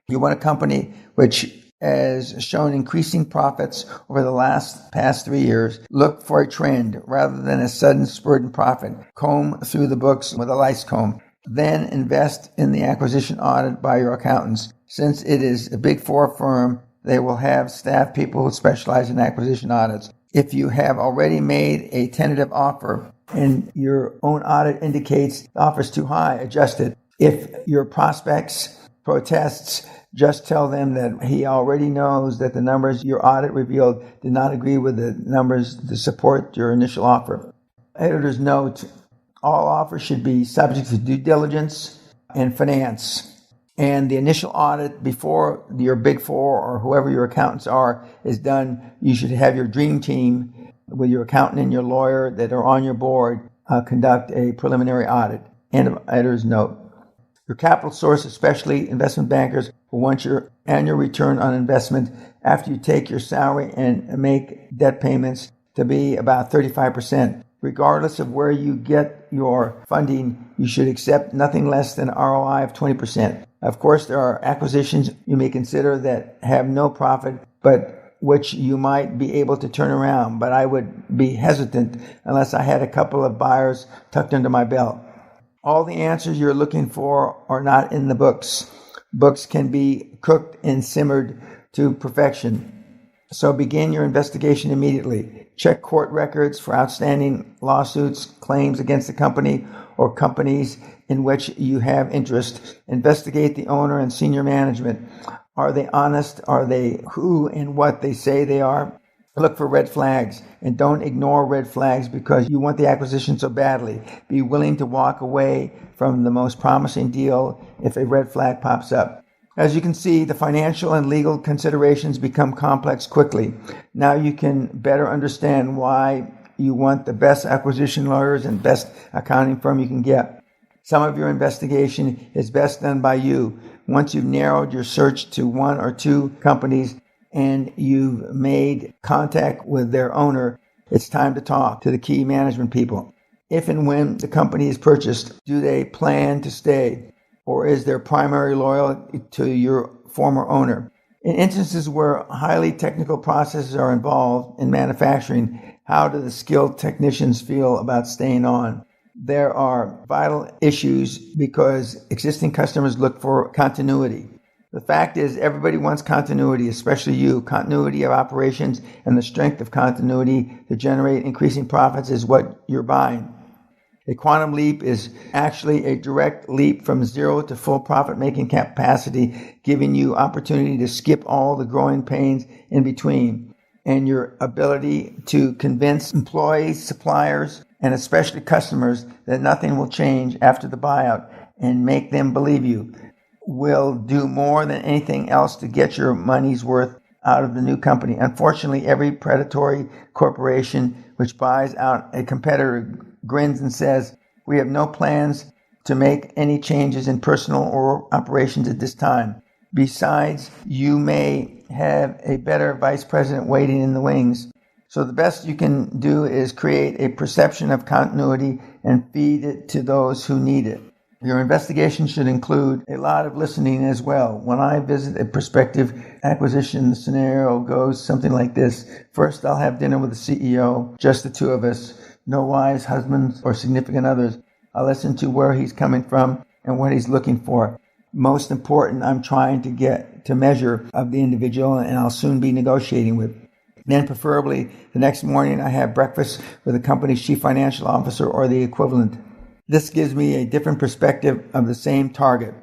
You want a company which has shown increasing profits over the past 3 years. Look for a trend rather than a sudden spurt in profit. Comb through the books with a lice comb. Then invest in the acquisition audit by your accountants. Since it is a Big Four firm, they will have staff people who specialize in acquisition audits. If you have already made a tentative offer and your own audit indicates the offer is too high, adjust it. If your prospects protests, just tell them that he already knows that the numbers your audit revealed did not agree with the numbers to support your initial offer. Editor's note, all offers should be subject to due diligence and finance. And the initial audit before your Big Four or whoever your accountants are is done, you should have your dream team with your accountant and your lawyer that are on your board conduct a preliminary audit. End of editor's note. Your capital source, especially investment bankers, will want your annual return on investment after you take your salary and make debt payments to be about 35%. Regardless of where you get your funding, you should accept nothing less than ROI of 20%. Of course, there are acquisitions you may consider that have no profit, but which you might be able to turn around. But I would be hesitant unless I had a couple of buyers tucked under my belt. All the answers you're looking for are not in the books. Books can be cooked and simmered to perfection. So begin your investigation immediately. Check court records for outstanding lawsuits, claims against the company or companies in which you have interest. Investigate the owner and senior management. Are they honest? Are they who and what they say they are? Look for red flags and don't ignore red flags because you want the acquisition so badly. Be willing to walk away from the most promising deal if a red flag pops up. As you can see, the financial and legal considerations become complex quickly. Now you can better understand why you want the best acquisition lawyers and best accounting firm you can get. Some of your investigation is best done by you. Once you've narrowed your search to 1 or 2 companies and you've made contact with their owner, it's time to talk to the key management people. If and when the company is purchased, do they plan to stay? Or is their primary loyalty to your former owner? In instances where highly technical processes are involved in manufacturing, how do the skilled technicians feel about staying on? There are vital issues because existing customers look for continuity. The fact is, everybody wants continuity, especially you. Continuity of operations and the strength of continuity to generate increasing profits is what you're buying. A quantum leap is actually a direct leap from zero to full profit-making capacity, giving you opportunity to skip all the growing pains in between, and your ability to convince employees, suppliers, and especially customers that nothing will change after the buyout and make them believe you will do more than anything else to get your money's worth out of the new company. Unfortunately, every predatory corporation which buys out a competitor grins and says, "We have no plans to make any changes in personal or operations at this time. Besides, you may have a better vice president waiting in the wings." So the best you can do is create a perception of continuity and feed it to those who need it. Your investigation should include a lot of listening as well. When I visit a prospective acquisition, the scenario goes something like this. First, I'll have dinner with the CEO, just the two of us, no wives, husbands, or significant others. I'll listen to where he's coming from and what he's looking for. Most important, I'm trying to get to measure of the individual, and I'll soon be negotiating with. Then preferably the next morning I have breakfast with the company's chief financial officer or the equivalent. This gives me a different perspective of the same target,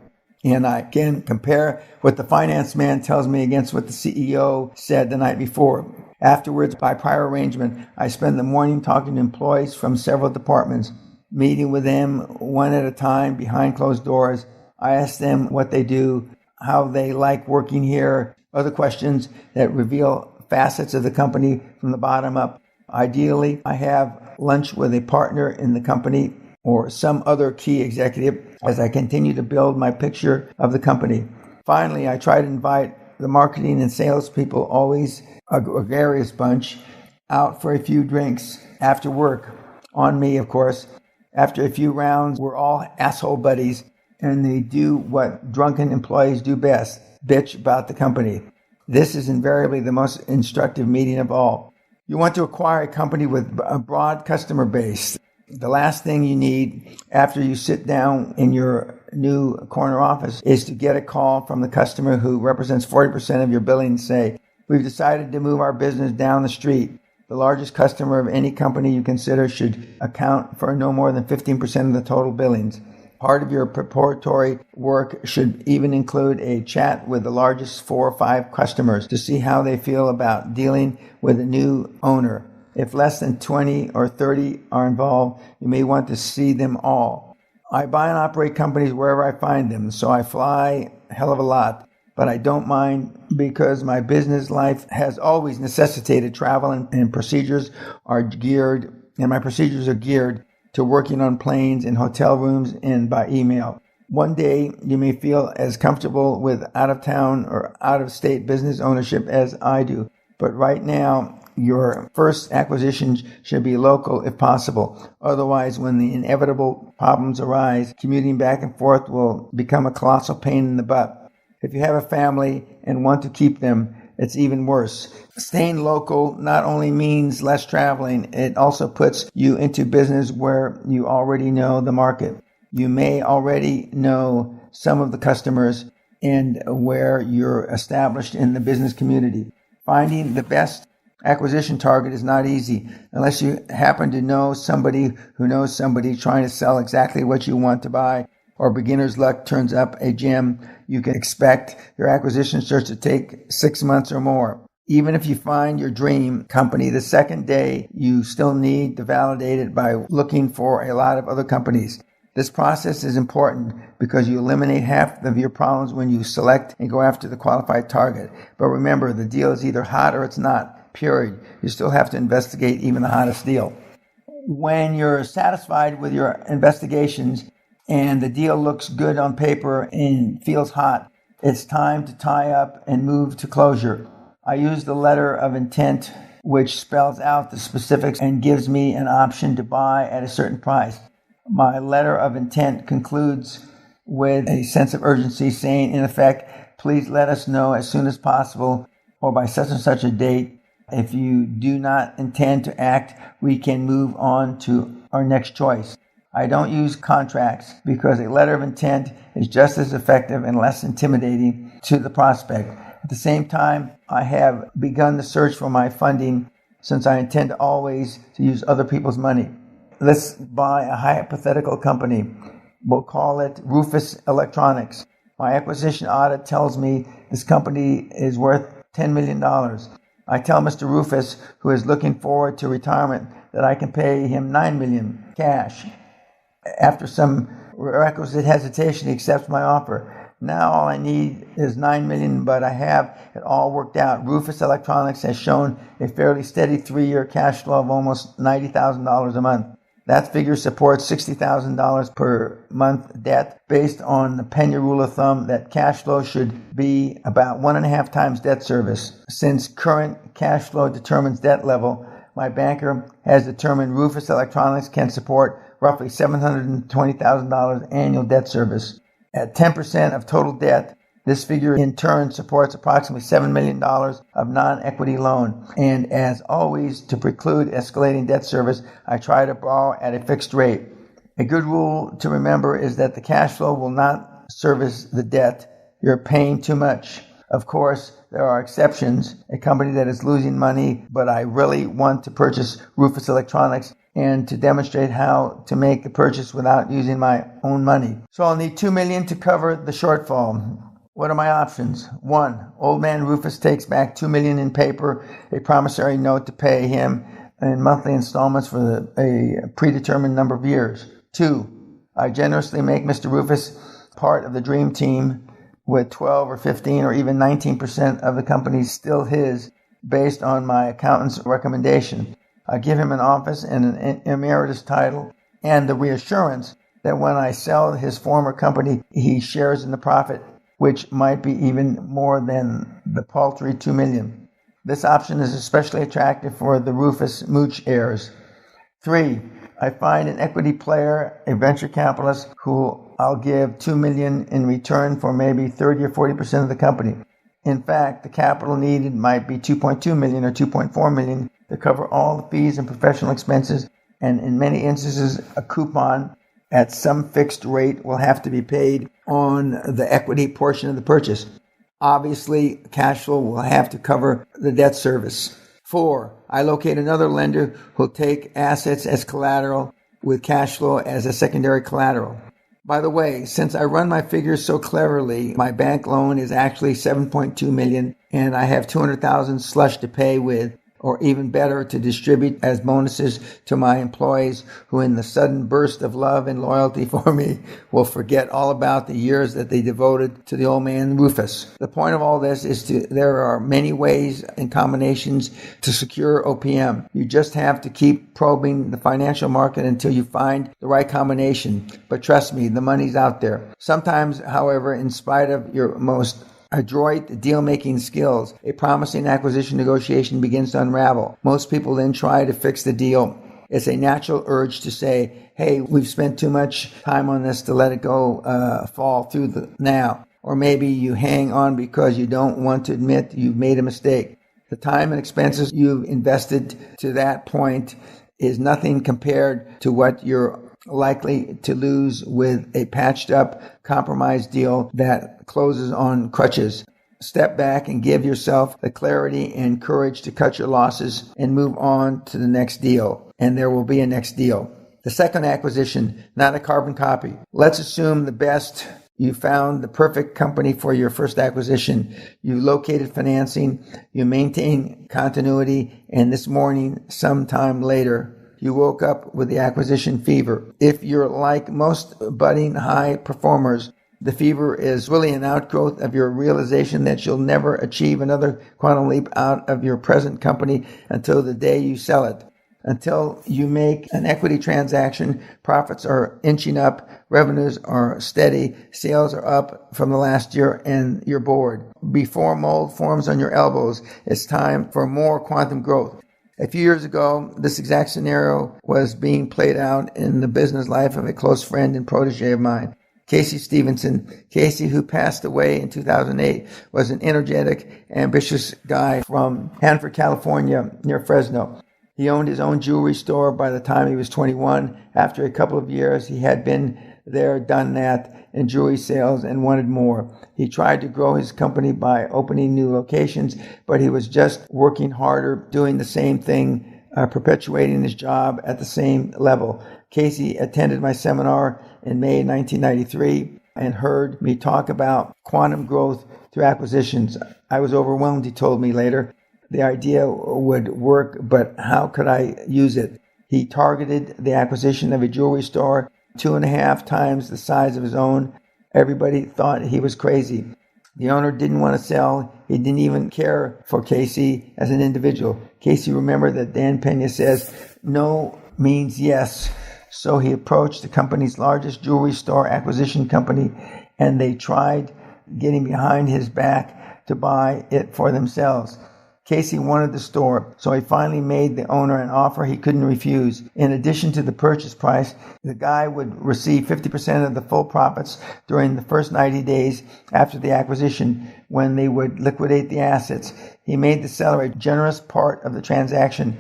and I can compare what the finance man tells me against what the CEO said the night before. Afterwards, by prior arrangement, I spend the morning talking to employees from several departments, meeting with them one at a time behind closed doors. I ask them what they do, how they like working here, other questions that reveal facets of the company from the bottom up. Ideally, I have lunch with a partner in the company or some other key executive as I continue to build my picture of the company. Finally, I try to invite the marketing and sales people, always a gregarious bunch, out for a few drinks after work. On me, of course. After a few rounds, we're all asshole buddies, and they do what drunken employees do best, bitch about the company. This is invariably the most instructive meeting of all. You want to acquire a company with a broad customer base. The last thing you need after you sit down in your new corner office is to get a call from the customer who represents 40% of your billings say, "We've decided to move our business down the street." The largest customer of any company you consider should account for no more than 15% of the total billings. Part of your preparatory work should even include a chat with the largest 4 or 5 customers to see how they feel about dealing with a new owner. If less than 20 or 30 are involved, you may want to see them all. I buy and operate companies wherever I find them, so I fly a hell of a lot. But I don't mind because my business life has always necessitated travel, and procedures are geared, and my procedures are geared to working on planes, in hotel rooms, and by email. One day you may feel as comfortable with out-of-town or out-of-state business ownership as I do, but right now your first acquisition should be local if possible. Otherwise, when the inevitable problems arise, commuting back and forth will become a colossal pain in the butt. If you have a family and want to keep them, it's even worse. Staying local not only means less traveling, it also puts you into business where you already know the market. You may already know some of the customers and where you're established in the business community. Finding the best acquisition target is not easy unless you happen to know somebody who knows somebody trying to sell exactly what you want to buy, or beginner's luck turns up a gem. You can expect your acquisition search to take 6 months or more. Even if you find your dream company the second day, you still need to validate it by looking for a lot of other companies. This process is important because you eliminate half of your problems when you select and go after the qualified target. But remember, the deal is either hot or it's not. Period. You still have to investigate even the hottest deal. When you're satisfied with your investigations and the deal looks good on paper and feels hot, it's time to tie up and move to closure. I use the letter of intent, which spells out the specifics and gives me an option to buy at a certain price. My letter of intent concludes with a sense of urgency saying, in effect, please let us know as soon as possible or by such and such a date. If you do not intend to act, we can move on to our next choice. I don't use contracts because a letter of intent is just as effective and less intimidating to the prospect. At the same time, I have begun the search for my funding since I intend always to use other people's money. Let's buy a hypothetical company. We'll call it Rufus Electronics. My acquisition audit tells me this company is worth $10 million. I tell Mr. Rufus, who is looking forward to retirement, that I can pay him $9 million cash. After some requisite hesitation, he accepts my offer. Now all I need is $9 million, but I have it all worked out. Rufus Electronics has shown a fairly steady 3-year cash flow of almost $90,000 a month. That figure supports $60,000 per month debt based on the Peña rule of thumb that cash flow should be about 1.5 times debt service. Since current cash flow determines debt level, my banker has determined Rufus Electronics can support roughly $720,000 annual debt service. At 10% of total debt, this figure in turn supports approximately $7 million of non-equity loan. And as always, to preclude escalating debt service, I try to borrow at a fixed rate. A good rule to remember is that the cash flow will not service the debt. You're paying too much. Of course, there are exceptions. A company that is losing money, but I really want to purchase Rufus Electronics and to demonstrate how to make the purchase without using my own money. So I'll need $2 million to cover the shortfall. What are my options? 1. Old man Rufus takes back $2 million in paper, a promissory note to pay him in monthly installments for a predetermined number of years. 2. I generously make Mr. Rufus part of the dream team with 12 or 15 or even 19% of the company still his based on my accountant's recommendation. I give him an office and an emeritus title and the reassurance that when I sell his former company, he shares in the profit, which might be even more than the paltry $2 million. This option is especially attractive for the Rufus Mooch heirs. 3. I find an equity player, a venture capitalist, who I'll give $2 million in return for maybe 30 or 40% of the company. In fact, the capital needed might be $2.2 million or $2.4 million to cover all the fees and professional expenses, and in many instances, a coupon at some fixed rate will have to be paid on the equity portion of the purchase. Obviously, cash flow will have to cover the debt service. 4. I locate another lender who'll take assets as collateral with cash flow as a secondary collateral. By the way, since I run my figures so cleverly, my bank loan is actually $7.2 million, and I have $200,000 slush to pay with, or even better, to distribute as bonuses to my employees who, in the sudden burst of love and loyalty for me, will forget all about the years that they devoted to the old man Rufus. The point of all this is there are many ways and combinations to secure OPM. You just have to keep probing the financial market until you find the right combination. But trust me, the money's out there. Sometimes, however, in spite of your most adroit deal-making skills, a promising acquisition negotiation begins to unravel. Most people then try to fix the deal. It's a natural urge to say, hey, we've spent too much time on this to let it go fall through now. Or maybe you hang on because you don't want to admit you've made a mistake. The time and expenses you've invested to that point is nothing compared to what you're likely to lose with a patched up, compromised deal that closes on crutches. Step back and give yourself the clarity and courage to cut your losses and move on to the next deal. And there will be a next deal. The second acquisition, not a carbon copy. Let's assume the best. You found the perfect company for your first acquisition. You located financing. You maintain continuity. And this morning, sometime later, you woke up with the acquisition fever. If you're like most budding high performers, the fever is really an outgrowth of your realization that you'll never achieve another quantum leap out of your present company until the day you sell it. Until you make an equity transaction, profits are inching up, revenues are steady, sales are up from the last year, and you're bored. Before mold forms on your elbows, it's time for more quantum growth. A few years ago, this exact scenario was being played out in the business life of a close friend and protege of mine, Casey Stevenson. Casey, who passed away in 2008, was an energetic, ambitious guy from Hanford, California, near Fresno. He owned his own jewelry store by the time he was 21. After a couple of years, he had been there, done that in jewelry sales and wanted more. He tried to grow his company by opening new locations, but he was just working harder, doing the same thing, perpetuating his job at the same level. Casey attended my seminar in May 1993 and heard me talk about quantum growth through acquisitions. I was overwhelmed, he told me later. The idea would work, but how could I use it? He targeted the acquisition of a jewelry store 2.5 times the size of his own. Everybody thought he was crazy. The owner didn't want to sell. He didn't even care for Casey as an individual. Casey remembered that Dan Peña says, no means yes. So he approached the company's largest jewelry store acquisition company, and they tried getting behind his back to buy it for themselves. Casey wanted the store, so he finally made the owner an offer he couldn't refuse. In addition to the purchase price, the guy would receive 50% of the full profits during the first 90 days after the acquisition, when they would liquidate the assets. He made the seller a generous part of the transaction,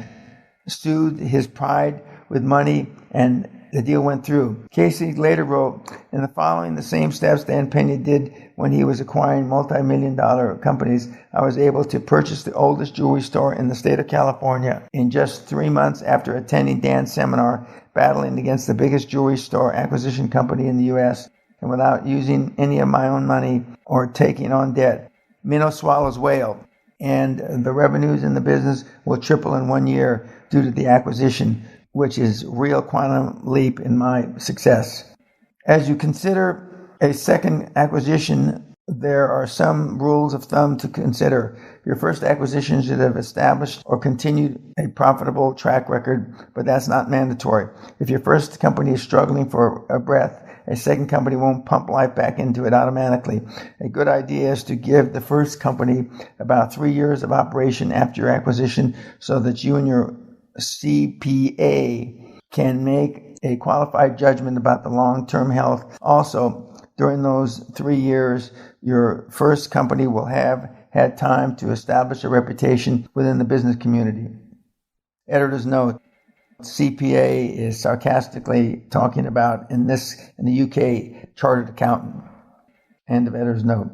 soothed his pride with money, and the deal went through. Casey later wrote, in the following the same steps Dan Peña did when he was acquiring multi-million-dollar companies, I was able to purchase the oldest jewelry store in the state of California in just 3 months after attending Dan's seminar, battling against the biggest jewelry store acquisition company in the U.S., and without using any of my own money or taking on debt. Minnow swallows whale, and the revenues in the business will triple in 1 year due to the acquisition, which is real quantum leap in my success. As you consider a second acquisition, there are some rules of thumb to consider. Your first acquisition should have established or continued a profitable track record, but that's not mandatory. If your first company is struggling for a breath, a second company won't pump life back into it automatically. A good idea is to give the first company about 3 years of operation after your acquisition so that you and your CPA can make a qualified judgment about the long-term health. Also, during those 3 years, your first company will have had time to establish a reputation within the business community. Editor's note: CPA is sarcastically talking about in the UK chartered accountant. End of editor's note.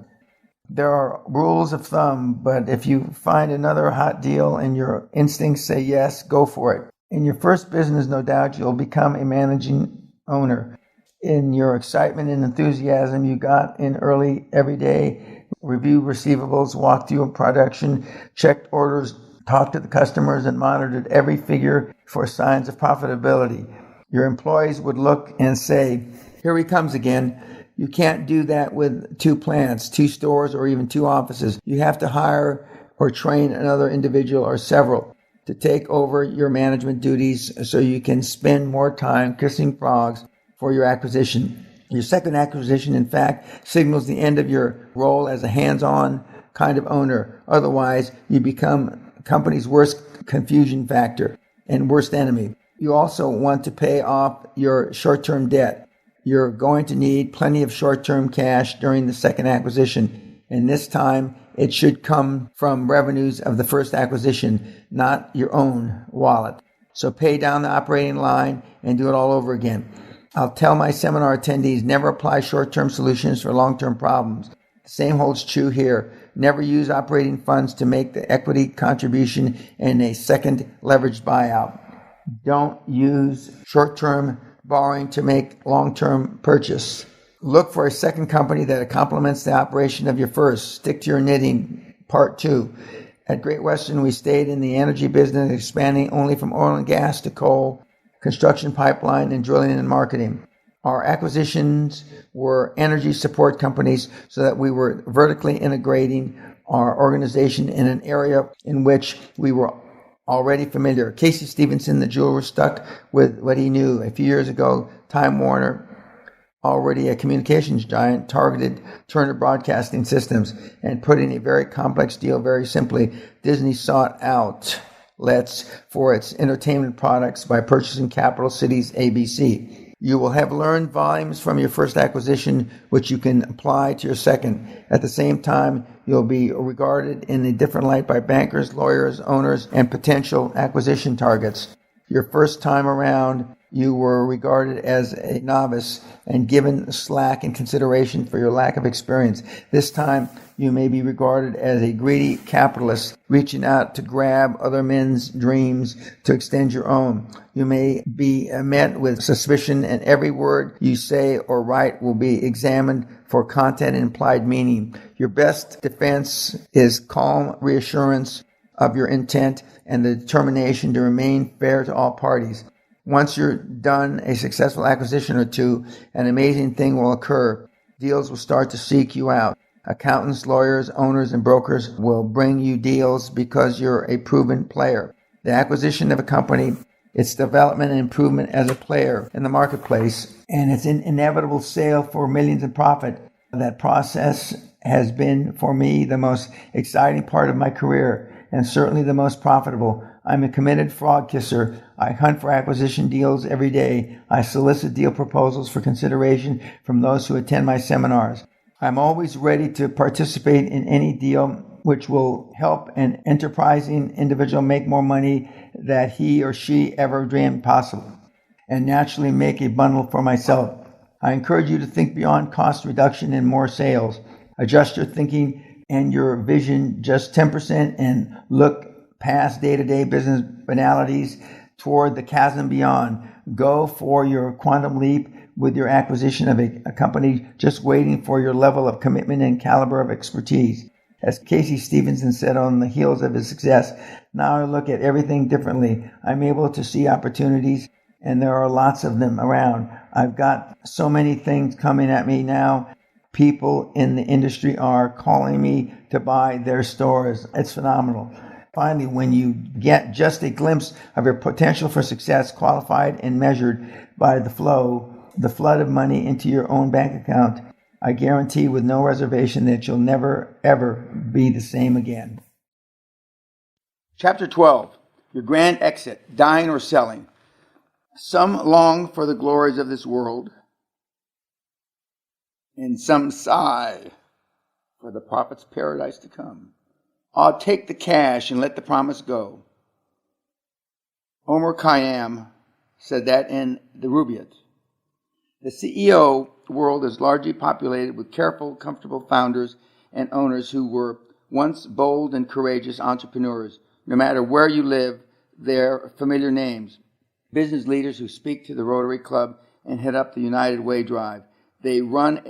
There are rules of thumb, but if you find another hot deal and your instincts say yes, go for it. In your first business, no doubt, you'll become a managing owner. In your excitement and enthusiasm, you got in early every day, reviewed receivables, walked through production, checked orders, talked to the customers, and monitored every figure for signs of profitability. Your employees would look and say, here he comes again. You can't do that with 2 plants, 2 stores, or even 2 offices. You have to hire or train another individual or several to take over your management duties so you can spend more time kissing frogs for your acquisition. Your second acquisition, in fact, signals the end of your role as a hands-on kind of owner. Otherwise, you become the company's worst confusion factor and worst enemy. You also want to pay off your short-term debt. You're going to need plenty of short-term cash during the second acquisition, and this time it should come from revenues of the first acquisition, not your own wallet. So pay down the operating line and do it all over again. I'll tell my seminar attendees, never apply short-term solutions for long-term problems. The same holds true here. Never use operating funds to make the equity contribution in a second leveraged buyout. Don't use short-term borrowing to make long-term purchase. Look for a second company that complements the operation of your first. Stick to your knitting. Part 2. At Great Western, we stayed in the energy business, expanding only from oil and gas to coal, construction pipeline, and drilling and marketing. Our acquisitions were energy support companies so that we were vertically integrating our organization in an area in which we were already familiar. Casey Stevenson, the jeweler, stuck with what he knew. A few years ago, Time Warner, already a communications giant, targeted Turner Broadcasting Systems, and putting a very complex deal very simply. Disney sought outlets for its entertainment products by purchasing Capital Cities ABC. You will have learned volumes from your first acquisition, which you can apply to your second. At the same time, you'll be regarded in a different light by bankers, lawyers, owners, and potential acquisition targets. Your first time around, you were regarded as a novice and given slack and consideration for your lack of experience. This time, you may be regarded as a greedy capitalist reaching out to grab other men's dreams to extend your own. You may be met with suspicion, and every word you say or write will be examined for content and implied meaning. Your best defense is calm reassurance of your intent and the determination to remain fair to all parties. Once you're done a successful acquisition or two, an amazing thing will occur. Deals will start to seek you out. Accountants, lawyers, owners, and brokers will bring you deals because you're a proven player. The acquisition of a company, its development and improvement as a player in the marketplace, and its inevitable sale for millions in profit. That process has been, for me, the most exciting part of my career, and certainly the most profitable. I'm a committed frog kisser. I hunt for acquisition deals every day. I solicit deal proposals for consideration from those who attend my seminars. I'm always ready to participate in any deal which will help an enterprising individual make more money than he or she ever dreamed possible, and naturally make a bundle for myself. I encourage you to think beyond cost reduction and more sales. Adjust your thinking and your vision just 10% and look past day-to-day business banalities toward the chasm beyond. Go for your quantum leap with your acquisition of a company, just waiting for your level of commitment and caliber of expertise. As Casey Stevenson said on the heels of his success, now I look at everything differently. I'm able to see opportunities, and there are lots of them around. I've got so many things coming at me now. People in the industry are calling me to buy their stores. It's phenomenal. Finally, when you get just a glimpse of your potential for success, qualified and measured by the flood of money into your own bank account, I guarantee with no reservation that you'll never, ever be the same again. Chapter 12, Your Grand Exit, Dying or Selling. Some long for the glories of this world, and some sigh for the prophet's paradise to come. I'll take the cash and let the promise go. Omar Khayyam said that in the Rubaiyat. The CEO world is largely populated with careful, comfortable founders and owners who were once bold and courageous entrepreneurs. No matter where you live, they're familiar names. Business leaders who speak to the Rotary Club and head up the United Way Drive. They run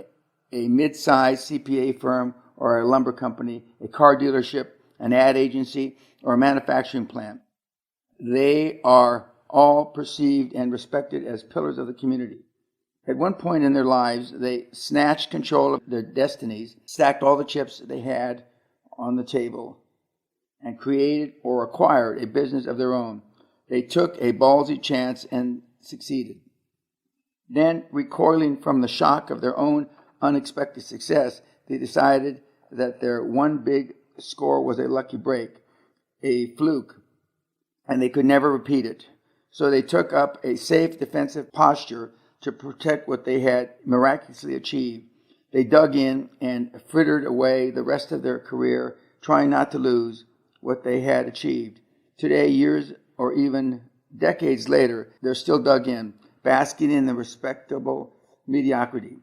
a mid-sized CPA firm or a lumber company, a car dealership, an ad agency, or a manufacturing plant. They are all perceived and respected as pillars of the community. At one point in their lives, they snatched control of their destinies, stacked all the chips they had on the table, and created or acquired a business of their own. They took a ballsy chance and succeeded. Then, recoiling from the shock of their own unexpected success, they decided that their one big score was a lucky break, a fluke, and they could never repeat it. So they took up a safe defensive posture to protect what they had miraculously achieved. They dug in and frittered away the rest of their career, trying not to lose what they had achieved. Today, years or even decades later, they're still dug in, basking in the respectable mediocrity.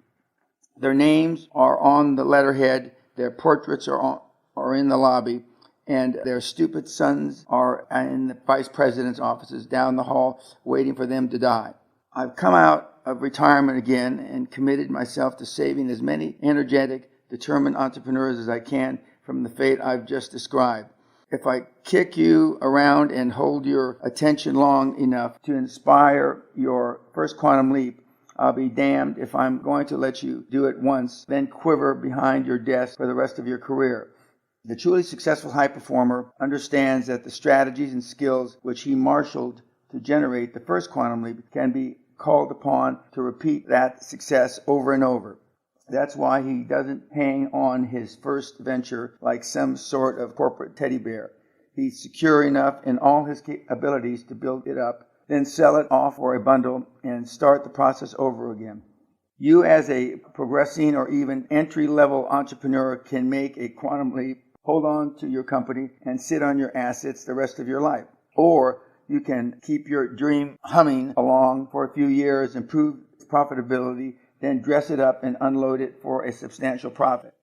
Their names are on the letterhead, their portraits are in the lobby, and their stupid sons are in the vice president's offices down the hall waiting for them to die. I've come out of retirement again and committed myself to saving as many energetic, determined entrepreneurs as I can from the fate I've just described. If I kick you around and hold your attention long enough to inspire your first quantum leap, I'll be damned if I'm going to let you do it once, then quiver behind your desk for the rest of your career. The truly successful high performer understands that the strategies and skills which he marshaled to generate the first quantum leap can be called upon to repeat that success over and over. That's why he doesn't hang on his first venture like some sort of corporate teddy bear. He's secure enough in all his abilities to build it up, then sell it off for a bundle and start the process over again. You as a progressing or even entry-level entrepreneur can make a quantum leap, hold on to your company, and sit on your assets the rest of your life. Or you can keep your dream humming along for a few years, improve profitability, then dress it up and unload it for a substantial profit.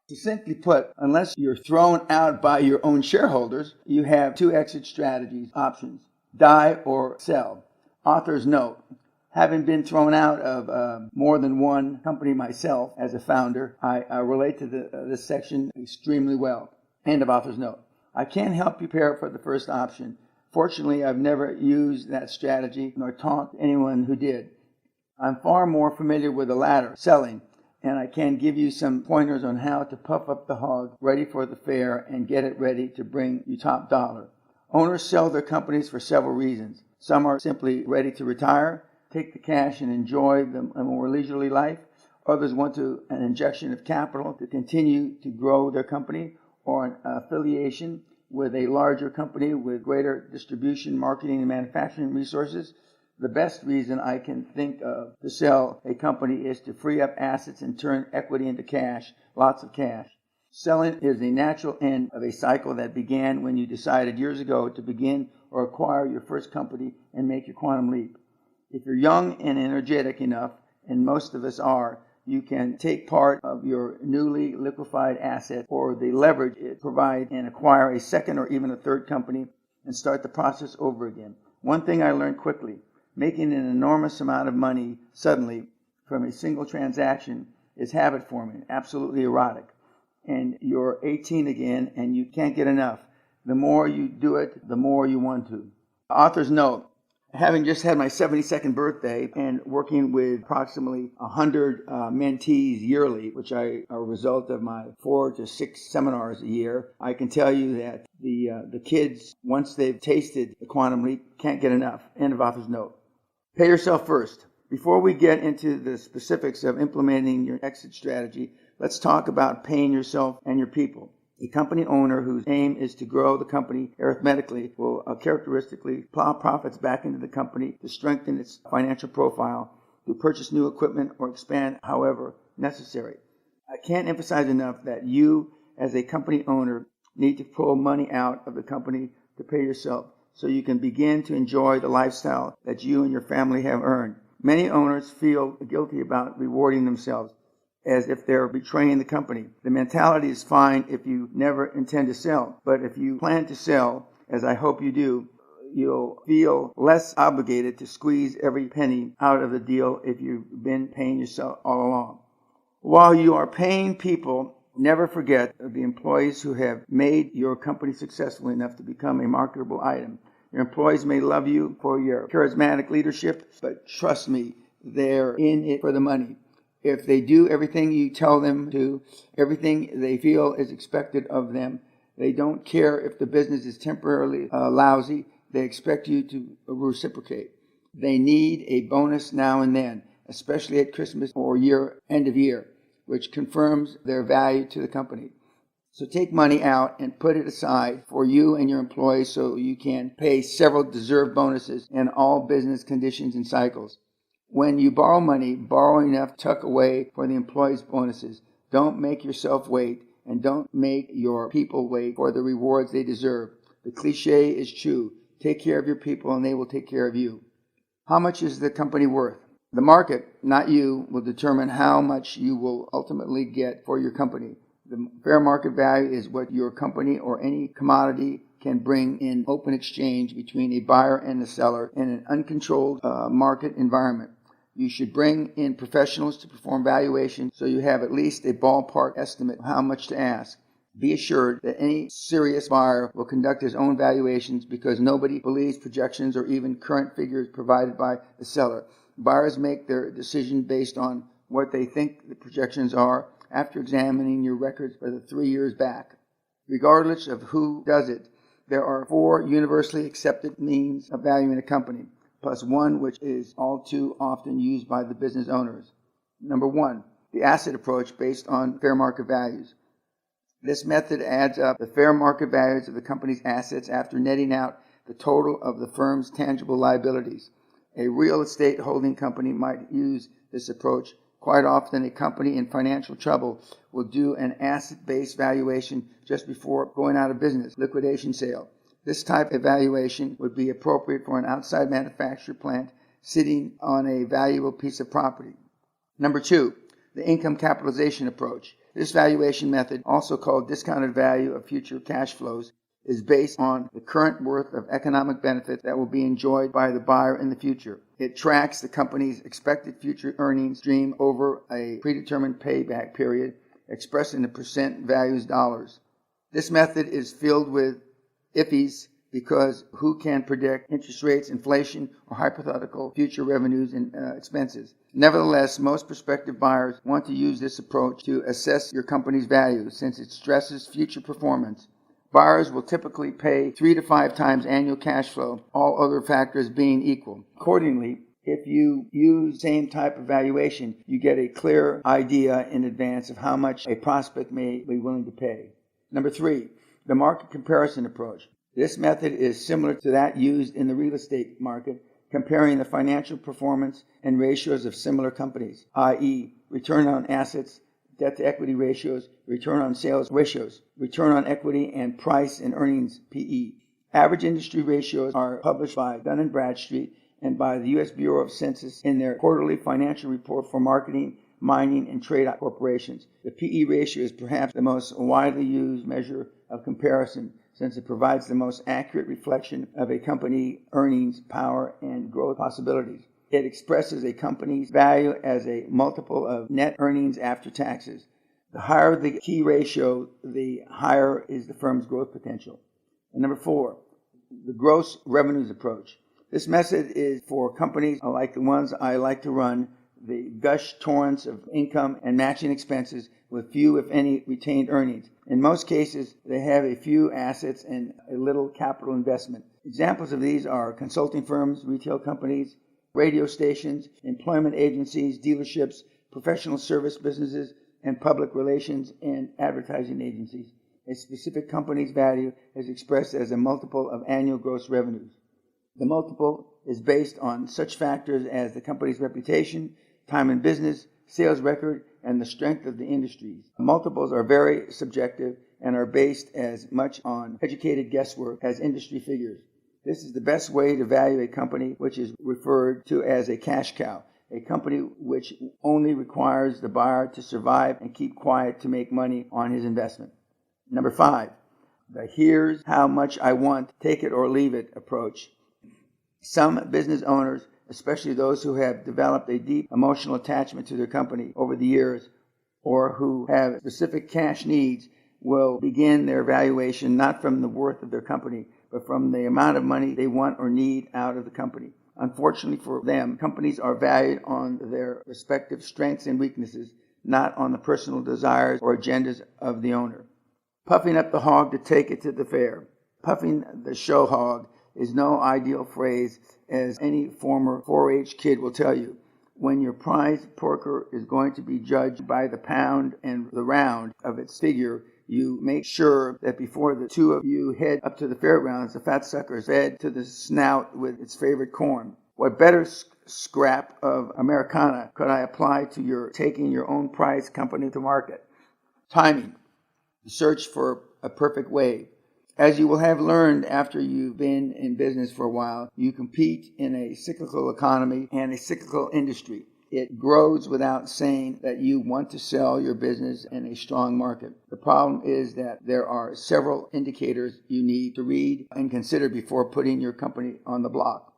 Succinctly put, unless you're thrown out by your own shareholders, you have two exit strategies options: die or sell. Author's note: having been thrown out of more than one company myself as a founder, I relate to this section extremely well. End of author's note. I can't help you prepare for the first option. Fortunately, I've never used that strategy nor taught anyone who did. I'm far more familiar with the latter, selling, and I can give you some pointers on how to puff up the hog, ready for the fair, and get it ready to bring you top dollar. Owners sell their companies for several reasons. Some are simply ready to retire, take the cash and enjoy a more leisurely life. Others want an injection of capital to continue to grow their company, or an affiliation with a larger company with greater distribution, marketing, and manufacturing resources. The best reason I can think of to sell a company is to free up assets and turn equity into cash, lots of cash. Selling is a natural end of a cycle that began when you decided years ago to begin or acquire your first company and make your quantum leap. If you're young and energetic enough, and most of us are, you can take part of your newly liquefied asset or the leverage it provides and acquire a second or even a third company and start the process over again. One thing I learned quickly: making an enormous amount of money suddenly from a single transaction is habit forming, absolutely erotic. And you're 18 again and you can't get enough. The more you do it, the more you want to. Author's note: having just had my 72nd birthday and working with approximately 100 mentees yearly, which are a result of my 4 to 6 seminars a year, I can tell you that the kids, once they've tasted the quantum leap, can't get enough. End of author's note. Pay yourself first. Before we get into the specifics of implementing your exit strategy, let's talk about paying yourself and your people. A company owner whose aim is to grow the company arithmetically will characteristically plow profits back into the company to strengthen its financial profile, to purchase new equipment or expand however necessary. I can't emphasize enough that you, as a company owner, need to pull money out of the company to pay yourself so you can begin to enjoy the lifestyle that you and your family have earned. Many owners feel guilty about rewarding themselves, as if they're betraying the company. The mentality is fine if you never intend to sell, but if you plan to sell, as I hope you do, you'll feel less obligated to squeeze every penny out of the deal if you've been paying yourself all along. While you are paying people, never forget the employees who have made your company successful enough to become a marketable item. Your employees may love you for your charismatic leadership, but trust me, they're in it for the money. If they do everything you tell them to, everything they feel is expected of them, they don't care if the business is temporarily lousy, they expect you to reciprocate. They need a bonus now and then, especially at Christmas or end of year, which confirms their value to the company. So take money out and put it aside for you and your employees so you can pay several deserved bonuses in all business conditions and cycles. When you borrow money, borrow enough to tuck away for the employees' bonuses. Don't make yourself wait, and don't make your people wait for the rewards they deserve. The cliche is true. Take care of your people and they will take care of you. How much is the company worth? The market, not you, will determine how much you will ultimately get for your company. The fair market value is what your company or any commodity can bring in open exchange between a buyer and a seller in an uncontrolled market environment. You should bring in professionals to perform valuation so you have at least a ballpark estimate of how much to ask. Be assured that any serious buyer will conduct his own valuations because nobody believes projections or even current figures provided by the seller. Buyers make their decision based on what they think the projections are after examining your records for the 3 years back. Regardless of who does it, there are 4 universally accepted means of valuing a company, plus one which is all too often used by the business owners. Number 1, the asset approach based on fair market values. This method adds up the fair market values of the company's assets after netting out the total of the firm's tangible liabilities. A real estate holding company might use this approach, quite often a company in financial trouble will do an asset-based valuation just before going out of business, liquidation sale. This type of valuation would be appropriate for an outside manufacturer plant sitting on a valuable piece of property. Number 2, the income capitalization approach. This valuation method, also called discounted value of future cash flows, is based on the current worth of economic benefit that will be enjoyed by the buyer in the future. It tracks the company's expected future earnings stream over a predetermined payback period, expressed in the percent values dollars. This method is filled with iffies because who can predict interest rates, inflation, or hypothetical future revenues and expenses? Nevertheless, most prospective buyers want to use this approach to assess your company's value since it stresses future performance. Buyers will typically pay 3 to 5 times annual cash flow, all other factors being equal. Accordingly, if you use the same type of valuation, you get a clear idea in advance of how much a prospect may be willing to pay. Number 3, the market comparison approach. This method is similar to that used in the real estate market, comparing the financial performance and ratios of similar companies, i.e., return on assets, debt-to-equity ratios, return on sales ratios, return on equity, and price and earnings PE. Average industry ratios are published by Dun & Bradstreet and by the U.S. Bureau of Census in their quarterly financial report for marketing, mining, and trade corporations. The PE ratio is perhaps the most widely used measure of comparison since it provides the most accurate reflection of a company's earnings power and growth possibilities. It expresses a company's value as a multiple of net earnings after taxes. The higher the key ratio, the higher is the firm's growth potential. And number 4, the gross revenues approach. This method is for companies like the ones I like to run, the gush torrents of income and matching expenses with few, if any, retained earnings. In most cases, they have a few assets and a little capital investment. Examples of these are consulting firms, retail companies, radio stations, employment agencies, dealerships, professional service businesses, and public relations and advertising agencies. A specific company's value is expressed as a multiple of annual gross revenues. The multiple is based on such factors as the company's reputation, time in business, sales record, and the strength of the industries. Multiples are very subjective and are based as much on educated guesswork as industry figures. This is the best way to value a company which is referred to as a cash cow, a company which only requires the buyer to survive and keep quiet to make money on his investment. Number 5, the here's how much I want, take it or leave it approach. Some business owners, especially those who have developed a deep emotional attachment to their company over the years or who have specific cash needs, will begin their valuation not from the worth of their company, but from the amount of money they want or need out of the company. Unfortunately for them, companies are valued on their respective strengths and weaknesses, not on the personal desires or agendas of the owner. Puffing up the hog to take it to the fair. Puffing the show hog is no ideal phrase, as any former 4-H kid will tell you. When your prize porker is going to be judged by the pound and the round of its figure, you make sure that before the two of you head up to the fairgrounds, the fat sucker is fed to the snout with its favorite corn. What better scrap of Americana could I apply to your taking your own prize company to market? Timing. The search for a perfect wave. As you will have learned after you've been in business for a while, you compete in a cyclical economy and a cyclical industry. It grows without saying that you want to sell your business in a strong market. The problem is that there are several indicators you need to read and consider before putting your company on the block.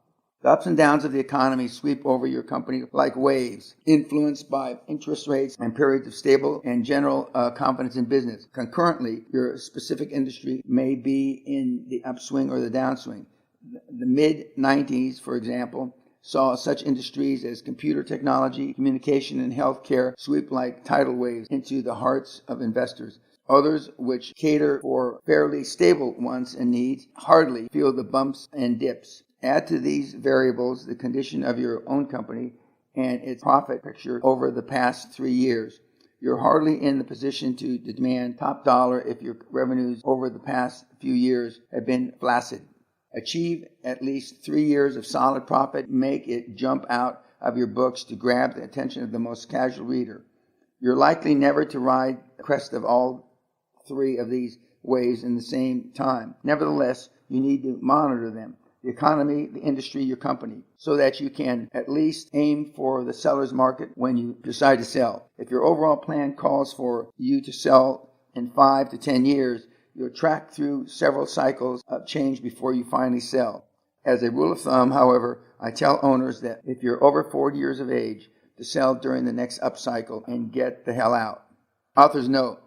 The ups and downs of the economy sweep over your company like waves, influenced by interest rates and periods of stable and general confidence in business. Concurrently, your specific industry may be in the upswing or the downswing. The mid-90s, for example, saw such industries as computer technology, communication, and healthcare sweep like tidal waves into the hearts of investors. Others, which cater for fairly stable wants and needs, hardly feel the bumps and dips. Add to these variables the condition of your own company and its profit picture over the past 3 years. You're hardly in the position to demand top dollar if your revenues over the past few years have been flaccid. Achieve at least 3 years of solid profit, make it jump out of your books to grab the attention of the most casual reader. You're likely never to ride the crest of all three of these waves in the same time. Nevertheless, you need to monitor them, the economy, the industry, your company, so that you can at least aim for the seller's market when you decide to sell. If your overall plan calls for you to sell in 5 to 10 years, you'll track through several cycles of change before you finally sell. As a rule of thumb, however, I tell owners that if you're over 40 years of age, to sell during the next upcycle and get the hell out. Author's note.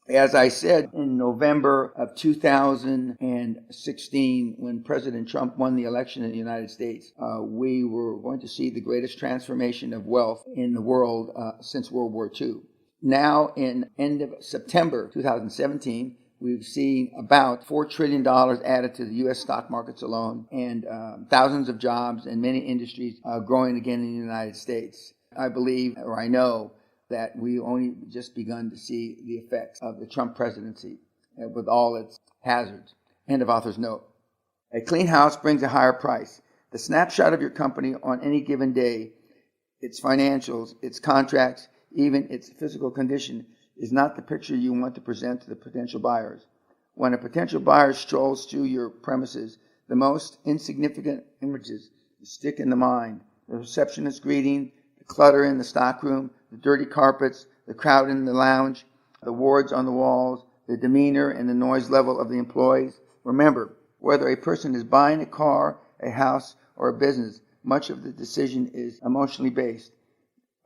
As I said in November of 2016, when President Trump won the election in the United States, we were going to see the greatest transformation of wealth in the world since World War II. Now, in end of September 2017, we've seen about $4 trillion added to the U.S. stock markets alone, and thousands of jobs and many industries growing again in the United States. I believe, or I know, that we only just begun to see the effects of the Trump presidency with all its hazards. End of author's note. A clean house brings a higher price. The snapshot of your company on any given day, its financials, its contracts, even its physical condition, is not the picture you want to present to the potential buyers. When a potential buyer strolls through your premises, the most insignificant images stick in the mind. The receptionist greeting, the clutter in the stockroom, the dirty carpets, the crowd in the lounge, the wards on the walls, the demeanor and the noise level of the employees. Remember, whether a person is buying a car, a house, or a business, much of the decision is emotionally based.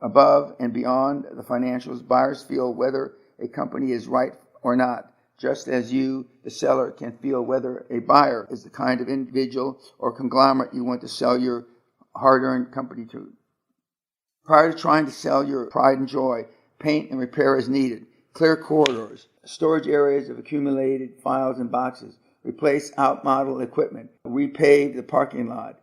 Above and beyond the financials, buyers feel whether a company is right or not, just as you, the seller, can feel whether a buyer is the kind of individual or conglomerate you want to sell your hard-earned company to. Prior to trying to sell your pride and joy, paint and repair is needed. Clear corridors, storage areas of accumulated files and boxes, replace outmodel equipment, repave the parking lot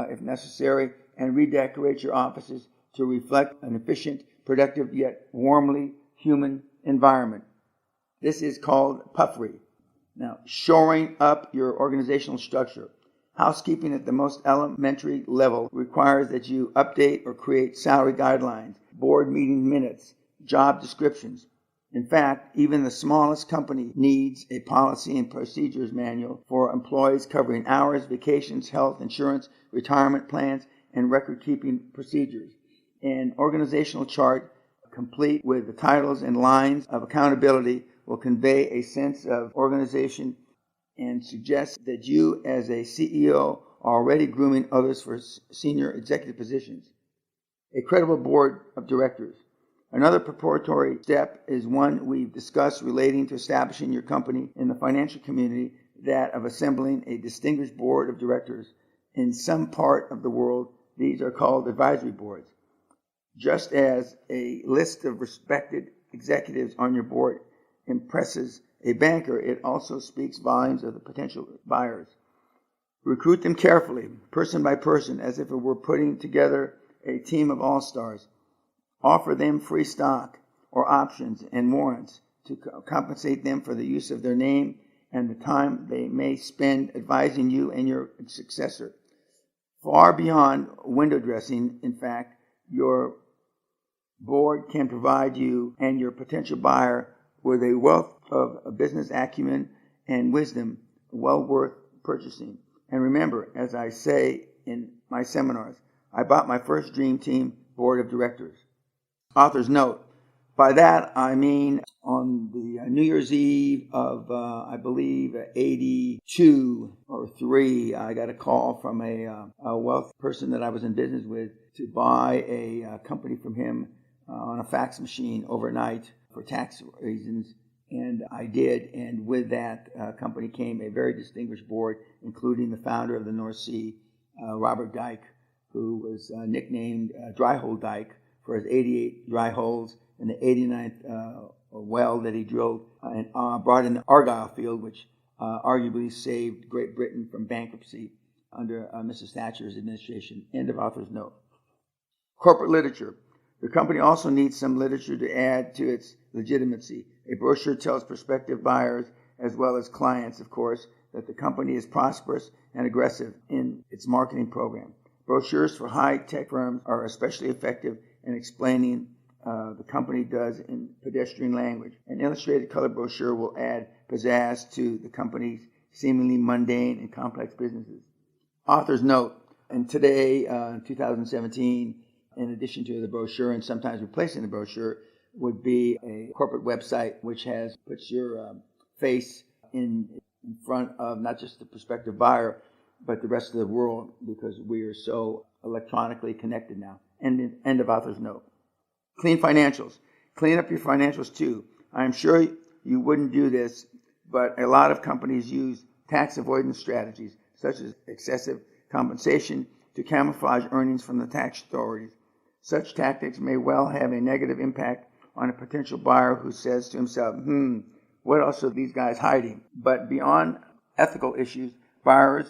if necessary, and redecorate your offices to reflect an efficient, productive, yet warmly human environment. This is called Puffery. Now, shoring up your organizational structure. Housekeeping at the most elementary level requires that you update or create salary guidelines, board meeting minutes, job descriptions. In fact, even the smallest company needs a policy and procedures manual for employees covering hours, vacations, health, insurance, retirement plans, and record-keeping procedures. An organizational chart, complete with the titles and lines of accountability, will convey a sense of organization and suggest that you, as a CEO, are already grooming others for senior executive positions. A credible board of directors. Another preparatory step is one we've discussed relating to establishing your company in the financial community, that of assembling a distinguished board of directors. In some part of the world, these are called advisory boards. Just as a list of respected executives on your board impresses a banker, it also speaks volumes of the potential buyers. Recruit them carefully, person by person, as if it were putting together a team of all-stars. Offer them free stock or options and warrants to compensate them for the use of their name and the time they may spend advising you and your successor. Far beyond window dressing, in fact, your board can provide you and your potential buyer with a wealth of business acumen and wisdom well worth purchasing. And remember, as I say in my seminars, I bought my first Dream Team board of directors. Author's note. By that, I mean on the New Year's Eve of, I believe, 82 or 3, I got a call from a wealth person that I was in business with to buy a company from him on a fax machine overnight for tax reasons. And I did, and with that company came a very distinguished board, including the founder of the North Sea, Robert Dyke, who was nicknamed Dry Hole Dyke for his 88 dry holes and the 89th well that he drilled and brought in the Argyle field, which arguably saved Great Britain from bankruptcy under Mrs. Thatcher's administration. End of author's note. Corporate literature. The company also needs some literature to add to its legitimacy. A brochure tells prospective buyers, as well as clients, of course, that the company is prosperous and aggressive in its marketing program. Brochures for high-tech firms are especially effective in explaining the company does in pedestrian language. An illustrated color brochure will add pizzazz to the company's seemingly mundane and complex businesses. Author's note, and today, in 2017, in addition to the brochure and sometimes replacing the brochure, would be a corporate website which puts your face in front of not just the prospective buyer, but the rest of the world, because we are so electronically connected now. End of author's note. Clean financials. Clean up your financials too. I'm sure you wouldn't do this, but a lot of companies use tax avoidance strategies, such as excessive compensation, to camouflage earnings from the tax authorities. Such tactics may well have a negative impact on a potential buyer who says to himself, what else are these guys hiding? But beyond ethical issues, buyers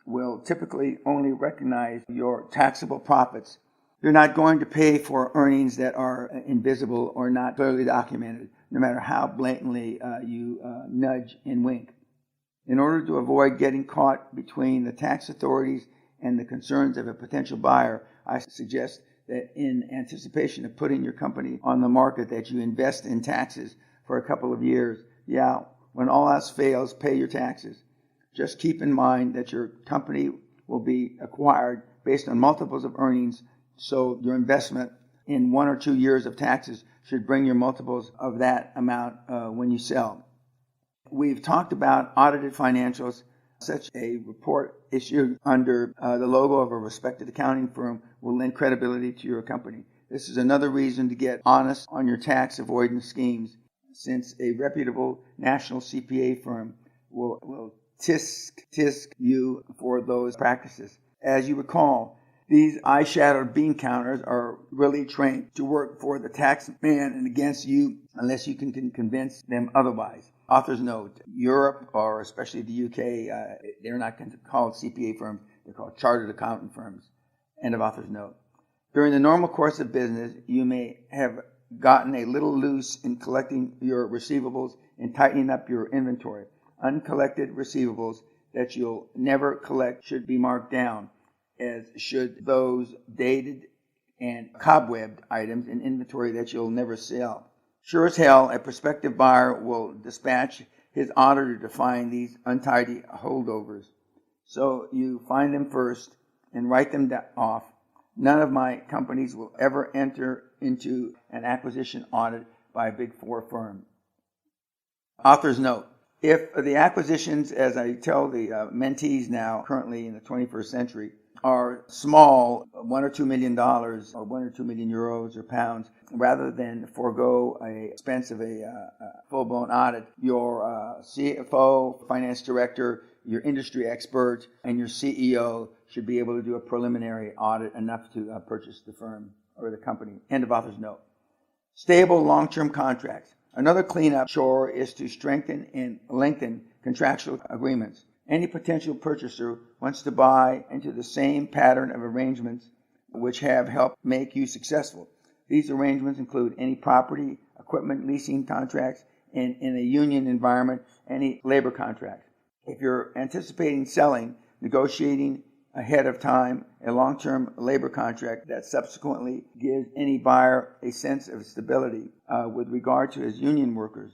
will typically only recognize your taxable profits. You're not going to pay for earnings that are invisible or not clearly documented, no matter how blatantly you nudge and wink. In order to avoid getting caught between the tax authorities and the concerns of a potential buyer, I suggest that in anticipation of putting your company on the market, that you invest in taxes for a couple of years. Yeah, when all else fails, pay your taxes. Just keep in mind that your company will be acquired based on multiples of earnings, so your investment in 1 or 2 years of taxes should bring your multiples of that amount when you sell. We've talked about audited financials. Such a report issued under the logo of a respected accounting firm will lend credibility to your company. This is another reason to get honest on your tax avoidance schemes, since a reputable national CPA firm will tisk you for those practices. As you recall, these eye-shadowed bean counters are really trained to work for the tax man and against you unless you can convince them otherwise. Author's note, Europe, or especially the UK, they're not called CPA firms, they're called chartered accountant firms. End of author's note. During the normal course of business, you may have gotten a little loose in collecting your receivables and tightening up your inventory. Uncollected receivables that you'll never collect should be marked down, as should those dated and cobwebbed items in inventory that you'll never sell. Sure as hell, a prospective buyer will dispatch his auditor to find these untidy holdovers. So you find them first and write them off. None of my companies will ever enter into an acquisition audit by a Big Four firm. Author's note. If the acquisitions, as I tell the mentees now, currently in the 21st century, are small, $1 or $2 million, or 1 or 2 million euros or pounds, rather than forego a expense of a full-blown audit, your CFO, finance director, your industry expert, and your CEO should be able to do a preliminary audit enough to purchase the firm or the company. End of author's note. Stable long-term contracts. Another cleanup chore is to strengthen and lengthen contractual agreements. Any potential purchaser wants to buy into the same pattern of arrangements which have helped make you successful. These arrangements include any property, equipment leasing contracts, and in a union environment, any labor contracts. If you're anticipating selling, negotiating ahead of time a long-term labor contract that subsequently gives any buyer a sense of stability with regard to his union workers.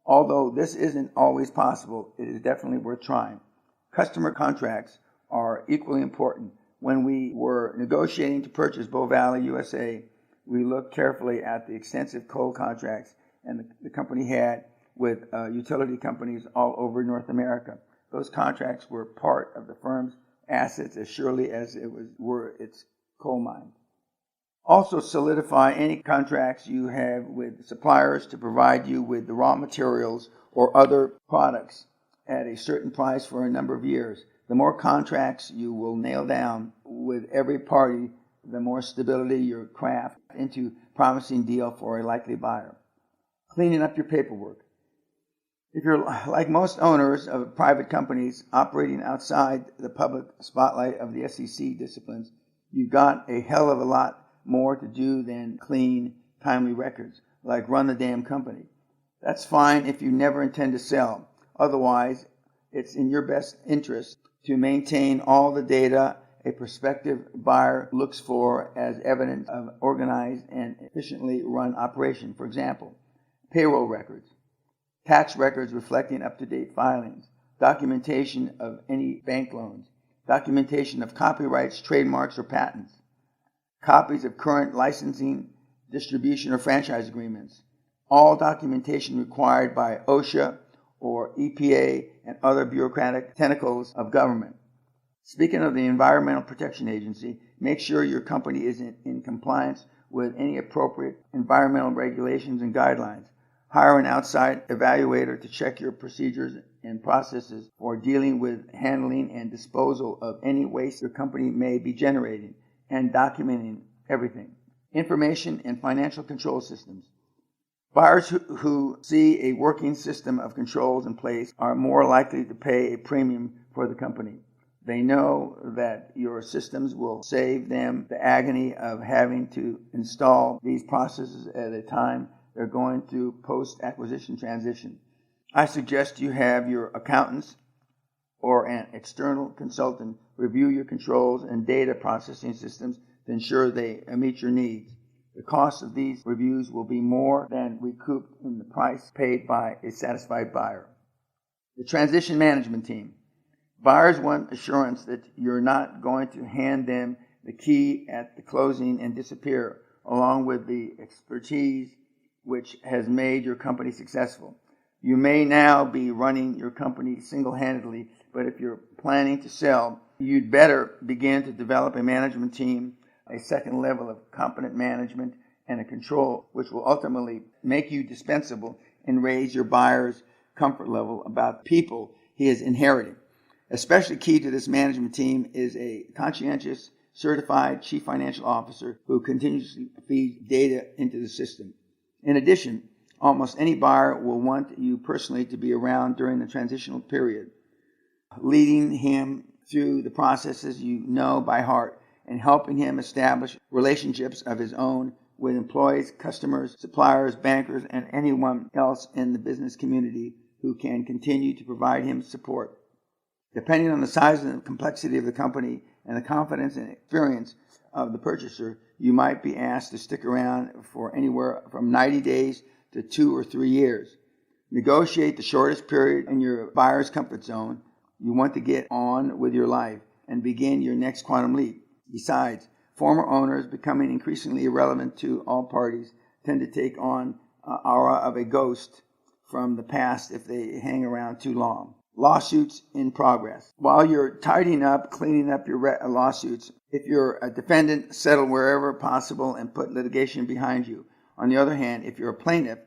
Although this isn't always possible, it is definitely worth trying. Customer contracts are equally important. When we were negotiating to purchase Bow Valley, USA, we looked carefully at the extensive coal contracts and the company had with utility companies all over North America. Those contracts were part of the firm's assets as surely as were its coal mines. Also solidify any contracts you have with suppliers to provide you with the raw materials or other products at a certain price for a number of years. The more contracts you will nail down with every party, the more stability you craft into promising deal for a likely buyer. Cleaning up your paperwork. If you're like most owners of private companies operating outside the public spotlight of the SEC disciplines, you've got a hell of a lot more to do than clean, timely records, like run the damn company. That's fine if you never intend to sell. Otherwise, it's in your best interest to maintain all the data a prospective buyer looks for as evidence of organized and efficiently run operation. For example, payroll records, tax records reflecting up-to-date filings, documentation of any bank loans, documentation of copyrights, trademarks, or patents, copies of current licensing, distribution, or franchise agreements, all documentation required by OSHA or EPA and other bureaucratic tentacles of government. Speaking of the Environmental Protection Agency, make sure your company is in compliance with any appropriate environmental regulations and guidelines. Hire an outside evaluator to check your procedures and processes for dealing with handling and disposal of any waste your company may be generating, and documenting everything. Information and financial control systems. Buyers who see a working system of controls in place are more likely to pay a premium for the company. They know that your systems will save them the agony of having to install these processes at a time they're going through post-acquisition transition. I suggest you have your accountants or an external consultant review your controls and data processing systems to ensure they meet your needs. The cost of these reviews will be more than recouped in the price paid by a satisfied buyer. The transition management team. Buyers want assurance that you're not going to hand them the key at the closing and disappear, along with the expertise which has made your company successful. You may now be running your company single-handedly, but if you're planning to sell, you'd better begin to develop a management team, a second level of competent management, and a control which will ultimately make you dispensable and raise your buyer's comfort level about people he is inheriting. Especially key to this management team is a conscientious, certified chief financial officer who continuously feeds data into the system. In addition, almost any buyer will want you personally to be around during the transitional period, leading him through the processes you know by heart and helping him establish relationships of his own with employees, customers, suppliers, bankers, and anyone else in the business community who can continue to provide him support. Depending on the size and complexity of the company and the confidence and experience of the purchaser, you might be asked to stick around for anywhere from 90 days to 2 or 3 years. Negotiate the shortest period in your buyer's comfort zone. You want to get on with your life and begin your next quantum leap. Besides, former owners, becoming increasingly irrelevant to all parties, tend to take on aura of a ghost from the past if they hang around too long. Lawsuits in progress. While you're tidying up, cleaning up your lawsuits, if you're a defendant, settle wherever possible and put litigation behind you. On the other hand, if you're a plaintiff,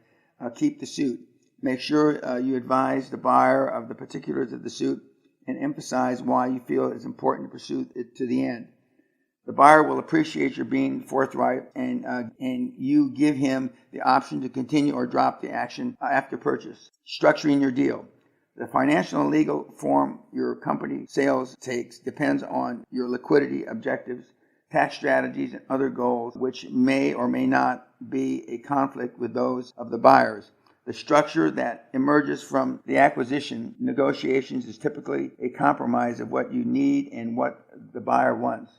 keep the suit. Make sure you advise the buyer of the particulars of the suit and emphasize why you feel it's important to pursue it to the end. The buyer will appreciate your being forthright and you give him the option to continue or drop the action after purchase. Structuring your deal. The financial and legal form your company sales takes depends on your liquidity objectives, tax strategies, and other goals, which may or may not be a conflict with those of the buyers. The structure that emerges from the acquisition negotiations is typically a compromise of what you need and what the buyer wants.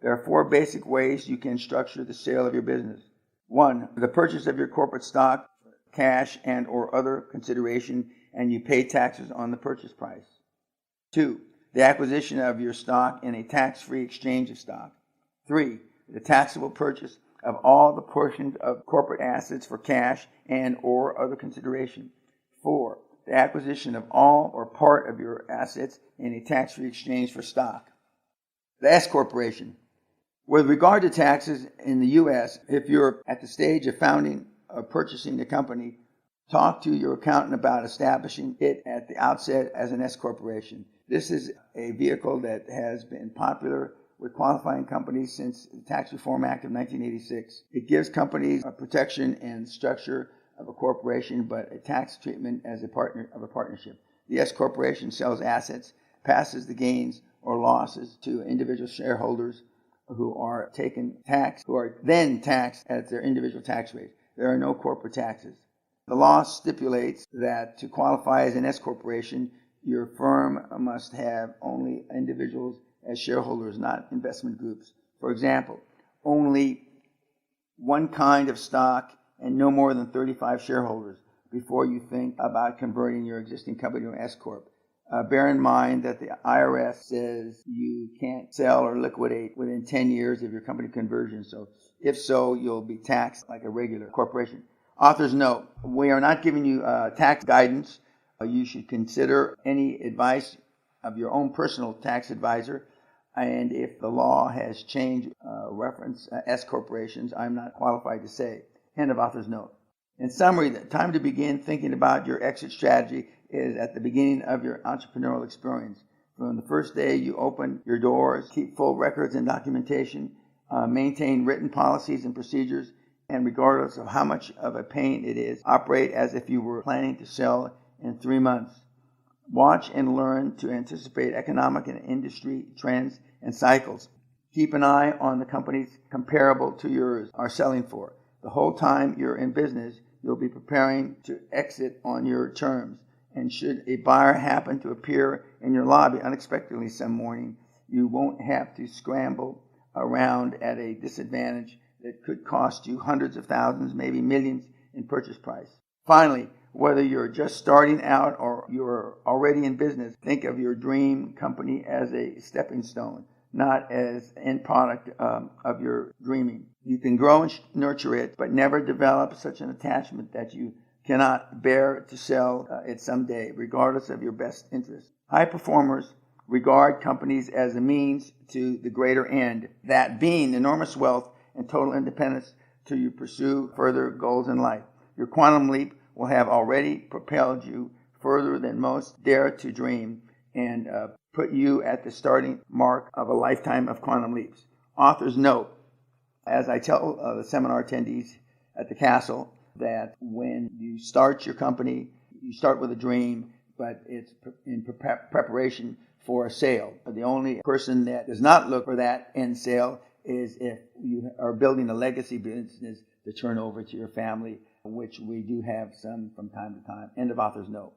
There are 4 basic ways you can structure the sale of your business. 1, the purchase of your corporate stock, cash and or other consideration, and you pay taxes on the purchase price. 2, the acquisition of your stock in a tax-free exchange of stock. 3, the taxable purchase of all the portions of corporate assets for cash and or other consideration. 4, the acquisition of all or part of your assets in a tax-free exchange for stock. The S Corporation. With regard to taxes in the U.S., if you're at the stage of founding or purchasing the company, talk to your accountant about establishing it at the outset as an S Corporation. This is a vehicle that has been popular with qualifying companies since the Tax Reform Act of 1986. It gives companies a protection and structure of a corporation, but a tax treatment as a partnership. The S Corporation sells assets, passes the gains or losses to individual shareholders who are then taxed at their individual tax rate. There are no corporate taxes. The law stipulates that to qualify as an S corporation, your firm must have only individuals as shareholders, not investment groups. For example, only one kind of stock and no more than 35 shareholders before you think about converting your existing company to an S Corp. Bear in mind that the IRS says you can't sell or liquidate within 10 years of your company conversion. So if so, you'll be taxed like a regular corporation. Author's note, we are not giving you tax guidance. You should consider any advice of your own personal tax advisor. And if the law has changed reference S corporations, I'm not qualified to say. End of author's note. In summary, the time to begin thinking about your exit strategy is at the beginning of your entrepreneurial experience. From the first day you open your doors, keep full records and documentation, maintain written policies and procedures, and regardless of how much of a pain it is, operate as if you were planning to sell in 3 months. Watch and learn to anticipate economic and industry trends and cycles. Keep an eye on the companies comparable to yours are selling for. The whole time you're in business, you'll be preparing to exit on your terms. And should a buyer happen to appear in your lobby unexpectedly some morning, you won't have to scramble around at a disadvantage that could cost you hundreds of thousands, maybe millions in purchase price. Finally, whether you're just starting out or you're already in business, think of your dream company as a stepping stone, not as the end product of your dreaming. You can grow and nurture it, but never develop such an attachment that you cannot bear to sell it someday, regardless of your best interest. High performers regard companies as a means to the greater end, that being enormous wealth and total independence till you pursue further goals in life. Your quantum leap will have already propelled you further than most dare to dream and put you at the starting mark of a lifetime of quantum leaps. Author's note, as I tell the seminar attendees at the castle, that when you start your company, you start with a dream, but it's in preparation for a sale. The only person that does not look for that end sale is if you are building a legacy business to turn over to your family, which we do have some from time to time. End of author's note.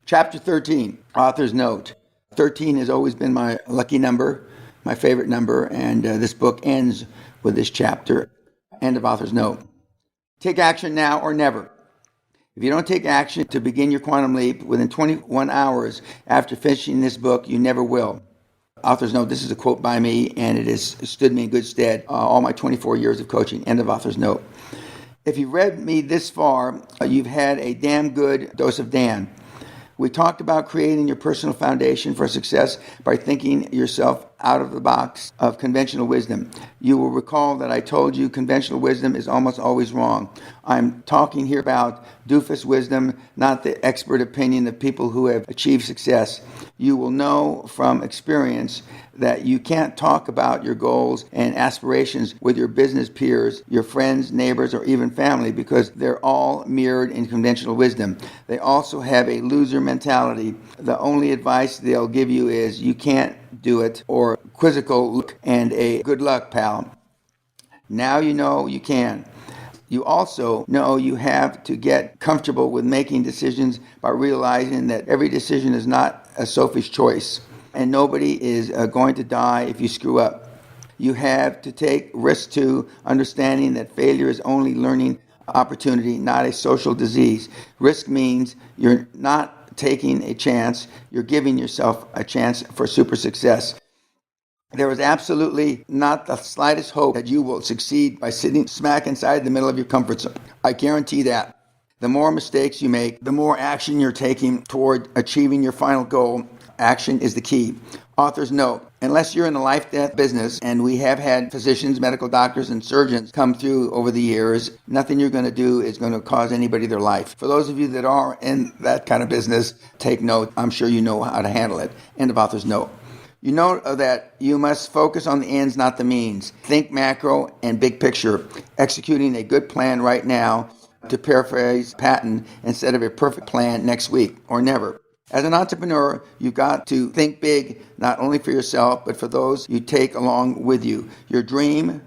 Chapter 13, author's note. 13 has always been my lucky number, my favorite number, and this book ends with this chapter. End of author's note. Take action now or never. If you don't take action to begin your quantum leap within 21 hours after finishing this book, you never will. Author's note, this is a quote by me, and it has stood me in good stead all my 24 years of coaching. End of author's note. If you've read me this far, you've had a damn good dose of Dan. We talked about creating your personal foundation for success by thinking yourself out of the box of conventional wisdom. You will recall that I told you conventional wisdom is almost always wrong. I'm talking here about doofus wisdom, not the expert opinion of people who have achieved success. You will know from experience that you can't talk about your goals and aspirations with your business peers, your friends, neighbors, or even family because they're all mirrored in conventional wisdom. They also have a loser mentality. The only advice they'll give you is you can't do it, or quizzical look and a good luck, pal. Now you know you can. You also know you have to get comfortable with making decisions by realizing that every decision is not a Sophie's choice, and nobody is going to die if you screw up. You have to take risks too, understanding that failure is only learning opportunity, not a social disease. Risk means you're not taking a chance, you're giving yourself a chance for super success. There is absolutely not the slightest hope that you will succeed by sitting smack inside the middle of your comfort zone. I guarantee that. The more mistakes you make, the more action you're taking toward achieving your final goal. Action is the key. Author's note, unless you're in the life-death business, and we have had physicians, medical doctors, and surgeons come through over the years, nothing you're going to do is going to cause anybody their life. For those of you that are in that kind of business, take note. I'm sure you know how to handle it. End of author's note. You know that you must focus on the ends, not the means. Think macro and big picture, executing a good plan right now, to paraphrase Patton, instead of a perfect plan next week or never. As an entrepreneur, you've got to think big, not only for yourself, but for those you take along with you. Your dream,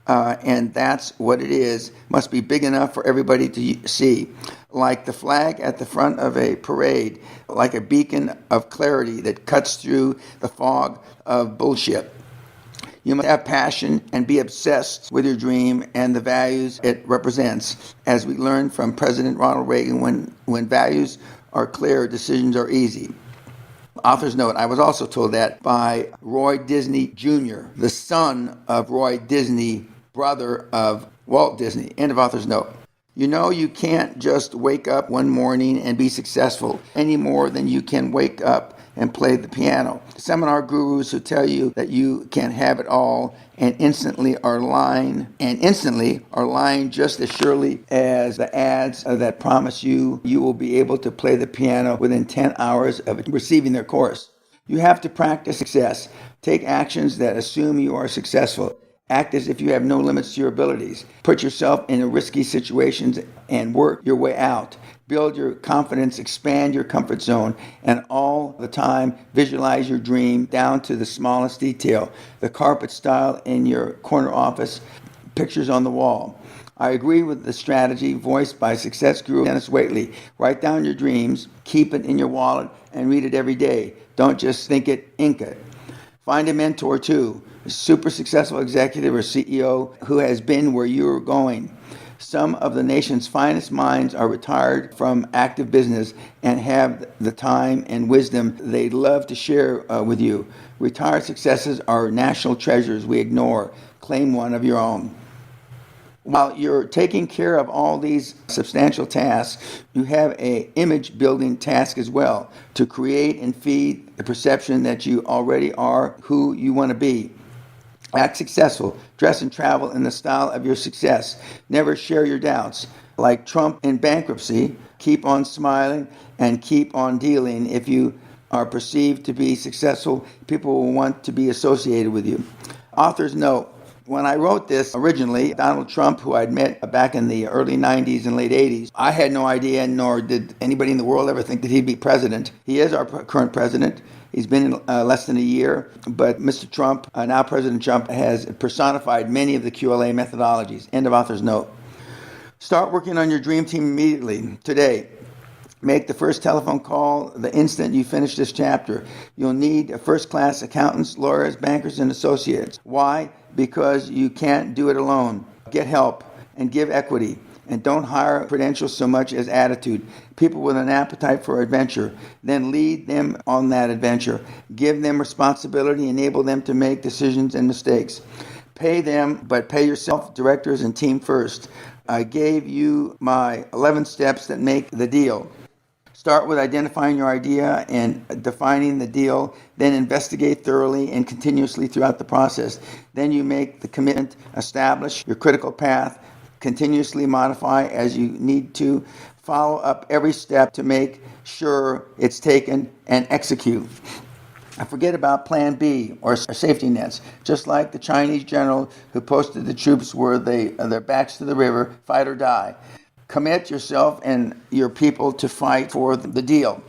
and that's what it is, must be big enough for everybody to see. like the flag at the front of a parade, like a beacon of clarity that cuts through the fog of bullshit. You must have passion and be obsessed with your dream and the values it represents. As we learned from President Ronald Reagan, when values are clear, decisions are easy. Author's note, I was also told that by Roy Disney Jr., the son of Roy Disney, brother of Walt Disney. End of author's note. You know, you can't just wake up one morning and be successful any more than you can wake up and play the piano. Seminar gurus who tell you that you can have it all and instantly are lying just as surely as the ads that promise you will be able to play the piano within 10 hours of receiving their course. You have to practice success. Take actions that assume you are successful. Act as if you have no limits to your abilities. Put yourself in risky situations and work your way out. Build your confidence, expand your comfort zone, and all the time visualize your dream down to the smallest detail. The carpet style in your corner office, pictures on the wall. I agree with the strategy voiced by success guru Dennis Waitley. Write down your dreams, keep it in your wallet, and read it every day. Don't just think it, ink it. Find a mentor too, a super successful executive or CEO who has been where you're going. Some of the nation's finest minds are retired from active business and have the time and wisdom they'd love to share with you. Retired successes are national treasures we ignore. Claim one of your own. While you're taking care of all these substantial tasks, you have an image building task as well, to create and feed the perception that you already are who you want to be. Act successful. Dress and travel in the style of your success. Never share your doubts. Like Trump in bankruptcy, keep on smiling and keep on dealing. If you are perceived to be successful, people will want to be associated with you. Author's note. When I wrote this originally, Donald Trump, who I'd met back in the early 90s and late 80s, I had no idea, nor did anybody in the world ever think that he'd be president. He is our current president. He's been in less than a year, but Mr. Trump, now President Trump, has personified many of the QLA methodologies. End of author's note. Start working on your dream team immediately, today. Make the first telephone call the instant you finish this chapter. You'll need first-class accountants, lawyers, bankers, and associates. Why? Because you can't do it alone. Get help and give equity. And don't hire credentials so much as attitude. People with an appetite for adventure. Then lead them on that adventure. Give them responsibility. Enable them to make decisions and mistakes. Pay them, but pay yourself, directors, and team first. I gave you my 11 steps that make the deal. Start with identifying your idea and defining the deal, then investigate thoroughly and continuously throughout the process. Then you make the commitment, establish your critical path, continuously modify as you need to, follow up every step to make sure it's taken, and execute. Forget about Plan B or safety nets, just like the Chinese general who posted the troops where their backs to the river, fight or die. Commit yourself and your people to fight for the deal.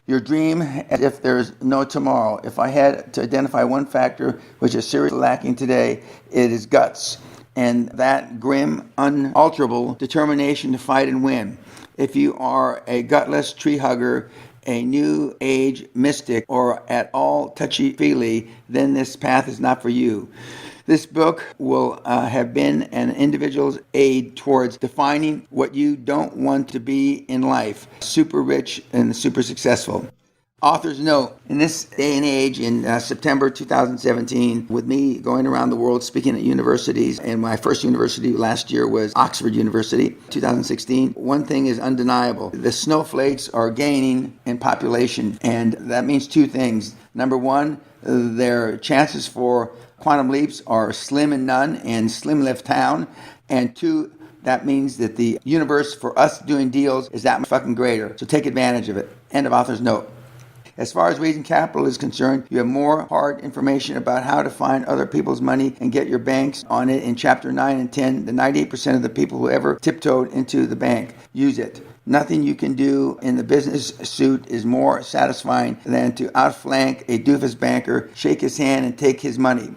Your dream as if there's no tomorrow. If I had to identify one factor which is seriously lacking today, it is guts. And that grim, unalterable determination to fight and win. If you are a gutless tree hugger, a new age mystic, or at all touchy-feely, then this path is not for you. This book will have been an individual's aid towards defining what you don't want to be in life, super rich and super successful. Author's note, in this day and age, in September 2017, with me going around the world speaking at universities, and my first university last year was Oxford University, 2016, one thing is undeniable. The snowflakes are gaining in population, and that means two things. Number one, their chances for quantum leaps are slim and none, and slim left town. And two, that means that the universe for us doing deals is that much fucking greater. So take advantage of it. End of author's note. As far as raising capital is concerned, you have more hard information about how to find other people's money and get your banks on it in Chapter 9 and 10. The 98% of the people who ever tiptoed into the bank use it. Nothing you can do in the business suit is more satisfying than to outflank a doofus banker, shake his hand, and take his money.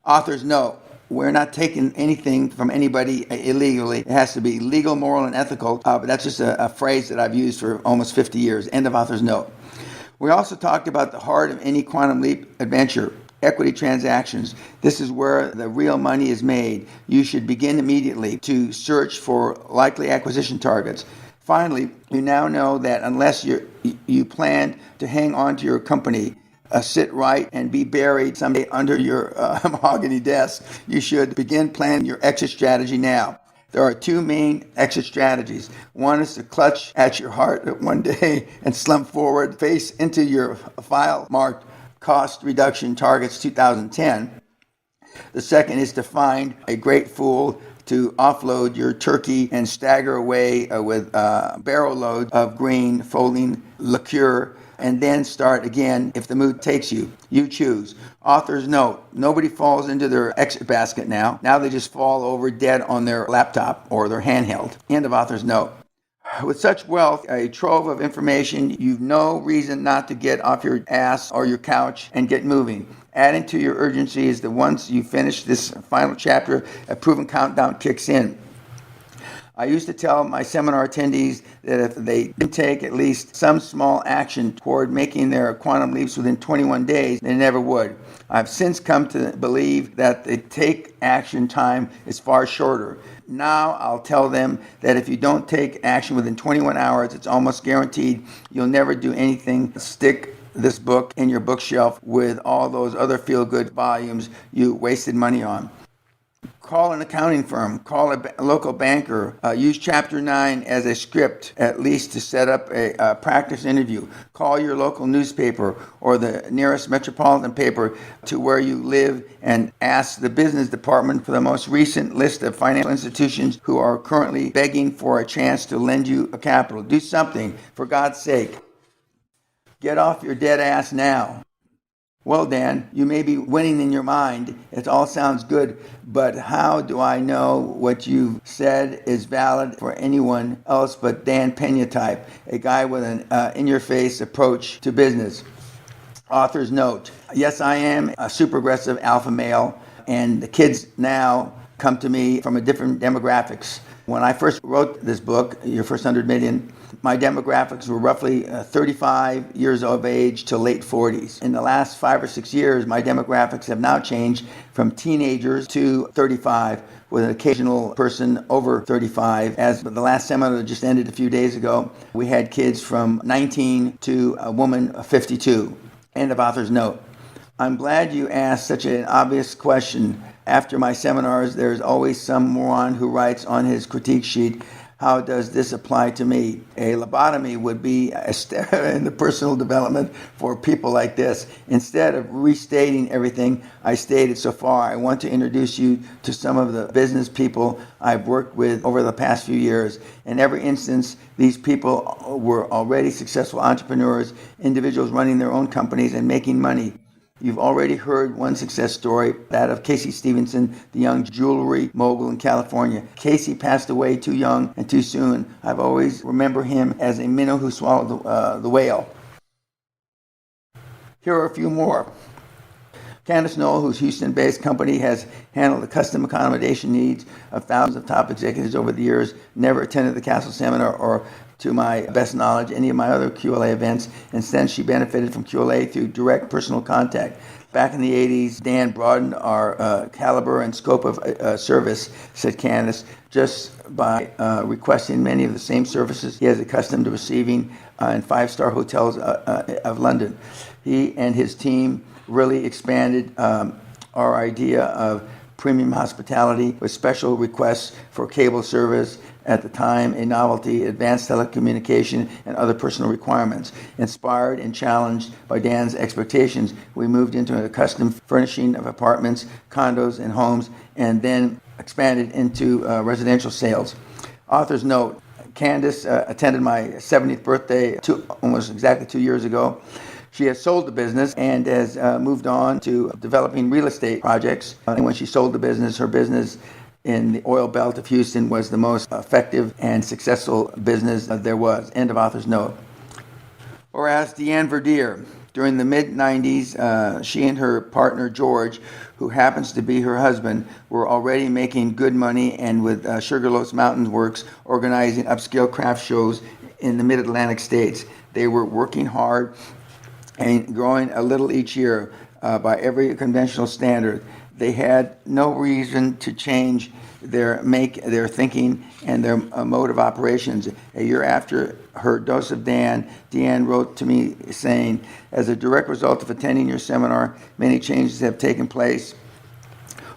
Author's note. we're not taking anything from anybody illegally. It has to be legal, moral, and ethical. But that's just a phrase that I've used for almost 50 years. End of author's note. We also talked about the heart of any quantum leap adventure. Equity transactions. This is where the real money is made. You should begin immediately to search for likely acquisition targets. Finally, you now know that unless you plan to hang on to your company, sit right and be buried someday under your mahogany desk, you should begin planning your exit strategy now. There are two main exit strategies. One is to clutch at your heart one day and slump forward, face into your file marked cost reduction targets 2010. The second is to find a great fool to offload your turkey and stagger away with barrel loads of green folding liqueur and then start again if the mood takes you. You choose. Author's note, nobody falls into their exit basket now. Now they just fall over dead on their laptop or their handheld. End of author's note. With such wealth, a trove of information, you've no reason not to get off your ass or your couch and get moving. Adding to your urgency is that once you finish this final chapter, a proven countdown kicks in. I used to tell my seminar attendees that if they didn't take at least some small action toward making their quantum leaps within 21 days, they never would. I've since come to believe that the take action time is far shorter. Now I'll tell them that if you don't take action within 21 hours, it's almost guaranteed you'll never do anything. Stick this book in your bookshelf with all those other feel-good volumes you wasted money on. Call an accounting firm, call a local banker, use Chapter 9 as a script, at least to set up a practice interview. Call your local newspaper or the nearest metropolitan paper to where you live and ask the business department for the most recent list of financial institutions who are currently begging for a chance to lend you a capital. Do something, for God's sake. Get off your dead ass now. Well, Dan, you may be winning in your mind. It all sounds good, but how do I know what you've said is valid for anyone else but Dan Peña type, a guy with an in-your-face approach to business? Author's note. Yes, I am a super aggressive alpha male, and the kids now come to me from a different demographics. When I first wrote this book, Your First 100 Million, my demographics were roughly 35 years of age to late 40s. In the last 5 or 6 years, my demographics have now changed from teenagers to 35, with an occasional person over 35. As the last seminar that just ended a few days ago, we had kids from 19 to a woman 52. End of author's note. I'm glad you asked such an obvious question. After my seminars, there's always some moron who writes on his critique sheet, how does this apply to me? A lobotomy would be a step in the personal development for people like this. Instead of restating everything I stated so far, I want to introduce you to some of the business people I've worked with over the past few years. In every instance, these people were already successful entrepreneurs, individuals running their own companies and making money. You've already heard one success story, that of Casey Stevenson, the young jewelry mogul in California. Casey passed away too young and too soon. I've always remembered him as a minnow who swallowed the whale. Here are a few more. Candace Knoll, whose Houston-based company has handled the custom accommodation needs of thousands of top executives over the years, never attended the Castle Seminar or, to my best knowledge, any of my other QLA events. Instead, she benefited from QLA through direct personal contact. Back in the 80s, Dan broadened our caliber and scope of service, said Candace, just by requesting many of the same services he is accustomed to receiving in five-star hotels of London. He and his team really expanded our idea of premium hospitality with special requests for cable service, at the time a novelty, advanced telecommunication, and other personal requirements. Inspired and challenged by Dan's expectations, we moved into a custom furnishing of apartments, condos, and homes, and then expanded into residential sales. Author's note, Candace attended my 70th birthday almost exactly 2 years ago. She has sold the business and has moved on to developing real estate projects. And when she sold the business, her business in the oil belt of Houston was the most effective and successful business there was. End of author's note. Or as Deanne Verdier, During the mid-90s, she and her partner George, who happens to be her husband, were already making good money and with Sugarloaf's Mountain Works organizing upscale craft shows in the mid-Atlantic states. They were working hard and growing a little each year by every conventional standard. They had no reason to change their thinking and their mode of operations. A year after her dose of Dan, Deanne wrote to me saying, as a direct result of attending your seminar, many changes have taken place.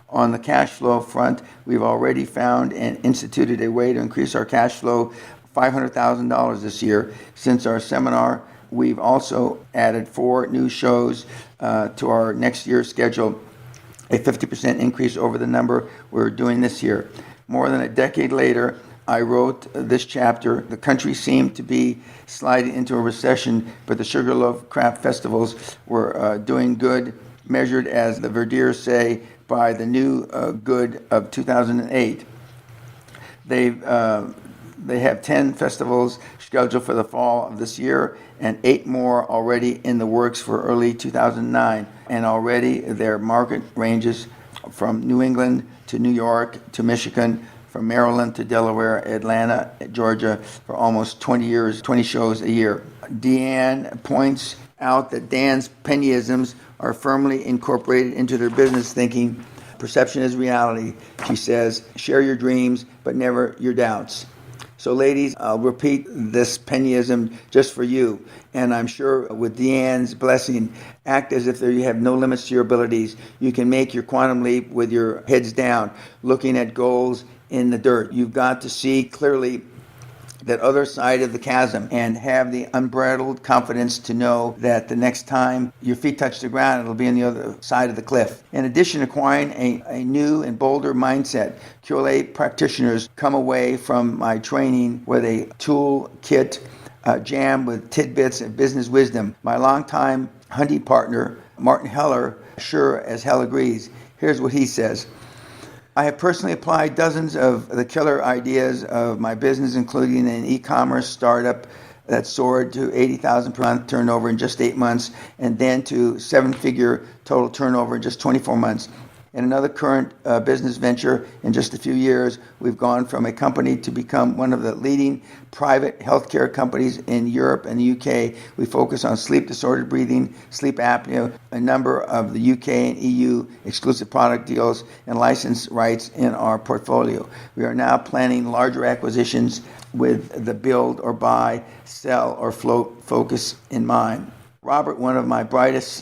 On the cash flow front, we've already found and instituted a way to increase our cash flow $500,000 this year. Since our seminar, we've also added 4 new shows to our next year's schedule, a 50% increase over the number we're doing this year. More than a decade later, I wrote this chapter. The country seemed to be sliding into a recession, but the Sugarloaf craft festivals were doing good, measured, as the Verdiers say, by the new good of 2008. They have 10 festivals scheduled for the fall of this year and 8 more already in the works for early 2009. And already their market ranges from New England to New York to Michigan, from Maryland to Delaware, Atlanta, Georgia, for almost 20 years, 20 shows a year. Deanne points out that Dan's Peñaisms are firmly incorporated into their business thinking. Perception is reality. She says, share your dreams, but never your doubts. So ladies, I'll repeat this Peñaism just for you. And I'm sure with Deanne's blessing, act as if you have no limits to your abilities. You can make your quantum leap with your heads down, looking at goals in the dirt. You've got to see clearly that other side of the chasm and have the unbridled confidence to know that the next time your feet touch the ground, it'll be on the other side of the cliff. In addition, acquiring a new and bolder mindset, QLA practitioners come away from my training with a tool kit jammed with tidbits of business wisdom. My longtime hunting partner, Martin Heller, sure as hell agrees. Here's what he says. I have personally applied dozens of the killer ideas of my business, including an e-commerce startup that soared to 80,000 per month turnover in just 8 months, and then to 7-figure total turnover in just 24 months. In another current business venture, in just a few years, we've gone from a company to become one of the leading private healthcare companies in Europe and the UK. We focus on sleep disordered breathing, sleep apnea, a number of the UK and EU exclusive product deals, and license rights in our portfolio. We are now planning larger acquisitions with the build or buy, sell or float focus in mind. Robert, one of my brightest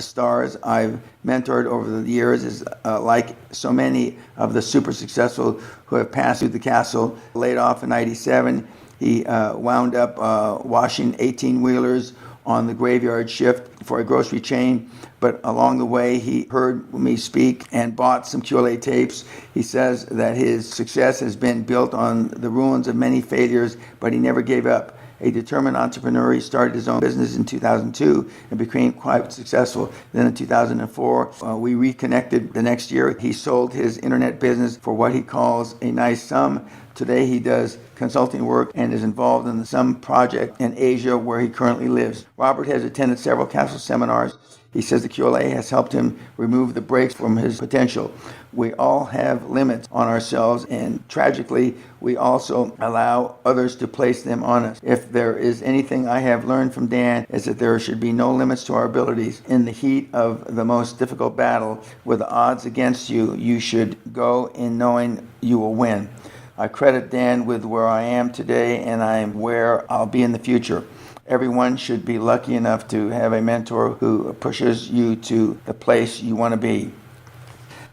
stars I've mentored over the years, is like so many of the super successful who have passed through the castle. Laid off in '97, he wound up washing 18-wheelers on the graveyard shift for a grocery chain. But along the way, he heard me speak and bought some QLA tapes. He says that his success has been built on the ruins of many failures, but he never gave up. A determined entrepreneur, he started his own business in 2002 and became quite successful. Then in 2004, we reconnected the next year. He sold his internet business for what he calls a nice sum. Today he does consulting work and is involved in some project in Asia where he currently lives. Robert has attended several castle seminars. He says the QLA has helped him remove the brakes from his potential. We all have limits on ourselves, and tragically, we also allow others to place them on us. If there is anything I have learned from Dan, is that there should be no limits to our abilities. In the heat of the most difficult battle, with the odds against you, you should go in knowing you will win. I credit Dan with where I am today, and I am where I'll be in the future. Everyone should be lucky enough to have a mentor who pushes you to the place you want to be.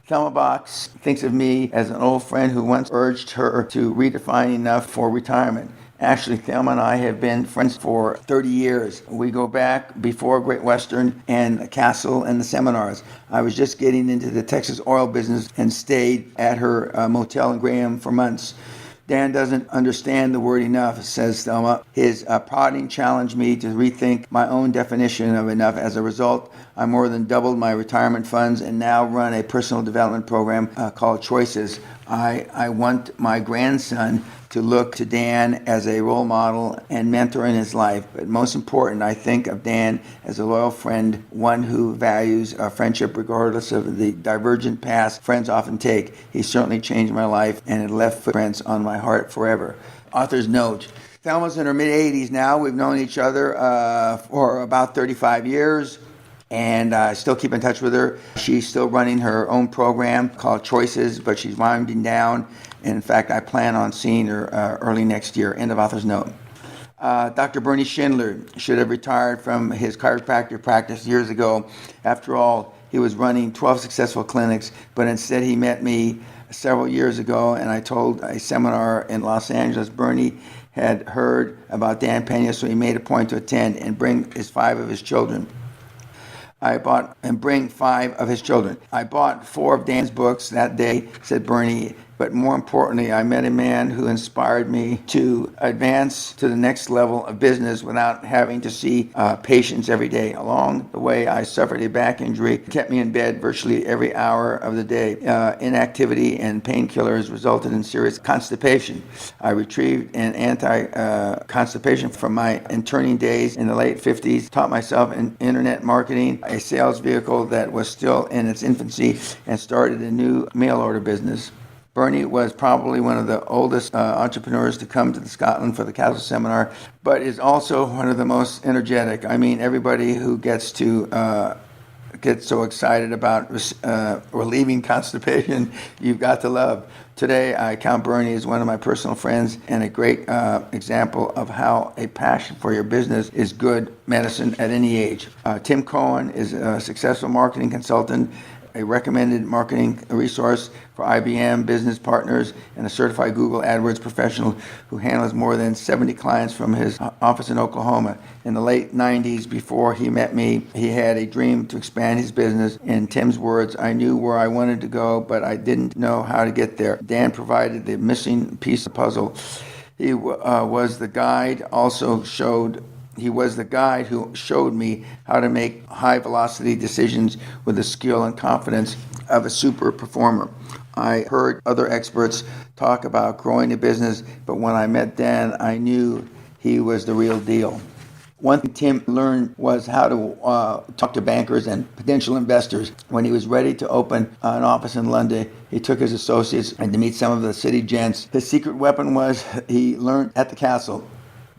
Thelma Box thinks of me as an old friend who once urged her to redefine enough for retirement. Actually, Thelma and I have been friends for 30 years. We go back before Great Western and Castle and the seminars. I was just getting into the Texas oil business and stayed at her motel in Graham for months. Dan doesn't understand the word enough, says Thelma. His prodding challenged me to rethink my own definition of enough. As a result, I more than doubled my retirement funds and now run a personal development program called Choices. I want my grandson to look to Dan as a role model and mentor in his life. But most important, I think of Dan as a loyal friend, one who values a friendship regardless of the divergent paths friends often take. He certainly changed my life and it left footprints on my heart forever. Author's note. Thelma's in her mid-80s now. We've known each other for about 35 years. And I still keep in touch with her. She's still running her own program called Choices, but she's winding down. And in fact, I plan on seeing her early next year. End of author's note. Dr. Bernie Schindler should have retired from his chiropractic practice years ago. After all, he was running 12 successful clinics, but instead he met me several years ago, and I told a seminar in Los Angeles. Bernie had heard about Dan Peña, so he made a point to attend and bring 5 of his children. I bought 4 of Dan's books that day, said Bernie, but more importantly, I met a man who inspired me to advance to the next level of business without having to see patients every day. Along the way, I suffered a back injury, kept me in bed virtually every hour of the day. Inactivity and painkillers resulted in serious constipation. I retrieved an anti-constipation from my interning days in the late 50s, taught myself in internet marketing, a sales vehicle that was still in its infancy, and started a new mail order business. Bernie was probably one of the oldest entrepreneurs to come to Scotland for the Castle Seminar, but is also one of the most energetic. I mean, everybody who gets so excited about relieving constipation, you've got to love. Today, I count Bernie as one of my personal friends and a great example of how a passion for your business is good medicine at any age. Tim Cohen is a successful marketing consultant, a recommended marketing resource for IBM business partners, and a certified Google AdWords professional who handles more than 70 clients from his office in Oklahoma. In the late 90s, before he met me, he had a dream to expand his business. In Tim's words, I knew where I wanted to go, but I didn't know how to get there. Dan provided the missing piece of the puzzle. He was the guide who showed me how to make high-velocity decisions with the skill and confidence of a super performer. I heard other experts talk about growing a business, but when I met Dan, I knew he was the real deal. One thing Tim learned was how to talk to bankers and potential investors. When he was ready to open an office in London, he took his associates and to meet some of the city gents. His secret weapon was he learned at the castle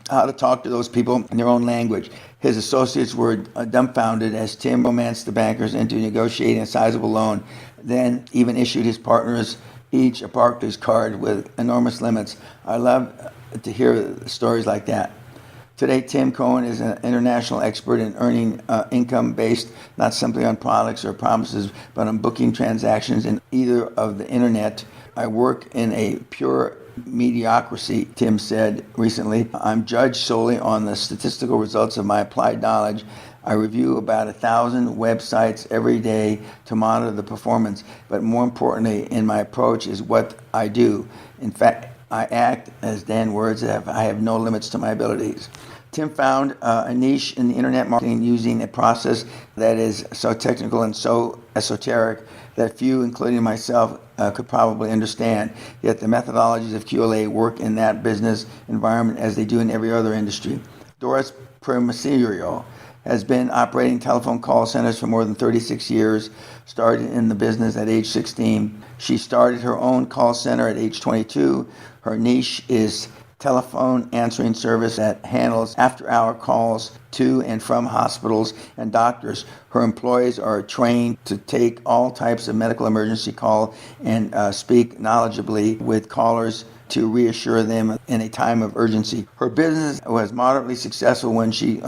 how to talk to those people in their own language. His associates were dumbfounded as Tim romanced the bankers into negotiating a sizable loan, then even issued his partners each a Barclays card with enormous limits. I love to hear stories like that. Today, Tim Cohen is an international expert in earning income based not simply on products or promises, but on booking transactions in either of the internet. I work in a pure mediocrity, Tim said recently. I'm judged solely on the statistical results of my applied knowledge. I review about 1,000 websites every day to monitor the performance, but more importantly in my approach is what I do. In fact, I act, as Dan words, I have no limits to my abilities. Tim found a niche in the internet marketing using a process that is so technical and so esoteric that few, including myself, could probably understand. Yet the methodologies of QLA work in that business environment as they do in every other industry. Doris Primaserio has been operating telephone call centers for more than 36 years, started in the business at age 16. She started her own call center at age 22. Her niche is telephone answering service that handles after-hour calls to and from hospitals and doctors. Her employees are trained to take all types of medical emergency call and speak knowledgeably with callers to reassure them in a time of urgency. Her business was moderately successful when she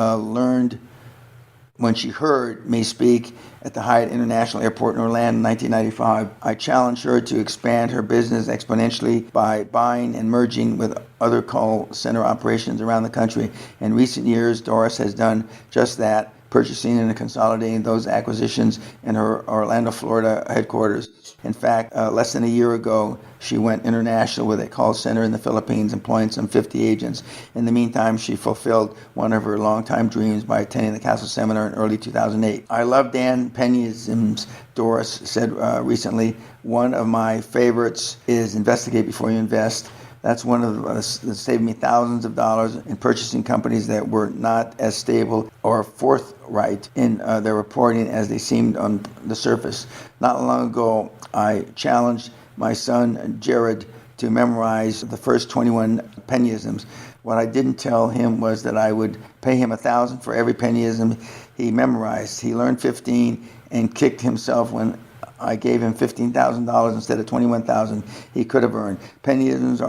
heard me speak at the Hyatt International Airport in Orlando in 1995. I challenged her to expand her business exponentially by buying and merging with other call center operations around the country. In recent years, Doris has done just that purchasing and consolidating those acquisitions in her Orlando, Florida headquarters. In fact, less than a year ago, she went international with a call center in the Philippines, employing some 50 agents. In the meantime, she fulfilled one of her longtime dreams by attending the Castle Seminar in early 2008. I love Dan Peña's, Doris said recently, one of my favorites is investigate before you invest. That's one of that saved me thousands of dollars in purchasing companies that were not as stable or forthright in their reporting as they seemed on the surface. Not long ago, I challenged my son Jared to memorize the first 21 Peñaisms. What I didn't tell him was that I would pay him $1,000 for every Peñaism he memorized. He learned 15 and kicked himself when I gave him $15,000 instead of $21,000 he could have earned. Peñaisms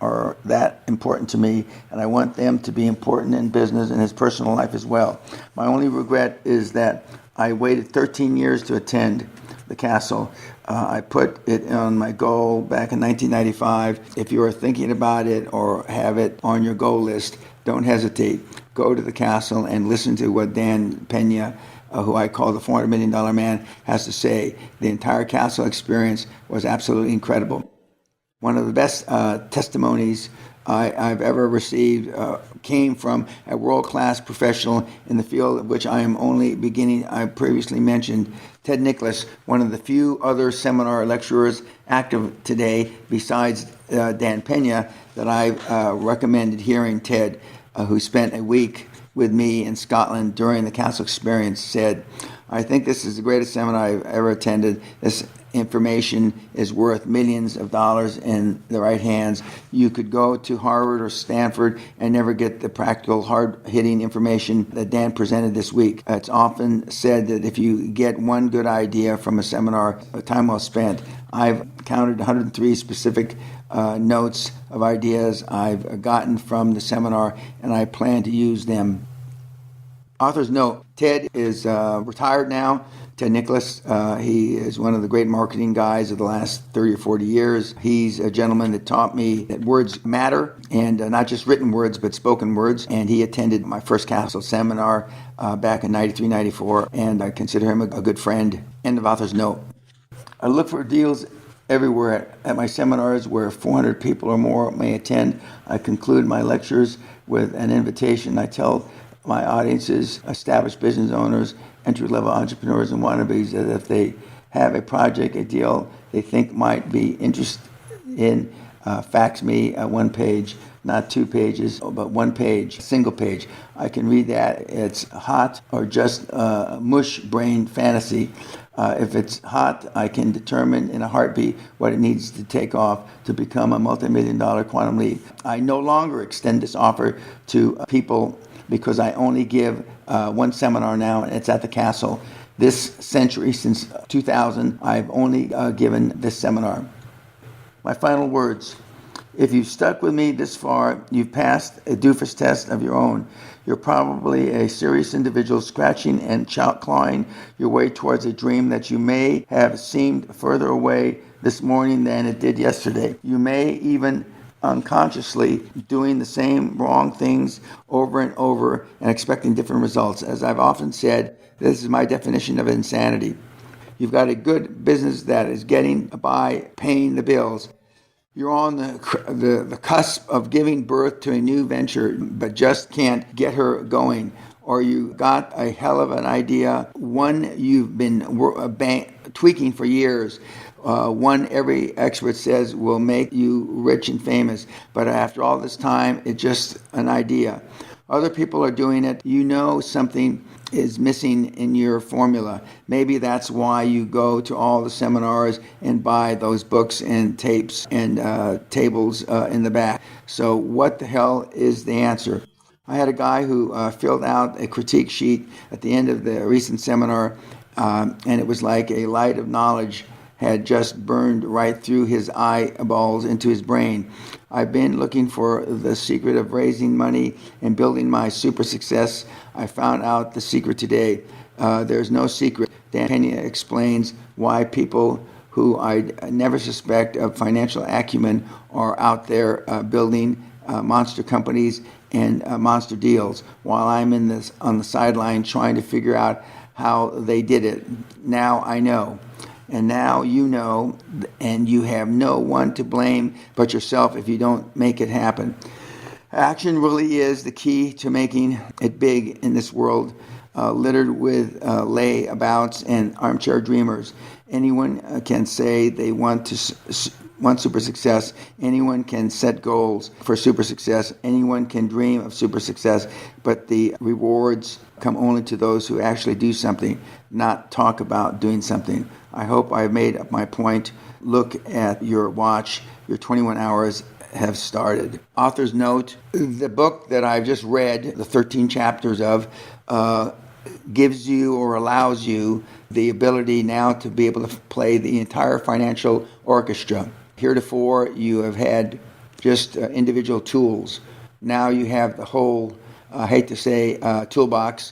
are that important to me, and I want them to be important in business and his personal life as well. My only regret is that I waited 13 years to attend the Castle. I put it on my goal back in 1995. If you are thinking about it or have it on your goal list, don't hesitate. Go to the Castle and listen to what Dan Peña, who I call the $400 million man, has to say. The entire Castle experience was absolutely incredible. One of the best testimonies I've ever received came from a world-class professional in the field of which I am only beginning. I previously mentioned Ted Nicholas, one of the few other seminar lecturers active today besides Dan Peña that I recommended hearing. Ted, who spent a week with me in Scotland during the Castle experience, said, "I think this is the greatest seminar I've ever attended. This information is worth millions of dollars in the right hands. You could go to Harvard or Stanford and never get the practical, hard-hitting information that Dan presented this week. It's often said that if you get one good idea from a seminar, time well spent." I've counted 103 specific notes of ideas I've gotten from the seminar, and I plan to use them. Author's note: Ted is retired now. Ted Nicholas, he is one of the great marketing guys of the last 30 or 40 years. He's a gentleman that taught me that words matter, and not just written words, but spoken words. And he attended my first Castle seminar back in 93, 94, and I consider him a good friend. End of author's note. I look for deals everywhere at my seminars where 400 people or more may attend. I conclude my lectures with an invitation. I tell my audiences, established business owners, entry-level entrepreneurs and wannabes, that if they have a project, a deal they think might be interested in, fax me one page, not 2 pages, but 1 page, a single page. I can read that. It's hot or just mush-brain fantasy. If it's hot, I can determine in a heartbeat what it needs to take off to become a multi-million-dollar quantum leap. I no longer extend this offer to people because I only give one seminar now, and it's at the Castle. This century, since 2000, I've only given this seminar. My final words: if you've stuck with me this far, you've passed a doofus test of your own. You're probably a serious individual scratching and clawing your way towards a dream that you may have seemed further away this morning than it did yesterday. You may even unconsciously doing the same wrong things over and over and expecting different results. As I've often said, this is my definition of insanity. You've got a good business that is getting by, paying the bills. You're on the cusp of giving birth to a new venture, but just can't get her going. Or you got a hell of an idea, one you've been tweaking for years, one every expert says will make you rich and famous, but after all this time, it's just an idea. Other people are doing it. You know something is missing in your formula. Maybe that's why you go to all the seminars and buy those books and tapes and tables in the back. So what the hell is the answer? I had a guy who filled out a critique sheet at the end of the recent seminar, and it was like a light of knowledge had just burned right through his eyeballs into his brain. I've been looking for the secret of raising money and building my super success. I found out the secret today. There's no secret. Dan Peña explains why people who I'd never suspect of financial acumen are out there building monster companies and monster deals, while I'm on the sideline trying to figure out how they did it. Now I know. And now you know, and you have no one to blame but yourself if you don't make it happen. Action really is the key to making it big in this world, littered with layabouts and armchair dreamers. Anyone can say they want super success. Anyone can set goals for super success. Anyone can dream of super success, but the rewards come only to those who actually do something, not talk about doing something. I hope I've made up my point. Look at your watch. Your 21 hours have started. Author's note: the book that I've just read, the 13 chapters of, gives you or allows you the ability now to be able to play the entire financial orchestra. Heretofore, you have had just individual tools. Now you have the whole, I hate to say, toolbox